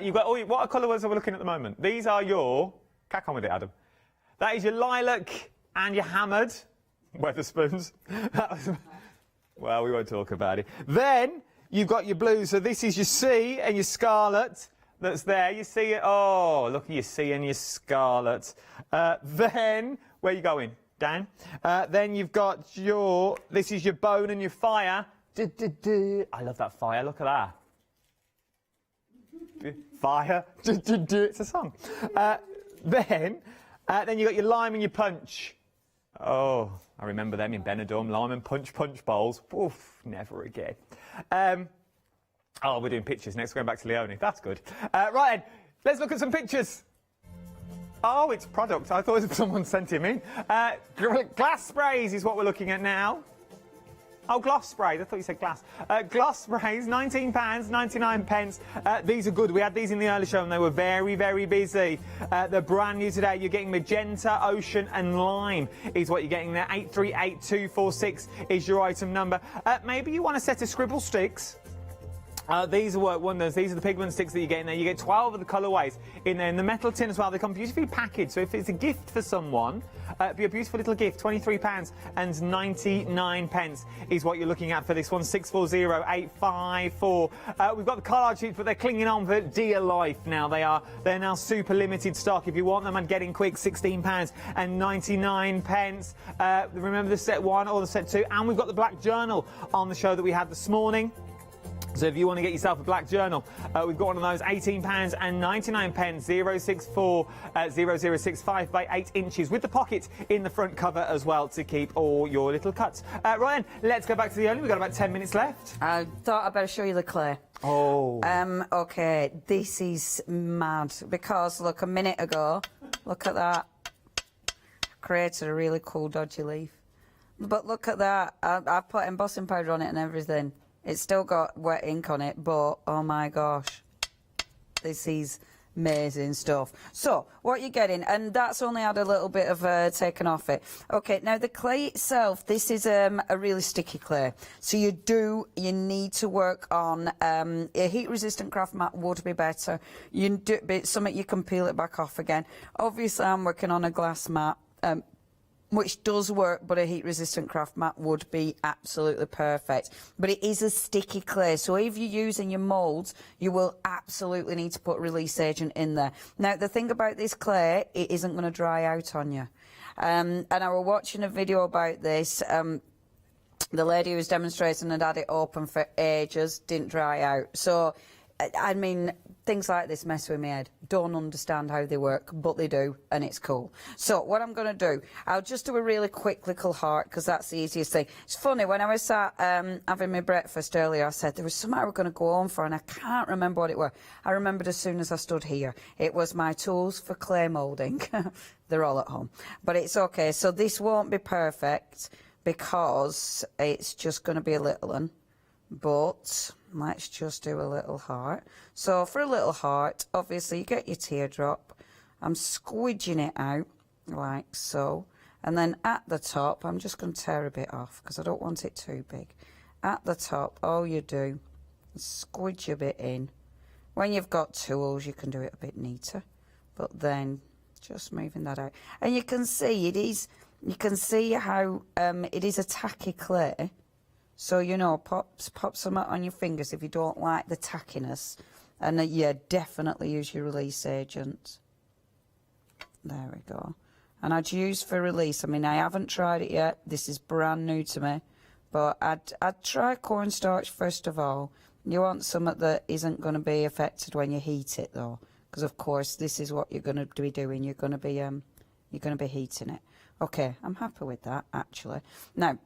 you've got, what colours are we looking at the moment? These are your, crack on with it, Adam. That is your lilac and your hammered Weatherspoons. Well, we won't talk about it. Then, you've got your blue. So this is your sea and your scarlet. That's there. You see it. Oh, look at your sea and your scarlet. Then, where are you going? Down. Then you've got your, this is your bone and your fire. I love that fire. Look at that. Fire. It's a song. Then you got your lime and your punch. Oh, I remember them in Benidorm. Lime and punch bowls. Oof, never again. Oh, we're doing pictures next. We're going back to Leone. That's good. Right then, let's look at some pictures. Oh, it's product. I thought someone sent him in. Glass sprays is what we're looking at now. Oh, gloss sprays. I thought you said glass. Gloss sprays, £19.99. These are good. We had these in the early show and they were very, very busy. They're brand new today. You're getting magenta, ocean and lime is what you're getting there. 838246 is your item number. Maybe you want a set of scribble sticks. These are work wonders. These are the pigment sticks that you get in there. You get 12 of the colourways in there. In the metal tin as well. They come beautifully packaged. So if it's a gift for someone, it'd be a beautiful little gift. £23.99 is what you're looking at for this one. 640854. We've got the collard sheets, but they're clinging on for dear life now. They're now super limited stock. If you want them and getting quick, £16.99. Remember the set 1 or the set 2. And we've got the black journal on the show that we had this morning. So if you want to get yourself a black journal, we've got one of those, £18.99, 064 0065 by 8 inches, with the pocket in the front cover as well to keep all your little cuts. Ryan, let's go back to the only. We've got about 10 minutes left. I thought I'd better show you the clay. Oh. Okay, this is mad because, look, a minute ago, look at that, created a really cool dodgy leaf. But look at that, I've put embossing powder on it and everything. It's still got wet ink on it, but oh my gosh, this is amazing stuff. So what you're getting, and that's only had a little bit of taken off it. Okay, now the clay itself, this is a really sticky clay. So you need to work on a heat-resistant craft mat would be better. But something you can peel it back off again. Obviously, I'm working on a glass mat. Which does work, but a heat-resistant craft mat would be absolutely perfect. But it is a sticky clay, so if you're using your moulds, you will absolutely need to put release agent in there. Now, the thing about this clay, it isn't going to dry out on you. And I was watching a video about this. The lady who was demonstrating had it open for ages, didn't dry out. So, I mean, things like this mess with my head. Don't understand how they work, but they do, and it's cool. So what I'm going to do, I'll just do a really quick little heart, because that's the easiest thing. It's funny, when I was sat having my breakfast earlier, I said there was something I was going to go home for, and I can't remember what it was. I remembered as soon as I stood here. It was my tools for clay moulding. They're all at home. But it's okay. So this won't be perfect, because it's just going to be a little one. But let's just do a little heart. So for a little heart, obviously you get your teardrop. I'm squidging it out like so. And then at the top, I'm just going to tear a bit off because I don't want it too big. At the top, all you do is squidge a bit in. When you've got tools, you can do it a bit neater. But then just moving that out. And you can see you can see how it is a tacky clay. So, you know, pop some on your fingers if you don't like the tackiness. And yeah, definitely use your release agent. There we go. And I'd use for release, I mean, I haven't tried it yet. This is brand new to me. But I'd try cornstarch first of all. You want something that isn't going to be affected when you heat it, though. Because, of course, this is what you're going to be doing. You're going to be heating it. Okay, I'm happy with that, actually. Now,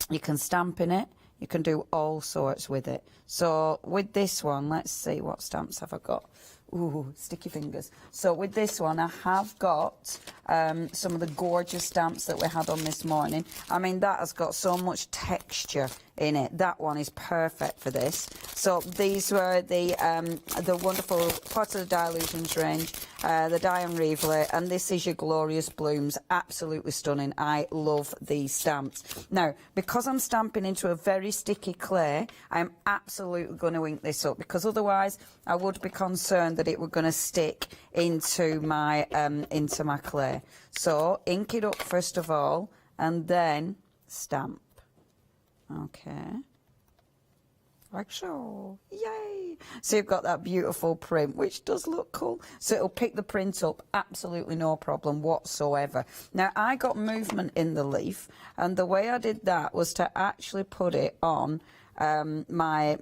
you can stamp in it. You can do all sorts with it. So with this one, let's see, what stamps have I got? Ooh, sticky fingers. So with this one, I have got some of the gorgeous stamps that we had on this morning. I mean, that has got so much texture in it. That one is perfect for this. So these were the wonderful part of the Dilutions range, the Diane Reevely, and this is your Glorious Blooms. Absolutely stunning. I love these stamps. Now, because I'm stamping into a very sticky clay, I'm absolutely going to ink this up, because otherwise I would be concerned that it were going to stick into my clay. So ink it up first of all, and then stamp. Okay, like so. Yay! So you've got that beautiful print, which does look cool. So it'll pick the print up, absolutely no problem whatsoever. Now, I got movement in the leaf, and the way I did that was to actually put it on my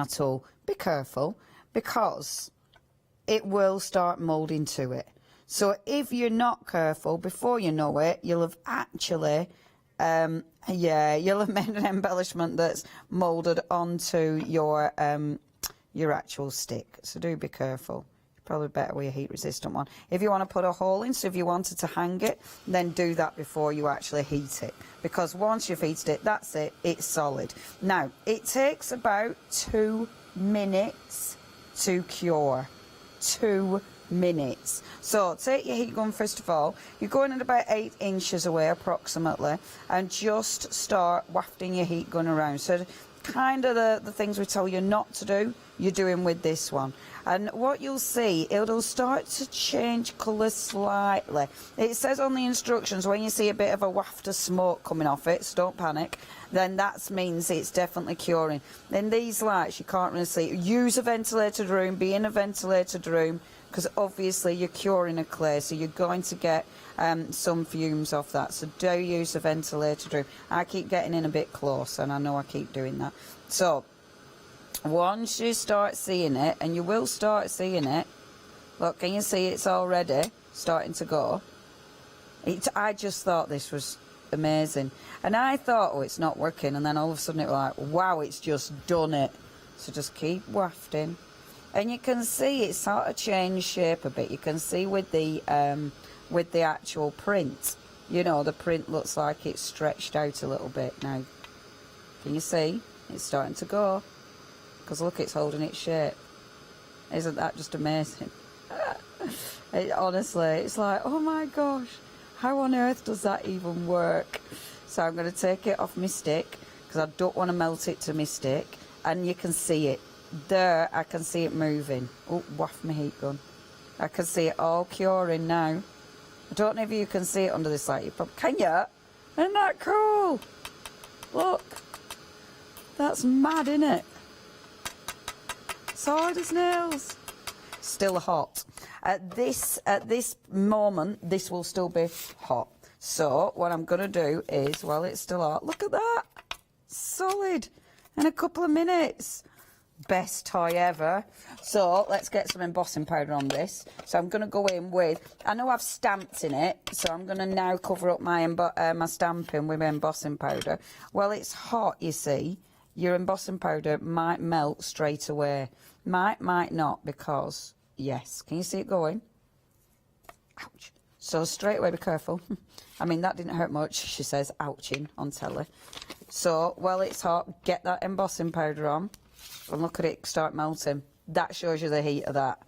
tool. Be careful, because it will start moulding to it. So if you're not careful, before you know it, you'll have actually you'll have made an embellishment that's moulded onto your actual stick. So do be careful. Probably better with a heat resistant one. If you want to put a hole in, so if you wanted to hang it, then do that before you actually heat it, because once you've heated it, that's it, it's solid. Now, it takes about 2 minutes to cure. 2 minutes. So take your heat gun first of all. You're going at about 8 inches away approximately, and just start wafting your heat gun around. So kind of the things we tell you not to do, you're doing with this one. And what you'll see, it'll start to change colour slightly. It says on the instructions, when you see a bit of a waft of smoke coming off it, so don't panic, then that means it's definitely curing. Then these lights, you can't really see. Use a ventilated room, be in a ventilated room, because obviously you're curing a clay, so you're going to get some fumes off that. So do use a ventilated room. I keep getting in a bit close, and I know I keep doing that. So once you start seeing it, and you will start seeing it, look, can you see it's already starting to go? I just thought this was amazing, and I thought, oh, it's not working, and then all of a sudden it was like, wow, it's just done it. So just keep wafting. And you can see it sort of changed shape a bit. You can see with the actual print, you know, the print looks like it's stretched out a little bit now. Can you see? It's starting to go. Because look, it's holding its shape. Isn't that just amazing? Honestly, it's like, oh my gosh, how on earth does that even work? So I'm going to take it off my stick, because I don't want to melt it to my stick. And you can see it. There, I can see it moving. Oh, waft my heat gun. I can see it all curing now. I don't know if you can see it under this light. You probably can. You? Isn't that cool? Look, that's mad, isn't it? It's hard as nails. Still hot. At this moment, this will still be hot. So what I'm going to do is, while it's still hot, look at that, solid in a couple of minutes. Best toy ever. So let's get some embossing powder on this. So I'm going to go in with, I know I've stamped in it, so I'm going to now cover up my stamping with my embossing powder. Well, it's hot, you see. Your embossing powder might melt straight away. Might not, because, yes, can you see it going? Ouch. So straight away, be careful. I mean, that didn't hurt much, she says, ouching on telly. So while it's hot, get that embossing powder on. And look at it start melting. That shows you the heat of that.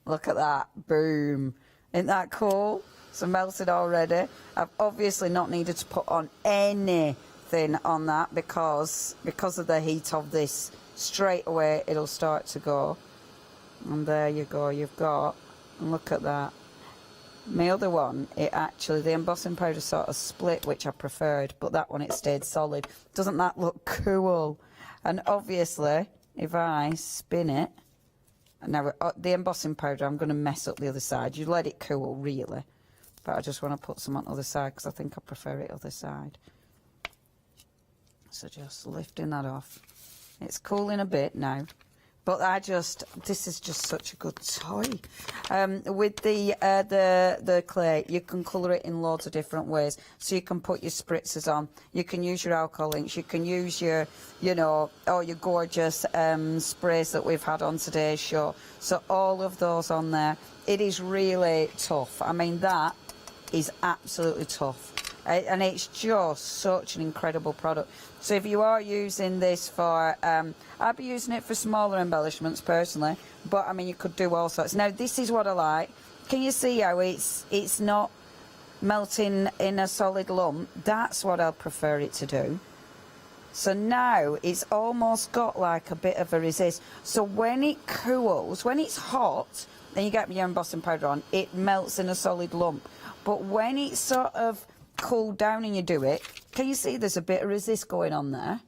Look at that. Boom. Isn't that cool? So melted already. I've obviously not needed to put on anything on that because of the heat of this. Straight away it'll start to go. And there you go. You've got, and look at that. My other one, the embossing powder sort of split, which I preferred, but that one, it stayed solid. Doesn't that look cool? And obviously, if I spin it, now the embossing powder, I'm going to mess up the other side. You let it cool, really. But I just want to put some on the other side because I think I prefer it other side. So just lifting that off. It's cooling a bit now. But this is just such a good toy. With the clay, you can colour it in loads of different ways. So you can put your spritzers on. You can use your alcohol inks. You can use your, your gorgeous sprays that we've had on today's show. So all of those on there. It is really tough. I mean, that is absolutely tough. And it's just such an incredible product. So if you are using this for, I'd be using it for smaller embellishments personally, but I mean you could do all sorts. Now this is what I like. Can you see how it's not melting in a solid lump? That's what I'd prefer it to do. So now it's almost got like a bit of a resist. So when it cools, when it's hot, then you get your embossing powder on, it melts in a solid lump. But when it's sort of cooled down and you do it, can you see there's a bit of resist going on there?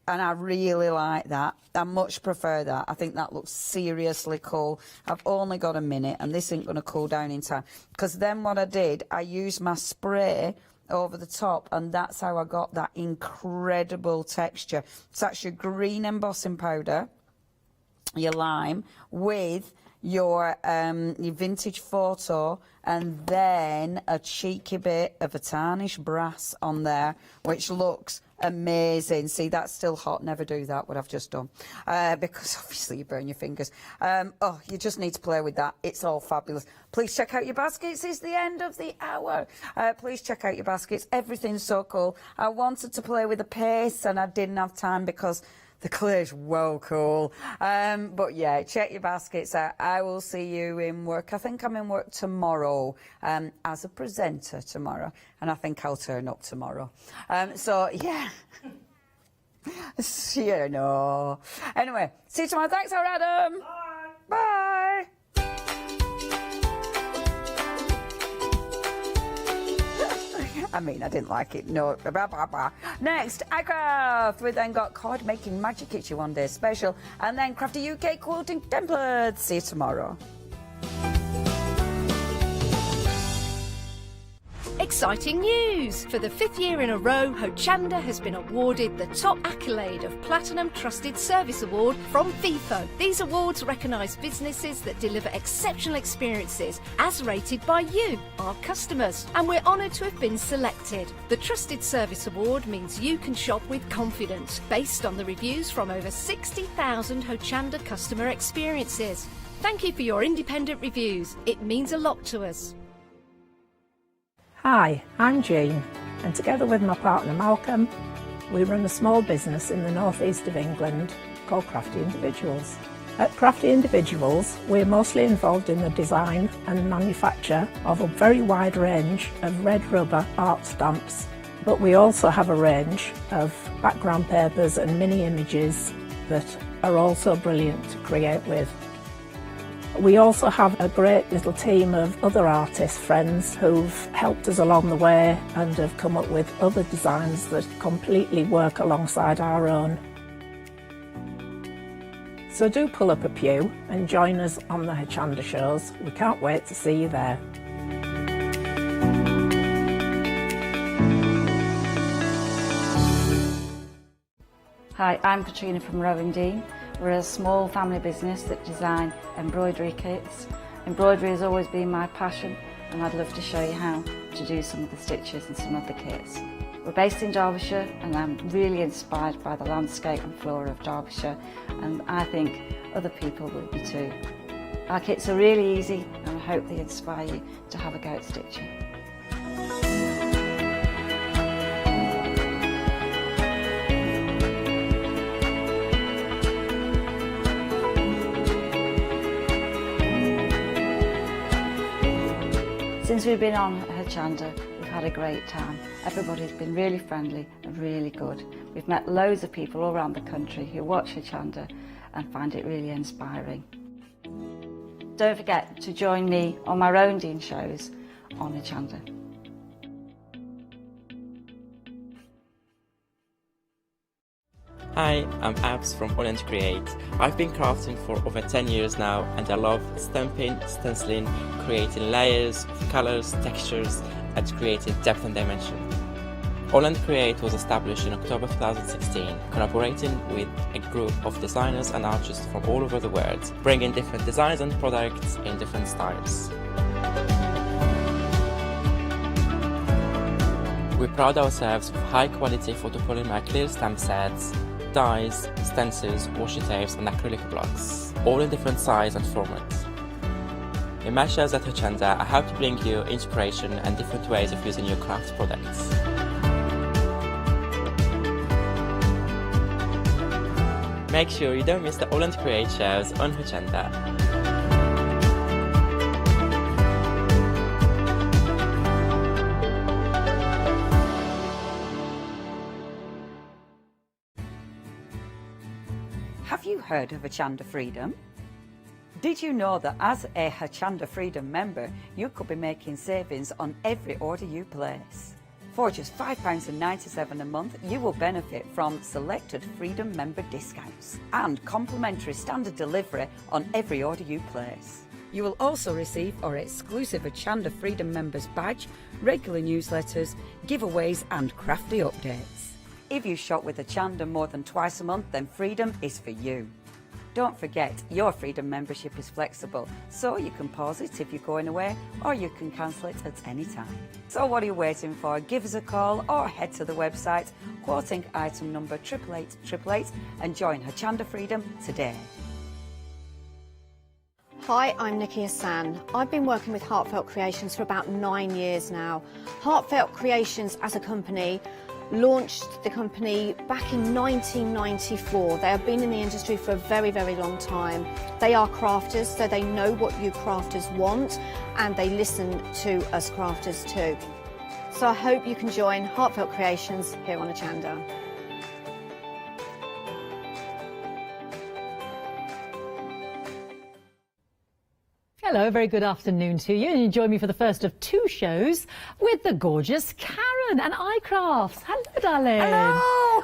And I really like that. I much prefer that. I think that looks seriously cool. I've only got a minute and this ain't going to cool down in time. Because then what I did, I used my spray over the top and that's how I got that incredible texture. So that's your green embossing powder, your lime, with your vintage photo, and then a cheeky bit of a tarnished brass on there, which looks amazing. See, that's still hot. Never do that, what I've just done, because obviously you burn your fingers. Oh, you just need to play with that. It's all fabulous. Please check out your baskets. It's the end of the hour. Please check out your baskets. Everything's so cool. I wanted to play with the paste and I didn't have time because the clay's well cool. But yeah, check your baskets out. I will see you in work. I think I'm in work tomorrow as a presenter tomorrow. And I think I'll turn up tomorrow. So yeah. You know. Anyway, see you tomorrow. Thanks, Adam. Bye. Bye. I mean, I didn't like it. No. Blah, blah, blah. Next, iCraft. We then got card making magic kitchen one day special, and then Crafty UK quilting templates. See you tomorrow. Exciting news! For the 5th year in a row, Hochanda has been awarded the top accolade of Platinum Trusted Service Award from Feefo. These awards recognise businesses that deliver exceptional experiences as rated by you, our customers. And we're honoured to have been selected. The Trusted Service Award means you can shop with confidence, based on the reviews from over 60,000 Hochanda customer experiences. Thank you for your independent reviews. It means a lot to us. Hi, I'm Jean, and together with my partner Malcolm, we run a small business in the northeast of England called Crafty Individuals. At Crafty Individuals, we're mostly involved in the design and manufacture of a very wide range of red rubber art stamps, but we also have a range of background papers and mini images that are also brilliant to create with. We also have a great little team of other artist friends who've helped us along the way and have come up with other designs that completely work alongside our own. So do pull up a pew and join us on the Hochanda shows. We can't wait to see you there. Hi, I'm Katrina from Rowan Dean. We're a small family business that design embroidery kits. Embroidery has always been my passion, and I'd love to show you how to do some of the stitches and some of the kits. We're based in Derbyshire, and I'm really inspired by the landscape and flora of Derbyshire, and I think other people will be too. Our kits are really easy, and I hope they inspire you to have a go at stitching. Since we've been on Hochanda, we've had a great time. Everybody's been really friendly and really good. We've met loads of people all around the country who watch Hochanda and find it really inspiring. Don't forget to join me on my own Dean shows on Hochanda. Hi, I'm Abs from Hochanda Create. I've been crafting for over 10 years now and I love stamping, stenciling, creating layers of colours, textures and creating depth and dimension. Hochanda Create was established in October 2016, collaborating with a group of designers and artists from all over the world, bringing different designs and products in different styles. We pride ourselves with high quality photopolymer clear stamp sets, dies, stencils, washi tapes and acrylic blocks, all in different size and formats. In my shows at Hochanda, I hope to bring you inspiration and different ways of using your craft products. Make sure you don't miss the Hochanda Create shows on Hochanda. Have you heard of Hochanda Freedom? Did you know that as a Hochanda Freedom member, you could be making savings on every order you place? For just £5.97 a month, you will benefit from selected Freedom member discounts and complimentary standard delivery on every order you place. You will also receive our exclusive Hochanda Freedom members badge, regular newsletters, giveaways and crafty updates. If you shop with Hochanda more than twice a month, then Freedom is for you. Don't forget, your Freedom membership is flexible, so you can pause it if you're going away, or you can cancel it at any time. So what are you waiting for? Give us a call or head to the website, quoting item number 88888 and join Hochanda Freedom today. Hi, I'm Nikki Hassan. I've been working with Heartfelt Creations for about 9 years now. Heartfelt Creations as a company launched the company back in 1994. They have been in the industry for a very, very long time. They are crafters, so they know what you crafters want and they listen to us crafters too. So I hope you can join Heartfelt Creations here on Hochanda. Hello, very good afternoon to you. And you join me for the first of 2 shows with the gorgeous Karen and iCrafts. Hello, darling. Hello.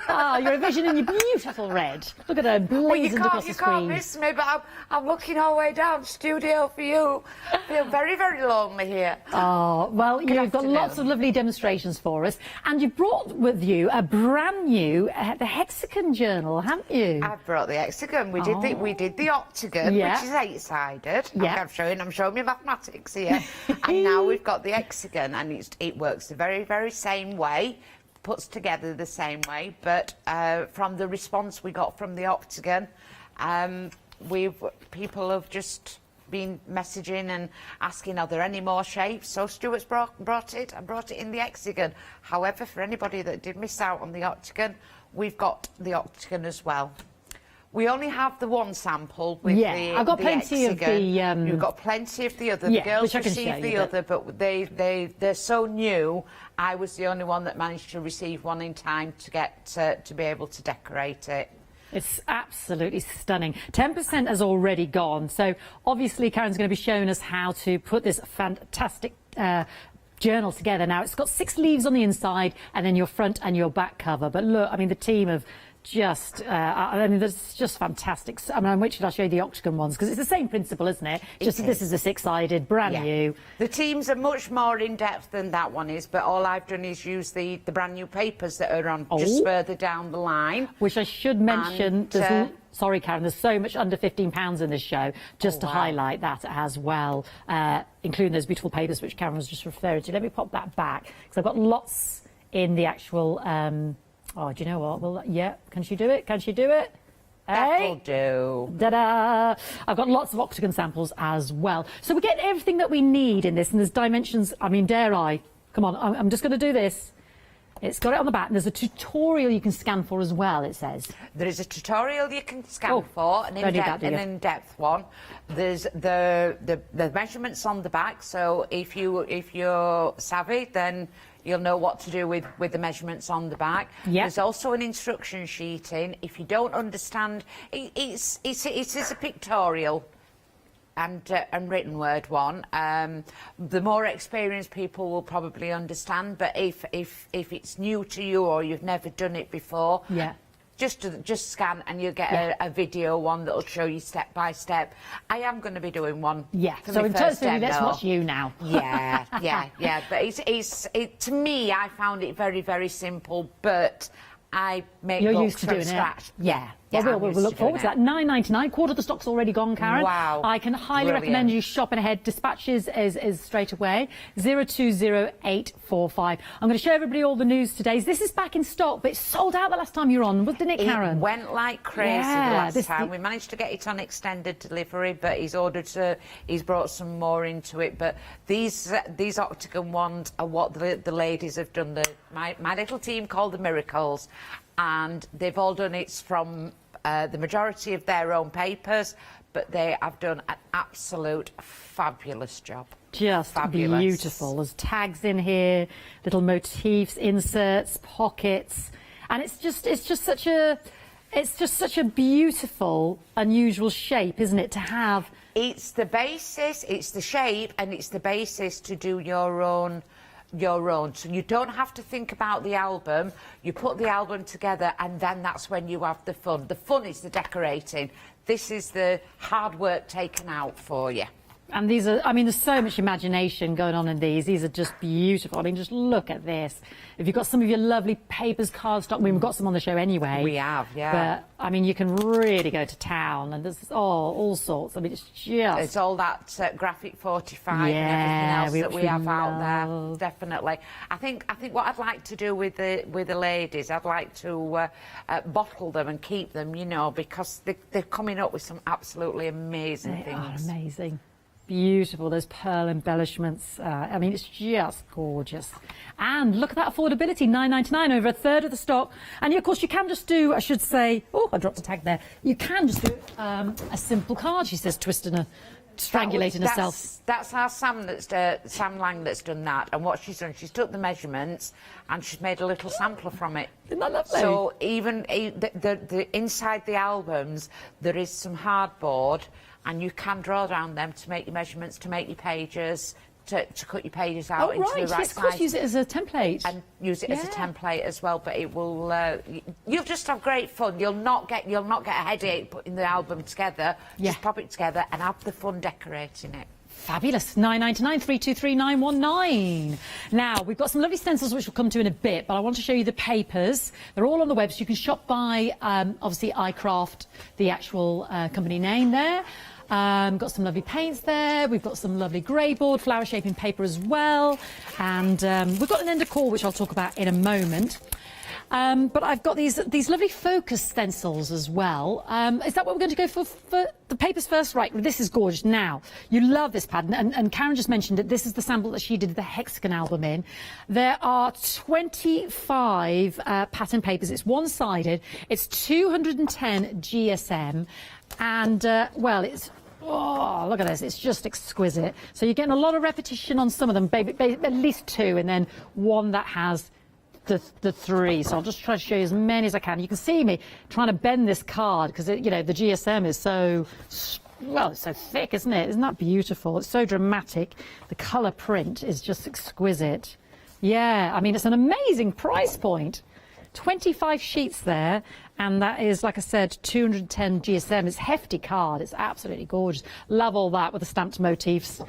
Ah, you're a vision in your beautiful red. Look at her blazing across the screen. You can't miss me, but I'm looking all the way down studio for you. I feel very, very lonely here. Oh, well, you've got lots of lovely demonstrations for us. And you brought with you a brand new, the Hexagon journal, haven't you? I've brought the Hexagon. We did the Octagon, Yeah. which is 8-sided. Yeah. I'm showing you mathematics here. And now we've got the Hexagon, and it works the very, very same way, puts together the same way, but from the response we got from the Octagon, people have just been messaging and asking, are there any more shapes? So Stuart's brought it. I brought it in the Hexagon. However, for anybody that did miss out on the Octagon, we've got the Octagon as well. We only have the one sample with I've got plenty Hexagon. of the... You've got plenty of the other. Yeah, the girls which I can received show the you, other, but they're so new. I was the only one that managed to receive one in time to get to be able to decorate it. It's absolutely stunning. 10% has already gone. So obviously Karen's going to be showing us how to put this fantastic journal together. Now it's got 6 leaves on the inside and then your front and your back cover. But look, I mean, the team have just, I mean, that's just fantastic. I mean, which should I show you the Octagon ones? Because it's the same principle, isn't it? Just this is a 6-sided, brand new. The teams are much more in depth than that one is, but all I've done is use the brand new papers that are on just further down the line. Which I should mention, sorry Karen, there's so much under £15 in this show, just to highlight that as well, including those beautiful papers which Karen was just referring to. Let me pop that back, because I've got lots in the actual... oh, do you know what? Well, yeah, can she do it? Can she do it? That'll Hey? do. Ta-da! I've got lots of Octagon samples as well. So we're getting everything that we need in this, and there's dimensions, I mean, dare I? Come on, I'm just going to do this. It's got it on the back, and there's a tutorial you can scan for as well, it says. There is a tutorial you can scan for, an in-depth one. There's the measurements on the back, so if you're savvy, then you'll know what to do with the measurements on the back. There's also an instruction sheet in. If you don't understand, it is a pictorial and written word one. The more experienced people will probably understand, but if it's new to you or you've never done it before, Just scan and you get a video one that'll show you step by step. I am going to be doing one. Yeah. For So my in first terms of let's demo. watch you now. Yeah, yeah. But to me, I found it very, very simple. But I make You're books used to from doing scratch. it. Yeah. Yeah, We'll look forward to that. $9.99. Quarter of the stock's already gone, Karen. Wow. I can highly recommend you shopping ahead. Dispatches is straight away. 020845. I'm going to show everybody all the news today. This is back in stock, but it sold out the last time you were on, wasn't it, Karen? It went like crazy the last time. We managed to get it on extended delivery, but he's brought some more into it. But these octagon ones are what the ladies have done. My little team called the Miracles, and they've all done it from the majority of their own papers, but they have done an absolute fabulous job. Just fabulous. Beautiful. There's tags in here, little motifs, inserts, pockets, and it's just such a beautiful, unusual shape, isn't it, to have? It's the basis, it's the shape, and it's the basis to do your own. So you don't have to think about the album. You put the album together, and then that's when you have the fun. The fun is the decorating. This is the hard work taken out for you. And these are, I mean, there's so much imagination going on in these. These are just beautiful. I mean, just look at this. If you've got some of your lovely papers, cardstock, I mean, we've got some on the show anyway. We have, yeah. But, I mean, you can really go to town, and there's all sorts. I mean, it's just... It's all that graphic 45 and everything else that we have out there, definitely. I think what I'd like to do with the ladies, I'd like to bottle them and keep them, you know, because they're coming up with some absolutely amazing things. They are amazing. Beautiful, those pearl embellishments. I mean, it's just gorgeous. And look at that affordability, $9.99, over a third of the stock. And of course, you can just do, I should say, oh, I dropped a tag there. You can just do a simple card, she says, twisting her, strangulating herself. That's our Sam Lang that's done that. And what she's done, she's took the measurements and she's made a little sampler from it. Isn't that lovely? So even the inside the albums, there is some hardboard, and you can draw down them to make your measurements, to make your pages, to cut your pages out into the right yes, size. of course, use it as a template. And use it as a template as well, but it will... you'll just have great fun. You'll not get a headache putting the album together. Just pop it together and have the fun decorating it. Fabulous. $9.99, 323919. Now, we've got some lovely stencils which we'll come to in a bit, but I want to show you the papers. They're all on the web, so you can shop by, obviously, iCraft, the actual company name there. Got some lovely paints there. We've got some lovely grey board, flower shaping paper as well. And we've got an end of call, which I'll talk about in a moment. But I've got these lovely focus stencils as well. Is that what we're going to go for the papers first? Right, this is gorgeous. Now, you love this pattern, and Karen just mentioned it. This is the sample that she did the hexagon album in. There are 25 pattern papers. It's one-sided. It's 210 GSM. And, well, it's... Oh, look at this. It's just exquisite. So you're getting a lot of repetition on some of them, at least two, and then one that has the three. So I'll just try to show you as many as I can. You can see me trying to bend this card because, you know, the GSM is so... Well, it's so thick, isn't it? Isn't that beautiful? It's so dramatic. The colour print is just exquisite. Yeah, I mean, it's an amazing price point. 25 sheets there, and that is, like I said, 210 GSM. It's a hefty card. It's absolutely gorgeous. Love all that with the stamped motifs.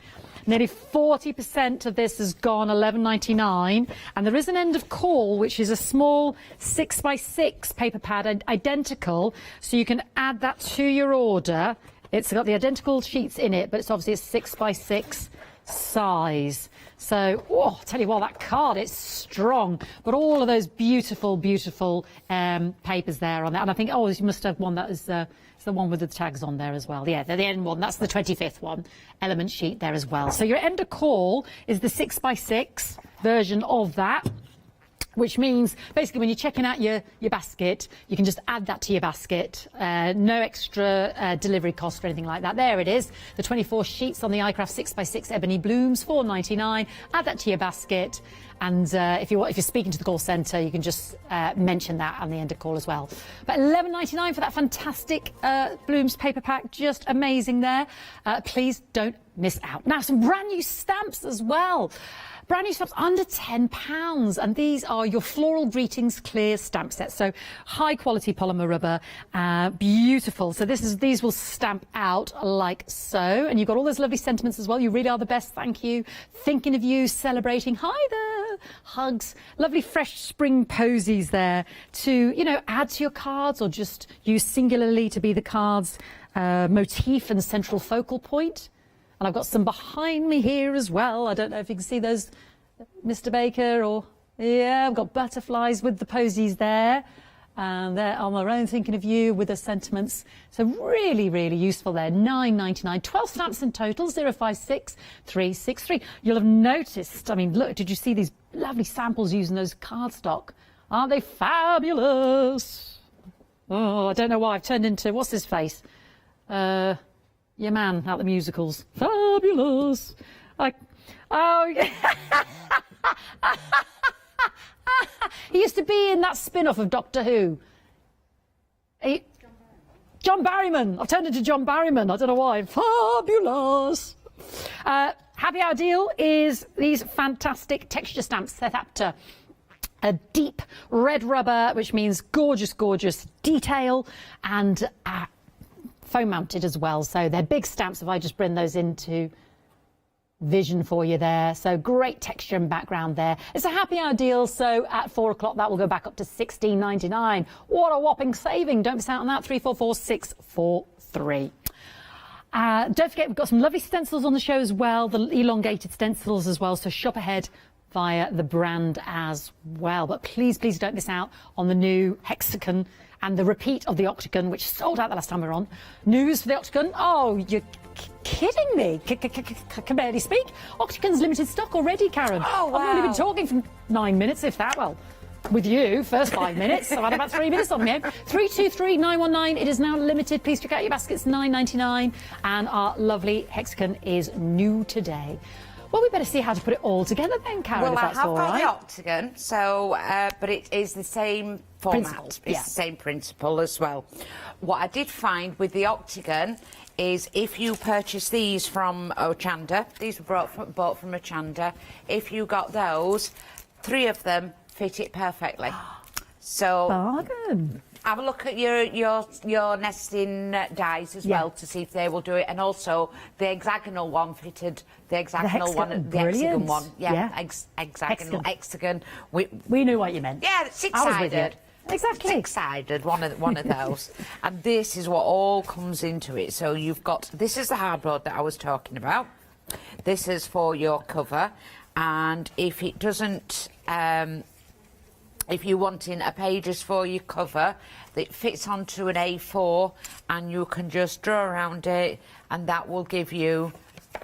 Nearly 40% of this has gone $11.99, and there is an end of call, which is a small 6x6 paper pad, identical, so you can add that to your order. It's got the identical sheets in it, but it's obviously a 6x6 size. So, oh, tell you what, that card is strong. But all of those beautiful, beautiful papers there on that. And I think, oh, you must have one that is the one with the tags on there as well. Yeah, the end one. That's the 25th one. Element sheet there as well. So your end of call is the 6x6 version of that, which means basically when you're checking out your basket, you can just add that to your basket. No extra delivery cost or anything like that. There it is, the 24 sheets on the iCraft 6x6 Ebony Blooms, $4.99. Add that to your basket, And if you're speaking to the call centre, you can just mention that on the end of call as well. But £11.99 for that fantastic Blooms paper pack, just amazing there. Please don't miss out. Now, some brand new stamps as well. Brand new stamps under £10, and these are your floral greetings clear stamp sets. So high quality polymer rubber, beautiful. So these will stamp out like so, and you've got all those lovely sentiments as well. You really are the best. Thank you. Thinking of you, celebrating. Hi there. Hugs. Lovely fresh spring posies there to, you know, add to your cards or just use singularly to be the card's motif and central focal point. And I've got some behind me here as well. I don't know if you can see those, Mr. Baker, or... Yeah, I've got butterflies with the posies there. And they're on their own, thinking of you with the sentiments. So really, really useful there. £9.99. 12 stamps in total, 056363. You'll have noticed, I mean, look, did you see these lovely samples using those cardstock? Aren't they fabulous? Oh, I don't know why I've turned into... What's his face? Your man at the musicals. Fabulous. Oh, yeah. He used to be in that spin-off of Doctor Who. John Barrymon. I've turned into John Barrymon. I don't know why. Fabulous. Happy Hour deal is these fantastic texture stamps set up to a deep red rubber, which means gorgeous, gorgeous detail, and foam mounted as well. So they're big stamps if I just bring those into vision for you there. So great texture and background there. It's a happy hour deal, so at 4 o'clock that will go back up to £16.99. What a whopping saving. Don't miss out on that. 344643. Don't forget, we've got some lovely stencils on the show as well, the elongated stencils as well, so shop ahead via the brand as well. But please, please don't miss out on the new hexagon and the repeat of the octagon, which sold out the last time we were on. News for the octagon. Oh, you're kidding me. Can barely speak. Octagon's limited stock already, Karen. Oh, wow. I've only been talking for 9 minutes, if that. Well, with you, first 5 minutes. I've had about 3 minutes on me. 323919. It is now limited. Please check out your baskets, £9.99. And our lovely hexagon is new today. Well, we better see how to put it all together then, Karen, well, if that's all right. I have got the octagon, so, but it is the same format. Principle, it's yeah. the same principle as well. What I did find with the octagon is if you purchase these from Hochanda, these were bought from Hochanda, if you got those, 3 of them fit it perfectly. So bargain. Have a look at your nesting dies as well to see if they will do it, and also the hexagonal one fitted the hexagonal one, the hexagon one, hexagon. We knew what you meant. Yeah, six-sided. Exactly. Six-sided, one of those. And this is what all comes into it. So you've got, this is the hardboard that I was talking about. This is for your cover, and if it doesn't, if you're wanting a pages for your cover that fits onto an A4, and you can just draw around it, and that will give you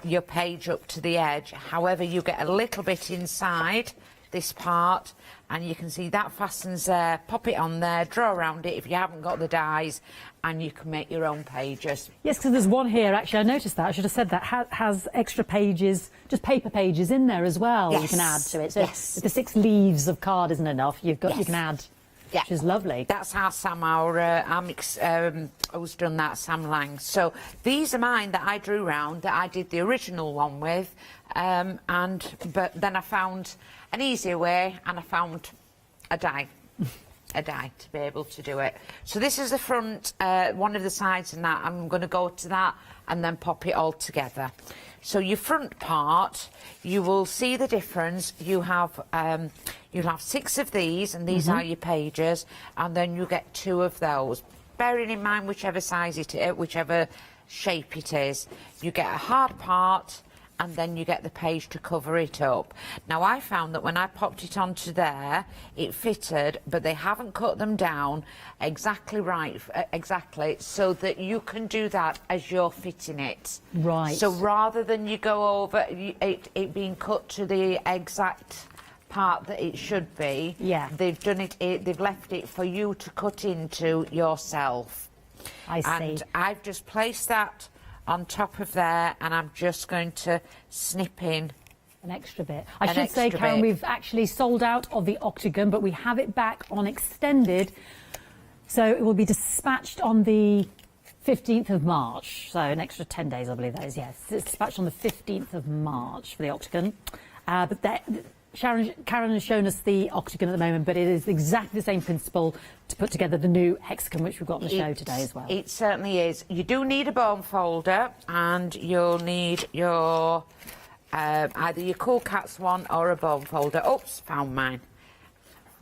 your page up to the edge. However, you get a little bit inside this part, and you can see that fastens there. Pop it on there, draw around it if you haven't got the dies, and you can make your own pages. Yes, because there's one here, actually, I noticed that, I should have said that, has extra pages, just paper pages in there as well. Yes. You can add to it. So Yes. if the 6 leaves of card isn't enough, you can add, which is lovely. That's how Sam, our mix, who's done that, Sam Lang. So these are mine that I drew round, that I did the original one with, but then I found an easier way, and I found a die. A die to be able to do it. So this is the front, one of the sides, and that I'm going to go to that and then pop it all together. So your front part, you will see the difference. You'll have 6 of these, and these are your pages, and then you get 2 of those. Bearing in mind whichever size it is, whichever shape it is, you get a hard part, and then you get the page to cover it up. Now, I found that when I popped it onto there, it fitted, but they haven't cut them down exactly right, so that you can do that as you're fitting it. Right. So rather than you go over it being cut to the exact part that it should be, they've done it. They've left it for you to cut into yourself. I see. And I've just placed that on top of there, and I'm just going to snip in An extra bit. I should say, Karen, we've actually sold out of the octagon, but we have it back on extended. So it will be dispatched on the 15th of March. So an extra 10 days, I believe that is, yes. It's dispatched on the 15th of March for the octagon. Karen has shown us the octagon at the moment, but it is exactly the same principle to put together the new hexagon, which we've got on the show today as well. It certainly is. You do need a bone folder, and you'll need your either your Cool Cats one or a bone folder. Oops, found mine.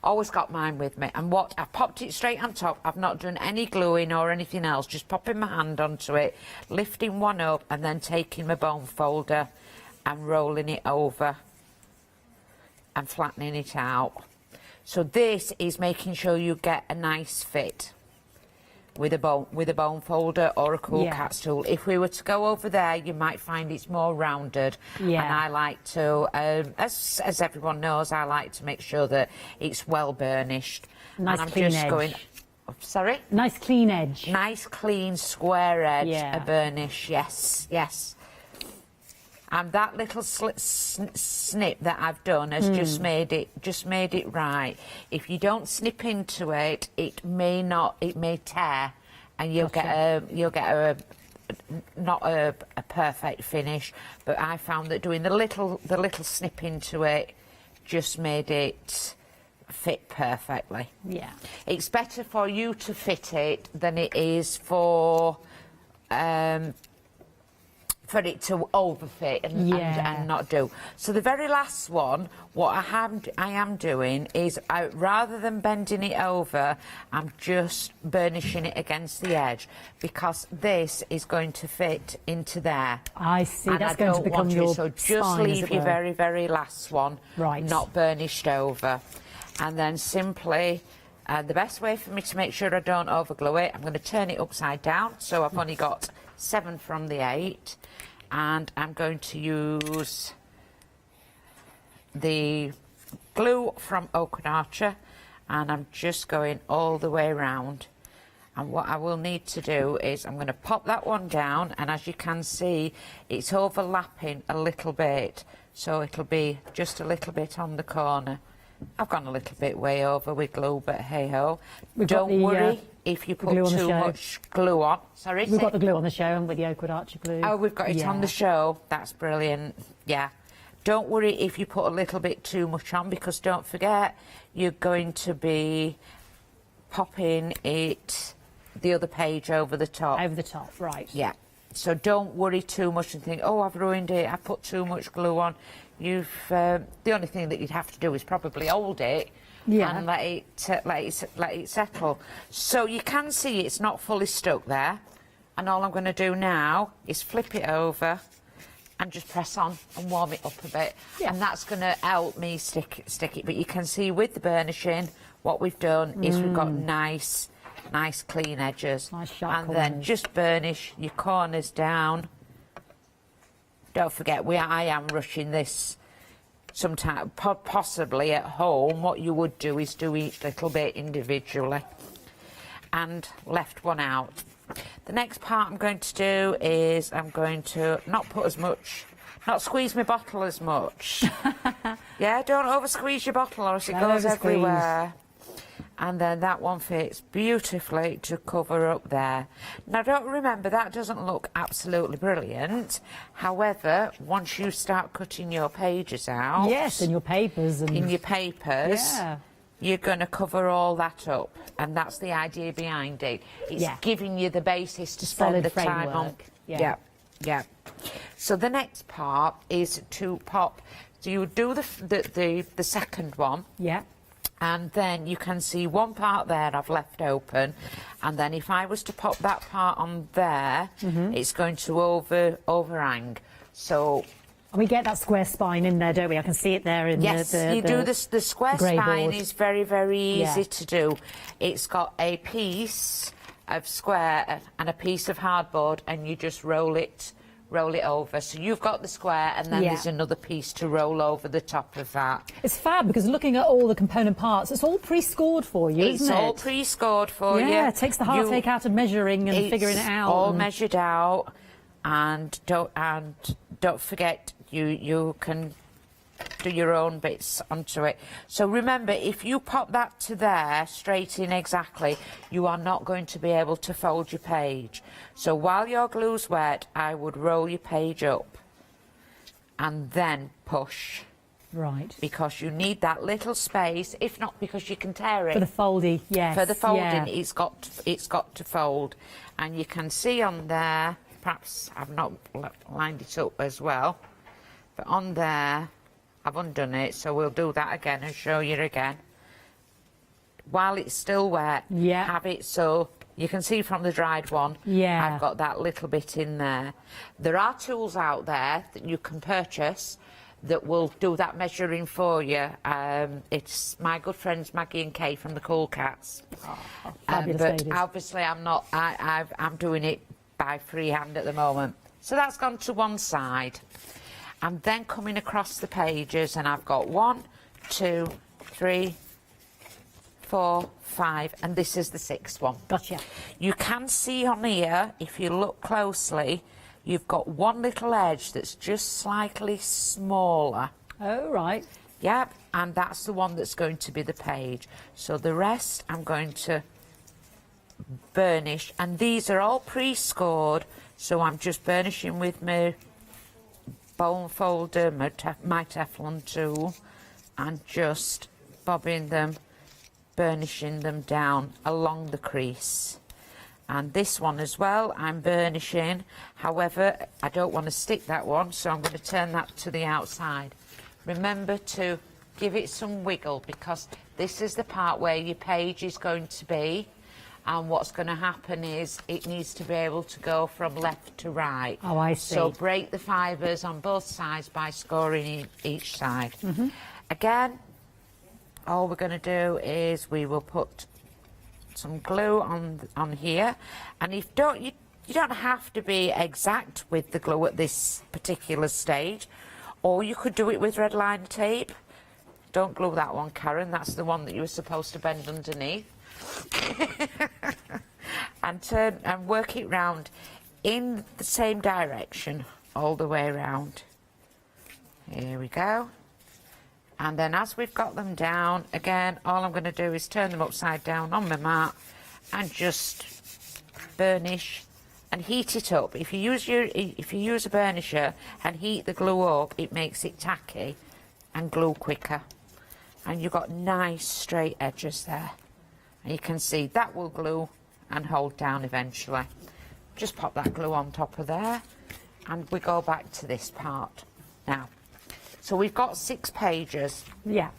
Always got mine with me. And what, I've popped it straight on top. I've not done any gluing or anything else, just popping my hand onto it, lifting one up, and then taking my bone folder and rolling it over and flattening it out. So this is making sure you get a nice fit with a bone folder or a Cool Cats tool. If we were to go over there, you might find it's more rounded. Yeah. And I like to, as everyone knows, I like to make sure that it's well burnished. Nice and I'm clean just edge. going. Sorry. Nice clean edge. Nice clean square edge. Yeah. A burnish. Yes. Yes. And that little snip that I've done has just made it right. If you don't snip into it, it may tear, and you'll get a not a perfect finish. But I found that doing the little snip into it just made it fit perfectly. Yeah. It's better for you to fit it than it is for it to overfit and not do. So the very last one, what I am doing is, rather than bending it over, I'm just burnishing it against the edge, because this is going to fit into there. I see. And that's I going to don't become want your it, so just spine, leave your very, very last one not burnished over. And then simply, the best way for me to make sure I don't overglue it, I'm going to turn it upside down, so I've only got 7 from the 8. And I'm going to use the glue from Hochanda, and I'm just going all the way around. And what I will need to do is I'm going to pop that one down, and as you can see, it's overlapping a little bit, so it'll be just a little bit on the corner. I've gone a little bit way over with glue, but hey-ho. Don't worry if you put too much glue on. Sorry? We've got the glue on the show, and with the Hochanda glue. Oh, we've got it on the show. That's brilliant. Yeah. Don't worry if you put a little bit too much on, because don't forget, you're going to be popping it, the other page over the top. Over the top, right. Yeah. So don't worry too much and think, oh, I've ruined it, I've put too much glue on. The only thing that you'd have to do is probably hold it and let it settle. So you can see it's not fully stuck there, and all I'm going to do now is flip it over and just press on and warm it up a bit, and that's going to help me stick it. But you can see with the burnishing, what we've done is we've got nice clean edges, and then just burnish your corners down. Don't forget, I am rushing this. Sometimes, possibly at home, what you would do is do each little bit individually, and left one out. The next part I'm going to do is I'm going to not squeeze my bottle as much. Yeah, don't over squeeze your bottle, or else it goes everywhere. And then that one fits beautifully to cover up there. Now, don't remember, that doesn't look absolutely brilliant. However, once you start cutting your pages out... Yes, in your papers. In your papers, you're going to cover all that up. And that's the idea behind it. It's giving you the basis to spend the time on. Yeah. So the next part is to pop... So you do the second one. Yeah. And then you can see one part there I've left open, and then if I was to pop that part on there, it's going to overhang. So and we get that square spine in there, don't we? I can see it there in the square spine is very, very easy to do. It's got a piece of square and a piece of hardboard, and you just roll it over. So you've got the square, and then there's another piece to roll over the top of that. It's fab, because looking at all the component parts, it's all pre-scored for you, isn't it? It's all pre-scored for you. Yeah, it takes the heartache out of measuring and figuring it out. All measured out, and don't forget, you can do your own bits onto it. So remember, if you pop that to there, straight in exactly, you are not going to be able to fold your page. So while your glue's wet, I would roll your page up and then push. Right. Because you need that little space, if not because you can tear it. For the folding, yes. For the folding, yeah. it's got to fold. And you can see on there, perhaps I've not lined it up as well, but on there, I've undone it, so we'll do that again and show you again. While it's still wet, have it so you can see from the dried one, I've got that little bit in there. There are tools out there that you can purchase that will do that measuring for you. It's my good friends Maggie and Kay from the Cool Cats. Fabulous but ladies. obviously I'm not. I'm doing it by freehand at the moment. So that's gone to one side. I'm then coming across the pages, and I've got 1, 2, 3, 4, 5, and this is the 6th one. Gotcha. You can see on here, if you look closely, you've got one little edge that's just slightly smaller. Oh, right. Yep, and that's the one that's going to be the page. So the rest I'm going to burnish, and these are all pre-scored, so I'm just burnishing with my bone folder, my Teflon tool, and just bobbing them, burnishing them down along the crease. And this one as well, I'm burnishing. However, I don't want to stick that one, so I'm going to turn that to the outside. Remember to give it some wiggle, because this is the part where your page is going to be, and what's going to happen is it needs to be able to go from left to right. Oh, I see. So break the fibres on both sides by scoring each side. Again, all we're going to do is we will put some glue on here, and if you don't have to be exact with the glue at this particular stage, or you could do it with red line tape. Don't glue that one, Karen, that's the one that you were supposed to bend underneath. And turn and work it round in the same direction all the way around. Here we go. And then as we've got them down, again, all I'm going to do is turn them upside down on my mat and just burnish and heat it up. If you use a burnisher and heat the glue up, it makes it tacky and glue quicker. And you've got nice straight edges there. And you can see that will glue and hold down eventually. Just pop that glue on top of there, and we go back to this part now. So we've got 6 pages. Yeah.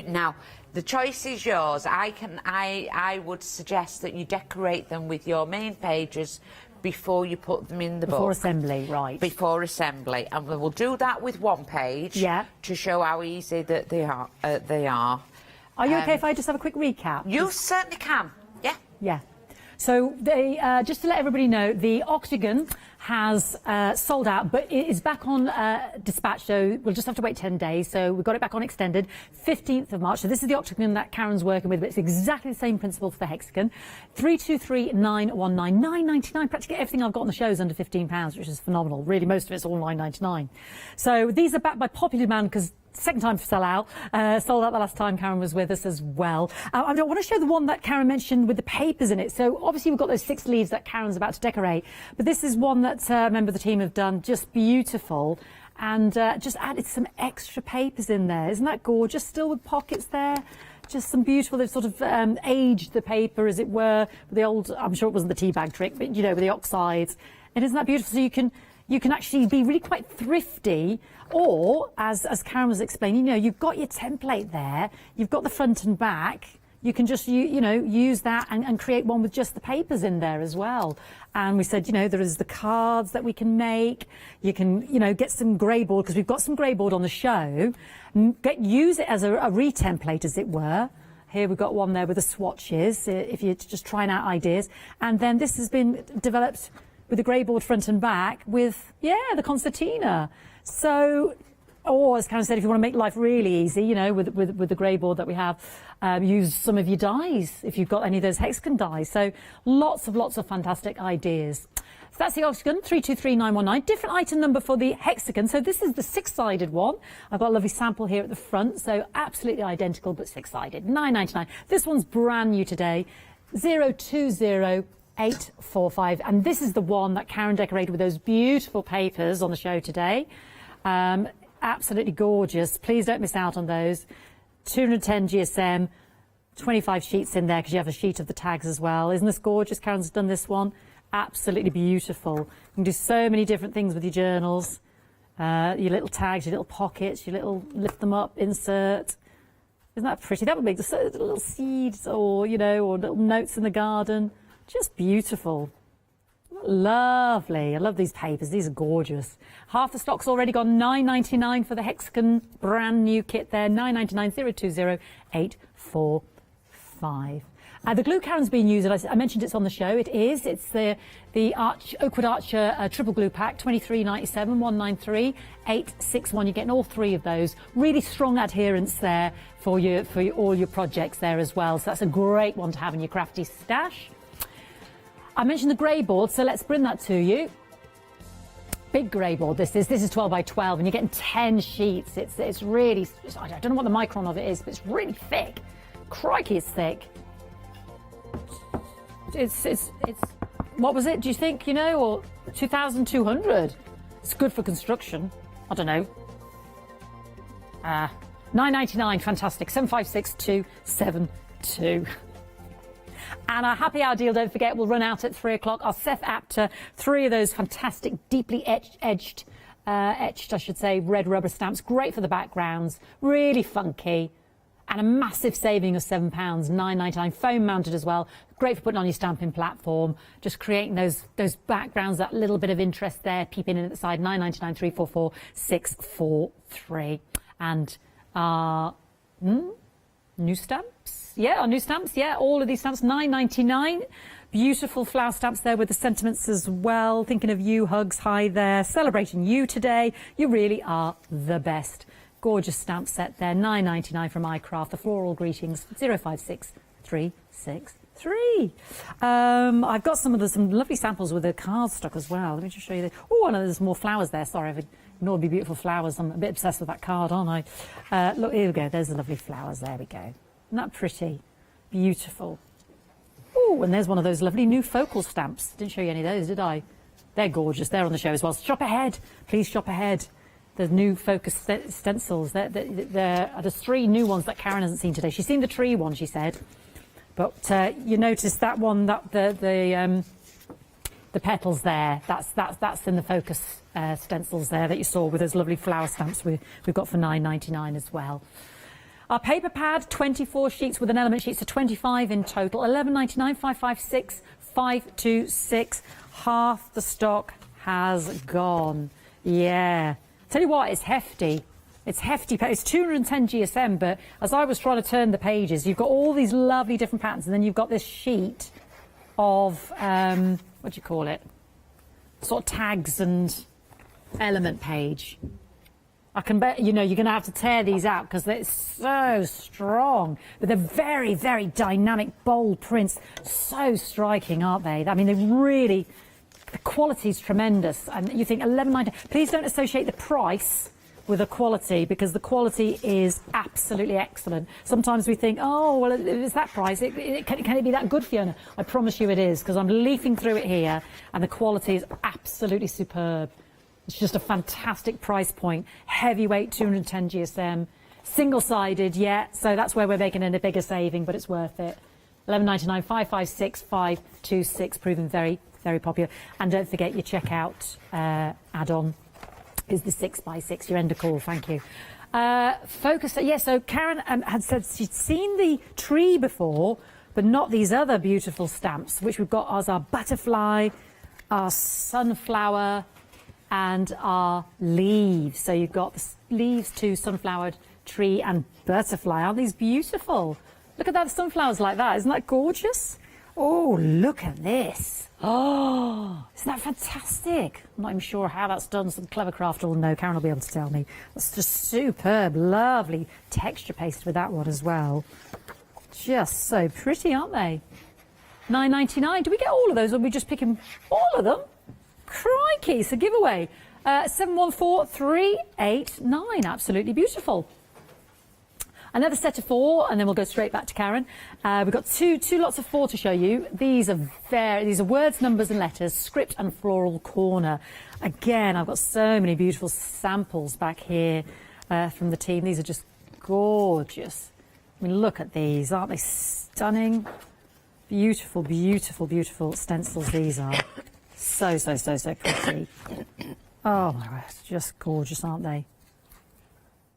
Now, the choice is yours. I would suggest that you decorate them with your main pages before you put them in the book. Before assembly, right. Before assembly. And we will do that with one page to show how easy that they are. Are you okay if I just have a quick recap? You certainly can, yeah. Yeah. So they, just to let everybody know, the Octagon has sold out, but it is back on dispatch, so we'll just have to wait 10 days. So we've got it back on extended, 15th of March. So this is the Octagon that Karen's working with, but it's exactly the same principle for the Hexagon. 323-919, £9.99. Practically everything I've got on the show is under £15, which is phenomenal. Really, most of it's all £9.99. So these are backed by popular demand because second time to sell out. Sold out the last time Karen was with us as well. I want to show the one that Karen mentioned with the papers in it. So obviously we've got those 6 leaves that Karen's about to decorate, but this is one that a member of the team have done, just beautiful, and just added some extra papers in there. Isn't that gorgeous? Still with pockets there. Just some beautiful, they've sort of aged the paper, as it were, with the old, I'm sure it wasn't the tea bag trick, but you know, with the oxides. And isn't that beautiful? So you can actually be really quite thrifty, or as Karen was explaining, you know, you've got your template there, you've got the front and back, you can just you know, use that and create one with just the papers in there as well. And we said, you know, there is the cards that we can make. You can, you know, get some grey board, because we've got some grey board on the show. Use it as a re-template, as it were. Here we've got one there with the swatches, if you're just trying out ideas. And then this has been developed with the grey board front and back with, the concertina. So, or as Karen said, if you want to make life really easy, you know, with the grey board that we have, use some of your dies, if you've got any of those hexagon dies. So lots of fantastic ideas. that's the octagon, 323919. Different item number for the hexagon. So this is the 6-sided one. I've got a lovely sample here at the front. So absolutely identical, but 6-sided. $9.99. This one's brand new today. 020845. And this is the one that Karen decorated with those beautiful papers on the show today. Absolutely gorgeous. Please don't miss out on those. 210 GSM, 25 sheets in there because you have a sheet of the tags as well. Isn't this gorgeous? Karen's done this one. Absolutely beautiful. You can do so many different things with your journals. Your little tags, your little pockets, your little lift them up, insert. Isn't that pretty? That would make just little seeds or, you know, or little notes in the garden. Just beautiful. Lovely. I love these papers. These are gorgeous. Half the stock's already gone. $9.99 for the hexagon brand new kit there. $9.99 020845. The glue Karen's been using, I mentioned it's on the show. It is. It's the Oakwood Archer triple glue pack, $23.97, $193, $861. You're getting all three of those. Really strong adherence there for all your projects there as well. So that's a great one to have in your crafty stash. I mentioned the grey board, so let's bring that to you. Big grey board. This is 12 by 12, and you're getting 10 sheets. It's really. I don't know what the micron of it is, but it's really thick. Crikey, it's thick. It's what was it, do you think, you know, or 2,200? It's good for construction. I don't know. $9.99, fantastic. 756272. And our happy hour deal, don't forget, will run out at 3 o'clock. Our Seth Apter, 3 of those fantastic, deeply etched, I should say, red rubber stamps. Great for the backgrounds, really funky. And a massive saving of £7, $9.99, foam mounted as well. Great for putting on your stamping platform, just creating those backgrounds, that little bit of interest there, peeping in at the side. $9.99, 344 643. And our new stamps, yeah, our new stamps, yeah, all of these stamps, $9.99. Beautiful flower stamps there with the sentiments as well. Thinking of you, hugs, hi there, celebrating you today. You really are the best. Gorgeous stamp set there, $9.99 from iCraft. The floral greetings, 056363. I've got some lovely samples with the cardstock as well. Let me just show you. Oh, and there's more flowers there. Sorry, I've ignored the beautiful flowers. I'm a bit obsessed with that card, aren't I? Look, here we go. There's the lovely flowers. There we go. Isn't that pretty? Beautiful. Oh, and there's one of those lovely new focal stamps. Didn't show you any of those, did I? They're gorgeous. They're on the show as well. Shop ahead. Please shop ahead. The new focus stencils. There's 3 new ones that Karen hasn't seen today. She's seen the tree one, she said, but you notice that one, that the petals there. That's in the focus stencils there that you saw with those lovely flower stamps we've got for $9.99 as well. Our paper pad, 24 sheets with an element sheet, so 25 in total. $11.99, 556 526. Half the stock has gone. Yeah. Tell you what, it's hefty. It's hefty. It's 210 GSM, but as I was trying to turn the pages, you've got all these lovely different patterns, and then you've got this sheet of, what do you call it? Sort of tags and element page. I can bet, you know, you're going to have to tear these out because they're so strong. But they're very, very dynamic, bold prints. So striking, aren't they? I mean, they really... The quality is tremendous, and you think $11.90. Please don't associate the price with the quality, because the quality is absolutely excellent. Sometimes we think, oh, well, if it's that price, can it be that good, Fiona? I promise you it is, because I'm leafing through it here, and the quality is absolutely superb. It's just a fantastic price point. Heavyweight, 210 GSM, single-sided, yeah. So that's where we're making a bigger saving, but it's worth it. $11.99, 556 526, proven very, very popular. And don't forget your checkout add-on is the 6x6, your end of call. Thank you. Focus, yeah, so Karen had said she'd seen the tree before, but not these other beautiful stamps, which we've got as our butterfly, our sunflower, and our leaves. So you've got the leaves to sunflower, tree, and butterfly. Aren't these beautiful? Look at that, sunflowers like that. Isn't that gorgeous? Oh, look at this. Oh, isn't that fantastic? I'm not even sure how that's done. Some clever craft will know. Karen will be able to tell me. That's just superb. Lovely texture paste with that one as well. Just so pretty, aren't they? $9.99. Do we get all of those, or are we just picking all of them? Crikey, it's a giveaway. 714389, absolutely beautiful. Another set of 4, and then we'll go straight back to Karen. We've got two lots of 4 to show you. These are words, numbers, and letters, script and floral corner. Again, I've got so many beautiful samples back here from the team. These are just gorgeous. I mean, look at these, aren't they stunning? Beautiful, beautiful, beautiful stencils these are. So pretty. Oh my God, just gorgeous, aren't they?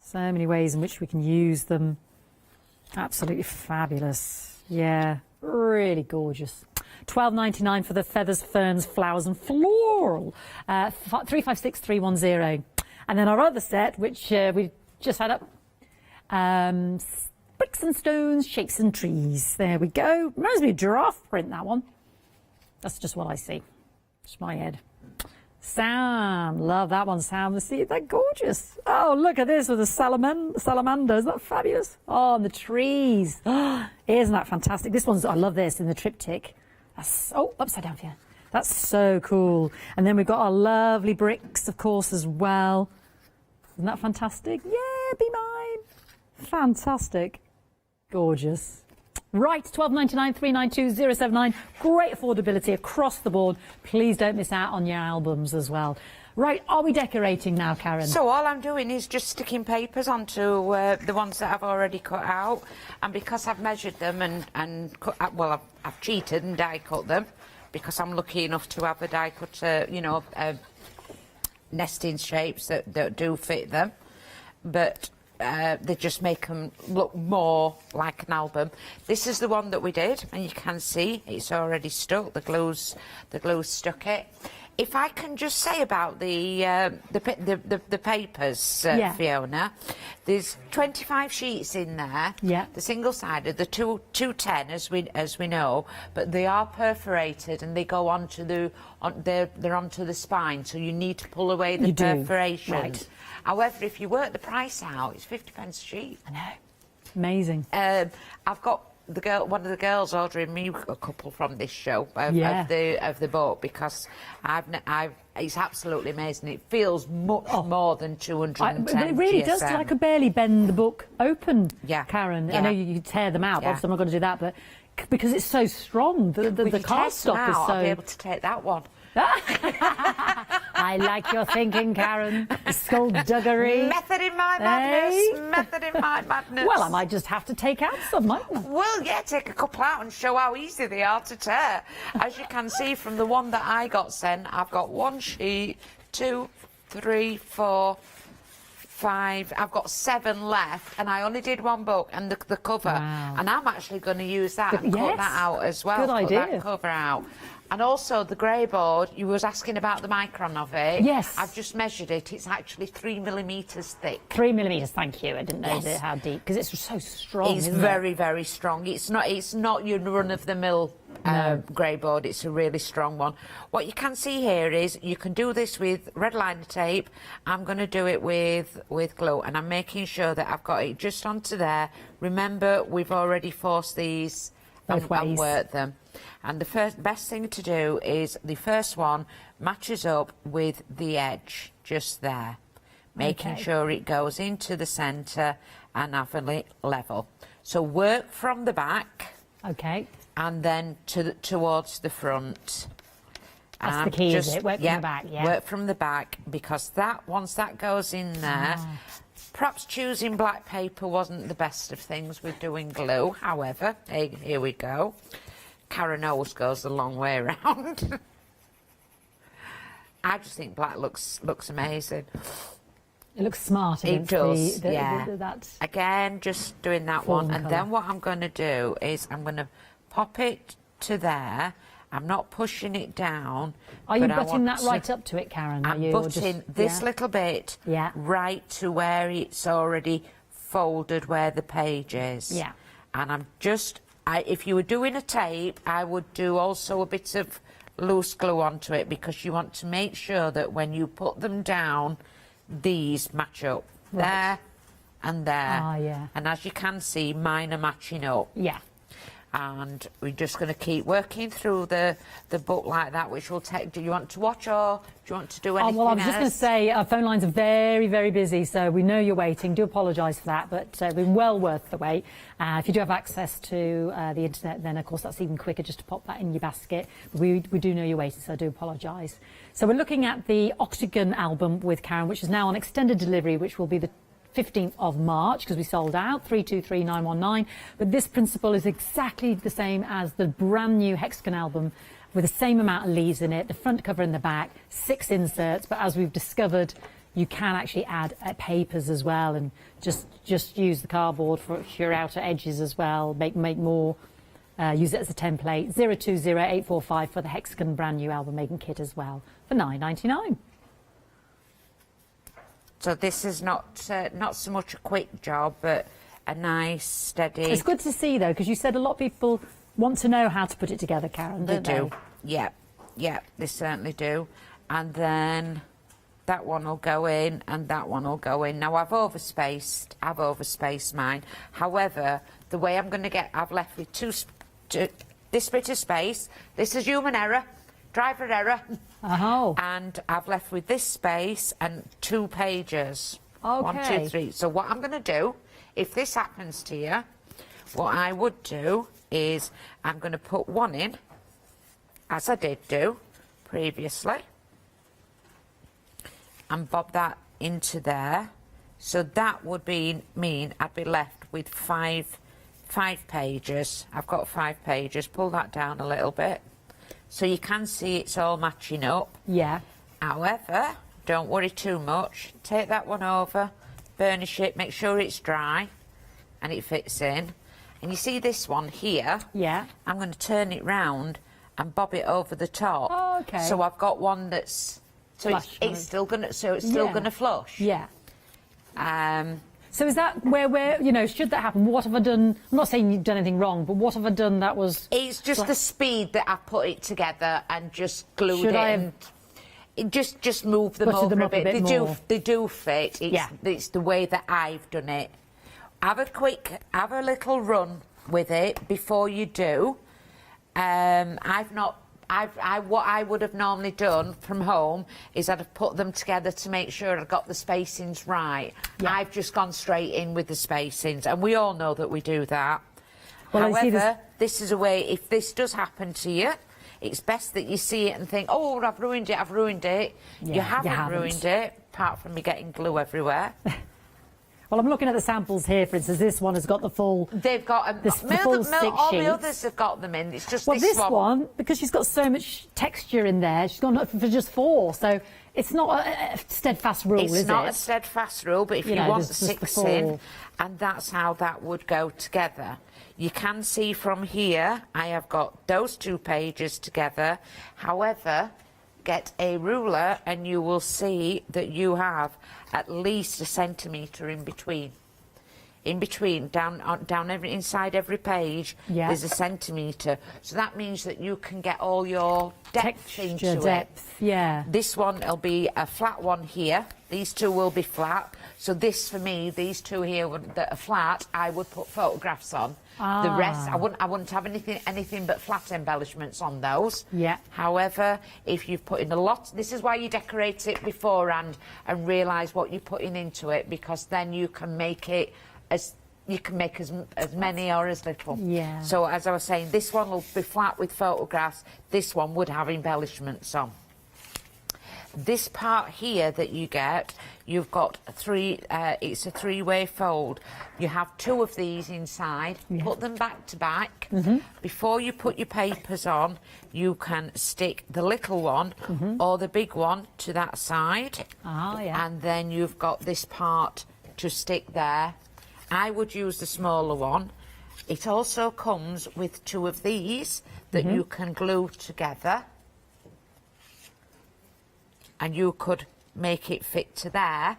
So many ways in which we can use them. Absolutely fabulous. Yeah, really gorgeous. £12.99 for the feathers, ferns, flowers and floral. 356310. And then our other set, which we just had up, bricks and stones, shapes and trees. There we go. Reminds me of giraffe print, that one. That's just what I see. Just my head. Sam, love that one, Sam. See, they're gorgeous. Oh, look at this with the salamander. Isn't that fabulous? Oh, and the trees. Isn't that fantastic? This one's, I love this in the triptych. That's, oh, upside down for you. That's so cool. And then we've got our lovely bricks, of course, as well. Isn't that fantastic? Yeah, be mine. Fantastic. Gorgeous. Right, £12.99, 392079. Great affordability across the board. Please don't miss out on your albums as well. Right, are we decorating now, Karen? So all I'm doing is just sticking papers onto the ones that I've already cut out, and because I've measured them and cut, well, I've cheated and die cut them, because I'm lucky enough to have a die cut, nesting shapes that do fit them, but they just make them look more like an album. This is the one that we did, and you can see it's already stuck. The glue's stuck it. If I can just say about the papers, Fiona, there's 25 sheets in there. Yeah. The single-sided, the 210 as we know, but they are perforated and they go onto they're onto the spine, so you need to pull away the perforations. Right. However, if you work the price out, it's 50p a sheet. I know. Amazing. I've got one of the girls ordering me a couple from this show of the book, because it's absolutely amazing. It feels much more than 210 but it really does. I could barely bend the book open, Karen. Yeah. I know you tear them out. Obviously, I'm not going to do that, but because it's so strong, the cardstock is so. I'll be able to take that one. I like your thinking, Karen. Skullduggery. Method in my madness. Method in my madness. Well, I might just have to take out some, mightn't I? Well, yeah, take a couple out and show how easy they are to tear. As you can see from the one that I got sent, I've got 1 sheet, 2, 3, 4, 5. I've got 7 left, and I only did 1 book and the cover. Wow. And I'm actually going to use that and cut that out as well. Good idea. Cut that cover out. And also the grey board, you was asking about the micron of it. Yes. I've just measured it. It's actually 3mm thick. 3mm, thank you. I didn't know how deep, because it's so strong. It's very, very strong. It's not your run-of-the-mill grey board. It's a really strong one. What you can see here is you can do this with red liner tape. I'm going to do it with glue, and I'm making sure that I've got it just onto there. Remember, we've already forced these and worked them. And the best thing to do is the first one matches up with the edge just there, making sure it goes into the centre and have a level. So work from the back, and then towards the front. That's the key, is it? Work from the back, work from the back, because once that goes in there. Perhaps choosing black paper wasn't the best of things with doing glue. However, here we go. Karen always goes a long way around. I just think black looks amazing. It looks smart. It does, that's again, just doing that one. And then what I'm going to do is I'm going to pop it to there. I'm not pushing it down. Are you putting that right up to it, Karen? I'm putting this little bit right to where it's already folded, where the page is. Yeah. And I'm just, if you were doing a tape, I would do also a bit of loose glue onto it, because you want to make sure that when you put them down, these match up. Right. There and there. Ah, yeah. And as you can see, mine are matching up. Yeah. And we're just going to keep working through the book like that, which will take... Do you want to watch, or do you want to do anything well, I was just going to say, our phone lines are very, very busy, so we know you're waiting. Do apologise for that, but it's been well worth the wait. If you do have access to the internet, then, of course, that's even quicker just to pop that in your basket. We do know you're waiting, so I do apologise. So we're looking at the Octagon album with Karen, which is now on extended delivery, which will be the 15th of March, because we sold out, 323919. But this principle is exactly the same as the brand new Hexagon album, with the same amount of leaves in it, the front cover and the back, 6 inserts. But as we've discovered, you can actually add papers as well, and just use the cardboard for your outer edges as well. Make more. Use it as a template. 020845 for the Hexagon brand new album making kit as well for £9.99. So this is not so much a quick job, but a nice, steady... It's good to see, though, because you said a lot of people want to know how to put it together, Karen, They don't do. Yeah, they certainly do. And then that one will go in, and that one will go in. Now, I've overspaced mine. However, the way I'm going to get... I've left with this bit of space. This is human error. Driver error. Oh. And I've left with this space and 2 pages. Okay. 1, 2, 3. So what I'm going to do, if this happens to you, what I would do is I'm going to put one in, as I did do previously, and bob that into there. So that would mean I'd be left with 5 pages. I've got 5 pages. Pull that down a little bit. So you can see it's all matching up. Yeah. However, don't worry too much. Take that one over, burnish it, make sure it's dry and it fits in. And you see this one here? Yeah. I'm going to turn it round and bob it over the top. Oh, okay. So I've got one that's... So it's still going to flush. Yeah. So is that where should that happen? What have I done? I'm not saying you've done anything wrong, but what have I done that was... It's just the speed that I put it together and just glued it. And just move them over a bit. They do fit. It's the way that I've done it. Have a little run with it before you do. What I would have normally done from home is I'd have put them together to make sure I got the spacings right. Yeah. I've just gone straight in with the spacings, and we all know that we do that. Well, however, this is a way, if this does happen to you, it's best that you see it and think, oh, I've ruined it. Yeah, you haven't ruined it, apart from me getting glue everywhere. Well, I'm looking at the samples here, for instance. This one has got the full... They've got all the others have got them in. It's just this one, because she's got so much texture in there, she's gone for just 4. So it's not a steadfast rule, is it? It's not a steadfast rule, but if you want 6 in, and that's how that would go together. You can see from here, I have got those 2 pages together. However, get a ruler and you will see that you have at least a centimetre in between. Inside every page, there's a centimetre. So that means that you can get all your depth into it. Yeah. This one will be a flat one here. These 2 will be flat. So this, for me, these 2 here that are flat, I would put photographs on. The rest, I wouldn't have anything but flat embellishments on those. Yeah. However, if you've put in a lot, this is why you decorate it beforehand and realise what you're putting into it, because then you can make it as many or as little. Yeah. So as I was saying, this one will be flat with photographs. This one would have embellishments on. This part here that you get, you've got it's a 3-way fold. You have 2 of these inside. Yeah. Put them back to back. Before you put your papers on, you can stick the little one or the big one to that side. And then you've got this part to stick there. I would use the smaller one. It also comes with 2 of these that you can glue together. And you could make it fit to there,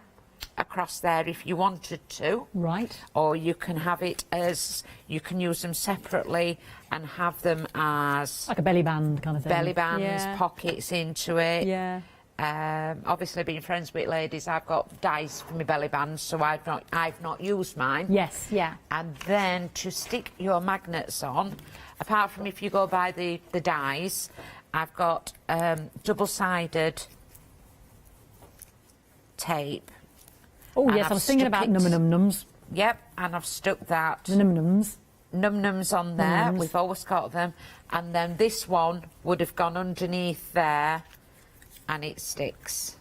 across there if you wanted to. Right. Or you can have it as, you can use them separately and have them as... like a belly band kind of thing. Belly bands, pockets into it. Yeah. Obviously, being friends with ladies, I've got dies for my belly bands, so I've not used mine. Yes, yeah. And then to stick your magnets on, apart from if you go by the dies, I've got double-sided tape. Oh yes, I was thinking about num-nums. Yep, and I've stuck that. Num-nums. Num-nums on there. We've always got them. And then this one would have gone underneath there, and it sticks.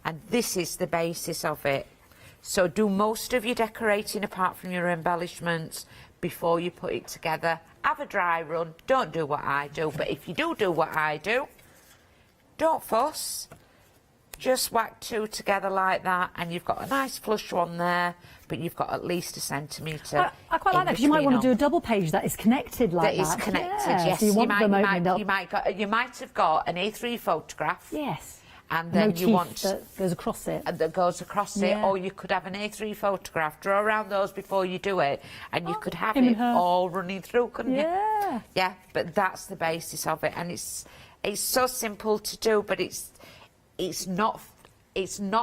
And this is the basis of it. So do most of your decorating, apart from your embellishments, before you put it together. Have a dry run. Don't do what I do. But if you do what I do, don't fuss. Just whack two together like that, and you've got a nice flush one there, but you've got at least a centimetre. I quite like that, because you might want to do a double page that is connected like that. That is connected, yeah. yes. So you might have got an A3 photograph. Yes. And then motif you want that goes across it. That goes across it, or you could have an A3 photograph. Draw around those before you do it, and you could have it all running through, couldn't you? Yeah. Yeah, but that's the basis of it, and it's so simple to do, but it's not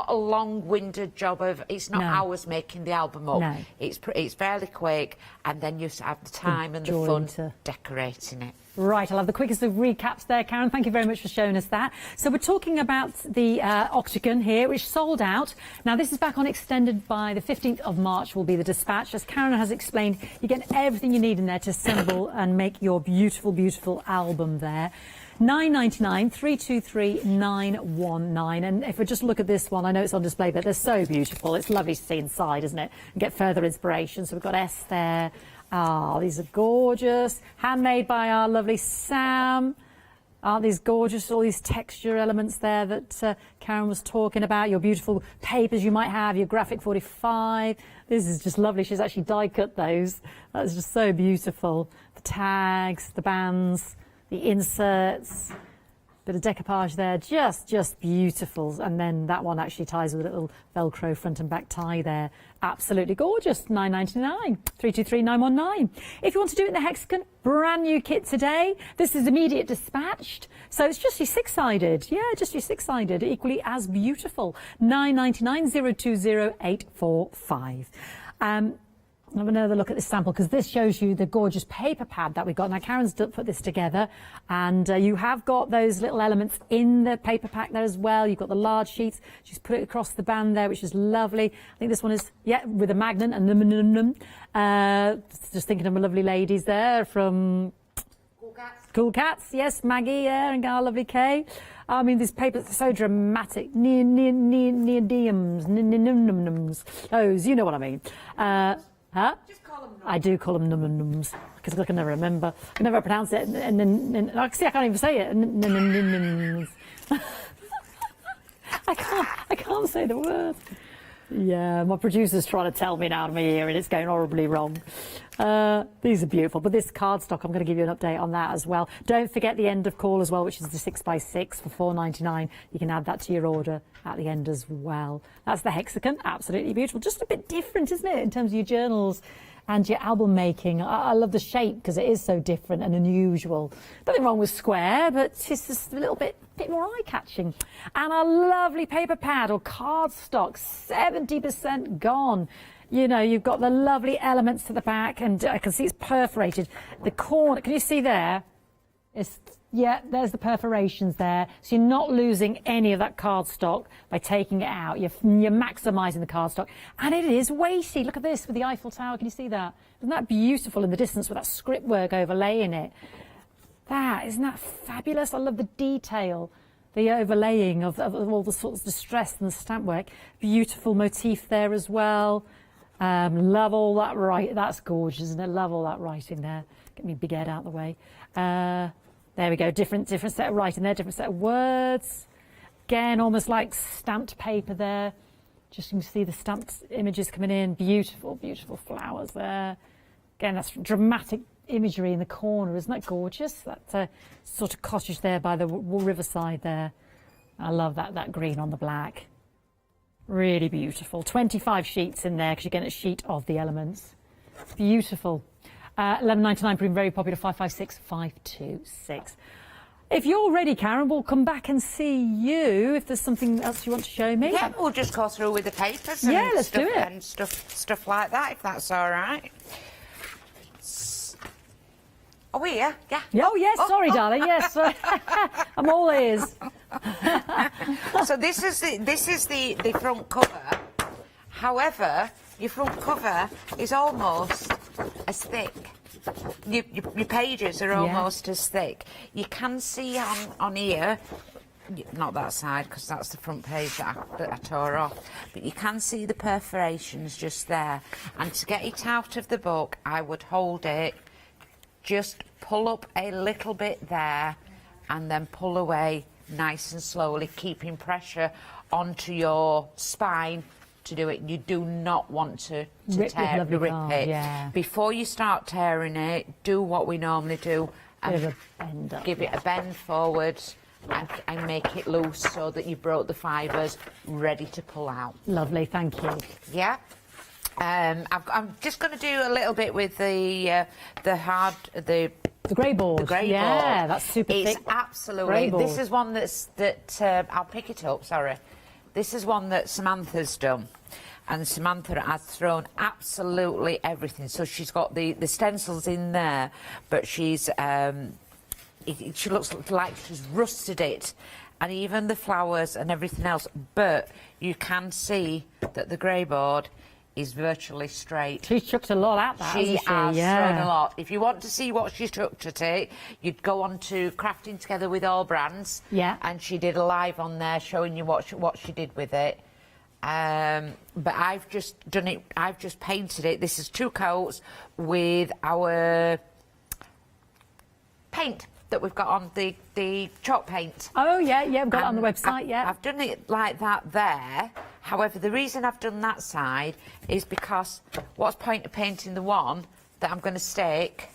a long-winded job of. It's not hours making the album up. No. It's fairly quick, and then you have the time and the fun decorating it. Right, I'll have the quickest of recaps there, Karen. Thank you very much for showing us that. So we're talking about the octagon here, which sold out. Now, this is back on extended by the 15th of March will be the dispatch. As Karen has explained, you get everything you need in there to assemble and make your beautiful, beautiful album there. £9.99, 323 919. And if we just look at this one, I know it's on display, but they're so beautiful. It's lovely to see inside, isn't it? And get further inspiration. So we've got S there. Ah, these are gorgeous. Handmade by our lovely Sam. Aren't these gorgeous? All these texture elements there that Karen was talking about. Your beautiful papers you might have, your graphic 45. This is just lovely. She's actually die cut those. That's just so beautiful. The tags, the bands, the inserts. Bit of decoupage there, just beautiful. And then that one actually ties with a little Velcro front and back tie there. Absolutely gorgeous. £9.99, 323 919. If you want to do it in the hexagon, brand new kit today. This is immediate dispatched. So it's just your six-sided. Yeah, just your six-sided. Equally as beautiful. £9.99, 020 845. Have another look at this sample, because this shows you the gorgeous paper pad that we got. Now, Karen's put this together, and you have got those little elements in the paper pack there as well. You've got the large sheets. She's put it across the band there, which is lovely. I think this one is, with a magnet and just thinking of my lovely ladies there from Cool Cats. Yes, Maggie, yeah, and our lovely Kay. I mean, these papers are so dramatic. Neodymiums, those, you know what I mean. Huh? Just call them I do call them num-nums, because I can never remember. I can never pronounce it. And I can't even say it. I can't say the word. Yeah, my producer's trying to tell me now in my ear, and it's going horribly wrong. These are beautiful, but this cardstock, I'm going to give you an update on that as well. Don't forget the end of call as well, which is the 6x6 for £4.99. You can add that to your order at the end as well. That's the hexagon, absolutely beautiful. Just a bit different, isn't it, in terms of your journals and your album making. I love the shape, because it is so different and unusual. Nothing wrong with square, but it's just a little bit more eye-catching. And a lovely paper pad or cardstock, 70% gone. You know, you've got the lovely elements to the back, and I can see it's perforated. The corner, can you see there? There's the perforations there. So you're not losing any of that cardstock by taking it out. You're maximising the cardstock. And it is weighty. Look at this with the Eiffel Tower. Can you see that? Isn't that beautiful in the distance with that script work overlaying it? Isn't that fabulous? I love the detail, the overlaying of all the sorts of distress and the stamp work. Beautiful motif there as well. Love all that that's gorgeous, isn't it? Love all that writing there. Get me big head out of the way. There we go, different set of writing there, different set of words. Again, almost like stamped paper there. Just you can see the stamped images coming in. Beautiful, beautiful flowers there. Again, that's dramatic imagery in the corner, isn't that gorgeous? That sort of cottage there by the riverside there. I love that green on the black. Really beautiful. 25 sheets in there, because you're getting a sheet of the elements. Beautiful. £11.99 proving very popular. 556 526. If you're ready, Karen, we'll come back and see you if there's something else you want to show me. Yeah, we'll just go through with the papers and yeah, let's stuff, do it. and stuff like that, if that's all right. Are we here? Yeah. Oh, yes, sorry, darling, yes. I'm all ears. So this is the front cover. However, your front cover is almost as thick. Your pages are almost as thick. You can see on here, not that side because that's the front page that I tore off, but you can see the perforations just there. And to get it out of the book, I would hold it, just pull up a little bit there and then pull away nice and slowly, keeping pressure onto your spine to do it. You do not want to rip it. Yeah. Before you start tearing it, do what we normally do and give it a bend forward and make it loose so that you broke the fibres ready to pull out. Lovely, thank you. Yeah. I'm just going to do a little bit with the grey board. The grey yeah, board. That's super thick. It's absolutely. This is one I'll pick it up. Sorry. This is one that Samantha's done, and Samantha has thrown absolutely everything. So she's got the stencils in there, but she's she looks like she's rusted it, and even the flowers and everything else. But you can see that the grey board is virtually straight. She's chucked a lot at that, She hasn't she? has thrown a lot. If you want to see what she's chucked at it, you'd go on to Crafting Together with All Brands. Yeah. And she did a live on there showing you what she did with it. But I've just done it, I've just painted it. This is 2 coats with our paint that we've got on the chalk paint. Oh, yeah, I've got it on the website, yeah. I've done it like that there. However, the reason I've done that side is because what's the point of painting the one that I'm going to stake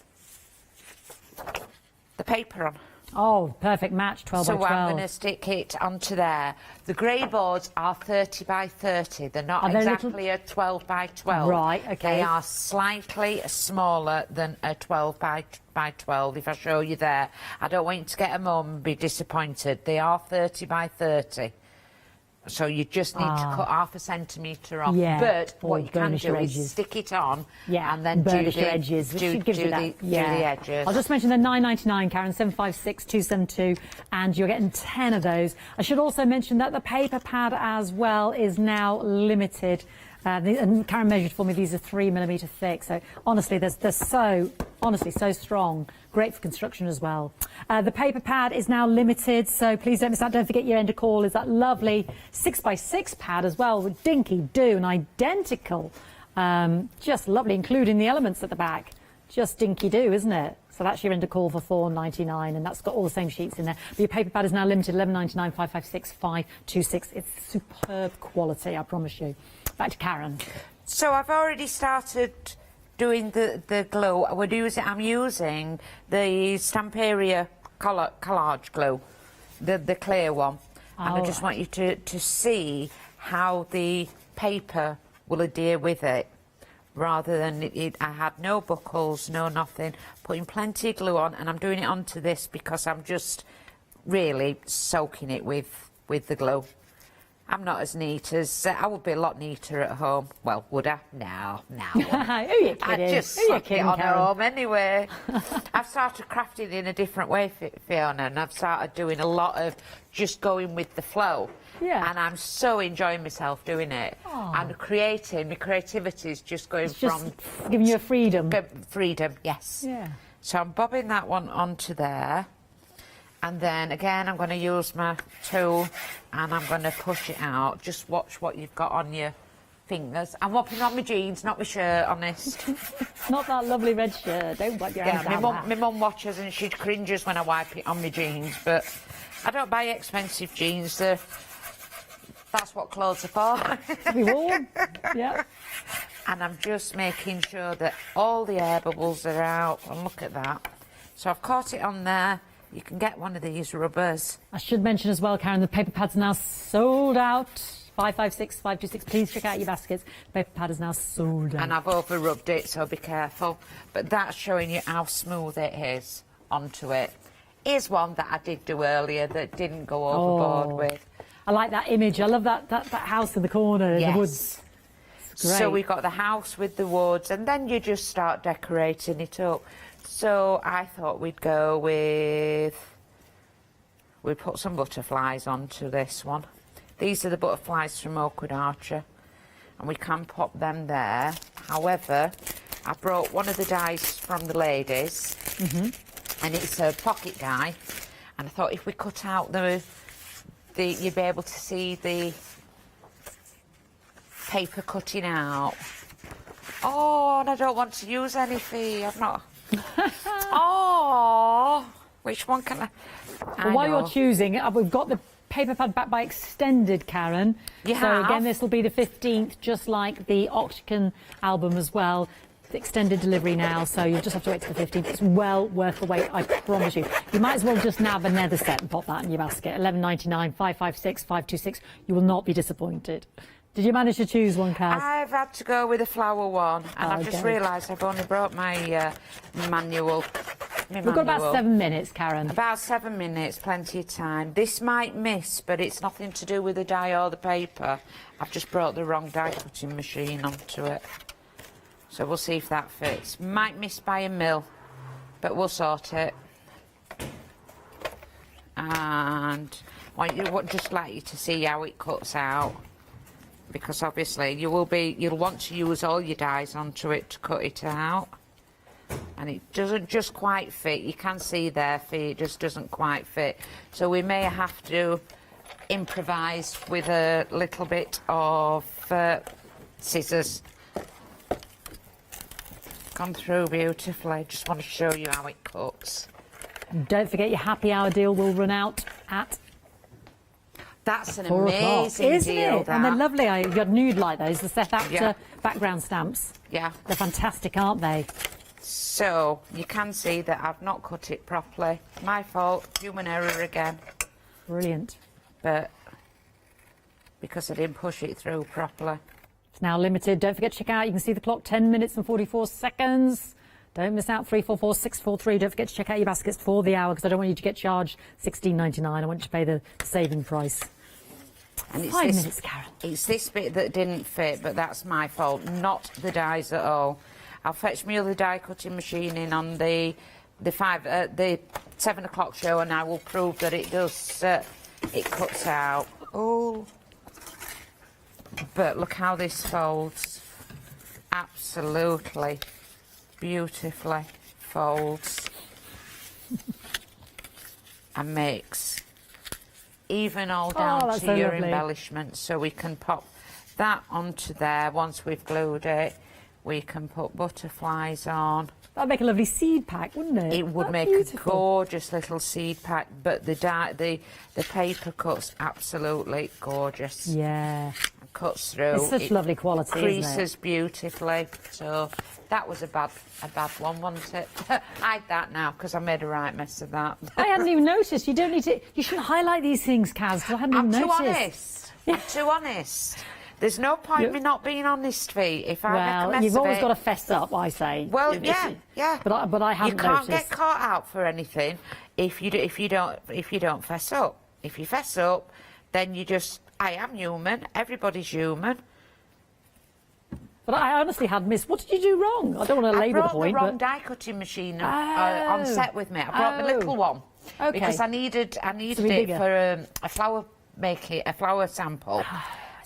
the paper on? Oh, perfect match, 12 by 12. So I'm going to stick it onto there. The grey boards are 30 by 30. They're not exactly a 12 by 12. Right, okay. They are slightly smaller than a 12 by 12, if I show you there. I don't want you to get a mum and be disappointed. They are 30 by 30. So you just need to cut half a centimetre off. Yeah. But what you can do edges. is stick it on and and then burnish your edges. do the edges. I'll just mention they're £9.99, Karen, 756-272, and you're getting 10 of those. I should also mention that the paper pad as well is now limited. And Karen measured for me, these are 3mm thick. So honestly, they're so strong. Great for construction as well. The paper pad is now limited, so please don't miss out. Don't forget your end of call is that lovely 6x6 pad as well with dinky do and identical. Just lovely, including the elements at the back. Just dinky do, isn't it? So that's your end of call for £4.99, and that's got all the same sheets in there. But your paper pad is now limited, £11.99, 556-526. It's superb quality, I promise you. Back to Karen. So I've already started doing the glue. I'm using the Stamperia collage glue, the clear one. And I just want you to see how the paper will adhere with it. Rather than I had no buckles, no nothing, putting plenty of glue on, and I'm doing it onto this because I'm just really soaking it with the glue. I'm not as neat as I would be a lot neater at home. Well, would I? No. Who are you kidding? I just soak it on at home anyway. I've started crafting in a different way, Fiona, and I've started doing a lot of just going with the flow. Yeah. And I'm so enjoying myself doing it. And creating, my creativity is just going from... giving you a freedom. Freedom, yes. Yeah. So I'm bobbing that one onto there. And then, again, I'm going to use my tool and I'm going to push it out. Just watch what you've got on your fingers. I'm wiping on my jeans, not my shirt, honest. Not that lovely red shirt. Don't wipe your hands down. My mum watches and she cringes when I wipe it on my jeans, but I don't buy expensive jeans. That's what clothes are for. To be warm, yeah. And I'm just making sure that all the air bubbles are out. And look at that. So I've caught it on there. You can get one of these rubbers. I should mention as well, Karen, the paper pads are now sold out. 556, 526. Please check out your baskets. The paper pad is now sold out. And I've over-rubbed it, so be careful. But that's showing you how smooth it is onto it. Here's one that I did do earlier that didn't go overboard with. I like that image. I love that house in the corner in the woods. It's great. So we got the house with the woods, and then you just start decorating it up. So I thought we'd go with... We put some butterflies onto this one. These are the butterflies from Oakwood Archer, and we can pop them there. However, I brought one of the dies from the ladies, and it's a pocket die, and I thought if we cut out you'd be able to see the paper cutting out. Oh, and I don't want to use any fee. I've not... Oh, which one can I... Well, while you're choosing, we've got the paper pad back by extended, Karen. You so have? again, this will be the 15th, just like the Octagon album as well. The extended delivery now, so you'll just have to wait till the 15th. It's well worth the wait, I promise you. You might as well just nab a nether set and pop that in your basket. $11.99, 556, 526. You will not be disappointed. Did you manage to choose one, Kaz? I've had to go with a flower one, and I've just realised I've only brought my manual. We've got about 7 minutes, Karen. About 7 minutes, plenty of time. This might miss, but it's nothing to do with the dye or the paper. I've just brought the wrong die cutting machine onto it. So we'll see if that fits. Might miss by a mil, but we'll sort it. And I would just like you to see how it cuts out, because obviously you'll want to use all your dies onto it to cut it out. And it doesn't just quite fit. You can see there, it just doesn't quite fit. So we may have to improvise with a little bit of scissors. Gone through beautifully. Just want to show you how it cuts. Don't forget your happy hour deal will run out at... That's an 4 o'clock. amazing Isn't deal, it? that. And they're lovely. You've got nude like those, the Seth Actor Yeah. background stamps. Yeah. They're fantastic, aren't they? So you can see that I've not cut it properly. My fault, human error again. Brilliant. But because I didn't push it through properly. It's now limited. Don't forget to check out. You can see the clock, 10 minutes and 44 seconds. Don't miss out, 344 643. Don't forget to check out your baskets for the hour, because I don't want you to get charged $16.99. I want you to pay the saving price. And it's 5 this, minutes, Karen. It's this bit that didn't fit, but that's my fault, not the dies at all. I'll fetch my other die cutting machine in on the 7 o'clock show, and I will prove that it does. It cuts out. Oh, but look how this folds. Absolutely beautifully folds and makes even all down to your embellishments. So we can pop that onto there. Once we've glued it, we can put butterflies on. That'd make a lovely seed pack, wouldn't it? It would make a gorgeous little seed pack, but the paper cuts absolutely gorgeous. Yeah. Cuts through. It's such lovely quality, creases isn't it? beautifully. So that was a bad one, wasn't it? Hide that now, because I made a right mess of that. I hadn't even noticed. You don't need to. You shouldn't highlight these things, Kaz, because I hadn't even noticed. I'm too honest. I'm too honest. There's no point me not being honest, Fee. If I make a mess you've of always it, got to fess up, I say. Well, yeah. But I haven't You can't noticed. get caught out for anything if you don't fess up. If you fess up, then you just. I am human. Everybody's human. But I honestly had missed. What did you do wrong? I don't want to labour the point. I brought the wrong but... die cutting machine on set with me. I brought the little one because I needed it for a flower sample.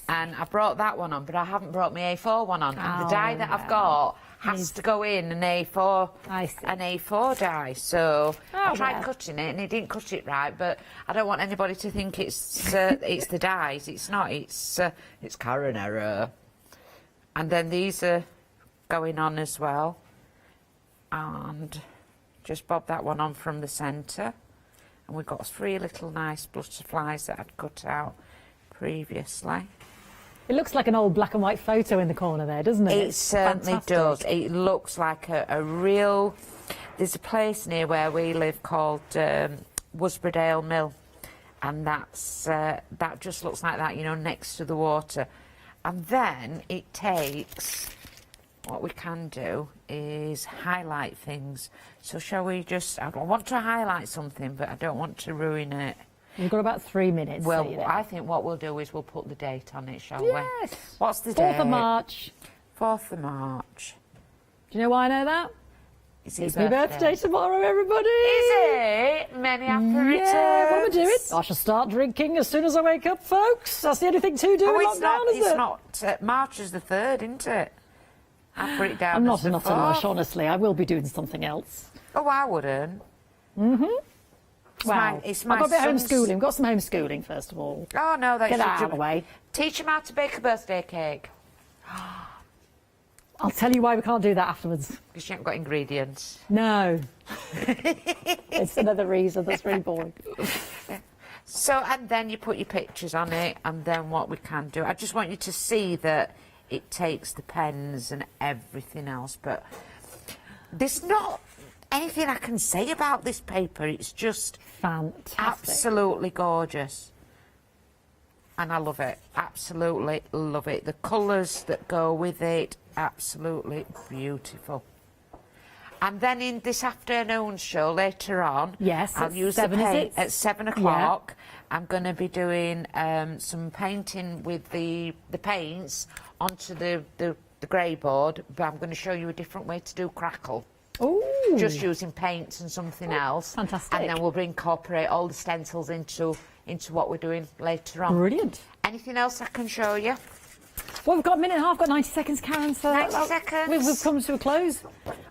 And I brought that one on, but I haven't brought my A4 one on. And the die that I've got has to go in an A4 die. So I tried cutting it, and he didn't cut it right. But I don't want anybody to think it's the dies. It's not. It's Karen error. And then these are going on as well. And just bob that one on from the centre. And we've got 3 little nice butterflies that I'd cut out previously. It looks like an old black and white photo in the corner there, doesn't it? It certainly does. It looks like a real... There's a place near where we live called Worsbrodale Mill, and that just looks like that, you know, next to the water. And then it takes what we can do is highlight things. So shall we just, I want to highlight something, but I don't want to ruin it. We've got about 3 minutes. Well, so you know. I think what we'll do is we'll put the date on it, shall Yes. we? What's the 4th date? of March. 4th of March. Do you know why I know that? It's my birthday tomorrow, everybody. Is it? Many happy returns. Yeah, what am I doing? I shall start drinking as soon as I wake up, folks. That's the only thing to do in lockdown, is it? It's not. March is the 3rd, isn't it? I'll put it down. I'm as not the a 4th. lush, honestly. I will be doing something else. Oh, I wouldn't. Mm-hmm. Wow. I've got a bit of homeschooling. We've got some homeschooling, first of all. Oh, no, they Get should out of the way. Teach them how to bake a birthday cake. I'll tell you why we can't do that afterwards. Because you haven't got ingredients. No. It's another reason. That's really boring. So, and then you put your pictures on it, and then what we can do, I just want you to see that it takes the pens and everything else, but there's not anything I can say about this paper. It's just fantastic, absolutely gorgeous. And I love it, absolutely love it. The colours that go with it, absolutely beautiful. And then in this afternoon show later on, yes, I'll use the 7, paint is it? at 7 o'clock. Yeah. I'm going to be doing some painting with the paints onto the grey board, but I'm going to show you a different way to do crackle. Ooh. Just using paints and something else. Fantastic. And then we'll incorporate all the stencils into what we're doing later on. Brilliant. Anything else I can show you? Well, we've got a minute and a half, got 90 seconds, Karen. So 90 seconds. We've come to a close.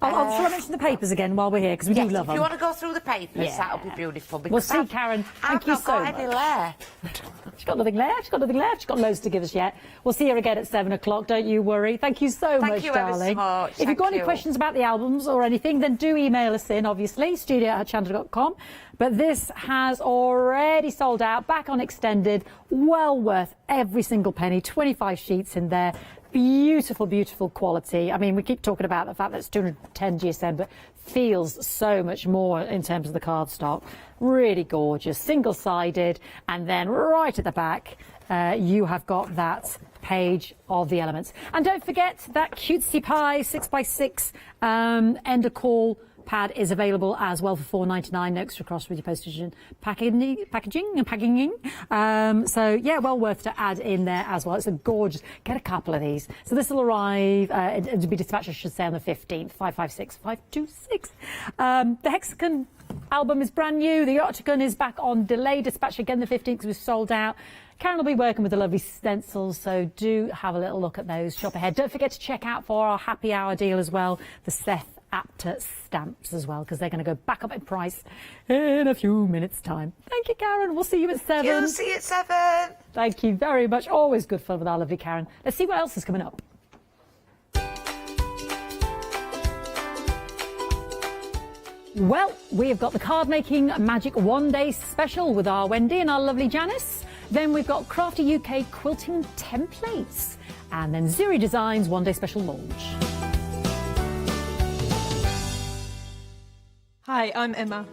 Shall I mention the papers again while we're here, because we do love If them. you want to go through the papers, Yeah. that'll be beautiful. We'll see, Karen. Thank you so much. I've not got any left. She's got nothing left. She's got nothing left. She's got loads to give us yet. We'll see her again at 7 o'clock. Don't you worry. Thank you so much, Thank you ever so darling. much. If you've got Thank any you. questions about the albums or anything, then do email us in, obviously, studio@hochanda.com. But this has already sold out, back on extended. Well worth every single penny. 25 sheets in there. Beautiful, beautiful quality. I mean, we keep talking about the fact that it's 210 GSM, but feels so much more in terms of the cardstock. Really gorgeous, single-sided, and then right at the back, you have got that page of the elements. And don't forget that cutesy pie 6x6 end of call pad is available as well for $4.99, no extra cost with your postage and packaging. So yeah, well worth to add in there as well. It's a gorgeous. Get a couple of these. So this will arrive to be dispatched, I should say, on the 15th. 556-526. The Hexagon album is brand new. The Octagon is back on delay dispatch again the 15th because we've sold out. Karen will be working with the lovely stencils, so do have a little look at those. Shop ahead. Don't forget to check out for our happy hour deal as well, the Seth Apter stamps as well, because they're going to go back up in price in a few minutes' time. Thank you, Karen. We'll see you at 7. You'll see you at 7. Thank you very much. Always good fun with our lovely Karen. Let's see what else is coming up. Well, we have got the card making magic one-day special with our Wendy and our lovely Janice. Then we've got Crafty UK quilting templates, and then Ziri Designs one-day special launch. Hi, I'm Emma.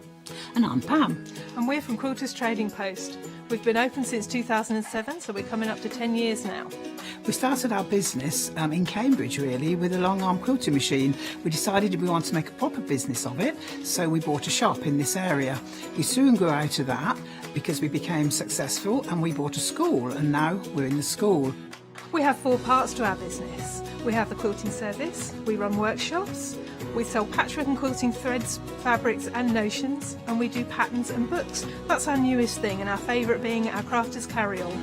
And I'm Pam. And we're from Quilters Trading Post. We've been open since 2007, so we're coming up to 10 years now. We started our business in Cambridge, really, with a long arm quilting machine. We decided we wanted to make a proper business of it, so we bought a shop in this area. We soon grew out of that because we became successful, and we bought a school, and now we're in the school. We have 4 parts to our business. We have the quilting service, we run workshops, we sell patchwork and quilting threads, fabrics and notions, and we do patterns and books. That's our newest thing, and our favourite being our crafters carry-all.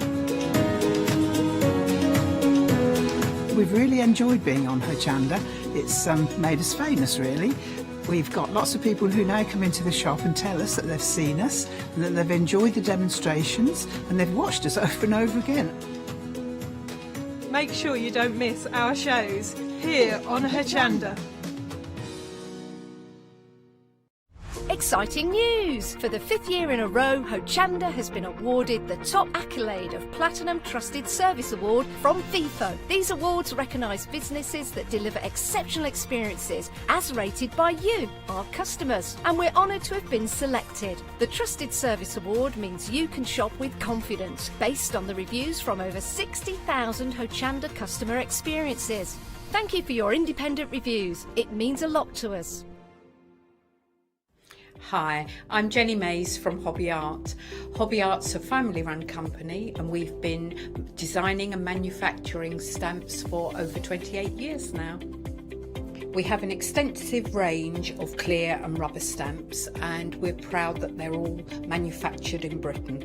We've really enjoyed being on Hochanda. It's made us famous, really. We've got lots of people who now come into the shop and tell us that they've seen us, and that they've enjoyed the demonstrations, and they've watched us over and over again. Make sure you don't miss our shows here on Hochanda. Exciting news! For the 5th year in a row, Hochanda has been awarded the top accolade of Platinum Trusted Service Award from Feefo. These awards recognise businesses that deliver exceptional experiences as rated by you, our customers. And we're honoured to have been selected. The Trusted Service Award means you can shop with confidence, based on the reviews from over 60,000 Hochanda customer experiences. Thank you for your independent reviews. It means a lot to us. Hi, I'm Jenny Mays from Hobby Art. Hobby Art's a family-run company and we've been designing and manufacturing stamps for over 28 years now. We have an extensive range of clear and rubber stamps and we're proud that they're all manufactured in Britain.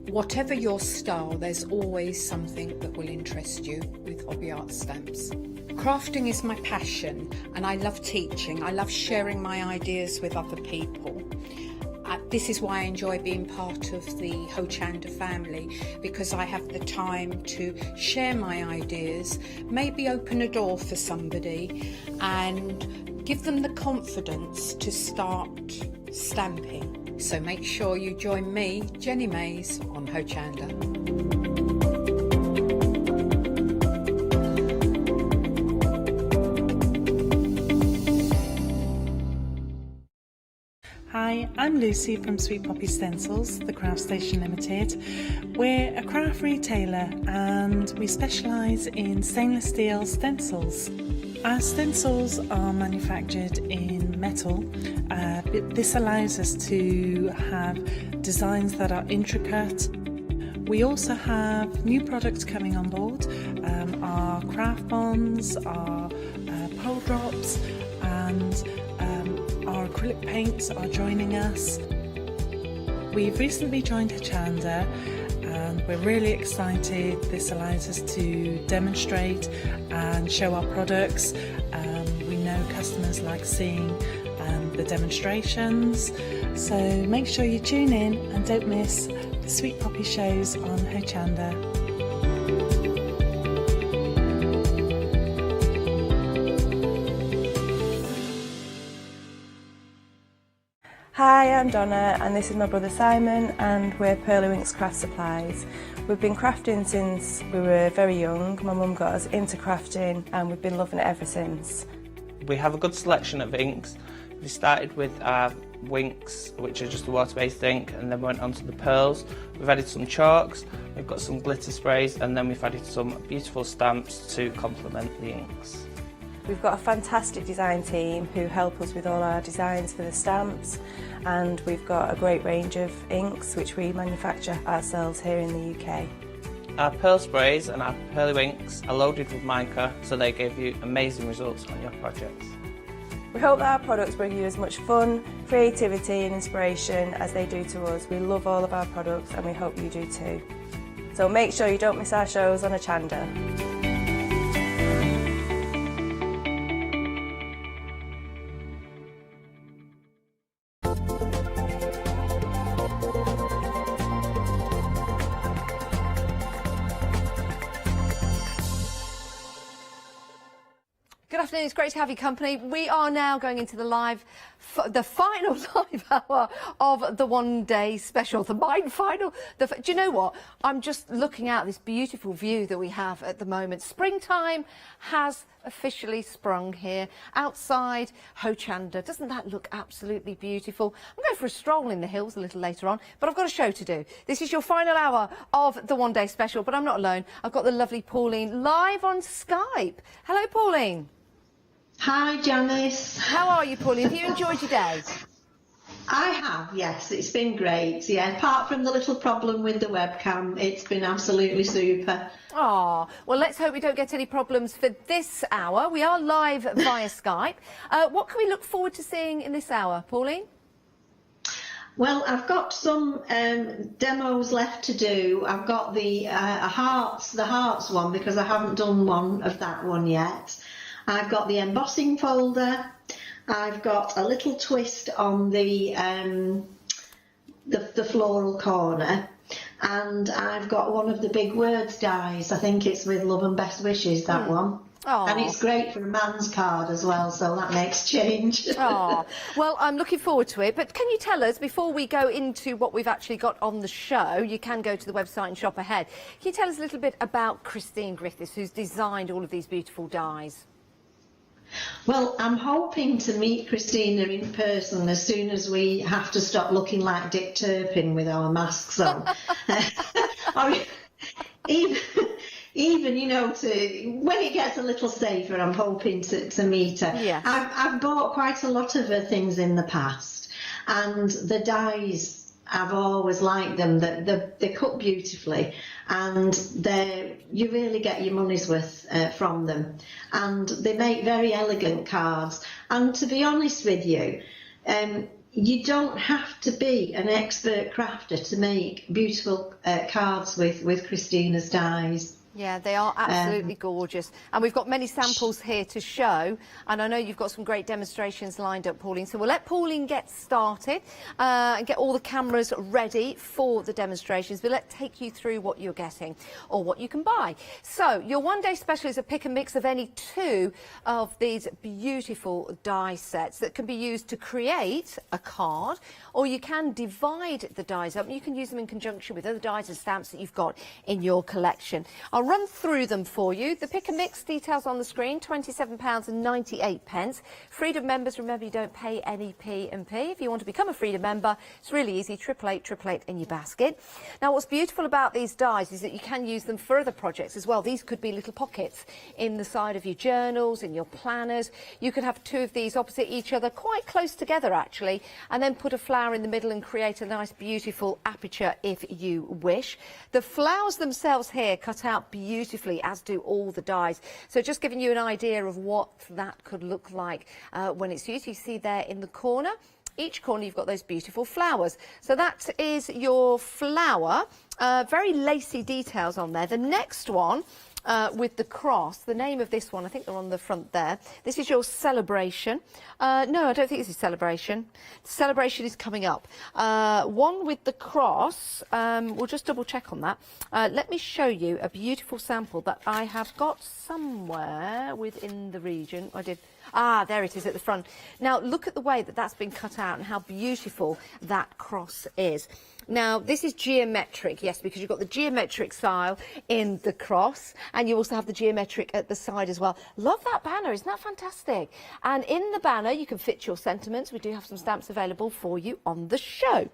Whatever your style, there's always something that will interest you with Hobby Art stamps. Crafting is my passion and I love teaching. I love sharing my ideas with other people. This is why I enjoy being part of the Hochanda family, because I have the time to share my ideas, maybe open a door for somebody and give them the confidence to start stamping. So make sure you join me, Jenny Mays, on Hochanda. Hi, I'm Lucy from Sweet Poppy Stencils, the Craft Station Limited. We're a craft retailer and we specialise in stainless steel stencils. Our stencils are manufactured in metal. This allows us to have designs that are intricate. We also have new products coming on board, our craft bonds, our pole drops, and our acrylic paints are joining us. We've recently joined Hochanda and we're really excited. This allows us to demonstrate and show our products. We know customers like seeing the demonstrations, so make sure you tune in and don't miss the Sweet Poppy shows on Hochanda. Hi, I'm Donna and this is my brother Simon and we're Pearly Winks Craft Supplies. We've been crafting since we were very young. My mum got us into crafting and we've been loving it ever since. We have a good selection of inks. We started with our Winks, which are just a water-based ink, and then went on to the pearls. We've added some chalks, we've got some glitter sprays, and then we've added some beautiful stamps to complement the inks. We've got a fantastic design team who help us with all our designs for the stamps, and we've got a great range of inks which we manufacture ourselves here in the UK. Our pearl sprays and our Pearly Winks are loaded with mica, so they give you amazing results on your projects. We hope that our products bring you as much fun, creativity and inspiration as they do to us. We love all of our products and we hope you do too. So make sure you don't miss our shows on Hochanda. Good afternoon, it's great to have your company. We are now going into the final live hour of the one day special, the mine final. Do you know what? I'm just looking out this beautiful view that we have at the moment. Springtime has officially sprung here outside Hochanda. Doesn't that look absolutely beautiful? I'm going for a stroll in the hills a little later on, but I've got a show to do. This is your final hour of the one day special, but I'm not alone. I've got the lovely Pauline live on Skype. Hello, Pauline. Hi, Janice. How are you, Pauline? Have you enjoyed your day? I have, yes. It's been great. Yeah, apart from the little problem with the webcam, it's been absolutely super. Oh, well, let's hope we don't get any problems for this hour. We are live via Skype. What can we look forward to seeing in this hour, Pauline? Well, I've got some demos left to do. I've got the hearts one because I haven't done one of that one yet. I've got the embossing folder. I've got a little twist on the floral corner, and I've got one of the big words dies. I think it's with love and best wishes, that one. Aww. And it's great for a man's card as well, so that makes change. Oh, well, I'm looking forward to it. But can you tell us, before we go into what we've actually got on the show, you can go to the website and shop ahead. Can you tell us a little bit about Christine Griffiths, who's designed all of these beautiful dies? Well, I'm hoping to meet Christina in person as soon as we have to stop looking like Dick Turpin with our masks on. I mean, even, you know, when it gets a little safer, I'm hoping to meet her. Yes. I've bought quite a lot of her things in the past, and the dies, I've always liked them. They cut beautifully, and you really get your money's worth from them, and they make very elegant cards. And to be honest with you, you don't have to be an expert crafter to make beautiful cards with Christina's dies. Yeah, they are absolutely gorgeous. And we've got many samples here to show. And I know you've got some great demonstrations lined up, Pauline. So we'll let Pauline get started and get all the cameras ready for the demonstrations. But let's take you through what you're getting or what you can buy. So your one-day special is a pick and mix of any 2 of these beautiful die sets that can be used to create a card, or you can divide the dies up and you can use them in conjunction with other dies and stamps that you've got in your collection. I'll run through them for you. The pick and mix details on the screen, £27.98. Freedom members, remember, you don't pay any P&P. If you want to become a Freedom member, it's really easy, 888 in your basket. Now, what's beautiful about these dies is that you can use them for other projects as well. These could be little pockets in the side of your journals, in your planners. You could have 2 of these opposite each other, quite close together actually, and then put a flower in the middle and create a nice, beautiful aperture if you wish. The flowers themselves here cut out beautifully, as do all the dies. So just giving you an idea of what that could look like when it's used. You see there in the corner, each corner you've got those beautiful flowers. So that is your flower. Very lacy details on there. The next one with the cross, the name of this one, I think they're on the front there. This is your celebration. No, I don't think this is celebration. Celebration is coming up. One with the cross, we'll just double check on that. Let me show you a beautiful sample that I have got somewhere within the region. There it is at the front. Now, look at the way that that's been cut out and how beautiful that cross is. Now, this is geometric, yes, because you've got the geometric style in the cross, and you also have the geometric at the side as well. Love that banner, isn't that fantastic? And in the banner, you can fit your sentiments. We do have some stamps available for you on the show.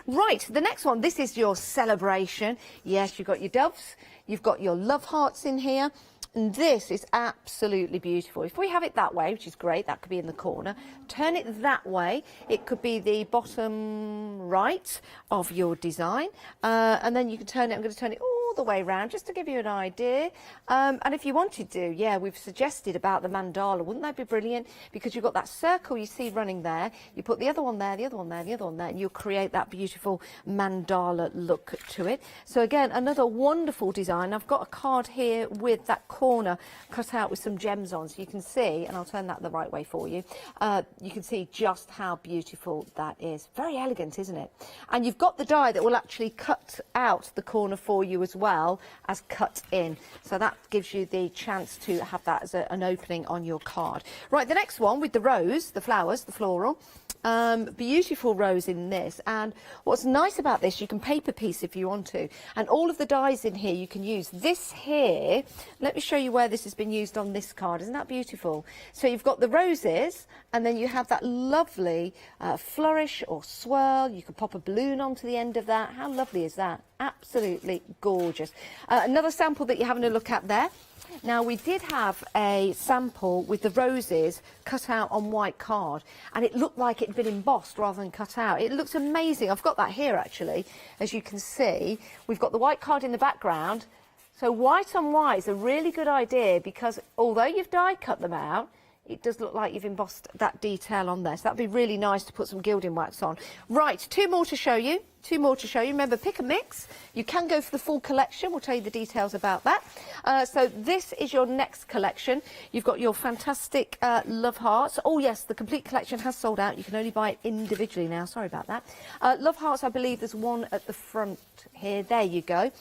Right, the next one, this is your celebration. Yes, you've got your doves, you've got your love hearts in here. And this is absolutely beautiful. If we have it that way, which is great, that could be in the corner. Turn it that way. It could be the bottom right of your design. And then you can turn it. I'm going to turn it all the way around just to give you an idea. And if you wanted to, yeah, we've suggested about the mandala. Wouldn't that be brilliant? Because you've got that circle you see running there. You put the other one there, the other one there, the other one there, and you'll create that beautiful mandala look to it. So again, another wonderful design. I've got a card here with that corner cut out with some gems on, so you can see, and I'll turn that the right way for you, you can see just how beautiful that is. Very elegant, isn't it? And you've got the die that will actually cut out the corner for you as well as cut in, so that gives you the chance to have that as an opening on your card. Right, the next one with the rose, the flowers, the floral. Beautiful rose in this, and what's nice about this, you can paper piece if you want to, and all of the dies in here you can use. This here, let me show you where this has been used on this card. Isn't that beautiful? So you've got the roses, and then you have that lovely flourish or swirl. You can pop a balloon onto the end of that. How lovely is that? Absolutely gorgeous. Another sample that you're having a look at there. Now, we did have a sample with the roses cut out on white card, and it looked like it had been embossed rather than cut out. It looks amazing. I've got that here, actually. As you can see, we've got the white card in the background. So white on white is a really good idea, because although you've die cut them out, it does look like you've embossed that detail on there. So that'd be really nice to put some gilding wax on. Right, 2 more to show you. 2 more to show you. Remember, pick a mix. You can go for the full collection. We'll tell you the details about that. So this is your next collection. You've got your fantastic love hearts. Oh, yes, the complete collection has sold out. You can only buy it individually now. Sorry about that. Love hearts, I believe there's one at the front here. There you go.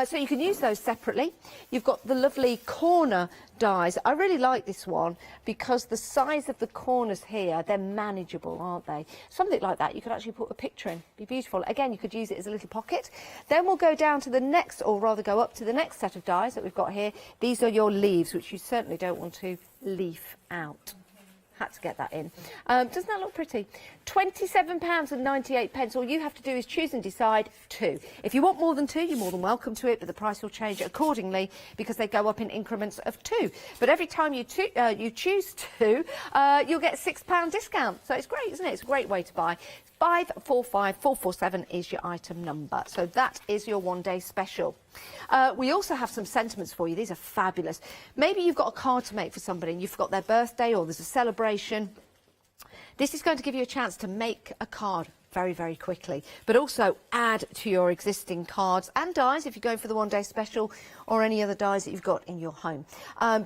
So you can use those separately. You've got the lovely corner dies. I really like this one because the size of the corners here, they're manageable, aren't they? Something like that you could actually put a picture in. Be beautiful. Again, you could use it as a little pocket. Then we'll go down to the next, or rather go up to the next set of dies that we've got here. These are your leaves, which you certainly don't want to leaf out. Had to get that in. Doesn't that look pretty? £27.98. All you have to do is choose and decide 2. If you want more than 2, you're more than welcome to it, but the price will change accordingly because they go up in increments of 2. But every time you choose 2, you'll get a £6 discount. So it's great, isn't it? It's a great way to buy. 545447 is your item number. So that is your one-day special. We also have some sentiments for you. These are fabulous. Maybe you've got a card to make for somebody and you forgot their birthday or there's a celebration. This is going to give you a chance to make a card very, very quickly, but also add to your existing cards and dies if you're going for the one-day special or any other dies that you've got in your home.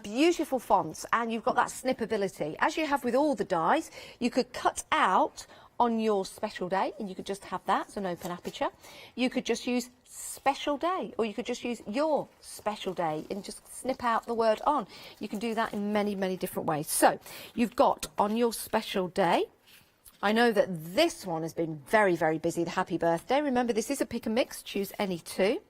Beautiful fonts, and you've got that snippability. As you have with all the dies, you could cut out on your special day, and you could just have that, so an open aperture. You could just use special day, or you could just use your special day and just snip out the word on. You can do that in many, many different ways. So you've got on your special day, I know that this one has been very, very busy, the happy birthday. Remember, this is a pick and mix, choose any 2.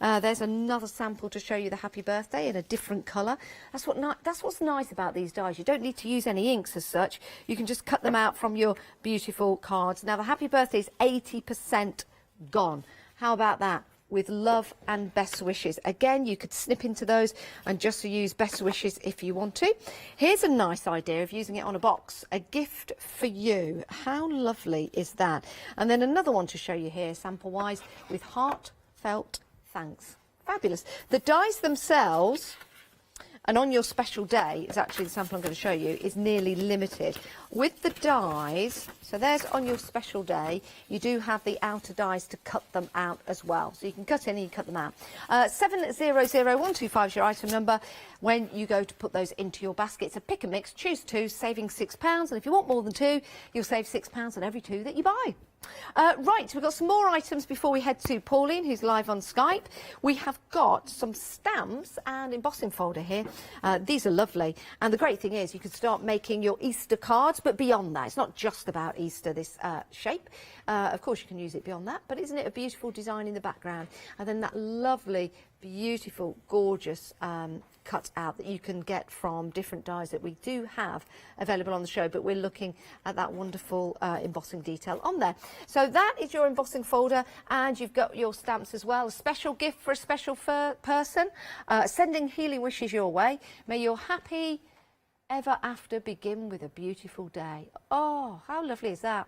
There's another sample to show you the happy birthday in a different colour. That's what's nice about these dies. You don't need to use any inks as such. You can just cut them out from your beautiful cards. Now, the happy birthday is 80% gone. How about that? With love and best wishes. Again, you could snip into those and just use best wishes if you want to. Here's a nice idea of using it on a box. A gift for you. How lovely is that? And then another one to show you here, sample-wise, with heartfelt thanks. Fabulous. The dies themselves, and on your special day, is actually the sample I'm going to show you, is nearly limited. With the dies, so there's on your special day, you do have the outer dies to cut them out as well. So you can cut in and you cut them out. 700125 is your item number. When you go to put those into your basket, it's a pick and mix, choose 2, saving £6. And if you want more than 2, you'll save £6 on every 2 that you buy. Right, we've got some more items before we head to Pauline, who's live on Skype. We have got some stamps and embossing folder here. These are lovely. And the great thing is you can start making your Easter cards, but beyond that. It's not just about Easter, this shape. Of course, you can use it beyond that, but isn't it a beautiful design in the background? And then that lovely, beautiful, gorgeous cut out that you can get from different dies that we do have available on the show, but we're looking at that wonderful embossing detail on there. So that is your embossing folder, and you've got your stamps as well. A special gift for a special person, sending healing wishes your way. May your happy ever after begin with a beautiful day. Oh, how lovely is that?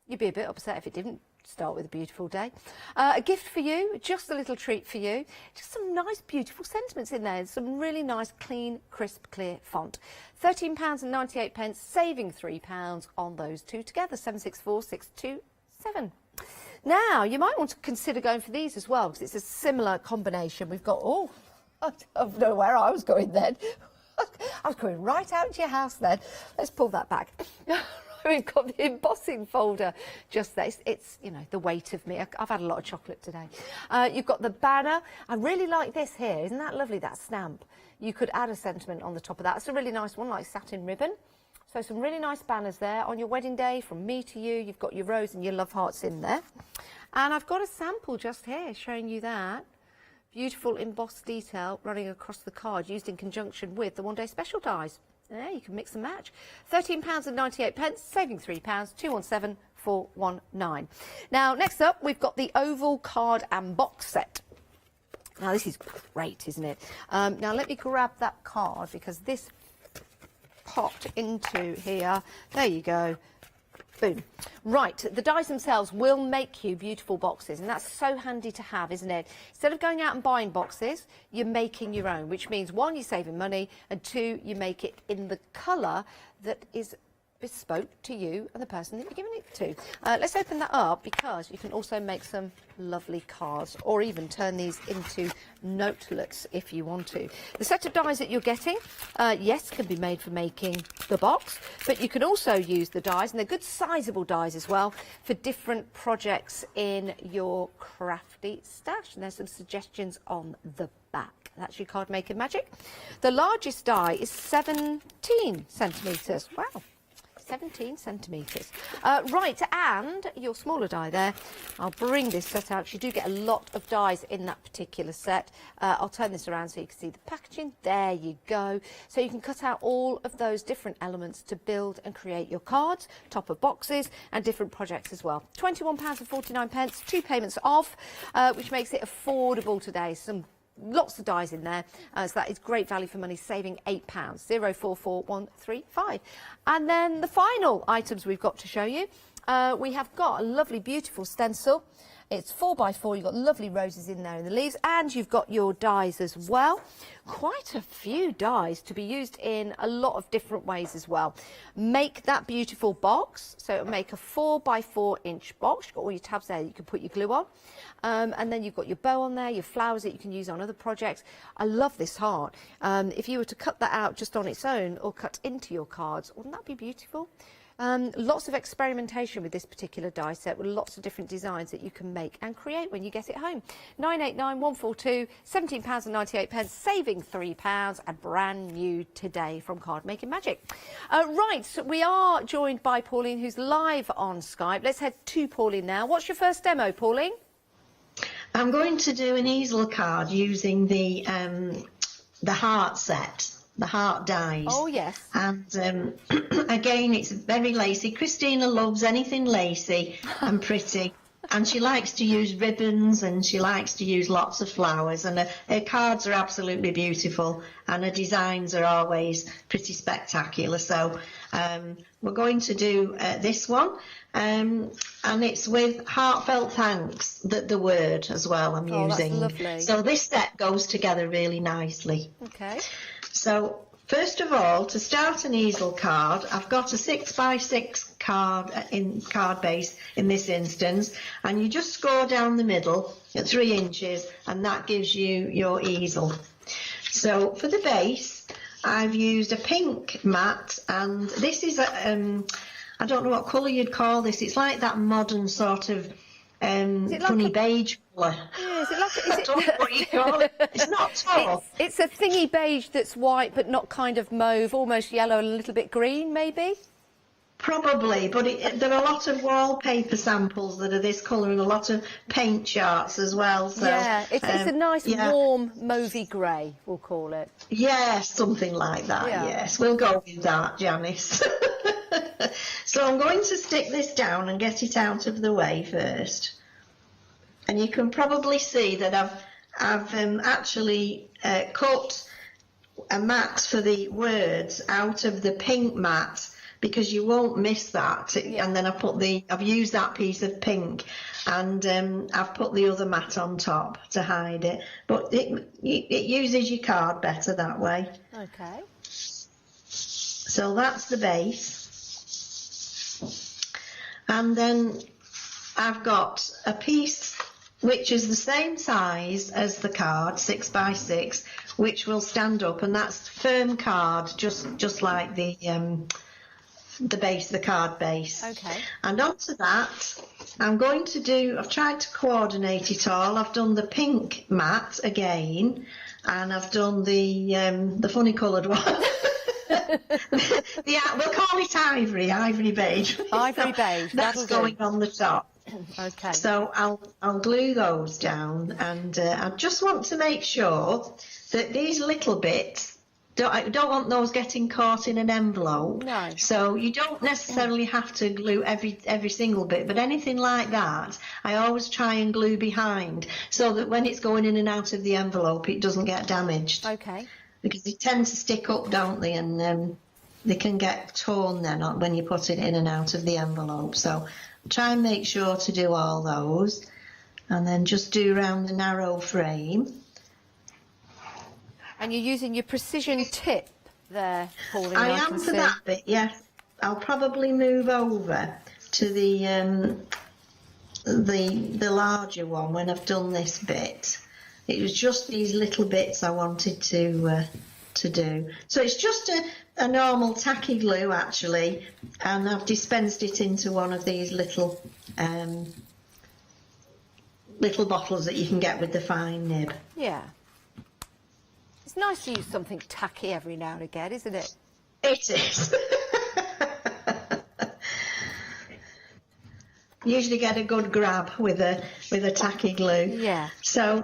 You'd be a bit upset if it didn't start with a beautiful day. A gift for you, just a little treat for you. Just some nice, beautiful sentiments in there. Some really nice, clean, crisp, clear font. £13.98, saving £3 on those 2 together. 764627. Now, you might want to consider going for these as well, because it's a similar combination. We've got, oh, I don't know where I was going then. I was going right out to your house then. Let's pull that back. We've got the embossing folder just there. It's you know, the weight of me. I've had a lot of chocolate today. You've got the banner. I really like this here. Isn't that lovely, that stamp? You could add a sentiment on the top of that. It's a really nice one, like satin ribbon. So some really nice banners there. On your wedding day, from me to you, you've got your rose and your love hearts in there. And I've got a sample just here showing you that. Beautiful embossed detail running across the card, used in conjunction with the one-day special dies. There, you can mix and match. £13.98, saving £3, 217419. Now, next up, we've got the oval card and box set. Now, this is great, isn't it? Now, let me grab that card, because this popped into here. There you go. Boom. Right, the dies themselves will make you beautiful boxes, and that's so handy to have, isn't it? Instead of going out and buying boxes, you're making your own, which means 1, you're saving money, and 2, you make it in the colour that is bespoke to you and the person that you're giving it to. Let's open that up, because you can also make some lovely cards, or even turn these into notelets if you want to. The set of dies that you're getting, yes, can be made for making the box, but you can also use the dies, and they're good sizable dies as well, for different projects in your crafty stash. And there's some suggestions on the back. That's your card making magic. The largest die is 17 centimetres. Wow. 17 centimetres. Right, and your smaller die there, I'll bring this set out. You do get a lot of dies in that particular set. I'll turn this around so you can see the packaging. There you go. So you can cut out all of those different elements to build and create your cards, top of boxes, and different projects as well. £21.49, 2 payments off, which makes it affordable today. Lots of dies in there, so that is great value for money, saving £8, 044135. And then the final items we've got to show you, we have got a lovely, beautiful stencil. It's 4x4, you've got lovely roses in there in the leaves, and you've got your dies as well. Quite a few dies to be used in a lot of different ways as well. Make that beautiful box, so it'll make a 4x4 inch box. You've got all your tabs there that you can put your glue on. And then you've got your bow on there, your flowers that you can use on other projects. I love this heart. If you were to cut that out just on its own or cut into your cards, wouldn't that be beautiful? Lots of experimentation with this particular die set with lots of different designs that you can make and create when you get it home. 989142, £17.98, saving £3 and brand new today from Card Making Magic. Right, so we are joined by Pauline, who's live on Skype. Let's head to Pauline now. What's your first demo, Pauline? I'm going to do an easel card using the heart set. The heart dies. Oh, yes. And again, it's very lacy. Christina loves anything lacy and pretty. And she likes to use ribbons and she likes to use lots of flowers. And her cards are absolutely beautiful. And her designs are always pretty spectacular. So we're going to do this one. And it's with heartfelt thanks, the word as well I'm using. That's lovely. So this set goes together really nicely. Okay. So first of all, to start an easel card, I've got a 6x6 card base in this instance, and you just score down the middle at 3 inches, and that gives you your easel. So for the base, I've used a pink mat, and this is a I don't know what colour you'd call this. It's like that modern sort of funny beige colour. Yeah, is it like I don't know what you call it. It's not tall. It's a thingy beige that's white but not kind of mauve, almost yellow and a little bit green, maybe? Probably, but there are a lot of wallpaper samples that are this colour and a lot of paint charts as well. So, yeah, it's a nice warm mauvey grey, we'll call it. Yeah, something like that, Yeah. Yes. We'll go with that, Janice. So I'm going to stick this down and get it out of the way first. And you can probably see that I've actually cut a mat for the words out of the pink mat, because you won't miss that. And then I've used that piece of pink, and I've put the other mat on top to hide it. But it uses your card better that way. Okay. So that's the base. And then I've got a piece which is the same size as the card, 6x6, which will stand up, and that's firm card, just like the base, the card base. Okay. And onto that, I've tried to coordinate it all. I've done the pink mat again, and I've done the funny coloured one. We'll call it ivory beige. Ivory beige. That's going on the top. Okay. So I'll glue those down, and I just want to make sure that these little bits, I don't want those getting caught in an envelope. No. So you don't necessarily have to glue every single bit, but anything like that, I always try and glue behind, so that when it's going in and out of the envelope, it doesn't get damaged. Okay. Because they tend to stick up, don't they? And they can get torn then when you put it in and out of the envelope. So try and make sure to do all those, and then just do around the narrow frame. And you're using your precision tip there, Pauline. I am for that bit, yes. I'll probably move over to the larger one when I've done this bit. It was just these little bits I wanted to do. So it's just a normal tacky glue actually, and I've dispensed it into one of these little bottles that you can get with the fine nib. Yeah. It's nice to use something tacky every now and again, isn't it? It is. usually get a good grab with a tacky glue. Yeah. So,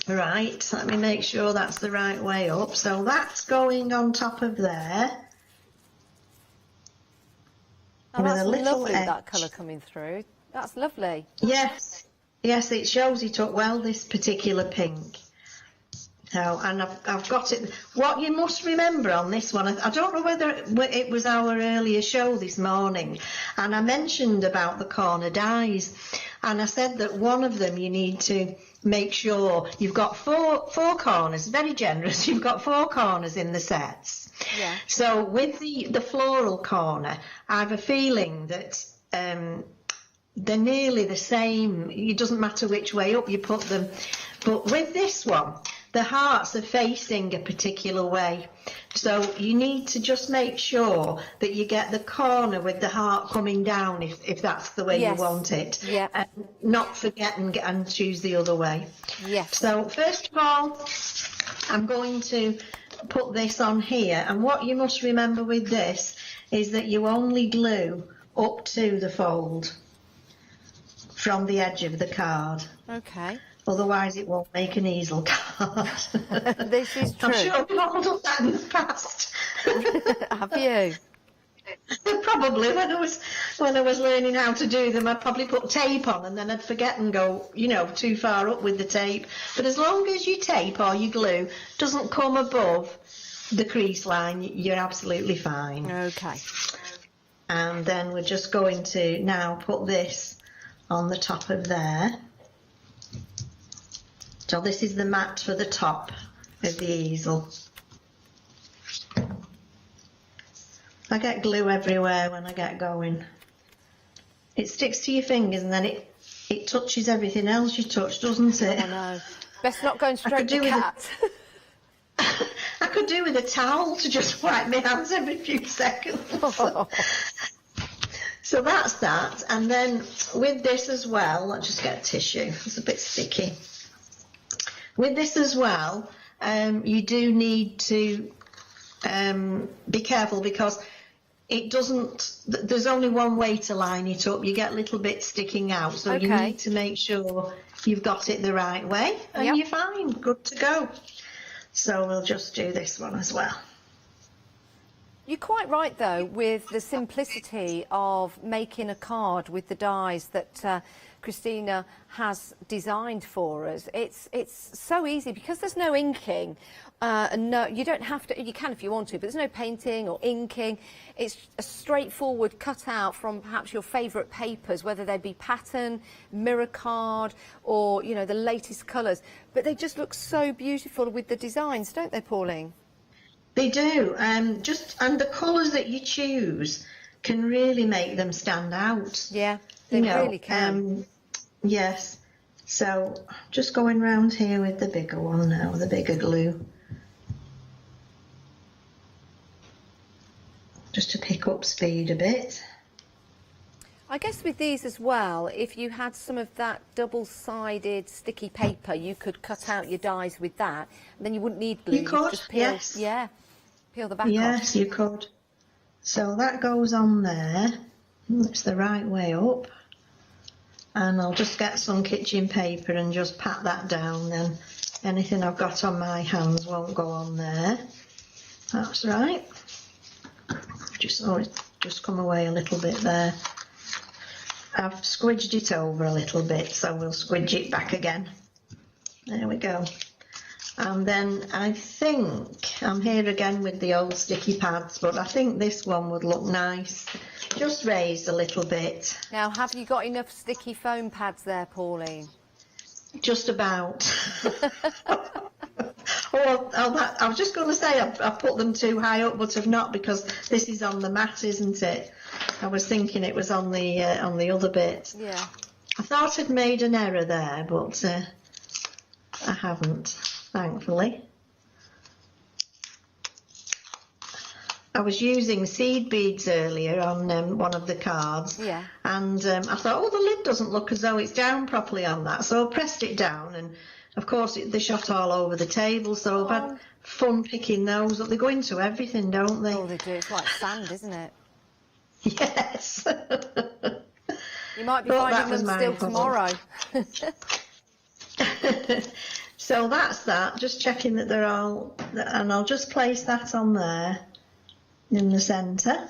right, let me make sure that's the right way up. So that's going on top of there. Oh, with that's a little lovely, edge. that colour coming through. That's lovely. Yes, yes, it shows it up well, this particular pink. So, and I've got it. What you must remember on this one, I don't know whether it was our earlier show this morning, and I mentioned about the corner dies, and I said that one of them you need to make sure you've got four corners, very generous, you've got 4 corners in the sets. Yeah. So with the floral corner, I have a feeling that they're nearly the same. It doesn't matter which way up you put them. But with this one, the hearts are facing a particular way. So you need to just make sure that you get the corner with the heart coming down if that's the way Yes. you want it. Yeah. And not forget and choose the other way. Yes. So first of all, I'm going to put this on here. And what you must remember with this is that you only glue up to the fold from the edge of the card. Okay. Otherwise it won't make an easel card. This is true. I'm sure we've all done that in the past. Have you? Probably when I was learning how to do them, I'd probably put tape on and then I'd forget and go, too far up with the tape. But as long as your tape or your glue doesn't come above the crease line, you're absolutely fine. Okay. And then we're just going to now put this on the top of there. So this is the mat for the top of the easel. I get glue everywhere when I get going. It sticks to your fingers and then it touches everything else you touch, doesn't it? I know. Best not going straight to cat. I could do with a towel to just wipe my hands every few seconds. So that's that. And then with this as well, let's just get a tissue. It's a bit sticky. With this as well, you do need to be careful because it doesn't, there's only one way to line it up. You get little bits sticking out, so you need to make sure you've got it the right way and you're fine, good to go. So we'll just do this one as well. You're quite right, though, with the simplicity of making a card with the dies that Christina has designed for us. It's so easy because there's no inking. And no, you don't have to, you can if you want to, but there's no painting or inking. It's a straightforward cutout from perhaps your favourite papers, whether they be pattern, mirror card, or, the latest colours. But they just look so beautiful with the designs, don't they, Pauline? They do, and the colours that you choose can really make them stand out. Yeah, they really can. Yes, so just going round here with the bigger one now, the bigger glue. Just to pick up speed a bit. I guess with these as well, if you had some of that double-sided sticky paper, you could cut out your dies with that, and then you wouldn't need glue. You could, just peel, yes. Yeah, peel the back off. Yes, you could. So that goes on there. It's the right way up. And I'll just get some kitchen paper and just pat that down, then anything I've got on my hands won't go on there. That's right. Just come away a little bit there. I've squidged it over a little bit, so we'll squidge it back again. There we go. And then I think I'm here again with the old sticky pads, but I think this one would look nice, just raised a little bit. Now, have you got enough sticky foam pads there, Pauline? Just about. I was just going to say I've put them too high up, but I've not, because this is on the mat, isn't it? I was thinking it was on the other bit. Yeah. I thought I'd made an error there, but I haven't, thankfully. I was using seed beads earlier on one of the cards, and I thought, the lid doesn't look as though it's down properly on that, so I pressed it down, and of course they shot all over the table, so I've had fun picking those up. They go into everything, don't they? Oh, they do. It's like sand, isn't it? Yes. You might be Thought that finding was them my still puzzle. tomorrow. So that's that, just checking that they're all, and I'll just place that on there in the centre.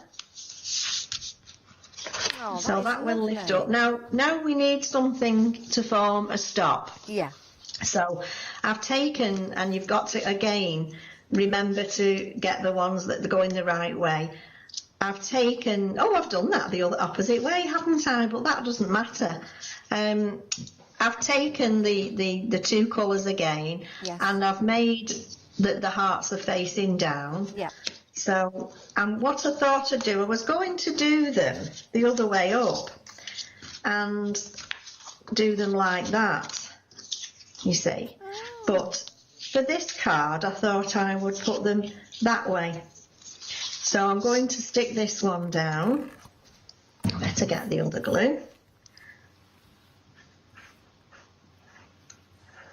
Oh, So that will lovely. lift up. Now we need something to form a stop. Yeah. So I've taken, and you've got to, again, remember to get the ones that go in the right way. I've taken, I've done that the other opposite way, haven't I? But that doesn't matter. I've taken the two colours again, Yes. and I've made the hearts are facing down. Yeah. So, and what I thought I'd do, I was going to do them the other way up and do them like that, you see. But for this card, I thought I would put them that way. So I'm going to stick this one down. Better get the other glue.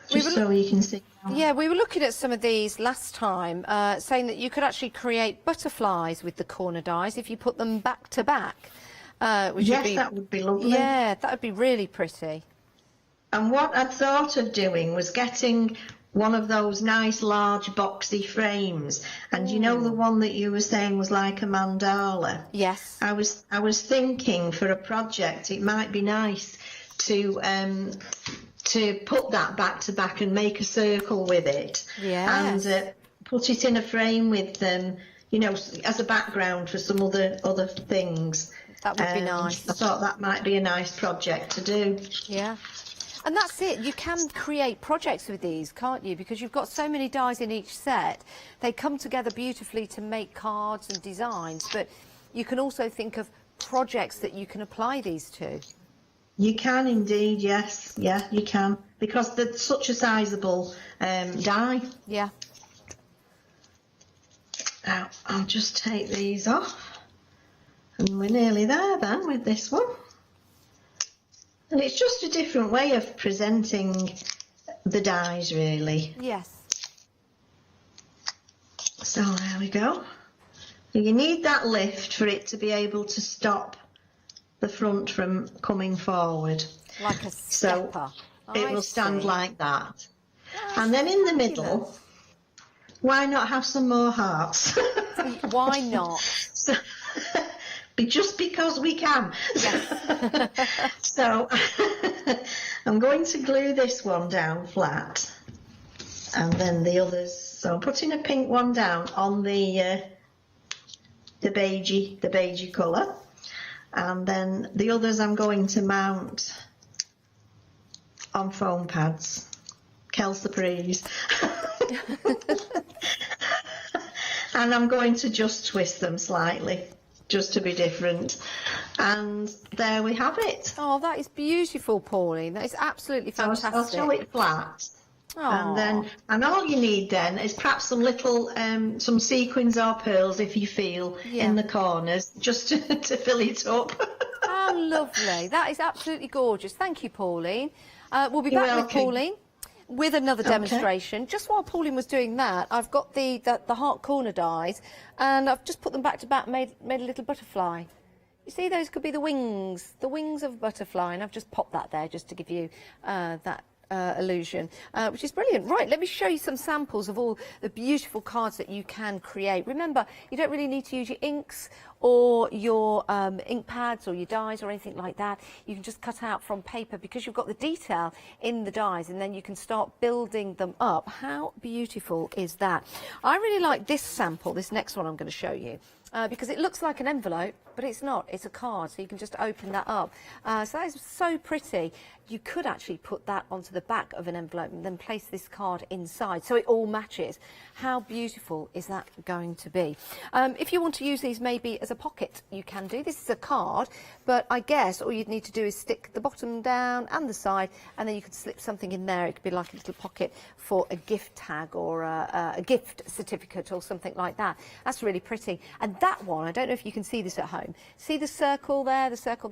Just so you can see. Yeah, we were looking at some of these last time, saying that you could actually create butterflies with the corner dies if you put them back to back. Which Yes, would be, that would be lovely. Yeah, that would be really pretty. And what I thought of doing was getting one of those nice large boxy frames, and you know the one that you were saying was like a mandala. Yes. I was thinking for a project it might be nice to put that back to back and make a circle with it. Yes. And put it in a frame with them, you know, as a background for some other things. That would be nice. I thought that might be a nice project to do. Yeah. And that's it. You can create projects with these, can't you? Because you've got so many dies in each set. They come together beautifully to make cards and designs, but you can also think of projects that you can apply these to. You can indeed, yes. Yeah, you can. Because they're such a sizable die. Yeah. Now, I'll just take these off. And we're nearly there then with this one. And it's just a different way of presenting the dies, really. Yes. So there we go. You need that lift for it to be able to stop the front from coming forward. Like a stepper. So it will stand like that. And then in the middle, why not have some more hearts? Why not? So, just because we can. Yes. So I'm going to glue this one down flat, and then the others. So I'm putting a pink one down on the beigey colour, and then the others I'm going to mount on foam pads. Quelle surprise. And I'm going to just twist them slightly, just to be different. And there we have it. Oh, that is beautiful, Pauline. That is absolutely fantastic. I'll show it flat. And all you need then is perhaps some little some sequins or pearls, if you feel, in the corners, just to fill it up. How lovely. That is absolutely gorgeous. Thank you, Pauline. We'll be You're back with welcome. Pauline with another demonstration. Just while Pauline was doing that, I've got the heart corner dies, and I've just put them back to back, made a little butterfly. You see, those could be the wings of a butterfly, and I've just popped that there just to give you that illusion, which is brilliant. Right, let me show you some samples of all the beautiful cards that you can create. Remember, you don't really need to use your inks or your ink pads or your dies or anything like that. You can just cut out from paper because you've got the detail in the dies, and then you can start building them up. How beautiful is that? I really like this sample, this next one I'm going to show you. Because it looks like an envelope, but it's not. It's a card, so you can just open that up. So that is so pretty. You could actually put that onto the back of an envelope and then place this card inside, so it all matches. How beautiful is that going to be? If you want to use these maybe as a pocket, you can do. This is a card, but I guess all you'd need to do is stick the bottom down and the side, and then you could slip something in there. It could be like a little pocket for a gift tag or a gift certificate or something like that. That's really pretty. And that one, I don't know if you can see this at home. See the circle there, and the circle,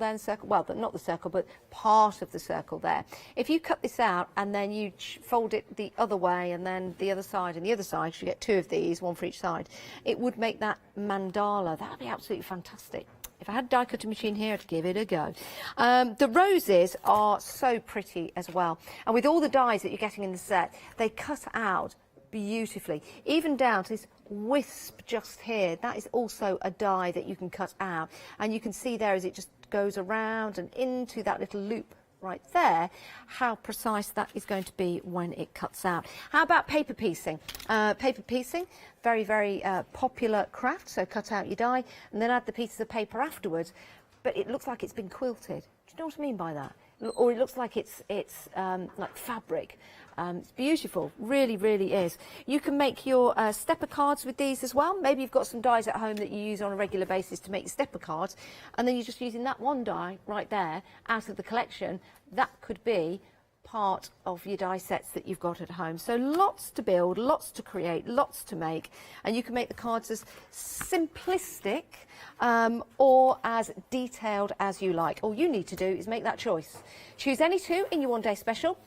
well, but not the circle, but part of the circle there. If you cut this out out, and then you fold it the other way, and then the other side and the other side. You get 2 of these, 1 for each side. It would make that mandala. That would be absolutely fantastic. If I had a die cutting machine here, I'd give it a go. The roses are so pretty as well. And with all the dies that you're getting in the set, they cut out beautifully. Even down to this wisp just here. That is also a die that you can cut out. And you can see there as it just goes around and into that little loop right there, how precise that is going to be when it cuts out. How about paper piecing? Paper piecing, very, very popular craft. So cut out your die and then add the pieces of paper afterwards. But it looks like it's been quilted. Do you know what I mean by that? Or it looks like it's like fabric. It's beautiful, really, really is. You can make your stepper cards with these as well. Maybe you've got some dies at home that you use on a regular basis to make your stepper cards, and then you're just using that one die right there out of the collection. That could be part of your die sets that you've got at home. So lots to build, lots to create, lots to make, and you can make the cards as simplistic or as detailed as you like. All you need to do is make that choice. Choose any 2 in your one-day special.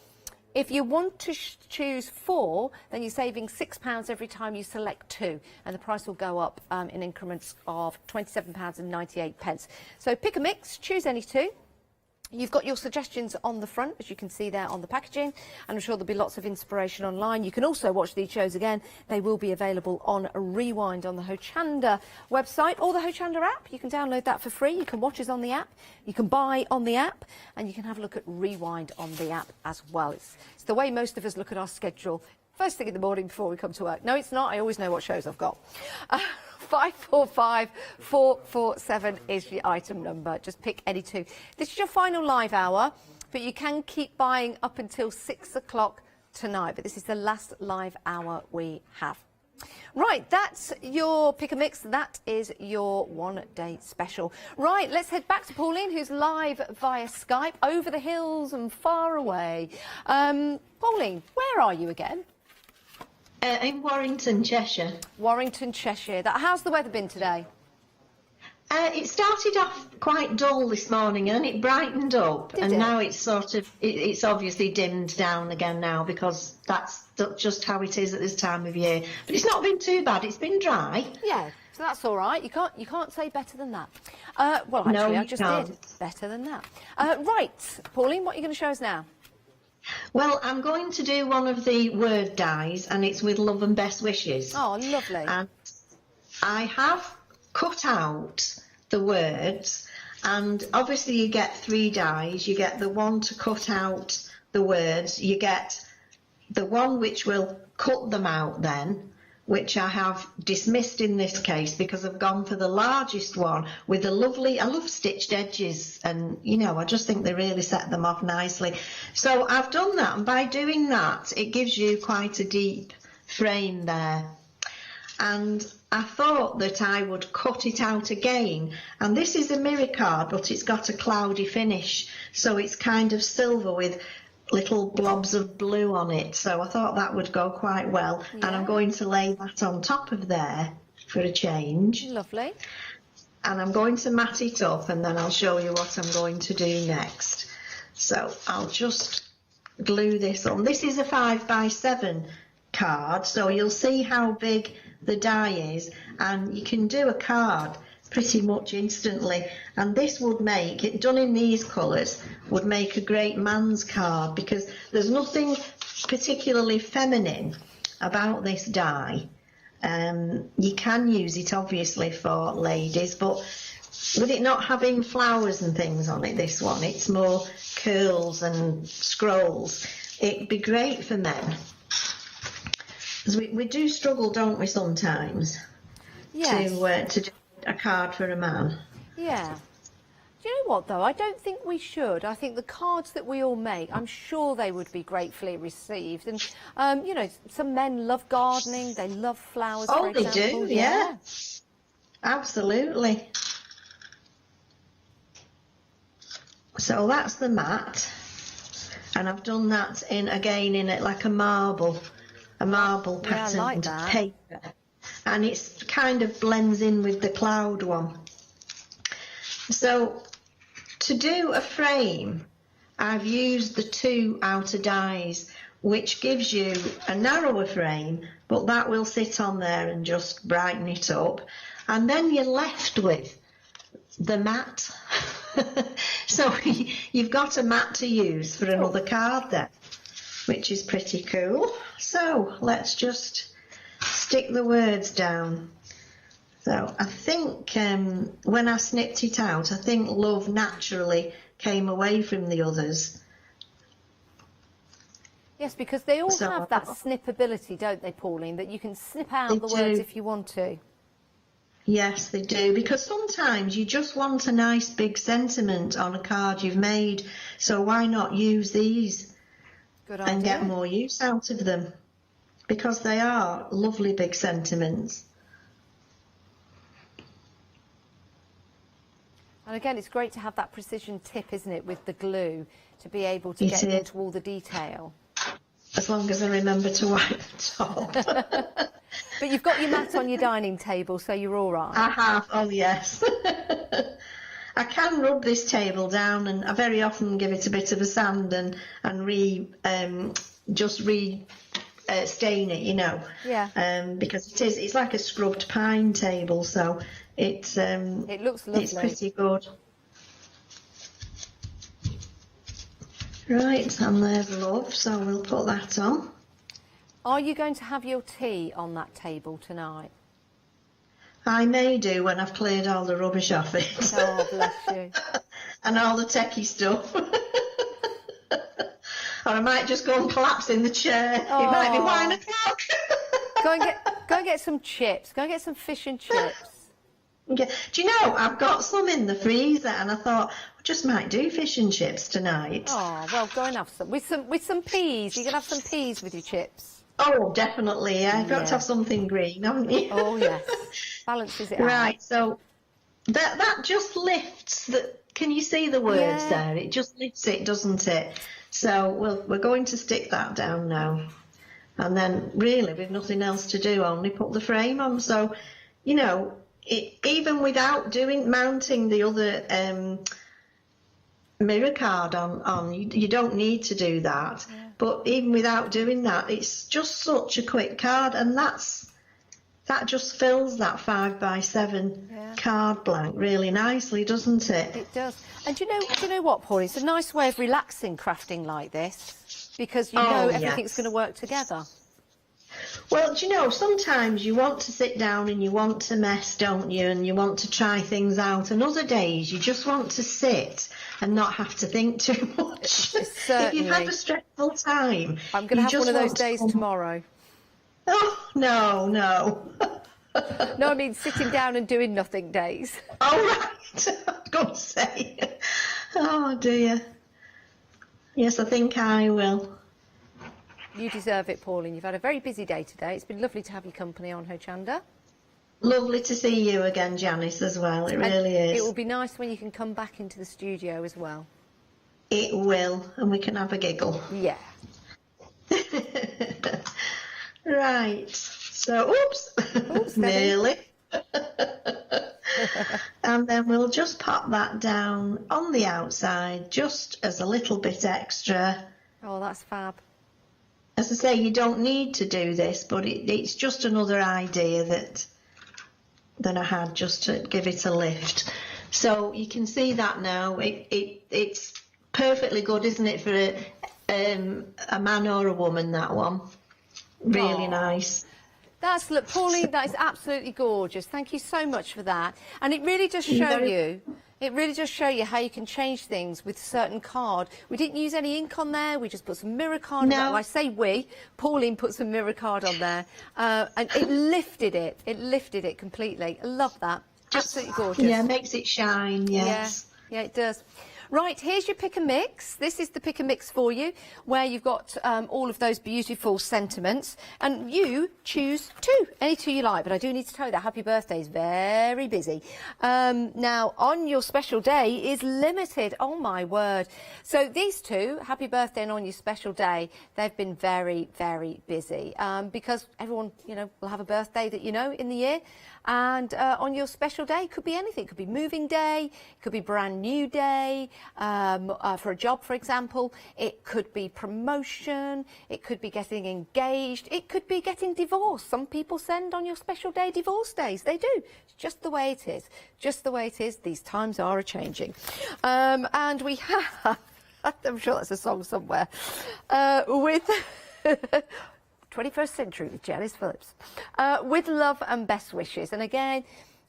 If you want to choose 4, then you're saving £6 every time you select 2, and the price will go up in increments of £27.98. So pick a mix, choose any 2. You've got your suggestions on the front, as you can see there on the packaging, and I'm sure there'll be lots of inspiration online. You can also watch these shows again. They will be available on Rewind on the Hochanda website or the Hochanda app. You can download that for free. You can watch us on the app. You can buy on the app, and you can have a look at Rewind on the app as well. It's the way most of us look at our schedule first thing in the morning before we come to work. No, it's not. I always know what shows I've got. 545447 is your item number. Just pick any 2. This is your final live hour, but you can keep buying up until 6 o'clock tonight. But this is the last live hour we have. Right, that's your pick a mix. That is your one-day special. Right, let's head back to Pauline, who's live via Skype over the hills and far away. Pauline, where are you again? In Warrington, Cheshire. Warrington, Cheshire. How's the weather been today? It started off quite dull this morning and it brightened up. Did and it? Now it's sort of, it's obviously dimmed down again now because that's just how it is at this time of year. But it's not been too bad. It's been dry. Yeah, so that's all right. You can't say better than that. Well, actually, No, I you just can't. did better than that. Right, Pauline, what are you going to show us now? Well, I'm going to do one of the word dies and it's with love and best wishes. Oh, lovely. And I have cut out the words, and obviously you get 3 dies. You get the one to cut out the words, you get the one which will cut them out then, which I have dismissed in this case because I've gone for the largest one with the lovely, I love stitched edges, and you know, I just think they really set them off nicely. So I've done that, and by doing that it gives you quite a deep frame there. And I thought that I would cut it out again, and this is a mirror card, but it's got a cloudy finish, so it's kind of silver with little blobs of blue on it, so I thought that would go quite well. Yeah. And I'm going to lay that on top of there for a change. Lovely. And I'm going to mat it up, and then I'll show you what I'm going to do next. So I'll just glue this on. This is a 5x7 card, so you'll see how big the die is, and you can do a card pretty much instantly, and this would make it, done in these colours, would make a great man's card, because there's nothing particularly feminine about this die. You can use it obviously for ladies, but with it not having flowers and things on it, this one, it's more curls and scrolls. It'd be great for men. 'Cause we do struggle, don't we, sometimes, Yes. to do a card for a man. Yeah. Do you know what, though? I don't think we should. I think the cards that we all make, I'm sure they would be gratefully received. And, you know, some men love gardening. They love flowers, for Oh, they example. do, yeah. Absolutely. So that's the mat. And I've done that in it like a marble pattern like that. paper. And it's kind of blends in with the cloud one. So to do a frame, I've used the 2 outer dies, which gives you a narrower frame, but that will sit on there and just brighten it up. And then you're left with the mat. So you've got a mat to use for another card then, which is pretty cool. So let's just stick the words down. So I think when I snipped it out, I think love naturally came away from the others. Yes, because they all have that snip ability, don't they, Pauline, that you can snip out the words if you want to. Yes, they do, because sometimes you just want a nice big sentiment on a card you've made, so why not use these and get more use out of them, because they are lovely big sentiments. And again, it's great to have that precision tip, isn't it, with the glue, to be able to get into all the detail. As long as I remember to wipe the top. But you've got your mat on your dining table, so you're all right. I have, oh yes. I can rub this table down, and I very often give it a bit of a sand and stain it, you know. Yeah. Because it's like a scrubbed pine table, so it looks lovely. It's pretty good. Right, and there's love, so we'll put that on. Are you going to have your tea on that table tonight? I may do when I've cleared all the rubbish off it. Oh, bless you. And all the techie stuff. Or I might just go and collapse in the chair. Oh. It might be 1 o'clock. Go and get some chips. Go and get some fish and chips. Yeah. Do you know, I've got some in the freezer, and I thought I just might do fish and chips tonight. Oh, well, go and have some. With some peas. You can have some peas with your chips. Oh, definitely, yeah. You've got to have something green, haven't you? Oh, yes. Balances it out. Right, so that just lifts the... Can you see the words there? It just lifts it, doesn't it? So we're going to stick that down now. And then, really, with nothing else to do, only put the frame on. So, you know, even without mounting the other mirror card on, you don't need to do that. Yeah. But even without doing that, it's just such a quick card, and that just fills that 5x7 card blank really nicely, doesn't it? It does. And do you know what, Pauline? It's a nice way of relaxing crafting like this, because you know everything's going to work together. Well, do you know, sometimes you want to sit down and you want to mess, don't you? And you want to try things out. And other days you just want to sit and not have to think too much. If you've had a stressful time, I'm going to have one of those days tomorrow. Oh, no. No, I mean sitting down and doing nothing days. Oh, right. I was going to say. Oh, dear. Yes, I think I will. You deserve it, Pauline. You've had a very busy day today. It's been lovely to have your company on Hochanda. Lovely to see you again, Janice, as well. It really is. It will be nice when you can come back into the studio as well. It will, and we can have a giggle. Yeah. Right. So, oops nearly. And then we'll just pop that down on the outside, just as a little bit extra. Oh, that's fab. As I say, you don't need to do this, but it's just another idea that I had, just to give it a lift. So you can see that now. It's perfectly good, isn't it, for a man or a woman, that one. Really nice. Look, Pauline, that is absolutely gorgeous. Thank you so much for that. And it really does show you. It really does show you how you can change things with certain card. We didn't use any ink on there. We just put some mirror card on there. Well, I say we. Pauline put some mirror card on there. And it lifted it. It lifted it completely. I love that. Absolutely gorgeous. Yeah, makes it shine, yes. Yeah, it does. Right, here's your pick and mix. This is the pick and mix for you, where you've got all of those beautiful sentiments, and you choose two, any two you like. But I do need to tell you that Happy Birthday is very busy. Now, on your special day is limited. Oh my word! So these two, Happy Birthday and On Your Special Day, they've been very, very busy because everyone, will have a birthday that in the year. And on your special day, it could be anything. It could be moving day, it could be brand new day, for a job, for example. It could be promotion, it could be getting engaged, it could be getting divorced. Some people send on your special day divorce days. They do. It's just the way it is. Just the way it is. These times are a-changing. And we have, I'm sure that's a song somewhere, with 21st Century with Janice Phillips, with love and best wishes. And again,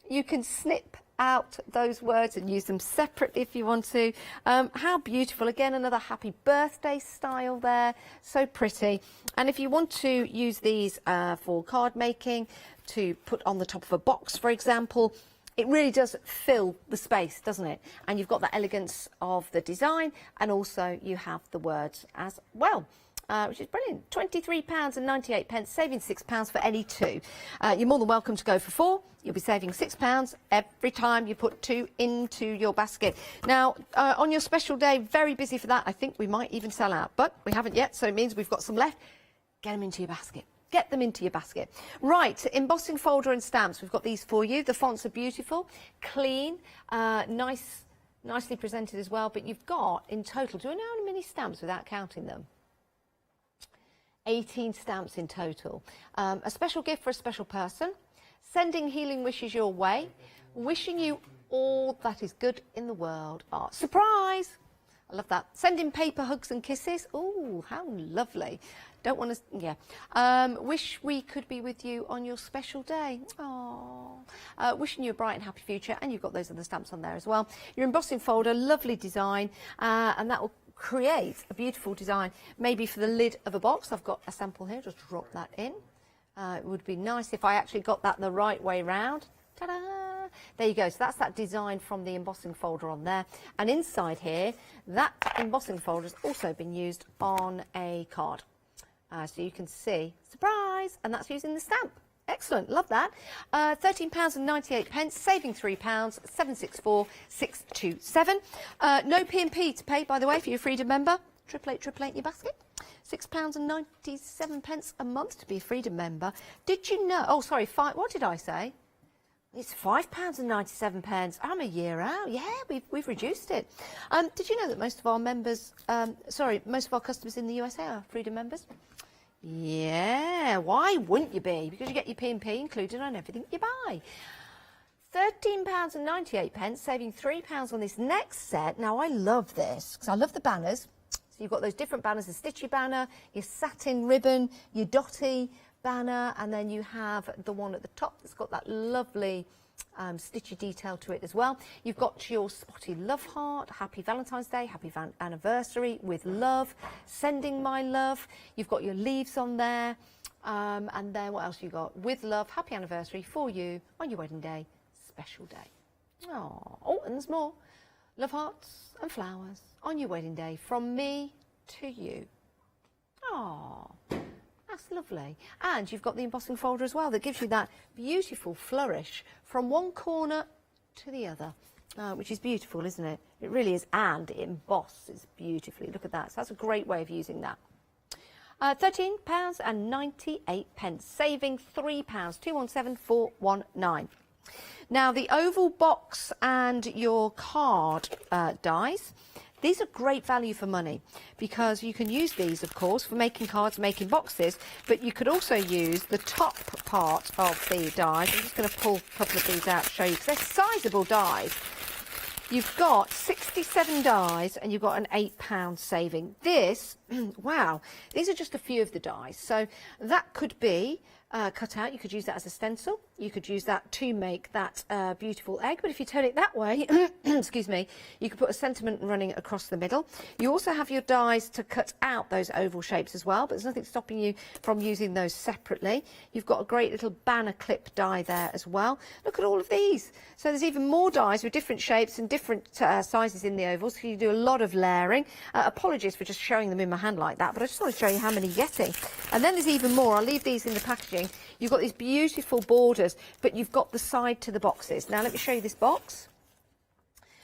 you can snip out those words and use them separately if you want to. How beautiful. Again, another happy birthday style there. So pretty. And if you want to use these for card making, to put on the top of a box, for example, it really does fill the space, doesn't it? And you've got the elegance of the design, and also you have the words as well. Which is brilliant. £23.98, saving £6 for any two. You're more than welcome to go for 4. You'll be saving £6 every time you put 2 into your basket. Now, on your special day, very busy for that. I think we might even sell out, but we haven't yet, so it means we've got some left. Get them into your basket. Get them into your basket. Right, embossing folder and stamps. We've got these for you. The fonts are beautiful, clean, nicely presented as well. But you've got, in total, do you know how many stamps without counting them? 18 stamps in total. A special gift for a special person. Sending healing wishes your way. Wishing you all that is good in the world. Oh, surprise! I love that. Sending paper hugs and kisses. Oh, how lovely. Don't want to, yeah. Wish we could be with you on your special day. Oh, wishing you a bright and happy future. And you've got those other stamps on there as well. Your embossing folder, lovely design. And that will create a beautiful design, maybe for the lid of a box. I've got a sample here, just drop that in. It would be nice if I actually got that the right way round. Ta-da! There you go. So that's that design from the embossing folder on there. And inside here, that embossing folder has also been used on a card. So you can see, surprise, and that's using the stamp. Excellent, love that. £13.98, saving £3, 764627. No P&P to pay, by the way, for your Freedom member. 888 your basket. £6.97 a month to be a Freedom member. Did you know? Oh, sorry, what did I say? It's £5.97. I'm a year out. Yeah, we've reduced it. Did you know that most of our members, most of our customers in the USA are Freedom members? Yeah, why wouldn't you be? Because you get your P&P included on everything you buy. £13.98, saving £3 on this next set. Now, I love this because I love the banners. So you've got those different banners, the stitchy banner, your satin ribbon, your dotty banner, and then you have the one at the top that's got that lovely stitchy detail to it as well. You've got your spotty love heart, happy Valentine's Day, happy anniversary, with love, sending my love. You've got your leaves on there, and then what else you got? With love, happy anniversary for you on your wedding day, special day. Oh, and there's more. Love hearts and flowers on your wedding day from me to you. Oh, that's lovely. And you've got the embossing folder as well that gives you that beautiful flourish from one corner to the other, which is beautiful, isn't it? It really is. And it embosses beautifully. Look at that. So that's a great way of using that. £13.98, saving £3, 217419. Now, the oval box and your card dies. These are great value for money because you can use these, of course, for making cards, making boxes, but you could also use the top part of the dies. I'm just going to pull a couple of these out to show you because they're sizable dies. You've got 67 dies and you've got an £8 saving. This, wow, these are just a few of the dies. So that could be cut out. You could use that as a stencil. You could use that to make that beautiful egg. But if you turn it that way, excuse me, you could put a sentiment running across the middle. You also have your dies to cut out those oval shapes as well, but there's nothing stopping you from using those separately. You've got a great little banner clip die there as well. Look at all of these. So there's even more dies with different shapes and different sizes in the ovals. So you do a lot of layering. Apologies for just showing them in my hand like that, but I just want to show you how many you're getting. And then there's even more. I'll leave these in the packaging. You've got these beautiful borders, but you've got the side to the boxes. Now let me show you this box.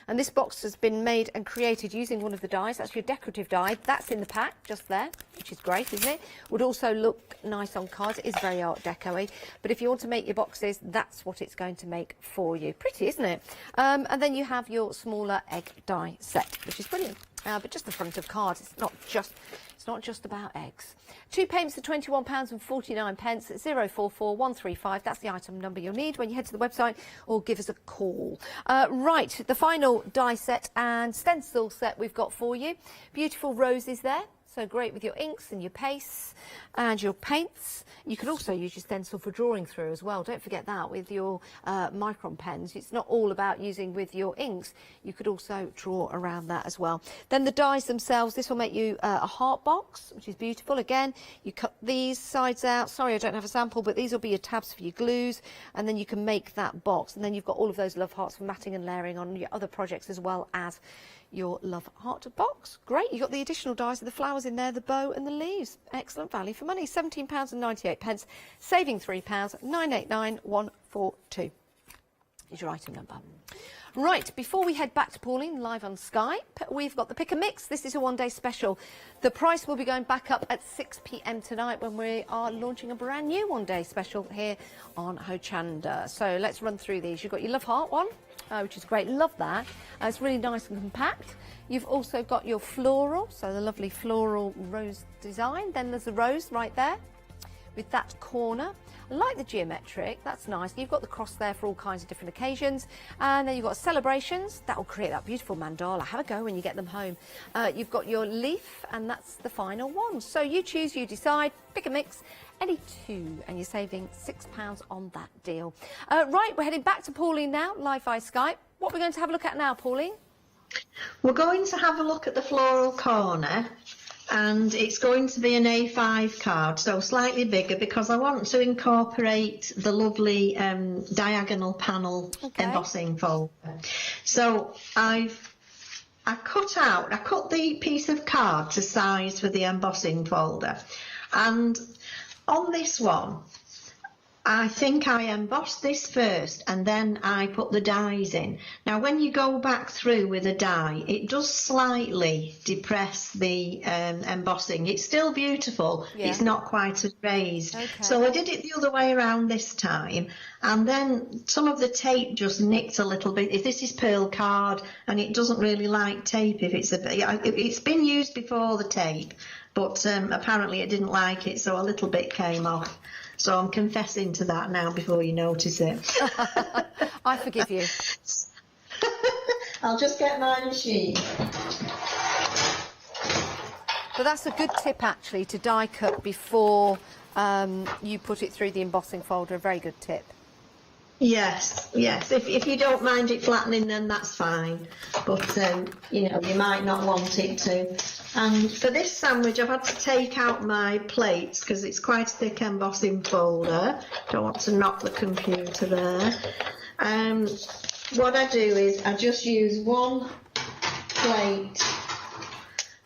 And this box has been made and created using one of the dies. That's your decorative die. That's in the pack, just there, which is great, isn't it? Would also look nice on cards. It is very Art Deco-y. But if you want to make your boxes, that's what it's going to make for you. Pretty, isn't it? And then you have your smaller egg die set, which is brilliant. But just the front of cards. It's not just about eggs. 2 payments of £21.49, 044 135. That's the item number you'll need when you head to the website or give us a call. Right, the final die set and stencil set we've got for you. Beautiful roses there. So great with your inks and your pastes and your paints. You can also use your stencil for drawing through as well. Don't forget that with your micron pens. It's not all about using with your inks. You could also draw around that as well. Then the dies themselves, this will make you a heart box, which is beautiful. Again, you cut these sides out. Sorry, I don't have a sample, but these will be your tabs for your glues. And then you can make that box. And then you've got all of those love hearts for matting and layering on your other projects as well as your love heart box. Great, you've got the additional dies of the flowers in there, the bow and the leaves. Excellent value for money. £17.98, saving £3, 989142 is your item number. Right, before we head back to Pauline live on Skype, we've got the Pick and Mix. This is a one-day special. The price will be going back up at 6 p.m. tonight when we are launching a brand new one-day special here on Hochanda. So let's run through these. You've got your Love Heart one, which is great. Love that. It's really nice and compact. You've also got your floral, so the lovely floral rose design. Then there's the rose right there with that corner. I like the geometric, that's nice. You've got the cross there for all kinds of different occasions. And then you've got celebrations. That will create that beautiful mandala. Have a go when you get them home. You've got your leaf, and that's the final one. So you choose, you decide, pick a mix, any two, and you're saving £6 on that deal. Right, we're heading back to Pauline now, live via Skype. What we're going to have a look at now, Pauline? We're going to have a look at the floral corner. And it's going to be an A5 card, so slightly bigger, because I want to incorporate the lovely diagonal panel embossing folder. So I cut the piece of card to size for the embossing folder, and on this one I think I embossed this first and then I put the dies in. Now when you go back through with a die, it does slightly depress the embossing. It's still beautiful, it's not quite as raised. So I did it the other way around this time, and then some of the tape just nicked a little bit. This is pearl card and it doesn't really like tape if it's it's been used before, the tape, but apparently it didn't like it, so a little bit came off. So I'm confessing to that now before you notice it. I forgive you. I'll just get my machine. But that's a good tip, actually, to die cut before you put it through the embossing folder. A very good tip. Yes. If you don't mind it flattening, then that's fine. But, you know, you might not want it to. And for this sandwich, I've had to take out my plates because it's quite a thick embossing folder. Don't want to knock the computer there. What I do is I just use one plate,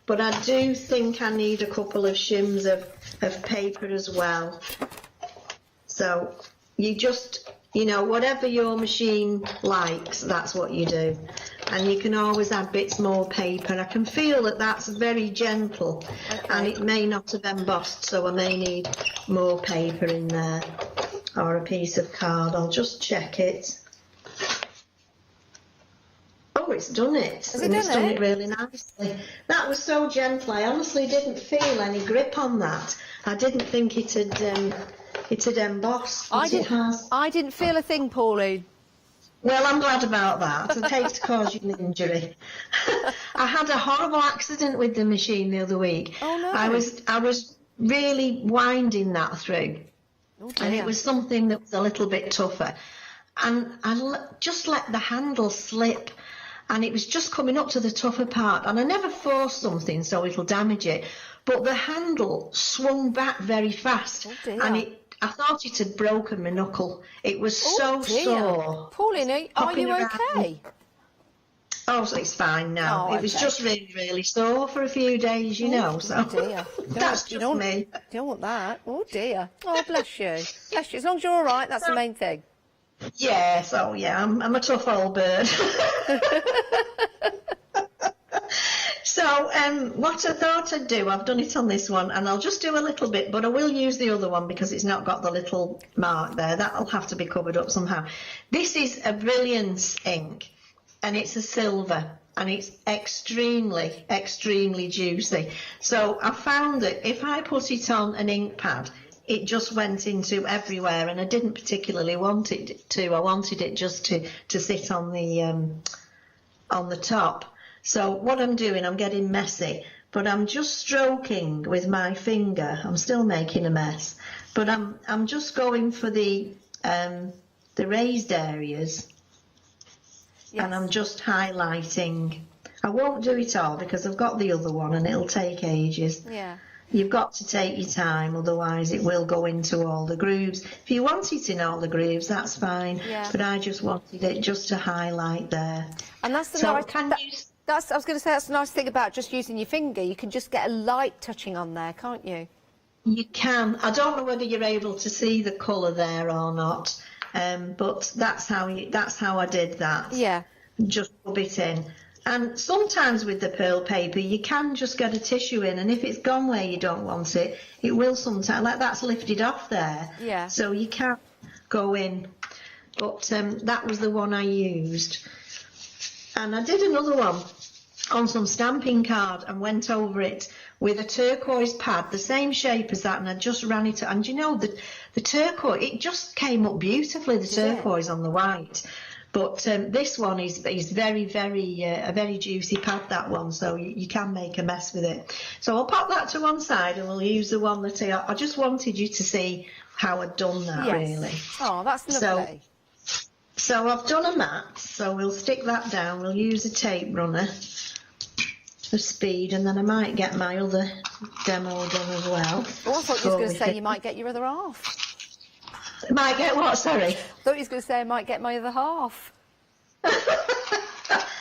but I do think I need a couple of shims of paper as well. So you just, you know, whatever your machine likes, that's what you do. And you can always add bits more paper. I can feel that that's very gentle, and it may not have embossed, so I may need more paper in there, or a piece of card. I'll just check it. Oh, it's done it. It's done it really nicely. That was so gentle. I honestly didn't feel any grip on that. I didn't think it had embossed. I didn't feel a thing, Pauline. Well, I'm glad about that. It takes to cause you an injury. I had a horrible accident with the machine the other week. Oh no! I was really winding that through, and it was something that was a little bit tougher, and I just let the handle slip, and it was just coming up to the tougher part, and I never force something so it'll damage it, but the handle swung back very fast, and I thought it had broken my knuckle. It was so sore. Pauline, are you okay? Oh, so it's fine now. Oh, it was just really, really sore for a few days, you know. So dear. that's just me. You don't want that. Oh dear. Oh, bless you. Bless you. As long as you're all right, that's the main thing. Yes, oh yeah, I'm a tough old bird. So what I thought I'd do, I've done it on this one, and I'll just do a little bit, but I will use the other one because it's not got the little mark there. That'll have to be covered up somehow. This is a Brilliance ink, and it's a silver, and it's extremely, extremely juicy. So I found that if I put it on an ink pad, it just went into everywhere, and I didn't particularly want it to. I wanted it just to sit on the top. So what I'm doing, I'm getting messy, but I'm just stroking with my finger. I'm still making a mess, but I'm just going for the raised areas, and I'm just highlighting. I won't do it all because I've got the other one, and it'll take ages. Yeah. You've got to take your time, otherwise it will go into all the grooves. If you want it in all the grooves, that's fine. Yeah. But I just wanted it just to highlight there. And that's the So nice. can you? I was going to say that's the nice thing about just using your finger. You can just get a light touching on there, can't you? You can. I don't know whether you're able to see the colour there or not, but that's how I did that. Yeah. Just rub it in. And sometimes with the pearl paper, you can just get a tissue in, and if it's gone where you don't want it, it will sometimes, like that's lifted off there. Yeah. So you can go in. But that was the one I used. And I did another one on some stamping card and went over it with a turquoise pad, the same shape as that, and I just ran it. And you know, the turquoise, it just came up beautifully, the turquoise on the white. But this one is very, very, a very juicy pad, that one, so you can make a mess with it. So I'll pop that to one side, and we'll use the one that I just wanted you to see how I'd done that, really. Oh, that's lovely. So I've done a mat, so we'll stick that down. We'll use a tape runner for speed, and then I might get my other demo done as well. Oh, I thought you were going to say you might get your other half. Might get what, sorry? I thought you was going to say I might get my other half.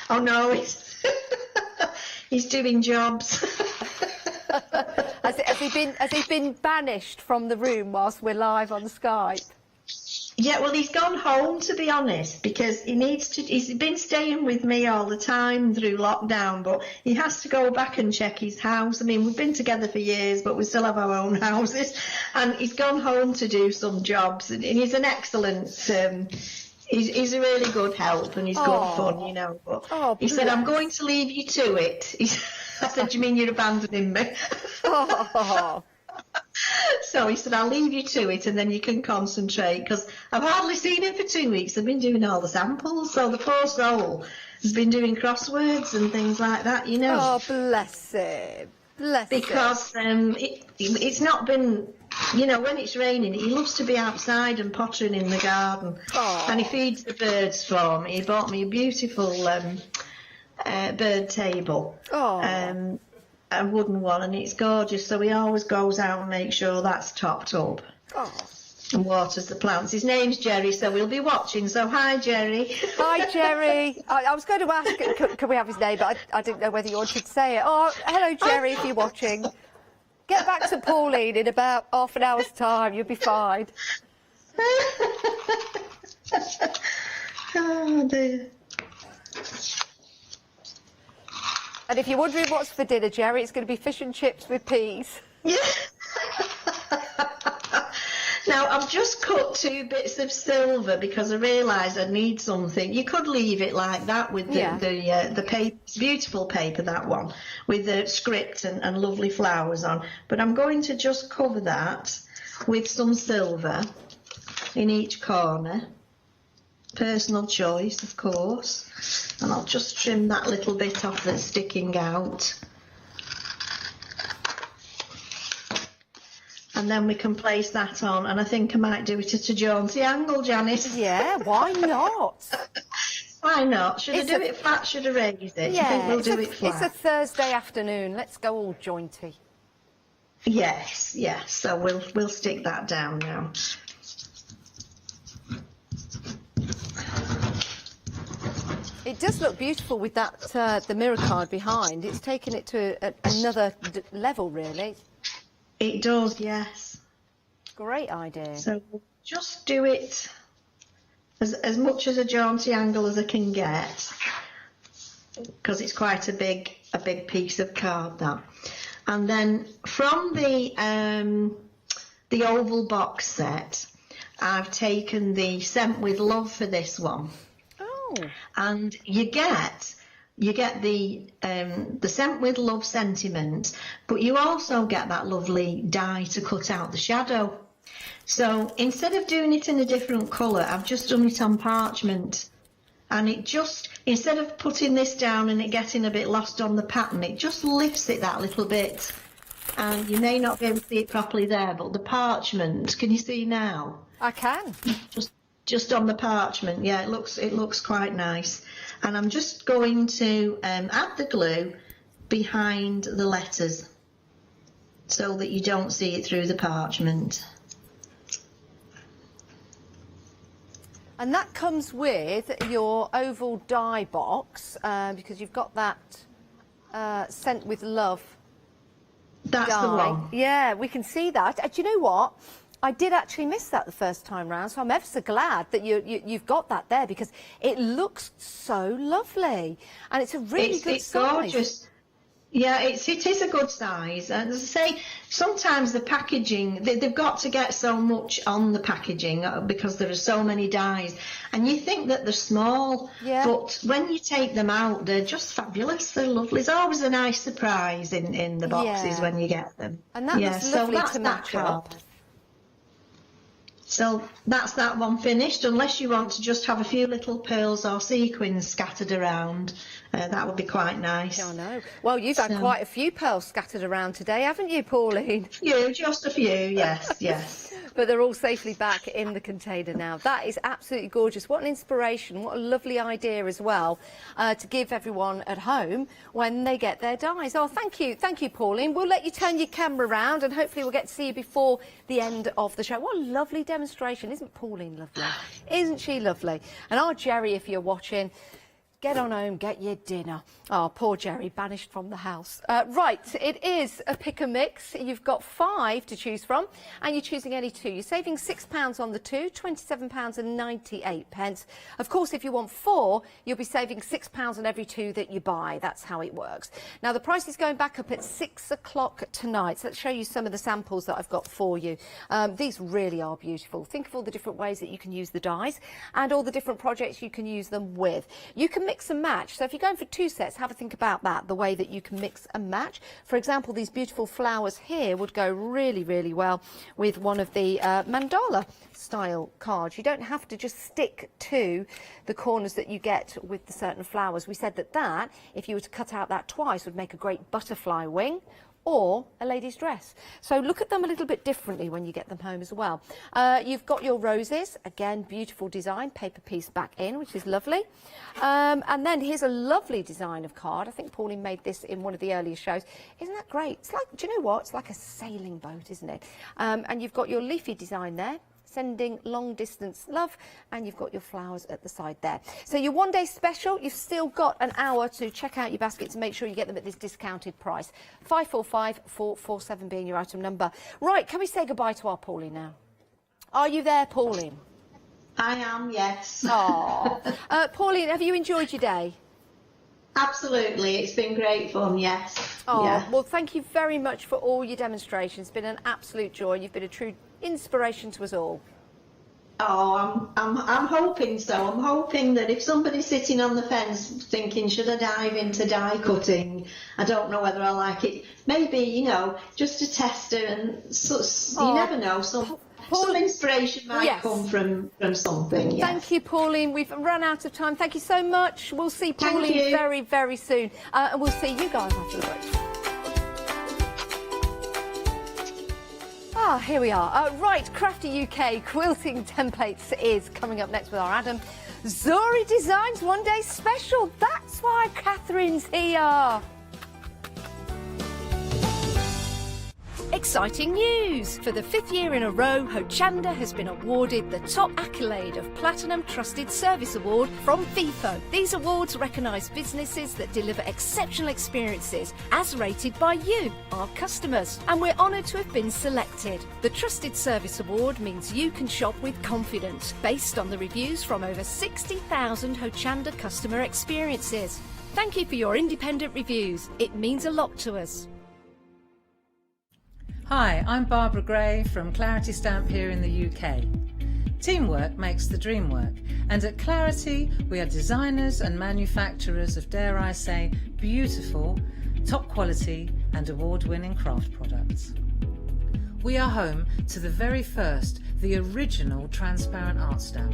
Oh no, he's doing jobs. Has he been banished from the room whilst we're live on Skype? Yeah, well, he's gone home, to be honest, because he's been staying with me all the time through lockdown, but he has to go back and check his house. I mean, we've been together for years, but we still have our own houses, and he's gone home to do some jobs, and he's an excellent, he's a really good help, and he's good fun, you know, but he said, I'm going to leave you to it. I said, do you mean you're abandoning me? Oh. So he said, I'll leave you to it and then you can concentrate, because I've hardly seen him for 2 weeks. I've been doing all the samples, so the poor soul has been doing crosswords and things like that, you know. Oh, bless him. Bless him. Because it's not been, you know, when it's raining, he loves to be outside and pottering in the garden. Oh. And he feeds the birds for me. He bought me a beautiful bird table. Oh. A wooden one, and it's gorgeous, so he always goes out and makes sure that's topped up. Oh. And waters the plants. His name's Jerry, so we'll be watching. So hi, Jerry. Hi, Jerry. I was going to ask, can we have his name, but I didn't know whether you wanted to say it. Oh, hello, Jerry, if you're watching. Get back to Pauline in about half an hour's time. You'll be fine. Oh, dear. And if you're wondering what's for dinner, Jerry, it's going to be fish and chips with peas. Yeah. Now, I've just cut 2 bits of silver because I realised I need something. You could leave it like that with the paper, beautiful paper, that one, with the script and lovely flowers on. But I'm going to just cover that with some silver in each corner. Personal choice, of course. And I'll just trim that little bit off that's sticking out. And then we can place that on, and I think I might do it at a jaunty angle, Janice. Yeah, why not? Why not? Should I do it flat, should I raise it? Yeah, I think we'll do it flat. It's a Thursday afternoon. Let's go all jointy. Yes, yes. So we'll stick that down now. It does look beautiful with that the mirror card behind. It's taken it to another level, really. It does, yes. Great idea. So we'll just do it as much as a jaunty angle as I can get, because it's quite a big piece of card, that. And then from the oval box set, I've taken the Sent with Love for this one. Oh. And you get the Sent with Love sentiment, but you also get that lovely die to cut out the shadow. So instead of doing it in a different colour, I've just done it on parchment. And it just, instead of putting this down and it getting a bit lost on the pattern, it just lifts it that little bit. And you may not be able to see it properly there, but the parchment, can you see now? I can. Just on the parchment, yeah, it looks quite nice. And I'm just going to add the glue behind the letters so that you don't see it through the parchment. And that comes with your oval die box, because you've got that Sent with Love. That's die. the one. Yeah, we can see that. Do you know what? I did actually miss that the first time round, so I'm ever so glad that you've got that there, because it looks so lovely, and it's a really good size. Gorgeous. Yeah, it is a good size. And as I say, sometimes the packaging, they've got to get so much on the packaging because there are so many dies. And you think that they're small, but when you take them out, they're just fabulous. They're lovely. It's always a nice surprise in the boxes when you get them. And that looks lovely to match up. So that's that one finished, unless you want to just have a few little pearls or sequins scattered around. That would be quite nice. I know. Well, you've had quite a few pearls scattered around today, haven't you, Pauline? Just a few, yes, yes. But they're all safely back in the container now. That is absolutely gorgeous. What an inspiration. What a lovely idea as well to give everyone at home when they get their dies. Oh, thank you, Pauline. We'll let you turn your camera around and hopefully we'll get to see you before the end of the show. What a lovely demonstration. Isn't Pauline lovely? Isn't she lovely? And our Jerry, if you're watching, get on home, get your dinner. Oh, poor Jerry, banished from the house. Right, it is a pick and mix. You've got 5 to choose from, and you're choosing any 2. You're saving £6 on the 2, £27.98. Of course, if you want 4, you'll be saving £6 on every 2 that you buy. That's how it works. Now, the price is going back up at 6 o'clock tonight. So let's show you some of the samples that I've got for you. These really are beautiful. Think of all the different ways that you can use the dies and all the different projects you can use them with. You can mix and match. So if you're going for 2 sets, have a think about that, the way that you can mix and match. For example, these beautiful flowers here would go really, really well with one of the mandala style cards. You don't have to just stick to the corners that you get with the certain flowers. We said that if you were to cut out that twice, would make a great butterfly wing or a lady's dress. So look at them a little bit differently when you get them home as well. You've got your roses, again, beautiful design, paper piece back in, which is lovely. And then here's a lovely design of card. I think Pauline made this in one of the earlier shows. Isn't that great? It's like, do you know what? It's like a sailing boat, isn't it? And you've got your leafy design there, sending long distance love, and you've got your flowers at the side there. So your one-day special, you've still got an hour to check out your baskets and make sure you get them at this discounted price. 545447 being your item number. Right, can we say goodbye to our Pauline now? Are you there, Pauline? I am, yes. Oh, Pauline, have you enjoyed your day? Absolutely, it's been great fun, yes. Oh, yeah. Well, thank you very much for all your demonstrations. It's been an absolute joy. You've been a true inspiration to us all. Oh, I'm hoping so. I'm hoping that if somebody's sitting on the fence thinking, should I dive into die cutting? I don't know whether I like it. Maybe, you know, just a tester, and you never know. Some inspiration might come from something. Yes. Thank you, Pauline. We've run out of time. Thank you so much. We'll see Pauline very, very soon. And we'll see you guys after the break. Ah, here we are. Right, Crafty UK Quilting Templates is coming up next with our Adam. Zori Designs One Day Special. That's why Catherine's here. Exciting news! For the 5th year in a row, Hochanda has been awarded the top accolade of Platinum Trusted Service Award from Feefo. These awards recognise businesses that deliver exceptional experiences as rated by you, our customers. And we're honoured to have been selected. The Trusted Service Award means you can shop with confidence, based on the reviews from over 60,000 Hochanda customer experiences. Thank you for your independent reviews. It means a lot to us. Hi, I'm Barbara Gray from Clarity Stamp here in the UK. Teamwork makes the dream work, and at Clarity we are designers and manufacturers of, dare I say, beautiful, top quality and award-winning craft products. We are home to the very first, the original transparent art stamp.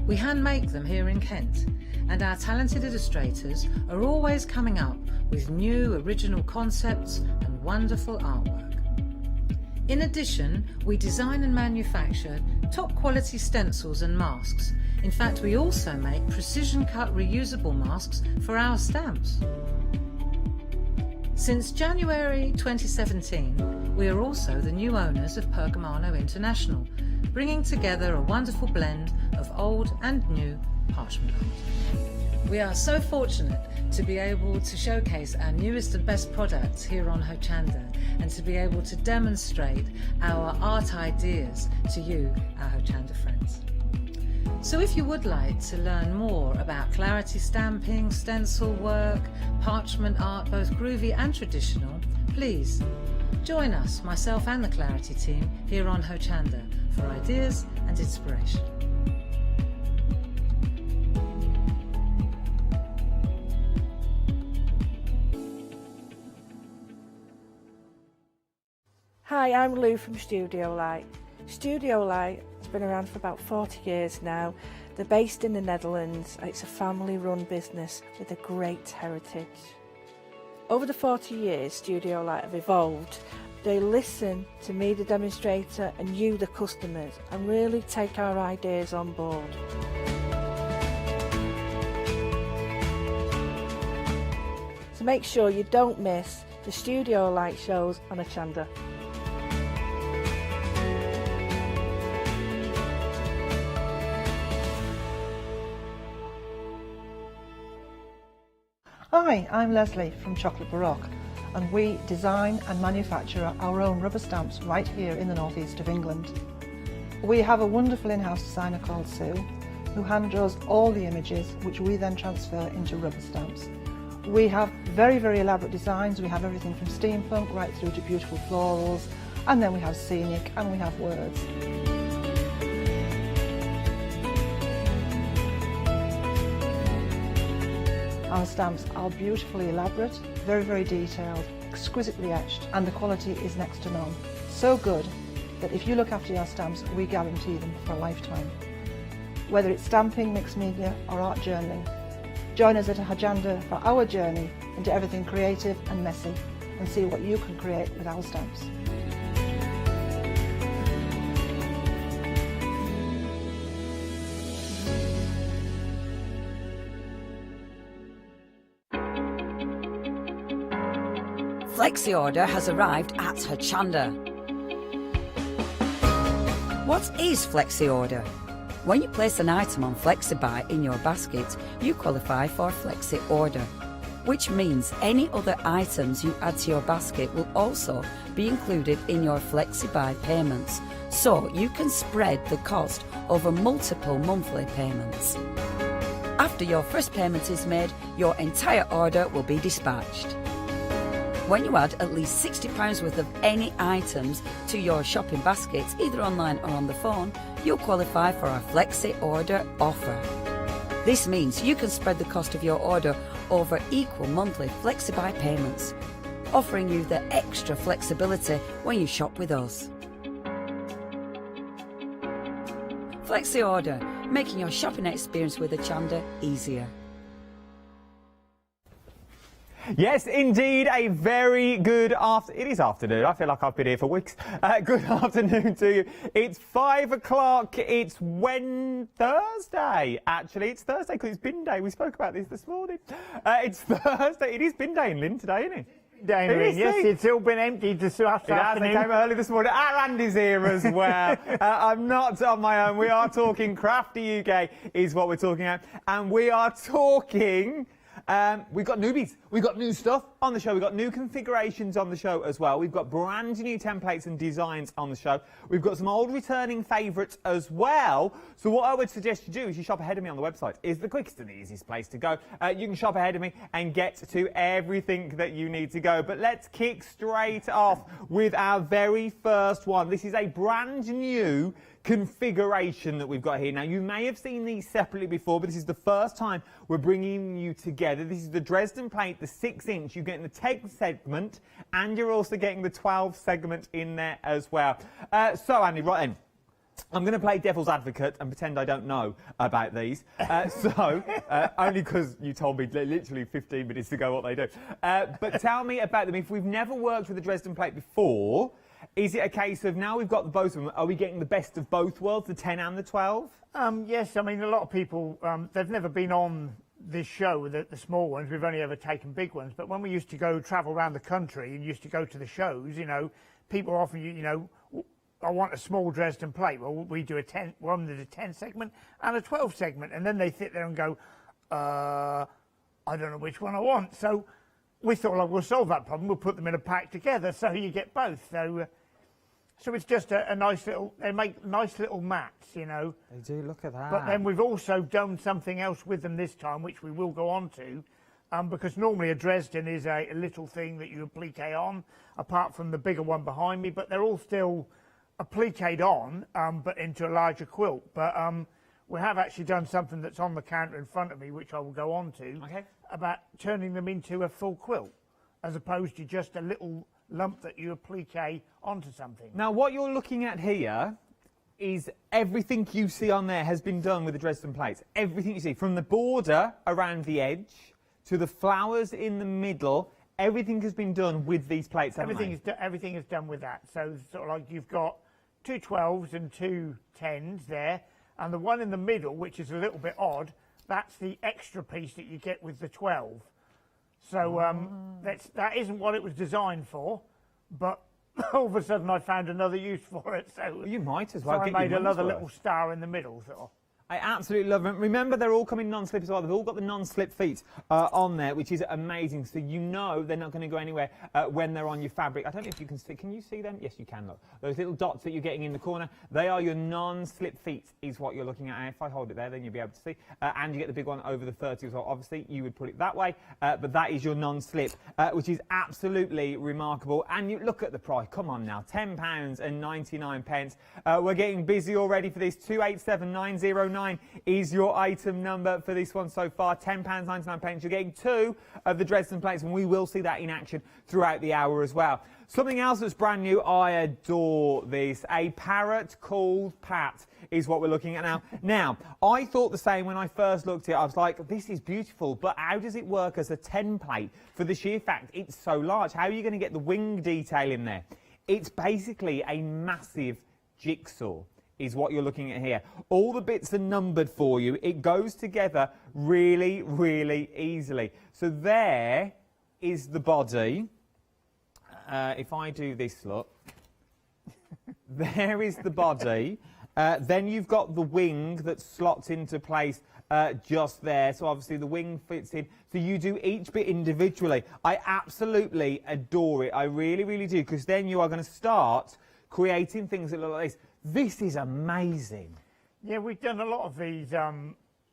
We hand make them here in Kent, and our talented illustrators are always coming up with new original concepts and wonderful artwork. In addition, we design and manufacture top quality stencils and masks. In fact, we also make precision cut reusable masks for our stamps. Since January 2017, we are also the new owners of Pergamano International, bringing together a wonderful blend of old and new parchment art. We are so fortunate to be able to showcase our newest and best products here on Hochanda, and to be able to demonstrate our art ideas to you, our Hochanda friends. So if you would like to learn more about Clarity stamping, stencil work, parchment art, both groovy and traditional, please join us, myself and the Clarity team, here on Hochanda for ideas and inspiration. Hi, I'm Lou from Studio Light. Studio Light has been around for about 40 years now. They're based in the Netherlands. It's a family-run business with a great heritage. Over the 40 years, Studio Light have evolved. They listen to me, the demonstrator, and you, the customers, and really take our ideas on board. So make sure you don't miss the Studio Light shows on Hochanda. Hi, I'm Leslie from Chocolate Baroque, and we design and manufacture our own rubber stamps right here in the northeast of England. We have a wonderful in-house designer called Sue, who hand draws all the images, which we then transfer into rubber stamps. We have very, very elaborate designs. We have everything from steampunk right through to beautiful florals, and then we have scenic and we have words. Our stamps are beautifully elaborate, very, very detailed, exquisitely etched, and the quality is next to none. So good that if you look after your stamps, we guarantee them for a lifetime. Whether it's stamping, mixed media, or art journaling, join us at Hochanda for our journey into everything creative and messy, and see what you can create with our stamps. Flexi Order has arrived at Hochanda. What is Flexi Order? When you place an item on FlexiBuy in your basket, you qualify for Flexi Order, which means any other items you add to your basket will also be included in your FlexiBuy payments, so you can spread the cost over multiple monthly payments. After your first payment is made, your entire order will be dispatched. When you add at least £60 worth of any items to your shopping baskets, either online or on the phone, you'll qualify for our Flexi Order offer. This means you can spread the cost of your order over equal monthly FlexiBuy payments, offering you the extra flexibility when you shop with us. Flexi Order, making your shopping experience with Hochanda easier. Yes, indeed, a very good it is afternoon. I feel like I've been here for weeks. Good afternoon to you. It's 5 o'clock. It's Thursday. Actually, it's Thursday because it's bin day. We spoke about this morning. It's Thursday. It is bin day in Lynn today, isn't it? Dana, yes, it's all been emptied this afternoon. It came early this morning. Andy's here as well. I'm not on my own. We are talking Crafty UK is what we're talking about. And we are talking... we've got newbies. We've got new stuff on the show. We've got new configurations on the show as well. We've got brand new templates and designs on the show. We've got some old returning favourites as well. So what I would suggest you do is you shop ahead of me on the website. It's the quickest and the easiest place to go. You can shop ahead of me and get to everything that you need to go. But let's kick straight off with our very first one. This is a brand new configuration that we've got here. Now, you may have seen these separately before, but this is the first time we're bringing you together. This is the Dresden plate, the 6-inch. You're getting the 10 segment, and you're also getting the 12 segment in there as well. So, Andy, right then. I'm going to play devil's advocate and pretend I don't know about these. Only because you told me literally 15 minutes ago what they do. But tell me about them. If we've never worked with a Dresden plate before, is it a case of now we've got both of them, are we getting the best of both worlds, the 10 and the 12? Yes, I mean, a lot of people, they've never been on this show, the small ones. We've only ever taken big ones. But when we used to go travel around the country and used to go to the shows, you know, people often, you know, I want a small Dresden plate. Well, we do one with a 10 segment and a 12 segment. And then they sit there and go, I don't know which one I want. So we thought, well, we'll solve that problem. We'll put them in a pack together so you get both. So it's just a nice little, they make nice little mats, you know. They do, look at that. But then we've also done something else with them this time, which we will go on to, because normally a Dresden is a little thing that you applique on, apart from the bigger one behind me, but they're all still appliqued on, but into a larger quilt. But we have actually done something that's on the counter in front of me, which I will go on to, about turning them into a full quilt, as opposed to just a little lump that you applique onto something. Now, what you're looking at here is everything you see on there has been done with the Dresden plates. Everything you see, from the border around the edge to the flowers in the middle, everything has been done with these plates, Everything is done with that. So sort of like you've got 2 12s and 2 10s there, and the one in the middle, which is a little bit odd, that's the extra piece that you get with the 12. So that isn't what it was designed for, but all of a sudden I found another use for it. So you might as well. So I made another little star in the middle, sort of. I absolutely love them. Remember, they're all coming non-slip as well. They've all got the non-slip feet on there, which is amazing. So you know they're not going to go anywhere when they're on your fabric. I don't know if you can see. Can you see them? Yes, you can. Look, those little dots that you're getting in the corner, they are your non-slip feet, is what you're looking at. And if I hold it there, then you'll be able to see. And you get the big one over the 30 as well. Obviously, you would put it that way, but that is your non-slip, which is absolutely remarkable. And you look at the price. Come on now, £10.99. We're getting busy already for this. 287909 is your item number for this one so far. £10.99. You're getting 2 of the Dresden plates, and we will see that in action throughout the hour as well. Something else that's brand new, I adore this. A parrot called Pat is what we're looking at now. Now, I thought the same when I first looked at it. I was like, this is beautiful, but how does it work as a 10 plate for the sheer fact it's so large? How are you going to get the wing detail in there? It's basically a massive jigsaw, is what you're looking at here. All the bits are numbered for you. It goes together really, really easily. So there is the body. If I do this, look. There is the body. Then you've got the wing that slots into place just there. So obviously the wing fits in. So you do each bit individually. I absolutely adore it. I really, really do. Because then you are going to start creating things that look like this. This is amazing. Yeah, we've done a lot of these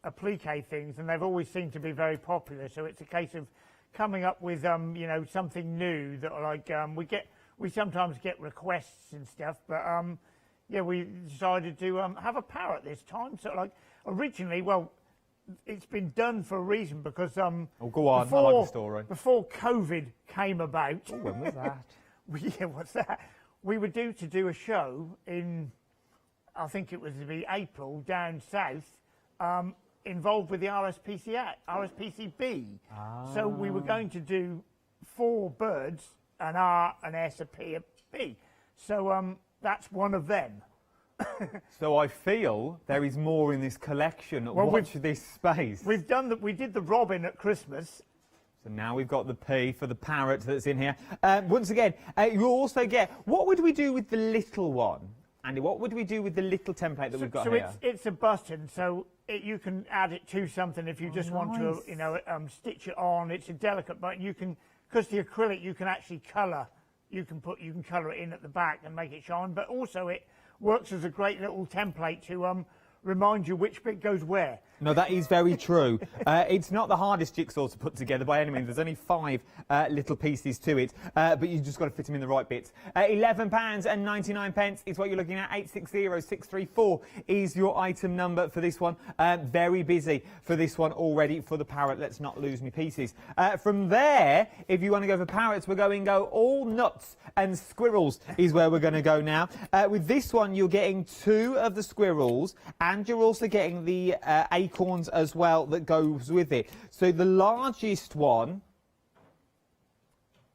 applique things, and they've always seemed to be very popular. So it's a case of coming up with you know, something new that like we sometimes get requests and stuff, but yeah, we decided to have a parrot this time. So like originally, well, it's been done for a reason because oh, go on, I like the story. Before COVID came about. Oh, when was that? Yeah, what's that? We were due to do a show in, I think it was the April, down south, involved with the RSPCB. So we were going to do 4 birds, an R, an S, a P, a B. So that's one of them. So I feel there is more in this collection. Well, watch this space. We've done that. We did the robin at Christmas. So now we've got the P for the parrot that's in here. Once again, you also get, what would we do with the little one? Andy, what would we do with the little template that we've got here? So it's a button, so you can add it to something if you just want to, you know, stitch it on. It's a delicate button. You can, because the acrylic, you can actually colour. You can colour it in at the back and make it shine. But also, it works as a great little template to remind you which bit goes where. No, that is very true. It's not the hardest jigsaw to put together by any means. There's only 5 little pieces to it, but you've just got to fit them in the right bits. £11.99 is what you're looking at. 860634 is your item number for this one. Very busy for this one already for the parrot. Let's not lose me pieces. From there, if you want to go for parrots, we're going to go all nuts and squirrels is where we're going to go now. With this one, you're getting 2 of the squirrels, and you're also getting the acorns as well that goes with it. So the largest one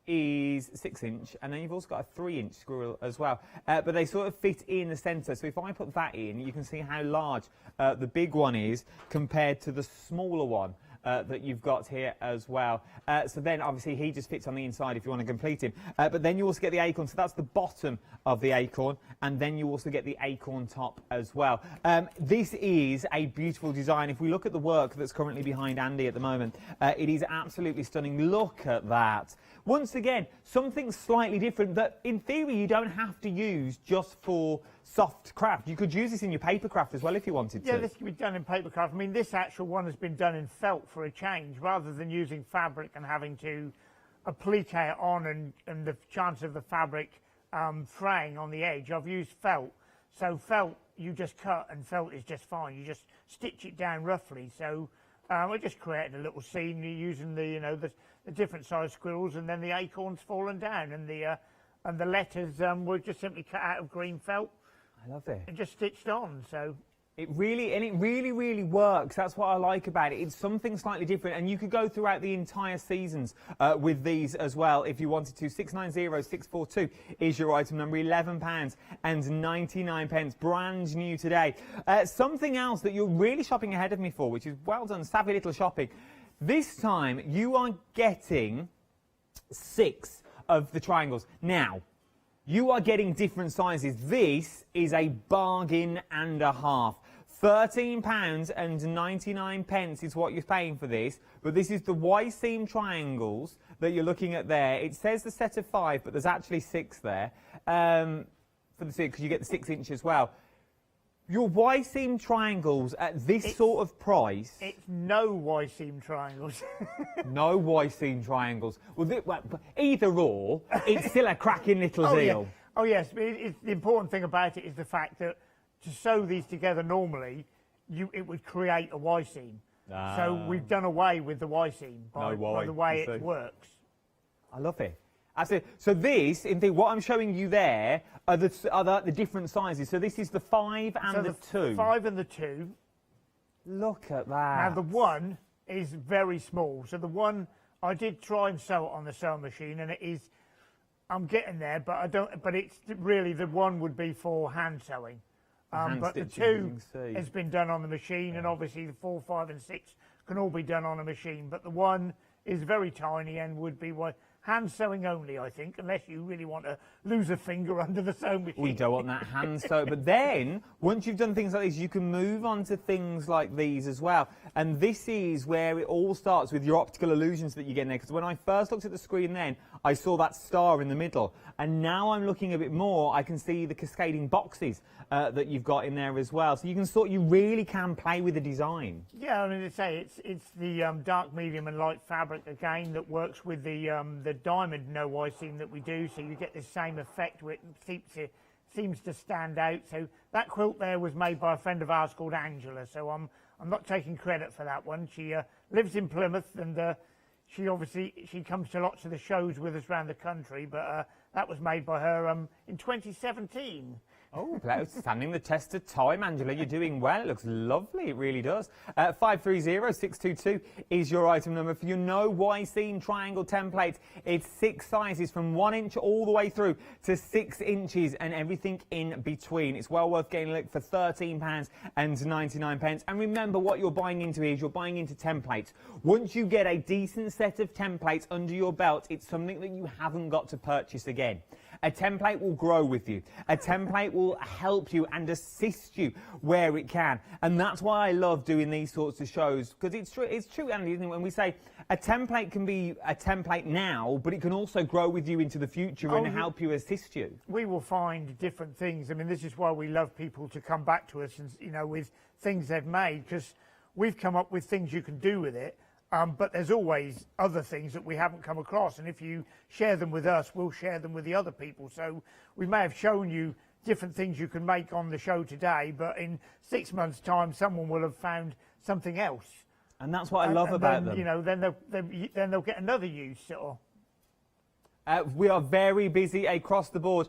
is 6-inch, and then you've also got a 3-inch squirrel as well. But they sort of fit in the centre. So if I put that in, you can see how large the big one is compared to the smaller one that you've got here as well. So then obviously he just fits on the inside if you want to complete him. But then you also get the acorn, so that's the bottom of the acorn, and then you also get the acorn top as well. This is a beautiful design. If we look at the work that's currently behind Andy at the moment, it is absolutely stunning. Look at that. Once again, something slightly different that in theory you don't have to use just for soft craft. You could use this in your papercraft as well if you wanted to. Yeah, this can be done in papercraft. I mean, this actual one has been done in felt for a change, rather than using fabric and having to applique it on and the chance of the fabric fraying on the edge. I've used felt. So felt you just cut, and felt is just fine. You just stitch it down roughly. So I just created a little scene using the different size squirrels, and then the acorns falling down, and the letters were just simply cut out of green felt. I love it. And just stitched on. So it really works. That's what I like about it. It's something slightly different, and you could go throughout the entire seasons with these as well if you wanted to. 690642 is your item number. £11.99, brand new today. Something else that you're really shopping ahead of me for, which is well done, savvy little shopping. This time you are getting 6 of the triangles. Now, you are getting different sizes. This is a bargain and a half. £13.99 is what you're paying for this, but this is the Y-seam triangles that you're looking at there. It says the set of 5, but there's actually 6 there for the 6, because you get the 6-inch as well. Your Y-seam triangles at this sort of price... It's no Y-seam triangles. No Y-seam triangles. Well, either or, it's still a cracking little deal. Yeah. Oh, yes. The important thing about it is the fact that to sew these together normally, it would create a Y-seam. So we've done away with the Y-seam by the way it works. I love it. So this, in theory, what I'm showing you there are the different sizes. So this is the 5 and the 2. 5 and the 2. Look at that. Now the 1 is very small. So the 1, I did try and sew it on the sewing machine, and it is, I'm getting there, but I don't. But it's really, the 1 would be for hand sewing. But the 2 has been done on the machine, and obviously the 4, 5 and 6 can all be done on a machine. But the 1 is very tiny and would be hand sewing only, I think, unless you really want to lose a finger under the sewing machine. We don't want that hand sew. But then, once you've done things like this, you can move on to things like these as well. And this is where it all starts with your optical illusions that you get in there. Because when I first looked at the screen then, I saw that star in the middle. And now I'm looking a bit more, I can see the cascading boxes that you've got in there as well. So you can you really can play with the design. Yeah, I mean, to say it's the dark, medium and light fabric again that works with the diamond no Y-seam that we do, so you get the same effect where it seems to stand out. So that quilt there was made by a friend of ours called Angela, so I'm not taking credit for that one. She lives in Plymouth, and she comes to lots of the shows with us around the country, but that was made by her in 2017. Oh, standing the test of time, Angela. You're doing well. It looks lovely. It really does. 530622 is your item number for your No Why seam triangle template. It's 6 sizes from 1 inch all the way through to 6 inches and everything in between. It's well worth getting a look for £13.99. And remember, what you're buying into here is you're buying into templates. Once you get a decent set of templates under your belt, it's something that you haven't got to purchase again. A template will grow with you. A template will help you and assist you where it can. And that's why I love doing these sorts of shows, because it's true, Andy, isn't it? When we say a template can be a template now, but it can also grow with you into the future and help you, assist you. We will find different things. I mean, this is why we love people to come back to us and, you know, with things they've made, because we've come up with things you can do with it. But there's always other things that we haven't come across, and if you share them with us, we'll share them with the other people. So we may have shown you different things you can make on the show today, but in 6 months' time, someone will have found something else. And that's what I love about them. You know, then they'll get another use. Sort of. We are very busy across the board.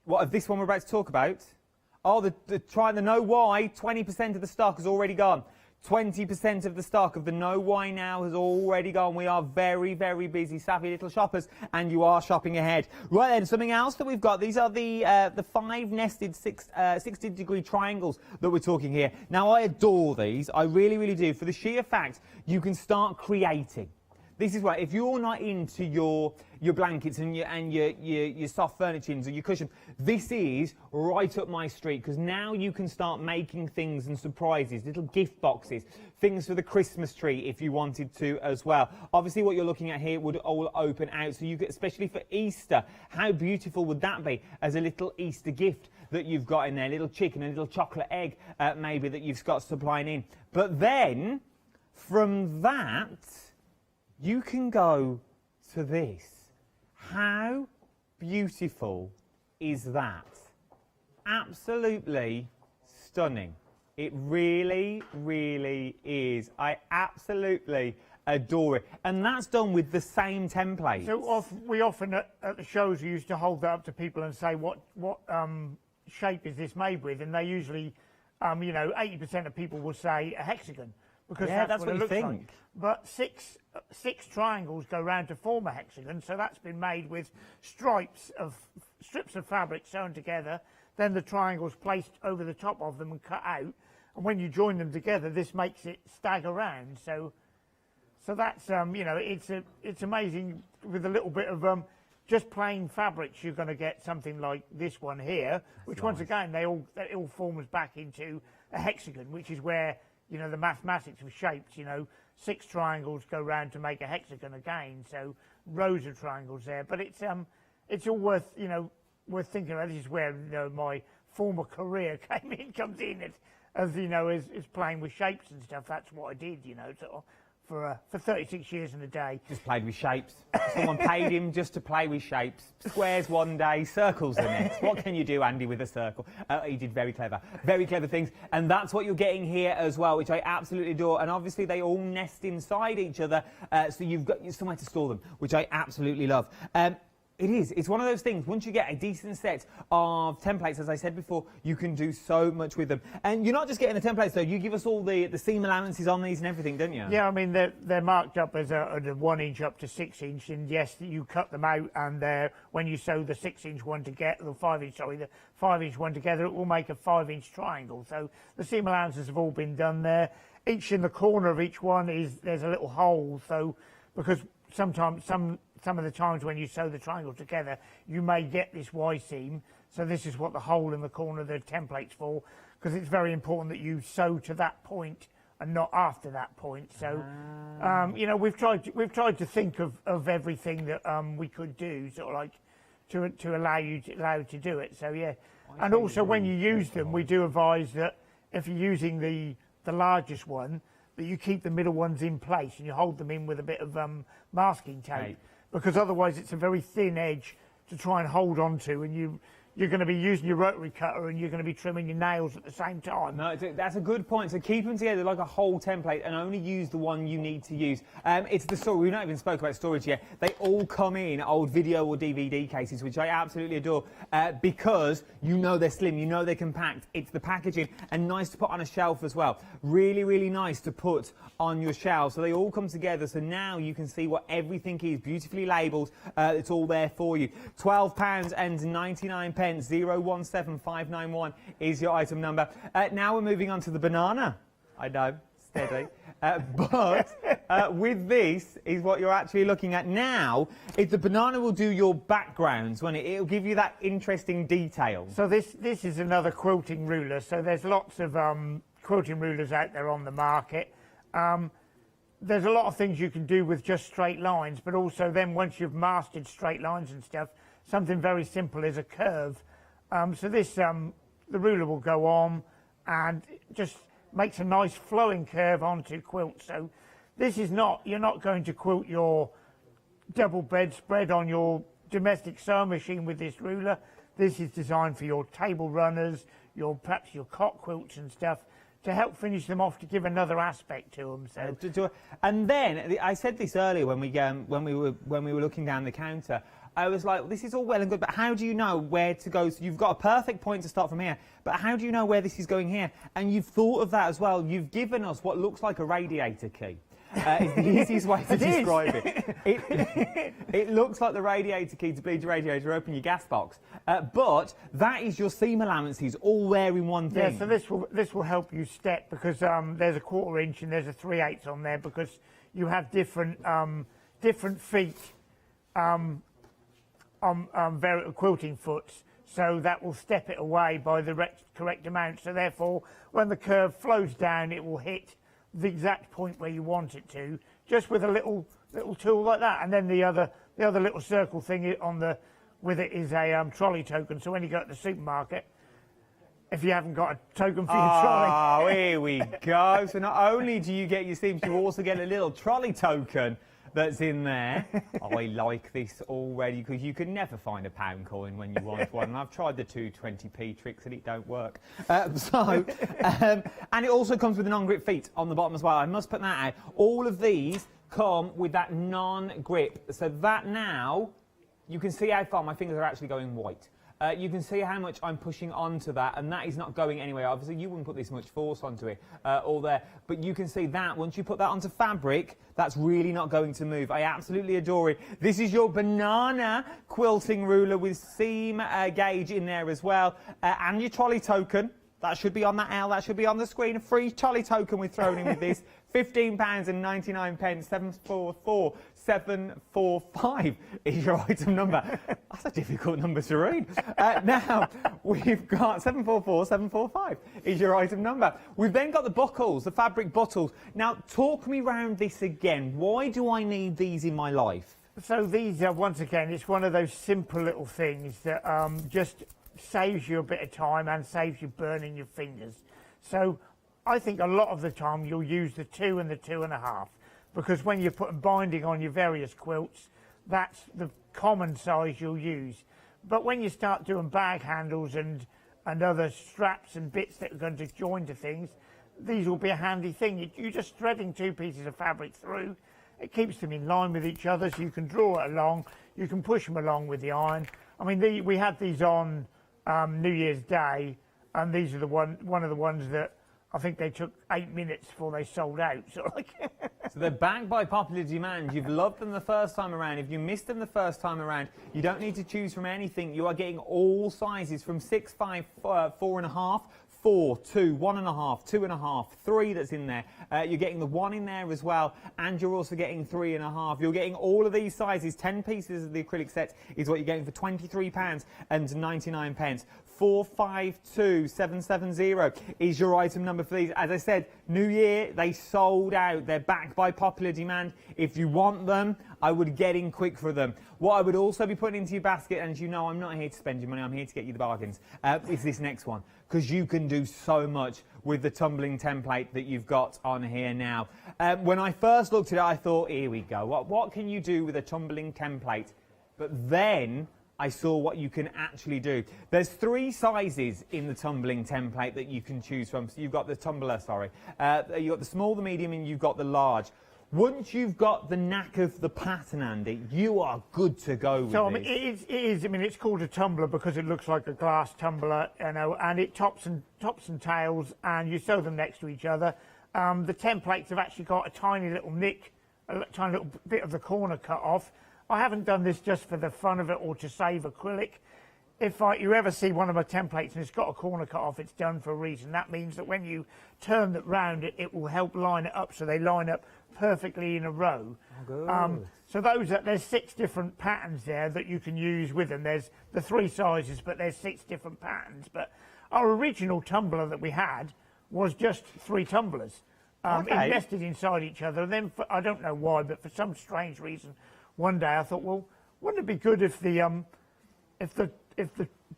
What this one we're about to talk about? Oh, the No Why. 20% of the stock has already gone. 20% of the stock of the No Why Now has already gone. We are very, very busy, savvy little shoppers, and you are shopping ahead. Right then, something else that we've got. These are the 5 nested 60-degree triangles that we're talking here. Now, I adore these. I really, really do. For the sheer fact, you can start creating. This is why, if you're not into your blankets and your soft furnishings or your cushions, this is right up my street, because now you can start making things and surprises, little gift boxes, things for the Christmas tree if you wanted to as well. Obviously, what you're looking at here would all open out, so you get, especially for Easter, how beautiful would that be as a little Easter gift that you've got in there, a little chicken, a little chocolate egg maybe that you've got supplying in. But then, from that, you can go to this. How beautiful is that? Absolutely stunning. It really, really is. I absolutely adore it. And that's done with the same template. So we often at the shows, we used to hold that up to people and say, what shape is this made with? And they usually, you know, 80% of people will say a hexagon, because that's what it looks like. But six triangles go round to form a hexagon, so that's been made with strips of fabric sewn together, then the triangles placed over the top of them and cut out, and when you join them together, this makes it stagger round. So that's you know, it's amazing. With a little bit of just plain fabrics, you're going to get something like this one here, which once again it all forms back into a hexagon, which is where, you know, the mathematics of shapes, you know, 6 triangles go round to make a hexagon again, so rows of triangles there. But it's all worth, you know, worth thinking about. This is where, you know, my former career comes in, as you know, as playing with shapes and stuff. That's what I did, you know, sort of for 36 years and a day. Just played with shapes. Someone paid him just to play with shapes. Squares one day, circles the next. What can you do, Andy, with a circle? He did very clever things. And that's what you're getting here as well, which I absolutely adore. And obviously they all nest inside each other, so you've got somewhere to store them, which I absolutely love. It is. It's one of those things. Once you get a decent set of templates, as I said before, you can do so much with them. And you're not just getting the templates, though. You give us all the seam allowances on these and everything, don't you? Yeah, I mean, they're marked up as a 1 inch up to 6 inch. And yes, you cut them out, and when you sew the 6 inch one together, the 5 inch one together, it will make a 5 inch triangle. So the seam allowances have all been done there. Each in the corner of each one there's a little hole. So because sometimes some of the times when you sew the triangles together, you may get this Y seam. So this is what the hole in the corner of the template's for, because it's very important that you sew to that point and not after that point. So, you know, we've tried to think of everything that we could do, sort of like to allow you to do it. So yeah, and also when you use them, we do advise that if you're using the largest one, that you keep the middle ones in place and you hold them in with a bit of masking tape. Because otherwise it's a very thin edge to try and hold on to, and you you're going to be using your rotary cutter and you're going to be trimming your nails at the same time. No, that's a good point. So keep them together like a whole template and only use the one you need to use. It's the storage. We've not even spoke about storage yet. They all come in old video or DVD cases, which I absolutely adore because you know they're slim, you know they're compact. It's the packaging and nice to put on a shelf as well. Really, really nice to put on your shelf. So they all come together. So now you can see what everything is, beautifully labelled. It's all there for you. £12.99. 017591 is your item number. Now we're moving on to the banana. I know, steady. But with this is what you're actually looking at now. If the banana will do your backgrounds, won't it? It'll give you that interesting detail. So this is another quilting ruler. So there's lots of quilting rulers out there on the market. There's a lot of things you can do with just straight lines, but also then once you've mastered straight lines and stuff, something very simple is a curve. So this, the ruler will go on and just makes a nice flowing curve onto quilt. So this is not, you're not going to quilt your double bed spread on your domestic sewing machine with this ruler. This is designed for your table runners, perhaps your cot quilts and stuff, to help finish them off, to give another aspect to them. So, and then I said this earlier when we were looking down the counter. I was like, this is all well and good, but how do you know where to go? So you've got a perfect point to start from here, but how do you know where this is going here? And you've thought of that as well. You've given us what looks like a radiator key. It's the easiest way to describe it. It looks like the radiator key to bleed your radiator, open your gas box. But that is your seam allowances all there in one thing. Yeah, so this will help you step, because there's a 1/4 inch and there's a 3/8 on there, because you have different feet on quilting foots. So that will step it away by the correct amount. So therefore, when the curve flows down, it will hit the exact point where you want it to, just with a little tool like that. And then the other little circle thing with it is a trolley token. So when you go to the supermarket, if you haven't got a token for your trolley. Oh, here we go. So not only do you get your seams, you also get a little trolley token that's in there. I like this already, because you can never find a pound coin when you want one. And I've tried the 220p tricks and it don't work. And it also comes with a non-grip feet on the bottom as well. I must put that out. All of these come with that non-grip. So that now, you can see how far my fingers are actually going white. You can see how much I'm pushing onto that, and that is not going anywhere. Obviously, you wouldn't put this much force onto it all there, but you can see that once you put that onto fabric, that's really not going to move. I absolutely adore it. This is your banana quilting ruler with seam gauge in there as well, and your trolley token. That should be on that L, that should be on the screen. A free trolley token we're throwing in with this. £15.99, 744745 is your item number. That's a difficult number to read. Now, we've got 744745 is your item number. We've then got the buckles, the fabric buckles. Now, talk me round this again. Why do I need these in my life? So these are, once again, it's one of those simple little things that just saves you a bit of time and saves you burning your fingers. So I think a lot of the time you'll use the 2 and the 2.5, because when you're putting binding on your various quilts, that's the common size you'll use. But when you start doing bag handles and other straps and bits that are going to join to things, these will be a handy thing. You're just threading 2 pieces of fabric through. It keeps them in line with each other, so you can draw it along. You can push them along with the iron. I mean, we had these on New Year's Day, and these are one of the ones that I think they took 8 minutes before they sold out. So they're backed by popular demand. You've loved them the first time around. If you missed them the first time around, you don't need to choose from anything. You are getting all sizes from 6, 5, 4.5, 4, 2, 1.5, 2.5, 3 that's in there. You're getting the 1 in there as well, and you're also getting 3.5. You're getting all of these sizes. 10 pieces of the acrylic set is what you're getting for £23.99. 452770 is your item number for these. As I said, New Year, they sold out. They're backed by popular demand. If you want them, I would get in quick for them. What I would also be putting into your basket, and as you know, I'm not here to spend your money, I'm here to get you the bargains, is this next one, because you can do so much with the tumbling template that you've got on here now. When I first looked at it, I thought, here we go. What can you do with a tumbling template? But then I saw what you can actually do. There's 3 sizes in the tumbling template that you can choose from. So you've got the tumbler, sorry. You've got the small, the medium, and you've got the large. Once you've got the knack of the pattern, Andy, you are good to go with So, I mean, it is. I mean, it's called a tumbler because it looks like a glass tumbler, you know, and it tops and tails, and you sew them next to each other. The templates have actually got a tiny little nick, a tiny little bit of the corner cut off. I haven't done this just for the fun of it or to save acrylic. If you ever see one of my templates and it's got a corner cut off, it's done for a reason. That means that when you turn it round, it will help line it up so they line up perfectly in a row. So there's 6 different patterns there that you can use with them. There's the 3 sizes, but there's 6 different patterns. But our original tumbler that we had was just 3 tumblers nested inside each other. And then I don't know why, but for some strange reason, one day I thought, well, wouldn't it be good if the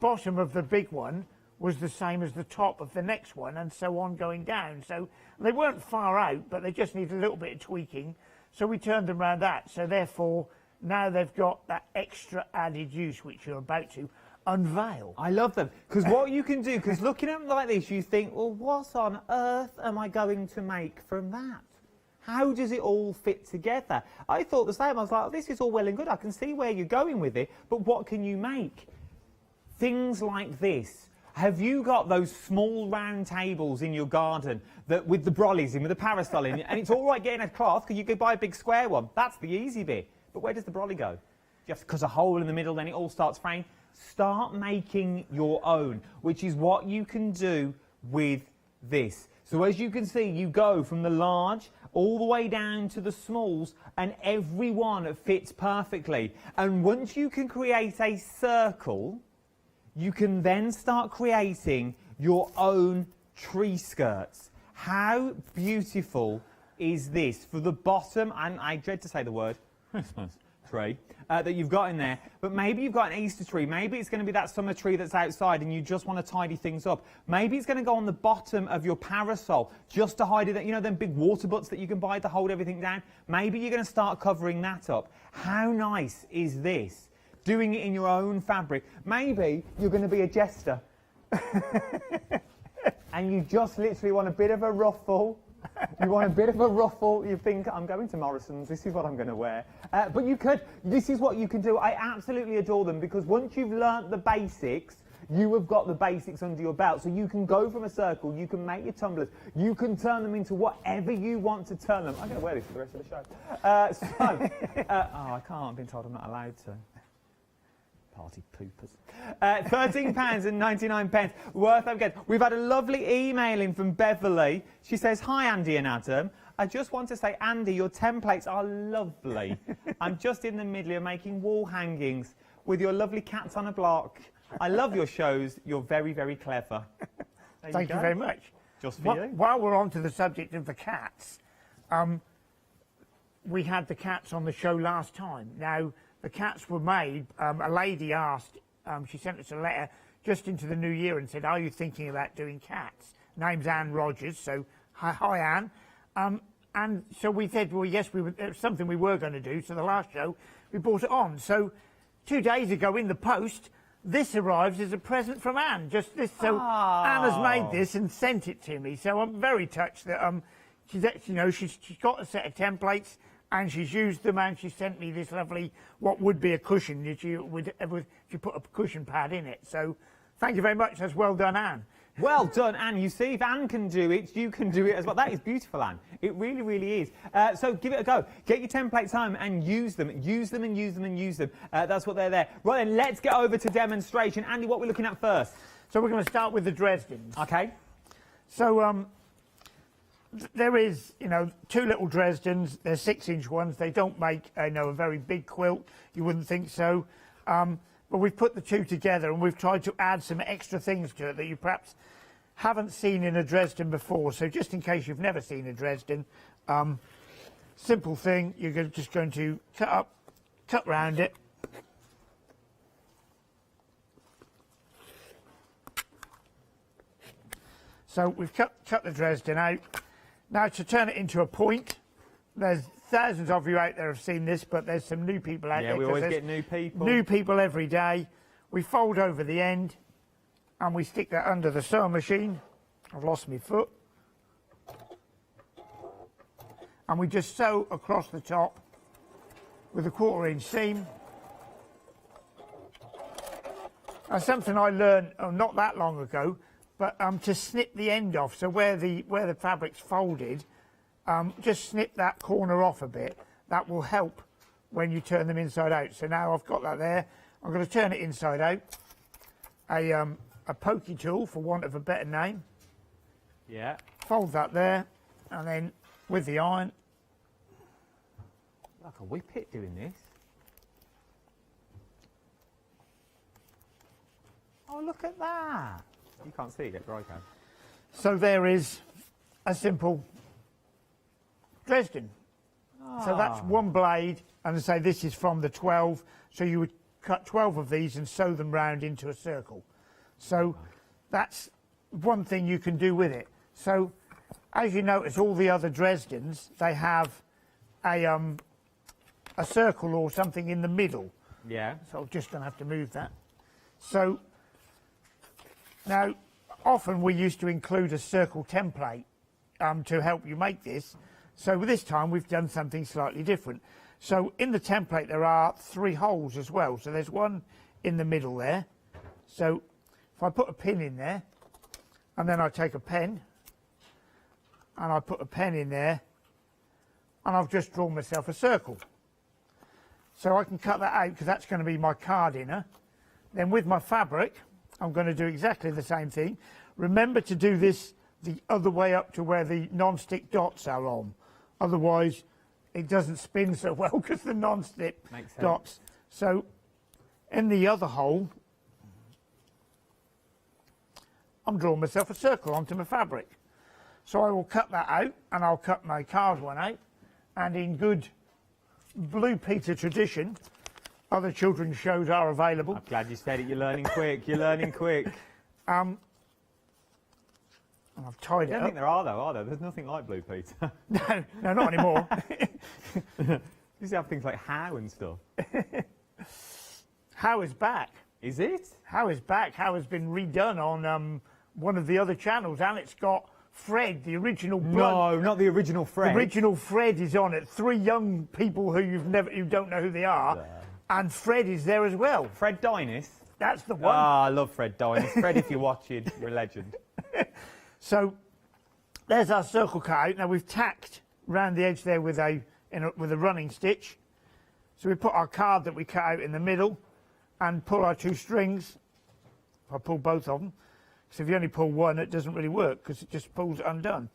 bottom of the big one was the same as the top of the next one, and so on going down. So they weren't far out, but they just need a little bit of tweaking. So we turned them around that. So therefore, now they've got that extra added use, which you're about to unveil. I love them, because what you can do, because looking at them like this, you think, well, what on earth am I going to make from that? How does it all fit together? I thought the same. I was like, oh, this is all well and good. I can see where you're going with it, but what can you make? Things like this. Have you got those small round tables in your garden that with the brollies in, with the parasol in, and it's all right getting a cloth because you could buy a big square one. That's the easy bit. But where does the brolly go? Just because a hole in the middle, then it all starts fraying. Start making your own, which is what you can do with this. So as you can see, you go from the large all the way down to the smalls, and every one fits perfectly. And once you can create a circle, you can then start creating your own tree skirts. How beautiful is this? For the bottom, and I dread to say the word, Christmas tree, that you've got in there, but maybe you've got an Easter tree, maybe it's going to be that summer tree that's outside and you just want to tidy things up. Maybe it's going to go on the bottom of your parasol just to hide it, you know, them big water butts that you can buy to hold everything down. Maybe you're going to start covering that up. How nice is this? Doing it in your own fabric. Maybe you're going to be a jester and you just literally want a bit of a ruffle. You want a bit of a ruffle, you think, I'm going to Morrison's, this is what I'm going to wear. But you could, this is what you can do. I absolutely adore them, because once you've learnt the basics, you have got the basics under your belt. So you can go from a circle, you can make your tumblers, you can turn them into whatever you want to turn them. I'm going to wear this for the rest of the show. Oh, I can't, I've been told I'm not allowed to. Party poopers. £13.99 worth of again. We've had a lovely email in from Beverly. She says, hi Andy and Adam. I just want to say, Andy, your templates are lovely. I'm just in the middle of making wall hangings with your lovely cats on a block. I love your shows. You're very, very clever. Thank you very much. Just for you. While we're on to the subject of the cats, we had the cats on the show last time. Now, the cats were made, a lady asked, she sent us a letter just into the new year and said, are you thinking about doing cats? Name's Anne Rogers, so hi Anne. And so we said, well, yes, it was something we were going to do. So the last show, we brought it on. So 2 days ago in the post, this arrives as a present from Anne. Just this, so Anne has made this and sent it to me. So I'm very touched that she's got a set of templates, and she's used them, and she sent me this lovely, what would be a cushion, if you put a cushion pad in it. So thank you very much. That's well done, Anne. Well done, Anne. You see, if Anne can do it, you can do it as well. That is beautiful, Anne. It really, really is. So give it a go. Get your templates home and use them. Use them and use them and use them. That's what they're there. Right then, let's get over to demonstration. Andy, what are we looking at first? So we're going to start with the Dresdens. Okay. So there is, 2 little Dresdens. They're 6-inch ones. They don't make, a very big quilt. You wouldn't think so. But we've put the 2 together, and we've tried to add some extra things to it that you perhaps haven't seen in a Dresden before. So just in case you've never seen a Dresden, simple thing, you're just going to cut round it. So we've cut the Dresden out. Now to turn it into a point, there's thousands of you out there have seen this, but there's some new people out there. Yeah, we 'cause always there's get new people. New people every day. We fold over the end and we stick that under the sewing machine. I've lost my foot. And we just sew across the top with a 1/4 inch seam. And something I learned not that long ago, but to snip the end off. So where the fabric's folded, just snip that corner off a bit. That will help when you turn them inside out. So now I've got that there. I'm going to turn it inside out. A pokey tool, for want of a better name. Yeah. Fold that there, and then with the iron. Like a whippet doing this. Oh, look at that. You can't see it yet, but I can. So there is a simple Dresden. So that's one blade, and I say this is from the 12. So you would cut 12 of these and sew them round into a circle. So that's one thing you can do with it. So as you notice, all the other Dresdens, they have a circle or something in the middle. Yeah. So I'm just going to have to move that. So now, often we used to include a circle template to help you make this. So this time we've done something slightly different. So in the template there are 3 holes as well. So there's one in the middle there. So if I put a pin in there, and then I take a pen, and I put a pen in there, and I've just drawn myself a circle. So I can cut that out because that's going to be my card inner. Then with my fabric, I'm going to do exactly the same thing. Remember to do this the other way up to where the non-stick dots are on. Otherwise, it doesn't spin so well because the non-stick dots. So in the other hole, I'm drawing myself a circle onto my fabric. So I will cut that out, and I'll cut my card one out. And in good Blue Peter tradition, other children's shows are available. I'm glad you said it. You're learning quick. You're learning quick. And I've tied it up. I don't think there are, though, are there? There's nothing like Blue Peter. No, not anymore. You used to have things like How and stuff. How is back. Is it? How is back. How has been redone on one of the other channels, and it's got Fred, the original bloke. No, not the original Fred. The original Fred is on it. 3 young people who you don't know who they are, and Fred is there as well. Fred Dynis. That's the one. Ah, I love Fred Dynis. Fred, if you're watching, you're a legend. So there's our circle cut out. Now we've tacked round the edge there with a running stitch. So we put our card that we cut out in the middle and pull our 2 strings. If I pull both of them, because if you only pull one, it doesn't really work because it just pulls undone.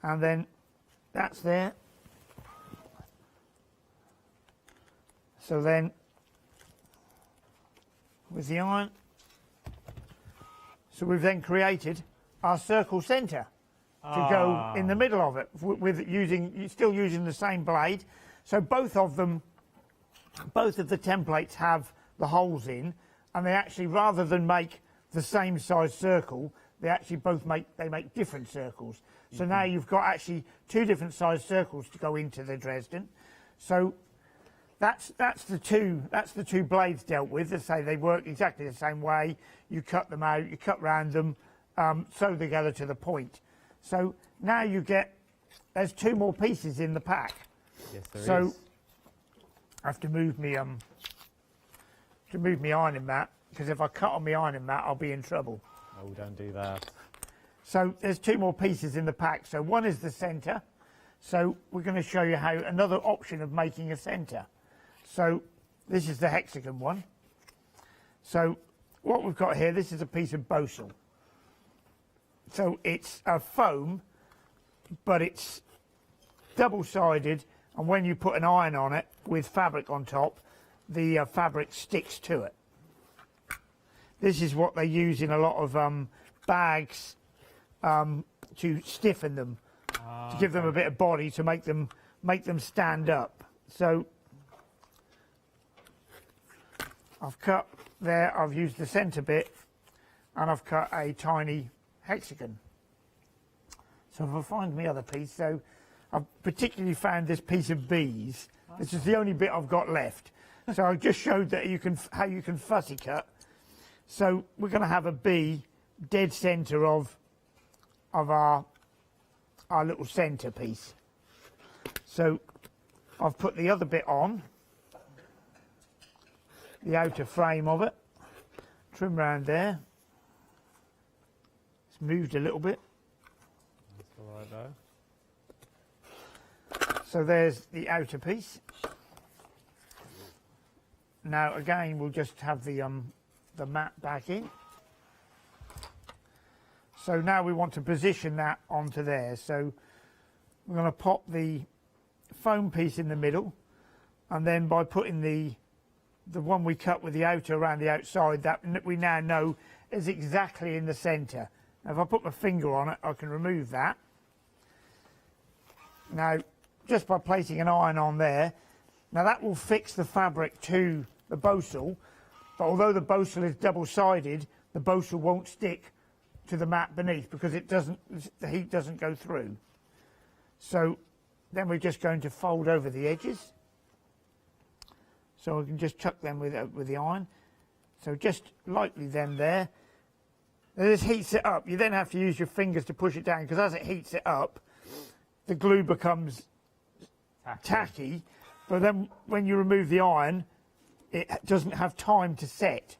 And then that's there. So then with the iron, so we've then created our circle centre to go in the middle of it still using the same blade. So both of the templates have the holes in, and they actually, rather than make the same size circle, they actually make different circles. So now you've got actually 2 different size circles to go into the Dresden. So that's the two blades dealt with. As I say, they work exactly the same way. You cut them out, you cut round them, sew together to the point. So now there's 2 more pieces in the pack. Yes, there is. I have to move me ironing mat, because if I cut on my ironing mat, I'll be in trouble. Oh, don't do that. So there's 2 more pieces in the pack. So one is the centre. So we're going to show you how another option of making a centre. So this is the hexagon one. So what we've got here, this is a piece of bosal. So it's a foam, but it's double-sided, and when you put an iron on it with fabric on top, the fabric sticks to it. This is what they use in a lot of bags to stiffen them, to give them a bit of body, to make them stand up. So I've cut there, I've used the centre bit, and I've cut a tiny hexagon. So if I find my other piece, so I've particularly found this piece of bees. This is the only bit I've got left. So I just showed that how you can fussy cut. So we're going to have a bee dead centre of our little centre piece. So I've put the other bit on, the outer frame of it, trim round there. It's moved a little bit. That's all right though. So there's the outer piece. Now again, we'll just have the mat back in. So now we want to position that onto there. So we're going to pop the foam piece in the middle, and then by putting the one we cut with the outer around the outside, that we now know is exactly in the centre. Now if I put my finger on it, I can remove that. Now, just by placing an iron on there, now that will fix the fabric to the bosal, but although the bosal is double-sided, the bosal won't stick to the mat beneath because the heat doesn't go through. So then we're just going to fold over the edges. So we can just chuck them with the iron. So just lightly them there. Now this heats it up. You then have to use your fingers to push it down, because as it heats it up, the glue becomes tacky, but then when you remove the iron, it doesn't have time to set.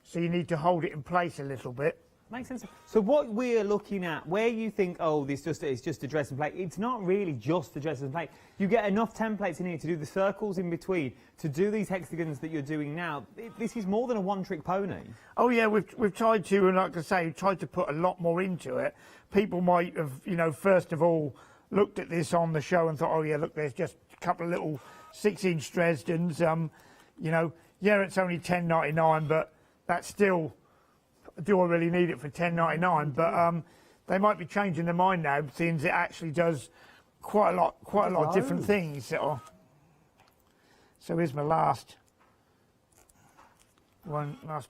So you need to hold it in place a little bit. Makes sense. So what we're looking at, where you think, oh, it's just a dress and plate, it's not really just the dress and plate. You get enough templates in here to do the circles in between, to do these hexagons that you're doing now. This is more than a one-trick pony. Oh yeah, we've tried to, and like I say, tried to put a lot more into it. People might have, first of all, looked at this on the show and thought, oh yeah, look, there's just a couple of little 6-inch Dresdens. Yeah, it's only $10.99, but that's still, do I really need it for $10.99? But they might be changing their mind now, since it actually does quite a lot of different things. So here's my last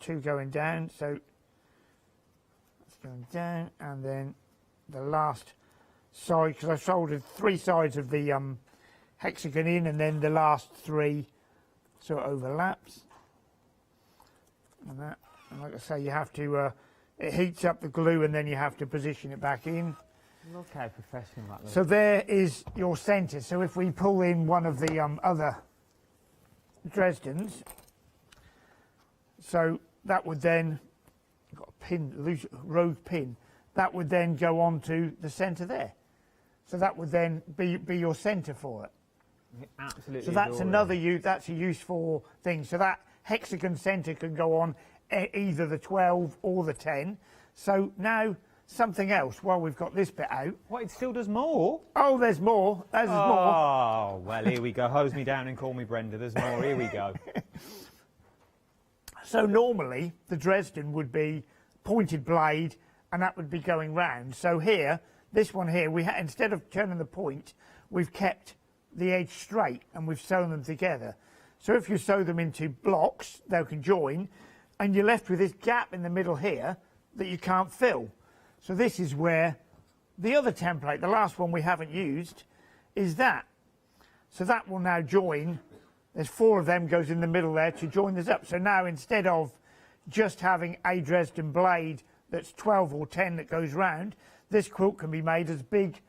two going down. So that's going down, and then the last side, because I soldered 3 sides of the hexagon in, and then the last 3 sort of overlaps. And that, and like I say, you have to, it heats up the glue, and then you have to position it back in. Look how professional that looks. So there is your centre. So if we pull in one of the other Dresdens, so that would then, got a pin, loose rogue pin, that would then go on to the centre there. So that would then be your centre for it. Absolutely. So that's that's a useful thing. So that hexagon centre can go on either the 12 or the 10. So now something else while we've got this bit out. What, it still does more? Oh, there's more. There's more. Oh, well, here we go. Hose me down and call me Brenda. There's more. Here we go. So normally the Dresden would be pointed blade, and that would be going round. So here, this one here, instead of turning the point, we've kept the edge straight and we've sewn them together. So if you sew them into blocks, they can join, and you're left with this gap in the middle here that you can't fill. So this is where the other template, the last one we haven't used, is that. So that will now join. There's 4 of them goes in the middle there to join this up. So now instead of just having a Dresden blade that's 12 or 10 that goes round, this quilt can be made as big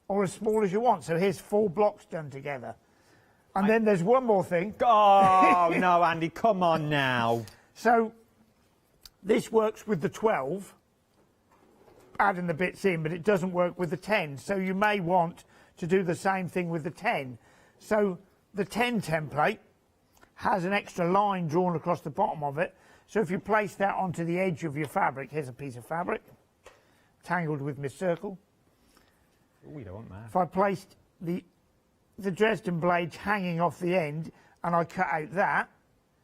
or as small as you want. So here's 4 blocks done together. And then there's one more thing. Oh, no, Andy, come on now. So this works with the 12, adding the bits in, but it doesn't work with the 10. So you may want to do the same thing with the 10. So the 10 template has an extra line drawn across the bottom of it. So if you place that onto the edge of your fabric, here's a piece of fabric, tangled with my circle. Oh, you don't want that. If I placed the Dresden blades hanging off the end and I cut out that,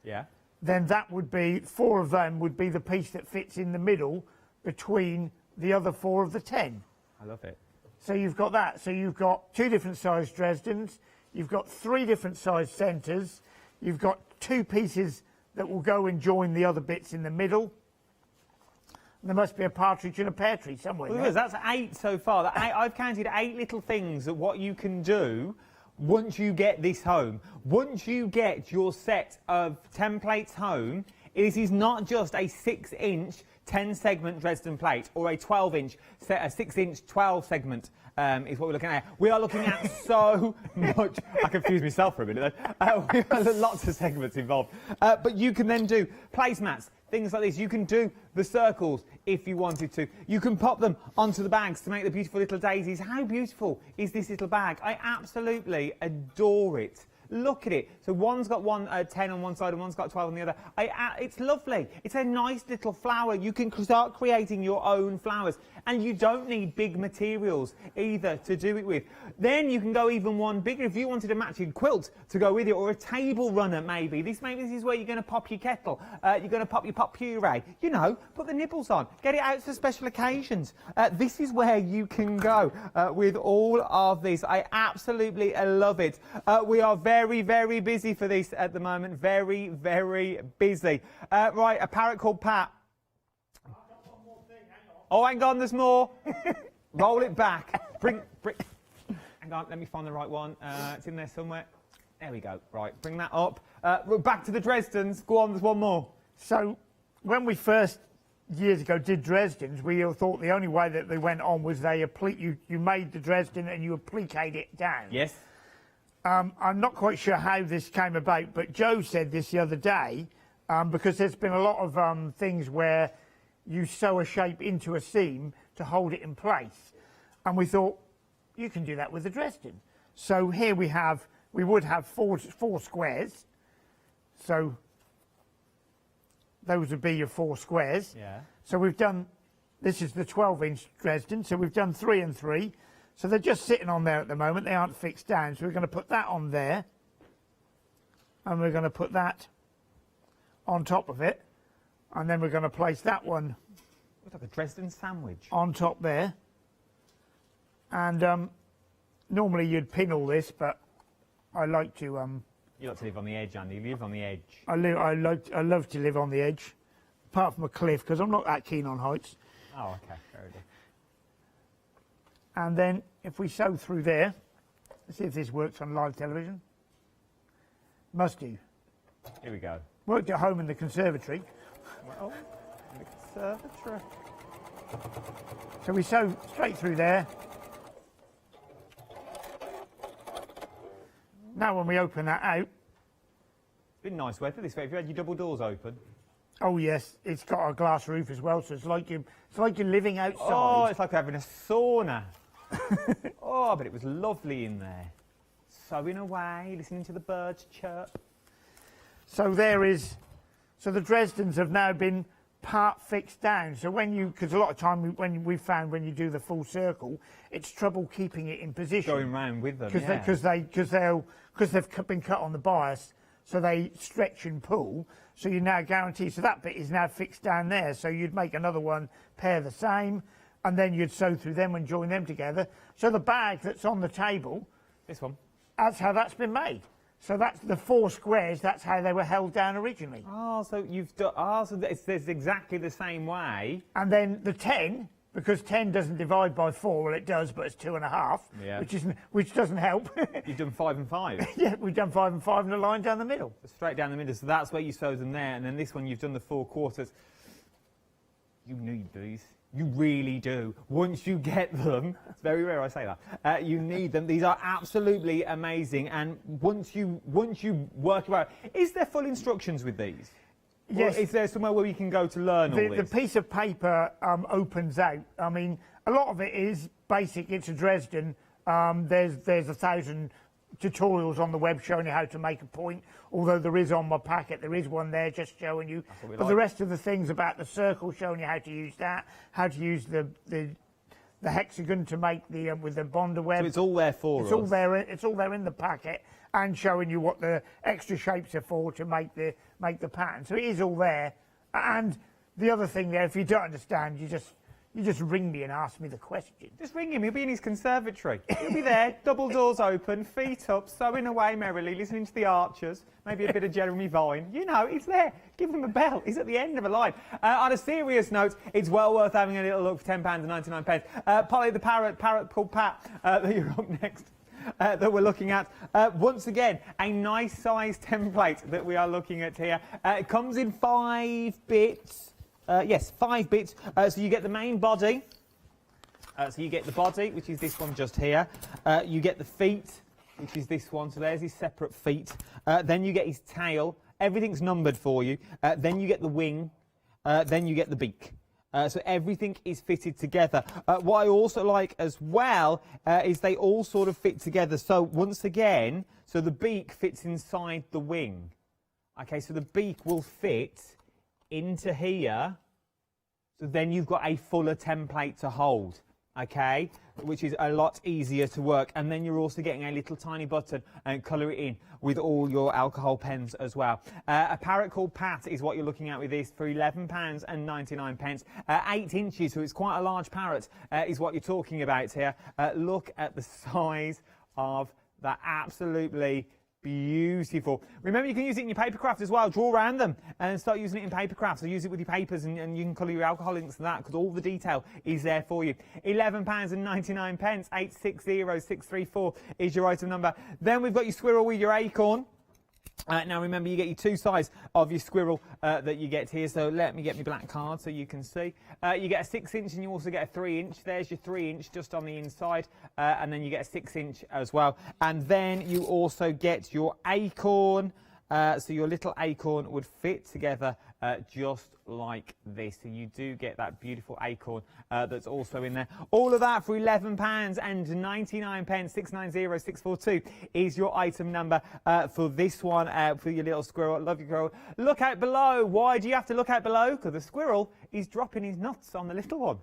yeah, then that would be, 4 of them would be the piece that fits in the middle between the other 4 of the 10. I love it. So you've got that. So you've got 2 different size Dresdens, you've got 3 different size centres, you've got 2 pieces that will go and join the other bits in the middle, There must be a partridge in a pear tree somewhere. Well, that's 8 so far. I've counted 8 little things that what you can do once you get this home. Once you get your set of templates home, it is not just a 6-inch 10-segment Dresden plate or a 12-inch, a 6-inch 12-segment is what we're looking at. We are looking at so much. I confused myself for a minute though. We have lots of segments involved. But you can then do placemats, things like this. You can do the circles if you wanted to. You can pop them onto the bags to make the beautiful little daisies. How beautiful is this little bag? I absolutely adore it. Look at it. So one's got 10 on one side and one's got 12 on the other. It's lovely. It's a nice little flower. You can start creating your own flowers. And you don't need big materials either to do it with. Then you can go even one bigger if you wanted a matching quilt to go with it, or a table runner maybe. This is where you're going to pop your kettle. You're going to pop your pot puree. You know, put the nibbles on. Get it out for special occasions. This is where you can go with all of this. I absolutely love it. We are very, very busy for this at the moment. Very, very busy. Right, a parrot called Pat. Oh, hang on, there's more. Roll it back. Bring. Hang on, let me find the right one. It's in there somewhere. There we go. Right, bring that up. Back to the Dresdens. Go on, there's one more. So, when we first, years ago, did Dresdens, we all thought the only way that they went on was you made the Dresden and you appliqued it down. Yes. I'm not quite sure how this came about, but Joe said this the other day, because there's been a lot of things where you sew a shape into a seam to hold it in place. And we thought, you can do that with the Dresden. So here we would have four squares. So those would be your 4 squares. Yeah. So we've done, this is the 12-inch Dresden, so we've done 3 and 3. So they're just sitting on there at the moment, they aren't fixed down. So we're going to put that on there. And we're going to put that on top of it. And then we're going to place that one. Looks like a Dresden sandwich. On top there. And normally you'd pin all this, but I like to... You like to live on the edge, Andy. You live on the edge. I love to live on the edge, apart from a cliff, because I'm not that keen on heights. Oh, okay. Very good. And then if we sew through there, let's see if this works on live television. Must do. Here we go. Worked at home in the conservatory. Well, in the conservatory. So we sew straight through there. Now when we open that out... It's been nice weather this way. Have you had your double doors open? Oh yes, it's got a glass roof as well, so it's like you're living outside. Oh, it's like having a sauna. Oh, but it was lovely in there. Sewing away, listening to the birds chirp. So so the Dresdens have now been part fixed down. So because a lot of time when we found when you do the full circle, it's trouble keeping it in position. Going round with them, because they've been cut on the bias, so they stretch and pull. So you're now guaranteed. So that bit is now fixed down there. So you'd make another one, pair the same, and then you'd sew through them and join them together. So the bag that's on the table, this one, that's how that's been made. So that's the 4 squares. That's how they were held down originally. Oh, so you've done. Oh, so it's exactly the same way. And then the 10, because 10 doesn't divide by 4. Well, it does, but it's 2.5. Yeah. Which doesn't help. You've done 5 and 5. Yeah, we've done 5 and 5 and a line down the middle. Straight down the middle. So that's where you sew them there, and then this one you've done the 4 quarters. You need these. You really do. Once you get them, it's very rare I say that, you need them. These are absolutely amazing. And once you work it out, is there full instructions with these? Yes. Or is there somewhere where you can go to learn all this? The piece of paper opens out. I mean, a lot of it is basic. It's a Dresden. There's 1,000 tutorials on the web showing you how to make a point, although there is on my packet, there is one there just showing you. But the rest of the things about the circle, showing you how to use that, how to use the hexagon to make the with the bonder web. So it's all there for us. It's all there in the packet, and showing you what the extra shapes are for to make the pattern. So it is all there. And the other thing there, if you don't understand, you You just ring me and ask me the question. Just ring him, he'll be in his conservatory. He'll be there, double doors open, feet up, sewing away merrily, listening to the Archers, maybe a bit of Jeremy Vine. You know, he's there. Give him a bell. He's at the end of a line. On a serious note, it's well worth having a little look for £10.99. Polly the parrot called Pat, that you're up next. That we're looking at. Once again, a nice size template that we are looking at here. It comes in 5 bits. Yes, 5 bits. So you get the main body. So you get the body, which is this one just here. You get the feet, which is this one. So there's his separate feet. Then you get his tail. Everything's numbered for you. Then you get the wing. Then you get the beak. So everything is fitted together. What I also like as well is they all sort of fit together. So once again, so the beak fits inside the wing. Okay, so the beak will fit into here. So then you've got a fuller template to hold. Okay, which is a lot easier to work. And then you're also getting a little tiny button and colour it in with all your alcohol pens as well. A parrot called Pat is what you're looking at with this for £11.99. 8 inches, so it's quite a large parrot is what you're talking about here. Look at the size of that, absolutely beautiful. Remember, you can use it in your papercraft as well. Draw around them and start using it in papercraft. So use it with your papers and you can colour your alcohol inks and that, because all the detail is there for you. £11.99. 860634 is your item number. Then we've got your squirrel with your acorn. Now remember, you get your 2 sides of your squirrel that you get here. So let me get my black card so you can see. You get a 6 inch and you also get a 3 inch. There's your 3 inch just on the inside, and then you get a 6 inch as well. And then you also get your acorn. So your little acorn would fit together just like this. So you do get that beautiful acorn that's also in there. All of that for £11.99. 690642 is your item number for this one, for your little squirrel. Love your squirrel. Look out below. Why do you have to look out below? Because the squirrel is dropping his nuts on the little one.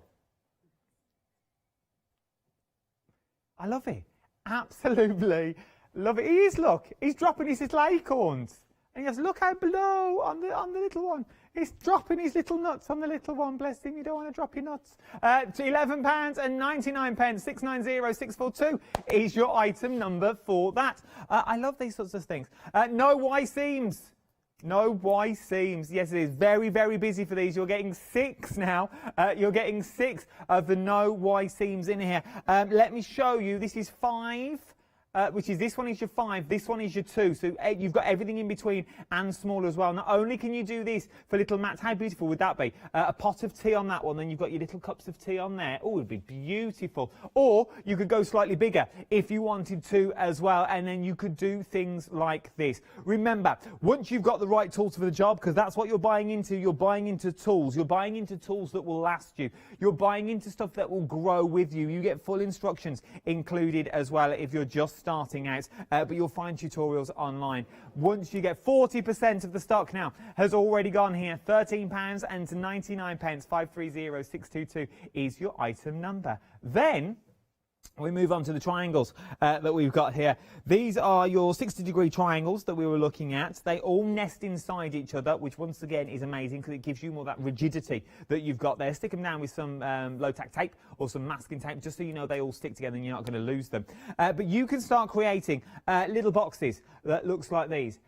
I love it. Absolutely love it. He is, look. He's dropping his little acorns. And he has, look out below on the little one. He's dropping his little nuts on the little one. Bless him, you don't want to drop your nuts. To £11.99. 690642 is your item number for that. I love these sorts of things. No Y seams. No Y seams. Yes, it is very, very busy for these. You're getting 6 now. You're getting 6 of the no Y seams in here. Let me show you. This is 5. Which is, this one is your 5, this one is your 2. So you've got everything in between and small as well. Not only can you do this for little mats, how beautiful would that be? A pot of tea on that one, then you've got your little cups of tea on there. Oh, it would be beautiful. Or you could go slightly bigger if you wanted to as well, and then you could do things like this. Remember, once you've got the right tools for the job, because that's what you're buying into, you're buying into tools. You're buying into tools that will last you. You're buying into stuff that will grow with you. You get full instructions included as well if you're just starting out, but you'll find tutorials online. Once you get 40% of the stock now has already gone here. £13.99. 530622 is your item number. Then we move on to the triangles that we've got here. These are your 60-degree triangles that we were looking at. They all nest inside each other, which once again is amazing because it gives you more that rigidity that you've got there. Stick them down with some low-tack tape or some masking tape, just so you know they all stick together and you're not going to lose them. But you can start creating little boxes that looks like these.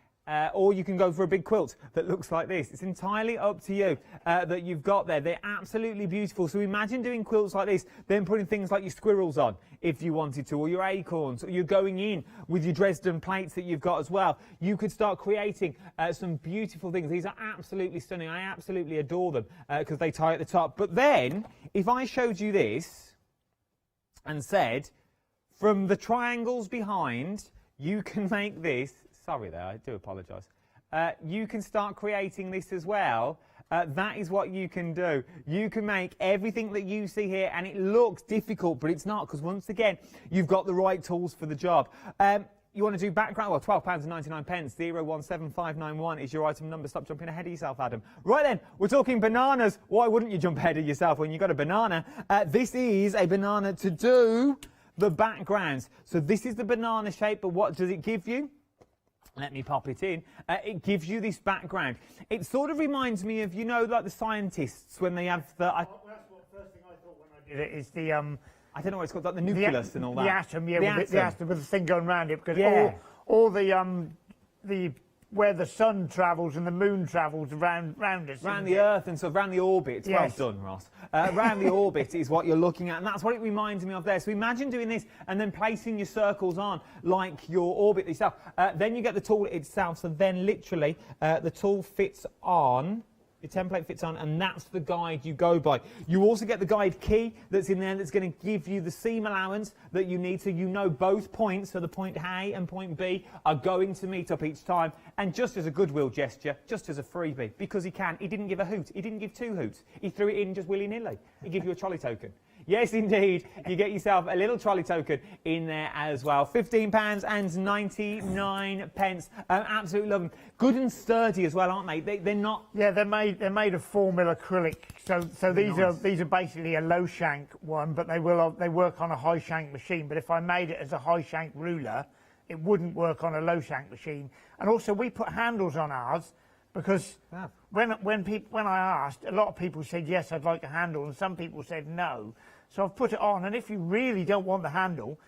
Or you can go for a big quilt that looks like this. It's entirely up to you that you've got there. They're absolutely beautiful. So imagine doing quilts like this, then putting things like your squirrels on if you wanted to, or your acorns, or you're going in with your Dresden plates that you've got as well. You could start creating some beautiful things. These are absolutely stunning. I absolutely adore them because they tie at the top. But then, if I showed you this and said, from the triangles behind, you can make this. Sorry there, I do apologise. You can start creating this as well. That is what you can do. You can make everything that you see here, and it looks difficult, but it's not, because once again, you've got the right tools for the job. You want to do background? Well, £12.99. 017591 is your item number. Stop jumping ahead of yourself, Adam. Right then, we're talking bananas. Why wouldn't you jump ahead of yourself when you've got a banana? This is a banana to do the backgrounds. So this is the banana shape, but what does it give you? Let me pop it in. It gives you this background. It sort of reminds me of, you know, like the scientists when they have the... That's what first thing I thought It is the I don't know what it's called, like the nucleus and all that. The atom, yeah, the the atom with the thing going around it, because Yeah. all the where the sun travels and the moon travels around us. Around the Earth and sort of around the orbit. Yes. Well done, Ross. Around the orbit is what you're looking at, and that's what it reminds me of there. So imagine doing this and then placing your circles on like your orbit itself. Then you get the tool itself, so then literally the tool fits on. Your template fits on, and that's the guide you go by. You also get the guide key that's in there that's going to give you the seam allowance that you need, so you know both points, so the point A and point B are going to meet up each time. And just as a goodwill gesture, just as a freebie, because he didn't give a hoot. He didn't give 2 hoots. He threw it in just willy-nilly. He gave you a trolley token. Yes, indeed. You get yourself a little trolley token in there as well. £15.99. Absolutely love them. Good and sturdy as well, aren't they? They're not. Yeah, they're made of 4mm acrylic. So these are basically a low shank one, but they work on a high shank machine. But if I made it as a high shank ruler, it wouldn't work on a low shank machine. And also, we put handles on ours because when I asked, a lot of people said yes, I'd like a handle, and some people said no. So I've put it on, and if you really don't want the handle,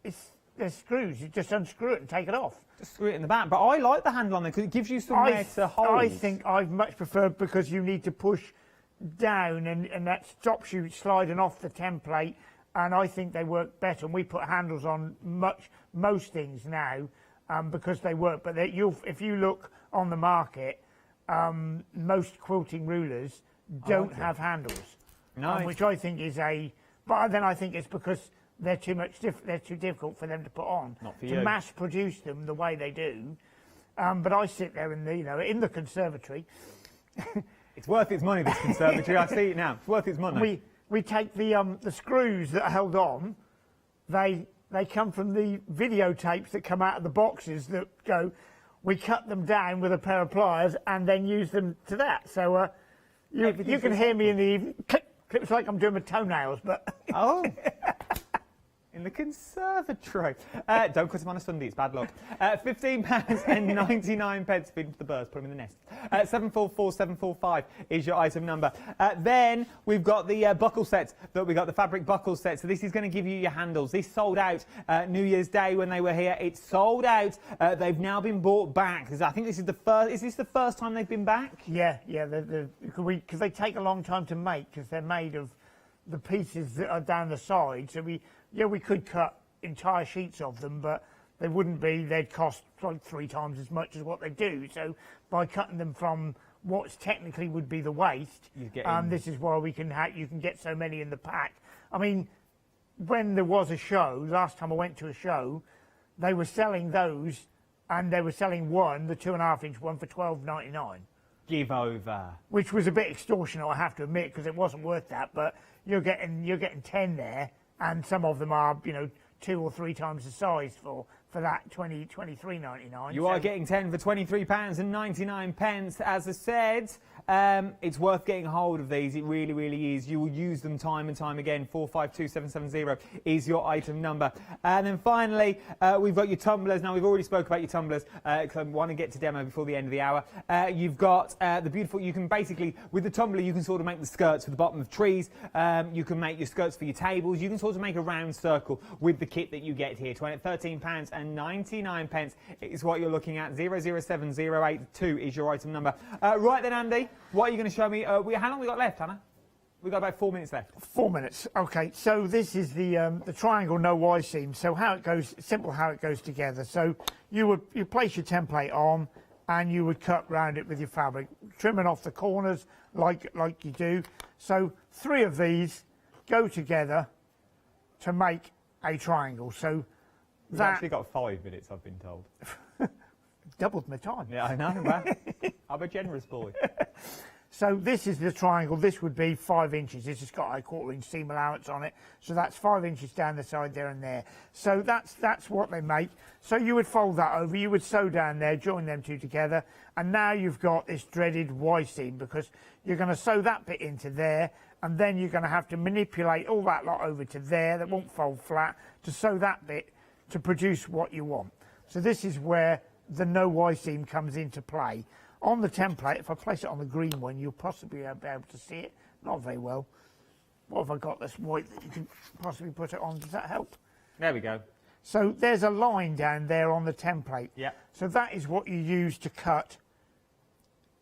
there's screws. You just unscrew it and take it off. Just screw it in the back. But I like the handle on there because it gives you somewhere to hold. I think I've much preferred, because you need to push down, and that stops you sliding off the template. And I think they work better. And we put handles on most things now because they work. But if you look on the market, most quilting rulers don't have handles. No, which I think is but then I think it's because they're too difficult for them to put on. Not for to you. mass produce them the way they do. But I sit there in the conservatory. It's worth its money, this conservatory. I see it now. It's worth its money. We take the screws that are held on. They come from the videotapes that come out of the boxes that go. We cut them down with a pair of pliers and then use them to that. So you can hear me in the evening. Clips like I'm doing my toenails, but oh. In the conservatory. Don't cut them on a Sunday, it's bad luck. £15.99. Feed them to the birds, put them in the nest. 744745 is your item number. Then we've got the buckle set the fabric buckle set. So this is going to give you your handles. This sold out New Year's Day when they were here. It's sold out. They've now been bought back. I think this is the first. Is this the first time they've been back? Yeah. Because they take a long time to make, because they're made of the pieces that are down the side. So we could cut entire sheets of them, but they wouldn't be. They'd cost like 3 times as much as what they do. So by cutting them from what technically would be the waist, this is why you can get so many in the pack. I mean, when there was a show, last time I went to a show, they were selling those, and they were selling the 2.5-inch one for $12.99. Give over. Which was a bit extortionate, I have to admit, because it wasn't worth that. But you're getting 10 there. And some of them are, 2 or 3 times the size for that $23.99. You are getting 10 for £23.99. As I said, it's worth getting hold of these. It really, really is. You will use them time and time again. 452770 is your item number. And then finally, we've got your tumblers. Now, we've already spoke about your tumblers because I want to get to demo before the end of the hour. You've got the beautiful, you can basically, with the tumbler, you can sort of make the skirts for the bottom of trees. You can make your skirts for your tables. You can sort of make a round circle with the kit that you get here. £13.99 is what you're looking at. 007082 is your item number. Right then, Andy, what are you going to show me? How long have we got left, Hannah? We've got about 4 minutes left. 4 minutes. Okay, so this is the triangle no Y seam. So how it goes together. So you place your template on, and you would cut round it with your fabric, trimming off the corners like you do. So 3 of these go together to make a triangle. So we've actually got 5 minutes, I've been told. Doubled my time. Yeah, I know. Well, I'm a generous boy. So this is the triangle. This would be 5 inches. This has got a 1/4-inch seam allowance on it. So that's 5 inches down the side there and there. So that's what they make. So you would fold that over. You would sew down there, join them 2 together. And now you've got this dreaded Y seam, because you're going to sew that bit into there. And then you're going to have to manipulate all that lot over to there. That won't fold flat, to sew that bit to produce what you want. So this is where the no Y seam comes into play. On the template, if I place it on the green one, you'll possibly be able to see it. Not very well. what have I got that's white that you can possibly put it on? Does that help? There we go. So there's a line down there on the template. Yeah. So that is what you use to cut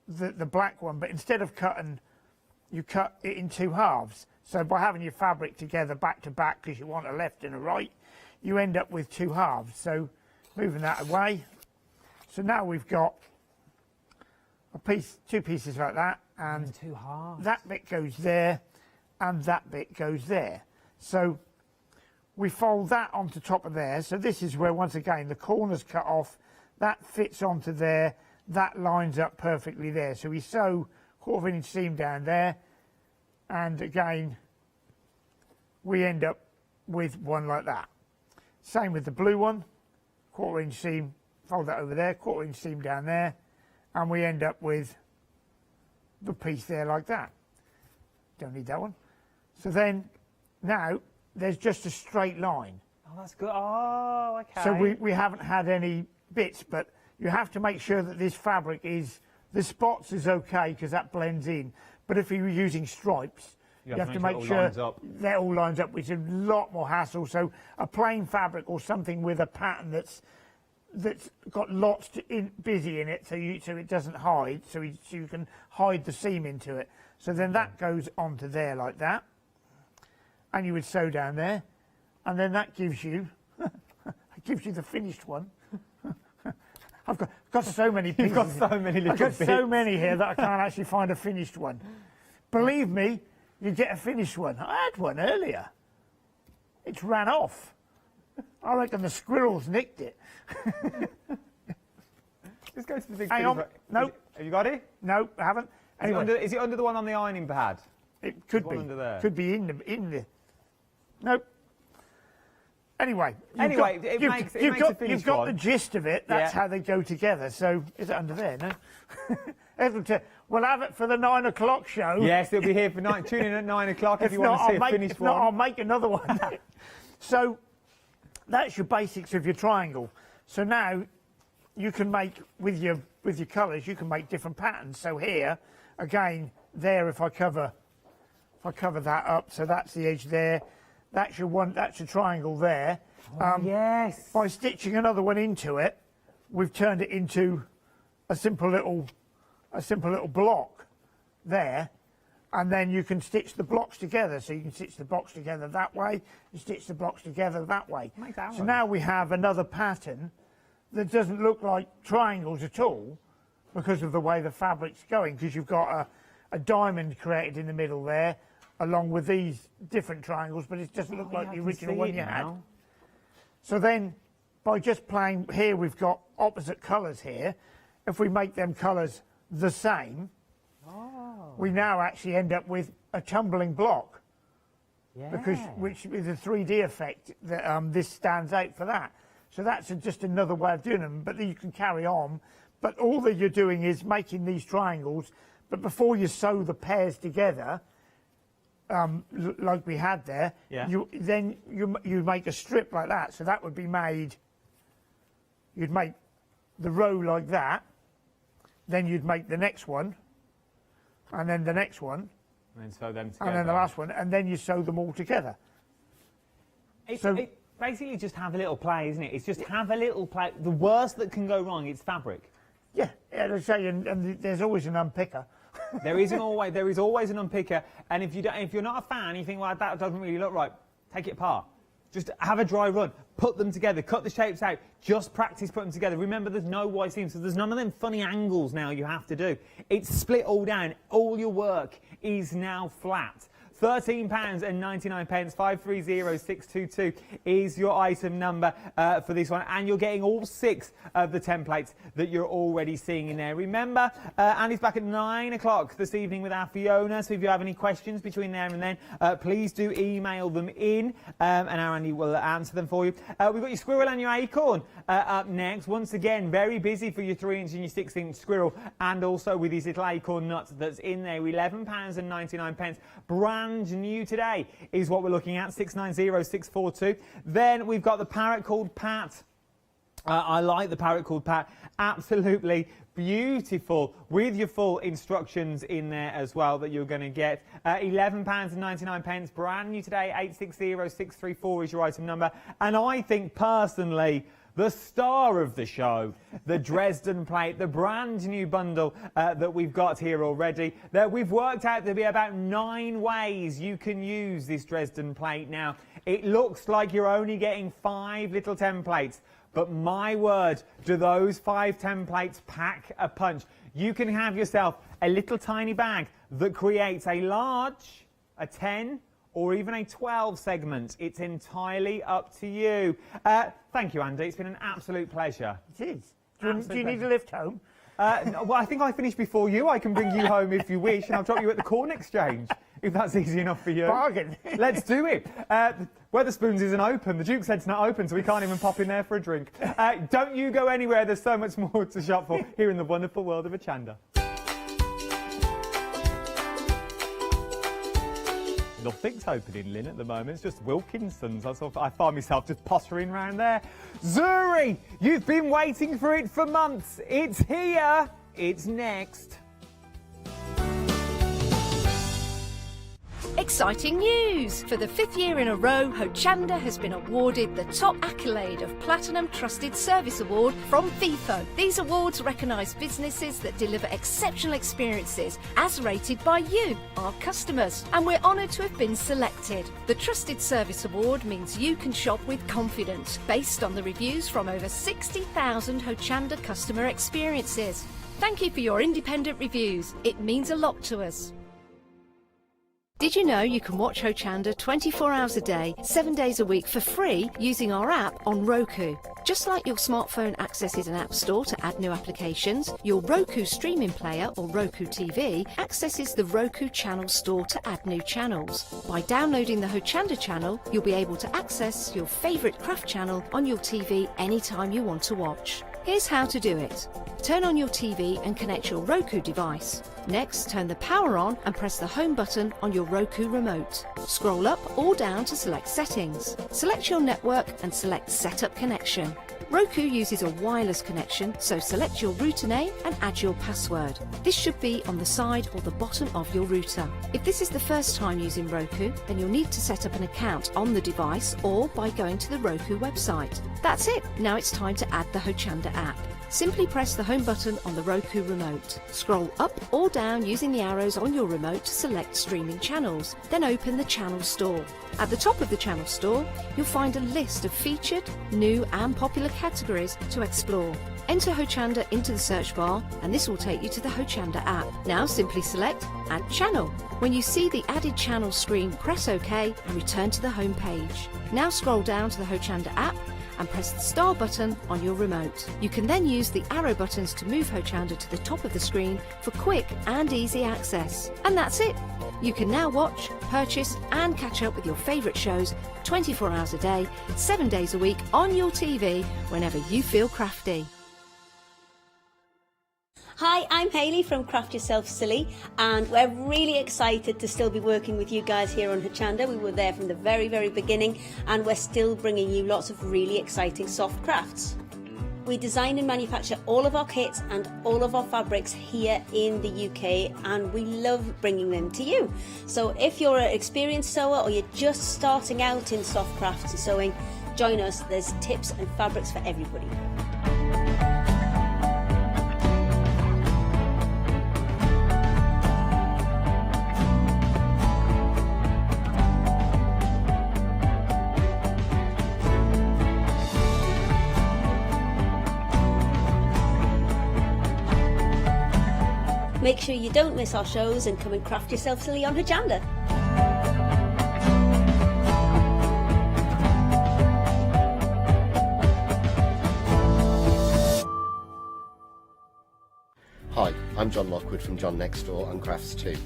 the black one, but instead of cutting, you cut it in 2 halves. So by having your fabric together back to back, because you want a left and a right, you end up with 2 halves. So moving that away. So now we've got a piece, 2 pieces like that, and 2 halves. That bit goes there, and that bit goes there. So we fold that onto top of there. So this is where, once again, the corner's cut off, that fits onto there, that lines up perfectly there. So we sew 1/4 inch seam down there, and again, we end up with one like that. Same with the blue one, 1/4 inch seam, fold that over there, 1/4 inch seam down there, and we end up with the piece there like that. Don't need that one. So then, now, there's just a straight line. Oh, that's good. Oh, okay. So we haven't had any bits, but you have to make sure that this fabric is, the spots is okay because that blends in. But if you're using stripes, you have to make sure that all lines up, which is a lot more hassle. So a plain fabric or something with a pattern that's got lots busy in it, so it doesn't hide, so you can hide the seam into it. So then that goes onto there like that, and you would sew down there, and then that gives you the finished one. I've got so many pieces. You've got so many little I've got bits. so many here that I can't actually find a finished one. Believe me, you get a finished one. I had one earlier. It's ran off. I reckon the squirrels nicked it. Let's go to the big Hang on. No. Have you got it? No, I haven't. Anyway. Is it under the one on the ironing pad? It could be. Under there. Could be in the. Nope. Anyway, it makes a finished you've got one. the gist of it. That's how they go together. So is it under there? No. We'll have it for the 9 o'clock show. Yes, it'll be here for 9. Tune in at 9 o'clock if you want to see a finished one. If not, I'll make another one. So that's your basics of your triangle. So now you can make with your colours. You can make different patterns. So here, again, there. If I cover that up, so that's the edge there. That's your one. That's your triangle there. Yes. By stitching another one into it, we've turned it into a simple little block there, and then you can stitch the blocks together. So you can stitch the blocks together that way, and stitch the blocks together that way. So now we have another pattern that doesn't look like triangles at all because of the way the fabric's going, because you've got a diamond created in the middle there, along with these different triangles, but it doesn't look like the original one you had. So then, by just playing here, we've got opposite colours here. If we make them colours the same, we now actually end up with a tumbling block. Because which is a 3D effect that this stands out for that. So that's just another way of doing them, but then you can carry on. But all that you're doing is making these triangles, but before you sew the pairs together, like we had there, you make a strip like that. So that would be made, you'd make the row like that, then you'd make the next one, and then the next one, and then sew them together. and then the last one, and then you sew them all together. It basically just have a little play, isn't it? It's just have a little play. The worst that can go wrong is fabric. Yeah, as I say, and there's always an unpicker. There is always an unpicker, and if you're not a fan, you think, well, that doesn't really look right, take it apart. Just have a dry run, put them together, cut the shapes out, just practice putting them together. Remember, there's no white seams, so there's none of them funny angles now you have to do. It's split all down. All your work is now flat. £13.99, 530622 is your item number for this one, and you're getting all 6 of the templates that you're already seeing in there. Remember, Andy's back at 9 o'clock this evening with our Fiona, so if you have any questions between there and then, please do email them in, and our Andy will answer them for you. We've got your squirrel and your acorn up next. Once again, very busy for your 3-inch and your 6-inch squirrel, and also with his little acorn nuts that's in there. £11.99. Brand new today is what we're looking at, 690642. Then we've got the parrot called Pat. I like the parrot called Pat. Absolutely beautiful, with your full instructions in there as well that you're going to get. £11.99, brand new today. 860634 is your item number. And I think personally, the star of the show, the Dresden plate, the brand new bundle that we've got here already, that we've worked out to be about 9 ways you can use this Dresden plate. Now, it looks like you're only getting 5 little templates, but my word, do those 5 templates pack a punch. You can have yourself a little tiny bag that creates a large, a 10, or even a 12 segment. It's entirely up to you. Thank you, Andy. It's been an absolute pleasure. It is. Do you need a lift home? No, well, I think I finished before you. I can bring you home if you wish, and I'll drop you at the corn exchange, if that's easy enough for you. Bargain. Let's do it. Wetherspoons isn't open. The Duke's Head's not open, so we can't even pop in there for a drink. Don't you go anywhere. There's so much more to shop for here in the wonderful world of Hochanda. Nothing's opening, Lynn, at the moment. It's just Wilkinson's. I find myself just pottering around there. Zuri, you've been waiting for it for months. It's here. It's next. Exciting news! For the 5th year in a row, Hochanda has been awarded the top accolade of Platinum Trusted Service Award from Feefo. These awards recognise businesses that deliver exceptional experiences as rated by you, our customers. And we're honoured to have been selected. The Trusted Service Award means you can shop with confidence, based on the reviews from over 60,000 Hochanda customer experiences. Thank you for your independent reviews. It means a lot to us. Did you know you can watch Hochanda 24 hours a day, 7 days a week for free using our app on Roku? Just like your smartphone accesses an app store to add new applications, your Roku streaming player or Roku TV accesses the Roku channel store to add new channels. By downloading the Hochanda channel, you'll be able to access your favourite craft channel on your TV anytime you want to watch. Here's how to do it. Turn on your TV and connect your Roku device. Next, turn the power on and press the home button on your Roku remote. Scroll up or down to select settings. Select your network and select setup connection. Roku uses a wireless connection, so select your router name and add your password. This should be on the side or the bottom of your router. If this is the first time using Roku, then you'll need to set up an account on the device or by going to the Roku website. That's it. Now it's time to add the Hochanda app. Simply press the home button on the Roku remote. Scroll up or down using the arrows on your remote to select streaming channels. Then open the channel store. At the top of the channel store, you'll find a list of featured, new and popular categories to explore. Enter Hochanda into the search bar and this will take you to the Hochanda app. Now simply select Add Channel. When you see the added channel screen, press OK and return to the home page. Now scroll down to the Hochanda app and press the star button on your remote. You can then use the arrow buttons to move Hochanda to the top of the screen for quick and easy access. And that's it. You can now watch, purchase and catch up with your favourite shows 24 hours a day, 7 days a week on your TV whenever you feel crafty. Hi, I'm Hayley from Craft Yourself Silly, and we're really excited to still be working with you guys here on Hochanda. We were there from the very, very beginning, and we're still bringing you lots of really exciting soft crafts. We design and manufacture all of our kits and all of our fabrics here in the UK, and we love bringing them to you. So if you're an experienced sewer or you're just starting out in soft crafts and sewing, join us. There's tips and fabrics for everybody. Make sure you don't miss our shows and come and craft yourself silly on Hochanda. Hi, I'm John Lockwood from John Next Door and Crafts 2.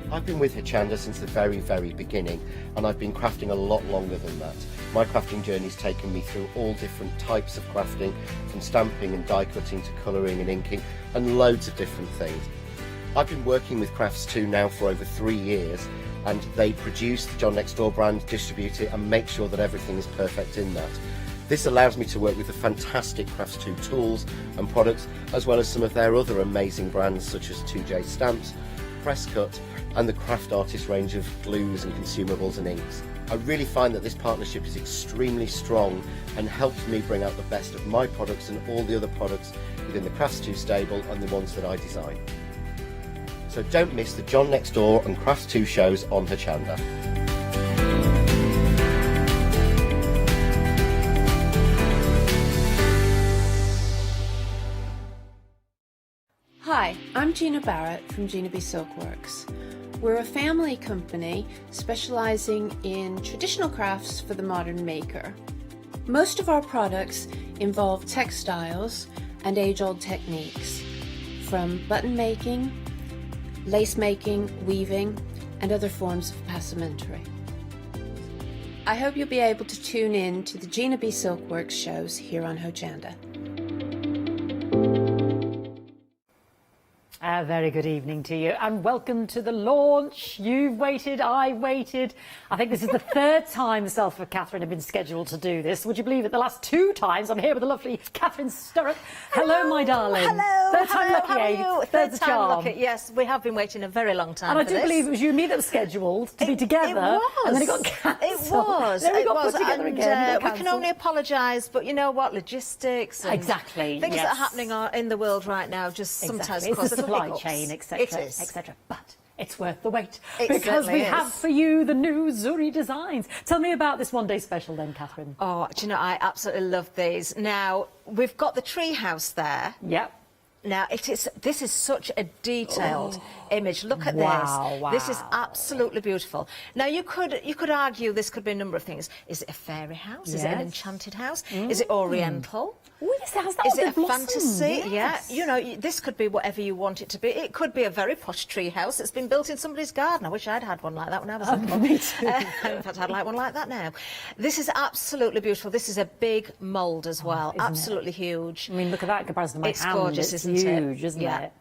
I've been with Hochanda since the very, very beginning, and I've been crafting a lot longer than that. My crafting journey's taken me through all different types of crafting, from stamping and die cutting to colouring and inking, and loads of different things. I've been working with Crafts 2 now for over 3 years, and they produce the John Next Door brand, distribute it and make sure that everything is perfect in that. This allows me to work with the fantastic Crafts2 tools and products, as well as some of their other amazing brands such as 2J Stamps, Presscut, and the Craft Artist range of glues and consumables and inks. I really find that this partnership is extremely strong and helps me bring out the best of my products and all the other products within the Crafts2 stable and the ones that I design. So don't miss the John Next Door and Crafts2 shows on Hochanda. Hi, I'm Gina Barrett from Gina B Silkworks. We're a family company specialising in traditional crafts for the modern maker. Most of our products involve textiles and age-old techniques, from button making, lace making, weaving, and other forms of passementerie. I hope you'll be able to tune in to the Gina B Silkworks shows here on Hochanda. A very good evening to you and welcome to the launch. You've waited, I waited. I think this is the third time myself and Catherine have been scheduled to do this. Would you believe it? The last 2 times I'm here with the lovely Catherine Sturrock. Hello, my darling. Hello. Third time lucky, How are you? Third time charm. lucky. Yes, we have been waiting a very long time. And I for do this. believe it was you and me that was scheduled to be together. It was. And then it got cancelled. It was. Then we it got was. put together and, again. we can only apologise, but you know what? Logistics and Exactly, things that yes. are happening in the world right now just sometimes It's cause the supply hiccups. chain, etc. It is. etc. But it's worth the wait It because we certainly have is. for you the new Zuri designs. Tell me about this one-day special then, Catherine. Oh, do you know, I absolutely love these. Now, we've got the tree house there. Yep. Now, this is such a detailed image. Look at Wow, this. This is wow. absolutely beautiful. Now, you could argue this could be a number of things. Is it a fairy house? Is it an Yes. enchanted house? Is it oriental? Oh, yes, it has that Is with it a the blossom, fantasy? yes. Yeah, you know, this could be whatever you want it to be. It could be a very posh tree house that's been built in somebody's garden. I wish I'd had one like that when I was little. Me too. In fact, I'd like one like that now. This is absolutely beautiful. This is a big mould as well, isn't it? absolutely huge. I mean, look at that in comparison to my It's hand. gorgeous, It's isn't it? huge, isn't Yeah. it?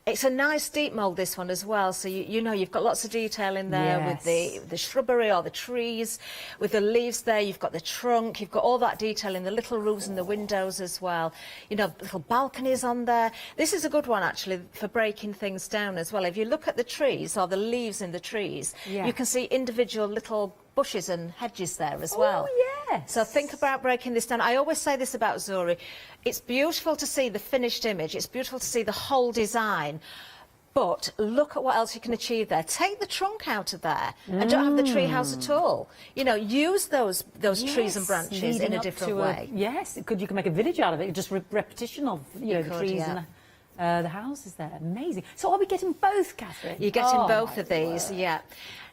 It's a nice deep mould, this one as well. So you know you've got lots of detail in there with the shrubbery or the trees, with the leaves there. You've got the trunk. You've got all that detail in the little roofs and the windows as well. You know, little balconies on there. This is a good one actually for breaking things down as well. If you look at the trees or the leaves in the trees, you can see individual little bushes and hedges there as well. Oh, yes. So think about breaking this down. I always say this about Zuri. It's beautiful to see the finished image. It's beautiful to see the whole design. But look at what else you can achieve there. Take the trunk out of there and don't have the tree house at all. You know, use those trees and branches in leading a up different to way. Yes, you can make a village out of it. Just repetition of the could, trees yeah. and the houses there. Amazing. So are we getting both, Catherine? You're getting Oh, both my of these, word. yeah.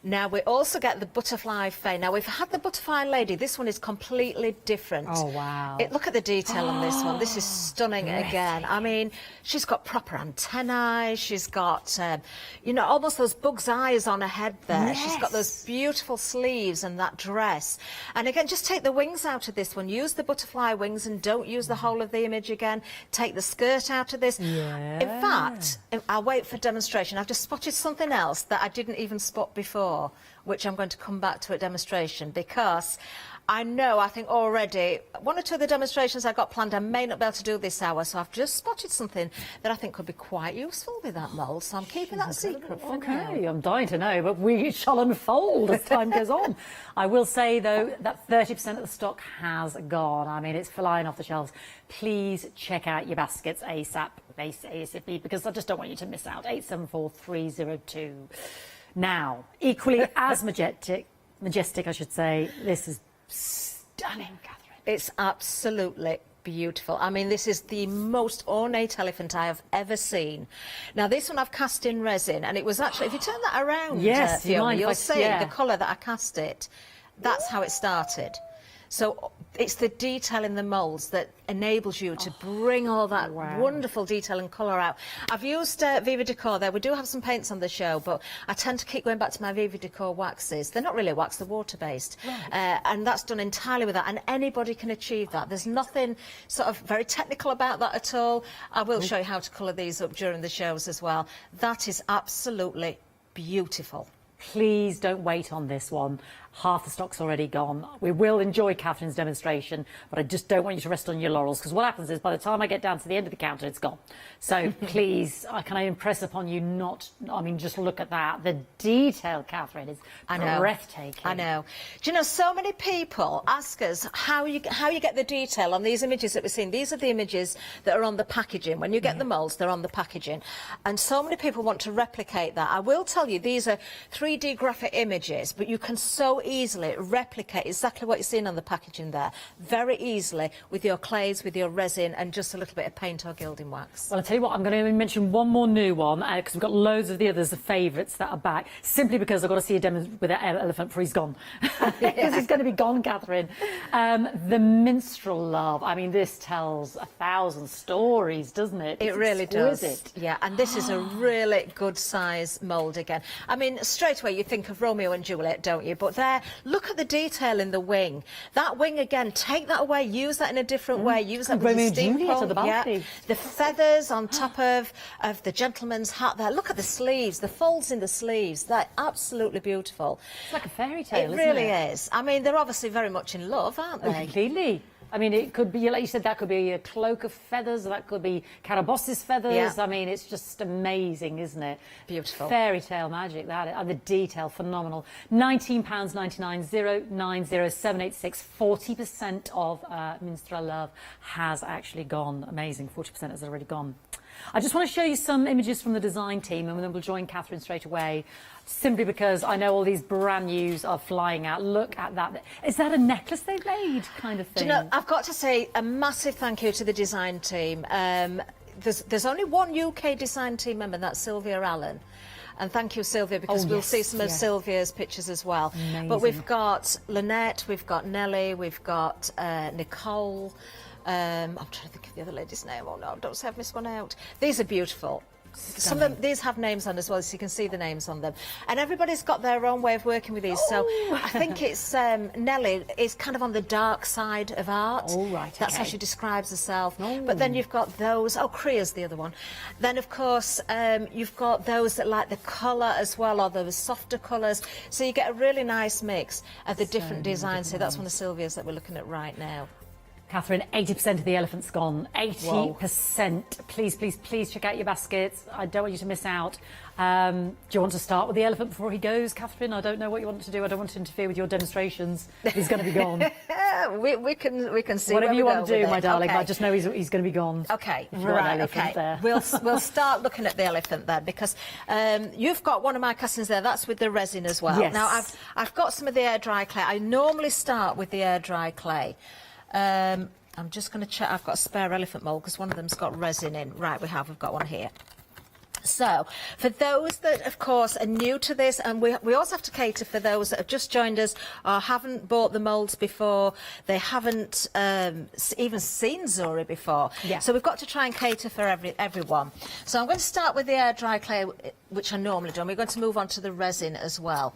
Now, we also get the butterfly fae. Now, we've had the butterfly lady. This one is completely different. Oh, wow. Look at the detail on this one. This is stunning again. I mean, she's got proper antennae. She's got, you know, almost those bug's eyes on her head there. She's got those beautiful sleeves and that dress. And again, just take the wings out of this one. Use the butterfly wings and don't use the whole of the image again. Take the skirt out of this. Yeah. In fact, I'll wait for demonstration. I've just spotted something else that I didn't even spot before, which I'm going to come back to at demonstration, because I think already one or two of the demonstrations I got planned I may not be able to do this hour, so I've just spotted something that I think could be quite useful with that mould, so I'm keeping that secret for now. Okay, I'm dying to know, but we shall unfold as time goes on. I will say, though, that 30% of the stock has gone. I mean, it's flying off the shelves. Please check out your baskets ASAP, because I just don't want you to miss out. 874302. Now, equally as majestic, I should say, this is stunning, Catherine. It's absolutely beautiful. I mean, this is the most ornate elephant I have ever seen. Now, this one I've cast in resin, and it was actually, if you turn that around, Yes, Fiona, you'll if I- see yeah. the colour that I cast it. That's how it started. So it's the detail in the moulds that enables you to bring all that wonderful detail and colour out. I've used Viva Decor there. We do have some paints on the show, but I tend to keep going back to my Viva Decor waxes. They're not really wax, they're water-based. And that's done entirely with that, and anybody can achieve that. There's nothing sort of very technical about that at all. I will show you how to colour these up during the shows as well. That is absolutely beautiful. Please don't wait on this one. half the stock's already gone. We will enjoy Catherine's demonstration, but I just don't want you to rest on your laurels, because what happens is by the time I get down to the end of the counter, it's gone. So please, can I impress upon you not, I mean, just look at that. The detail, Catherine, is breathtaking. I know. Do you know, so many people ask us how you get the detail on these images that we're seeing. These are the images that are on the packaging. When you get the moulds, they're on the packaging. And so many people want to replicate that. I will tell you, these are 3D graphic images, but you can so easily replicate exactly what you're seeing on the packaging there, very easily, with your clays, with your resin, and just a little bit of paint or gilding wax. Well, I'll tell you what, I'm going to mention one more new one, because we've got loads of the others, the favourites that are back, simply because I've got to see a demo with that elephant before he's gone. Because he's going to be gone, Catherine. The minstrel love. I mean, this tells 1,000 stories, doesn't it? It really does. Yeah, and this is a really good size mould again. I mean, straight away you think of Romeo and Juliet, don't you? But there, look at the detail in the wing. That wing again, take that away, use that in a different way. Use that with Romeo the and Juliet at the balcony. The feathers on top of the gentleman's hat there. Look at the sleeves, the folds in the sleeves. They're absolutely beautiful. It's like a fairy tale, isn't it? It really is. I mean, they're obviously very much in love, aren't they? Completely. I mean, it could be, like you said, that could be a cloak of feathers, that could be Caraboss's feathers. Yeah. I mean, it's just amazing, isn't it? Beautiful. Fairy tale magic, that. And the detail, phenomenal. £19.99, 0900786. 40% of Minstrel Love has actually gone. Amazing, 40% has already gone. I just want to show you some images from the design team, and then we'll join Catherine straight away, simply because I know all these brand news are flying out. Look at that. Is that a necklace they've made, kind of thing? Do you know, I've got to say a massive thank you to the design team. There's only one UK design team member, and that's Sylvia Allen. And thank you, Sylvia, because we'll see some of Sylvia's pictures as well. Amazing. But we've got Lynette, we've got Nellie, we've got Nicole. I'm trying to think of the other lady's name. Oh no, don't say I've missed one out. These are beautiful. Some of them, these have names on as well, so you can see the names on them. And everybody's got their own way of working with these. So I think it's Nellie is kind of on the dark side of art. Oh, right, That's how she describes herself. But then you've got those, Crea's the other one. Then, of course, you've got those that like the colour as well, or the softer colours. So you get a really nice mix of the different designs. So that's one of Sylvia's that we're looking at right now. Catherine, 80% of the elephant's gone. 80%. Please, please, please check out your baskets. I don't want you to miss out. Do you want to start with the elephant before he goes, Catherine? I don't know what you want to do. I don't want to interfere with your demonstrations. He's going to be gone. we can see whatever you want to do, my darling. Okay. I just know he's going to be gone. Okay, right. Okay, we'll start looking at the elephant then, because you've got one of my castings there. That's with the resin as well. Yes. Now I've got some of the air dry clay. I normally start with the air dry clay. I'm just going to check. I've got a spare elephant mould because one of them's got resin in. Right, we've got one here. So, for those that, of course, are new to this, and we also have to cater for those that have just joined us or haven't bought the moulds before, they haven't even seen Zuri before. Yeah. So we've got to try and cater for everyone. So I'm going to start with the air dry clay, which I normally do, and we're going to move on to the resin as well.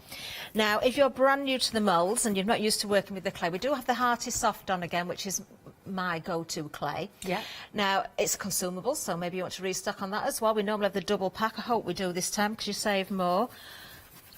Now, if you're brand new to the moulds and you're not used to working with the clay, we do have the Hearty Soft on again, which is my go-to clay. Yeah. Now, it's consumable, so maybe you want to restock on that as well. We normally have the double pack. I hope we do this time because you save more.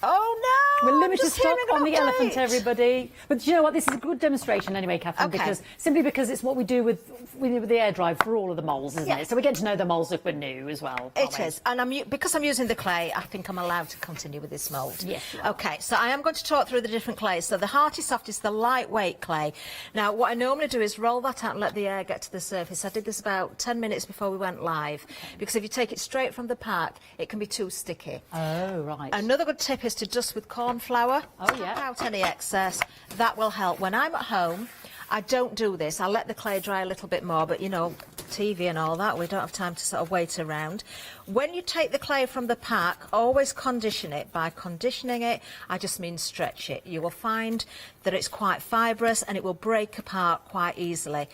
Oh no! We're limited stock on the elephant, everybody. But do you know what? This is a good demonstration anyway, Catherine, because it's what we do with the air dry for all of the moulds, isn't it? So we get to know the moulds if we're new as well. It is, and because I'm using the clay, I think I'm allowed to continue with this mould. Yes, you are. Okay, so I am going to talk through the different clays. So the Hearty Soft is the lightweight clay. Now, what I normally do is roll that out and let the air get to the surface. I did this about 10 minutes before we went live, because if you take it straight from the pack, it can be too sticky. Oh, right. Another good tip is to dust with corn flour. Oh, yeah. Out any excess. That will help. When I'm at home, I don't do this. I let the clay dry a little bit more, but, you know, TV and all that, we don't have time to sort of wait around. When you take the clay from the pack, always condition it. By conditioning it, I just mean stretch it. You will find that it's quite fibrous and it will break apart quite easily.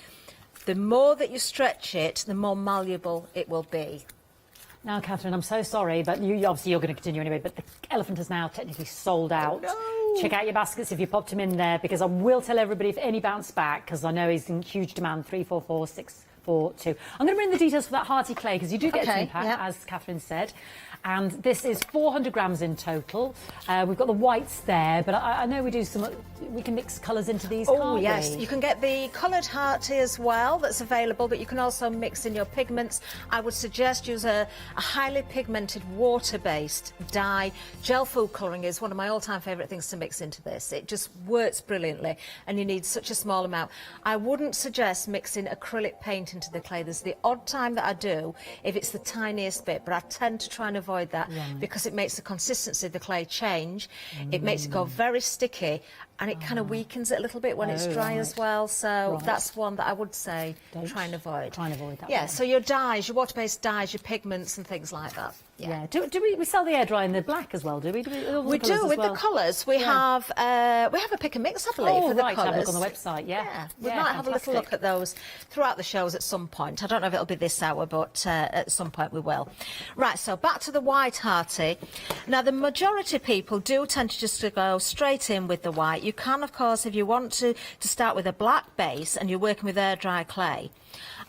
The more that you stretch it, the more malleable it will be. Now, Catherine, I'm so sorry, but obviously you're going to continue anyway, but the elephant is now technically sold out. Oh, no. Check out your baskets if you popped him in there, because I will tell everybody if any bounce back, because I know he's in huge demand, 344 for 2. I'm going to bring the details for that hearty clay because you do get a tin pack, yeah. as Catherine said. And this is 400 grams in total. We've got the whites there, but I know we can mix colours into these, Oh, can't yes. we? You can get the coloured hearty as well that's available, but you can also mix in your pigments. I would suggest use a highly pigmented water-based dye. Gel food colouring is one of my all-time favourite things to mix into this. It just works brilliantly, and you need such a small amount. I wouldn't suggest mixing acrylic paint into the clay. There's the odd time that I do, if it's the tiniest bit, but I tend to try and avoid that because it makes the consistency of the clay change. It makes it go very sticky, and it kind of weakens it a little bit when it's dry as well. So that's one that I would say try and avoid. Try and avoid that. Yeah, so your dyes, your water-based dyes, your pigments and things like that. Yeah. Do we sell the air dry in the black as well? Do we? We do with the colours. We have a pick and mix, I believe, for the colours. Have a look on the website. Yeah, we might have a little look at those throughout the shows at some point. I don't know if it'll be this hour, but at some point we will. Right, so back to the white hearty. Now, the majority of people do tend to just go straight in with the white. You can, of course, if you want to start with a black base and you're working with air dry clay,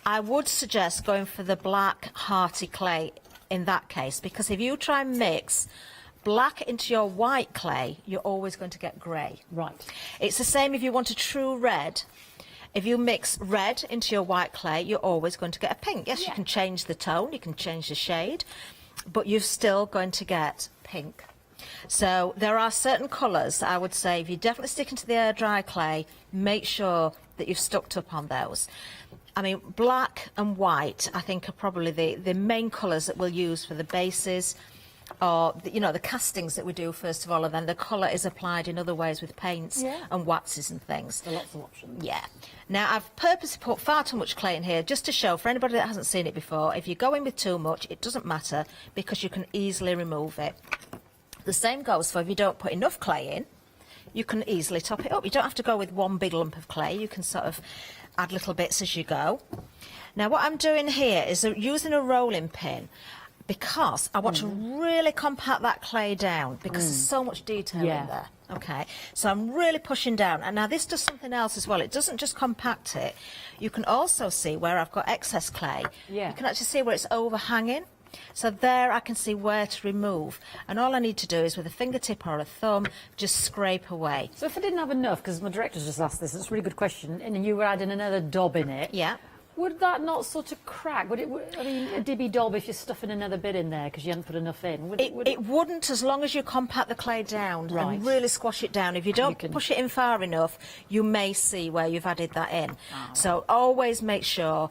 I would suggest going for the black hearty clay in that case, because if you try and mix black into your white clay, you're always going to get grey. Right. It's the same if you want a true red. If you mix red into your white clay, you're always going to get a pink. Yes, you can change the tone, you can change the shade, but you're still going to get pink. So there are certain colours, I would say, if you're definitely sticking to the air dry clay, make sure that you've stuck up on those. I mean, black and white, I think, are probably the main colours that we'll use for the bases, or, the castings that we do, first of all, and then the colour is applied in other ways with paints and waxes and things. There are lots of options. Yeah. Now, I've purposely put far too much clay in here, just to show, for anybody that hasn't seen it before, if you go in with too much, it doesn't matter, because you can easily remove it. The same goes for if you don't put enough clay in, you can easily top it up. You don't have to go with one big lump of clay. You can sort of add little bits as you go. Now, what I'm doing here is using a rolling pin, because I want to really compact that clay down, because there's so much detail in there. Okay, so I'm really pushing down. And now this does something else as well. It doesn't just compact it. You can also see where I've got excess clay. You can actually see where it's overhanging. So there I can see where to remove, and all I need to do is with a fingertip or a thumb just scrape away. So if I didn't have enough, because my director's just asked this, it's a really good question, and you were adding another dob in it. Yeah. Would that not sort of crack? Would it? I mean, a dibby dob if you're stuffing another bit in there because you hadn't put enough in. It wouldn't, as long as you compact the clay down and really squash it down. If you don't push it in far enough, you may see where you've added that in. So always make sure.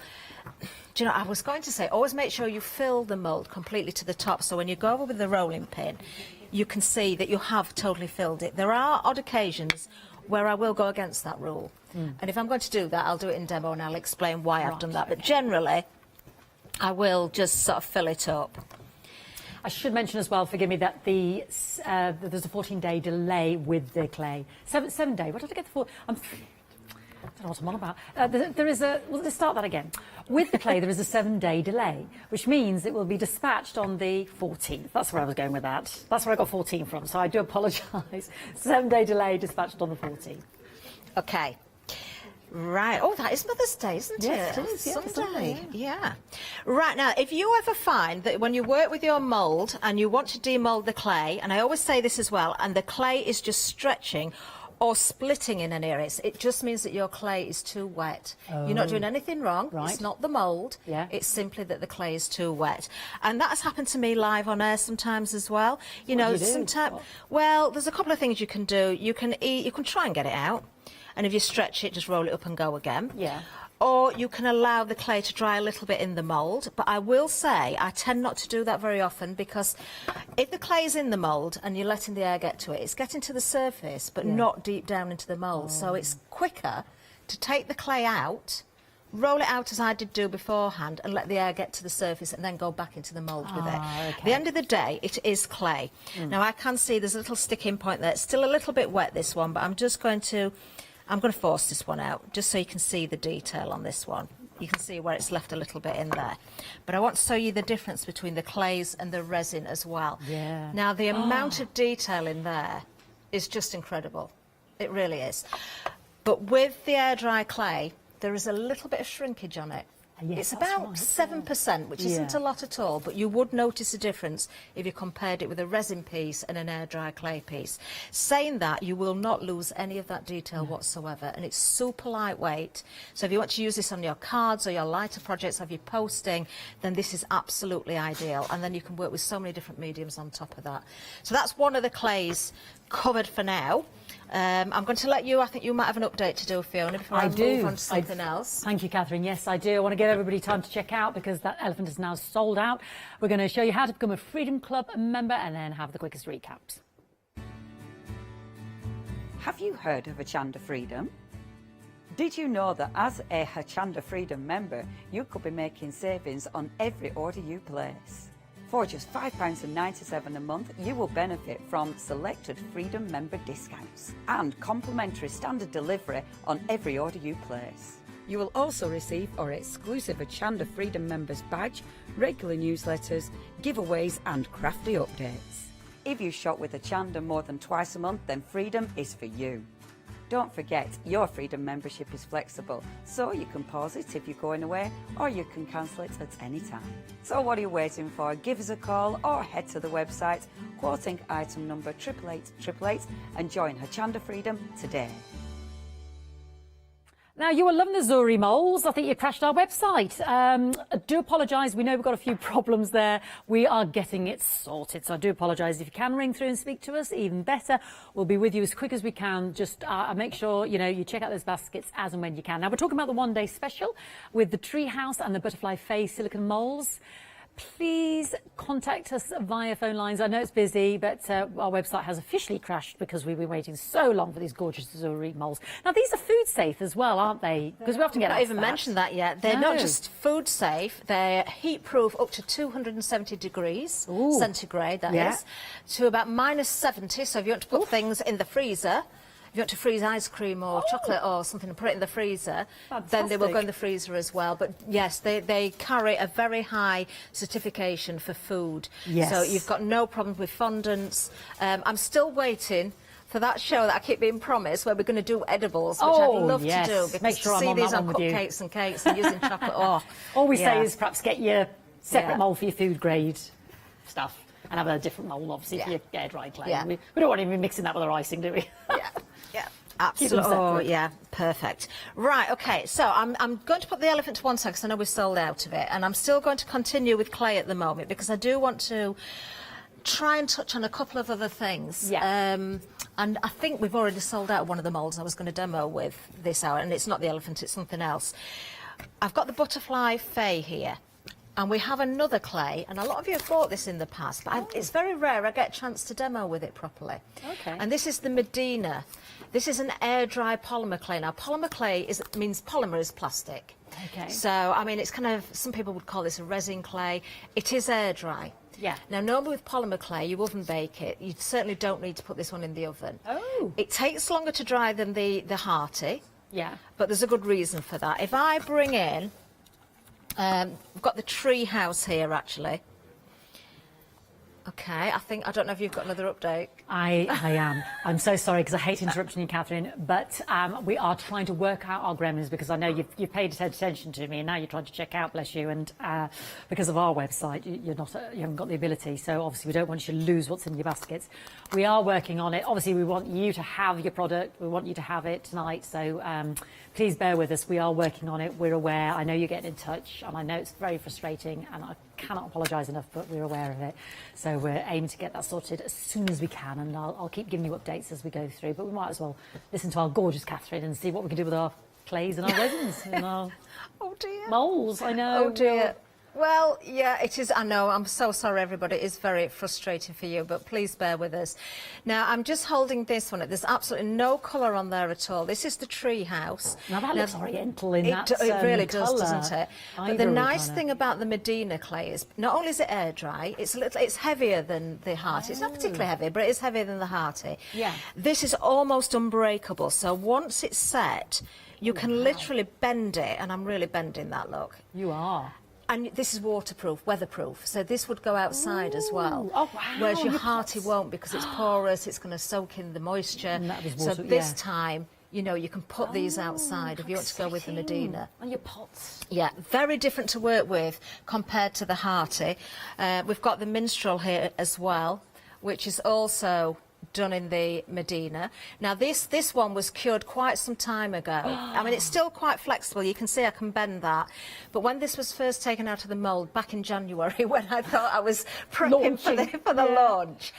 Do you know, I was going to say, always make sure you fill the mould completely to the top, so when you go over with the rolling pin, you can see that you have totally filled it. There are odd occasions where I will go against that rule. And if I'm going to do that, I'll do it in demo and I'll explain why I've done that. But generally, I will just sort of fill it up. I should mention as well, forgive me, that there's a 14-day delay with the clay. 7 day. What did I get the 4? I don't know what I'm on about. There is a... Well, let's start that again. With the clay, there is a 7-day delay, which means it will be dispatched on the 14th. That's where I was going with that. That's where I got 14 from, so I do apologise. 7-day delay, dispatched on the 14th. OK. Right. Oh, that is Mother's Day, isn't yes, it? It is, yes, Sunday. Yeah. Right, now, if you ever find that when you work with your mould and you want to demould the clay, and I always say this as well, and the clay is just stretching or splitting in an area, it just means that your clay is too wet. You're not doing anything wrong. It's not the mould. It's simply that the clay is too wet. And that has happened to me live on air sometimes as well. You know, sometimes. Well, there's a couple of things you can do. You can try and get it out, and if you stretch it, just roll it up and go again. Or you can allow the clay to dry a little bit in the mould. But I will say I tend not to do that very often, because if the clay is in the mould and you're letting the air get to it, it's getting to the surface but not deep down into the mould. So it's quicker to take the clay out, roll it out as I did do beforehand, and let the air get to the surface and then go back into the mould with it. At the end of the day, it is clay. Now, I can see there's a little sticking point there. It's still a little bit wet, this one, but I'm going to force this one out, just so you can see the detail on this one. You can see where it's left a little bit in there. But I want to show you the difference between the clays and the resin as well. Now, the amount of detail in there is just incredible. It really is. But with the air dry clay, there is a little bit of shrinkage on it. Yes, it's that's about right, 7%, which isn't Yeah. a lot at all, but you would notice a difference if you compared it with a resin piece and an air dry clay piece. Saying that, you will not lose any of that detail whatsoever, and it's super lightweight. So if you want to use this on your cards or your lighter projects, have you posting, then this is absolutely ideal. And then you can work with so many different mediums on top of that. So that's one of the clays covered for now. I'm going to let you, I think you might have an update to do, Fiona, before I move on to something else. Thank you, Catherine. Yes, I do. I want to give everybody time to check out because that elephant is now sold out. We're going to show you how to become a Freedom Club member and then have the quickest recaps. Have you heard of Hochanda Freedom? Did you know that as a Hochanda Freedom member, you could be making savings on every order you place? For just £5.97 a month, you will benefit from selected Freedom member discounts and complimentary standard delivery on every order you place. You will also receive our exclusive Hochanda Freedom members badge, regular newsletters, giveaways and crafty updates. If you shop with Hochanda more than twice a month, then Freedom is for you. Don't forget, your Freedom membership is flexible, so you can pause it if you're going away, or you can cancel it at any time. So what are you waiting for? Give us a call or head to the website, quoting item number 88888 and join Hochanda Freedom today. Now, you were loving the Zuri moles. I think you crashed our website. I do apologise. We know we've got a few problems there. We are getting it sorted. So I do apologise. If you can ring through and speak to us, even better. We'll be with you as quick as we can. Just make sure, you check out those baskets as and when you can. Now, we're talking about the one-day special with the treehouse and the butterfly face silicone moles. Please contact us via phone lines. I know it's busy, but our website has officially crashed because we've been waiting so long for these gorgeous Zuri moles. Now, these are food safe as well, aren't they? Because we often get not even mentioned that yet. They're not just food safe, they're heat proof up to 270 degrees centigrade, that is, to about -70. So if you want to put things in the freezer, if you want to freeze ice cream or chocolate or something and put it in the freezer, then they will go in the freezer as well. But yes, they carry a very high certification for food. Yes. So you've got no problem with fondants. I'm still waiting for that show that I keep being promised where we're going to do edibles, which I'd love to do. Because make sure to I'm see on these that on one with you. cupcakes and cakes and using chocolate. All we say is perhaps get your separate mould for your food grade stuff and have a different mould, obviously, for your air dry clay. Yeah. We don't want to be mixing that with our icing, do we? Yeah, absolutely. Oh, yeah, perfect. Right, okay, so I'm going to put the elephant to one side because I know we're sold out of it, and I'm still going to continue with clay at the moment because I do want to try and touch on a couple of other things. Yeah. And I think we've already sold out one of the moulds I was going to demo with this hour, and it's not the elephant, it's something else. I've got the butterfly fay here. And we have another clay, and a lot of you have bought this in the past, but it's very rare I get a chance to demo with it properly. Okay. And this is the Medina. This is an air-dry polymer clay. Now, polymer clay means polymer is plastic. Okay. So, I mean, it's kind of, some people would call this a resin clay. It is air-dry. Yeah. Now, normally with polymer clay, you oven bake it. You certainly don't need to put this one in the oven. Oh. It takes longer to dry than the Hearty. Yeah. But there's a good reason for that. If I bring in... we've got the tree house here, actually. Okay, I don't know if you've got another update. I am. I'm so sorry because I hate interrupting you, Catherine, but we are trying to work out our gremlins because I know you've paid attention to me and now you're trying to check out, bless you, and because of our website, you haven't got the ability, so obviously we don't want you to lose what's in your baskets. We are working on it. Obviously, we want you to have your product. We want you to have it tonight, so please bear with us. We are working on it. We're aware. I know you're getting in touch, and I know it's very frustrating, and I cannot apologise enough, but we're aware of it. So we're aiming to get that sorted as soon as we can, and I'll keep giving you updates as we go through. But we might as well listen to our gorgeous Catherine and see what we can do with our clays and our resins and our moulds. I know. Oh dear. Well, yeah, it is. I know. I'm so sorry, everybody. It is very frustrating for you, but please bear with us. Now, I'm just holding this one. There's absolutely no colour on there at all. This is the tree house. Now, that looks oriental in that It really does, colour. doesn't it? But the nice thing about the Medina clay is not only is it air dry, it's heavier than the Hearty. It's not particularly heavy, but it is heavier than the Hearty. Yeah. This is almost unbreakable. So once it's set, you can literally bend it, and I'm really bending that, look. You are. And this is waterproof, weatherproof, so this would go outside as well. Oh, wow. Whereas your Hearty won't because it's porous, it's going to soak in the moisture. And that was so water, this time you know, you can put these outside if you want to go with the Medina. And your pots. Yeah, very different to work with compared to the Hearty. We've got the Minstrel here as well, which is also done in the Medina. Now this one was cured quite some time ago. I mean, it's still quite flexible. You can see I can bend that. But when this was first taken out of the mould back in January, when I thought I was prepping for the launch,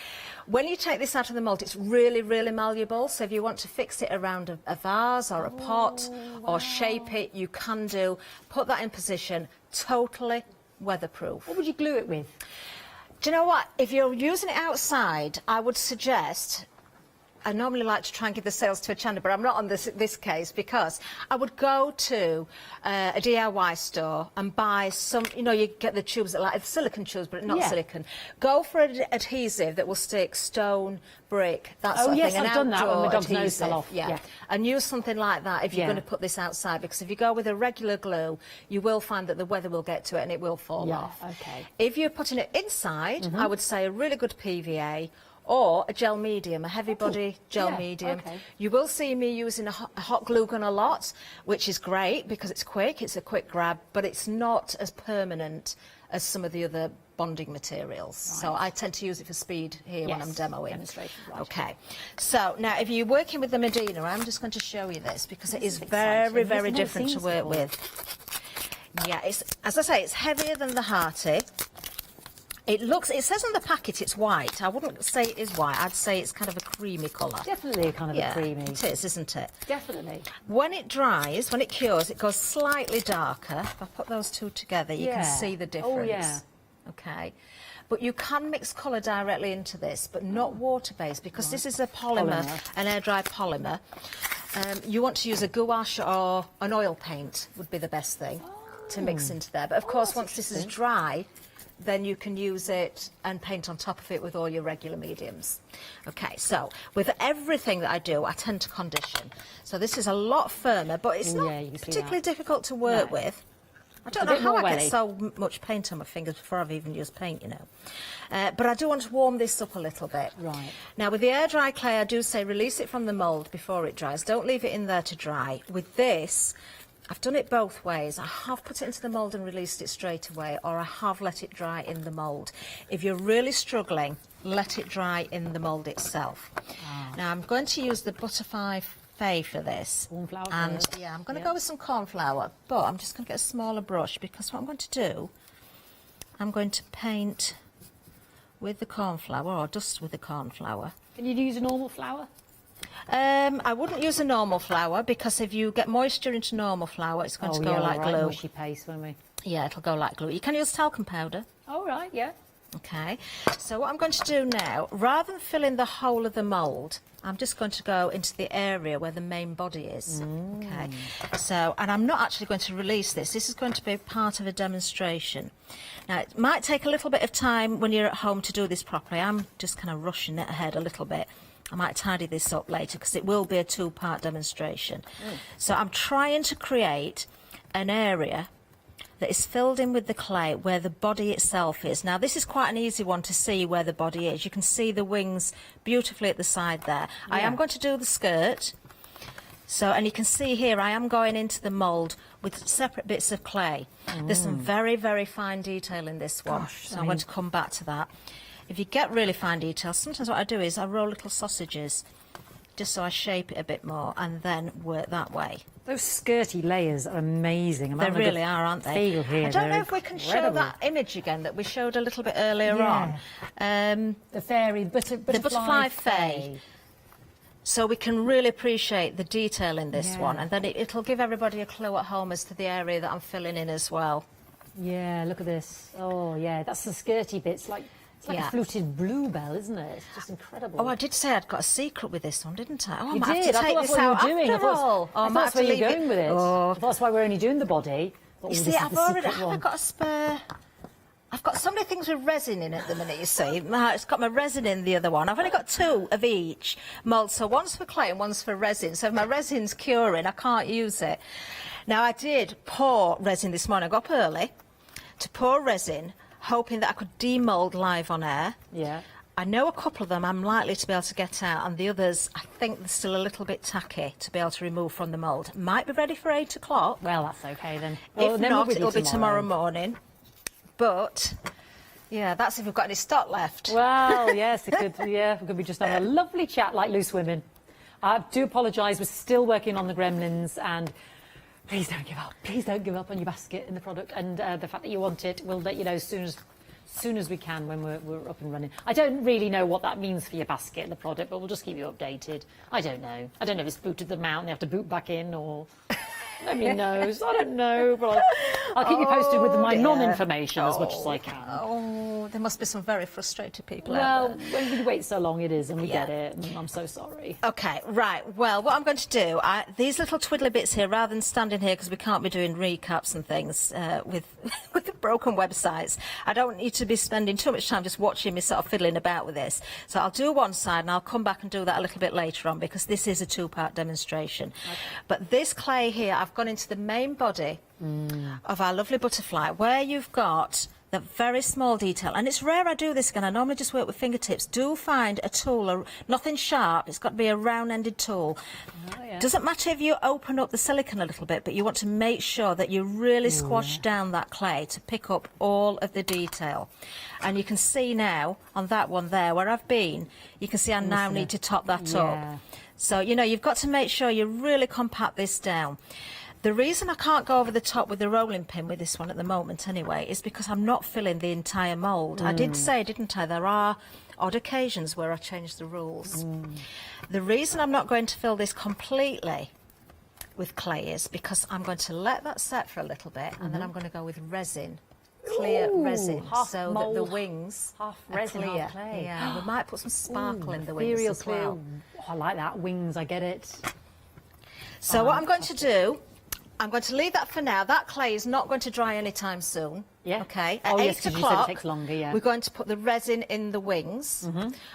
when you take this out of the mould, it's really, really malleable. So if you want to fix it around a vase or a pot or shape it, you can do. Put that in position, totally weatherproof. What would you glue it with? Do you know what? If you're using it outside, I would suggest, I normally like to try and give the sales to Hochanda, but I'm not on this case, because I would go to a DIY store and buy some, you know, you get the tubes, like silicone tubes, but not silicone. Go for an adhesive that will stick stone, brick, that sort of thing. I've done that when my dog's nose fell off. Yeah. And use something like that if you're going to put this outside, because if you go with a regular glue, you will find that the weather will get to it and it will fall off. Okay. If you're putting it inside, I would say a really good PVA, or a gel medium, a heavy body gel medium. Okay. You will see me using a hot glue gun a lot, which is great because it's quick, it's a quick grab, but it's not as permanent as some of the other bonding materials. Right. So I tend to use it for speed here when I'm demoing. Demonstration, right. Okay. So now if you're working with the Medina, I'm just going to show you this because it is very, very different to work with. Yeah, it's, as I say, it's heavier than the Hearty. It says on the packet it's white. I wouldn't say it is white. I'd say it's kind of a creamy colour. Definitely kind of a creamy. It is, isn't it? Definitely. When it dries, when it cures, it goes slightly darker. If I put those two together, you can see the difference. Oh, yeah. Okay. But you can mix colour directly into this, but not water-based, because this is a polymer, an air-dry polymer. You want to use a gouache or an oil paint would be the best thing to mix into there. But, of course, once this is dry, then you can use it and paint on top of it with all your regular mediums. Okay, so with everything that I do, I tend to condition. So this is a lot firmer, but it's not particularly difficult to work with. I don't know how I get so much paint on my fingers before I've even used paint, you know. But I do want to warm this up a little bit. Right. Now, with the air-dry clay, I do say release it from the mould before it dries. Don't leave it in there to dry. With this, I've done it both ways. I have put it into the mould and released it straight away, or I have let it dry in the mould. If you're really struggling, let it dry in the mould itself. Now, I'm going to use the Butterfly Fay for this. Cornflower. And, yeah, I'm going to go with some corn flour, but I'm just going to get a smaller brush, because what I'm going to do, I'm going to paint with the corn flour, or dust with the corn flour. Can you use a normal flour? I wouldn't use a normal flour, because if you get moisture into normal flour, it's going to go like glue. Mushy paste, won't we? Yeah, it'll go like glue. You can use talcum powder. Oh, right, yeah. Okay, so what I'm going to do now, rather than fill in the whole of the mould, I'm just going to go into the area where the main body is. Okay, so, and I'm not actually going to release this. This is going to be part of a demonstration. Now, it might take a little bit of time when you're at home to do this properly. I'm just kind of rushing it ahead a little bit. I might tidy this up later, because it will be a two-part demonstration. So I'm trying to create an area that is filled in with the clay where the body itself is. Now, this is quite an easy one to see where the body is. You can see the wings beautifully at the side there. I am going to do the skirt. So, and you can see here, I am going into the mould with separate bits of clay. There's some very, very fine detail in this one. So I'm going to come back to that. If you get really fine detail, sometimes what I do is I roll little sausages, just so I shape it a bit more, and then work that way. Those skirty layers are amazing. They really are, aren't they? Feel here, I don't know if we can show that image again that we showed a little bit earlier on. The fairy, the butterfly fay. So we can really appreciate the detail in this one, and then it'll give everybody a clue at home as to the area that I'm filling in as well. Yeah, look at this. Oh, yeah, that's the skirty bits, like... It's like a fluted bluebell, isn't it? It's just incredible. Oh, I did say I'd got a secret with this one, didn't I? Oh, you I might did. have to take this out after all. I thought that's where you're going with it. Oh. I thought that's why we're only doing the body. You see, I've got a spare... I've got so many things with resin in at the minute, you see. It's got my resin in the other one. I've only got two of each mould, so one's for clay and one's for resin. So if my resin's curing, I can't use it. Now, I did pour resin this morning. I got up early to pour resin, hoping that I could demould live on air. Yeah. I know a couple of them I'm likely to be able to get out, and the others I think they're still a little bit tacky to be able to remove from the mould. Might be ready for 8 o'clock. Well, that's okay then. If not, it'll be tomorrow morning. But yeah, that's if we've got any stock left. Well, yes, it could. Yeah, we could be just having a lovely chat like loose women. I do apologise. We're still working on the gremlins, and please don't give up. Please don't give up on your basket and the product, and the fact that you want it. We'll let you know as soon as we can when we're up and running. I don't really know what that means for your basket and the product, but we'll just keep you updated. I don't know. I don't know if it's booted them out and they have to boot back in, or nobody knows. I don't know, but I'll keep you posted with my non-information as much as I can. Oh, there must be some very frustrated people well, out there. when we wait so long, it is, and we get it, and I'm so sorry. Okay, right. Well, what I'm going to do, these little twiddly bits here, rather than standing here, because we can't be doing recaps and things with the broken websites, I don't need to be spending too much time just watching me sort of fiddling about with this. So I'll do one side, and I'll come back and do that a little bit later on, because this is a 2-part demonstration. Okay. But this clay here, I've gone into the main body of our lovely butterfly, where you've got the very small detail, and it's rare I do this again. I normally just work with fingertips. Do find a tool, nothing sharp. It's got to be a round-ended tool. Oh, yeah. Doesn't matter if you open up the silicone a little bit, but you want to make sure that you really squash down that clay to pick up all of the detail. And you can see now on that one there where I've been, you can see I now need to top that up. So, you know, you've got to make sure you really compact this down. The reason I can't go over the top with the rolling pin with this one at the moment anyway is because I'm not filling the entire mould. I did say, didn't I, there are odd occasions where I change the rules. The reason I'm not going to fill this completely with clay is because I'm going to let that set for a little bit and then I'm going to go with resin. Clear resin, so that the wings are resin, clear. half clay. Yeah, we might put some sparkle in the wings Ethereal as well. Oh, I like that. Wings, I get it. So what I'm going to do, I'm going to leave that for now. That clay is not going to dry anytime soon. Yeah. Okay. At 8 o'clock, it takes longer, yeah. We're going to put the resin in the wings.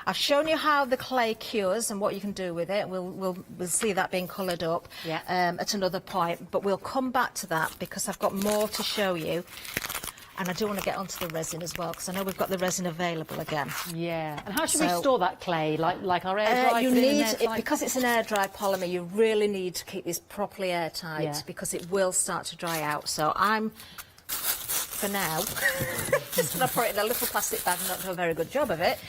I've shown you how the clay cures and what you can do with it. We'll see that being coloured up at another point. But we'll come back to that because I've got more to show you. And I do want to get onto the resin as well, because I know we've got the resin available again. Yeah. And how should we store that clay? Like our air dry? You need, because it's an air dry polymer, you really need to keep this properly airtight because it will start to dry out. So I'm, for now, just going to put it in a little plastic bag and not do a very good job of it.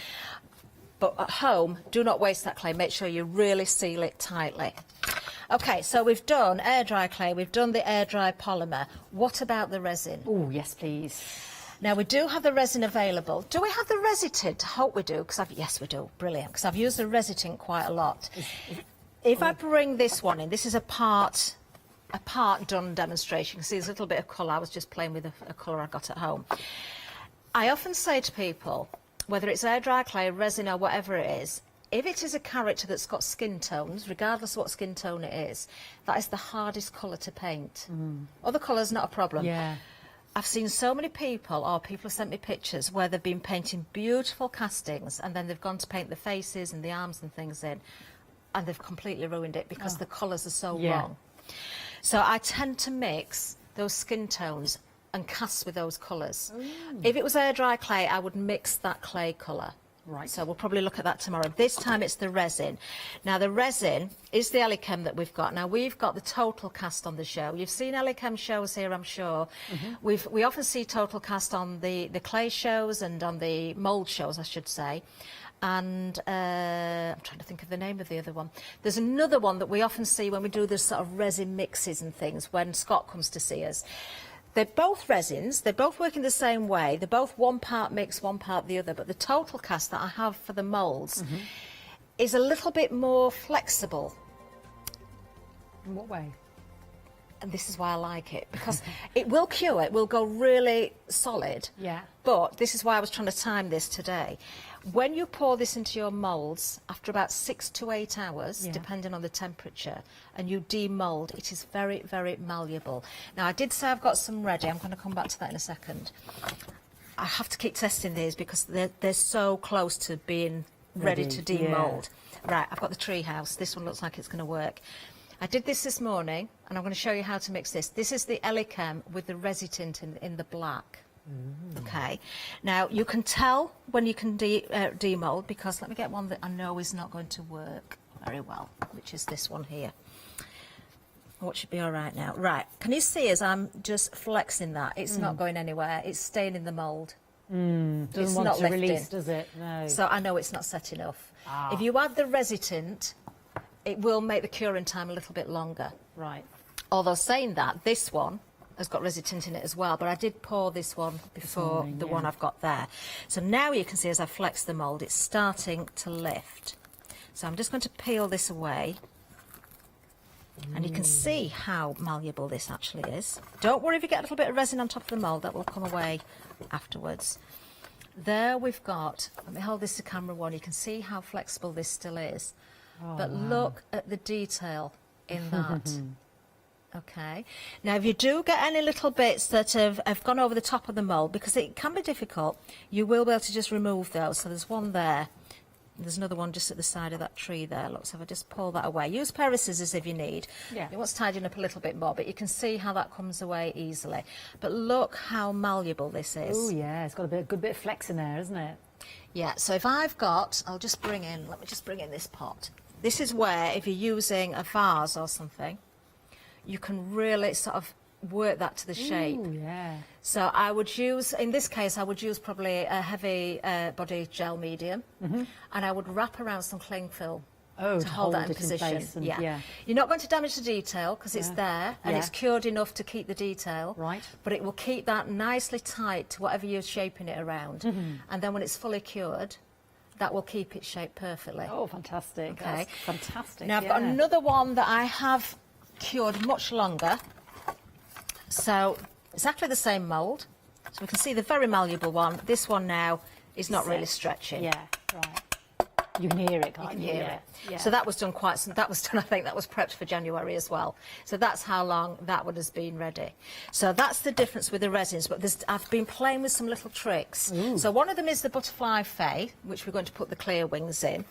But at home, do not waste that clay. Make sure you really seal it tightly. Okay, so we've done air dry clay, we've done the air dry polymer. What about the resin? Oh, yes, please. Now, we do have the resin available. Do we have the Resitint? I hope we do, because yes, we do. Brilliant, because I've used the Resitint quite a lot. If I bring this one in, this is a part done demonstration. You can see there's a little bit of colour. I was just playing with a colour I got at home. I often say to people, whether it's air dry clay, resin or whatever it is, if it is a character that's got skin tones, regardless of what skin tone it is, that is the hardest colour to paint. Other colours, not a problem. Yeah. I've seen so many people, or people have sent me pictures, where they've been painting beautiful castings and then they've gone to paint the faces and the arms and things in, and they've completely ruined it because the colours are so wrong. So I tend to mix those skin tones and cast with those colours. If it was air dry clay, I would mix that clay colour. Right. So we'll probably look at that tomorrow. This time it's the resin. Now the resin is the Elichem that we've got. Now we've got the total cast on the show. You've seen Elichem shows here, I'm sure. We often see total cast on the clay shows and on the mould shows, I should say. And I'm trying to think of the name of the other one. There's another one that we often see when we do the sort of resin mixes and things when Scott comes to see us. They're both resins, they're both working the same way, they're both one part mix, one part the other, but the total cast that I have for the moulds is a little bit more flexible. In what way? And this is why I like it, because it will cure, it will go really solid. Yeah. But this is why I was trying to time this today. When you pour this into your moulds, after about 6 to 8 hours, depending on the temperature, and you demould, it is very, very malleable. Now, I did say I've got some ready. I'm going to come back to that in a second. I have to keep testing these because they're so close to being ready to demould. Right, I've got the treehouse. This one looks like it's going to work. I did this morning, and I'm going to show you how to mix this. This is the Elichem with the Resitint in the black. Okay, now you can tell when you can demold, because let me get one that I know is not going to work very well, which is this one here. What should be all right now? Right, can you see as I'm just flexing that? It's not going anywhere. It's staying in the mould. Doesn't It's want not to lifting. release, does it? No. So I know it's not set enough. Ah. If you add the resin, it will make the curing time a little bit longer. Right. Although saying that, this one has got resin in it as well, but I did pour this one before morning, the yeah. one I've got there. So now you can see as I flex the mould, it's starting to lift. So I'm just going to peel this away. And you can see how malleable this actually is. Don't worry if you get a little bit of resin on top of the mould, that will come away afterwards. There we've got, let me hold this to camera one, you can see how flexible this still is. But look at the detail in that. Okay, now if you do get any little bits that have gone over the top of the mould, because it can be difficult, you will be able to just remove those. So there's one there. There's another one just at the side of that tree there. Look, so if I just pull that away. Use a pair of scissors if you need. Yeah. It wants tidying up a little bit more, but you can see how that comes away easily. But look how malleable this is. Oh, yeah, it's got a good bit of flex in there, isn't it? Yeah, so if I've got, let me just bring in this pot. This is where, if you're using a vase or something, you can really sort of work that to the shape. Ooh, yeah. So I would use, in this case, I would use probably a heavy body gel medium, and I would wrap around some cling film to hold that in it position. place and, yeah. You're not going to damage the detail because it's there and it's cured enough to keep the detail. Right. But it will keep that nicely tight to whatever you're shaping it around. And then when it's fully cured, that will keep it shaped perfectly. Oh, fantastic. Okay. That's fantastic. Now I've got another one that I have cured much longer. So exactly the same mould. So we can see the very malleable one. This one now is not really stretching. Yeah, right. You can hear it, can't you? You can hear it. Yeah. So that was done I think that was prepped for January as well. So that's how long that one has been ready. So that's the difference with the resins, but I've been playing with some little tricks. So one of them is the butterfly fay, which we're going to put the clear wings in.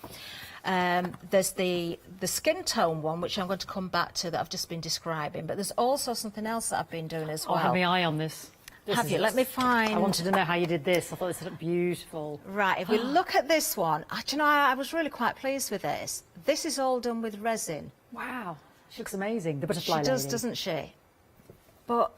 There's the skin tone one, which I'm going to come back to, that I've just been describing, but there's also something else that I've been doing as well. I have my eye on this. Have you? Let me find... I wanted to know how you did this. I thought this looked beautiful. Right, if we look at this one, do you know, I was really quite pleased with this. This is all done with resin. Wow, she looks amazing, the butterfly She does, lady. doesn't she? But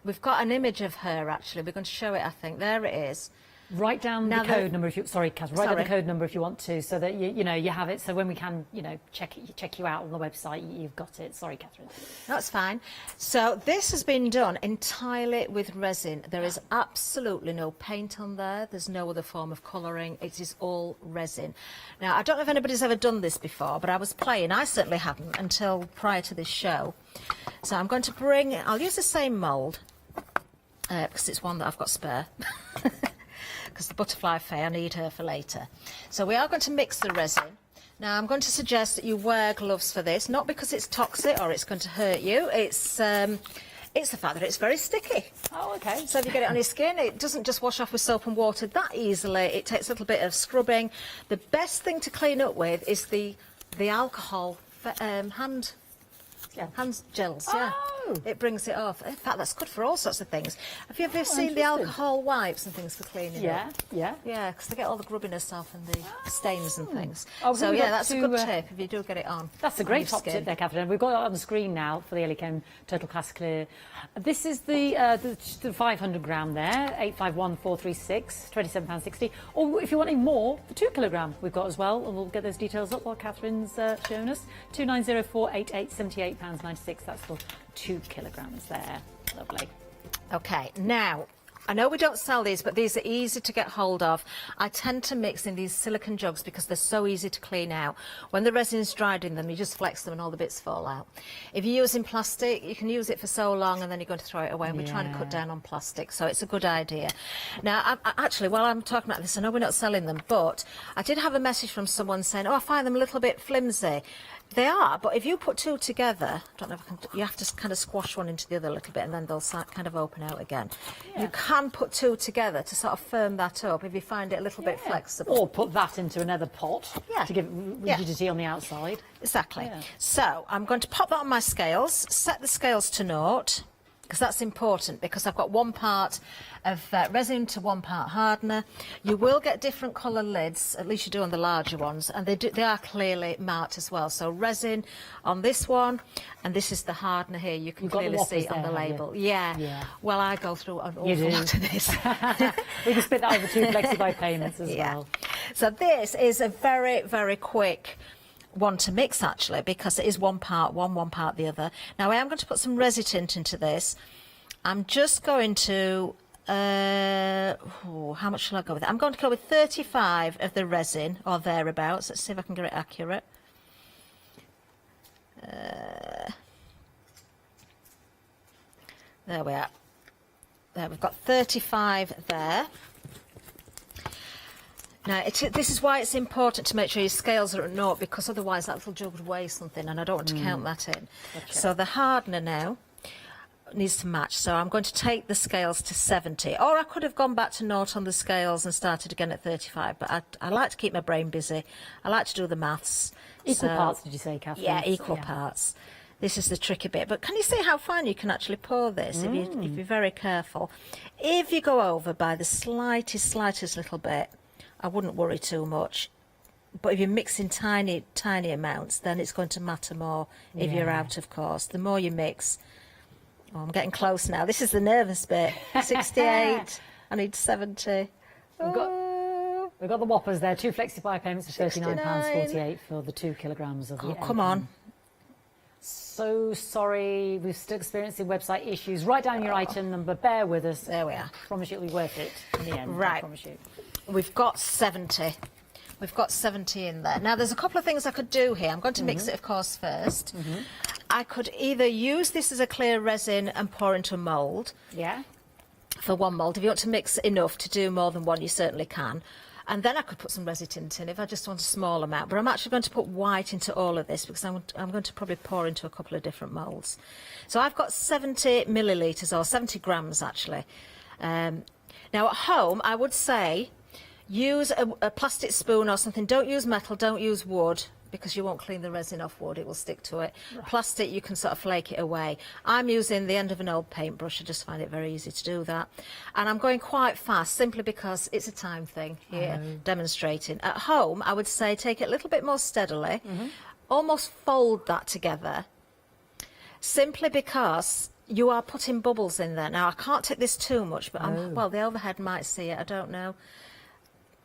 we've got an image of her, actually. We're going to show it, I think. There it is. Write down the code number if you... Sorry, Kath. Write down the code number if you want to, so that you know you have it. So when we can, check you out on the website, you've got it. Sorry, Catherine. That's fine. So this has been done entirely with resin. There is absolutely no paint on there. There's no other form of colouring. It is all resin. Now, I don't know if anybody's ever done this before, but I was playing. I certainly hadn't until prior to this show. So I'm going to I'll use the same mould because it's one that I've got spare. Because the butterfly fay, I need her for later. So we are going to mix the resin. Now I'm going to suggest that you wear gloves for this, not because it's toxic or it's going to hurt you. It's the fact that it's very sticky. Oh, okay. So if you get it on your skin, it doesn't just wash off with soap and water that easily. It takes a little bit of scrubbing. The best thing to clean up with is the alcohol hand gels. Yeah. Oh. It brings it off. In fact, that's good for all sorts of things. Have you ever seen the alcohol wipes and things for cleaning up? Yeah. Yeah, because they get all the grubbiness off and the stains and things. Oh, so, we've yeah, got that's a good tip if you do get it on. That's a on great your top skin. tip there, Catherine. We've got it on the screen now for the Elichem Total Class Clear. This is the 500 gram there, 851436, £27.60. Or if you want any more, the 2 kilogram we've got as well, and we'll get those details up while Catherine's showing us. 290488, £78.96. That's for 2 kilograms there. Lovely. Okay, now, I know we don't sell these, but these are easy to get hold of. I tend to mix in these silicone jugs because they're so easy to clean out. When the resin's dried in them, you just flex them and all the bits fall out. If you're using plastic, you can use it for so long and then you're going to throw it away. And we're trying to cut down on plastic, so it's a good idea. Now, actually, while I'm talking about this, I know we're not selling them, but I did have a message from someone saying, oh, I find them a little bit flimsy. They are, but if you put two together, I don't know if I can, you have to kind of squash one into the other a little bit and then they'll kind of open out again. Yeah. You can put two together to sort of firm that up if you find it a little bit flexible. Or put that into another pot to give it rigidity on the outside. Exactly. Yeah. So I'm going to pop that on my scales, set the scales to naught, because that's important, because I've got 1 part of resin to 1 part hardener. You will get different colour lids, at least you do on the larger ones, and they are clearly marked as well. So resin on this one, and this is the hardener here. You can clearly see on the label. Yeah. Well, I go through an awful lot of this. We can split that over 2 flexi-buy payments as well. So this is a very, very quick one to mix, actually, because it is 1 part one, 1 part the other. Now I am going to put some resin tint into this. I'm just going to how much shall I go with it? I'm going to go with 35 of the resin or thereabouts. Let's see if I can get it accurate. There we are. There, we've got 35 there. Now, this is why it's important to make sure your scales are at 0, because otherwise that little jug would weigh something, and I don't want to count that in. Gotcha. So the hardener now needs to match. So I'm going to take the scales to 70, or I could have gone back to 0 on the scales and started again at 35, but I like to keep my brain busy. I like to do the maths. Equal parts, did you say, Catherine? Yeah, equal parts. This is the tricky bit. But can you see how fine you can actually pour this if you're very careful? If you go over by the slightest little bit, I wouldn't worry too much. But if you're mixing tiny amounts, then it's going to matter more if you're out, of course. The more you mix... Oh, I'm getting close now. This is the nervous bit. 68. I need 70. We've got the whoppers there. 2 flexi-buy payments of £39.48 for the 2 kilograms of the... Oh, come on. So sorry, we're still experiencing website issues. Write down your item number. Bear with us. There we are. I promise you it'll be worth it in the end. Right. I promise you. We've got 70. We've got 70 in there. Now, there's a couple of things I could do here. I'm going to mix it, of course, first. I could either use this as a clear resin and pour into a mould. Yeah. For 1 mould. If you want to mix enough to do more than 1, you certainly can. And then I could put some resin tint in if I just want a small amount. But I'm actually going to put white into all of this because I'm going to probably pour into a couple of different moulds. So I've got 70 millilitres, or 70 grams, actually. Now, at home, I would say use a plastic spoon or something. Don't use metal, don't use wood, because you won't clean the resin off wood, it will stick to it. Right. Plastic, you can sort of flake it away. I'm using the end of an old paintbrush. I just find it very easy to do that. And I'm going quite fast, simply because it's a time thing here, demonstrating. At home, I would say take it a little bit more steadily, almost fold that together, simply because you are putting bubbles in there. Now, I can't take this too much, but well, the overhead might see it, I don't know.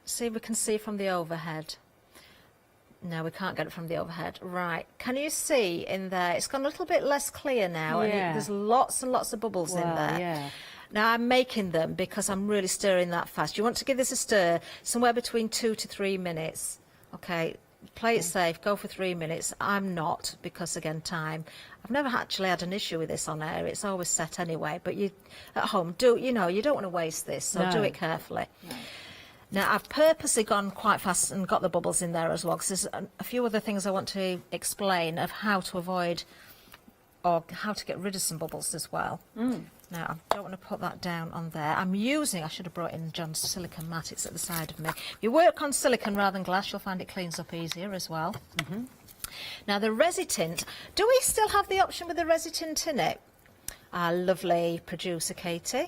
See if we can see from the overhead. No, we can't get it from the overhead. Right. Can you see in there? It's gone a little bit less clear now. Yeah. And there's lots and lots of bubbles in there. Yeah. Now, I'm making them because I'm really stirring that fast. You want to give this a stir somewhere between 2 to 3 minutes. Okay. Play it safe. Go for 3 minutes. I'm not, because, again, time. I've never actually had an issue with this on air. It's always set anyway. But you, at home, you don't want to waste this, so do it carefully. No. Now, I've purposely gone quite fast and got the bubbles in there as well, because there's a few other things I want to explain of how to avoid or how to get rid of some bubbles as well. Now, I don't want to put that down on there. I should have brought in John's silicone mat. It's at the side of me. If you work on silicone rather than glass, you'll find it cleans up easier as well. Now, the resi tint. Do we still have the option with the resi tint in it? Our lovely producer, Katie.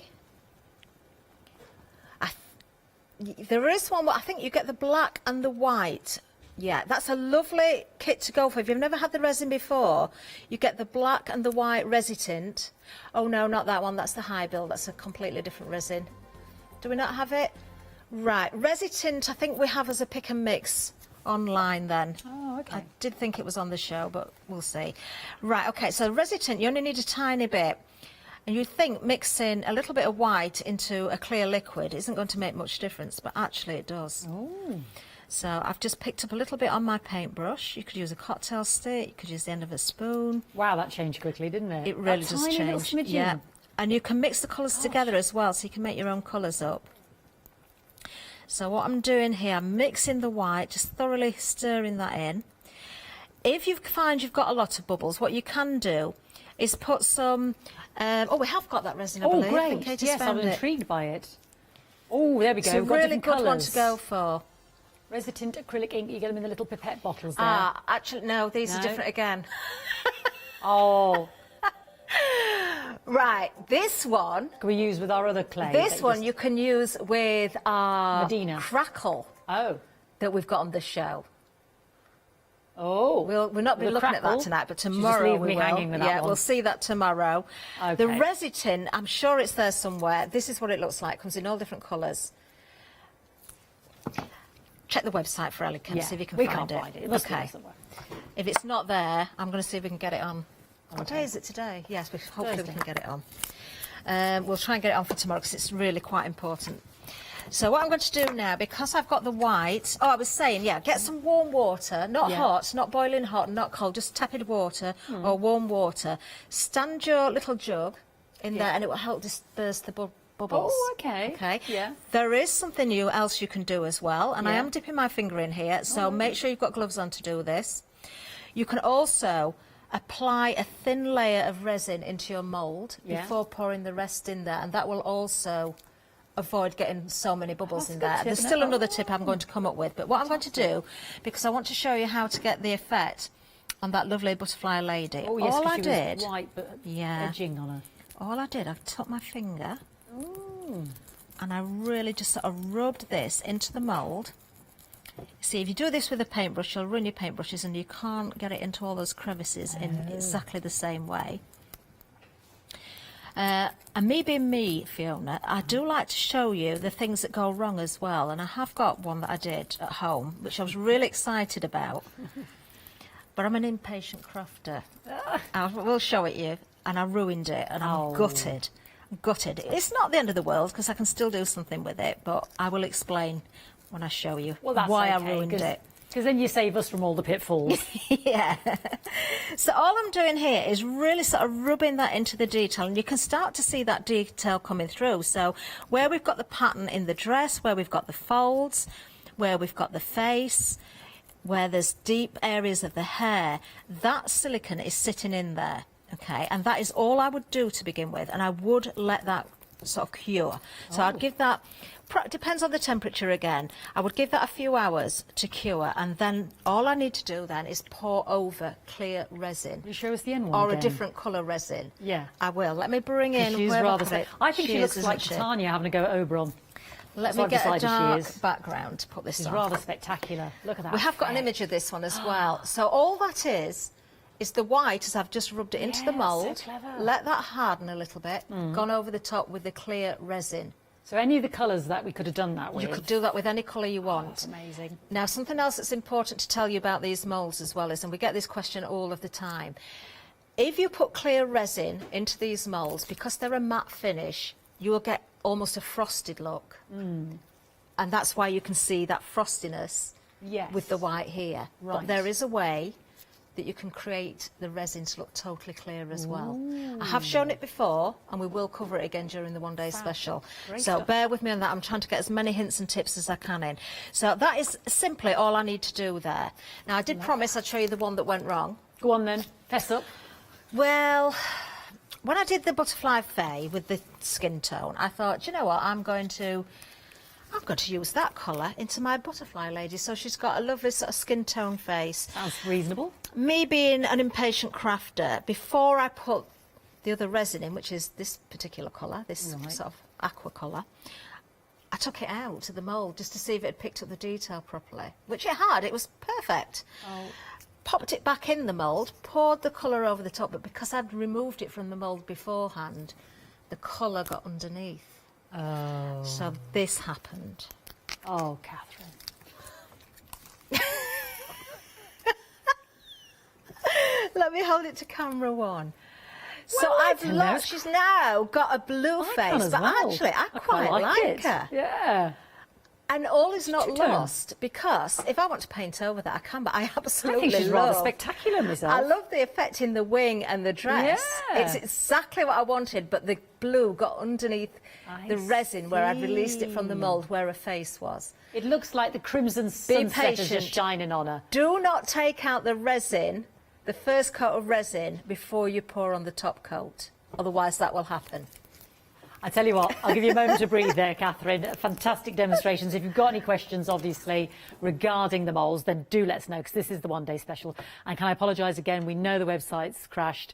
There is one, I think you get the black and the white. Yeah, that's a lovely kit to go for. If you've never had the resin before, you get the black and the white resi tint. Oh no, not that one, that's the high build. That's a completely different resin. Do we not have it? Right, resi tint I think we have as a pick and mix online then. Oh, okay. I did think it was on the show, but we'll see. Right, okay, so resi tint, you only need a tiny bit. And you'd think mixing a little bit of white into a clear liquid isn't going to make much difference, but actually it does. Oh. So I've just picked up a little bit on my paintbrush. You could use a cocktail stick, you could use the end of a spoon. Wow, that changed quickly, didn't it? It really does change. Yeah. And you can mix the colours together as well, so you can make your own colours up. So what I'm doing here, I'm mixing the white, just thoroughly stirring that in. If you find you've got a lot of bubbles, what you can do is put some... we have got that resin, I believe. Oh, great. Yes, I'm intrigued by it. Oh, there we go. It's a really good one to go for. Resi tint, acrylic ink, you get them in the little pipette bottles there. Actually, no, these are different again. Oh. Right, this one... Can we use with our other clay? This one you can use with our Medina. crackle. Oh. That we've got on the show. Oh. We'll not be looking at that tonight, but tomorrow leave we me will. hanging with that Yeah, one. we'll see that tomorrow. Okay. The resin tin, I'm sure it's there somewhere. This is what it looks like. Comes in all different colours. Check the website for Ellie, Yeah, see if you can we find can't it. find it. It must be there Okay. somewhere. If it's not there, I'm going to see if we can get it on. What Okay. day is it today? Yes, hopefully Thursday. we can get it on. We'll try and get it on for tomorrow because it's really quite important. So what I'm going to do now, because I've got the white... Oh, I was saying, yeah, get some warm water, not Yeah. hot, not boiling hot, not cold, just tepid water or warm water. Stand your little jug in there and it will help disperse the bubbles. Oh, okay. Okay. Yeah. There is something new else you can do as well, and I Yeah. am dipping my finger in here, so make sure you've got gloves on to do this. You can also apply a thin layer of resin into your mould Yeah. before pouring the rest in there, and that will also avoid getting so many bubbles That's in a good there. tip, There's isn't still it? another tip I'm going to come up with, but what I'm going to do, because I want to show you how to get the effect on that lovely butterfly lady. Oh, yes, all 'cause I she did, was white but yeah, edging on her. all I did, I took my finger and I really just sort of rubbed this into the mould. See, if you do this with a paintbrush, you'll ruin your paintbrushes and you can't get it into all those crevices in exactly the same way. And me being me, Fiona, I do like to show you the things that go wrong as well, and I have got one that I did at home, which I was really excited about. But I'm an impatient crafter. I will show it you, and I ruined it, and I'm gutted. Gutted. It's not the end of the world, because I can still do something with it, but I will explain when I show you why I ruined it. Because then you save us from all the pitfalls. Yeah. So all I'm doing here is really sort of rubbing that into the detail, and you can start to see that detail coming through. So where we've got the pattern in the dress, where we've got the folds, where we've got the face, where there's deep areas of the hair, that silicone is sitting in there, okay? And that is all I would do to begin with, and I would let that sort of cure. So I'd give that... Depends on the temperature again. I would give that a few hours to cure, and then all I need to do then is pour over clear resin. You show us the end one or again. a different colour resin. Yeah. I will. Let me bring in. She's where have rather. I put it? I think she looks isn't like she? Tanya having a go at Oberon. Let So me I've get a decided she dark is. background to put this She's on. rather spectacular. Look at that. We have got an image of this one as well. So all that is the white, as I've just rubbed it into the Yeah, mould. so clever. Let that harden a little bit. Gone over the top with the clear resin. So any of the colours that we could have done that with. You could do that with any colour you want. That's amazing. Now, something else that's important to tell you about these moulds as well is, and we get this question all of the time, if you put clear resin into these moulds, because they're a matte finish, you will get almost a frosted look. And that's why you can see that frostiness with the white here. Right. But there is a way that you can create the resin to look totally clear as well. I have shown it before, and we will cover it again during the one-day special. Great So stuff. bear with me on that. I'm trying to get as many hints and tips as I can in. So that is simply all I need to do there. Now, I did promise I'd show you the one that went wrong. Go on then. Fess up. Well, when I did the butterfly fae with the skin tone, I thought, you know what, I'm going to use that colour into my butterfly lady. So she's got a lovely sort of skin tone face. Sounds reasonable. Me being an impatient crafter, before I put the other resin in, which is this particular colour, this sort of aqua colour, I took it out of the mould just to see if it had picked up the detail properly, which it had. It was perfect. Popped it back in the mould, poured the colour over the top, but because I'd removed it from the mould beforehand, the colour got underneath. Oh. So this happened. Oh, Catherine. Let me hold it to camera one. So Well, I've hello. lost. She's now got a blue face, as but well. actually, I I quite quite like like it. her. Yeah. And all is not two-tone. lost, because if I want to paint over that, I can. But I absolutely I think she's love. rather spectacular myself. I love the effect in the wing and the dress. Yeah. It's exactly what I wanted, but the blue got underneath the resin where I'd released it from the mould, where her face was. It looks like the crimson sunset is just shining on her. Do not take out the resin, the first coat of resin, before you pour on the top coat. Otherwise, that will happen. I tell you what, I'll give you a moment to breathe there, Catherine. Fantastic demonstrations. If you've got any questions, obviously, regarding the moulds, then do let us know, because this is the one-day special. And can I apologise again? We know the website's crashed.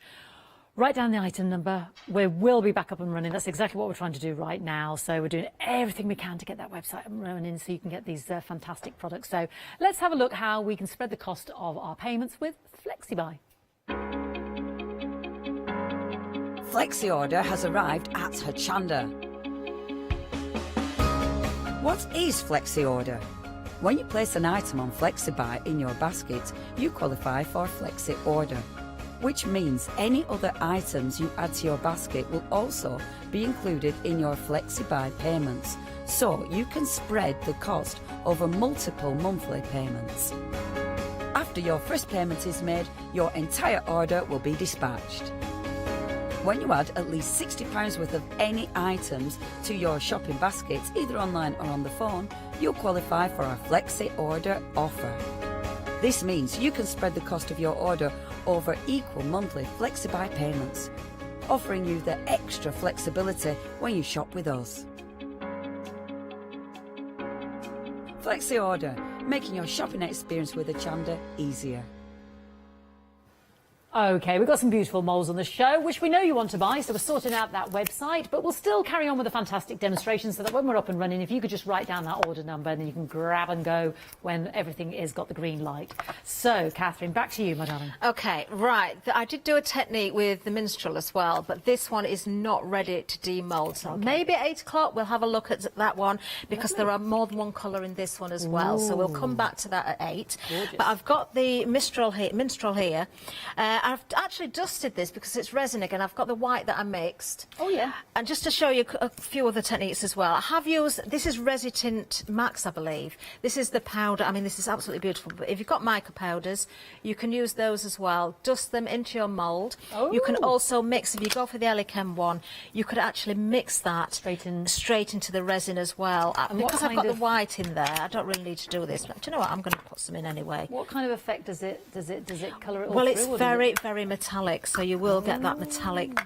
Write down the item number. We will be back up and running. That's exactly what we're trying to do right now. So we're doing everything we can to get that website up and running so you can get these fantastic products. So let's have a look how we can spread the cost of our payments with FlexiBuy. FlexiOrder has arrived at Hochanda. What is FlexiOrder? When you place an item on FlexiBuy in your basket, you qualify for FlexiOrder, which means any other items you add to your basket will also be included in your FlexiBuy payments, so you can spread the cost over multiple monthly payments. After your first payment is made, your entire order will be dispatched. When you add at least £60 worth of any items to your shopping baskets, either online or on the phone, you'll qualify for our FlexiOrder offer. This means you can spread the cost of your order over equal monthly FlexiBuy payments, offering you the extra flexibility when you shop with us. FlexiOrder, making your shopping experience with Hochanda easier. OK, we've got some beautiful moulds on the show, which we know you want to buy, so we're sorting out that website, but we'll still carry on with the fantastic demonstration so that when we're up and running, if you could just write down that order number, and then you can grab and go when everything is got the green light. So, Catherine, back to you, my darling. OK, right. I did do a technique with the minstrel as well, but this one is not ready to demould. So maybe at 8 o'clock we'll have a look at that one, because there are more than one colour in this one as well. So we'll come back to that at 8. Gorgeous. But I've got the minstrel here. I've actually dusted this because it's resin again. I've got the white that I mixed. Oh, yeah. And just to show you a few other techniques as well, I have used, this is Resitint Max, I believe. This is the powder. I mean, this is absolutely beautiful. But if you've got mica powders, you can use those as well. Dust them into your mould. Oh. You can also mix, if you go for the Elichem one, you could actually mix that straight into the resin as well. And because what I've got kind the of- white in there, I don't really need to do this. But do you know what? I'm going to put some in anyway. What kind of effect does it colour it all Well, through, it's or does very, it- very metallic, so you will get that metallic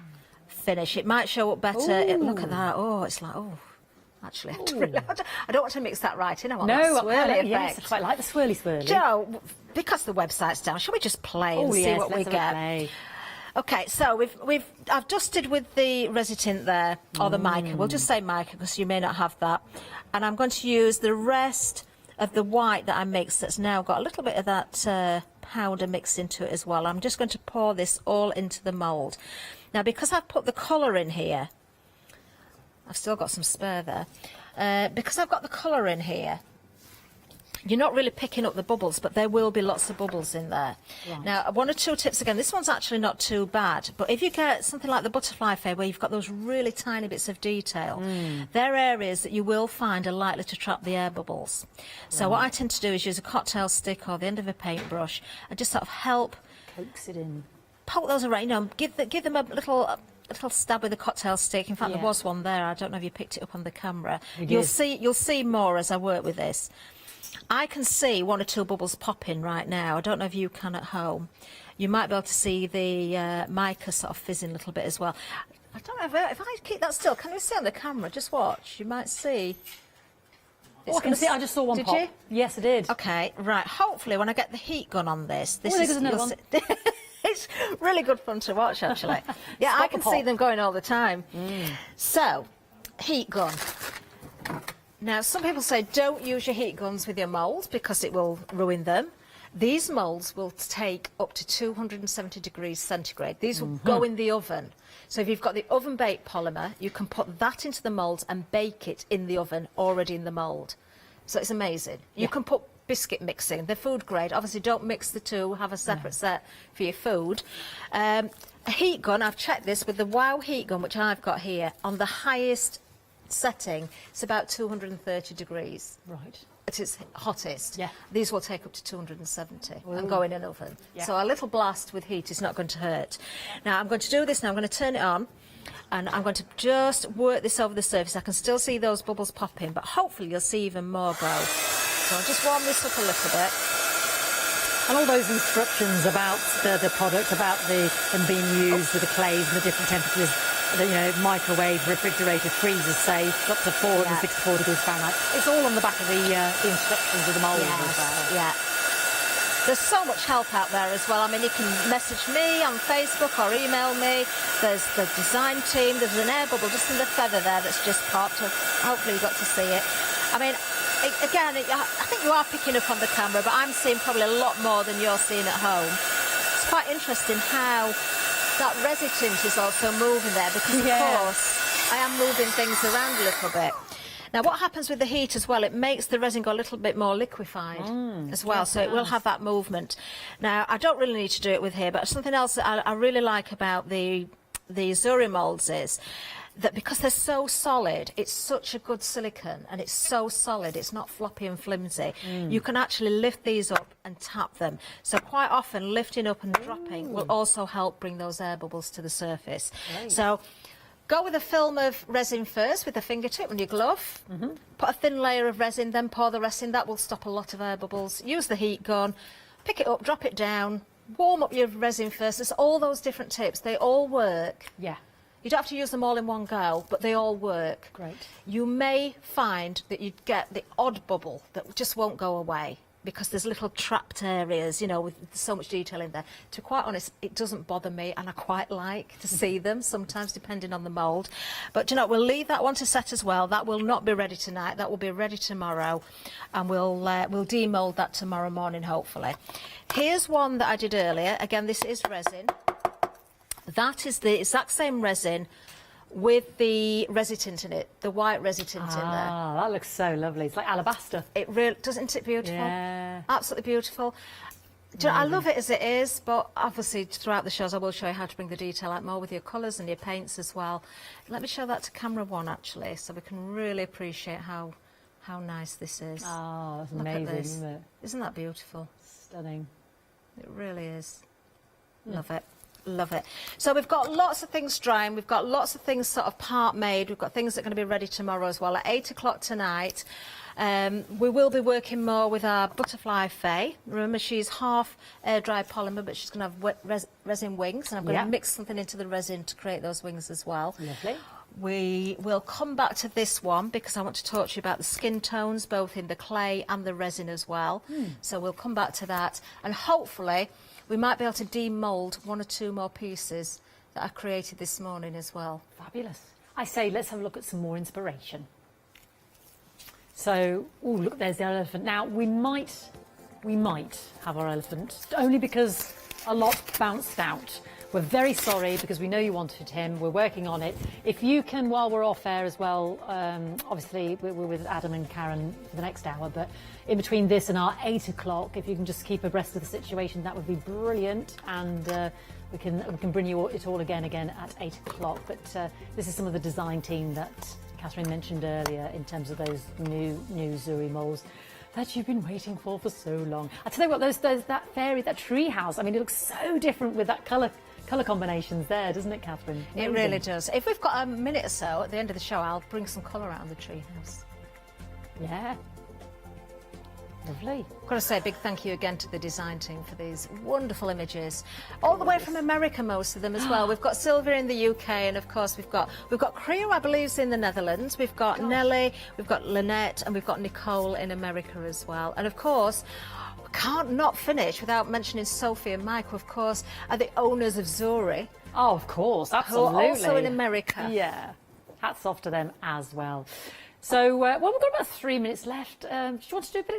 finish. It might show up better. Look at that. Oh, it's like, oh, actually, I don't want to mix that right in. I want that swirly effect. Yes, I quite like the swirly. Joe, because the website's down, shall we just play and see what we get? Okay, so I've dusted with the Resitint there, or the mica. We'll just say mica because you may not have that. And I'm going to use the rest of the white that I mixed that's now got a little bit of that powder mixed into it as well. I'm just going to pour this all into the mould. Now, because I've put the colour in here, I've still got some spare there. Because I've got the colour in here, you're not really picking up the bubbles, but there will be lots of bubbles in there. Right. Now, 1 or 2 tips again. This one's actually not too bad, but if you get something like the butterfly fay, where you've got those really tiny bits of detail, they're areas that you will find are likely to trap the air bubbles. So what I tend to do is use a cocktail stick or the end of a paintbrush and just sort of help coax it in, poke those around. You know, give them a little stab with a cocktail stick. In fact, Yeah. there was one there. I don't know if you picked it up on the camera. We You'll did. see more as I work with this. I can see 1 or 2 bubbles popping right now. I don't know if you can at home. You might be able to see the mica sort of fizzing a little bit as well. I don't know if I keep that still. Can you see on the camera? Just watch. You might see. Oh, I can see. I just saw one Did pop. you? Yes, I did. Okay, right. Hopefully, when I get the heat gun on this Oh, there goes another you'll one. see- It's really good fun to watch, actually. Yeah, Stop I can the see pop. them going all the time. So, heat gun. Now, some people say don't use your heat guns with your moulds because it will ruin them. These moulds will take up to 270 degrees centigrade. These will go in the oven. So if you've got the oven baked polymer, you can put that into the mould and bake it in the oven, already in the mould. So it's amazing. You can put biscuit mixing, they're food grade. Obviously, don't mix the two, have a separate set for your food. A heat gun, I've checked this with the Wow heat gun, which I've got here, on the highest setting, it's about 230 degrees. Right. At its hottest. Yeah. These will take up to 270 Ooh. and go in an oven. Yeah. So a little blast with heat is not going to hurt. Now I'm going to do this now. I'm going to turn it on and I'm going to just work this over the surface. I can still see those bubbles popping, but hopefully you'll see even more go. So I'll just warm this up a little bit. And all those instructions about the product, about them being used with the clays and the different temperatures, you know, microwave, refrigerator, freezer safe, up to 464 degrees Fahrenheit. It's all on the back of the instructions of the mould as well. Yeah. There's so much help out there as well. I mean, you can message me on Facebook or email me. There's the design team. There's an air bubble just in the feather there that's just popped. Hopefully you got to see it. I mean, again, I think you are picking up on the camera, but I'm seeing probably a lot more than you're seeing at home. It's quite interesting how that resin tint is also moving there, because of course I am moving things around a little bit. Now what happens with the heat as well, it makes the resin go a little bit more liquefied as well, so it will have that movement. Now I don't really need to do it with here, but something else that I really like about the Zuri moulds is that because they're so solid, it's such a good silicone, and it's so solid, it's not floppy and flimsy. You can actually lift these up and tap them. So quite often lifting up and dropping will also help bring those air bubbles to the surface. So go with a film of resin first with the fingertip on your glove. Put a thin layer of resin, then pour the rest in. That will stop a lot of air bubbles. Use the heat gun, pick it up, drop it down, warm up your resin first. There's all those different tips. They all work. Yeah. You don't have to use them all in one go, but they all work. Great. You may find that you get the odd bubble that just won't go away because there's little trapped areas, you know, with so much detail in there. To be quite honest, it doesn't bother me, and I quite like to see them sometimes, depending on the mould. But, you know, we'll leave that one to set as well. That will not be ready tonight. That will be ready tomorrow, and we'll demould that tomorrow morning, hopefully. Here's one that I did earlier. Again, this is resin. That is the exact same resin with the resitint in it, the white resitint in there. Ah, that looks so lovely. It's like alabaster. It really, doesn't it beautiful? Yeah. Absolutely beautiful. Do you know, I love it as it is, but obviously throughout the shows I will show you how to bring the detail out more with your colours and your paints as well. Let me show that to camera one actually, so we can really appreciate how nice this is. Oh, that's Look amazing, at this. isn't it? Isn't that beautiful? Stunning. It really is. Love it. Love it. So we've got lots of things drying, we've got lots of things sort of part made, we've got things that are going to be ready tomorrow as well at 8 o'clock tonight. We will be working more with our butterfly Faye. Remember, she's half air dry polymer, but she's going to have wet resin wings, and I'm going to mix something into the resin to create those wings as well. Lovely. We will come back to this one because I want to talk to you about the skin tones, both in the clay and the resin as well. So we'll come back to that, and hopefully we might be able to demould 1 or 2 more pieces that I created this morning as well. Fabulous. I say, let's have a look at some more inspiration. So, oh, look, there's the elephant. Now, we might have our elephant, only because a lot bounced out. We're very sorry because we know you wanted him. We're working on it. If you can, while we're off air as well, obviously we're with Adam and Karen for the next hour, but in between this and our 8 o'clock, if you can just keep abreast of the situation, that would be brilliant. And we can bring you it all again at 8 o'clock. But this is some of the design team that Catherine mentioned earlier in terms of those new Zuri moulds that you've been waiting for so long. I tell you what, that tree house, I mean, it looks so different with that colour combinations there, doesn't it, Catherine? It really does. If we've got a minute or so at the end of the show, I'll bring some colour out of the treehouse. Yeah. Lovely. I've got to say a big thank you again to the design team for these wonderful images. All the way from America, most of them as well. We've got Sylvia in the UK, and of course we've got Creo, I believe, is in the Netherlands. We've got Nellie, we've got Lynette, and we've got Nicole in America as well. And of course, can't not finish without mentioning Sophie and Mike, who of course are the owners of Zuri. Oh, of course, absolutely. Who are also in America. Yeah, hats off to them as well. So, well, we've got about 3 minutes left. Do you want to do a bit